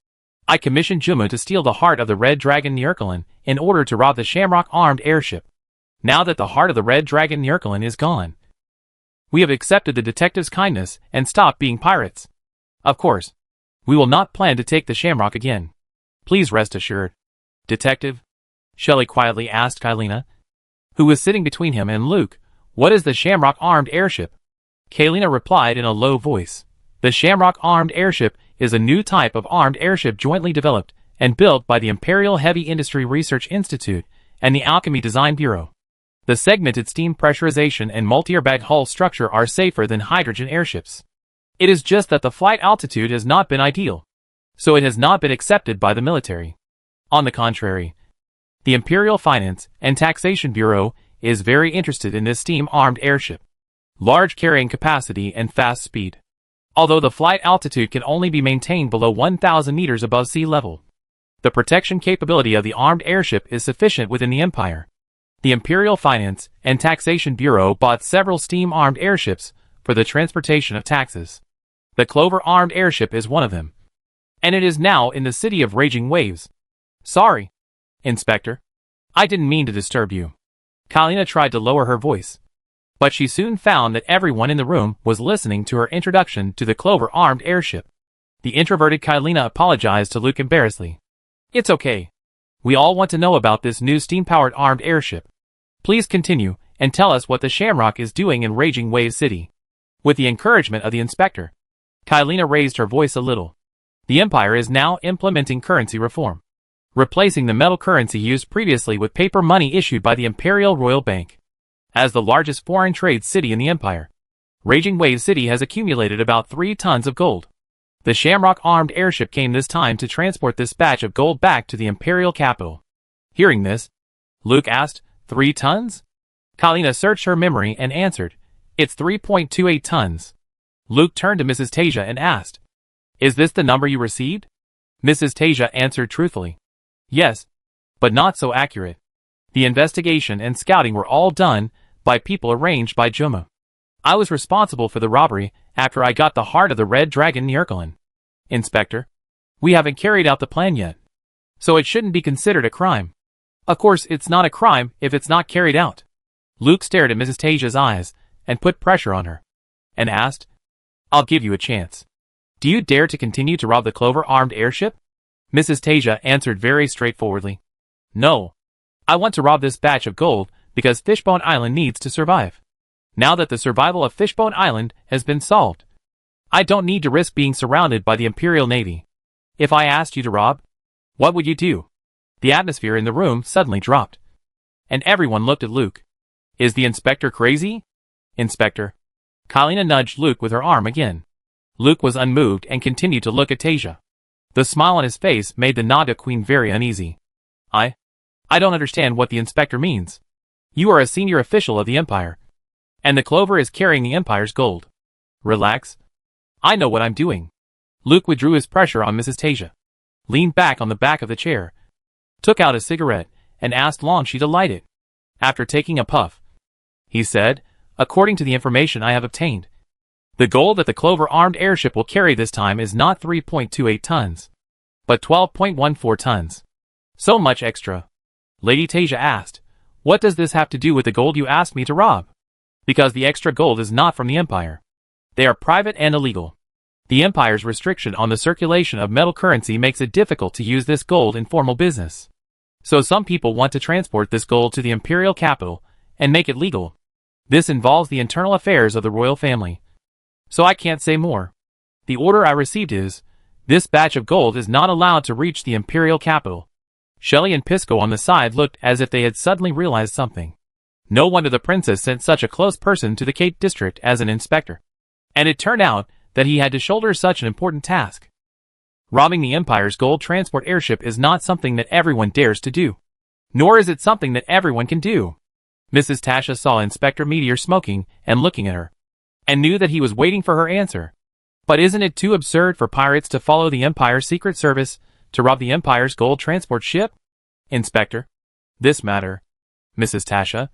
I commissioned Juma to steal the heart of the Red Dragon Nyurkalan in order to rob the Shamrock armed airship. Now that the heart of the Red Dragon Nyurkalan is gone, we have accepted the detective's kindness and stopped being pirates. Of course, we will not plan to take the Shamrock again. Please rest assured. Detective, Shelley quietly asked Kailina, who was sitting between him and Luke, what is the Shamrock armed airship? Kailina replied in a low voice. The Shamrock armed airship is a new type of armed airship jointly developed and built by the Imperial Heavy Industry Research Institute and the Alchemy Design Bureau. The segmented steam pressurization and multi-airbag hull structure are safer than hydrogen airships. It is just that the flight altitude has not been ideal, so it has not been accepted by the military. On the contrary, the Imperial Finance and Taxation Bureau is very interested in this steam-armed airship. Large carrying capacity and fast speed. Although the flight altitude can only be maintained below 1,000 meters above sea level, the protection capability of the armed airship is sufficient within the Empire. The Imperial Finance and Taxation Bureau bought several steam-armed airships for the transportation of taxes. The Clover armed airship is one of them, and it is now in the city of Raging Waves. Sorry, Inspector. I didn't mean to disturb you. Kailina tried to lower her voice, but she soon found that everyone in the room was listening to her introduction to the Clover armed airship. The introverted Kailina apologized to Luke embarrassedly. It's okay. We all want to know about this new steam-powered armed airship. Please continue and tell us what the Shamrock is doing in Raging Waves City. With the encouragement of the inspector, Kailina raised her voice a little. The Empire is now implementing currency reform, replacing the metal currency used previously with paper money issued by the Imperial Royal Bank. As the largest foreign trade city in the Empire, Raging Waves City has accumulated about 3 tons of gold. The Shamrock armed airship came this time to transport this batch of gold back to the Imperial capital. Hearing this, Luke asked, 3 tons? Kailina searched her memory and answered, it's 3.28 tons. Luke turned to Mrs. Tasia and asked, is this the number you received? Mrs. Tasia answered truthfully, yes, but not so accurate. The investigation and scouting were all done by people arranged by Juma. I was responsible for the robbery after I got the heart of the Red Dragon Nyurkalan. Inspector, we haven't carried out the plan yet, so it shouldn't be considered a crime. Of course, it's not a crime if it's not carried out. Luke stared at Mrs. Tasia's eyes and put pressure on her, and asked, I'll give you a chance. Do you dare to continue to rob the Clover armed airship? Mrs. Tasia answered very straightforwardly, no. I want to rob this batch of gold because Fishbone Island needs to survive. Now that the survival of Fishbone Island has been solved, I don't need to risk being surrounded by the Imperial Navy. If I asked you to rob, what would you do? The atmosphere in the room suddenly dropped, and everyone looked at Luke. Is the inspector crazy? Inspector. Kailina nudged Luke with her arm again. Luke was unmoved and continued to look at Tasia. The smile on his face made the Nada Queen very uneasy. I don't understand what the inspector means. You are a senior official of the Empire, and the Clover is carrying the Empire's gold. Relax. I know what I'm doing. Luke withdrew his pressure on Mrs. Tasia, leaned back on the back of the chair, took out a cigarette, and asked Longshi to light it. After taking a puff, he said, according to the information I have obtained, the gold that the Clover armed airship will carry this time is not 3.28 tons, but 12.14 tons. So much extra. Lady Tasia asked, what does this have to do with the gold you asked me to rob? Because the extra gold is not from the Empire. They are private and illegal. The Empire's restriction on the circulation of metal currency makes it difficult to use this gold in formal business. So some people want to transport this gold to the Imperial capital and make it legal. This involves the internal affairs of the royal family. So I can't say more. The order I received is, this batch of gold is not allowed to reach the Imperial capital. Shelley and Pisco on the side looked as if they had suddenly realized something. No wonder the princess sent such a close person to the Cape District as an inspector. And it turned out that he had to shoulder such an important task. Robbing the Empire's gold transport airship is not something that everyone dares to do. Nor is it something that everyone can do. Mrs. Tasha saw Inspector Meteor smoking and looking at her, and knew that he was waiting for her answer. But isn't it too absurd for pirates to follow the Empire's secret service to rob the Empire's gold transport ship? Inspector, this matter, Mrs. Tasha,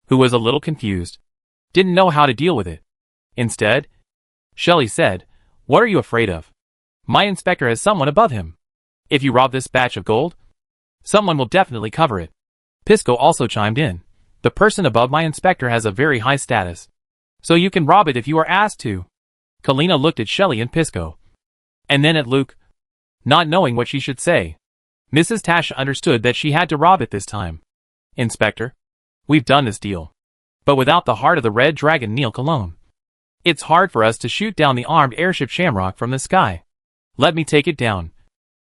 who was a little confused, didn't know how to deal with it. Instead, Shelley said, What are you afraid of? My inspector has someone above him. If you rob this batch of gold, someone will definitely cover it. Pisco also chimed in. The person above my inspector has a very high status, so you can rob it if you are asked to. Kalina looked at Shelley and Pisco, and then at Luke, not knowing what she should say. Mrs. Tasha understood that she had to rob it this time. Inspector, we've done this deal, but without the heart of the Red Dragon Neil Cologne. It's hard for us to shoot down the armed airship Shamrock from the sky. Let me take it down,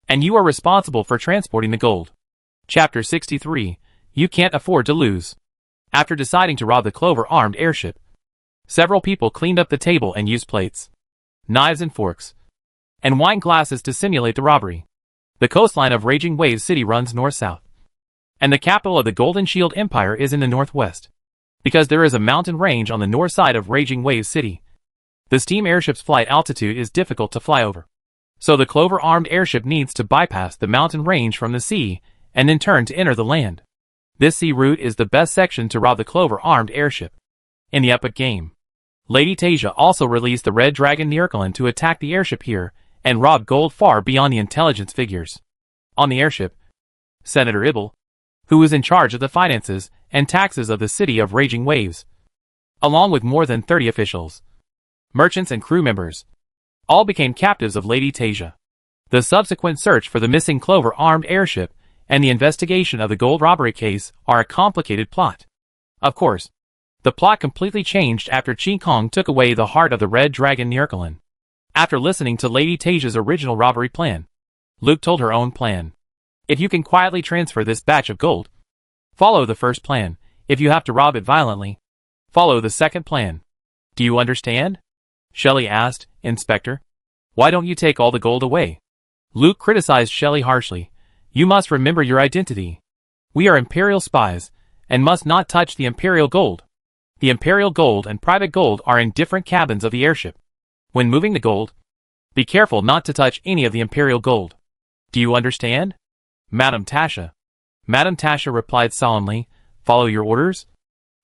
and you are responsible for transporting the gold. Chapter 63, You Can't Afford to Lose. After deciding to rob the Clover armed airship, several people cleaned up the table and used plates, knives and forks, and wine glasses to simulate the robbery. The coastline of Raging Waves City runs north-south, and the capital of the Golden Shield Empire is in the northwest. Because there is a mountain range on the north side of Raging Waves City, the steam airship's flight altitude is difficult to fly over. So the Clover armed airship needs to bypass the mountain range from the sea and in turn to enter the land. This sea route is the best section to rob the Clover armed airship. In the epic game, Lady Tasia also released the Red Dragon Nirkalan to attack the airship here and rob gold far beyond the intelligence figures. On the airship, Senator Ibble, who was in charge of the finances and taxes of the city of Raging Waves, along with more than 30 officials, merchants and crew members, all became captives of Lady Tasia. The subsequent search for the missing Clover armed airship and the investigation of the gold robbery case are a complicated plot. Of course, the plot completely changed after Ching Kong took away the heart of the Red Dragon Nirkalan. After listening to Lady Tasia's original robbery plan, Luke told her own plan. If you can quietly transfer this batch of gold, follow the first plan. If you have to rob it violently, follow the second plan. Do you understand? Shelley asked. Inspector, why don't you take all the gold away? Luke criticized Shelley harshly. You must remember your identity. We are Imperial spies, and must not touch the Imperial gold. The Imperial gold and private gold are in different cabins of the airship. When moving the gold, be careful not to touch any of the Imperial gold. Do you understand? Madam Tasha. Madam Tasha replied solemnly. Follow your orders?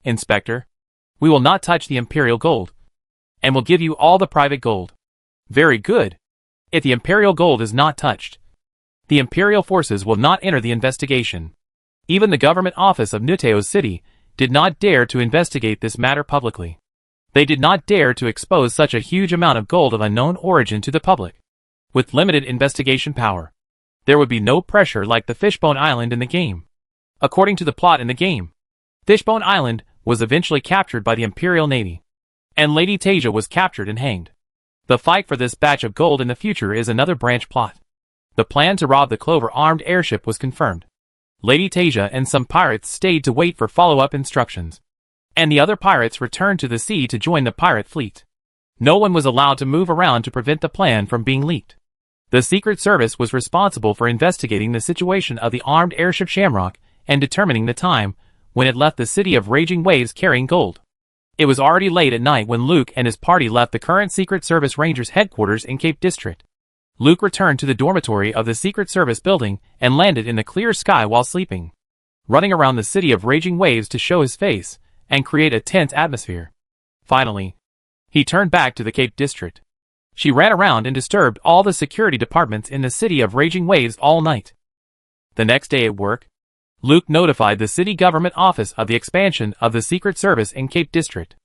Inspector, we will not touch the Imperial gold, and will give you all the private gold. Very good. If the Imperial gold is not touched, the Imperial forces will not enter the investigation. Even the government office of Nuteo City did not dare to investigate this matter publicly. They did not dare to expose such a huge amount of gold of unknown origin to the public. With limited investigation power, there would be no pressure like the Fishbone Island in the game. According to the plot in the game, Fishbone Island was eventually captured by the Imperial Navy, and Lady Tasia was captured and hanged. The fight for this batch of gold in the future is another branch plot. The plan to rob the Clover armed airship was confirmed. Lady Tasia and some pirates stayed to wait for follow-up instructions, and the other pirates returned to the sea to join the pirate fleet. No one was allowed to move around to prevent the plan from being leaked. The Secret Service was responsible for investigating the situation of the armed airship Shamrock and determining the time when it left the city of Raging Waves carrying gold. It was already late at night when Luke and his party left the current Secret Service Rangers headquarters in Cape District. Luke returned to the dormitory of the Secret Service building and landed in the clear sky while sleeping, running around the city of Raging Waves to show his face and create a tense atmosphere. Finally, he turned back to the Cape District. She ran around and disturbed all the security departments in the city of Raging Waves all night. The next day at work, Luke notified the city government office of the expansion of the Secret Service in Cape District.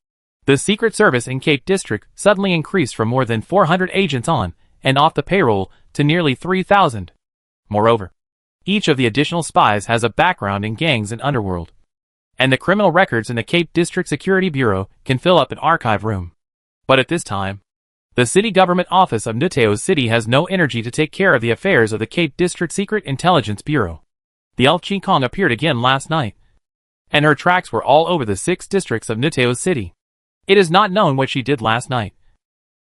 The Secret Service in Cape District suddenly increased from more than 400 agents on and off the payroll to nearly 3,000. Moreover, each of the additional spies has a background in gangs and underworld, and the criminal records in the Cape District Security Bureau can fill up an archive room. But at this time, the city government office of Nuteo City has no energy to take care of the affairs of the Cape District Secret Intelligence Bureau. The elf Ching Kong appeared again last night, and her tracks were all over the 6 districts of Nuteo City. It is not known what she did last night,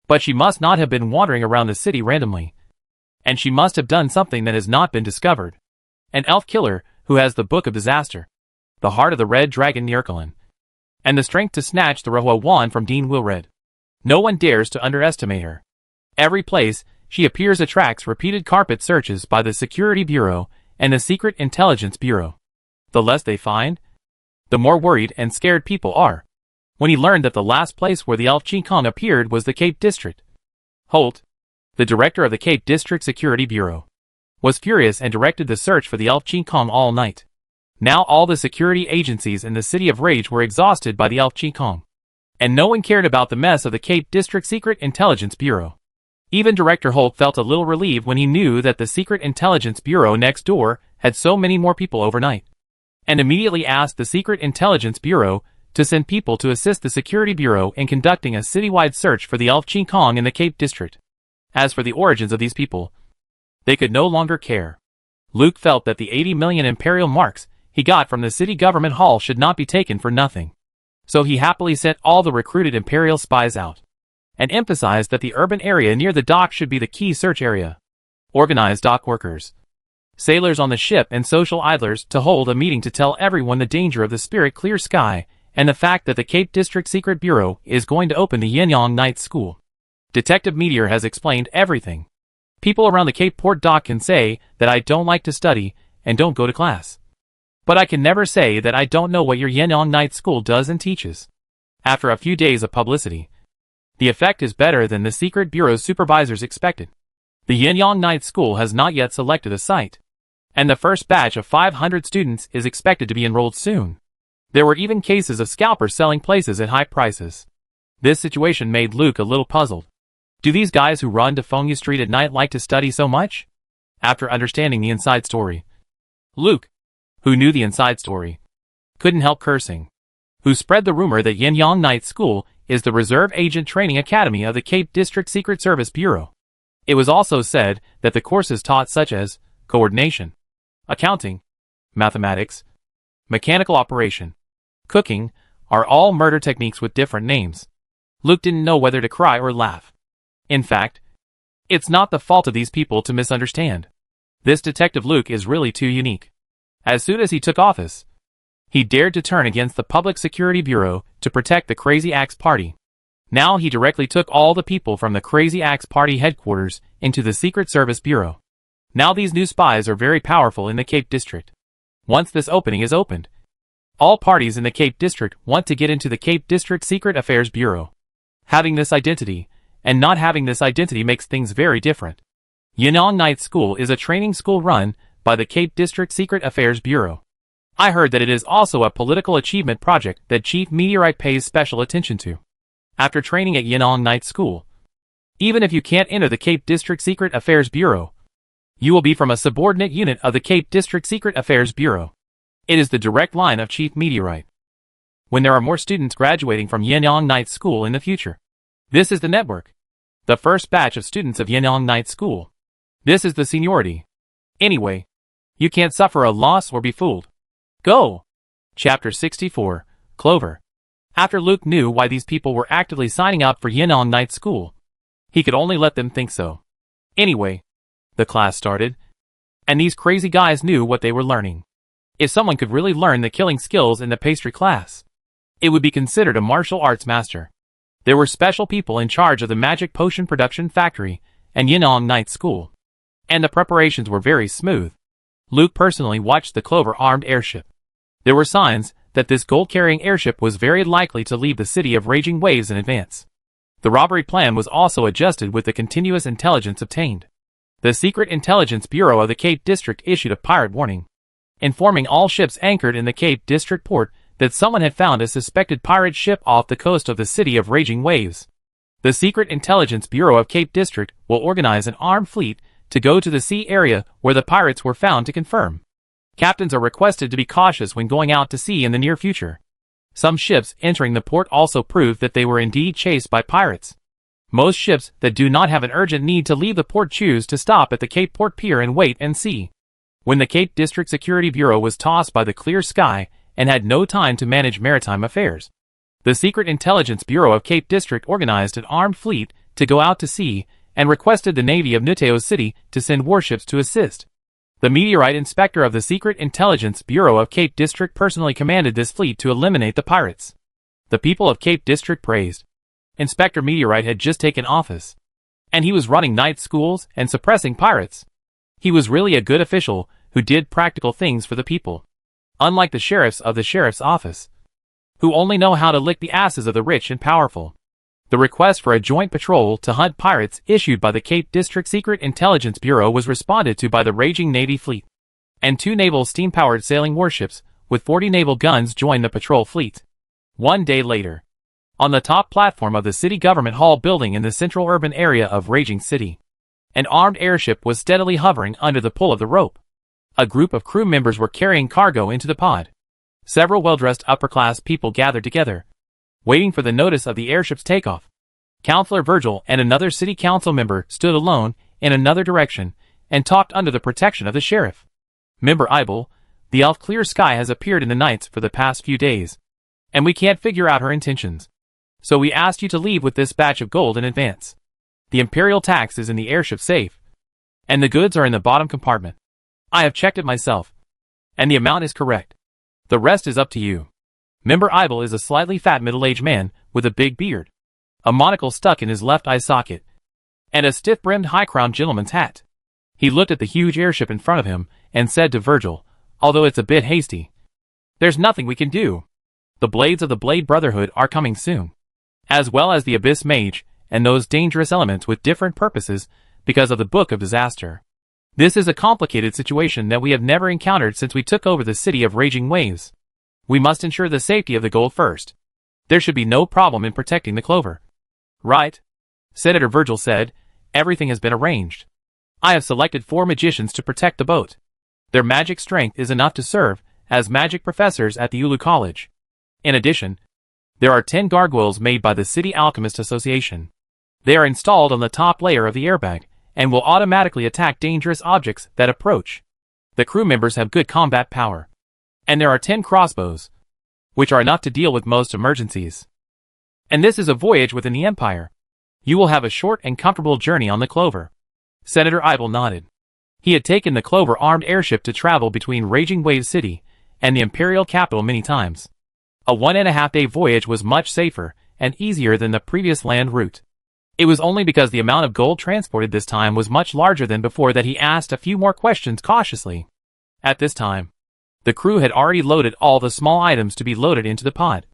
but she must not have been wandering around the city randomly, and she must have done something that has not been discovered. An elf killer who has the Book of Disaster, the heart of the Red Dragon Nirkalan, and the strength to snatch the Rohua wand from Dean Wilred. No one dares to underestimate her. Every place she appears attracts repeated carpet searches by the Security Bureau and the Secret Intelligence Bureau. The less they find, the more worried and scared people are. When he learned that the last place where the elf Ching Kong appeared was the Cape District, Holt, the director of the Cape District Security Bureau, was furious and directed the search for the elf Ching Kong all night. Now all the security agencies in the City of Rage were exhausted by the elf Ching Kong, and no one cared about the mess of the Cape District Secret Intelligence Bureau. Even Director Holt felt a little relieved when he knew that the Secret Intelligence Bureau next door had so many more people overnight, and immediately asked the Secret Intelligence Bureau to send people to assist the Security Bureau in conducting a citywide search for the elf Ching Kong in the Cape District. As for the origins of these people, they could no longer care. Luke felt that the 80 million imperial marks he got from the city government hall should not be taken for nothing. So he happily sent all the recruited imperial spies out, and emphasized that the urban area near the dock should be the key search area. Organized dock workers, sailors on the ship and social idlers to hold a meeting to tell everyone the danger of the spirit clear sky and the fact that the Cape District Secret Bureau is going to open the Yin-Yang Night School. Detective Meteor has explained everything. People around the Cape Port dock can say that I don't like to study and don't go to class, but I can never say that I don't know what your Yin-Yang Night School does and teaches. After a few days of publicity, the effect is better than the Secret Bureau's supervisors expected. The Yin-Yang Night School has not yet selected a site, and the first batch of 500 students is expected to be enrolled soon. There were even cases of scalpers selling places at high prices. This situation made Luke a little puzzled. Do these guys who run to Fengyu Street at night like to study so much? After understanding the inside story, Luke, who knew the inside story, couldn't help cursing. Who spread the rumor that Yin-Yang Night School is the Reserve Agent Training Academy of the Cape District Secret Service Bureau. It was also said that the courses taught such as coordination, accounting, mathematics, mechanical operation, cooking, are all murder techniques with different names. Luke didn't know whether to cry or laugh. In fact, it's not the fault of these people to misunderstand. This Detective Luke is really too unique. As soon as he took office, he dared to turn against the Public Security Bureau to protect the Crazy Axe Party. Now he directly took all the people from the Crazy Axe Party headquarters into the Secret Service Bureau. Now these new spies are very powerful in the Cape District. Once this opening is opened, all parties in the Cape District want to get into the Cape District Secret Affairs Bureau. Having this identity and not having this identity makes things very different. Yin-Yang Night School is a training school run by the Cape District Secret Affairs Bureau. I heard that it is also a political achievement project that Chief Meteorite pays special attention to. After training at Yin-Yang Night School, even if you can't enter the Cape District Secret Affairs Bureau, you will be from a subordinate unit of the Cape District Secret Affairs Bureau. It is the direct line of Chief Meteorite. When there are more students graduating from Yin-Yang Night School in the future, this is the network. The first batch of students of Yin-Yang Night School. This is the seniority. Anyway, you can't suffer a loss or be fooled. Go! Chapter 64, Clover. After Luke knew why these people were actively signing up for Yin-Yang Night School, he could only let them think so. Anyway, the class started, and these crazy guys knew what they were learning. If someone could really learn the killing skills in the pastry class, it would be considered a martial arts master. There were special people in charge of the magic potion production factory and Yin-Yang Night School, and the preparations were very smooth. Luke personally watched the Clover armed airship. There were signs that this gold-carrying airship was very likely to leave the City of Raging Waves in advance. The robbery plan was also adjusted with the continuous intelligence obtained. The Secret Intelligence Bureau of the Cape District issued a pirate warning, informing all ships anchored in the Cape District port that someone had found a suspected pirate ship off the coast of the City of Raging Waves. The Secret Intelligence Bureau of Cape District will organize an armed fleet to go to the sea area where the pirates were found to confirm. Captains are requested to be cautious when going out to sea in the near future. Some ships entering the port also proved that they were indeed chased by pirates. Most ships that do not have an urgent need to leave the port choose to stop at the Cape Port Pier and wait and see. When the Cape District Security Bureau was tossed by the clear sky and had no time to manage maritime affairs, the Secret Intelligence Bureau of Cape District organized an armed fleet to go out to sea and requested the Navy of Nuteo City to send warships to assist. The Meteorite Inspector of the Secret Intelligence Bureau of Cape District personally commanded this fleet to eliminate the pirates. The people of Cape District praised. Inspector Meteorite had just taken office, and he was running night schools and suppressing pirates. He was really a good official who did practical things for the people. Unlike the sheriffs of the sheriff's office, who only know how to lick the asses of the rich and powerful. The request for a joint patrol to hunt pirates issued by the Cape District Secret Intelligence Bureau was responded to by the raging Navy fleet, and 2 naval steam-powered sailing warships with 40 naval guns joined the patrol fleet. 1 day later, on the top platform of the city government hall building in the central urban area of Raging City, an armed airship was steadily hovering under the pull of the rope. A group of crew members were carrying cargo into the pod. Several well-dressed upper-class people gathered together, waiting for the notice of the airship's takeoff. Counselor Virgil and another city council member stood alone in another direction and talked under the protection of the sheriff. Member Eibel, the elf Clear Sky has appeared in the nights for the past few days, and we can't figure out her intentions. So we asked you to leave with this batch of gold in advance. The Imperial tax is in the airship safe, and the goods are in the bottom compartment. I have checked it myself, and the amount is correct. The rest is up to you. Member Eibel is a slightly fat middle-aged man with a big beard, a monocle stuck in his left eye socket, and a stiff-brimmed high-crowned gentleman's hat. He looked at the huge airship in front of him and said to Virgil, although it's a bit hasty, "There's nothing we can do. The blades of the Blade Brotherhood are coming soon, as well as the Abyss Mage and those dangerous elements with different purposes because of the Book of Disaster. This is a complicated situation that we have never encountered since we took over the city of Raging Waves. We must ensure the safety of the gold first. There should be no problem in protecting the clover." "Right," Senator Virgil said. "Everything has been arranged. I have selected 4 magicians to protect the boat. Their magic strength is enough to serve as magic professors at the Ulu College. In addition, there are 10 gargoyles made by the City Alchemist Association. They are installed on the top layer of the airbag and will automatically attack dangerous objects that approach. The crew members have good combat power. And there are 10 crossbows, which are enough to deal with most emergencies. And this is a voyage within the Empire. You will have a short and comfortable journey on the Clover." Senator Eibel nodded. He had taken the Clover armed airship to travel between Raging Wave City and the Imperial capital many times. A 1.5-day voyage was much safer and easier than the previous land route. It was only because the amount of gold transported this time was much larger than before that he asked a few more questions cautiously. At this time, the crew had already loaded all the small items to be loaded into the pod,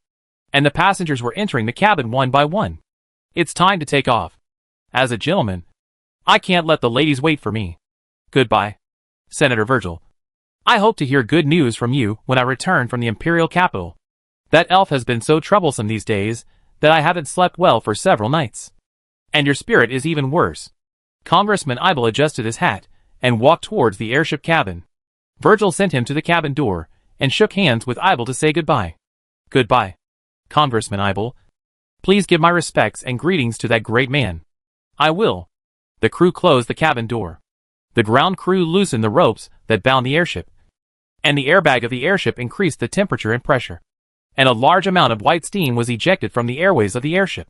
and the passengers were entering the cabin one by one. "It's time to take off. As a gentleman, I can't let the ladies wait for me. Goodbye, Senator Virgil. I hope to hear good news from you when I return from the Imperial capital. That elf has been so troublesome these days that I haven't slept well for several nights. And your spirit is even worse." Congressman Eibel adjusted his hat and walked towards the airship cabin. Virgil sent him to the cabin door and shook hands with Eibel to say goodbye. "Goodbye, Congressman Eibel. Please give my respects and greetings to that great man." "I will." The crew closed the cabin door. The ground crew loosened the ropes that bound the airship, and the airbag of the airship increased the temperature and pressure, and a large amount of white steam was ejected from the airways of the airship.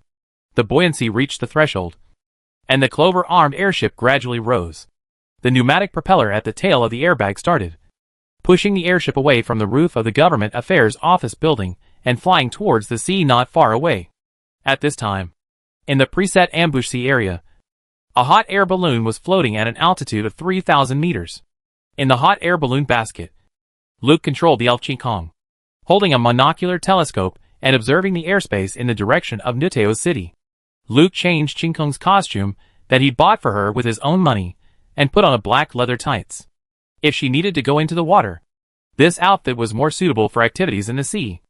The buoyancy reached the threshold, and the Clover-armed airship gradually rose. The pneumatic propeller at the tail of the airbag started, pushing the airship away from the roof of the Government Affairs Office building and flying towards the sea not far away. At this time, in the preset ambush sea area, a hot air balloon was floating at an altitude of 3,000 meters. In the hot air balloon basket, Luke controlled the elf Ching Kong, holding a monocular telescope and observing the airspace in the direction of Nuteo City. Luke changed Ching Kong's costume that he'd bought for her with his own money and put on a black leather tights. If she needed to go into the water, this outfit was more suitable for activities in the sea,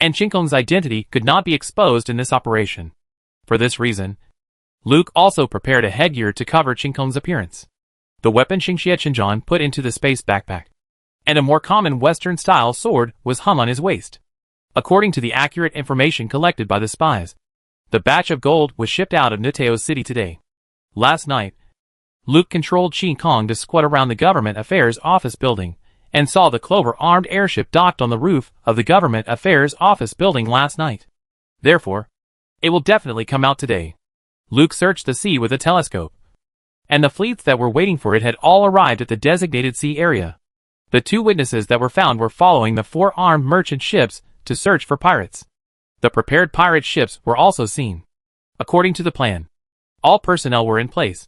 and Ching Kong's identity could not be exposed in this operation. For this reason, Luke also prepared a headgear to cover Ching Kong's appearance. The weapon Xing Xiechenjian put into the space backpack, and a more common Western-style sword was hung on his waist. According to the accurate information collected by the spies, the batch of gold was shipped out of Nuteo City today. Last night, Luke controlled Ching Kong to squat around the Government Affairs Office building and saw the Clover-armed airship docked on the roof of the Government Affairs Office building last night. Therefore, it will definitely come out today. Luke searched the sea with a telescope, and the fleets that were waiting for it had all arrived at the designated sea area. The 2 witnesses that were found were following the 4 armed merchant ships to search for pirates. The prepared pirate ships were also seen. According to the plan, all personnel were in place,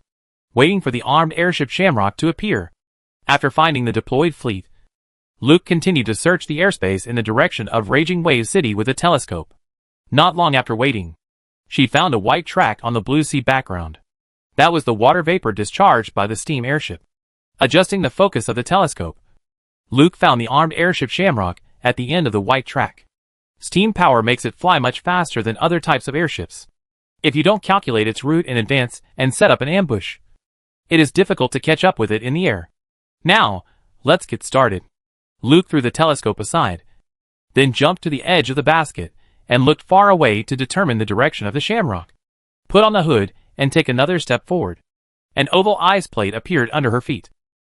waiting for the armed airship Shamrock to appear. After finding the deployed fleet, Luke continued to search the airspace in the direction of Raging Wave City with a telescope. Not long after waiting, She found a white track on the blue sea background. That was the water vapor discharged by the steam airship. Adjusting the focus of the telescope, Luke found the armed airship Shamrock at the end of the white track. Steam power makes it fly much faster than other types of airships. If you don't calculate its route in advance and set up an ambush, it is difficult to catch up with it in the air. Now, let's get started. Luke threw the telescope aside, then jumped to the edge of the basket and looked far away to determine the direction of the Shamrock. Put on the hood and take another step forward. An oval ice plate appeared under her feet,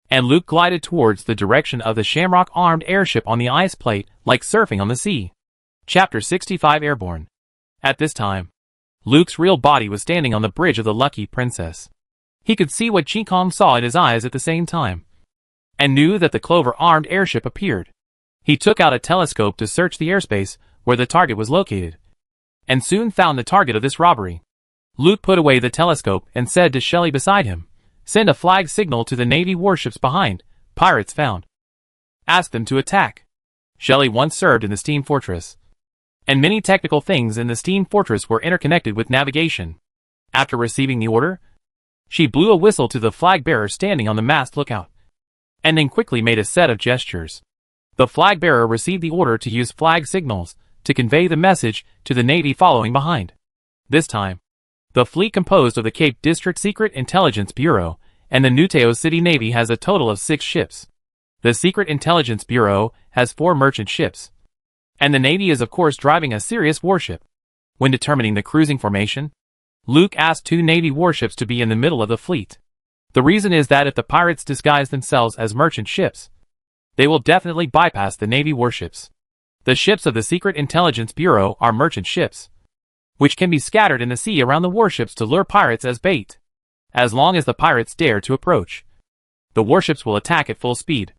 and Luke glided towards the direction of the Shamrock armed airship on the ice plate like surfing on the sea. Chapter 65 Airborne. At this time, Luke's real body was standing on the bridge of the Lucky Princess. He could see what Ching Kong saw in his eyes at the same time, and knew that the Clover armed airship appeared. He took out a telescope to search the airspace where the target was located, and soon found the target of this robbery. Luke put away the telescope and said to Shelley beside him, "Send a flag signal to the Navy warships behind. Pirates found. Ask them to attack." Shelley once served in the steam fortress, and many technical things in the steam fortress were interconnected with navigation. After receiving the order, she blew a whistle to the flag bearer standing on the mast lookout, and then quickly made a set of gestures. The flag bearer received the order to use flag signals to convey the message to the Navy following behind. This time, the fleet composed of the Cape District Secret Intelligence Bureau and the Nuteo City Navy has a total of 6 ships. The Secret Intelligence Bureau has 4 merchant ships, and the Navy is of course driving a serious warship. When determining the cruising formation, Luke asked 2 Navy warships to be in the middle of the fleet. The reason is that if the pirates disguise themselves as merchant ships, they will definitely bypass the Navy warships. The ships of the Secret Intelligence Bureau are merchant ships, which can be scattered in the sea around the warships to lure pirates as bait. As long as the pirates dare to approach, the warships will attack at full speed,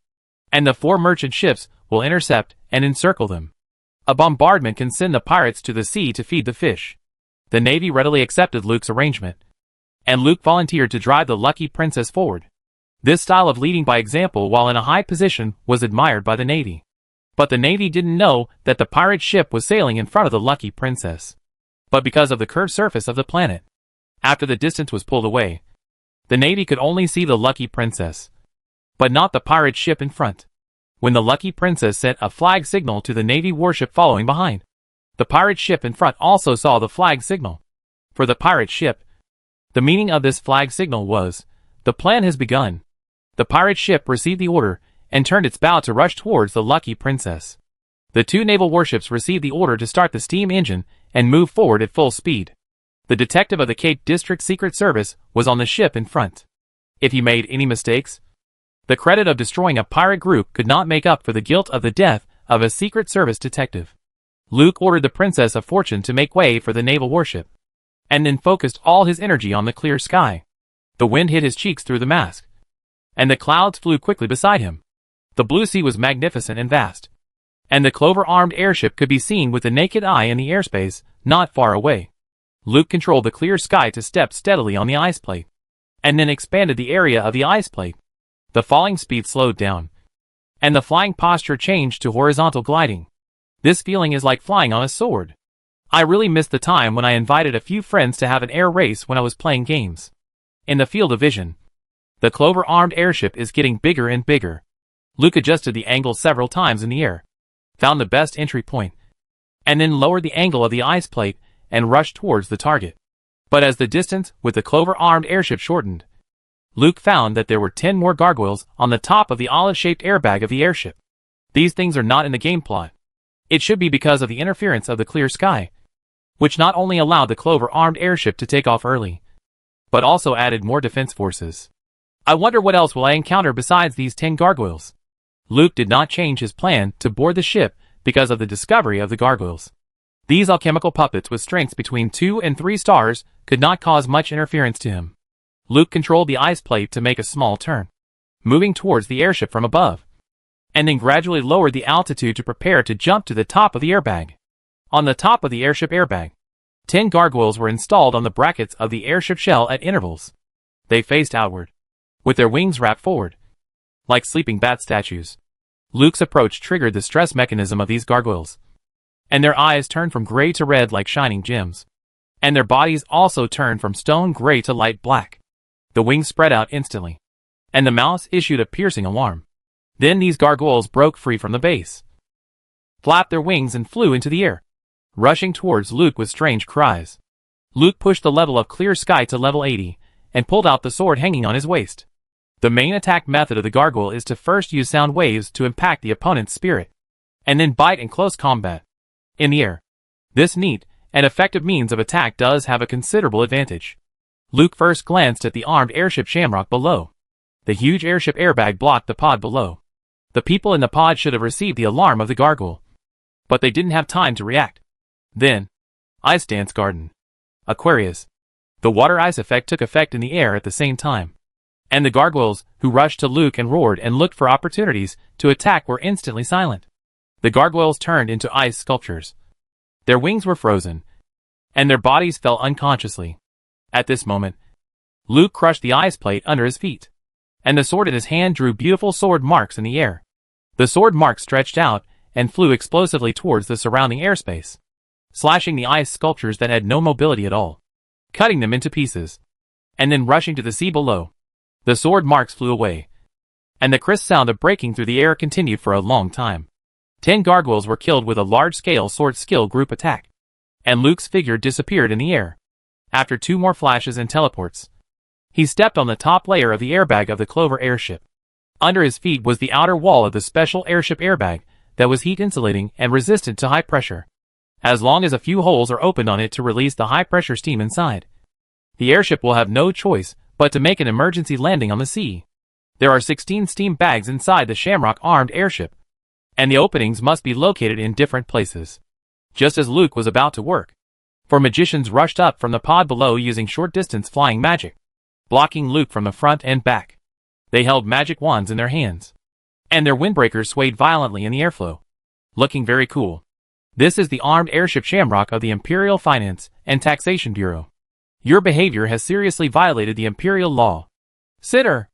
and the 4 merchant ships will intercept and encircle them. A bombardment can send the pirates to the sea to feed the fish. The Navy readily accepted Luke's arrangement, and Luke volunteered to drive the Lucky Princess forward. This style of leading by example while in a high position was admired by the Navy. But the Navy didn't know that the pirate ship was sailing in front of the Lucky Princess. But because of the curved surface of the planet, after the distance was pulled away, the Navy could only see the Lucky Princess, but not the pirate ship in front. When the Lucky Princess sent a flag signal to the Navy warship following behind, the pirate ship in front also saw the flag signal. For the pirate ship, the meaning of this flag signal was, "The plan has begun." The pirate ship received the order and turned its bow to rush towards the Lucky Princess. The 2 naval warships received the order to start the steam engine and move forward at full speed. The detective of the Cape District Secret Service was on the ship in front. If he made any mistakes, the credit of destroying a pirate group could not make up for the guilt of the death of a Secret Service detective. Luke ordered the Princess of Fortune to make way for the naval warship, and then focused all his energy on the clear sky. The wind hit his cheeks through the mask, and the clouds flew quickly beside him. The blue sea was magnificent and vast, and the Clover-armed airship could be seen with the naked eye in the airspace not far away. Luke controlled the clear sky to step steadily on the ice plate, and then expanded the area of the ice plate. The falling speed slowed down, and the flying posture changed to horizontal gliding. This feeling is like flying on a sword. I really missed the time when I invited a few friends to have an air race when I was playing games. In the field of vision, the Clover-armed airship is getting bigger and bigger. Luke adjusted the angle several times in the air, found the best entry point, and then lowered the angle of the ice plate and rushed towards the target. But as the distance with the Clover-armed airship shortened, Luke found that there were 10 more gargoyles on the top of the olive-shaped airbag of the airship. These things are not in the game plot. It should be because of the interference of the clear sky, which not only allowed the Clover-armed airship to take off early, but also added more defense forces. I wonder what else will I encounter besides these 10 gargoyles. Luke did not change his plan to board the ship because of the discovery of the gargoyles. These alchemical puppets with strengths between 2 and 3 stars could not cause much interference to him. Luke controlled the ice plate to make a small turn, moving towards the airship from above, and then gradually lowered the altitude to prepare to jump to the top of the airbag. On the top of the airship airbag, 10 gargoyles were installed on the brackets of the airship shell at intervals. They faced outward, with their wings wrapped forward, like sleeping bat statues. Luke's approach triggered the stress mechanism of these gargoyles, and their eyes turned from gray to red like shining gems. and their bodies also turned from stone gray to light black. The wings spread out instantly, and the mouths issued a piercing alarm. Then these gargoyles broke free from the base, flapped their wings and flew into the air, rushing towards Luke with strange cries. Luke pushed the level of clear sky to level 80, and pulled out the sword hanging on his waist. The main attack method of the gargoyle is to first use sound waves to impact the opponent's spirit, and then bite in close combat. In the air, this neat and effective means of attack does have a considerable advantage. Luke first glanced at the armed airship Shamrock below. The huge airship airbag blocked the pod below. The people in the pod should have received the alarm of the gargoyle, but they didn't have time to react. Then, Ice Dance Garden. Aquarius. The water ice effect took effect in the air at the same time, and the gargoyles, who rushed to Luke and roared and looked for opportunities to attack, were instantly silent. The gargoyles turned into ice sculptures. Their wings were frozen, and their bodies fell unconsciously. At this moment, Luke crushed the ice plate under his feet, and the sword in his hand drew beautiful sword marks in the air. The sword marks stretched out and flew explosively towards the surrounding airspace, slashing the ice sculptures that had no mobility at all, cutting them into pieces, and then rushing to the sea below. The sword marks flew away, and the crisp sound of breaking through the air continued for a long time. 10 gargoyles were killed with a large-scale sword skill group attack, and Luke's figure disappeared in the air. After 2 more flashes and teleports, he stepped on the top layer of the airbag of the Clover airship. Under his feet was the outer wall of the special airship airbag that was heat-insulating and resistant to high pressure, as long as a few holes are opened on it to release the high-pressure steam inside. The airship will have no choice but to make an emergency landing on the sea. There are 16 steam bags inside the Shamrock armed airship, and the openings must be located in different places. Just as Luke was about to work, 4 magicians rushed up from the pod below using short-distance flying magic, blocking Luke from the front and back. They held magic wands in their hands, and their windbreakers swayed violently in the airflow, looking very cool. This is the armed airship Shamrock of the Imperial Finance and Taxation Bureau. Your behavior has seriously violated the Imperial law. Sitter,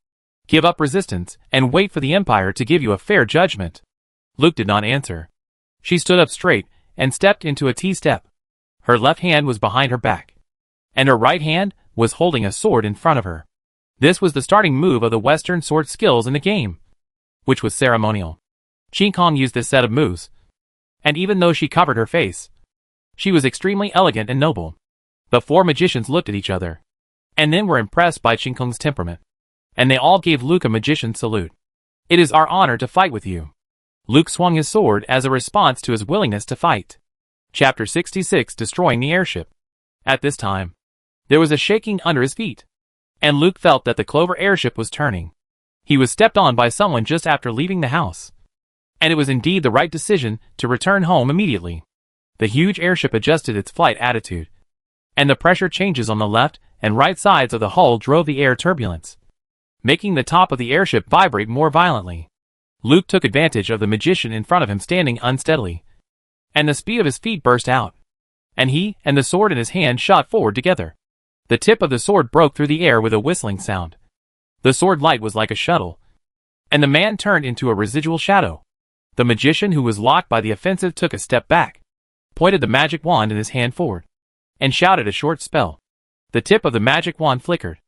give up resistance and wait for the Empire to give you a fair judgment. Luke did not answer. She stood up straight and stepped into a T-step. Her left hand was behind her back, and her right hand was holding a sword in front of her. This was the starting move of the Western sword skills in the game, which was ceremonial. Ching Kong used this set of moves, and even though she covered her face, she was extremely elegant and noble. The 4 magicians looked at each other, and then were impressed by Ching Kong's temperament, and they all gave Luke a magician's salute. It is our honor to fight with you. Luke swung his sword as a response to his willingness to fight. Chapter 66: Destroying the Airship. At this time, there was a shaking under his feet, and Luke felt that the Clover airship was turning. He was stepped on by someone just after leaving the house, and it was indeed the right decision to return home immediately. The huge airship adjusted its flight attitude, and the pressure changes on the left and right sides of the hull drove the air turbulence, making the top of the airship vibrate more violently. Luke took advantage of the magician in front of him standing unsteadily, and the speed of his feet burst out, and he and the sword in his hand shot forward together. The tip of the sword broke through the air with a whistling sound. The sword light was like a shuttle, and the man turned into a residual shadow. The magician who was locked by the offensive took a step back, pointed the magic wand in his hand forward, and shouted a short spell. The tip of the magic wand flickered,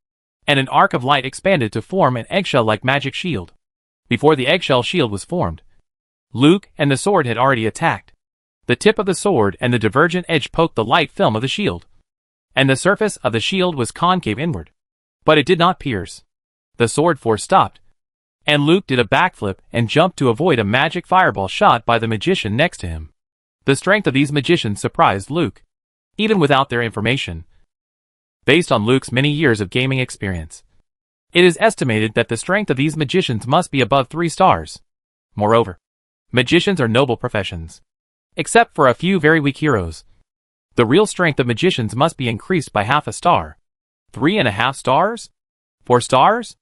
and an arc of light expanded to form an eggshell-like magic shield. Before the eggshell shield was formed, Luke and the sword had already attacked. The tip of the sword and the divergent edge poked the light film of the shield, and the surface of the shield was concave inward, but it did not pierce. The sword force stopped, and Luke did a backflip and jumped to avoid a magic fireball shot by the magician next to him. The strength of these magicians surprised Luke, even without their information. Based on Luke's many years of gaming experience, it is estimated that the strength of these magicians must be above 3 stars. Moreover, magicians are noble professions, except for a few very weak heroes. The real strength of magicians must be increased by half a star. 3.5 stars? 4 stars?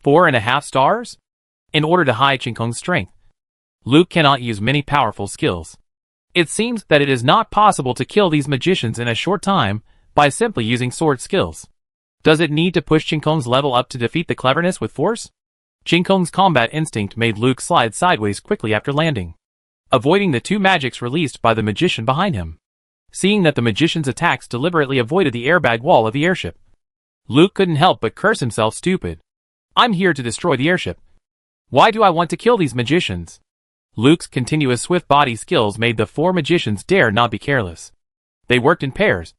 4.5 stars? In order to hide Ching Kong's strength, Luke cannot use many powerful skills. It seems that it is not possible to kill these magicians in a short time by simply using sword skills. Does it need to push Ching Kong's level up to defeat the cleverness with force? Ching Kong's combat instinct made Luke slide sideways quickly after landing, avoiding the 2 magics released by the magician behind him. seeing that the magician's attacks deliberately avoided the airbag wall of the airship. Luke couldn't help but curse himself stupid. I'm here to destroy the airship. Why do I want to kill these magicians? Luke's continuous swift body skills made the 4 magicians dare not be careless. They worked in pairs.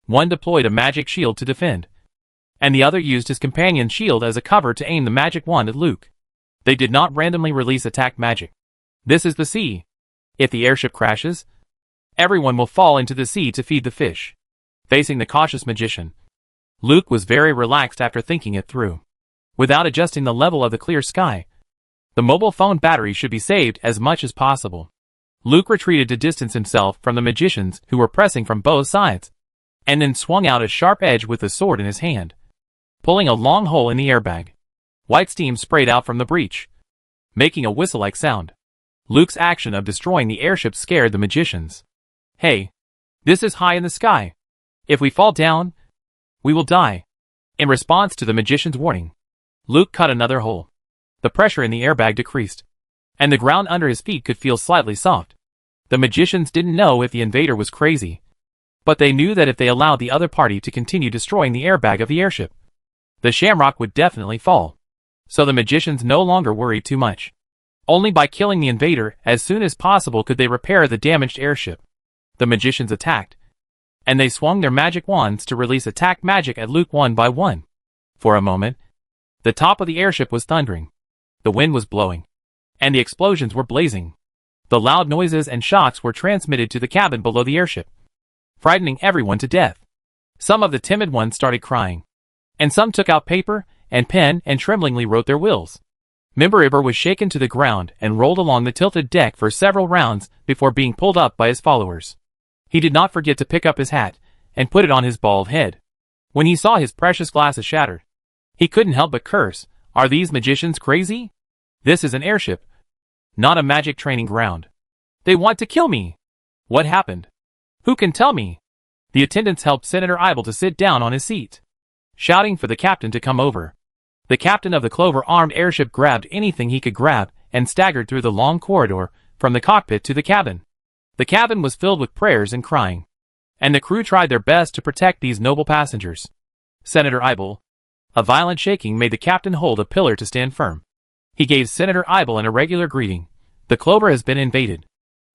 One deployed a magic shield to defend, and the other used his companion's shield as a cover to aim the magic wand at Luke. They did not randomly release attack magic. This is the sea. If the airship crashes, everyone will fall into the sea to feed the fish. Facing the cautious magician, Luke was very relaxed after thinking it through. Without adjusting the level of the clear sky, the mobile phone battery should be saved as much as possible. Luke retreated to distance himself from the magicians who were pressing from both sides, and then swung out a sharp edge with the sword in his hand, pulling a long hole in the airbag. White steam sprayed out from the breach, making a whistle-like sound. Luke's action of destroying the airship scared the magicians. Hey, this is high in the sky. If we fall down, we will die. In response to the magician's warning, Luke cut another hole. The pressure in the airbag decreased, and the ground under his feet could feel slightly soft. The magicians didn't know if the invader was crazy, but they knew that if they allowed the other party to continue destroying the airbag of the airship, the shamrock would definitely fall. So the magicians no longer worried too much. Only by killing the invader as soon as possible could they repair the damaged airship. The magicians attacked, and they swung their magic wands to release attack magic at Luke one by one. For a moment, the top of the airship was thundering. The wind was blowing, and the explosions were blazing. The loud noises and shocks were transmitted to the cabin below the airship, frightening everyone to death. Some of the timid ones started crying, and some took out paper and pen and tremblingly wrote their wills. Mimbriver was shaken to the ground and rolled along the tilted deck for several rounds before being pulled up by his followers. He did not forget to pick up his hat and put it on his bald head. When he saw his precious glasses shattered, he couldn't help but curse. Are these magicians crazy? This is an airship, not a magic training ground. They want to kill me. What happened? Who can tell me? The attendants helped Senator Eibel to sit down on his seat, shouting for the captain to come over. The captain of the Clover-armed airship grabbed anything he could grab and staggered through the long corridor from the cockpit to the cabin. The cabin was filled with prayers and crying, and the crew tried their best to protect these noble passengers. Senator Eibel. A violent shaking made the captain hold a pillar to stand firm. He gave Senator Eibel an irregular greeting. The Clover has been invaded.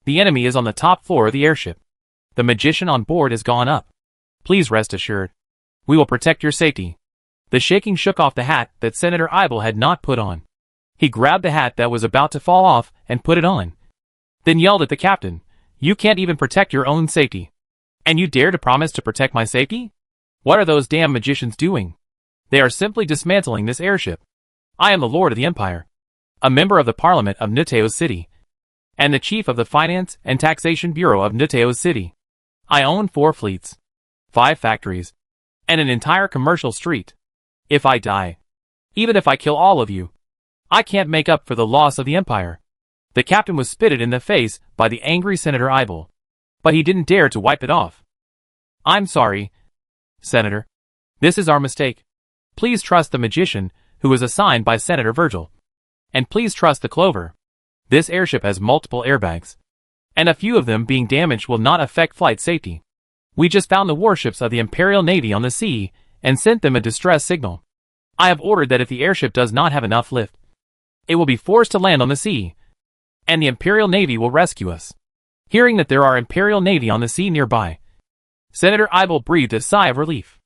The enemy is on the top floor of the airship. The magician on board has gone up. Please rest assured. We will protect your safety. The shaking shook off the hat that Senator Eibel had not put on. He grabbed the hat that was about to fall off and put it on, then yelled at the captain, "You can't even protect your own safety. And you dare to promise to protect my safety? What are those damn magicians doing? They are simply dismantling this airship. I am the Lord of the Empire, a member of the Parliament of Nuteo City, and the chief of the Finance and Taxation Bureau of Nuteo City. I own 4 fleets, 5 factories, and an entire commercial street. If I die, even if I kill all of you, I can't make up for the loss of the Empire." The captain was spitted in the face by the angry Senator Eibel, but he didn't dare to wipe it off. "I'm sorry, Senator. This is our mistake. Please trust the magician who was assigned by Senator Virgil. And please trust the Clover. This airship has multiple airbags, and a few of them being damaged will not affect flight safety. We just found the warships of the Imperial Navy on the sea and sent them a distress signal. I have ordered that if the airship does not have enough lift, it will be forced to land on the sea, and the Imperial Navy will rescue us." Hearing that there are Imperial Navy on the sea nearby, Senator Eibel breathed a sigh of relief.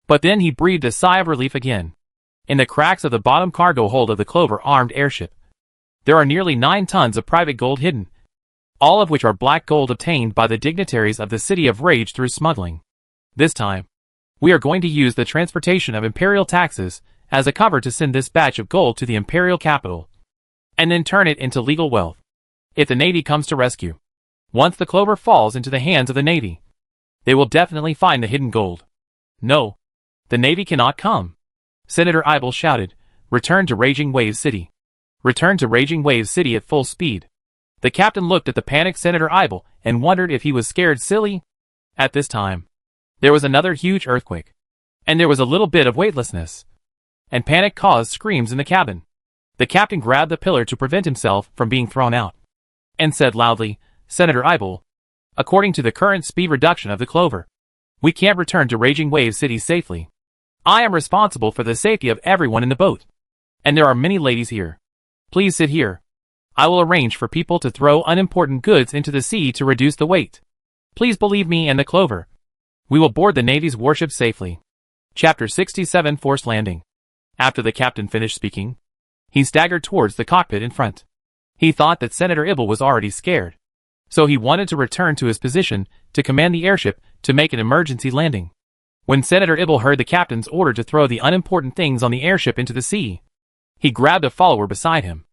But then he breathed a sigh of relief again. In the cracks of the bottom cargo hold of the Clover-armed airship, there are nearly 9 tons of private gold hidden, all of which are black gold obtained by the dignitaries of the City of Rage through smuggling. This time, we are going to use the transportation of imperial taxes as a cover to send this batch of gold to the imperial capital, and then turn it into legal wealth. If the Navy comes to rescue, once the Clover falls into the hands of the Navy, they will definitely find the hidden gold. No, the Navy cannot come. Senator Eibel shouted, "Return to Raging Wave City. Return to Raging Wave City at full speed." The captain looked at the panicked Senator Eibel and wondered if he was scared silly. At this time, there was another huge earthquake, and there was a little bit of weightlessness, and panic caused screams in the cabin. The captain grabbed the pillar to prevent himself from being thrown out, and said loudly, "Senator Eibel, According to the current speed reduction of the Clover, we can't return to Raging Wave City safely. I am responsible for the safety of everyone in the boat. And there are many ladies here. Please sit here. I will arrange for people to throw unimportant goods into the sea to reduce the weight. Please believe me and the Clover. We will board the Navy's warship safely. Chapter 67 Forced Landing. After the captain finished speaking, he staggered towards the cockpit in front. He thought that Senator Ibble was already scared, so he wanted to return to his position to command the airship to make an emergency landing. When Senator Ibble heard the captain's order to throw the unimportant things on the airship into the sea, he grabbed a follower beside him.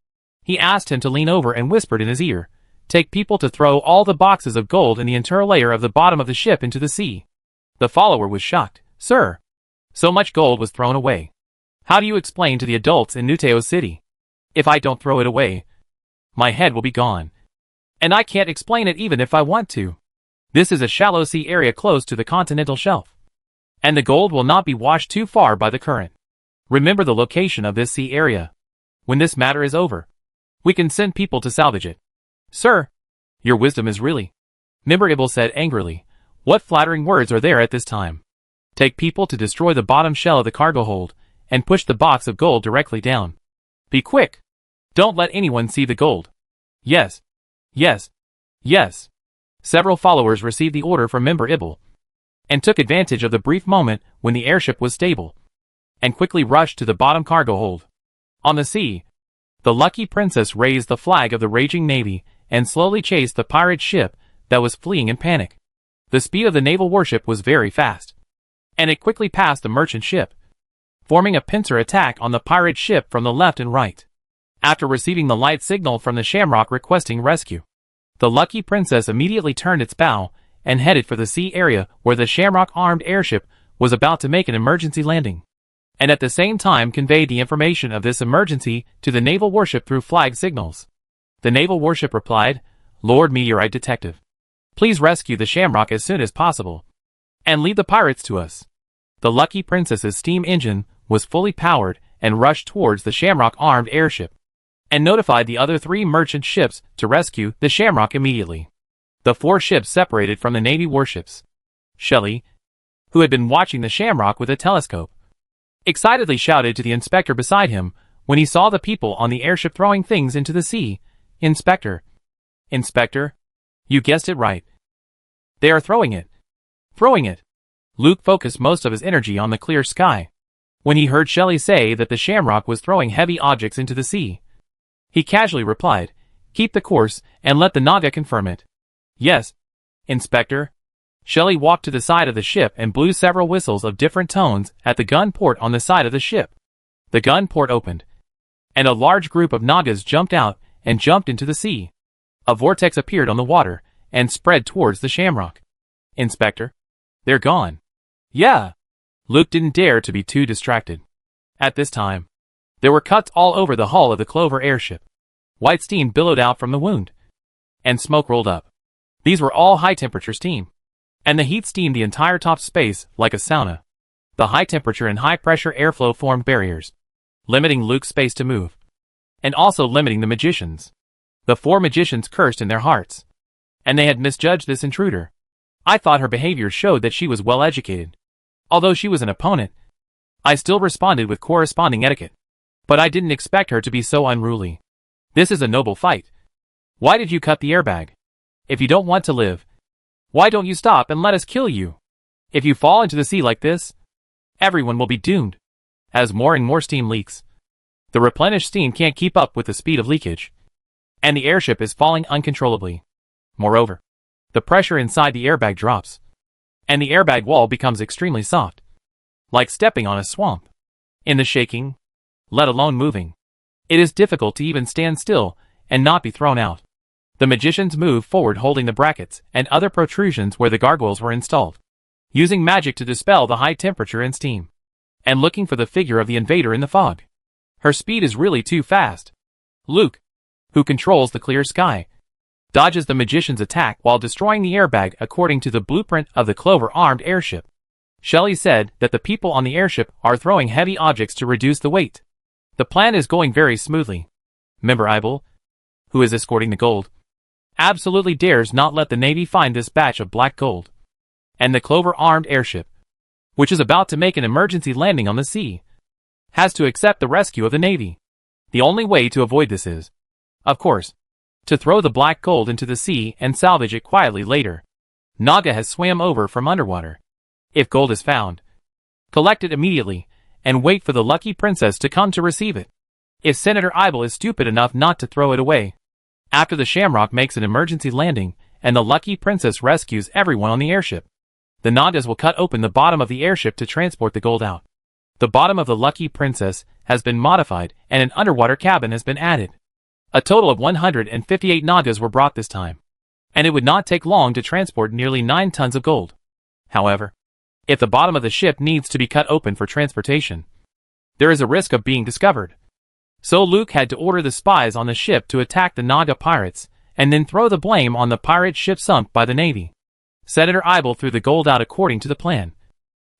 He asked him to lean over and whispered in his ear, "Take people to throw all the boxes of gold in the interior layer of the bottom of the ship into the sea." The follower was shocked. "Sir, so much gold was thrown away. How do you explain to the adults in Nuteo City? If I don't throw it away, my head will be gone. And I can't explain it even if I want to. This is a shallow sea area close to the continental shelf. And the gold will not be washed too far by the current. Remember the location of this sea area. When this matter is over, we can send people to salvage it." "Sir, your wisdom is really..." Member Ibble said angrily. "What flattering words are there at this time? Take people to destroy the bottom shell of the cargo hold, and push the box of gold directly down. Be quick. Don't let anyone see the gold." "Yes. Yes. Yes." Several followers received the order from Member Ibble, and took advantage of the brief moment when the airship was stable, and quickly rushed to the bottom cargo hold. On the sea, the Lucky Princess raised the flag of the raging navy and slowly chased the pirate ship that was fleeing in panic. The speed of the naval warship was very fast, and it quickly passed the merchant ship, forming a pincer attack on the pirate ship from the left and right. After receiving the light signal from the Shamrock requesting rescue, the Lucky Princess immediately turned its bow and headed for the sea area where the Shamrock armed airship was about to make an emergency landing, and at the same time conveyed the information of this emergency to the naval warship through flag signals. The naval warship replied, "Lord Meteorite Detective, please rescue the Shamrock as soon as possible, and lead the pirates to us." The Lucky Princess's steam engine was fully powered and rushed towards the Shamrock armed airship, and notified the other 3 merchant ships to rescue the Shamrock immediately. The 4 ships separated from the Navy warships. Shelley, who had been watching the Shamrock with a telescope, excitedly shouted to the inspector beside him when he saw the people on the airship throwing things into the sea. "Inspector. Inspector, you guessed it right. They are throwing it. Throwing it." Luke focused most of his energy on the clear sky when he heard Shelley say that the Shamrock was throwing heavy objects into the sea. He casually replied, "Keep the course and let the Naga confirm it." "Yes, Inspector." Shelley walked to the side of the ship and blew several whistles of different tones at the gun port on the side of the ship. The gun port opened, and a large group of Nagas jumped out and jumped into the sea. A vortex appeared on the water and spread towards the Shamrock. "Inspector, they're gone." "Yeah." Luke didn't dare to be too distracted. At this time, there were cuts all over the hull of the Clover airship. White steam billowed out from the wound, and smoke rolled up. These were all high-temperature steam, and the heat steamed the entire top space like a sauna. The high-temperature and high-pressure airflow formed barriers, limiting Luke's space to move, and also limiting the magicians. The 4 magicians cursed in their hearts, and they had misjudged this intruder. I thought her behavior showed that she was well-educated. Although she was an opponent, I still responded with corresponding etiquette. But I didn't expect her to be so unruly. This is a noble fight. Why did you cut the airbag? If you don't want to live, why don't you stop and let us kill you? If you fall into the sea like this, everyone will be doomed. As more and more steam leaks, the replenished steam can't keep up with the speed of leakage, and the airship is falling uncontrollably. Moreover, the pressure inside the airbag drops, and the airbag wall becomes extremely soft, like stepping on a swamp. In the shaking, let alone moving, it is difficult to even stand still and not be thrown out. The magicians moved forward holding the brackets and other protrusions where the gargoyles were installed, using magic to dispel the high temperature and steam, and looking for the figure of the invader in the fog. Her speed is really too fast. Luke, who controls the clear sky, dodges the magician's attack while destroying the airbag according to the blueprint of the Clover armed airship. Shelley said that the people on the airship are throwing heavy objects to reduce the weight. The plan is going very smoothly. Member Ibble, who is escorting the gold, absolutely dares not let the Navy find this batch of black gold. And the Clover-armed airship, which is about to make an emergency landing on the sea, has to accept the rescue of the Navy. The only way to avoid this is, of course, to throw the black gold into the sea and salvage it quietly later. Naga has swam over from underwater. If gold is found, collect it immediately, and wait for the lucky princess to come to receive it. If Senator Eibel is stupid enough not to throw it away, after the Shamrock makes an emergency landing, and the lucky princess rescues everyone on the airship, the Nagas will cut open the bottom of the airship to transport the gold out. The bottom of the lucky princess has been modified and an underwater cabin has been added. A total of 158 Nagas were brought this time, and it would not take long to transport nearly 9 tons of gold. However, if the bottom of the ship needs to be cut open for transportation, there is a risk of being discovered. So Luke had to order the spies on the ship to attack the Naga pirates, and then throw the blame on the pirate ship sunk by the Navy. Senator Eibel threw the gold out according to the plan,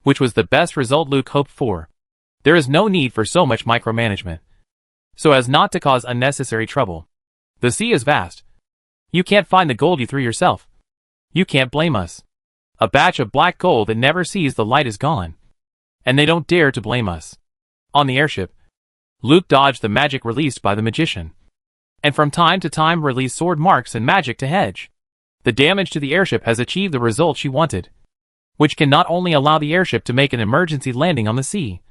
which was the best result Luke hoped for. There is no need for so much micromanagement, so as not to cause unnecessary trouble. The sea is vast. You can't find the gold you threw yourself. You can't blame us. A batch of black gold that never sees the light is gone, and they don't dare to blame us. On the airship, Luke dodged the magic released by the magician, and from time to time released sword marks and magic to hedge. The damage to the airship has achieved the result she wanted, which can not only allow the airship to make an emergency landing on the sea,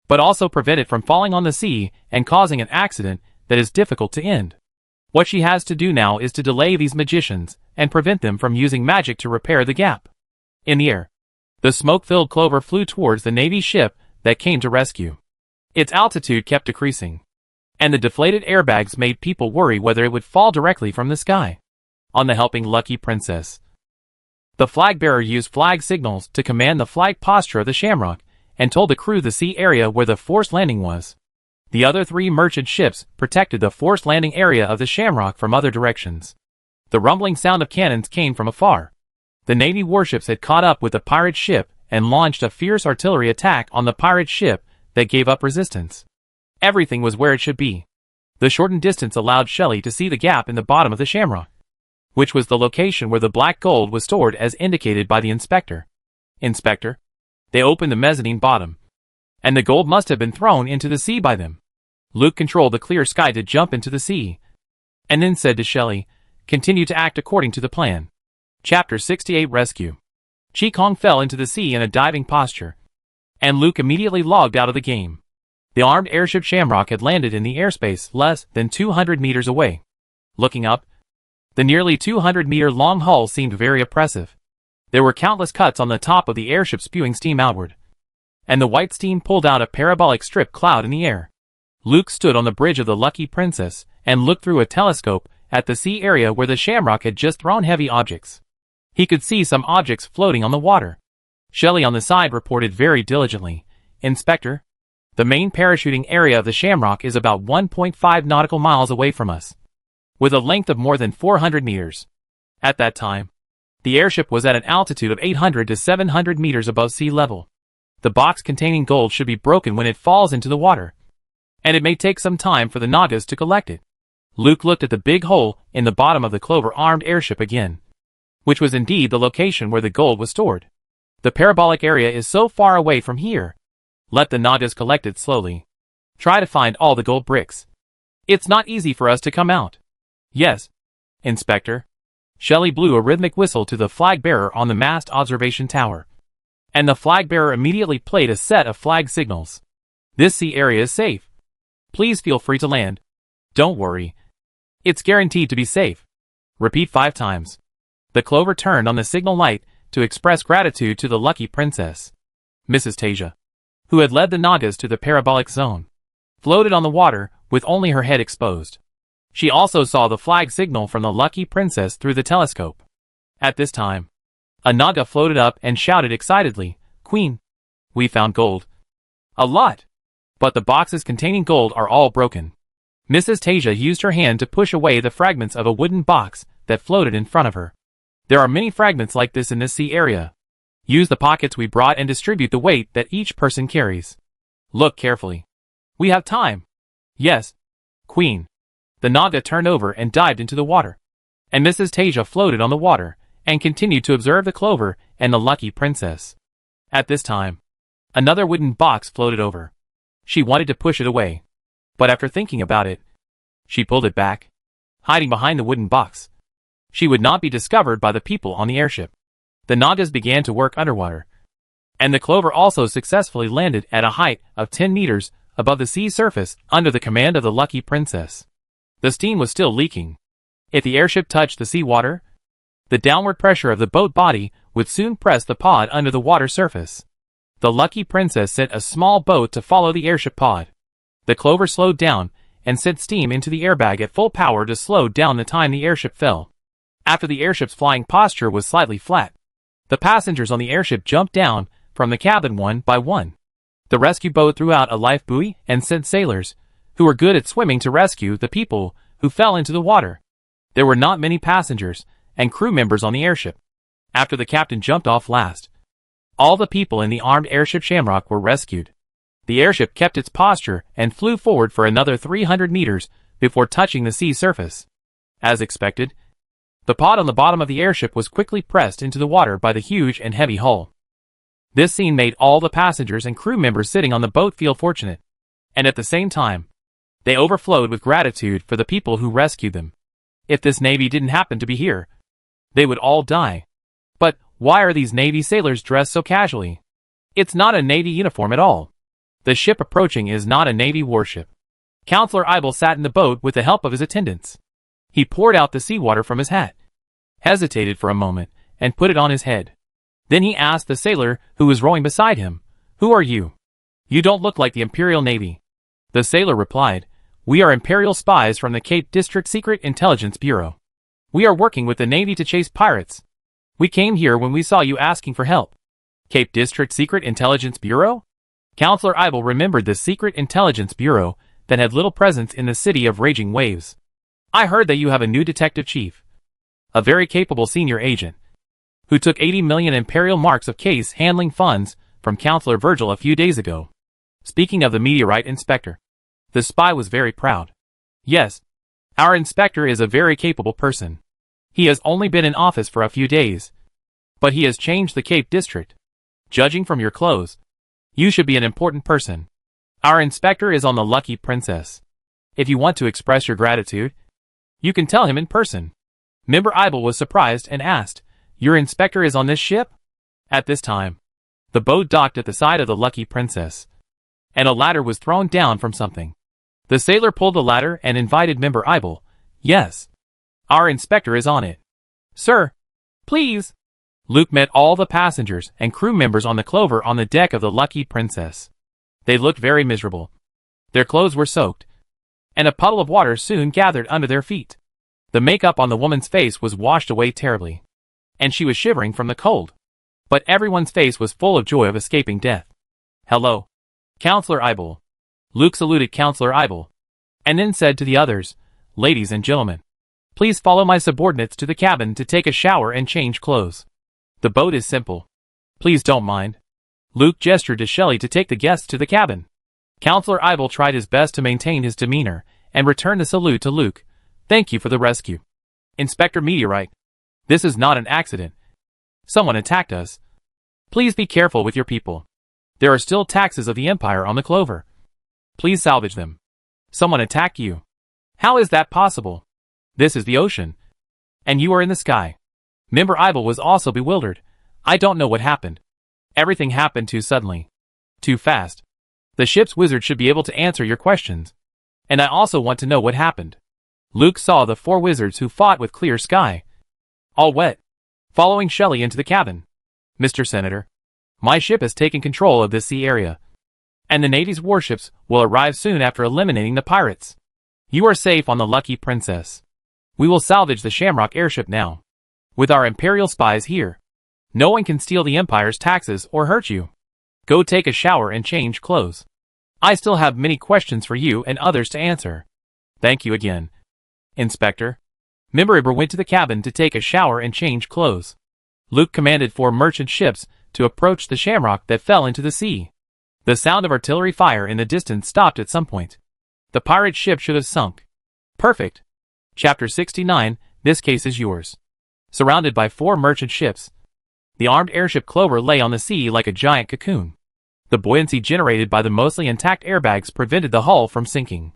but also prevent it from falling on the sea and causing an accident that is difficult to end. What she has to do now is to delay these magicians and prevent them from using magic to repair the gap. In the air, the smoke-filled Clover flew towards the Navy ship that came to rescue. Its altitude kept decreasing, and the deflated airbags made people worry whether it would fall directly from the sky on the helping lucky princess. The flag bearer used flag signals to command the flight posture of the Shamrock and told the crew the sea area where the forced landing was. The other 3 merchant ships protected the forced landing area of the Shamrock from other directions. The rumbling sound of cannons came from afar. The Navy warships had caught up with the pirate ship and launched a fierce artillery attack on the pirate ship that gave up resistance. Everything was where it should be. The shortened distance allowed Shelley to see the gap in the bottom of the Shamrock, which was the location where the black gold was stored as indicated by the inspector. Inspector, they opened the mezzanine bottom, and the gold must have been thrown into the sea by them. Luke controlled the clear sky to jump into the sea, and then said to Shelley, continue to act according to the plan. Chapter 68 Rescue. Ching Kong fell into the sea in a diving posture, and Luke immediately logged out of the game. The armed airship Shamrock had landed in the airspace less than 200 meters away. Looking up, the nearly 200-meter-long hull seemed very oppressive. There were countless cuts on the top of the airship spewing steam outward, and the white steam pulled out a parabolic strip cloud in the air. Luke stood on the bridge of the Lucky Princess and looked through a telescope at the sea area where the Shamrock had just thrown heavy objects. He could see some objects floating on the water. Shelley on the side reported very diligently, Inspector, the main parachuting area of the Shamrock is about 1.5 nautical miles away from us, with a length of more than 400 meters. At that time, the airship was at an altitude of 800 to 700 meters above sea level. The box containing gold should be broken when it falls into the water, and it may take some time for the Nagas to collect it. Luke looked at the big hole in the bottom of the Clover-armed airship again, which was indeed the location where the gold was stored. The parabolic area is so far away from here. Let the Nagas collect it slowly. Try to find all the gold bricks. It's not easy for us to come out. Yes, Inspector. Shelley blew a rhythmic whistle to the flag bearer on the mast observation tower, and the flag bearer immediately played a set of flag signals. This sea area is safe. Please feel free to land. Don't worry. It's guaranteed to be safe. Repeat 5 times. The Clover turned on the signal light to express gratitude to the Lucky Princess. Mrs. Tasia, who had led the Nagas to the parabolic zone, floated on the water with only her head exposed. She also saw the flag signal from the Lucky Princess through the telescope. At this time, a Naga floated up and shouted excitedly, Queen, we found gold. A lot. But the boxes containing gold are all broken. Mrs. Tasia used her hand to push away the fragments of a wooden box that floated in front of her. There are many fragments like this in this sea area. Use the pockets we brought and distribute the weight that each person carries. Look carefully. We have time. Yes, Queen. The Naga turned over and dived into the water. and Mrs. Tasia floated on the water and continued to observe the Clover and the Lucky Princess. At this time, another wooden box floated over. She wanted to push it away, but after thinking about it, she pulled it back, hiding behind the wooden box. She would not be discovered by the people on the airship. The Nagas began to work underwater, and the Clover also successfully landed at a height of 10 meters above the sea surface under the command of the Lucky Princess. The steam was still leaking. If the airship touched the seawater, the downward pressure of the boat body would soon press the pod under the water surface. The Lucky Princess sent a small boat to follow the airship pod. The Clover slowed down and sent steam into the airbag at full power to slow down the time the airship fell. After the airship's flying posture was slightly flat, the passengers on the airship jumped down from the cabin one by one. The rescue boat threw out a life buoy and sent sailors, who were good at swimming, to rescue the people who fell into the water. There were not many passengers and crew members on the airship. After the captain jumped off last, all the people in the armed airship Shamrock were rescued. The airship kept its posture and flew forward for another 300 meters before touching the sea surface. As expected, the pod on the bottom of the airship was quickly pressed into the water by the huge and heavy hull. This scene made all the passengers and crew members sitting on the boat feel fortunate, and at the same time, they overflowed with gratitude for the people who rescued them. If this Navy didn't happen to be here, they would all die. But why are these Navy sailors dressed so casually? It's not a Navy uniform at all. The ship approaching is not a Navy warship. Counselor Eibel sat in the boat with the help of his attendants. He poured out the seawater from his hat, hesitated for a moment, and put it on his head. Then he asked the sailor who was rowing beside him, "Who are you? You don't look like the Imperial Navy." The sailor replied, "We are Imperial spies from the Cape District Secret Intelligence Bureau. We are working with the Navy to chase pirates. We came here when we saw you asking for help." Cape District Secret Intelligence Bureau? Counselor Eibel remembered the Secret Intelligence Bureau that had little presence in the city of Raging Waves. "I heard that you have a new detective chief, a very capable senior agent, who took 80 million Imperial marks of case handling funds from Counselor Virgil a few days ago." Speaking of the meteorite inspector, the spy was very proud. "Yes, our inspector is a very capable person. He has only been in office for a few days, but he has changed the Cape District. Judging from your clothes, you should be an important person. Our inspector is on the Lucky Princess. If you want to express your gratitude, you can tell him in person." Member Eibel was surprised and asked, "Your inspector is on this ship?" At this time, the boat docked at the side of the Lucky Princess, and a ladder was thrown down from something. The sailor pulled the ladder and invited Member Eibel. "Yes, our inspector is on it." "Sir, please." Luke met all the passengers and crew members on the Clover on the deck of the Lucky Princess. They looked very miserable. Their clothes were soaked, and a puddle of water soon gathered under their feet. The makeup on the woman's face was washed away terribly, and she was shivering from the cold. But everyone's face was full of joy of escaping death. "Hello, Counselor Eibel." Luke saluted Counselor Eibel, and then said to the others, "Ladies and gentlemen, please follow my subordinates to the cabin to take a shower and change clothes. The boat is simple. Please don't mind." Luke gestured to Shelley to take the guests to the cabin. Counselor Eibel tried his best to maintain his demeanor and returned the salute to Luke. "Thank you for the rescue. Inspector Meteorite, this is not an accident. Someone attacked us. Please be careful with your people. There are still taxes of the Empire on the Clover. Please salvage them." "Someone attacked you? How is that possible? This is the ocean, and you are in the sky." Member Eibel was also bewildered. "I don't know what happened. Everything happened too suddenly. Too fast. The ship's wizard should be able to answer your questions. And I also want to know what happened." Luke saw the 4 wizards who fought with clear sky, all wet, following Shelley into the cabin. "Mr. Senator, my ship has taken control of this sea area, and the Navy's warships will arrive soon after eliminating the pirates. You are safe on the Lucky Princess. We will salvage the Shamrock airship now. With our Imperial spies here, no one can steal the Empire's taxes or hurt you. Go take a shower and change clothes. I still have many questions for you and others to answer." "Thank you again, Inspector." Member Eibel went to the cabin to take a shower and change clothes. Luke commanded 4 merchant ships to approach the Shamrock that fell into the sea. The sound of artillery fire in the distance stopped at some point. The pirate ship should have sunk. Perfect. Chapter 69, this case is yours. Surrounded by 4 merchant ships, the armed airship Clover lay on the sea like a giant cocoon. The buoyancy generated by the mostly intact airbags prevented the hull from sinking,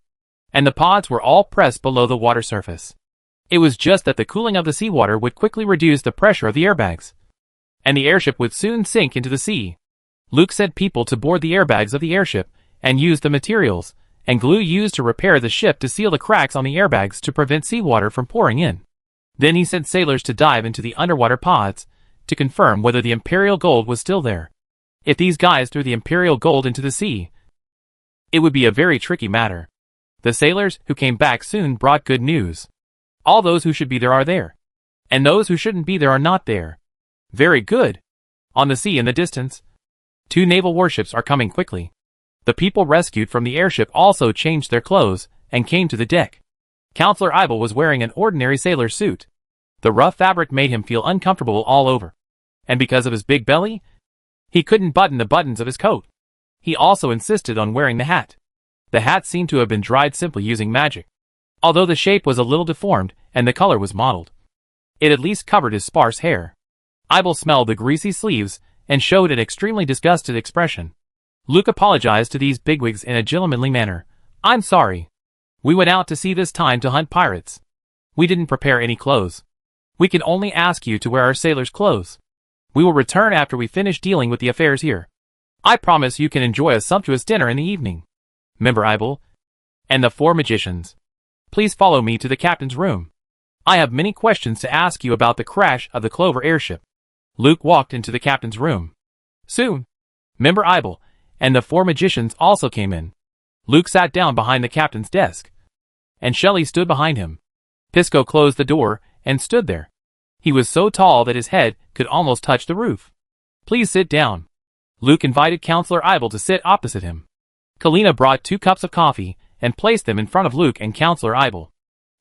and the pods were all pressed below the water surface. It was just that the cooling of the seawater would quickly reduce the pressure of the airbags, and the airship would soon sink into the sea. Luke sent people to board the airbags of the airship and used the materials and glue used to repair the ship to seal the cracks on the airbags to prevent seawater from pouring in. Then he sent sailors to dive into the underwater pods to confirm whether the Imperial gold was still there. If these guys threw the Imperial gold into the sea, it would be a very tricky matter. The sailors who came back soon brought good news. All those who should be there are there, and those who shouldn't be there are not there. Very good. On the sea in the distance, 2 naval warships are coming quickly. The people rescued from the airship also changed their clothes and came to the deck. Counselor Eibel was wearing an ordinary sailor suit. The rough fabric made him feel uncomfortable all over, and because of his big belly, he couldn't button the buttons of his coat. He also insisted on wearing the hat. The hat seemed to have been dried simply using magic, although the shape was a little deformed and the color was mottled. It at least covered his sparse hair. Eibel smelled the greasy sleeves and showed an extremely disgusted expression. Luke apologized to these bigwigs in a gentlemanly manner. "I'm sorry. We went out to sea this time to hunt pirates. We didn't prepare any clothes. We can only ask you to wear our sailor's clothes. We will return after we finish dealing with the affairs here. I promise you can enjoy a sumptuous dinner in the evening. Member Eibel and the 4 magicians, please follow me to the captain's room. I have many questions to ask you about the crash of the Clover airship." Luke walked into the captain's room. Soon, Member Eibel and the 4 magicians also came in. Luke sat down behind the captain's desk, and Shelley stood behind him. Pisco closed the door and stood there. He was so tall that his head could almost touch the roof. "Please sit down." Luke invited Counselor Eibel to sit opposite him. Kalina brought 2 cups of coffee and placed them in front of Luke and Counselor Eibel,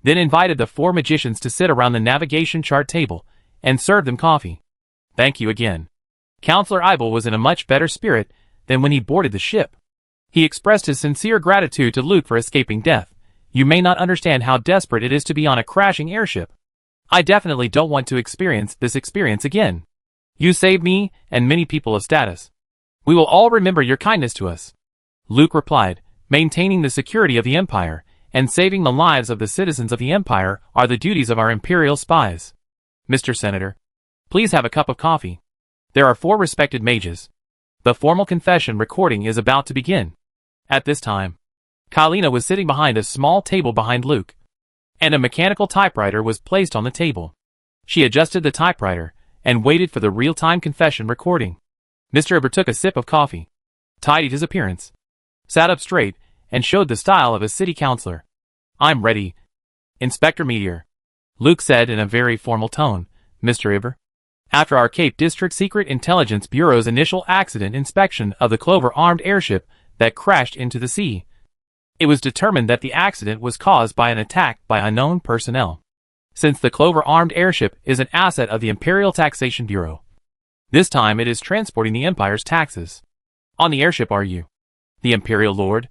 then invited the 4 magicians to sit around the navigation chart table and served them coffee. "Thank you again." Counselor Eibel was in a much better spirit than when he boarded the ship. He expressed his sincere gratitude to Luke for escaping death. "You may not understand how desperate it is to be on a crashing airship. I definitely don't want to experience this experience again. You saved me and many people of status. We will all remember your kindness to us." Luke replied, "Maintaining the security of the Empire and saving the lives of the citizens of the Empire are the duties of our Imperial spies. Mr. Senator, please have a cup of coffee. There are 4 respected mages. The formal confession recording is about to begin." At this time, Kalina was sitting behind a small table behind Luke, and a mechanical typewriter was placed on the table. She adjusted the typewriter and waited for the real-time confession recording. Mr. Iber took a sip of coffee, tidied his appearance, sat up straight, and showed the style of a city councilor. "I'm ready, Inspector Meteor," Luke said in a very formal tone. "Mr. Iber, after our Cape District Secret Intelligence Bureau's initial accident inspection of the Clover armed airship that crashed into the sea, it was determined that the accident was caused by an attack by unknown personnel. Since the Clover armed airship is an asset of the Imperial Taxation Bureau, this time it is transporting the Empire's taxes. On the airship are you, the Imperial Lord,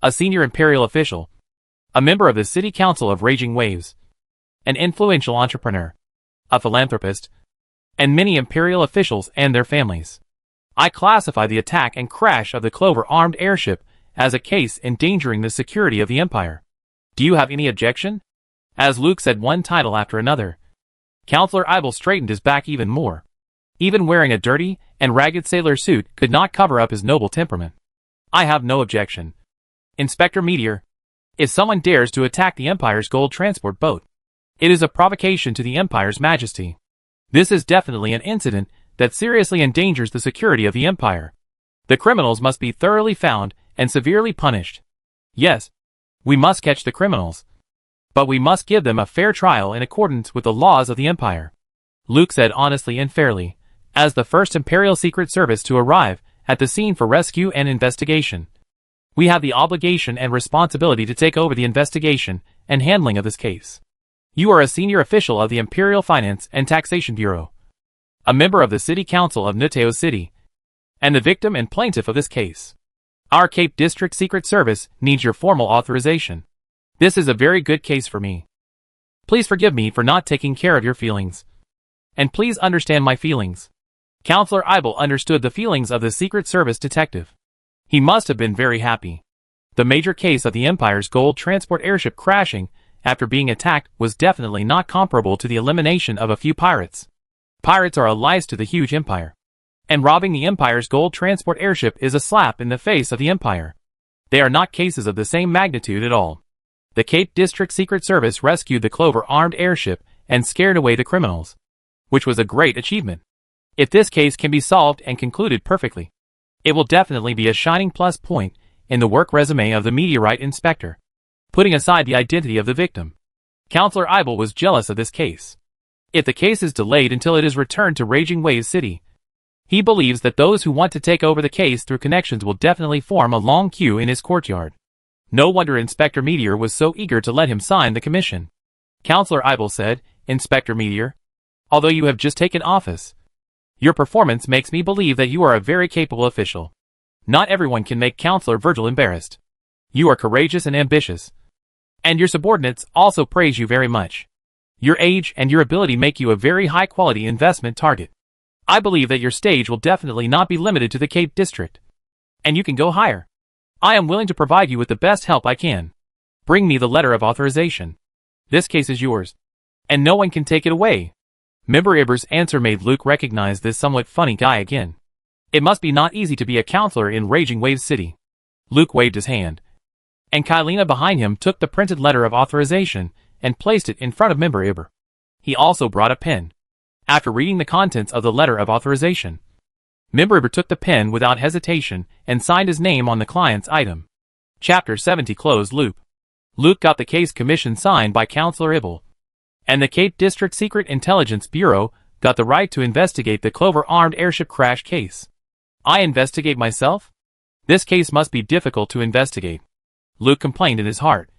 a senior Imperial official, a member of the City Council of Raging Waves, an influential entrepreneur, a philanthropist, and many Imperial officials and their families. I classify the attack and crash of the Clover armed airship as a case endangering the security of the Empire. Do you have any objection?" As Luke said one title after another, Counselor Eibel straightened his back even more. Even wearing a dirty and ragged sailor suit could not cover up his noble temperament. "I have no objection, Inspector Meteor. If someone dares to attack the Empire's gold transport boat, it is a provocation to the Empire's majesty. This is definitely an incident that seriously endangers the security of the Empire. The criminals must be thoroughly found and severely punished. Yes, we must catch the criminals, but we must give them a fair trial in accordance with the laws of the Empire," Luke said honestly and fairly, as the first Imperial Secret Service to arrive at the scene for rescue and investigation. "We have the obligation and responsibility to take over the investigation and handling of this case. You are a senior official of the Imperial Finance and Taxation Bureau, a member of the City Council of Nuteo City, and the victim and plaintiff of this case. Our Cape District Secret Service needs your formal authorization. This is a very good case for me. Please forgive me for not taking care of your feelings. And please understand my feelings. Counselor Eibel understood the feelings of the Secret Service detective. He must have been very happy. The major case of the Empire's gold transport airship crashing after being attacked was definitely not comparable to the elimination of a few pirates. Pirates are allies to the huge Empire. And robbing the Empire's gold transport airship is a slap in the face of the Empire. They are not cases of the same magnitude at all. The Cape District Secret Service rescued the Clover armed airship and scared away the criminals, which was a great achievement. If this case can be solved and concluded perfectly, it will definitely be a shining plus point in the work resume of the meteorite inspector. Putting aside the identity of the victim, Counselor Eibel was jealous of this case. If the case is delayed until it is returned to Raging Waves City, he believes that those who want to take over the case through connections will definitely form a long queue in his courtyard. No wonder Inspector Meteor was so eager to let him sign the commission. Counselor Eibel said, "Inspector Meteor, although you have just taken office, your performance makes me believe that you are a very capable official. Not everyone can make Counselor Virgil embarrassed. You are courageous and ambitious. And your subordinates also praise you very much. Your age and your ability make you a very high-quality investment target. I believe that your stage will definitely not be limited to the Cape District. And you can go higher. I am willing to provide you with the best help I can. Bring me the letter of authorization. This case is yours. And no one can take it away." Member Iber's answer made Luke recognize this somewhat funny guy again. It must be not easy to be a counselor in Raging Waves City. Luke waved his hand, and Kylena behind him took the printed letter of authorization and placed it in front of Member Iber. He also brought a pen. After reading the contents of the letter of authorization, Member Iber took the pen without hesitation and signed his name on the client's item. Chapter 70 Closed Loop. Luke got the case commission signed by Counselor Eibel, and the Cape District Secret Intelligence Bureau got the right to investigate the Clover armed airship crash case. I investigate myself? This case must be difficult to investigate, Luke complained in his heart,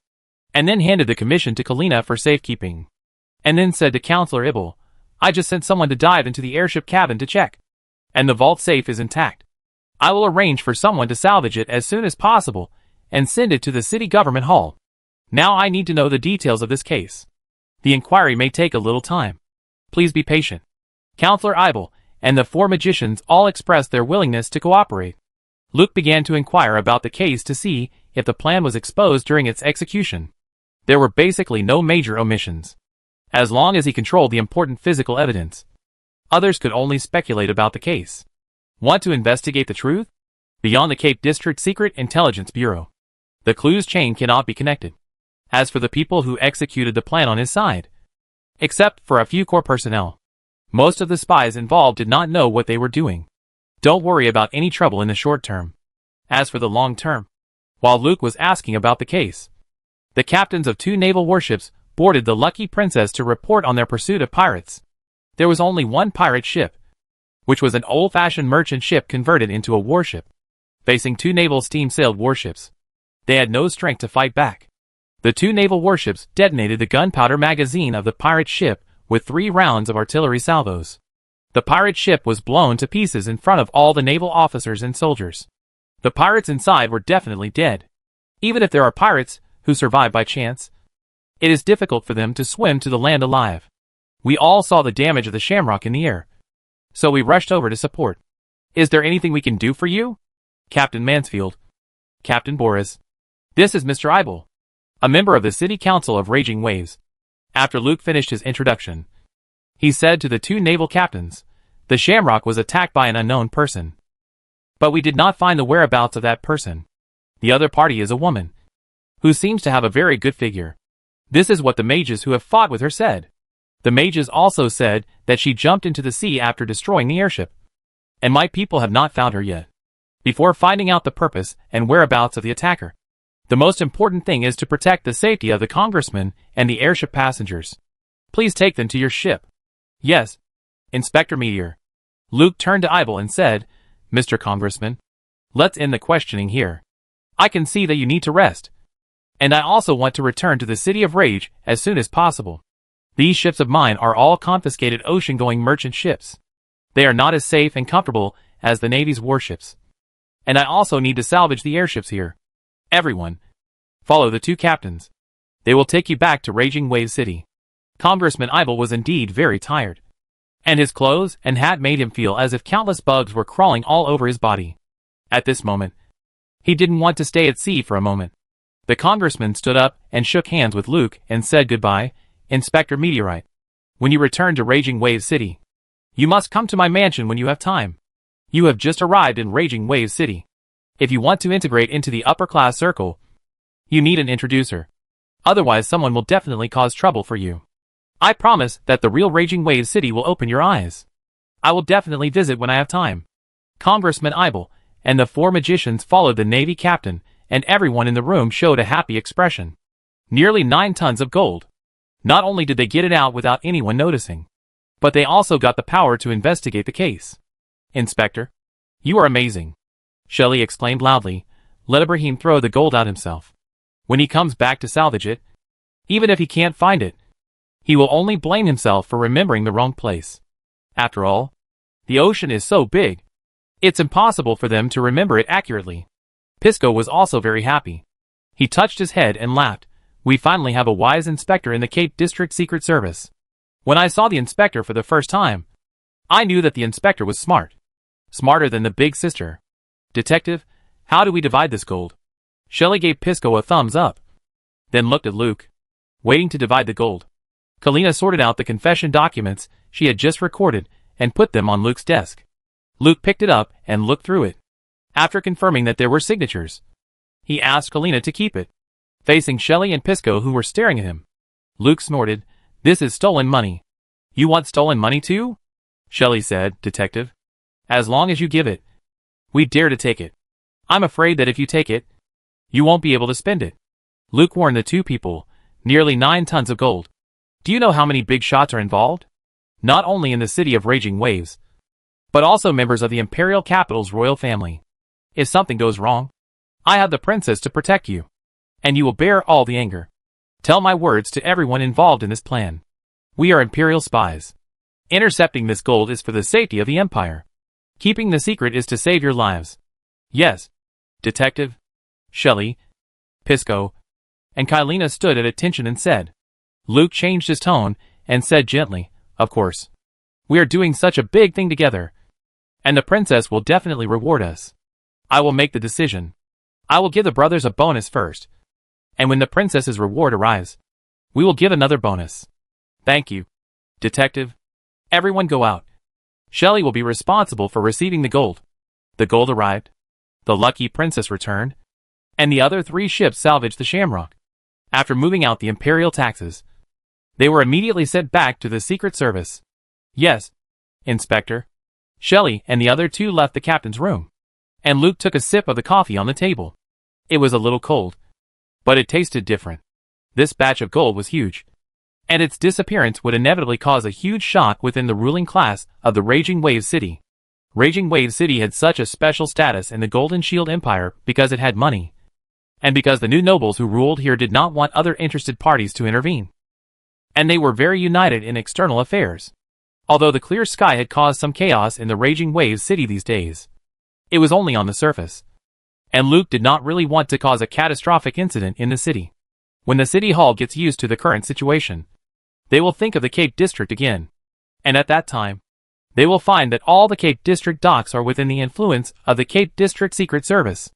and then handed the commission to Kylena for safekeeping. And then said to Counselor Eibel, "I just sent someone to dive into the airship cabin to check, and the vault safe is intact. I will arrange for someone to salvage it as soon as possible and send it to the city government hall. Now I need to know the details of this case. The inquiry may take a little time. Please be patient." Counselor Eibel and the four magicians all expressed their willingness to cooperate. Luke began to inquire about the case to see if the plan was exposed during its execution. There were basically no major omissions. As long as he controlled the important physical evidence, others could only speculate about the case. Want to investigate the truth? Beyond the Cape District Secret Intelligence Bureau, the clues chain cannot be connected. As for the people who executed the plan on his side, except for a few core personnel, most of the spies involved did not know what they were doing. Don't worry about any trouble in the short term. As for the long term, while Luke was asking about the case, the captains of 2 naval warships boarded the Lucky Princess to report on their pursuit of pirates. There was only one pirate ship, which was an old-fashioned merchant ship converted into a warship, facing 2 naval steam-sailed warships. They had no strength to fight back. The 2 naval warships detonated the gunpowder magazine of the pirate ship with 3 rounds of artillery salvos. The pirate ship was blown to pieces in front of all the naval officers and soldiers. The pirates inside were definitely dead. Even if there are pirates who survive by chance, it is difficult for them to swim to the land alive. We all saw the damage of the Shamrock in the air, so we rushed over to support. Is there anything we can do for you? Captain Mansfield. Captain Boris. This is Mr. Eibel, a member of the City Council of Raging Waves. After Luke finished his introduction, he said to the 2 naval captains, "The Shamrock was attacked by an unknown person, but we did not find the whereabouts of that person. The other party is a woman, who seems to have a very good figure." This is what the mages who have fought with her said. The mages also said that she jumped into the sea after destroying the airship, and my people have not found her yet. Before finding out the purpose and whereabouts of the attacker, the most important thing is to protect the safety of the congressman and the airship passengers. Please take them to your ship. Yes, Inspector Meteor. Luke turned to Eibel and said, "Mr. Congressman, let's end the questioning here. I can see that you need to rest, and I also want to return to the City of Rage as soon as possible. These ships of mine are all confiscated ocean-going merchant ships. They are not as safe and comfortable as the Navy's warships. And I also need to salvage the airships here. Everyone, follow the 2 captains. They will take you back to Raging Wave City." Congressman Ibel was indeed very tired, and his clothes and hat made him feel as if countless bugs were crawling all over his body. At this moment, he didn't want to stay at sea for a moment. The congressman stood up and shook hands with Luke and said goodbye, Inspector Meteorite. When you return to Raging Wave City, you must come to my mansion when you have time. You have just arrived in Raging Wave City. If you want to integrate into the upper-class circle, you need an introducer. Otherwise someone will definitely cause trouble for you. I promise that the real Raging Wave City will open your eyes. I will definitely visit when I have time. Congressman Ibel and the 4 magicians followed the Navy captain, and everyone in the room showed a happy expression. Nearly 9 tons of gold. Not only did they get it out without anyone noticing, but they also got the power to investigate the case. Inspector, you are amazing, Shelley exclaimed loudly. Let Ibrahim throw the gold out himself. When he comes back to salvage it, even if he can't find it, he will only blame himself for remembering the wrong place. After all, the ocean is so big, it's impossible for them to remember it accurately. Pisco was also very happy. He touched his head and laughed. We finally have a wise inspector in the Cape District Secret Service. When I saw the inspector for the first time, I knew that the inspector was smart. Smarter than the big sister. Detective, how do we divide this gold? Shelley gave Pisco a thumbs up, then looked at Luke, waiting to divide the gold. Kalina sorted out the confession documents she had just recorded and put them on Luke's desk. Luke picked it up and looked through it. After confirming that there were signatures, he asked Kalina to keep it. Facing Shelley and Pisco who were staring at him, Luke snorted, This is stolen money. You want stolen money too? Shelley said, Detective. As long as you give it, we dare to take it. I'm afraid that if you take it, you won't be able to spend it. Luke warned the 2 people, nearly 9 tons of gold. Do you know how many big shots are involved? Not only in the city of Raging Waves, but also members of the Imperial Capital's royal family. If something goes wrong, I have the princess to protect you, and you will bear all the anger. Tell my words to everyone involved in this plan. We are Imperial spies. Intercepting this gold is for the safety of the Empire. Keeping the secret is to save your lives. Yes, Detective. Shelley, Pisco, and Kylina stood at attention and said. Luke changed his tone and said gently, Of course. We are doing such a big thing together, and the princess will definitely reward us. I will make the decision. I will give the brothers a bonus first, and when the princess's reward arrives, we will give another bonus. Thank you, Detective. Everyone go out. Shelley will be responsible for receiving the gold. The gold arrived. The lucky princess returned, and the other 3 ships salvaged the Shamrock. After moving out the Imperial taxes, they were immediately sent back to the Secret Service. Yes, Inspector. Shelley and the other 2 left the captain's room, and Luke took a sip of the coffee on the table. It was a little cold, but it tasted different. This batch of gold was huge, and its disappearance would inevitably cause a huge shock within the ruling class of the Raging Wave City. Raging Wave City had such a special status in the Golden Shield Empire because it had money, and because the new nobles who ruled here did not want other interested parties to intervene. And they were very united in external affairs. Although the clear sky had caused some chaos in the Raging Wave City these days, it was only on the surface. And Luke did not really want to cause a catastrophic incident in the city. When the City Hall gets used to the current situation, they will think of the Cape District again. And at that time, they will find that all the Cape District docks are within the influence of the Cape District Secret Service.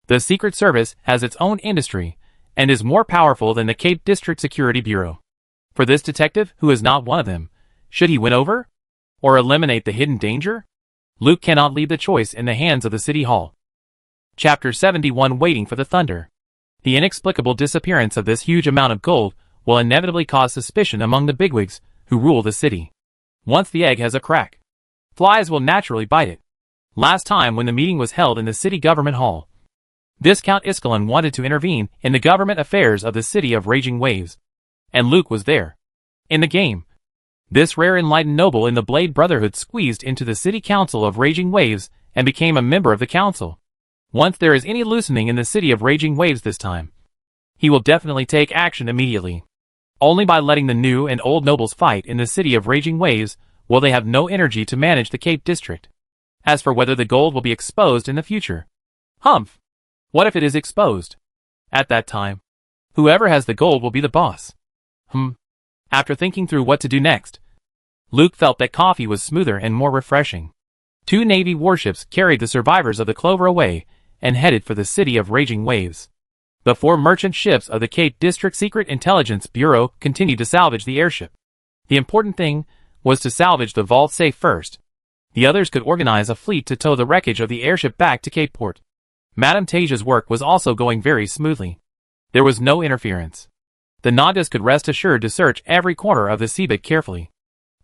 The Secret Service has its own industry, and is more powerful than the Cape District Security Bureau. For this detective, who is not one of them, should he win over? Or eliminate the hidden danger? Luke cannot leave the choice in the hands of the City Hall. Chapter 71 Waiting for the Thunder. The inexplicable disappearance of this huge amount of gold will inevitably cause suspicion among the bigwigs who rule the city. Once the egg has a crack, flies will naturally bite it. Last time when the meeting was held in the city government hall, Viscount Iskalon wanted to intervene in the government affairs of the city of Raging Waves, and Luke was there. In the game, this rare enlightened noble in the Blade Brotherhood squeezed into the city council of Raging Waves and became a member of the council. Once there is any loosening in the city of Raging Waves this time, he will definitely take action immediately. Only by letting the new and old nobles fight in the city of Raging Waves will they have no energy to manage the Cape District. As for whether the gold will be exposed in the future, humph! What if it is exposed? At that time, whoever has the gold will be the boss. After thinking through what to do next, Luke felt that coffee was smoother and more refreshing. 2 Navy warships carried the survivors of the Clover away and headed for the city of Raging Waves. The 4 merchant ships of the Cape District Secret Intelligence Bureau continued to salvage the airship. The important thing was to salvage the vault safe first. The others could organize a fleet to tow the wreckage of the airship back to Cape Port. Madame Tasia's work was also going very smoothly. There was no interference. The Nandas could rest assured to search every corner of the seabed carefully.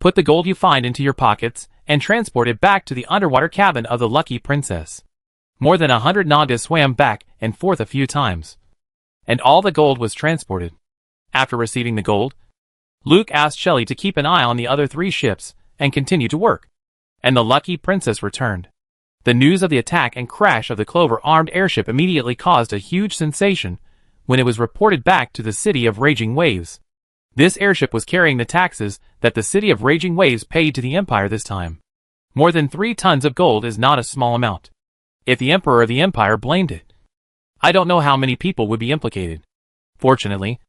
Put the gold you find into your pockets and transport it back to the underwater cabin of the Lucky Princess. More than 100 Nandas swam back and forth a few times. And all the gold was transported. After receiving the gold, Luke asked Shelley to keep an eye on the other 3 ships and continue to work. And the Lucky Princess returned. The news of the attack and crash of the Clover armed airship immediately caused a huge sensation when it was reported back to the city of Raging Waves. This airship was carrying the taxes that the city of Raging Waves paid to the Empire this time. More than 3 tons of gold is not a small amount. If the Emperor of the Empire blamed it, I don't know how many people would be implicated. Fortunately,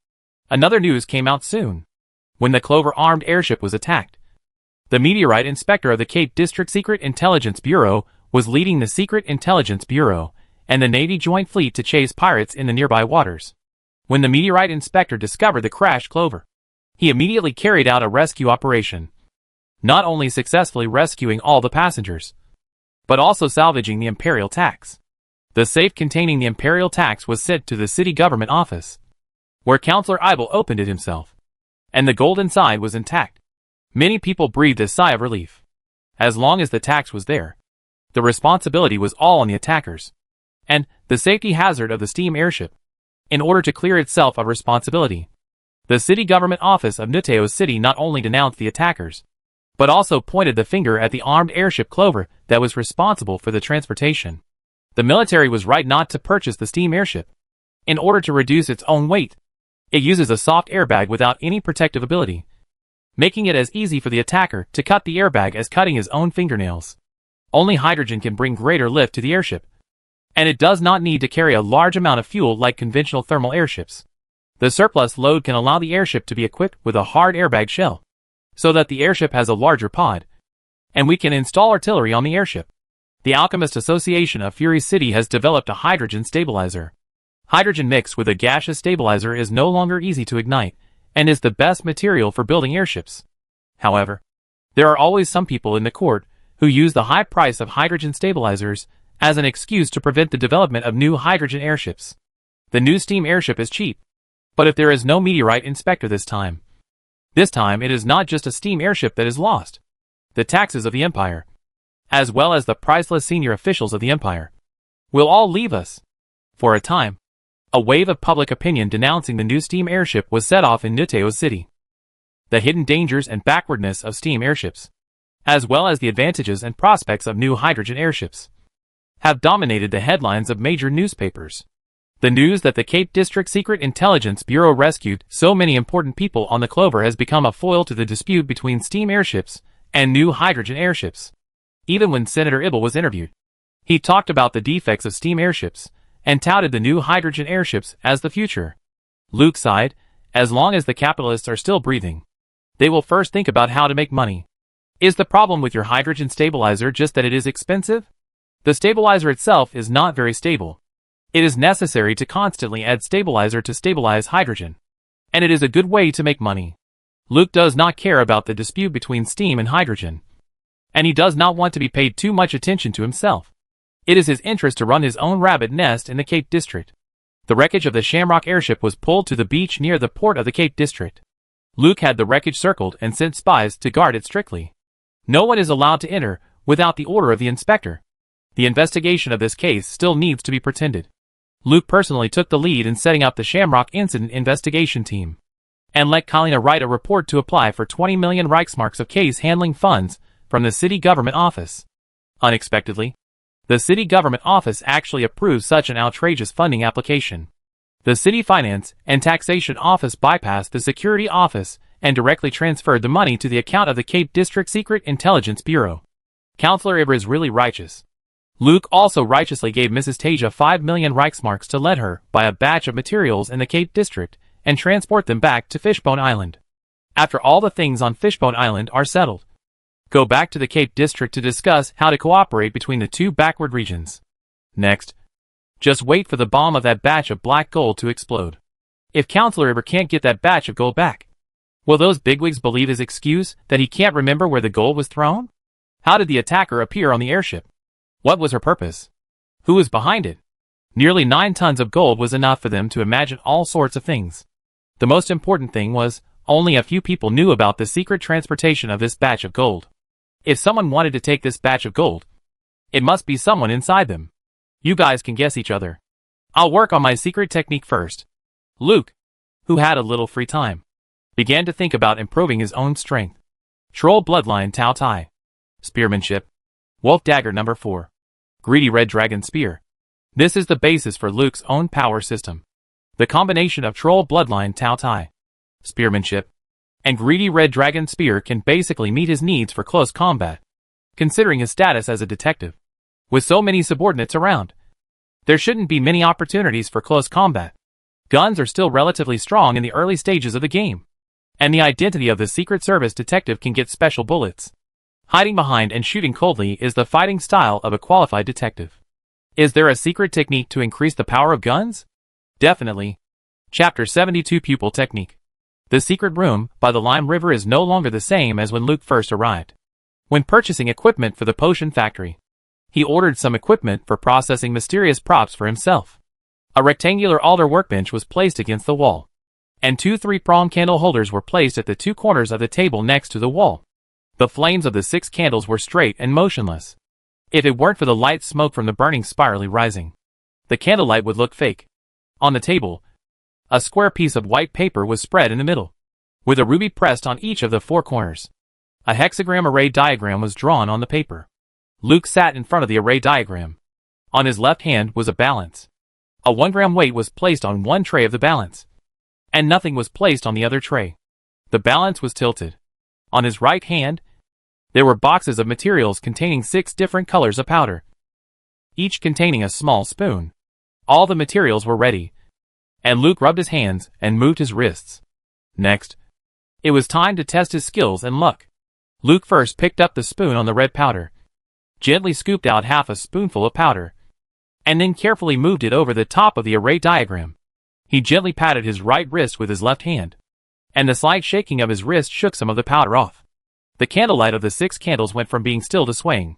another news came out soon. When the Clover armed airship was attacked, the meteorite inspector of the Cape District Secret Intelligence Bureau was leading the Secret Intelligence Bureau and the Navy Joint Fleet to chase pirates in the nearby waters. When the meteorite inspector discovered the crashed Clover, he immediately carried out a rescue operation, not only successfully rescuing all the passengers, but also salvaging the Imperial tax. The safe containing the Imperial tax was sent to the city government office, where Councillor Eibel opened it himself, and the gold inside was intact. Many people breathed a sigh of relief. As long as the tax was there, the responsibility was all on the attackers, and the safety hazard of the steam airship. In order to clear itself of responsibility, the city government office of Nuteo City not only denounced the attackers, but also pointed the finger at the armed airship Clover that was responsible for the transportation. The military was right not to purchase the steam airship. In order to reduce its own weight, it uses a soft airbag without any protective ability, making it as easy for the attacker to cut the airbag as cutting his own fingernails. Only hydrogen can bring greater lift to the airship, and it does not need to carry a large amount of fuel like conventional thermal airships. The surplus load can allow the airship to be equipped with a hard airbag shell, so that the airship has a larger pod, and we can install artillery on the airship. The Alchemist Association of Fury City has developed a hydrogen stabilizer. Hydrogen mixed with a gaseous stabilizer is no longer easy to ignite, and is the best material for building airships. However, there are always some people in the court who use the high price of hydrogen stabilizers as an excuse to prevent the development of new hydrogen airships. The new steam airship is cheap, but if there is no meteorite inspector this time it is not just a steam airship that is lost. The taxes of the Empire, as well as the priceless senior officials of the Empire, will all leave us. For a time, a wave of public opinion denouncing the new steam airship was set off in Nuteo City. The hidden dangers and backwardness of steam airships, as well as the advantages and prospects of new hydrogen airships, have dominated the headlines of major newspapers. The news that the Cape District Secret Intelligence Bureau rescued so many important people on the Clover has become a foil to the dispute between steam airships and new hydrogen airships. Even when Senator Ibel was interviewed, he talked about the defects of steam airships and touted the new hydrogen airships as the future. Luke sighed, as long as the capitalists are still breathing, they will first think about how to make money. Is the problem with your hydrogen stabilizer just that it is expensive? The stabilizer itself is not very stable. It is necessary to constantly add stabilizer to stabilize hydrogen, and it is a good way to make money. Luke does not care about the dispute between steam and hydrogen, and he does not want to be paid too much attention to himself. It is his interest to run his own rabbit nest in the Cape District. The wreckage of the Shamrock airship was pulled to the beach near the port of the Cape District. Luke had the wreckage circled and sent spies to guard it strictly. No one is allowed to enter without the order of the inspector. The investigation of this case still needs to be pretended. Luke personally took the lead in setting up the Shamrock Incident Investigation Team, and let Kalina write a report to apply for 20 million Reichsmarks of case handling funds from the city government office. Unexpectedly, the city government office actually approved such an outrageous funding application. The city finance and taxation office bypassed the security office and directly transferred the money to the account of the Cape District Secret Intelligence Bureau. Councillor Ibra is really righteous. Luke also righteously gave Mrs. Tasia 5 million Reichsmarks to let her buy a batch of materials in the Cape District and transport them back to Fishbone Island. After all the things on Fishbone Island are settled, go back to the Cape District to discuss how to cooperate between the two backward regions. Next, just wait for the bomb of that batch of black gold to explode. If Counselor Iber can't get that batch of gold back, will those bigwigs believe his excuse that he can't remember where the gold was thrown? How did the attacker appear on the airship? What was her purpose? Who was behind it? Nearly 9 tons of gold was enough for them to imagine all sorts of things. The most important thing was, only a few people knew about the secret transportation of this batch of gold. If someone wanted to take this batch of gold, it must be someone inside them. You guys can guess each other. I'll work on my secret technique first. Luke, who had a little free time, began to think about improving his own strength. Troll Bloodline Tao Tai. Spearmanship. Wolf Dagger number 4. Greedy Red Dragon Spear. This is the basis for Luke's own power system. The combination of Troll Bloodline Tao Tai, Spearmanship, and Greedy Red Dragon Spear can basically meet his needs for close combat. Considering his status as a detective, with so many subordinates around, there shouldn't be many opportunities for close combat. Guns are still relatively strong in the early stages of the game, and the identity of the Secret Service detective can get special bullets. Hiding behind and shooting coldly is the fighting style of a qualified detective. Is there a secret technique to increase the power of guns? Definitely. Chapter 72 Pupil Technique. The secret room by the Lime River is no longer the same as when Luke first arrived. When purchasing equipment for the potion factory, he ordered some equipment for processing mysterious props for himself. A rectangular altar workbench was placed against the wall, and 2 3-prong candle holders were placed at the 2 corners of the table next to the wall. The flames of the 6 candles were straight and motionless. If it weren't for the light smoke from the burning spirally rising, the candlelight would look fake. On the table, a square piece of white paper was spread in the middle, with a ruby pressed on each of the 4 corners. A hexagram array diagram was drawn on the paper. Luke sat in front of the array diagram. On his left hand was a balance. A 1-gram weight was placed on one tray of the balance, and nothing was placed on the other tray. The balance was tilted. On his right hand, there were boxes of materials containing 6 different colors of powder, each containing a small spoon. All the materials were ready, and Luke rubbed his hands and moved his wrists. Next, it was time to test his skills and luck. Luke first picked up the spoon on the red powder, gently scooped out half a spoonful of powder, and then carefully moved it over the top of the array diagram. He gently patted his right wrist with his left hand, and the slight shaking of his wrist shook some of the powder off. The candlelight of the 6 candles went from being still to swaying,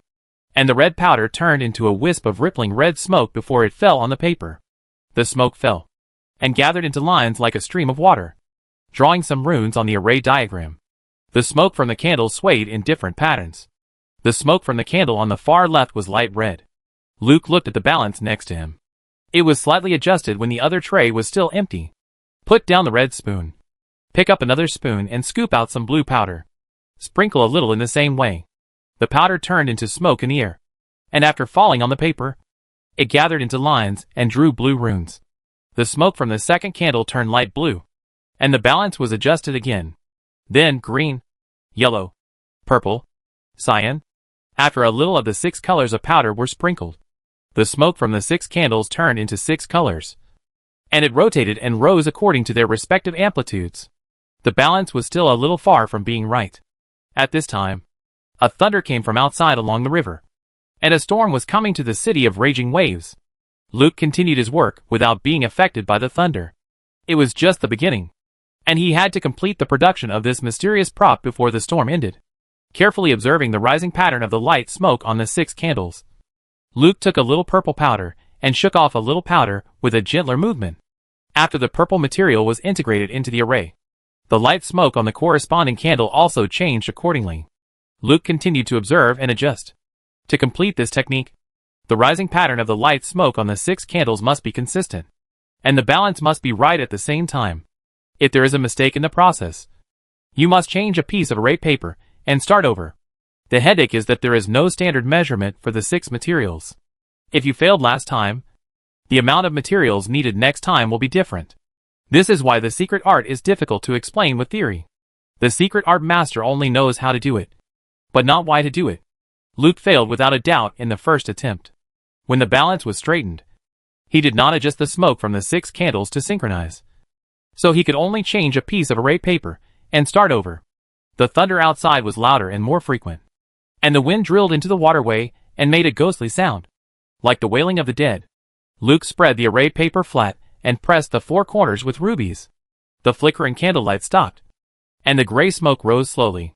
and the red powder turned into a wisp of rippling red smoke before it fell on the paper. The smoke fell, and gathered into lines like a stream of water, drawing some runes on the array diagram. The smoke from the candles swayed in different patterns. The smoke from the candle on the far left was light red. Luke looked at the balance next to him. It was slightly adjusted when the other tray was still empty. Put down the red spoon. Pick up another spoon and scoop out some blue powder. Sprinkle a little in the same way. The powder turned into smoke in the air, and after falling on the paper, it gathered into lines and drew blue runes. The smoke from the second candle turned light blue, and the balance was adjusted again. Then green, yellow, purple, cyan. After a little of the 6 colors of powder were sprinkled, the smoke from the 6 candles turned into 6 colors, and it rotated and rose according to their respective amplitudes. The balance was still a little far from being right. At this time, a thunder came from outside along the river, and a storm was coming to the city of raging waves. Luke continued his work without being affected by the thunder. It was just the beginning, and he had to complete the production of this mysterious prop before the storm ended. Carefully observing the rising pattern of the light smoke on the 6 candles, Luke took a little purple powder and shook off a little powder with a gentler movement. After the purple material was integrated into the array, the light smoke on the corresponding candle also changed accordingly. Luke continued to observe and adjust. To complete this technique, the rising pattern of the light smoke on the 6 candles must be consistent, and the balance must be right at the same time. If there is a mistake in the process, you must change a piece of array paper and start over. The headache is that there is no standard measurement for the 6 materials. If you failed last time, the amount of materials needed next time will be different. This is why the secret art is difficult to explain with theory. The secret art master only knows how to do it, but not why to do it. Luke failed without a doubt in the first attempt. When the balance was straightened, he did not adjust the smoke from the 6 candles to synchronize, so he could only change a piece of array paper and start over. The thunder outside was louder and more frequent, and the wind drilled into the waterway and made a ghostly sound, like the wailing of the dead. Luke spread the arrayed paper flat and pressed the four corners with rubies. The flickering candlelight stopped, and the gray smoke rose slowly.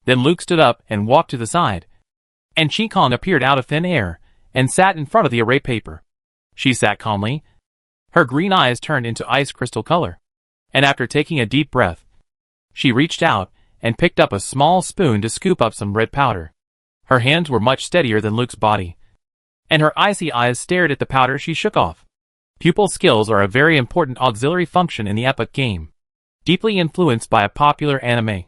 Then Luke stood up and walked to the side, and Ching Kong appeared out of thin air and sat in front of the arrayed paper. She sat calmly. Her green eyes turned into ice crystal color, and after taking a deep breath, she reached out and picked up a small spoon to scoop up some red powder. Her hands were much steadier than Luke's body, and her icy eyes stared at the powder she shook off. Pupil skills are a very important auxiliary function in the epic game, deeply influenced by a popular anime.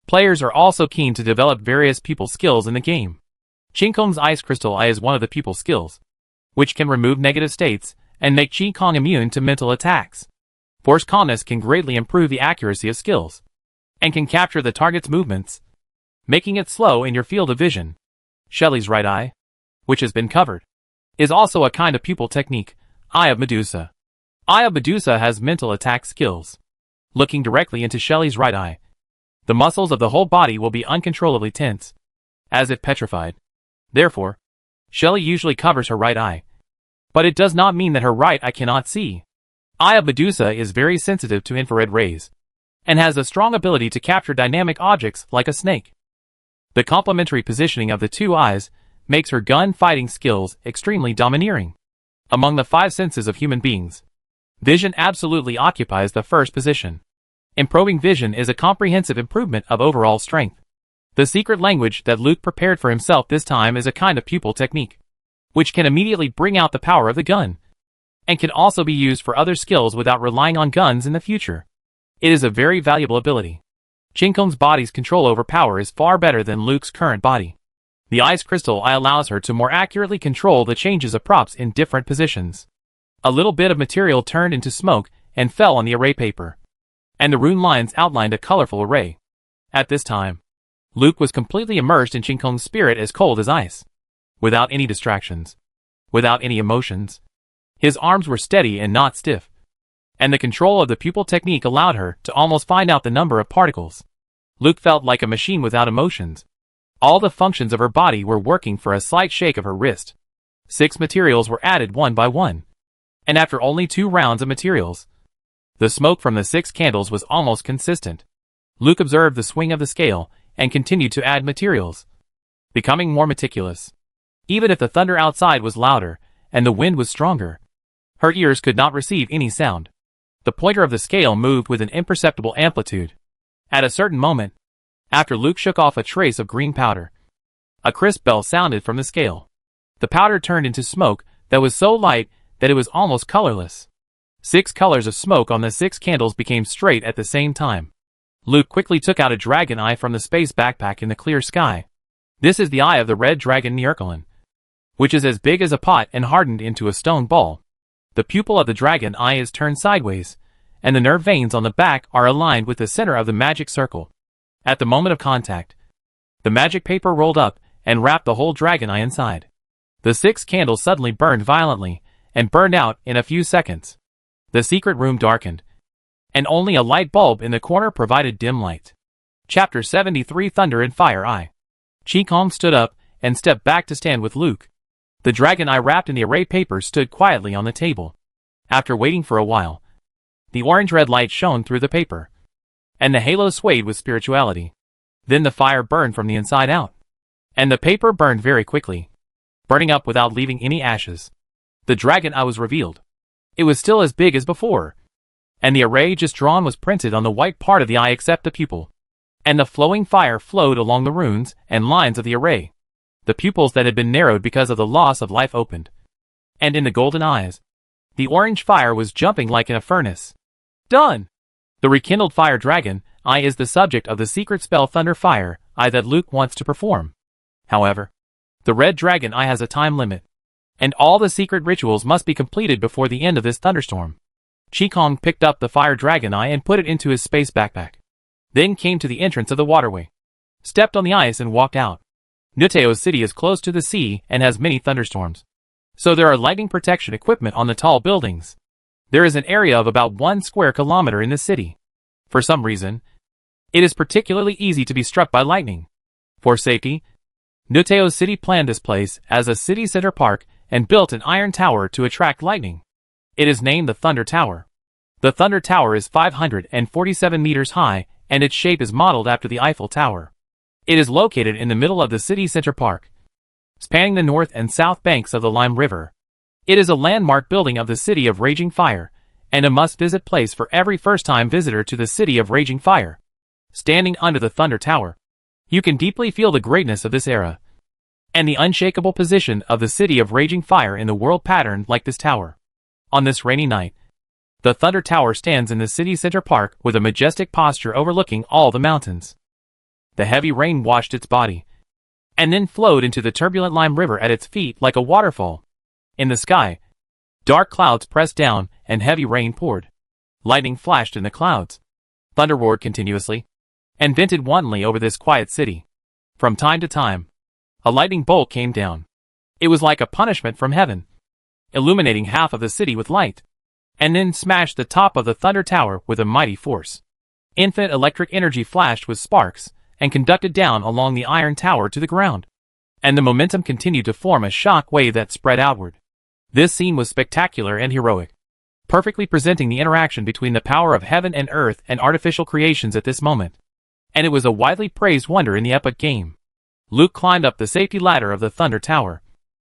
Players are also keen to develop various pupil skills in the game. Ching Kong's ice crystal eye is one of the pupil skills, which can remove negative states and make Ching Kong immune to mental attacks. Force calmness can greatly improve the accuracy of skills, and can capture the target's movements, making it slow in your field of vision. Shelley's right eye, which has been covered, is also a kind of pupil technique. Eye of Medusa. Eye of Medusa has mental attack skills. Looking directly into Shelley's right eye, the muscles of the whole body will be uncontrollably tense, as if petrified. Therefore, Shelley usually covers her right eye, but it does not mean that her right eye cannot see. Eye of Medusa is very sensitive to infrared rays, and has a strong ability to capture dynamic objects like a snake. The complementary positioning of the two eyes makes her gun-fighting skills extremely domineering. Among the five senses of human beings, vision absolutely occupies the first position. Improving vision is a comprehensive improvement of overall strength. The secret language that Luke prepared for himself this time is a kind of pupil technique, which can immediately bring out the power of the gun, and can also be used for other skills without relying on guns in the future. It is a very valuable ability. Ching Kong's body's control over power is far better than Luke's current body. The ice crystal eye allows her to more accurately control the changes of props in different positions. A little bit of material turned into smoke and fell on the array paper, and the rune lines outlined a colorful array. At this time, Luke was completely immersed in Ching Kong's spirit, as cold as ice, without any distractions, without any emotions. His arms were steady and not stiff, and the control of the pupil technique allowed her to almost find out the number of particles. Luke felt like a machine without emotions. All the functions of her body were working for a slight shake of her wrist. 6 materials were added one by one, and after only 2 rounds of materials, the smoke from the 6 candles was almost consistent. Luke observed the swing of the scale and continued to add materials, becoming more meticulous. Even if the thunder outside was louder and the wind was stronger, her ears could not receive any sound. The pointer of the scale moved with an imperceptible amplitude. At a certain moment, after Luke shook off a trace of green powder, a crisp bell sounded from the scale. The powder turned into smoke that was so light that it was almost colorless. 6 colors of smoke on the 6 candles became straight at the same time. Luke quickly took out a dragon eye from the space backpack in the clear sky. This is the eye of the red dragon Nyarkolan, which is as big as a pot and hardened into a stone ball. The pupil of the dragon eye is turned sideways, and the nerve veins on the back are aligned with the center of the magic circle. At the moment of contact, the magic paper rolled up and wrapped the whole dragon eye inside. The 6 candles suddenly burned violently and burned out in a few seconds. The secret room darkened, and only a light bulb in the corner provided dim light. Chapter 73 Thunder and Fire Eye. Ching Kong stood up and stepped back to stand with Luke. The dragon eye wrapped in the array paper stood quietly on the table. After waiting for a while, the orange-red light shone through the paper, and the halo swayed with spirituality. Then the fire burned from the inside out, and the paper burned very quickly, burning up without leaving any ashes. The dragon eye was revealed. It was still as big as before, and the array just drawn was printed on the white part of the eye except the pupil, and the flowing fire flowed along the runes and lines of the array. The pupils that had been narrowed because of the loss of life opened, and in the golden eyes, the orange fire was jumping like in a furnace. Done! The rekindled fire dragon eye is the subject of the secret spell Thunder Fire Eye that Luke wants to perform. However, the red dragon eye has a time limit, and all the secret rituals must be completed before the end of this thunderstorm. Ching Kong picked up the fire dragon eye and put it into his space backpack, then came to the entrance of the waterway, stepped on the ice and walked out. Nuteo's city is close to the sea and has many thunderstorms, so there are lightning protection equipment on the tall buildings. There is an area of about 1 square kilometer in the city. For some reason, It is particularly easy to be struck by lightning. For safety, Nuteo City planned this place as a city center park and built an iron tower to attract lightning. It is named the Thunder Tower. The Thunder Tower is 547 meters high, and its shape is modeled after the Eiffel Tower. It is located in the middle of the city center park, spanning the north and south banks of the Lime River. It is a landmark building of the City of Raging Fire, and a must-visit place for every first-time visitor to the City of Raging Fire. Standing under the Thunder Tower, you can deeply feel the greatness of this era, and the unshakable position of the City of Raging Fire in the world patterned like this tower. On this rainy night, the Thunder Tower stands in the city center park with a majestic posture overlooking all the mountains. The heavy rain washed its body, and then flowed into the turbulent Lime River at its feet like a waterfall. In the sky, dark clouds pressed down and heavy rain poured. Lightning flashed in the clouds. Thunder roared continuously, and vented wantonly over this quiet city. From time to time, a lightning bolt came down. It was like a punishment from heaven, illuminating half of the city with light, and then smashed the top of the Thunder Tower with a mighty force. Infinite electric energy flashed with sparks, and conducted down along the iron tower to the ground. And the momentum continued to form a shock wave that spread outward. This scene was spectacular and heroic, perfectly presenting the interaction between the power of heaven and earth and artificial creations at this moment. And it was a widely praised wonder in the epic game. Luke climbed up the safety ladder of the Thunder Tower,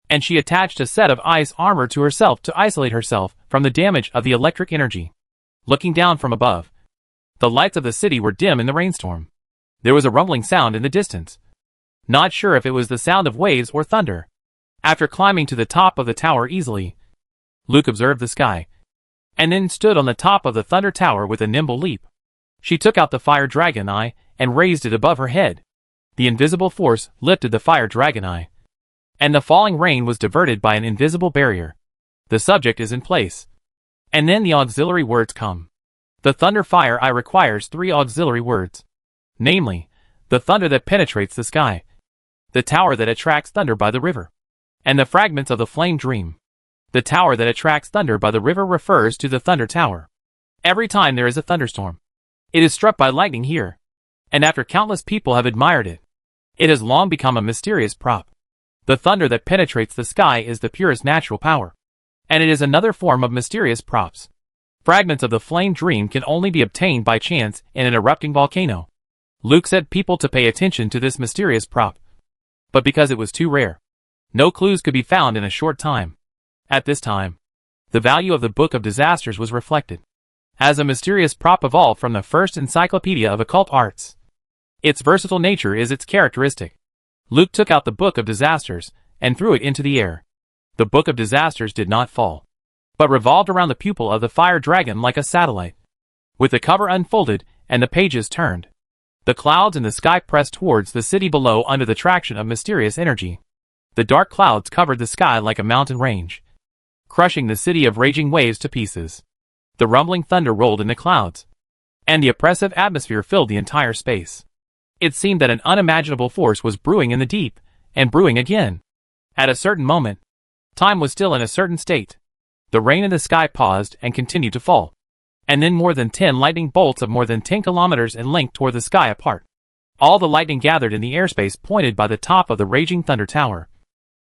and she attached a set of ice armor to herself to isolate herself from the damage of the electric energy. Looking down from above, the lights of the city were dim in the rainstorm. There was a rumbling sound in the distance. Not sure if it was the sound of waves or thunder. After climbing to the top of the tower easily, Luke observed the sky, and then stood on the top of the Thunder Tower with a nimble leap. She took out the Fire Dragon Eye and raised it above her head. The invisible force lifted the Fire Dragon Eye, and the falling rain was diverted by an invisible barrier. The subject is in place. And then the auxiliary words come. The Thunder Fire Eye requires 3 auxiliary words. Namely, the thunder that penetrates the sky, the tower that attracts thunder by the river, and the fragments of the flame dream. The tower that attracts thunder by the river refers to the Thunder Tower. Every time there is a thunderstorm, it is struck by lightning here, and after countless people have admired it, it has long become a mysterious prop. The thunder that penetrates the sky is the purest natural power, and it is another form of mysterious props. Fragments of the flame dream can only be obtained by chance in an erupting volcano. Luke said people to pay attention to this mysterious prop, but because it was too rare, no clues could be found in a short time. At this time, the value of the Book of Disasters was reflected, as a mysterious prop evolved from the first encyclopedia of occult arts. Its versatile nature is its characteristic. Luke took out the Book of Disasters and threw it into the air. The Book of Disasters did not fall, but revolved around the pupil of the Fire Dragon like a satellite. With the cover unfolded and the pages turned, the clouds in the sky pressed towards the city below under the traction of mysterious energy. The dark clouds covered the sky like a mountain range, crushing the City of Raging Waves to pieces. The rumbling thunder rolled in the clouds, and the oppressive atmosphere filled the entire space. It seemed that an unimaginable force was brewing in the deep, and brewing again. At a certain moment, time was still in a certain state. The rain in the sky paused and continued to fall, and then more than 10 lightning bolts of more than 10 kilometers in length tore the sky apart. All the lightning gathered in the airspace pointed by the top of the raging Thunder Tower,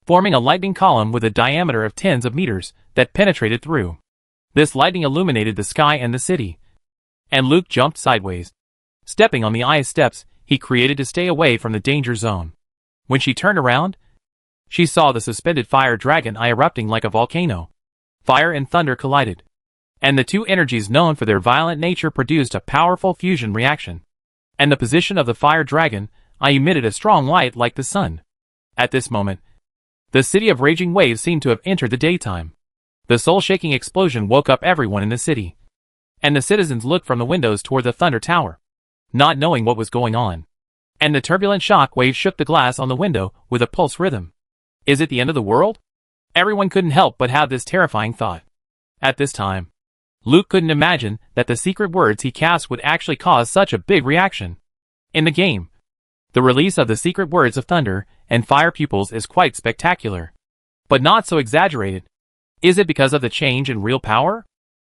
forming a lightning column with a diameter of tens of meters that penetrated through. This lightning illuminated the sky and the city, and Luke jumped sideways. Stepping on the ice steps he created to stay away from the danger zone. When she turned around, she saw the suspended Fire Dragon Eye erupting like a volcano. Fire and thunder collided, and the two energies known for their violent nature produced a powerful fusion reaction. And the position of the Fire Dragon Eye emitted a strong light like the sun. At this moment, the City of Raging Waves seemed to have entered the daytime. The soul-shaking explosion woke up everyone in the city, and the citizens looked from the windows toward the Thunder Tower, not knowing what was going on. And the turbulent shock wave shook the glass on the window with a pulse rhythm. Is it the end of the world? Everyone couldn't help but have this terrifying thought. At this time, Luke couldn't imagine that the secret words he cast would actually cause such a big reaction. In the game, the release of the secret words of thunder and fire pupils is quite spectacular, but not so exaggerated. Is it because of the change in real power?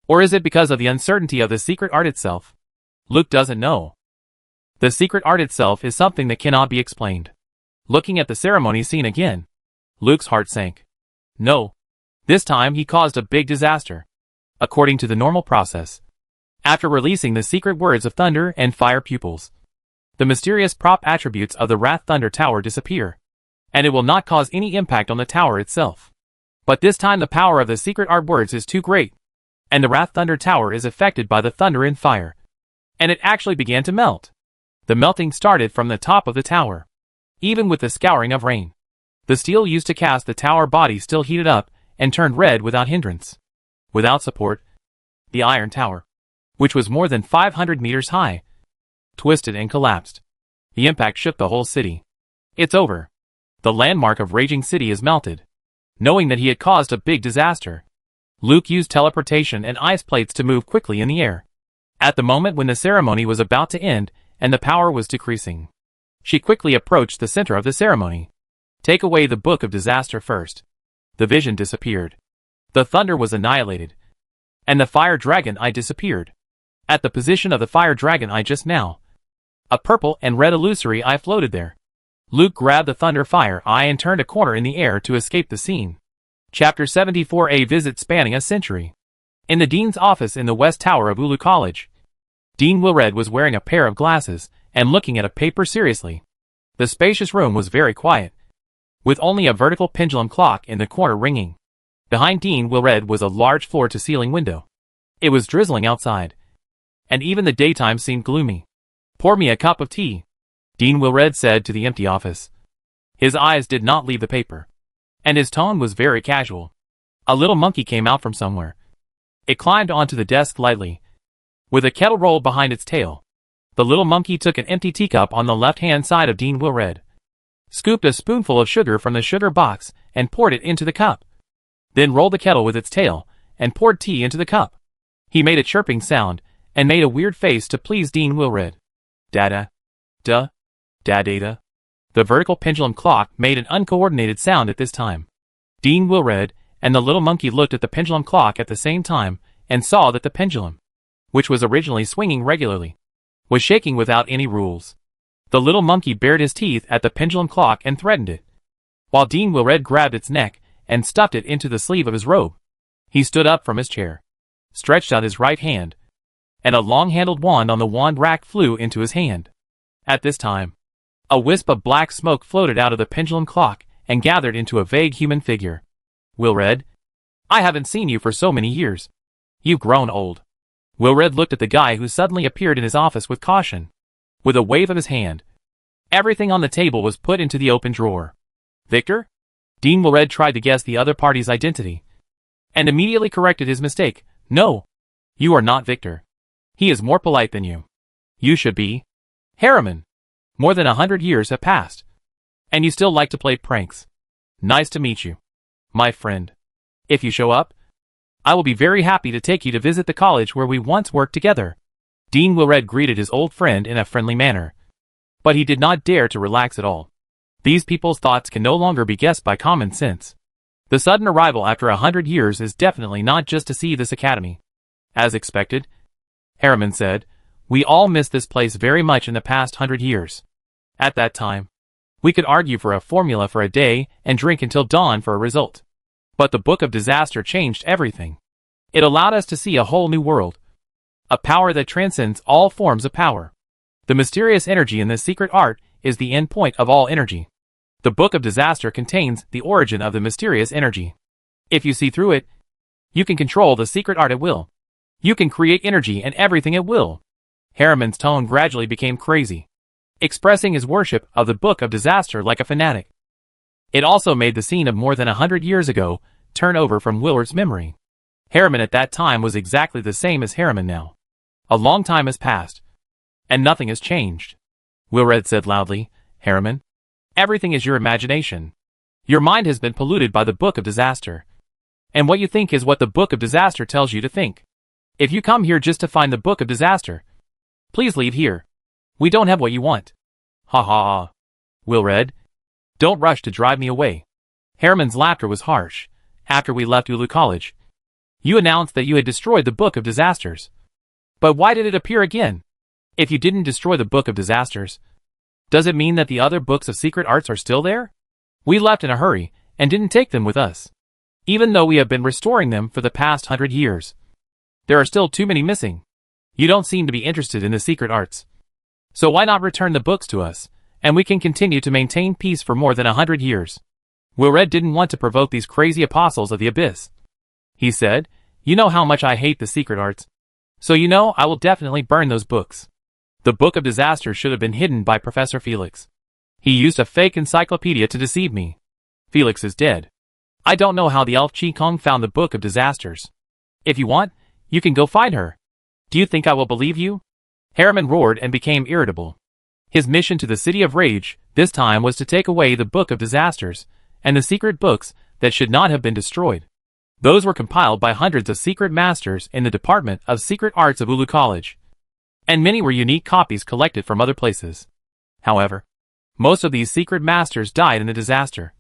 Or is it because of the uncertainty of the secret art itself? Luke doesn't know. The secret art itself is something that cannot be explained. Looking at the ceremony scene again, Luke's heart sank. No. This time he caused a big disaster. According to the normal process, after releasing the secret words of thunder and fire pupils, the mysterious prop attributes of the Wrath Thunder Tower disappear, and it will not cause any impact on the tower itself. But this time the power of the secret art words is too great, and the Wrath Thunder Tower is affected by the thunder and fire, and it actually began to melt. The melting started from the top of the tower. Even with the scouring of rain, the steel used to cast the tower body still heated up and turned red without hindrance. Without support, the iron tower, which was more than 500 meters high, twisted and collapsed. The impact shook the whole city. It's over. The landmark of Raging City is melted. Knowing that he had caused a big disaster, Luke used teleportation and ice plates to move quickly in the air. At the moment when the ceremony was about to end and the power was decreasing, she quickly approached the center of the ceremony. Take away the Book of Disaster first. The vision disappeared. The thunder was annihilated, and the fire dragon eye disappeared. At the position of the fire dragon eye just now, a purple and red illusory eye floated there. Luke grabbed the thunder fire eye and turned a corner in the air to escape the scene. Chapter 74. A visit spanning a century. In the dean's office in the West Tower of Ulu College, Dean Wilred was wearing a pair of glasses and looking at a paper seriously. The spacious room was very quiet, with only a vertical pendulum clock in the corner ringing. Behind Dean Wilred was a large floor-to-ceiling window. It was drizzling outside, and even the daytime seemed gloomy. Pour me a cup of tea, Dean Wilred said to the empty office. His eyes did not leave the paper, and his tone was very casual. A little monkey came out from somewhere. It climbed onto the desk lightly, with a kettle rolled behind its tail. The little monkey took an empty teacup on the left-hand side of Dean Wilred, scooped a spoonful of sugar from the sugar box and poured it into the cup, then rolled the kettle with its tail and poured tea into the cup. He made a chirping sound and made a weird face to please Dean Wilred. Dada. Duh. Da-data. The vertical pendulum clock made an uncoordinated sound at this time. Dean Wilred and the little monkey looked at the pendulum clock at the same time and saw that the pendulum, which was originally swinging regularly, was shaking without any rules. The little monkey bared his teeth at the pendulum clock and threatened it, while Dean Wilred grabbed its neck and stuffed it into the sleeve of his robe. He stood up from his chair, stretched out his right hand, and a long-handled wand on the wand rack flew into his hand. At this time, a wisp of black smoke floated out of the pendulum clock and gathered into a vague human figure. Wilred, I haven't seen you for so many years. You've grown old. Wilred looked at the guy who suddenly appeared in his office with caution. With a wave of his hand, everything on the table was put into the open drawer. Victor? Dean Wilred tried to guess the other party's identity, and immediately corrected his mistake. No, you are not Victor. He is more polite than you. You should be Harriman. More than 100 years have passed, and you still like to play pranks. Nice to meet you, my friend. If you show up, I will be very happy to take you to visit the college where we once worked together. Dean Wilred greeted his old friend in a friendly manner, but he did not dare to relax at all. These people's thoughts can no longer be guessed by common sense. The sudden arrival after 100 years is definitely not just to see this academy. As expected, Harriman said, we all missed this place very much in the past 100 years. At that time, we could argue for a formula for a day and drink until dawn for a result. But the Book of Disaster changed everything. It allowed us to see a whole new world. A power that transcends all forms of power. The mysterious energy in this secret art is the end point of all energy. The Book of Disaster contains the origin of the mysterious energy. If you see through it, you can control the secret art at will. You can create energy and everything at will. Harriman's tone gradually became crazy, expressing his worship of the Book of Disaster like a fanatic. It also made the scene of more than 100 years ago turn over from Wilred's memory. Harriman at that time was exactly the same as Harriman now. A long time has passed, and nothing has changed. Wilred said loudly, Harriman, everything is your imagination. Your mind has been polluted by the Book of Disaster. And what you think is what the Book of Disaster tells you to think. If you come here just to find the Book of Disaster, please leave here. We don't have what you want. Ha ha ha. Wilred, don't rush to drive me away. Harriman's laughter was harsh. After we left Ulu College, you announced that you had destroyed the Book of Disasters. But why did it appear again? If you didn't destroy the Book of Disasters, does it mean that the other books of secret arts are still there? We left in a hurry, and didn't take them with us. Even though we have been restoring them for the past 100 years. There are still too many missing. You don't seem to be interested in the secret arts. So why not return the books to us, and we can continue to maintain peace for more than 100 years. Wilred didn't want to provoke these crazy apostles of the abyss. He said, "You know how much I hate the secret arts. So you know I will definitely burn those books." The Book of Disasters should have been hidden by Professor Felix. He used a fake encyclopedia to deceive me. Felix is dead. I don't know how the elf Ching Kong found the Book of Disasters. If you want, you can go find her. Do you think I will believe you? Harriman roared and became irritable. His mission to the City of Rage, this time, was to take away the Book of Disasters, and the secret books that should not have been destroyed. Those were compiled by hundreds of secret masters in the Department of Secret Arts of Ulu College. And many were unique copies collected from other places. However, most of these secret masters died in the disaster.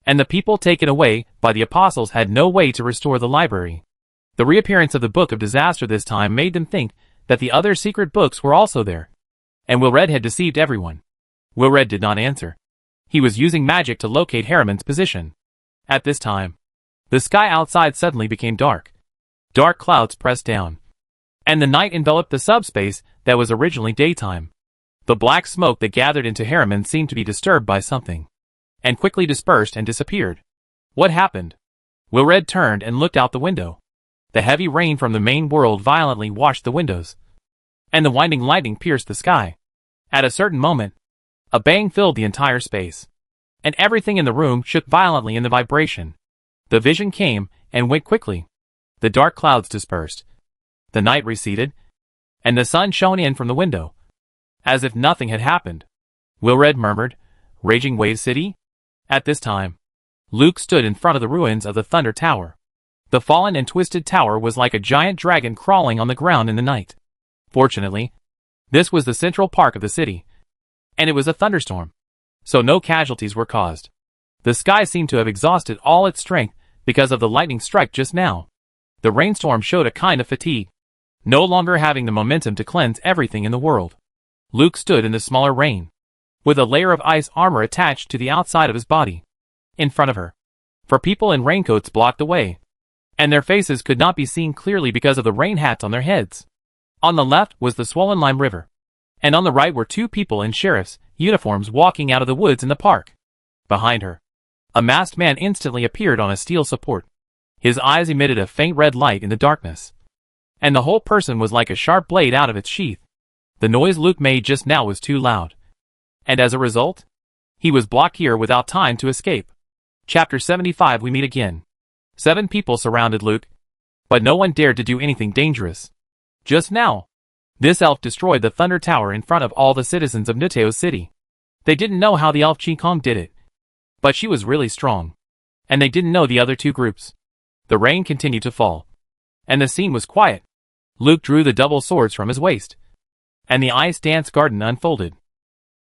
And the people taken away by the apostles had no way to restore the library. The reappearance of the Book of Disaster this time made them think that the other secret books were also there. And Wilred had deceived everyone. Wilred did not answer. He was using magic to locate Harriman's position. At this time, the sky outside suddenly became dark. Dark clouds pressed down. And the night enveloped the subspace that was originally daytime. The black smoke that gathered into Harriman seemed to be disturbed by something, and quickly dispersed and disappeared. What happened? Wilred turned and looked out the window. The heavy rain from the main world violently washed the windows, and the winding lightning pierced the sky. At a certain moment, a bang filled the entire space, and everything in the room shook violently in the vibration. The vision came and went quickly. The dark clouds dispersed. The night receded, and the sun shone in from the window, as if nothing had happened. Wilred murmured, "Raging Wave City?" At this time, Luke stood in front of the ruins of the Thunder Tower. The fallen and twisted tower was like a giant dragon crawling on the ground in the night. Fortunately, this was the central park of the city, and it was a thunderstorm, so no casualties were caused. The sky seemed to have exhausted all its strength because of the lightning strike just now. The rainstorm showed a kind of fatigue, no longer having the momentum to cleanse everything in the world. Luke stood in the smaller rain, with a layer of ice armor attached to the outside of his body. In front of her, for people in raincoats blocked the way, and their faces could not be seen clearly because of the rain hats on their heads. On the left was the swollen Lime River, and on the right were two people in sheriff's uniforms walking out of the woods in the park. Behind her, a masked man instantly appeared on a steel support. His eyes emitted a faint red light in the darkness, and the whole person was like a sharp blade out of its sheath. The noise Luke made just now was too loud, and as a result, he was blocked here without time to escape. Chapter 75. We meet again. 7 people surrounded Luke, but no one dared to do anything dangerous. Just now, this elf destroyed the Thunder Tower in front of all the citizens of Nuteo City. They didn't know how the elf Ching Kong did it, but she was really strong, and they didn't know the other two groups. The rain continued to fall, and the scene was quiet. Luke drew the double swords from his waist, and the ice dance garden unfolded,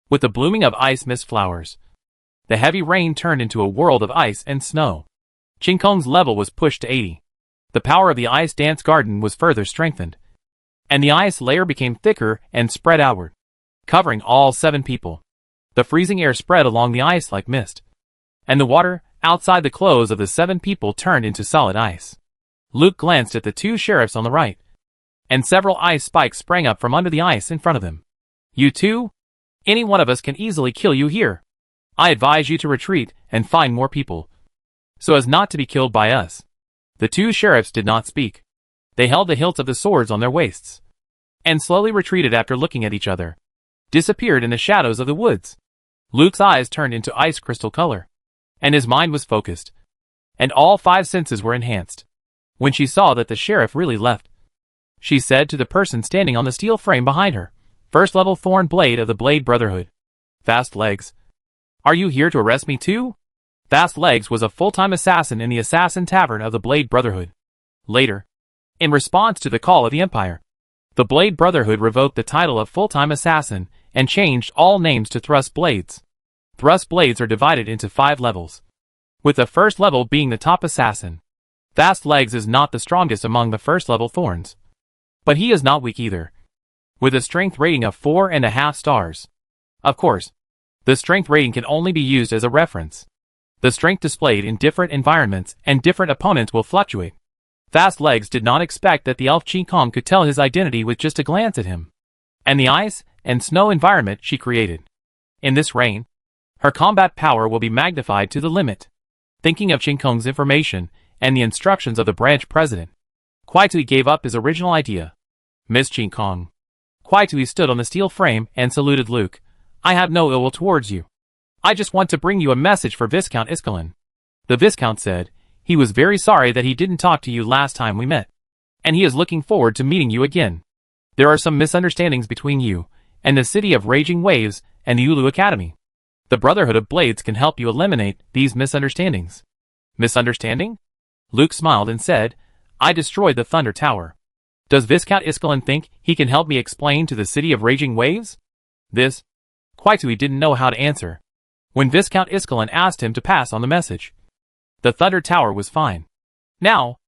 with the blooming of ice mist flowers. The heavy rain turned into a world of ice and snow. Ching Kong's level was pushed to 80. The power of the ice dance garden was further strengthened, and the ice layer became thicker and spread outward, covering all 7 people. The freezing air spread along the ice like mist, and the water outside the clothes of the 7 people turned into solid ice. Luke glanced at the 2 sheriffs on the right, and several ice spikes sprang up from under the ice in front of them. "You two? Any one of us can easily kill you here. I advise you to retreat and find more people, so as not to be killed by us." The 2 sheriffs did not speak. They held the hilts of the swords on their waists, and slowly retreated after looking at each other, disappeared in the shadows of the woods. Luke's eyes turned into ice crystal color, and his mind was focused, and all 5 senses were enhanced. When she saw that the sheriff really left, she said to the person standing on the steel frame behind her, "First level Thorn Blade of the Blade Brotherhood. Fast Legs. Are you here to arrest me too?" Fast Legs was a full-time assassin in the Assassin Tavern of the Blade Brotherhood. Later, in response to the call of the Empire, the Blade Brotherhood revoked the title of full-time assassin and changed all names to Thrust Blades. Thrust Blades are divided into 5 levels, with the first level being the top assassin. Fast Legs is not the strongest among the first level Thorns, but he is not weak either. with a strength rating of 4.5 stars. Of course, the strength rating can only be used as a reference. The strength displayed in different environments and different opponents will fluctuate. Fast Legs did not expect that the elf Ching Kong could tell his identity with just a glance at him, and the ice and snow environment she created. In this reign, her combat power will be magnified to the limit. Thinking of Ching Kong's information and the instructions of the branch president, Kuai-Tui gave up his original idea. Miss Ching Kong. Kuai-Tui stood on the steel frame and saluted Luke. I have no ill will towards you. I just want to bring you a message for Viscount Iskalin. The Viscount said he was very sorry that he didn't talk to you last time we met, and he is looking forward to meeting you again. There are some misunderstandings between you and the City of Raging Waves and the Ulu Academy. The Brotherhood of Blades can help you eliminate these misunderstandings. Misunderstanding? Luke smiled and said, I destroyed the Thunder Tower. Does Viscount Iskalin think he can help me explain to the City of Raging Waves? This? Kuai-Tui didn't know how to answer when Viscount Iskalin asked him to pass on the message. The Thunder Tower was fine. Now,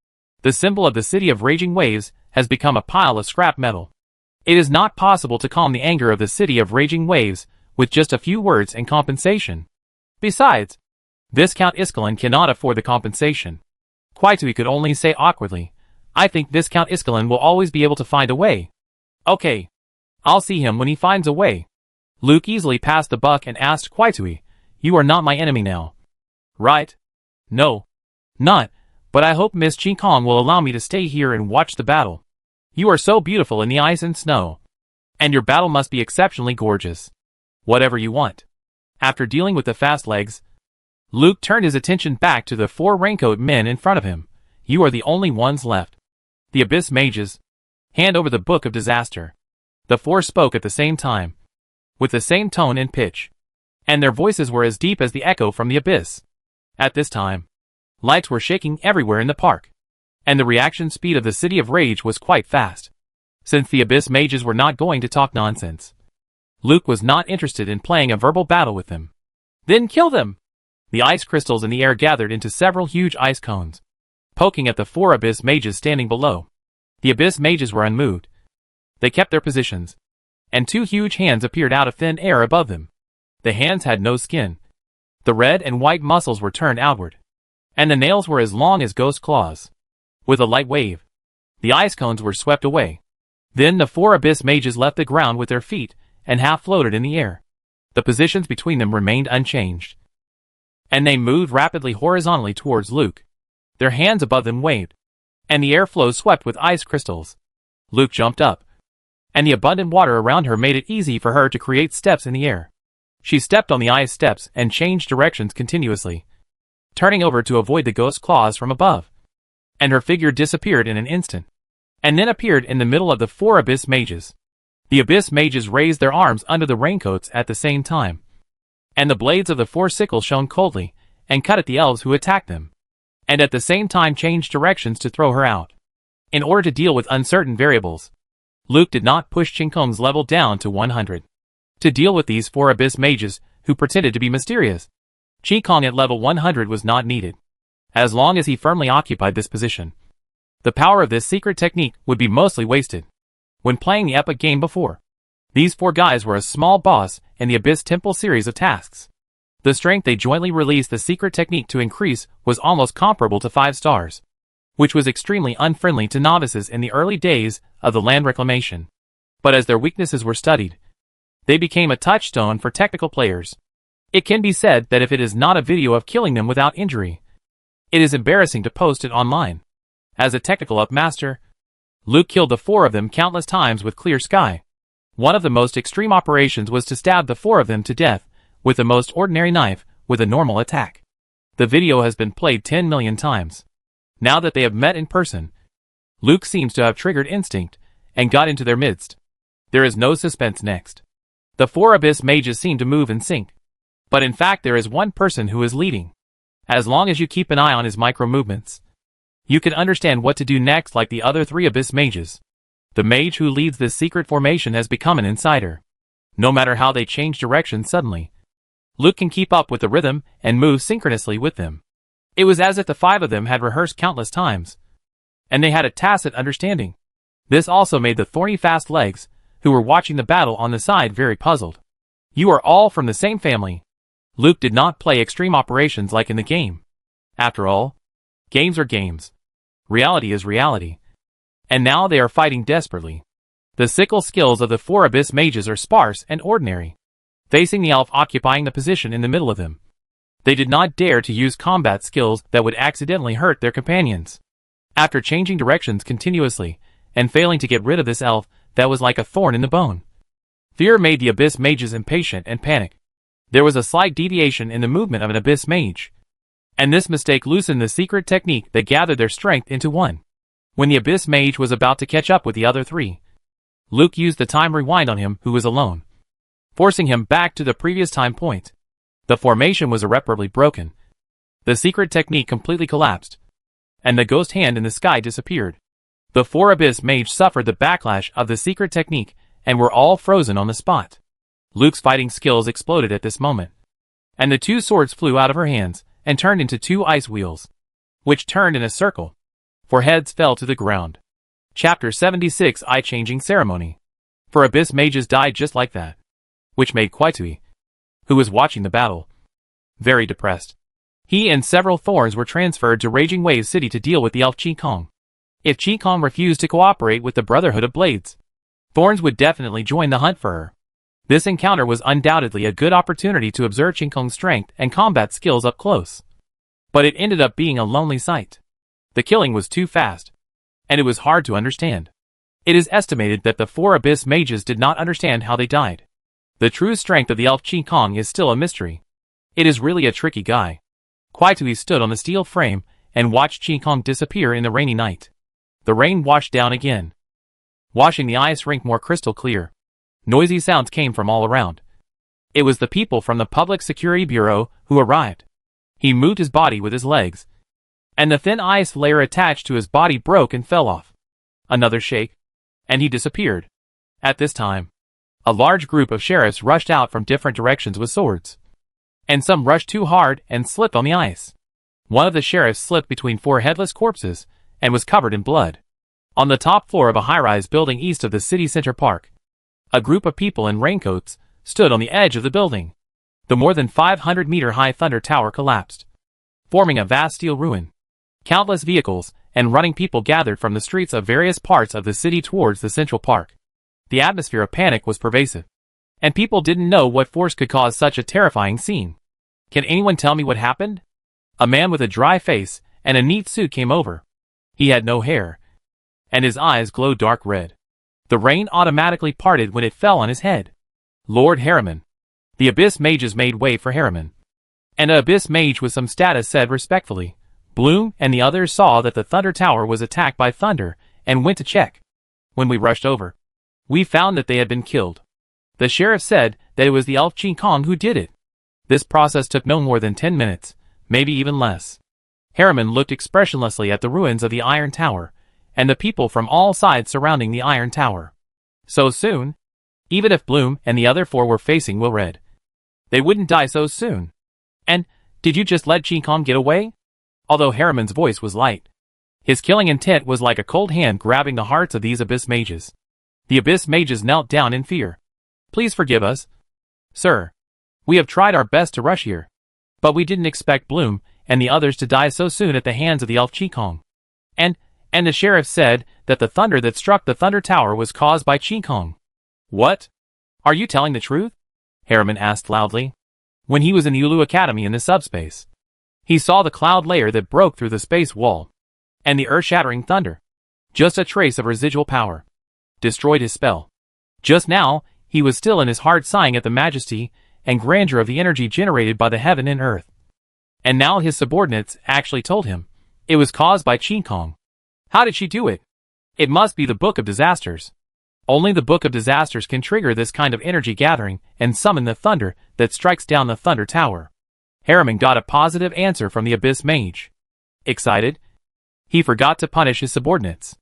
the symbol of the City of Raging Waves has become a pile of scrap metal. It is not possible to calm the anger of the City of Raging Waves with just a few words and compensation. Besides, Viscount Iskalin cannot afford the compensation. Kuai-Tui could only say awkwardly, I think Viscount Iskalin will always be able to find a way. Okay. I'll see him when he finds a way. Luke easily passed the buck and asked Kuai-Tui, You are not my enemy now. Right? No. Not, but I hope Miss Ching Kong will allow me to stay here and watch the battle. You are so beautiful in the ice and snow. And your battle must be exceptionally gorgeous. Whatever you want. After dealing with the Fast Legs, Luke turned his attention back to the 4 raincoat men in front of him. You are the only ones left. The Abyss Mages. Hand over the Book of Disaster. The 4 spoke at the same time, with the same tone and pitch, and their voices were as deep as the echo from the abyss. At this time, lights were shaking everywhere in the park, and the reaction speed of the City of Rage was quite fast. Since the Abyss Mages were not going to talk nonsense, Luke was not interested in playing a verbal battle with them. Then kill them! The ice crystals in the air gathered into several huge ice cones, poking at the 4 Abyss Mages standing below. The Abyss Mages were unmoved. They kept their positions, and 2 huge hands appeared out of thin air above them. The hands had no skin. The red and white muscles were turned outward, and the nails were as long as ghost claws. With a light wave, the ice cones were swept away. Then the 4 Abyss Mages left the ground with their feet and half floated in the air. The positions between them remained unchanged, and they moved rapidly horizontally towards Luke. Their hands above them waved, and the airflow swept with ice crystals. Luke jumped up, and the abundant water around her made it easy for her to create steps in the air. She stepped on the ice steps and changed directions continuously, turning over to avoid the ghost claws from above. And her figure disappeared in an instant, and then appeared in the middle of the 4 Abyss Mages. The Abyss Mages raised their arms under the raincoats at the same time, and the blades of the 4 sickles shone coldly and cut at the elves who attacked them, and at the same time changed directions to throw her out. In order to deal with uncertain variables, Luke did not push Ching Kong's level down to 100. To deal with these 4 Abyss Mages who pretended to be mysterious, Ching Kong at level 100 was not needed. As long as he firmly occupied this position, the power of this secret technique would be mostly wasted. When playing the epic game before, these 4 guys were a small boss in the Abyss Temple series of tasks. The strength they jointly released the secret technique to increase was almost comparable to 5 stars, which was extremely unfriendly to novices in the early days of the land reclamation. But as their weaknesses were studied, they became a touchstone for technical players. It can be said that if it is not a video of killing them without injury, it is embarrassing to post it online. As a technical upmaster, Luke killed the 4 of them countless times with clear sky. One of the most extreme operations was to stab the 4 of them to death with the most ordinary knife with a normal attack. The video has been played 10 million times. Now that they have met in person, Luke seems to have triggered instinct and got into their midst. There is no suspense next. The 4 Abyss Mages seem to move in sync, but in fact there is one person who is leading. As long as you keep an eye on his micro-movements, you can understand what to do next like the other 3 Abyss Mages. The mage who leads this secret formation has become an insider. No matter how they change direction suddenly, Luke can keep up with the rhythm and move synchronously with them. It was as if the 5 of them had rehearsed countless times, and they had a tacit understanding. This also made the thorny Fast Legs, who were watching the battle on the side very puzzled. You are all from the same family. Luke did not play extreme operations like in the game. After all, games are games. Reality is reality. And now they are fighting desperately. The sickle skills of the 4 Abyss mages are sparse and ordinary. Facing the elf occupying the position in the middle of them, they did not dare to use combat skills that would accidentally hurt their companions. After changing directions continuously, and failing to get rid of this elf that was like a thorn in the bone, fear made the Abyss mages impatient and panic. There was a slight deviation in the movement of an Abyss mage, and this mistake loosened the secret technique that gathered their strength into one. When the Abyss mage was about to catch up with the other 3, Luke used the time rewind on him who was alone, forcing him back to the previous time point. The formation was irreparably broken. The secret technique completely collapsed, and the ghost hand in the sky disappeared. The 4 Abyss mage suffered the backlash of the secret technique and were all frozen on the spot. Luke's fighting skills exploded at this moment, and the 2 swords flew out of her hands and turned into 2 ice wheels, which turned in a circle. 4 heads fell to the ground. Chapter 76 Eye-Changing Ceremony. 4 Abyss mages died just like that, which made Kwaitui, who was watching the battle, very depressed. He and several thorns were transferred to Raging Waves City to deal with the elf Ching Kong. If Ching Kong refused to cooperate with the Brotherhood of Blades, thorns would definitely join the hunt for her. This encounter was undoubtedly a good opportunity to observe Ching Kong's strength and combat skills up close. But it ended up being a lonely sight. The killing was too fast, and it was hard to understand. It is estimated that the 4 Abyss mages did not understand how they died. The true strength of the elf Ching Kong is still a mystery. It is really a tricky guy. Kwaitui stood on the steel frame and watched Ching Kong disappear in the rainy night. The rain washed down again, washing the ice rink more crystal clear. Noisy sounds came from all around. It was the people from the Public Security Bureau who arrived. He moved his body with his legs, and the thin ice layer attached to his body broke and fell off. Another shake, and he disappeared. At this time, a large group of sheriffs rushed out from different directions with swords, and some rushed too hard and slipped on the ice. One of the sheriffs slipped between 4 headless corpses and was covered in blood. On the top floor of a high-rise building east of the city center park, a group of people in raincoats stood on the edge of the building. The more than 500-meter-high Thunder Tower collapsed, forming a vast steel ruin. Countless vehicles and running people gathered from the streets of various parts of the city towards the central park. The atmosphere of panic was pervasive, and people didn't know what force could cause such a terrifying scene. Can anyone tell me what happened? A man with a dry face and a neat suit came over. He had no hair, and his eyes glowed dark red. The rain automatically parted when it fell on his head. Lord Harriman. The Abyss mages made way for Harriman, and an Abyss mage with some status said respectfully, Bloom and the others saw that the Thunder Tower was attacked by thunder and went to check. When we rushed over, we found that they had been killed. The sheriff said that it was the elf Ching Kong who did it. This process took no more than 10 minutes, maybe even less. Harriman looked expressionlessly at the ruins of the Iron Tower, and the people from all sides surrounding the Iron Tower. So soon? Even if Bloom and the other 4 were facing Wilred, they wouldn't die so soon. And, did you just let Ching Kong get away? Although Harriman's voice was light, his killing intent was like a cold hand grabbing the hearts of these Abyss mages. The Abyss mages knelt down in fear. Please forgive us, sir. We have tried our best to rush here, but we didn't expect Bloom and the others to die so soon at the hands of the elf Ching Kong. And the sheriff said that the thunder that struck the Thunder Tower was caused by Ching Kong. What? Are you telling the truth? Harriman asked loudly. When he was in the Ulu Academy in the subspace, he saw the cloud layer that broke through the space wall, and the earth-shattering thunder, just a trace of residual power, destroyed his spell. Just now, he was still in his heart sighing at the majesty and grandeur of the energy generated by the heaven and earth. And now his subordinates actually told him it was caused by Ching Kong. How did she do it? It must be the Book of Disasters. Only the Book of Disasters can trigger this kind of energy gathering and summon the thunder that strikes down the Thunder Tower. Harriman got a positive answer from the Abyss Mage. Excited, he forgot to punish his subordinates.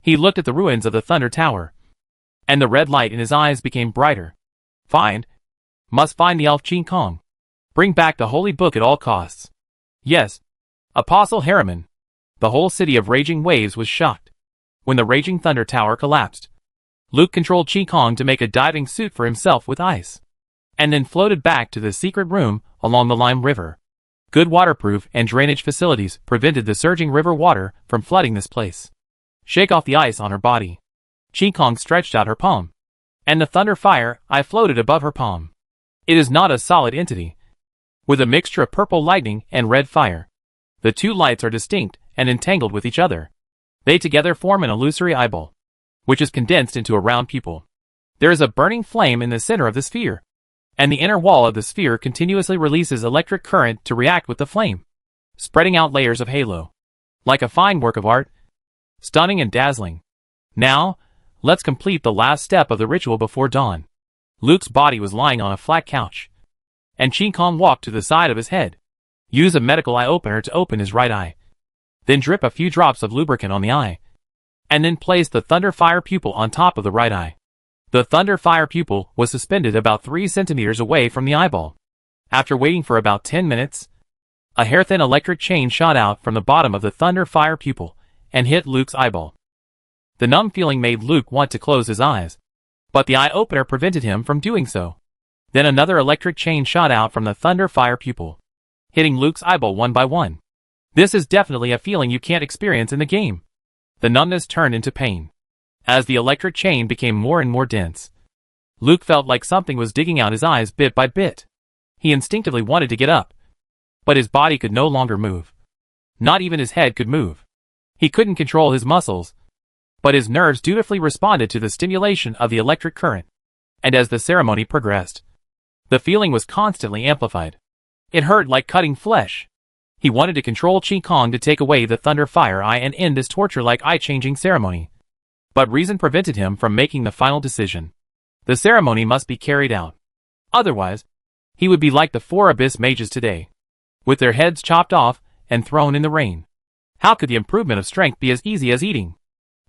He looked at the ruins of the Thunder Tower, and the red light in his eyes became brighter. Must find the elf Ching Kong. Bring back the Holy Book at all costs. Yes, Apostle Harriman. The whole city of Raging Waves was shocked when the Raging Thunder Tower collapsed. Luke controlled Ching Kong to make a diving suit for himself with ice, and then floated back to the secret room along the Lime River. Good waterproof and drainage facilities prevented the surging river water from flooding this place. Shake off the ice on her body. Ching Kong stretched out her palm, and the thunder fire eye floated above her palm. It is not a solid entity, with a mixture of purple lightning and red fire. The two lights are distinct and entangled with each other. They together form an illusory eyeball, which is condensed into a round pupil. There is a burning flame in the center of the sphere, and the inner wall of the sphere continuously releases electric current to react with the flame, spreading out layers of halo. Like a fine work of art. Stunning and dazzling. Now, let's complete the last step of the ritual before dawn. Luke's body was lying on a flat couch, and Ching Kong walked to the side of his head. Use a medical eye opener to open his right eye. Then drip a few drops of lubricant on the eye, and then place the thunder fire pupil on top of the right eye. The thunder fire pupil was suspended about 3 centimeters away from the eyeball. After waiting for about 10 minutes, a hair-thin electric chain shot out from the bottom of the thunder fire pupil and hit Luke's eyeball. The numb feeling made Luke want to close his eyes, but the eye opener prevented him from doing so. Then another electric chain shot out from the thunder fire pupil, hitting Luke's eyeball one by one. This is definitely a feeling you can't experience in the game. The numbness turned into pain as the electric chain became more and more dense. Luke felt like something was digging out his eyes bit by bit. He instinctively wanted to get up, but his body could no longer move. Not even his head could move. He couldn't control his muscles, but his nerves dutifully responded to the stimulation of the electric current. And as the ceremony progressed, the feeling was constantly amplified. It hurt like cutting flesh. He wanted to control Ching Kong to take away the thunder fire eye and end this torture-like eye-changing ceremony. But reason prevented him from making the final decision. The ceremony must be carried out. Otherwise, he would be like the 4 abyss mages today, with their heads chopped off and thrown in the rain. How could the improvement of strength be as easy as eating?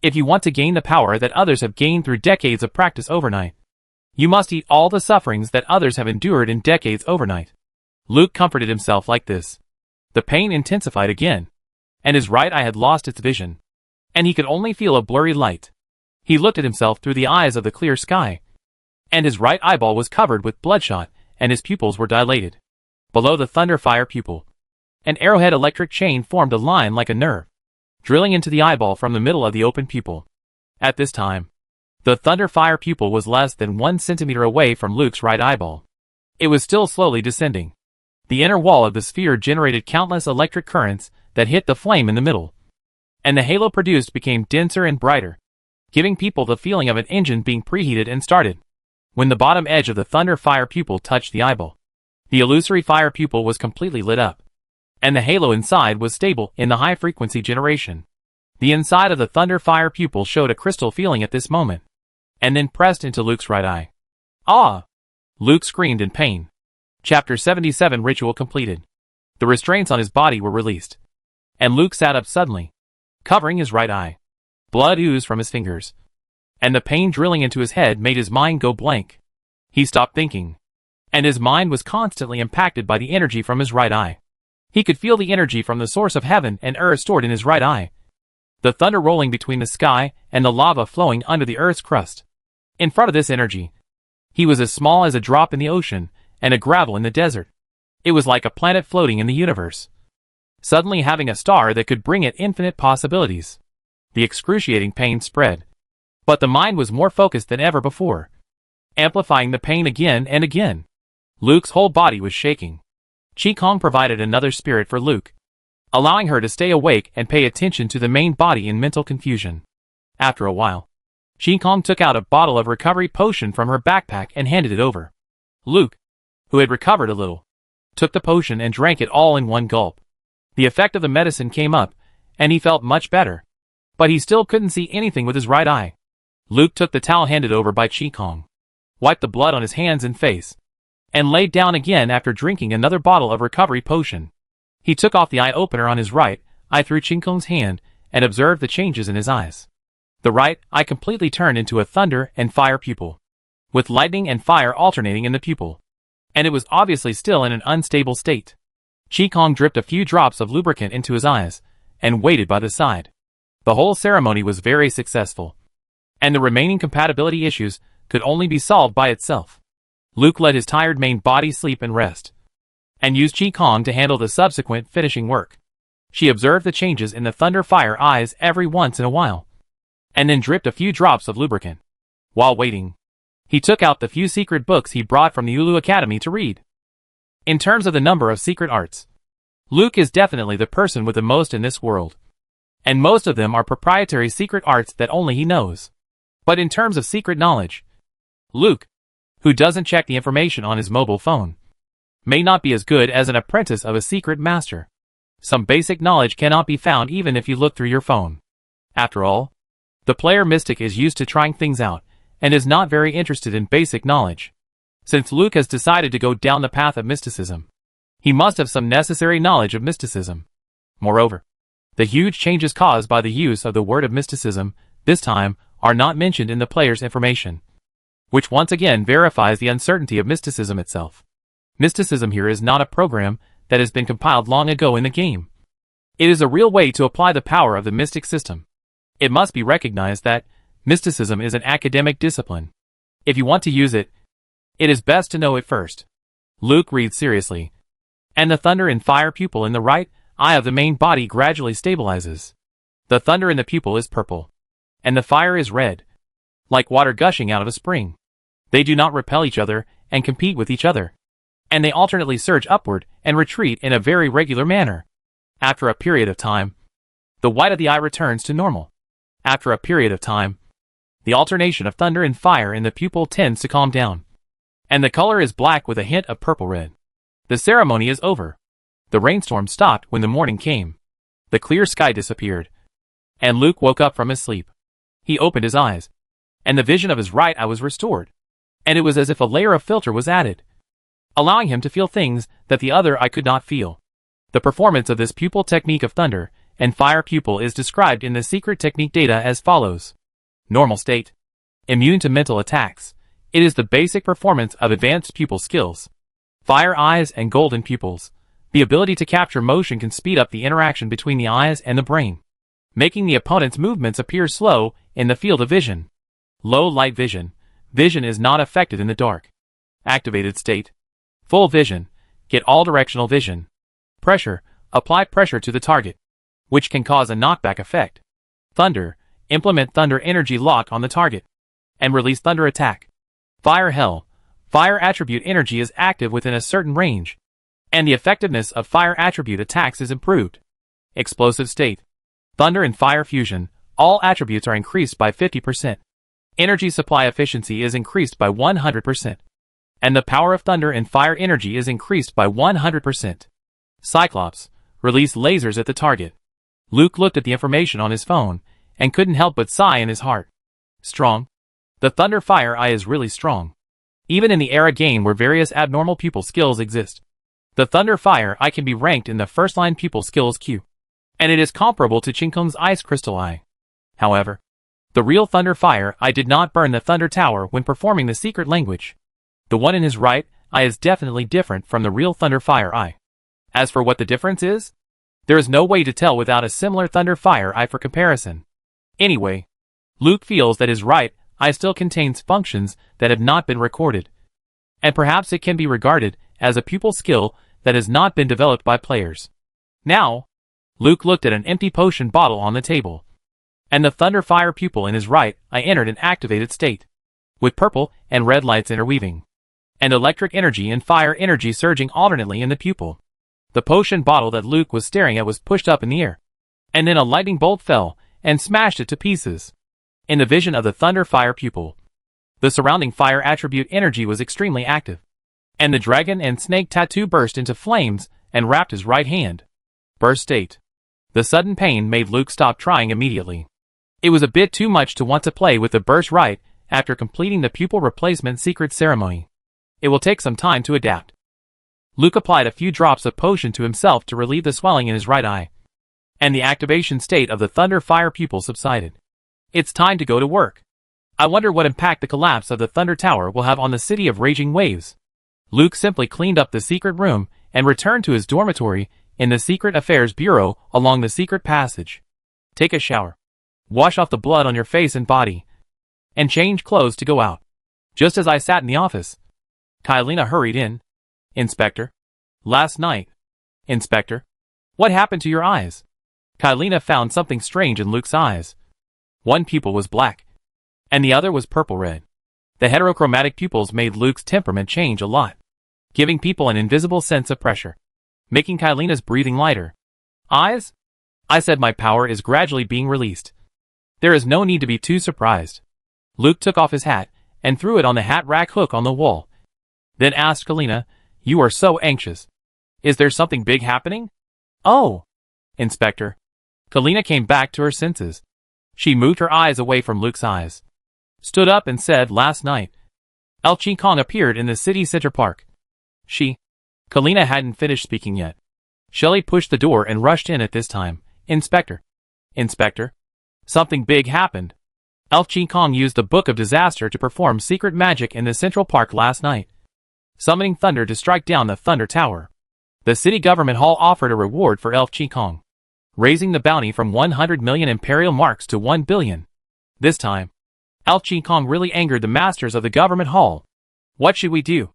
If you want to gain the power that others have gained through decades of practice overnight, you must eat all the sufferings that others have endured in decades overnight. Luke comforted himself like this. The pain intensified again, and his right eye had lost its vision, and he could only feel a blurry light. He looked at himself through the eyes of the clear sky, and his right eyeball was covered with bloodshot, and his pupils were dilated. Below the thunder fire pupil, an arrowhead electric chain formed a line like a nerve, drilling into the eyeball from the middle of the open pupil. At this time, the thunder fire pupil was less than 1 centimeter away from Luke's right eyeball. It was still slowly descending. The inner wall of the sphere generated countless electric currents that hit the flame in the middle, and the halo produced became denser and brighter, giving people the feeling of an engine being preheated and started. When the bottom edge of the thunder fire pupil touched the eyeball, the illusory fire pupil was completely lit up, and the halo inside was stable in the high-frequency generation. The inside of the thunder fire pupil showed a crystal feeling at this moment, and then pressed into Luke's right eye. Ah! Luke screamed in pain. Chapter 77 Ritual completed. The restraints on his body were released, and Luke sat up suddenly, covering his right eye. Blood oozed from his fingers, and the pain drilling into his head made his mind go blank. He stopped thinking, and his mind was constantly impacted by the energy from his right eye. He could feel the energy from the source of heaven and earth stored in his right eye. The thunder rolling between the sky and the lava flowing under the earth's crust. In front of this energy, he was as small as a drop in the ocean and a gravel in the desert. It was like a planet floating in the universe, suddenly having a star that could bring it infinite possibilities. The excruciating pain spread, but the mind was more focused than ever before, amplifying the pain again and again. Luke's whole body was shaking. Ching Kong provided another spirit for Luke, allowing her to stay awake and pay attention to the main body in mental confusion. After a while, Ching Kong took out a bottle of recovery potion from her backpack and handed it over. Luke, who had recovered a little, took the potion and drank it all in one gulp. The effect of the medicine came up, and he felt much better, but he still couldn't see anything with his right eye. Luke took the towel handed over by Ching Kong, wiped the blood on his hands and face, and laid down again after drinking another bottle of recovery potion. He took off the eye opener on his right eye through Ching Kong's hand and observed the changes in his eyes. The right eye completely turned into a thunder and fire pupil, with lightning and fire alternating in the pupil, and it was obviously still in an unstable state. Ching Kong dripped a few drops of lubricant into his eyes and waited by the side. The whole ceremony was very successful. and the remaining compatibility issues could only be solved by itself. Luke let his tired main body sleep and rest, and used Ching Kong to handle the subsequent finishing work. She observed the changes in the Thunder Fire eyes every once in a while, and then dripped a few drops of lubricant. While waiting, he took out the few secret books he brought from the Ulu Academy to read. In terms of the number of secret arts, Luke is definitely the person with the most in this world, and most of them are proprietary secret arts that only he knows. But in terms of secret knowledge, Luke, who doesn't check the information on his mobile phone, may not be as good as an apprentice of a secret master. Some basic knowledge cannot be found even if you look through your phone. After all, the player mystic is used to trying things out, and is not very interested in basic knowledge. Since Luke has decided to go down the path of mysticism, he must have some necessary knowledge of mysticism. Moreover, the huge changes caused by the use of the word of mysticism, this time, are not mentioned in the player's information, which once again verifies the uncertainty of mysticism itself. Mysticism here is not a program that has been compiled long ago in the game. It is a real way to apply the power of the mystic system. It must be recognized that mysticism is an academic discipline. If you want to use it, it is best to know it first. Luke reads seriously, and the thunder and fire pupil in the right eye of the main body gradually stabilizes. The thunder in the pupil is purple, and the fire is red, like water gushing out of a spring. They do not repel each other and compete with each other, and they alternately surge upward and retreat in a very regular manner. After a period of time, the white of the eye returns to normal. After a period of time, the alternation of thunder and fire in the pupil tends to calm down, and the color is black with a hint of purple-red. The ceremony is over. The rainstorm stopped when the morning came. The clear sky disappeared, and Luke woke up from his sleep. He opened his eyes, and the vision of his right eye was restored, and it was as if a layer of filter was added, allowing him to feel things that the other eye could not feel. The performance of this pupil technique of thunder and fire pupil is described in the secret technique data as follows. Normal state. Immune to mental attacks. It is the basic performance of advanced pupil skills. Fire eyes and golden pupils. The ability to capture motion can speed up the interaction between the eyes and the brain, making the opponent's movements appear slow in the field of vision. Low light vision. Vision is not affected in the dark. Activated state. Full vision. Get all directional vision. Pressure. Apply pressure to the target, which can cause a knockback effect. Thunder. Implement thunder energy lock on the target, and release thunder attack. Fire hell. Fire attribute energy is active within a certain range, and the effectiveness of fire attribute attacks is improved. Explosive state. Thunder and fire fusion. All attributes are increased by 50%. Energy supply efficiency is increased by 100%. And the power of thunder and fire energy is increased by 100%. Cyclops. Release lasers at the target. Luke looked at the information on his phone, and couldn't help but sigh in his heart. Strong. The Thunder Fire Eye is really strong. Even in the era game where various abnormal pupil skills exist, the Thunder Fire Eye can be ranked in the first-line pupil skills queue, and it is comparable to Ching Kong's Ice Crystal Eye. However, the real Thunder Fire Eye did not burn the Thunder Tower when performing the secret language. The one in his right eye is definitely different from the real Thunder Fire Eye. As for what the difference is, there is no way to tell without a similar Thunder Fire Eye for comparison. Anyway, Luke feels that his right eye still contains functions that have not been recorded, and perhaps it can be regarded as a pupil skill that has not been developed by players. Now, Luke looked at an empty potion bottle on the table, and the Thunder Fire pupil in his right eye entered an activated state, with purple and red lights interweaving, and electric energy and fire energy surging alternately in the pupil. The potion bottle that Luke was staring at was pushed up in the air, and then a lightning bolt fell and smashed it to pieces. In the vision of the Thunder Fire pupil, the surrounding fire attribute energy was extremely active, and the dragon and snake tattoo burst into flames and wrapped his right hand. Burst state. The sudden pain made Luke stop trying immediately. It was a bit too much to want to play with the burst right after completing the pupil replacement secret ceremony. It will take some time to adapt. Luke applied a few drops of potion to himself to relieve the swelling in his right eye, and the activation state of the Thunder Fire pupil subsided. It's time to go to work. I wonder what impact the collapse of the Thunder Tower will have on the city of raging waves. Luke simply cleaned up the secret room and returned to his dormitory in the Secret Affairs Bureau along the secret passage. Take a shower. Wash off the blood on your face and body, and changed clothes to go out. Just as I sat in the office, Kylina hurried in. Inspector? Last night. Inspector? What happened to your eyes? Kylina found something strange in Luke's eyes. One pupil was black, and the other was purple-red. The heterochromatic pupils made Luke's temperament change a lot, giving people an invisible sense of pressure, making Kylina's breathing lighter. Eyes? I said my power is gradually being released. There is no need to be too surprised. Luke took off his hat and threw it on the hat rack hook on the wall. Then asked Kylina, "You are so anxious. Is there something big happening?" "Oh, Inspector." Kylina came back to her senses. She moved her eyes away from Luke's eyes, stood up and said, "Last night, Ching Kong appeared in the city center park. Kylina hadn't finished speaking yet. Shelley pushed the door and rushed in at this time. Inspector. Something big happened. Ching Kong used the Book of Disaster to perform secret magic in the Central Park last night, summoning thunder to strike down the Thunder Tower. The city government hall offered a reward for Ching Kong, raising the bounty from 100 million imperial marks to 1 billion. This time, Ching Kong really angered the masters of the government hall. What should we do?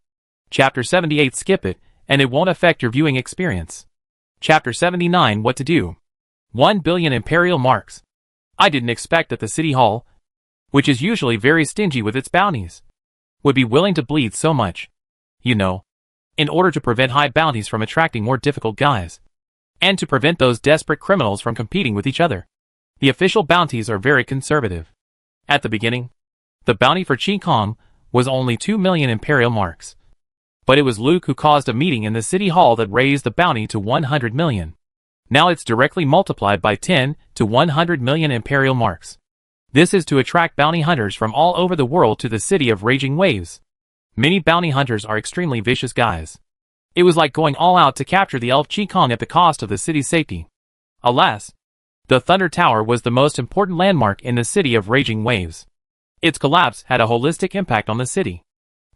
Chapter 78. Skip it, and it won't affect your viewing experience. Chapter 79. What to do? 1 billion imperial marks. I didn't expect that the city hall, which is usually very stingy with its bounties, would be willing to bleed so much. You know, in order to prevent high bounties from attracting more difficult guys, and to prevent those desperate criminals from competing with each other. The official bounties are very conservative. At the beginning, the bounty for Ching Kong was only 2 million imperial marks. But it was Luke who caused a meeting in the city hall that raised the bounty to 100 million. Now it's directly multiplied by 10 to 100 million imperial marks. This is to attract bounty hunters from all over the world to the city of Raging Waves. Many bounty hunters are extremely vicious guys. It was like going all out to capture the Ching Kong at the cost of the city's safety. Alas, the Thunder Tower was the most important landmark in the city of Raging Waves. Its collapse had a holistic impact on the city.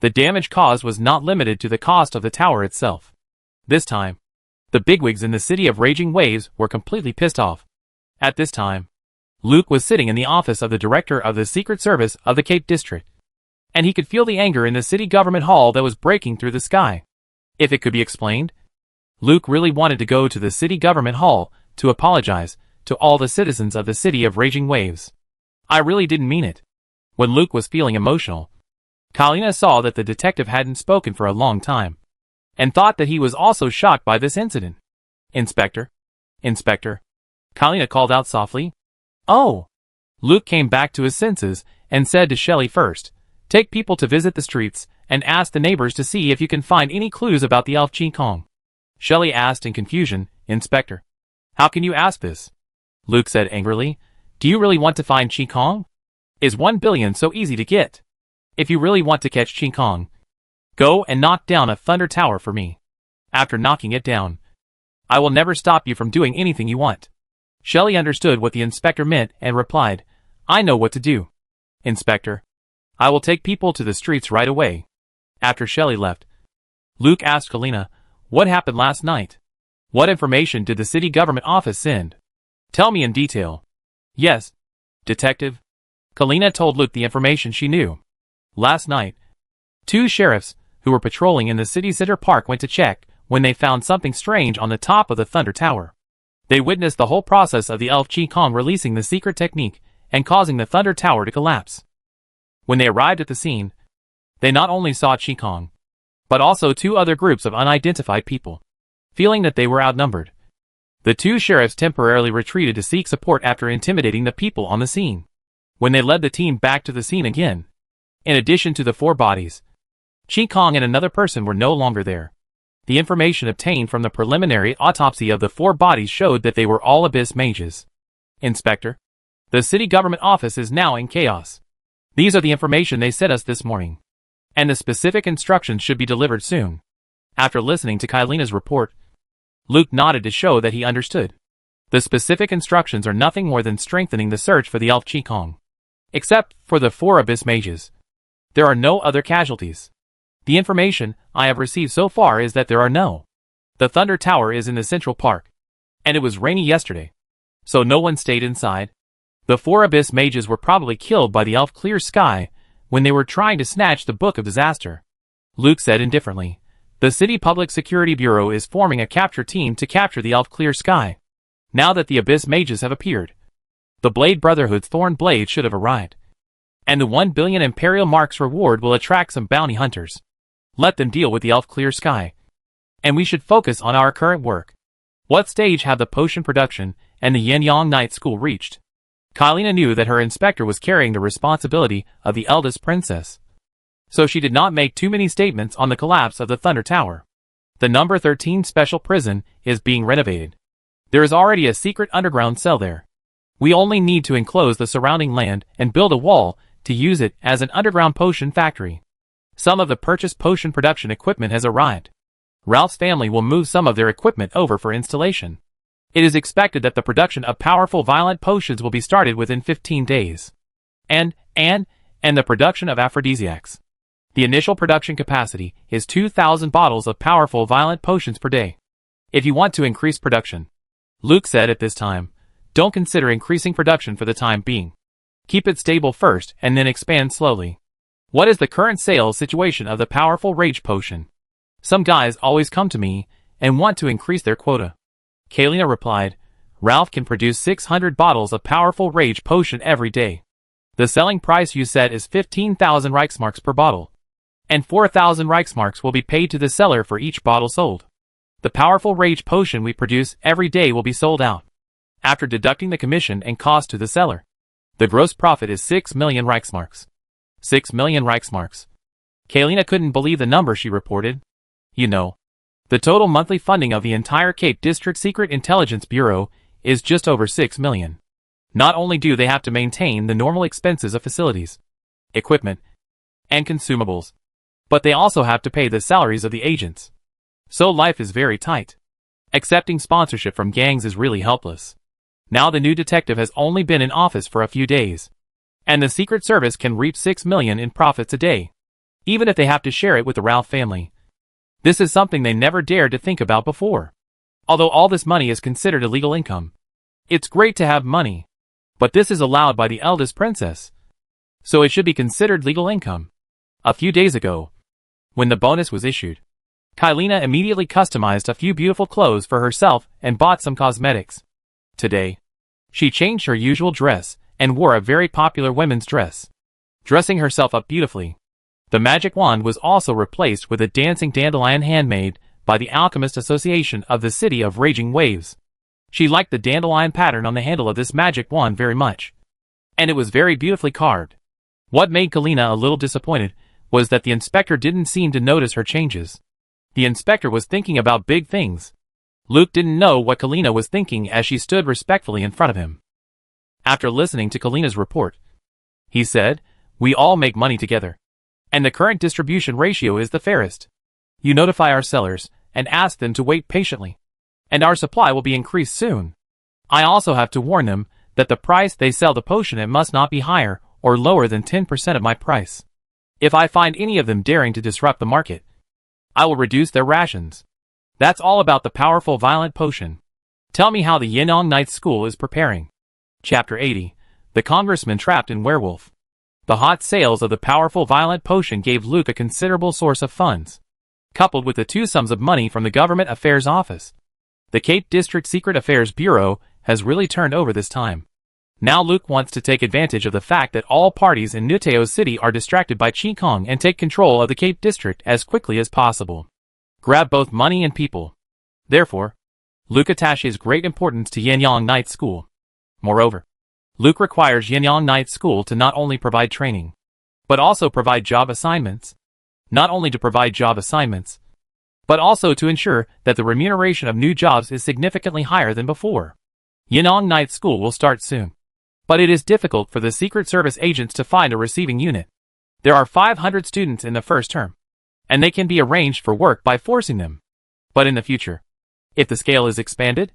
The damage caused was not limited to the cost of the tower itself. This time, the bigwigs in the city of Raging Waves were completely pissed off. At this time, Luke was sitting in the office of the director of the Secret Service of the Cape District, and he could feel the anger in the city government hall that was breaking through the sky. If it could be explained, Luke really wanted to go to the city government hall to apologize to all the citizens of the city of Raging Waves. I really didn't mean it. When Luke was feeling emotional, Kylina saw that the detective hadn't spoken for a long time, and thought that he was also shocked by this incident. Inspector? Kylina called out softly. Oh! Luke came back to his senses and said to Shelley, "First, take people to visit the streets and ask the neighbors to see if you can find any clues about the Ching Kong." Shelley asked in confusion, "Inspector, how can you ask this?" Luke said angrily, "Do you really want to find Ching Kong? Is 1 billion so easy to get? If you really want to catch Ching Kong, go and knock down a Thunder Tower for me. After knocking it down, I will never stop you from doing anything you want." Shelley understood what the inspector meant and replied, "I know what to do, Inspector. I will take people to the streets right away." After Shelley left, Luke asked Kylina, "What happened last night? What information did the city government office send? Tell me in detail." "Yes, Detective." Kylina told Luke the information she knew. Last night, 2 sheriffs who were patrolling in the city center park went to check when they found something strange on the top of the Thunder Tower. They witnessed the whole process of the Ching Kong releasing the secret technique and causing the Thunder Tower to collapse. When they arrived at the scene, they not only saw Ching Kong, but also 2 other groups of unidentified people. Feeling that they were outnumbered, the 2 sheriffs temporarily retreated to seek support after intimidating the people on the scene. When they led the team back to the scene again, in addition to the 4 bodies, Ching Kong and another person were no longer there. The information obtained from the preliminary autopsy of the 4 bodies showed that they were all abyss mages. Inspector, the city government office is now in chaos. These are the information they sent us this morning, and the specific instructions should be delivered soon. After listening to Kylina's report, Luke nodded to show that he understood. The specific instructions are nothing more than strengthening the search for the Ching Kong. Except for the 4 abyss mages, there are no other casualties. The information I have received so far is that there are no. The Thunder Tower is in the Central Park, and it was rainy yesterday, so no one stayed inside. The 4 abyss mages were probably killed by the elf Clear Sky when they were trying to snatch the Book of Disaster. Luke said indifferently. The City Public Security Bureau is forming a capture team to capture the elf Clear Sky. Now that the abyss mages have appeared, the Blade Brotherhood's Thorn Blade should have arrived. And the 1 billion Imperial Marks reward will attract some bounty hunters. Let them deal with the elf Clear Sky. And we should focus on our current work. What stage have the potion production and the Yin Yang Night School reached? Kylina knew that her inspector was carrying the responsibility of the eldest princess. So she did not make too many statements on the collapse of the Thunder Tower. The number 13 special prison is being renovated. There is already a secret underground cell there. We only need to enclose the surrounding land and build a wall to use it as an underground potion factory. Some of the purchased potion production equipment has arrived. Ralph's family will move some of their equipment over for installation. It is expected that the production of powerful violent potions will be started within 15 days. And the production of aphrodisiacs. The initial production capacity is 2,000 bottles of powerful violent potions per day. If you want to increase production, Luke said at this time, don't consider increasing production for the time being. Keep it stable first and then expand slowly. What is the current sales situation of the powerful rage potion? Some guys always come to me and want to increase their quota. Kylina replied, Ralph can produce 600 bottles of powerful rage potion every day. The selling price you set is 15,000 Reichsmarks per bottle. And 4,000 Reichsmarks will be paid to the seller for each bottle sold. The powerful rage potion we produce every day will be sold out. After deducting the commission and cost to the seller, the gross profit is 6 million Reichsmarks. 6 million Reichsmarks. Kylina couldn't believe the number she reported. You know, the total monthly funding of the entire Cape District Secret Intelligence Bureau is just over 6 million. Not only do they have to maintain the normal expenses of facilities, equipment, and consumables, but they also have to pay the salaries of the agents. So life is very tight. Accepting sponsorship from gangs is really helpless. Now the new detective has only been in office for a few days, and the Secret Service can reap 6 million in profits a day, even if they have to share it with the Ralph family. This is something they never dared to think about before. Although all this money is considered illegal income. It's great to have money, but this is allowed by the eldest princess, so it should be considered legal income. A few days ago, when the bonus was issued, Kylina immediately customized a few beautiful clothes for herself and bought some cosmetics. Today, she changed her usual dress and wore a very popular women's dress, dressing herself up beautifully. The magic wand was also replaced with a dancing dandelion handmade by the Alchemist Association of the City of Raging Waves. She liked the dandelion pattern on the handle of this magic wand very much, and it was very beautifully carved. What made Kylina a little disappointed was that the inspector didn't seem to notice her changes. The inspector was thinking about big things. Luke didn't know what Kylina was thinking as she stood respectfully in front of him. After listening to Kylina's report, he said, we all make money together, and the current distribution ratio is the fairest. You notify our sellers and ask them to wait patiently, and our supply will be increased soon. I also have to warn them that the price they sell the potion at must not be higher or lower than 10% of my price. If I find any of them daring to disrupt the market, I will reduce their rations. That's all about the powerful violent potion. Tell me how the Yinong Night School is preparing. Chapter 80. The Congressman Trapped in Werewolf. The hot sales of the powerful violent potion gave Luke a considerable source of funds, coupled with the 2 sums of money from the Government Affairs Office. The Cape District Secret Affairs Bureau has really turned over this time. Now Luke wants to take advantage of the fact that all parties in Nuteo City are distracted by Ching Kong and take control of the Cape District as quickly as possible. Grab both money and people. Therefore, Luke attaches great importance to Yinong Night School. Moreover, Luke requires Yinong Night School to not only provide training, but also provide job assignments. Not only to provide job assignments, but also to ensure that the remuneration of new jobs is significantly higher than before. Yinong Night School will start soon, but it is difficult for the Secret Service agents to find a receiving unit. There are 500 students in the first term, and they can be arranged for work by forcing them. But in the future, if the scale is expanded,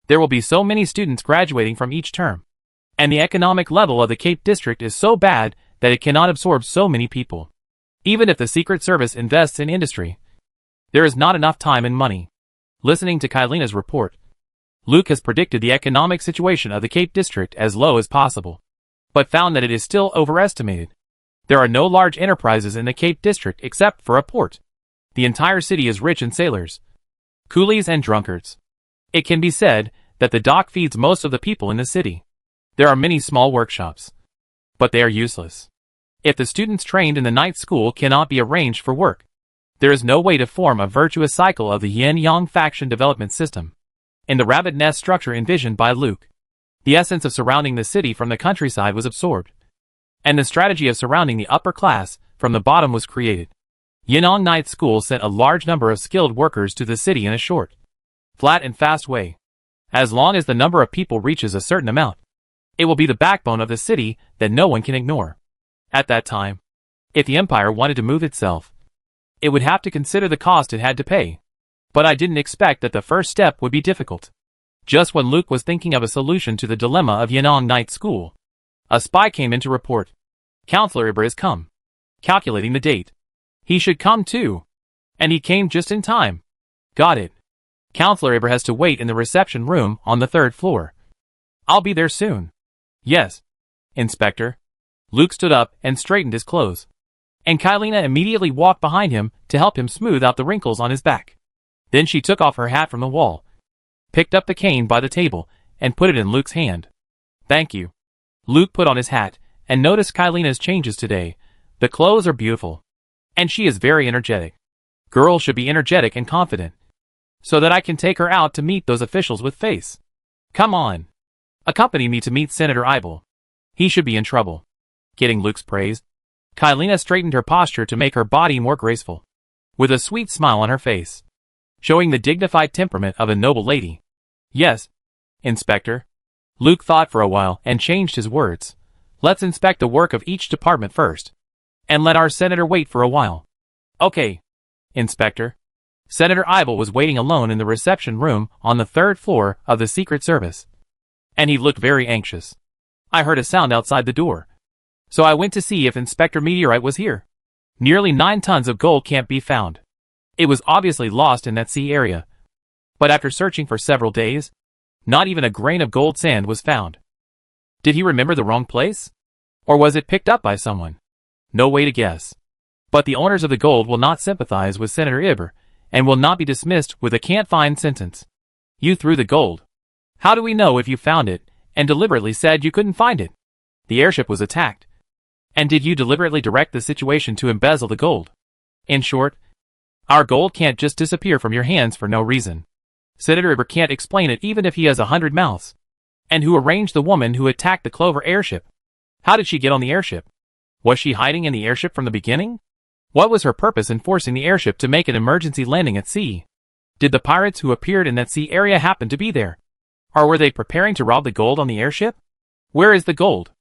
there will be so many students graduating from each term, and the economic level of the Cape District is so bad that it cannot absorb so many people. Even if the Secret Service invests in industry, there is not enough time and money. Listening to Kylina's report, Luke has predicted the economic situation of the Cape District as low as possible, but found that it is still overestimated. There are no large enterprises in the Cape District except for a port. The entire city is rich in sailors, coolies and drunkards. It can be said that the dock feeds most of the people in the city. There are many small workshops, but they are useless. If the students trained in the night school cannot be arranged for work, there is no way to form a virtuous cycle of the yin-yang faction development system. In the rabbit nest structure envisioned by Luke, the essence of surrounding the city from the countryside was absorbed, and the strategy of surrounding the upper class from the bottom was created. Yinong Night School sent a large number of skilled workers to the city in a short, flat and fast way. As long as the number of people reaches a certain amount, it will be the backbone of the city that no one can ignore. At that time, if the empire wanted to move itself, it would have to consider the cost it had to pay. But I didn't expect that the first step would be difficult. Just when Luke was thinking of a solution to the dilemma of Yinong Night School, a spy came in to report. Counselor Ibra has come. Calculating the date. He should come too. And he came just in time. Got it. Counselor Ibra has to wait in the reception room on the 3rd floor. I'll be there soon. Yes. Inspector. Luke stood up and straightened his clothes. And Kylina immediately walked behind him to help him smooth out the wrinkles on his back. Then she took off her hat from the wall, picked up the cane by the table, and put it in Luke's hand. Thank you. Luke put on his hat and noticed Kylina's changes today. The clothes are beautiful, and she is very energetic. Girls should be energetic and confident, so that I can take her out to meet those officials with face. Come on. Accompany me to meet Senator Eibel. He should be in trouble. Getting Luke's praise, Kylina straightened her posture to make her body more graceful, with a sweet smile on her face, showing the dignified temperament of a noble lady. Yes, Inspector. Luke thought for a while and changed his words. Let's inspect the work of each department first, and let our senator wait for a while. Okay, Inspector. Senator Eibel was waiting alone in the reception room on the 3rd floor of the Secret Service, and he looked very anxious. I heard a sound outside the door, so I went to see if Inspector Meteorite was here. Nearly 9 tons of gold can't be found. It was obviously lost in that sea area. But after searching for several days, not even a grain of gold sand was found. Did he remember the wrong place? Or was it picked up by someone? No way to guess. But the owners of the gold will not sympathize with Senator Ibra, and will not be dismissed with a can't find sentence. You threw the gold. How do we know if you found it, and deliberately said you couldn't find it? The airship was attacked. And did you deliberately direct the situation to embezzle the gold? In short, our gold can't just disappear from your hands for no reason. Senator Ibra can't explain it even if he has 100 mouths. And who arranged the woman who attacked the Clover airship? How did she get on the airship? Was she hiding in the airship from the beginning? What was her purpose in forcing the airship to make an emergency landing at sea? Did the pirates who appeared in that sea area happen to be there? Or were they preparing to rob the gold on the airship? Where is the gold?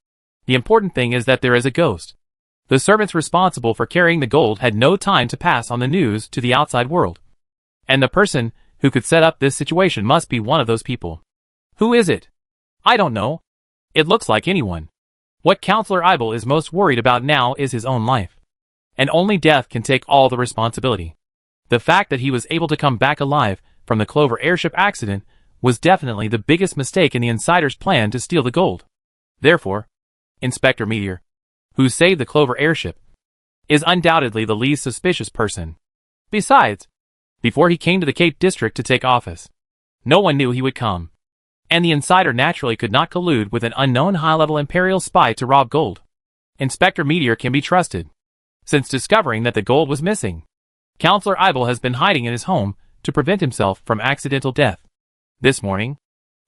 The important thing is that there is a ghost. The servants responsible for carrying the gold had no time to pass on the news to the outside world. And the person who could set up this situation must be one of those people. Who is it? I don't know. It looks like anyone. What Counselor Eibel is most worried about now is his own life. And only death can take all the responsibility. The fact that he was able to come back alive from the Clover airship accident was definitely the biggest mistake in the insider's plan to steal the gold. Therefore, Inspector Meteor, who saved the Clover airship, is undoubtedly the least suspicious person. Besides, before he came to the Cape District to take office, no one knew he would come. And the insider naturally could not collude with an unknown high-level Imperial spy to rob gold. Inspector Meteor can be trusted. Since discovering that the gold was missing, Counselor Eibel has been hiding in his home to prevent himself from accidental death. This morning,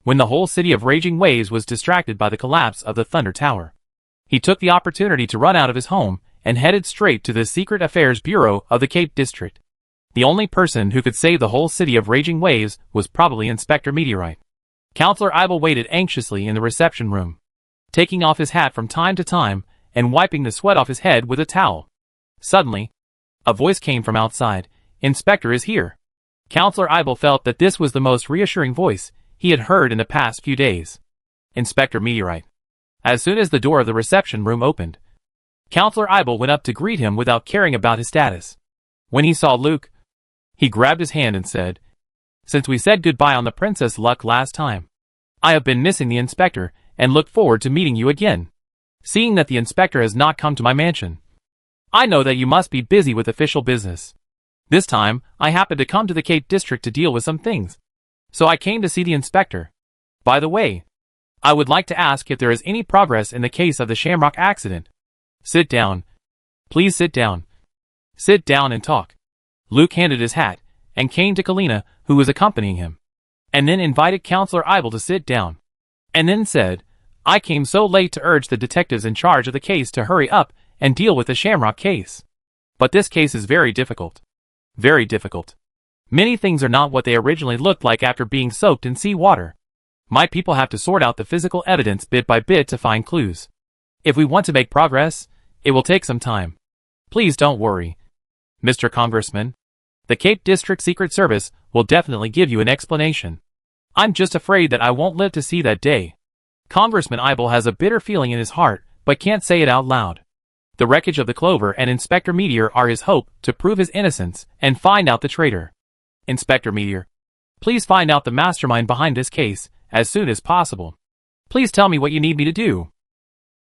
when the whole city of Raging Waves was distracted by the collapse of the Thunder Tower, he took the opportunity to run out of his home and headed straight to the Secret Affairs Bureau of the Cape District. The only person who could save the whole city of Raging Waves was probably Inspector Meteorite. Counselor Eibel waited anxiously in the reception room, taking off his hat from time to time and wiping the sweat off his head with a towel. Suddenly, a voice came from outside. Inspector is here. Counselor Eibel felt that this was the most reassuring voice he had heard in the past few days. Inspector Meteorite. As soon as the door of the reception room opened, Counselor Eibel went up to greet him without caring about his status. When he saw Luke, he grabbed his hand and said, since we said goodbye on the Princess Luck last time. I have been missing the inspector, and look forward to meeting you again. Seeing that the inspector has not come to my mansion, I know that you must be busy with official business. This time, I happened to come to the Cape District to deal with some things, so I came to see the inspector. By the way, I would like to ask if there is any progress in the case of the Shamrock accident. Sit down. Please sit down. Sit down and talk. Luke handed his hat and cane to Kalina, who was accompanying him, and then invited Counselor Eibel to sit down, and then said, I came so late to urge the detectives in charge of the case to hurry up and deal with the Shamrock case. But this case is very difficult. Very difficult. Many things are not what they originally looked like after being soaked in seawater. My people have to sort out the physical evidence bit by bit to find clues. If we want to make progress, it will take some time. Please don't worry, Mr. Congressman. The Cape District Secret Service will definitely give you an explanation. I'm just afraid that I won't live to see that day. Congressman Eibel has a bitter feeling in his heart, but can't say it out loud. The wreckage of the Clover and Inspector Meteor are his hope to prove his innocence and find out the traitor. Inspector Meteor, please find out the mastermind behind this case as soon as possible. Please tell me what you need me to do.